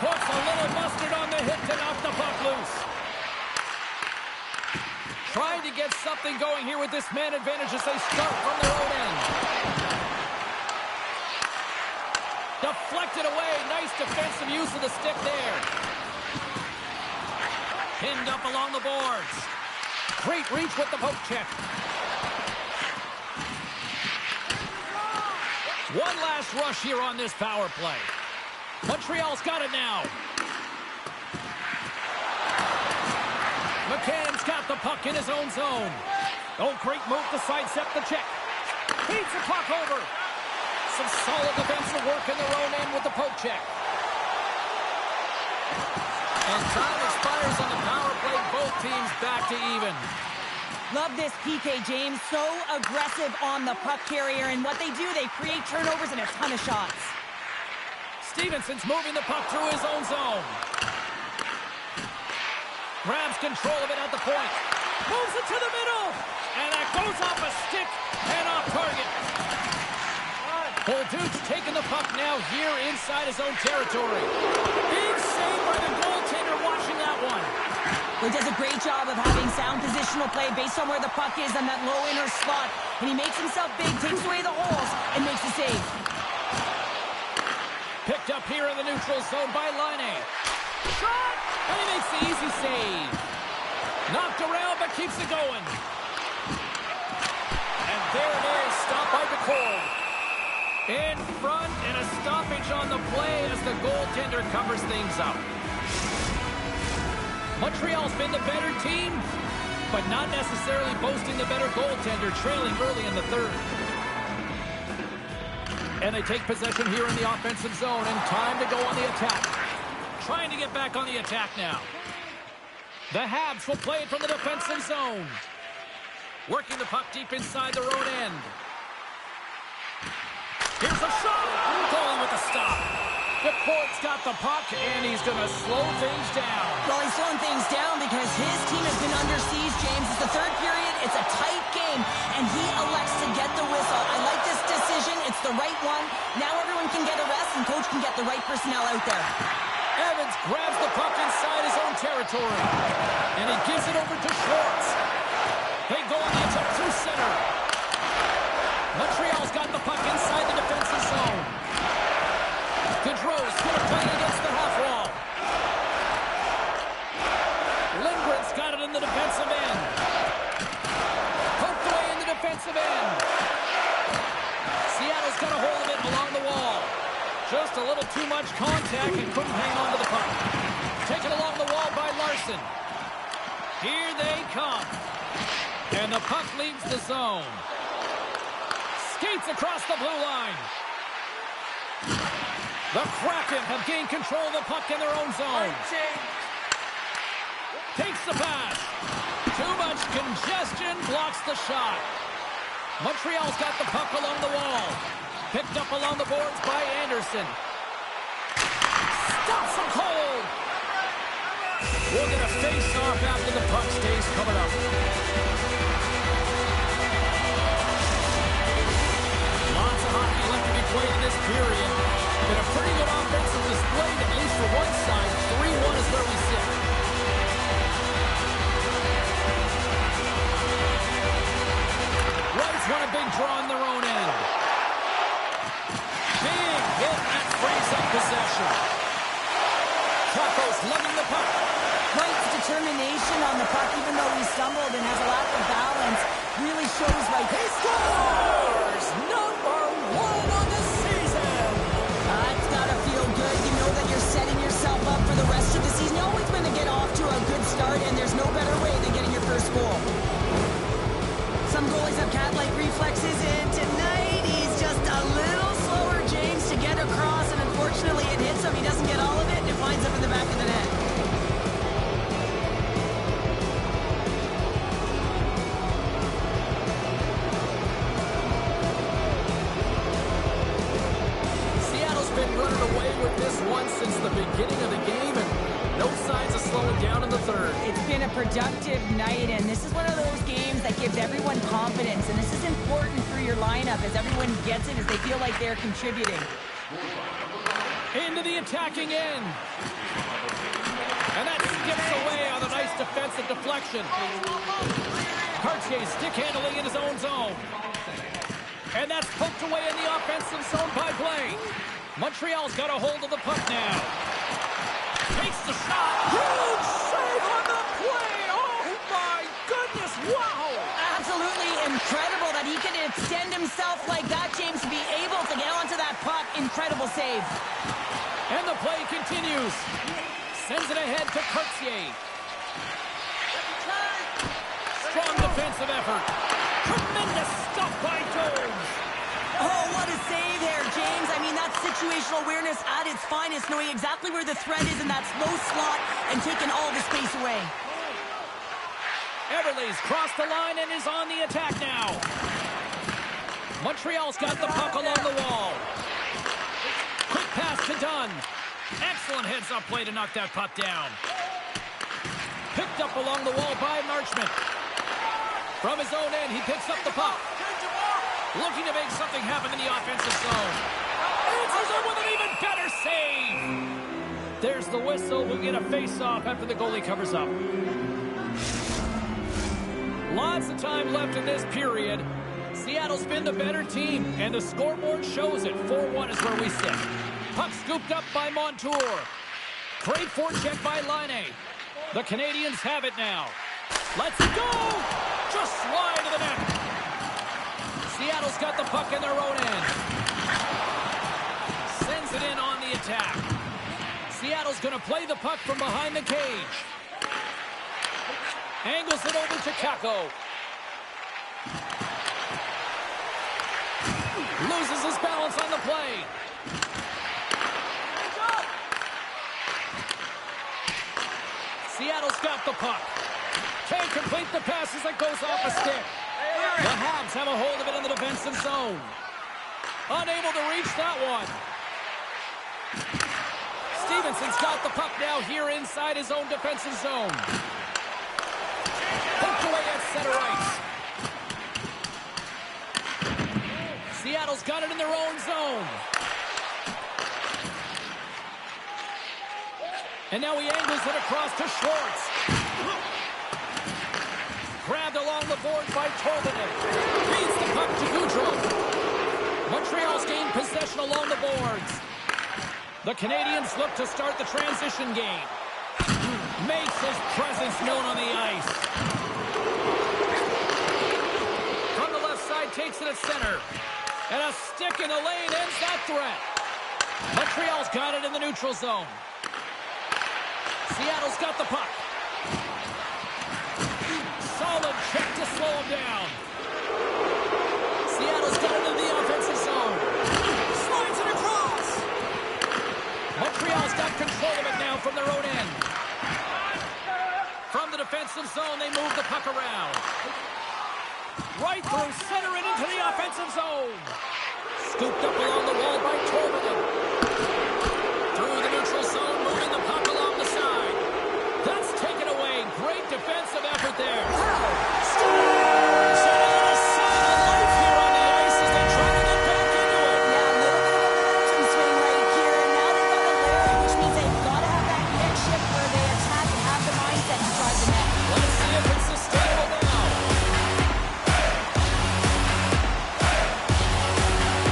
Puts a little mustard on the hit to knock the puck loose. Trying to get something going here with this man advantage as they start from their own end. Deflected away. Nice defensive use of the stick there. Pinned up along the boards. Great reach with the poke check. One last rush here on this power play. Montreal's got it now. McCann's got the puck in his own zone. Oh, great move to sidestep the check. Feeds the puck over. Some solid defensive work in their own end with the poke check. And time expires on the power play. Both teams back to even. Love this PK, James. So aggressive on the puck carrier. And what they do, they create turnovers and a ton of shots. Stevenson's moving the puck through his own zone. Grabs control of it at the point. Moves it to the middle. And that goes off a stick and off target. Bolduc's taking the puck now here inside his own territory. Big save by the goaltender watching that one. He does a great job of having sound positional play based on where the puck is on that low inner slot. And he makes himself big, takes away the holes, and makes a save. Picked up here in the neutral zone by Laine. Shot! And he makes the easy save. Knocked around, but keeps it going. And there it is, stopped by DeCourt. In front, and a stoppage on the play as the goaltender covers things up. Montreal's been the better team, but not necessarily boasting the better goaltender, trailing early in the third. And they take possession here in the offensive zone, and time to go on the attack. Trying to get back on the attack now. The Habs will play it from the defensive zone. Working the puck deep inside their own end. Here's a shot. Going with a stop. DeCourt's got the puck, and he's going to slow things down. Well, he's slowing things down because his team has been under siege, James. It's the third period. It's a tight game, and he elects to get the whistle. I like this decision. It's the right one. Now everyone can get a rest, and coach can get the right personnel out there. Evans grabs the puck inside his own territory, and he gives it over to Schwartz. They go on the attack through center. Montreal's got the puck inside the defensive zone. Gaudreau's going to play against the half wall. Lindgren's got it in the defensive end. Poked away in the defensive end. Seattle's got a hold of it along the wall. Just a little too much contact and couldn't hang on to the puck. Taken along the wall by Larson. Here they come. And the puck leaves the zone. Skates across the blue line. The Kraken have gained control of the puck in their own zone. Takes the pass. Too much congestion, blocks the shot. Montreal's got the puck along the wall. Picked up along the boards by Anderson. Stops him cold. We'll get a face-off after the puck stays coming up. Lots of hockey left to be played in this period. Been a pretty good offensive display, at least for one side. 3-1 is where we sit. White's won a big draw in their own end. Big hit that frees up possession. Kakos lugging the puck. White's determination on the puck, even though he stumbled and has a lack of balance, really shows why he Scores! Number 1 on the season! That's gotta feel good. You know that you're setting yourself up for the rest of the season. You're always going to get off to a good start, and there's no better way than getting your first goal. Some goalies have cat-like reflexes, and tonight he's just a little slower, James, to get across, and unfortunately it hits him. He doesn't get all of it, and it winds up in the back of the net. Seattle's been running away with this one since the beginning of the game, and no signs of slowing down in the third. It's been a productive night, and this is one of those games that gives everyone confidence, and this is important for your lineup as everyone gets it, as they feel like they're contributing. Into the attacking end. And that skips away on a nice defensive deflection. Cartier stick handling in his own zone. And that's poked away in the offensive zone by Blake. Montreal's got a hold of the puck now. Takes the shot. Huge save on the play! Oh my goodness, wow! Absolutely incredible that he can extend himself like that, James, to be able to get onto that puck. Incredible save. And the play continues. Sends it ahead to Cartier. Strong defensive effort. Tremendous stuff by Jones. Oh, what a save there, James. I mean, that's situational awareness at its finest, knowing exactly where the threat is in that slow slot and taking all the space away. Everly's crossed the line and is on the attack now. Montreal's got the puck along the wall. Quick pass to Dunn. Excellent heads-up play to knock that puck down. Picked up along the wall by Marchment. From his own end, he picks up the puck. Looking to make something happen in the offensive zone. Answers it with an even better save. There's the whistle. We'll get a face-off after the goalie covers up. Lots of time left in this period. Seattle's been the better team, and the scoreboard shows it. 4-1 is where we sit. Puck scooped up by Montour. Great forecheck by Laine. The Canadians have it now. Let's go! Just slide to the net. Seattle's got the puck in their own end. Sends it in on the attack. Seattle's going to play the puck from behind the cage. Angles it over to Kakko. Loses his balance on the play. Seattle's got the puck. Can't complete the pass as it goes off a stick. The Habs have a hold of it in the defensive zone. Unable to reach that one. Stevenson's got the puck now here inside his own defensive zone. Poked away at center ice. Seattle's got it in their own zone. And now he angles it across to Schwartz. Grabbed along the board by Tolvanen. Feeds the puck to Goudreau. Montreal's gained possession along the boards. The Canadians look to start the transition game. Makes his presence known on the ice. From the left side, takes it at center. And a stick in the lane ends that threat. Montreal's got it in the neutral zone. Seattle's got the puck. Solid check to slow him down. Seattle's got it in the offensive zone. Slides it across. Montreal's got control of it now from their own end. From defensive zone. They move the puck around. Right through center and into the offensive zone. Scooped up along the wall by Torbergen. Through the neutral zone, moving the puck along the side. That's taken away. Great defensive effort there. Set a little sign of life here on the ice as they try to get back into it. Yeah, a little bit of a momentum swing right here. And now they've got a lyric, which means they've got to have that head shift where they attack and have the mindset to drive the net. Let's see if it's sustainable now.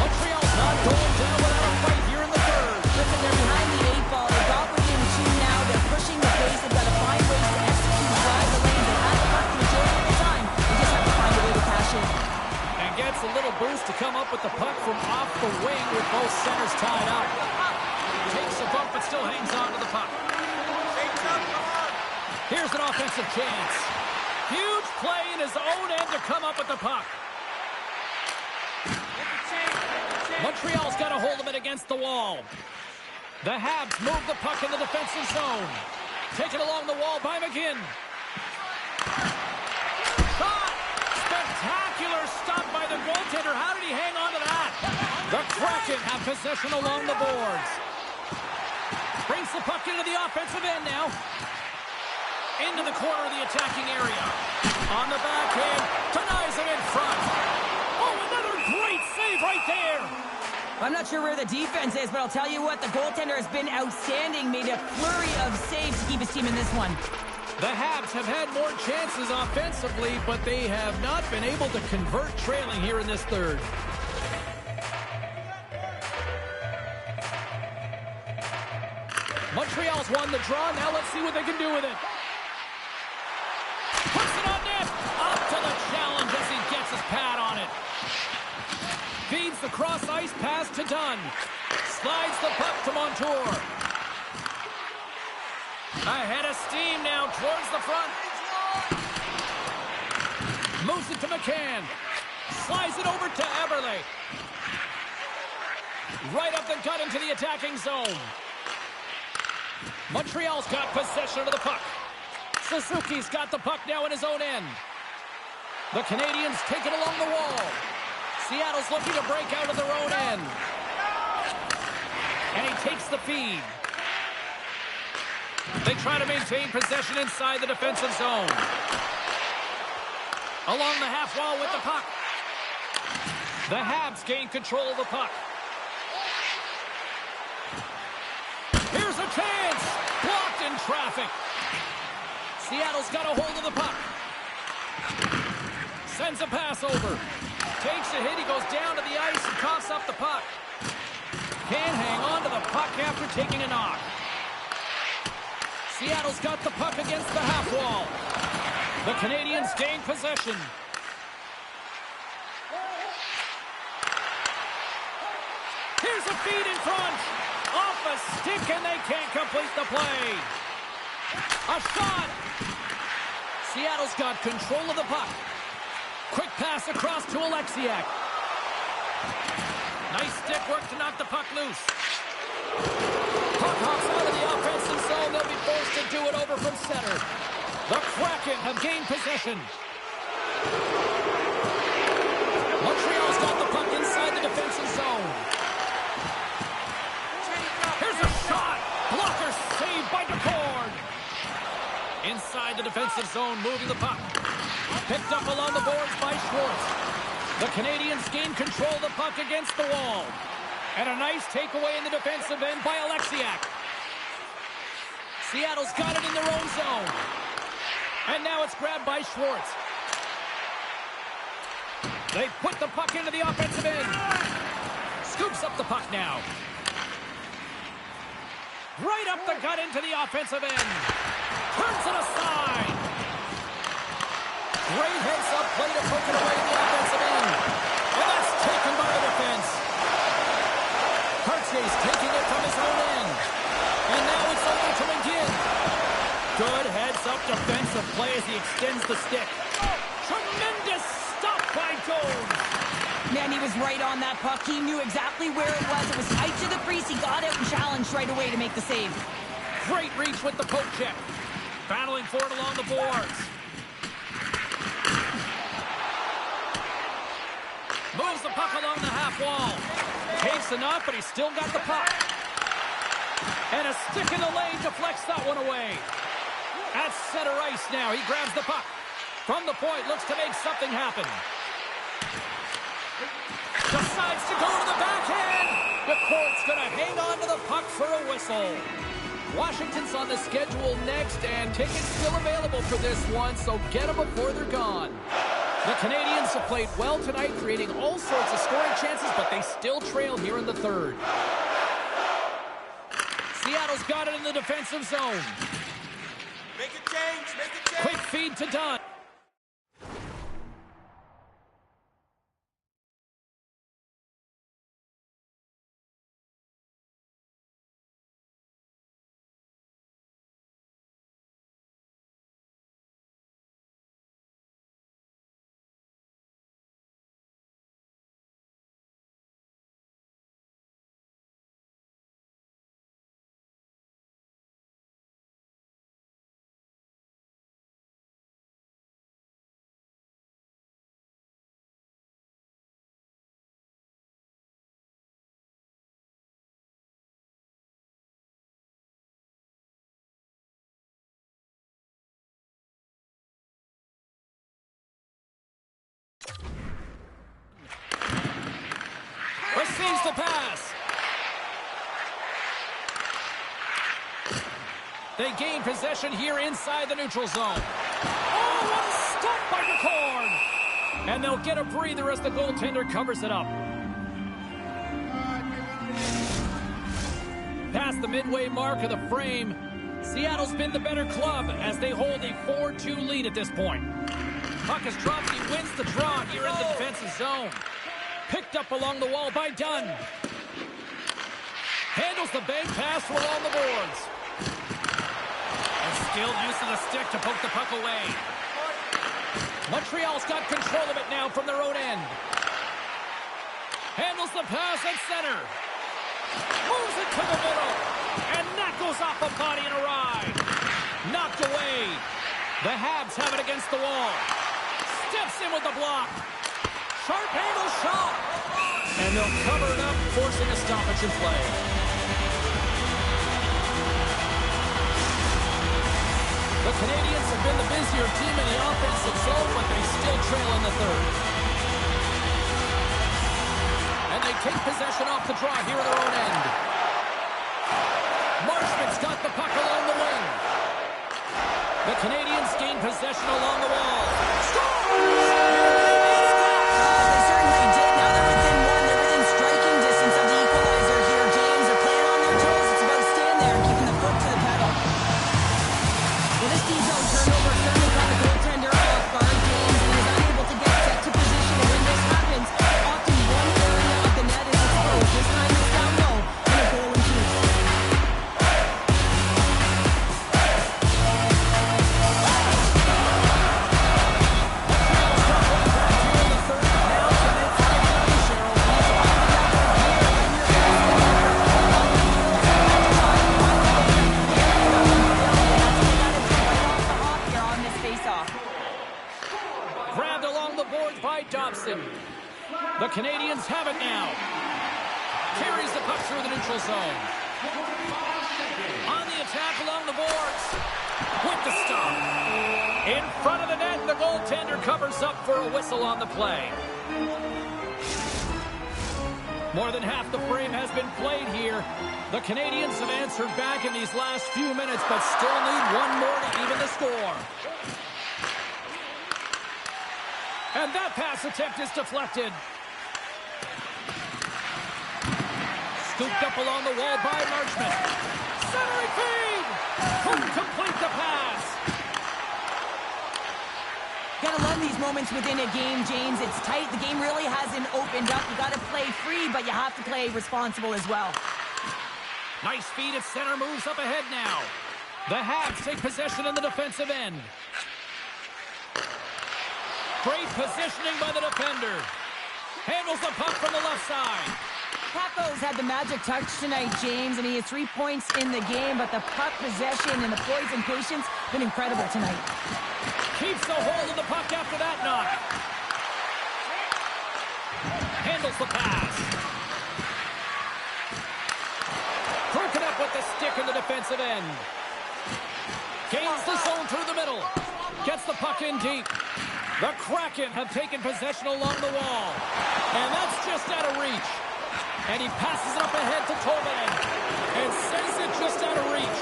Montreal's not going down without a fight here in the third. Listen, they're behind the 8 ball. They got within 2 now. They're pushing the pace. They've got to find ways to execute, drive the lane. They have the puck the majority of the time. They just have to find a way to cash in. And gets a little boost to come up with the puck from off the wing with both centers tied up. Takes a bump but still hangs on to the puck. Here's an offensive chance. Huge play in his own end to come up with the puck. Montreal's got a hold of it against the wall. The Habs move the puck in the defensive zone. Taken along the wall by McGinn. Shot! Spectacular stop by the goaltender. How did he hang on to that? The Kraken have possession along the boards. Brings the puck into the offensive end now. Into the corner of the attacking area. On the backhand, denies him in front. Oh, another great save right there. I'm not sure where the defense is, but I'll tell you what, the goaltender has been outstanding. Made a flurry of saves to keep his team in this one. The Habs have had more chances offensively, but they have not been able to convert trailing here in this third. Montreal's won the draw. Now let's see what they can do with it. Puts it on net. Up to the challenge as he gets his pad on it. Feeds the cross-ice pass to Dunn. Slides the puck to Montour. Ahead of steam now towards the front. Moves it to McCann. Slides it over to Eberle. Right up the gut into the attacking zone. Montreal's got possession of the puck. Suzuki's got the puck now in his own end. The Canadiens take it along the wall. Seattle's looking to break out of their own end. And he takes the feed. They try to maintain possession inside the defensive zone. Along the half wall with the puck. The Habs gain control of the puck. Here's a chance. Blocked in traffic. Seattle's got a hold of the puck. Sends a pass over. Takes a hit. He goes down to the ice and coughs up the puck. Can't hang on to the puck after taking a knock. Seattle's got the puck against the half wall. The Canadiens gain possession. Here's a feed in front. Off a stick and they can't complete the play. A shot. Seattle's got control of the puck. Quick pass across to Alexiak. Nice stick work to knock the puck loose. Puck hops out of the offensive zone. They'll be forced to do it over from center. The Kraken have gained possession. Montreal's got the puck inside the defensive zone. Here's a shot. Blocker saved by DeCord. Inside the defensive zone, moving the puck. Picked up along the boards by Schwartz. The Canadiens gain control of the puck against the wall. And a nice takeaway in the defensive end by Alexiak. Seattle's got it in their own zone. And now it's grabbed by Schwartz. They put the puck into the offensive end. Scoops up the puck now. Right up the gut into the offensive end. Turns it aside. Great heads-up play to poke it away in the offensive end. And that's taken by the defense. Cartier's taking it from his own end. And now it's over to McGinn. Good heads-up defensive play as he extends the stick. Tremendous stop by Jones. Man, he was right on that puck. He knew exactly where it was. It was tight to the crease. He got out and challenged right away to make the save. Great reach with the poke check. Battling for it along the boards. Moves the puck along the half wall. Takes enough, but he's still got the puck. And a stick in the lane deflects that one away. At center ice now, he grabs the puck. From the point, looks to make something happen. Decides to go to the backhand. The court's going to hang on to the puck for a whistle. Washington's on the schedule next, and tickets still available for this one, so get them before they're gone. The Canadians have played well tonight, creating all sorts of scoring chances, but they still trail here in the third. Seattle's got it in the defensive zone. Make a change, make a change. Quick feed to Dunn. Receives the pass. They gain possession here inside the neutral zone. Oh, what a stop by McCord! And they'll get a breather as the goaltender covers it up. Past the midway mark of the frame, Seattle's been the better club as they hold a 4-2 lead at this point. Puck is dropped. He wins the draw here in the defensive zone. Picked up along the wall by Dunn. Handles the bank pass along the boards. And skilled use of the stick to poke the puck away. Montreal's got control of it now from their own end. Handles the pass at center. Moves it to the middle. And that goes off the body and a ride. Knocked away. The Habs have it against the wall. Steps in with the block. Sharp handle shot. And they'll cover it up, forcing a stoppage in play. The Canadians have been the busier team in the offensive zone, but they still trail in the third. And they take possession off the draw here in their own end. Marchment's got the puck along the wing. The Canadians gain possession along the wall. Scores! They certainly did. Now they're within one. They're within striking distance of the equalizer here. James, they're playing on their toes. It's about staying there and keeping the foot to the pedal. Well, this D-zone turnover certainly caught the goaltender off guard, James, and he was unable to get set to position. And when this happens, often one area of the net is exposed. This time it's down low and a goal in two. Grabbed along the boards by Dobson. The Canadians have it now. Carries the puck through the neutral zone. On the attack along the boards. With the stop. In front of the net, the goaltender covers up for a whistle on the play. More than half the frame has been played here. The Canadians have answered back in these last few minutes, but still need one more to even the score. And that pass attempt is deflected. Scooped up along the wall by Marchment. Centering feed! Couldn't complete the pass. Gotta love these moments within a game, James. It's tight. The game really hasn't opened up. You gotta play free, but you have to play responsible as well. Nice feed at center, moves up ahead now. The Habs take possession in the defensive end. Great positioning by the defender. Handles the puck from the left side. Paco's had the magic touch tonight, James, and he has 3 points in the game, but the puck possession and the poise and patience been incredible tonight. Keeps the hold of the puck after that knock. Handles the pass. Broken up with the stick in the defensive end. Gains the zone through the middle. Gets the puck in deep. The Kraken have taken possession along the wall. And that's just out of reach. And he passes it up ahead to Tolvanen. And sends it just out of reach.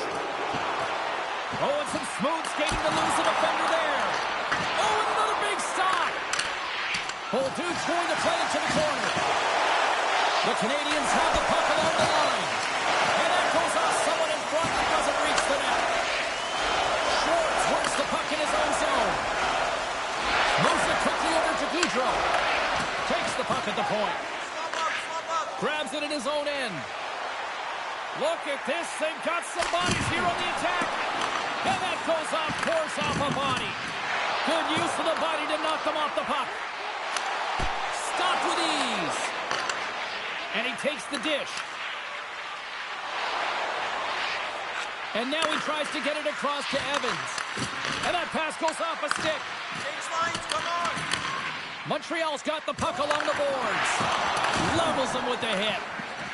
Oh, and some smooth skating to lose the defender there. Oh, and another big stop. Bolduc's going to play it to the corner. The Canadians have the puck along the line. And that goes off someone in front that doesn't reach the net. Schwartz works the puck in his own zone. Moves it quickly over to Gaudreau. Takes the puck at the point. Grabs it in his own end. Look at this. They've got some bodies here on the attack. And that goes off, pours off a body. Good use of the body to knock them off the puck. Stopped with ease. And he takes the dish. And now he tries to get it across to Evans. And that pass goes off a stick. Change lines, come on! Montreal's got the puck along the boards. Levels him with the hit.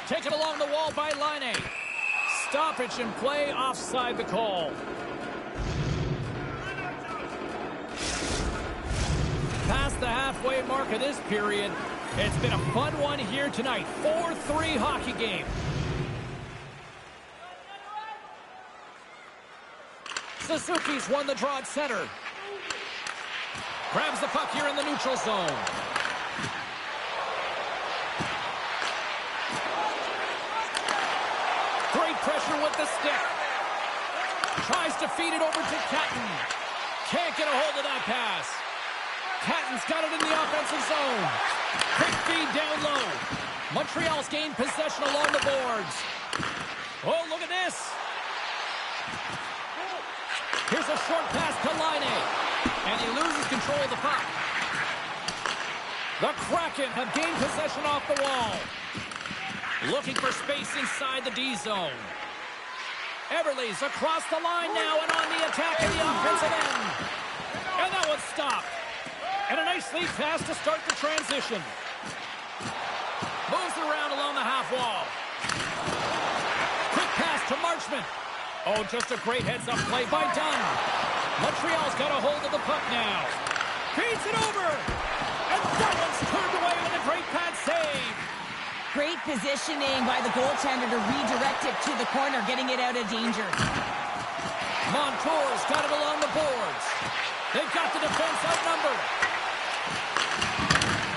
Taken along the wall by Laine. Stoppage in play, offside the call. Past the halfway mark of this period. It's been a fun one here tonight. 4-3 hockey game. Suzuki's won the draw at center. Grabs the puck here in the neutral zone. Great pressure with the stick. Tries to feed it over to Catton. Can't get a hold of that pass. Catton's got it in the offensive zone. Quick feed down low. Montreal's gained possession along the boards. Oh, look at this. Here's a short pass to Laine. And he loses control of the puck. The Kraken have gained possession off the wall. Looking for space inside the D zone. Everly's across the line now and on the attack in the offensive end. And that one's stopped. And a nice lead pass to start the transition. Moves around along the half wall. Quick pass to Marchment. Oh, just a great heads-up play by Dunn. Montreal's got a hold of the puck now. Feeds it over. And that one's turned away with a great pad save. Great positioning by the goaltender to redirect it to the corner, getting it out of danger. Montour's got it along the boards. They've got the defense outnumbered.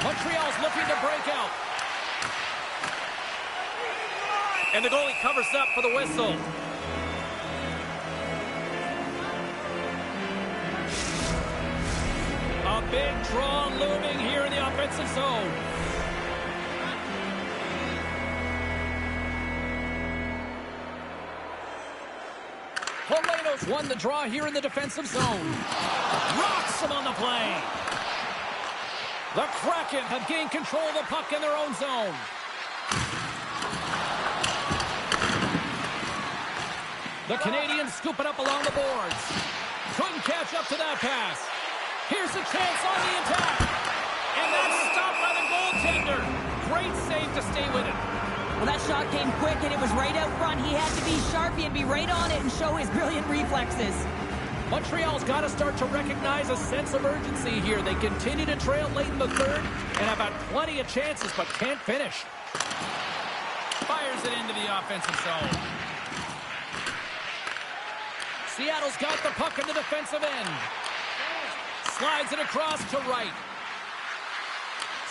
Montreal's looking to break out. And the goalie covers up for the whistle. A big draw looming here in the offensive zone. Polano's won the draw here in the defensive zone. Rocks him on the play. The Kraken have gained control of the puck in their own zone. The Canadians scoop it up along the boards. Couldn't catch up to that pass. Here's a chance on the attack. And that's stopped by the goaltender. Great save to stay with it. Well, that shot came quick, and it was right out front. He had to be sharpy and be right on it and show his brilliant reflexes. Montreal's got to start to recognize a sense of urgency here. They continue to trail late in the third and have had plenty of chances, but can't finish. Fires it into the offensive zone. Seattle's got the puck in the defensive end. Slides it across to right.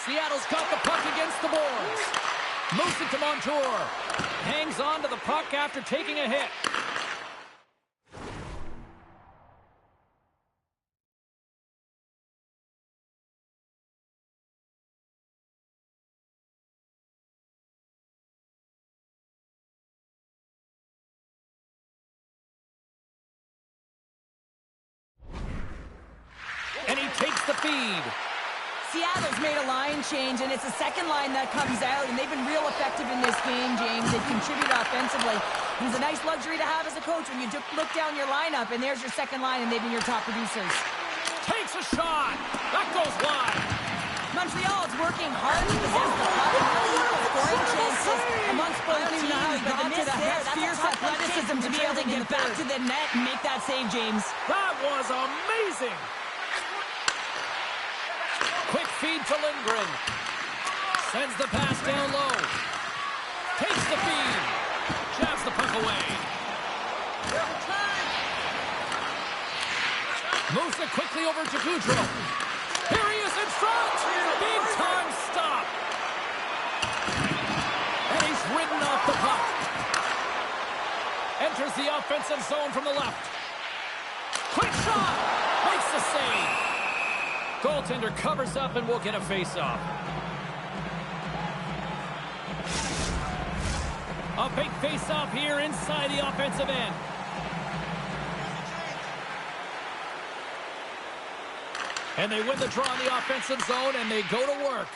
Seattle's got the puck against the boards. Moves it to Montour. Hangs on to the puck after taking a hit. And he takes the feed. Seattle's made a line change, and it's the second line that comes out, and they've been real effective in this game, James. They've contributed offensively. It was a nice luxury to have as a coach when you look down your lineup, and there's your second line, and they've been your top producers. Takes a shot. That goes wide. Montreal is working hard to possess the puck and really equal scoring chances amongst both teams. But the miss there, that's fierce athleticism to be able to get back to the net and make that save, James. That was amazing. Quick feed to Lindgren. Sends the pass down low. Takes the feed. Jabs the puck away. Moves it quickly over to Goudreau. Here he is in front. Big time stop. And he's ridden off the puck. Enters the offensive zone from the left. Quick shot. Makes the save. Goaltender covers up and will get a face-off. A big face-off here inside the offensive end. And they win the draw in the offensive zone, and they go to work.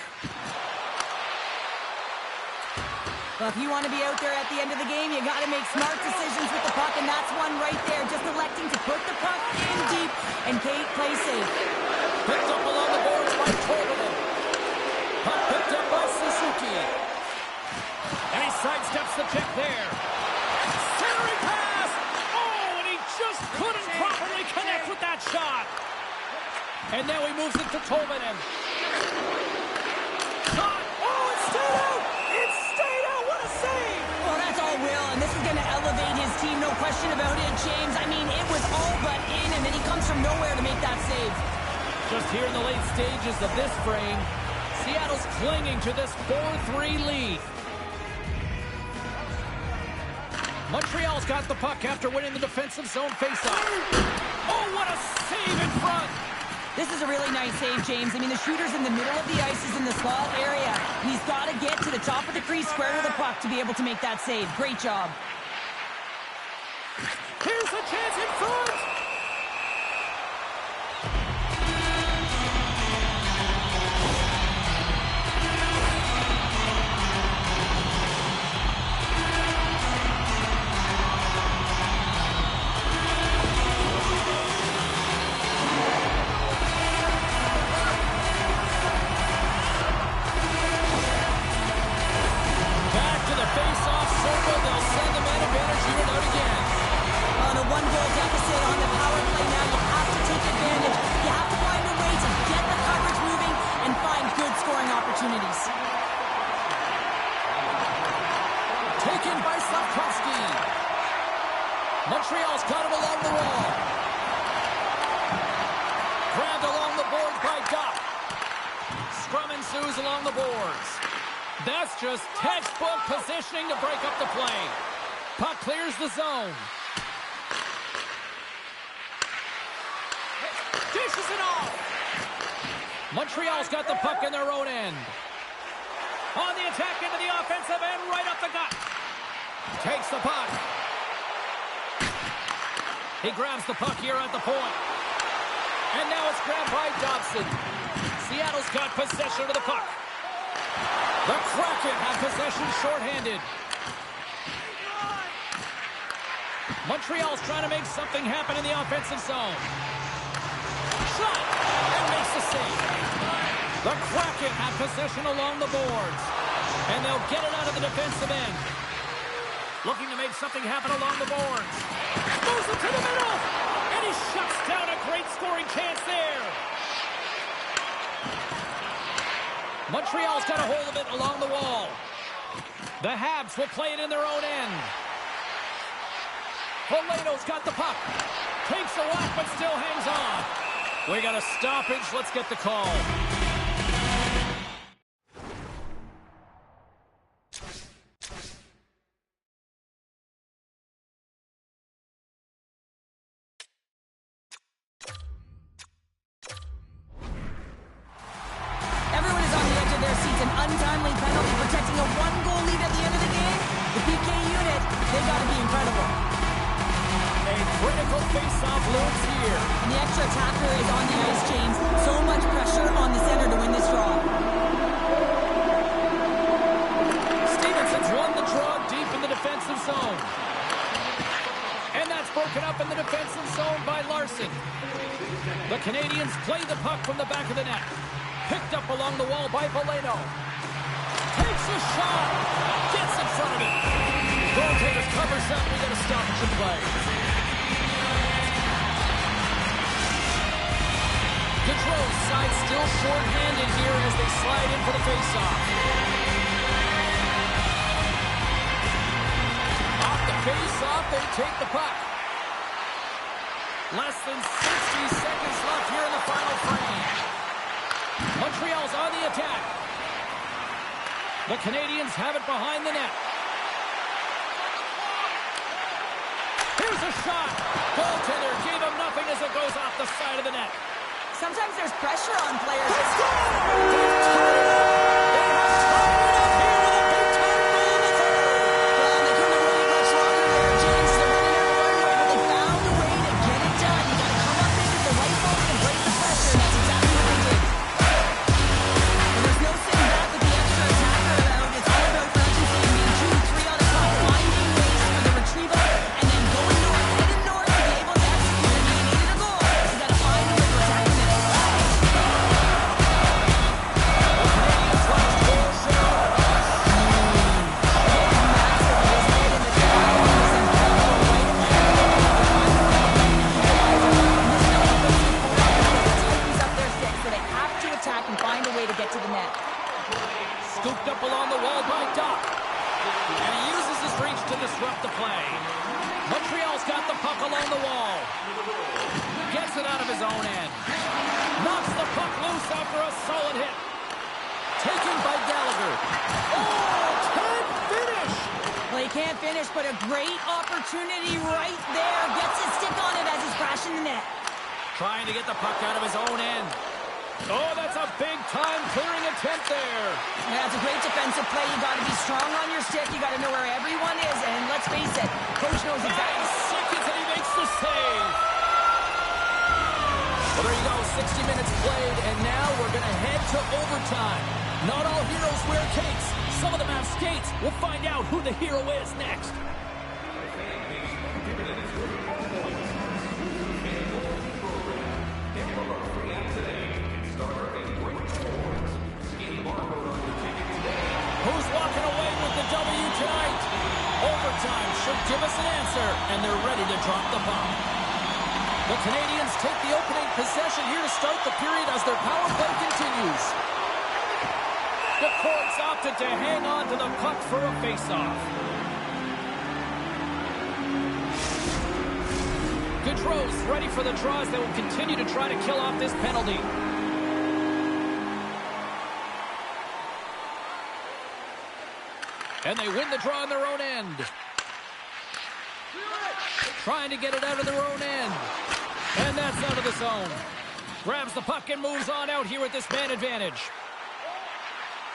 Well, if you want to be out there at the end of the game, you got to make smart decisions with the puck, and that's one right there. Just electing to put the puck in deep and play safe. Picked up along the boards by Tolvanen. Puck picked up by Suzuki. And he sidesteps the check there. Centering pass! Oh, and he just couldn't properly connect with that shot. And now he moves it to Tolvanen. Shot! Oh, it stayed out! It stayed out! What a save! Well, that's all Will, and this is going to elevate his team, no question about it, James. I mean, it was all but in, and then he comes from nowhere to make that save. Just here in the late stages of this frame, Seattle's clinging to this 4-3 lead. Montreal's got the puck after winning the defensive zone faceoff. Oh, what a save in front! This is a really nice save, James. I mean, the shooter's in the middle of the ice, is in the slot area. He's got to get to the top of the crease square with the puck to be able to make that save. Great job. Here's a chance in front! One-goal deficit on the power play now. You have to take advantage. You have to find a way to get the coverage moving and find good scoring opportunities. Taken by Slavkovsky. Montreal's got him along the wall. Grabbed along the boards by Doc. Scrum ensues along the boards. That's just textbook positioning to break up the play. Puck clears the zone. Dishes it off. Montreal's got the puck in their own end. On the attack into the offensive end, right up the gut. Takes the puck. He grabs the puck here at the point. And now it's grabbed by Dobson. Seattle's got possession of the puck. The Kraken have possession shorthanded. Montreal's trying to make something happen in the offensive zone. Shot! And makes the save. The Kraken have possession along the boards. And they'll get it out of the defensive end. Looking to make something happen along the boards. Moves it to the middle! And he shuts down a great scoring chance there. Montreal's got a hold of it along the wall. The Habs will play it in their own end. Valeto's got the puck. Takes a whack, but still hangs on. We got a stoppage. Let's get the call. Everyone is on the edge of their seats. An untimely penalty protecting a one-goal lead at the end of the game. The PK unit, they've got to be incredible. A critical face-off looms here. And the extra attacker is on the ice, James. So much pressure on the center to win this draw. Stevenson's won the draw deep in the defensive zone. And that's broken up in the defensive zone by Larson. The Canadians play the puck from the back of the net. Picked up along the wall by Valeno. Takes a shot. Gets in front of it. Goaltender covers up. We got to stop the play. Gaudreau's side still short-handed here as they slide in for the face-off. Off the face-off, they take the puck. Less than 60 seconds left here in the final frame. Montreal's on the attack. The Canadiens have it behind the net. Here's a shot. Goaltender gave him nothing as it goes off the side of the net. Sometimes there's pressure on players. They have tied it up here with a big-time goal in the third. Well, they couldn't have waited much longer there, James. They're running out of runway, but they found a way to get it done. You got to come up in with the right moment and break the pressure, and that's exactly what they did. And there's no sitting back with the extra attacker around. It's all about urgency and being 2-3 on the top, finding ways for the retrieval, and then going north, headed north to be able to execute. And you needed a goal. You got to find a way to attack the net. Scooped up along the wall by Doc. And he uses his reach to disrupt the play. Montreal's got the puck along the wall. Gets it out of his own end. Knocks the puck loose after a solid hit. Taken by Gallagher. Oh, can't finish! Well, he can't finish, but a great opportunity right there. Gets his stick on it as he's crashing the net. Trying to get the puck out of his own end. Oh, that's a big-time clearing attempt there. Yeah, it's a great defensive play. You got to be strong on your stick. You got to know where everyone is. And let's face it, coach knows exactly. Seconds and he makes the save. Well, there you go. 60 minutes played, and now we're going to head to overtime. Not all heroes wear capes. Some of them have skates. We'll find out who the hero is next. Who's walking away with the W tonight? Overtime should give us an answer, and they're ready to drop the puck. The Canadiens take the opening possession here to start the period as their power play continues. The Courts opted to hang on to the puck for a face-off. Gaudreau's ready for the draws that will continue to try to kill off this penalty. And they win the draw on their own end. Trying to get it out of their own end. And that's out of the zone. Grabs the puck and moves on out here with this man advantage.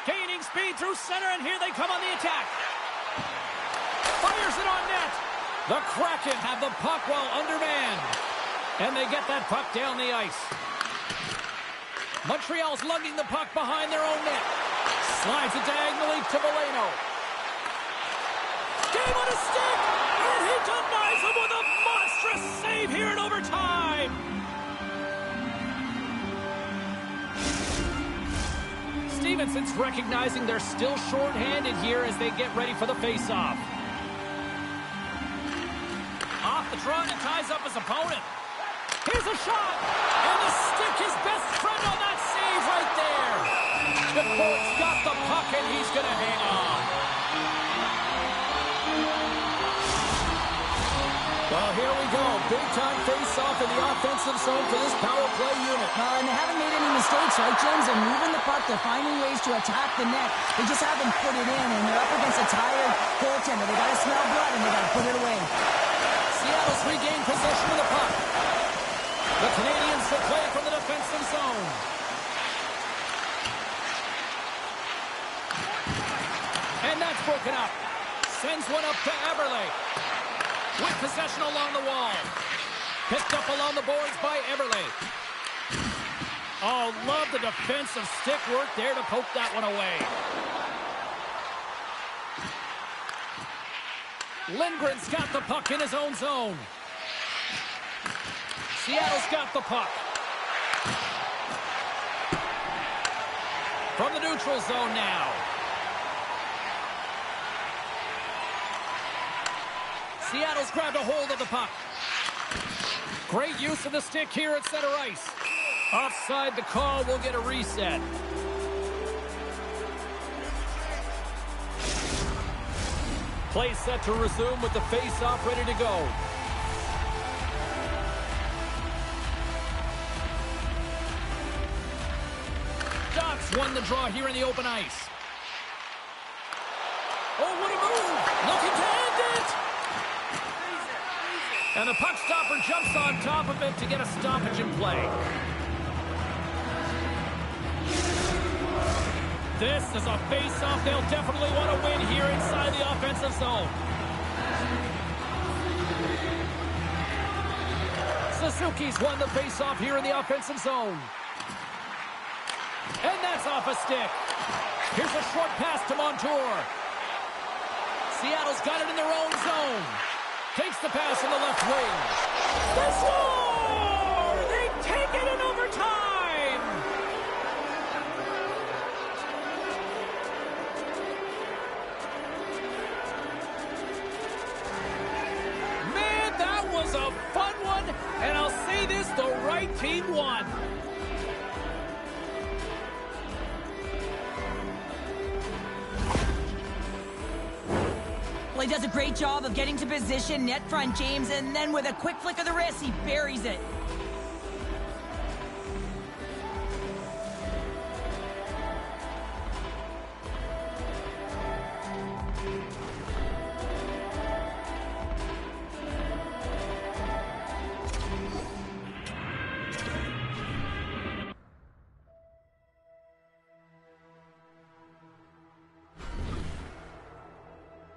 Gaining speed through center, and here they come on the attack. Fires it on net. The Kraken have the puck while undermanned. And they get that puck down the ice. Montreal's lugging the puck behind their own net. Slides it diagonally to Valeno. Game on his stick, and he denies him with a monstrous save here in overtime. Stevenson's recognizing they're still short-handed here as they get ready for the face-off. Off the draw and ties up his opponent. Here's a shot, and the stick his best friend on that save right there. The Colts got the puck, and he's going to hang on. Well, here we go. Big-time face-off in the offensive zone for this power play unit. And they haven't made any mistakes, right, James? They're moving the puck. They're finding ways to attack the net. They just haven't put it in, and they're up against a tired goaltender. They got to smell blood, and they got to put it away. Seattle's regained possession of the puck. The Canadiens will play from the defensive zone. And that's broken up. Sends one up to Eberle. With possession along the wall. Picked up along the boards by Eberle. Oh, love the defensive stick work there to poke that one away. Lindgren's got the puck in his own zone. Seattle's got the puck. From the neutral zone now. Seattle's grabbed a hold of the puck. Great use of the stick here at center ice. Offside the call, will get a reset. Play set to resume with the face-off ready to go. Ducks won the draw here in the open ice. Oh, what a move! Looking to end it! And the puck stopper jumps on top of it to get a stoppage in play. This is a face-off they'll definitely want to win here inside the offensive zone. Suzuki's won the face-off here in the offensive zone. And that's off a stick. Here's a short pass to Montour. Seattle's got it in their own zone. Takes the pass in the left wing. They score! They take it in overtime! Man, that was a fun one, and I'll say this, the right team won. Well, he does a great job of getting to position, net front James, and then with a quick flick of the wrist, he buries it.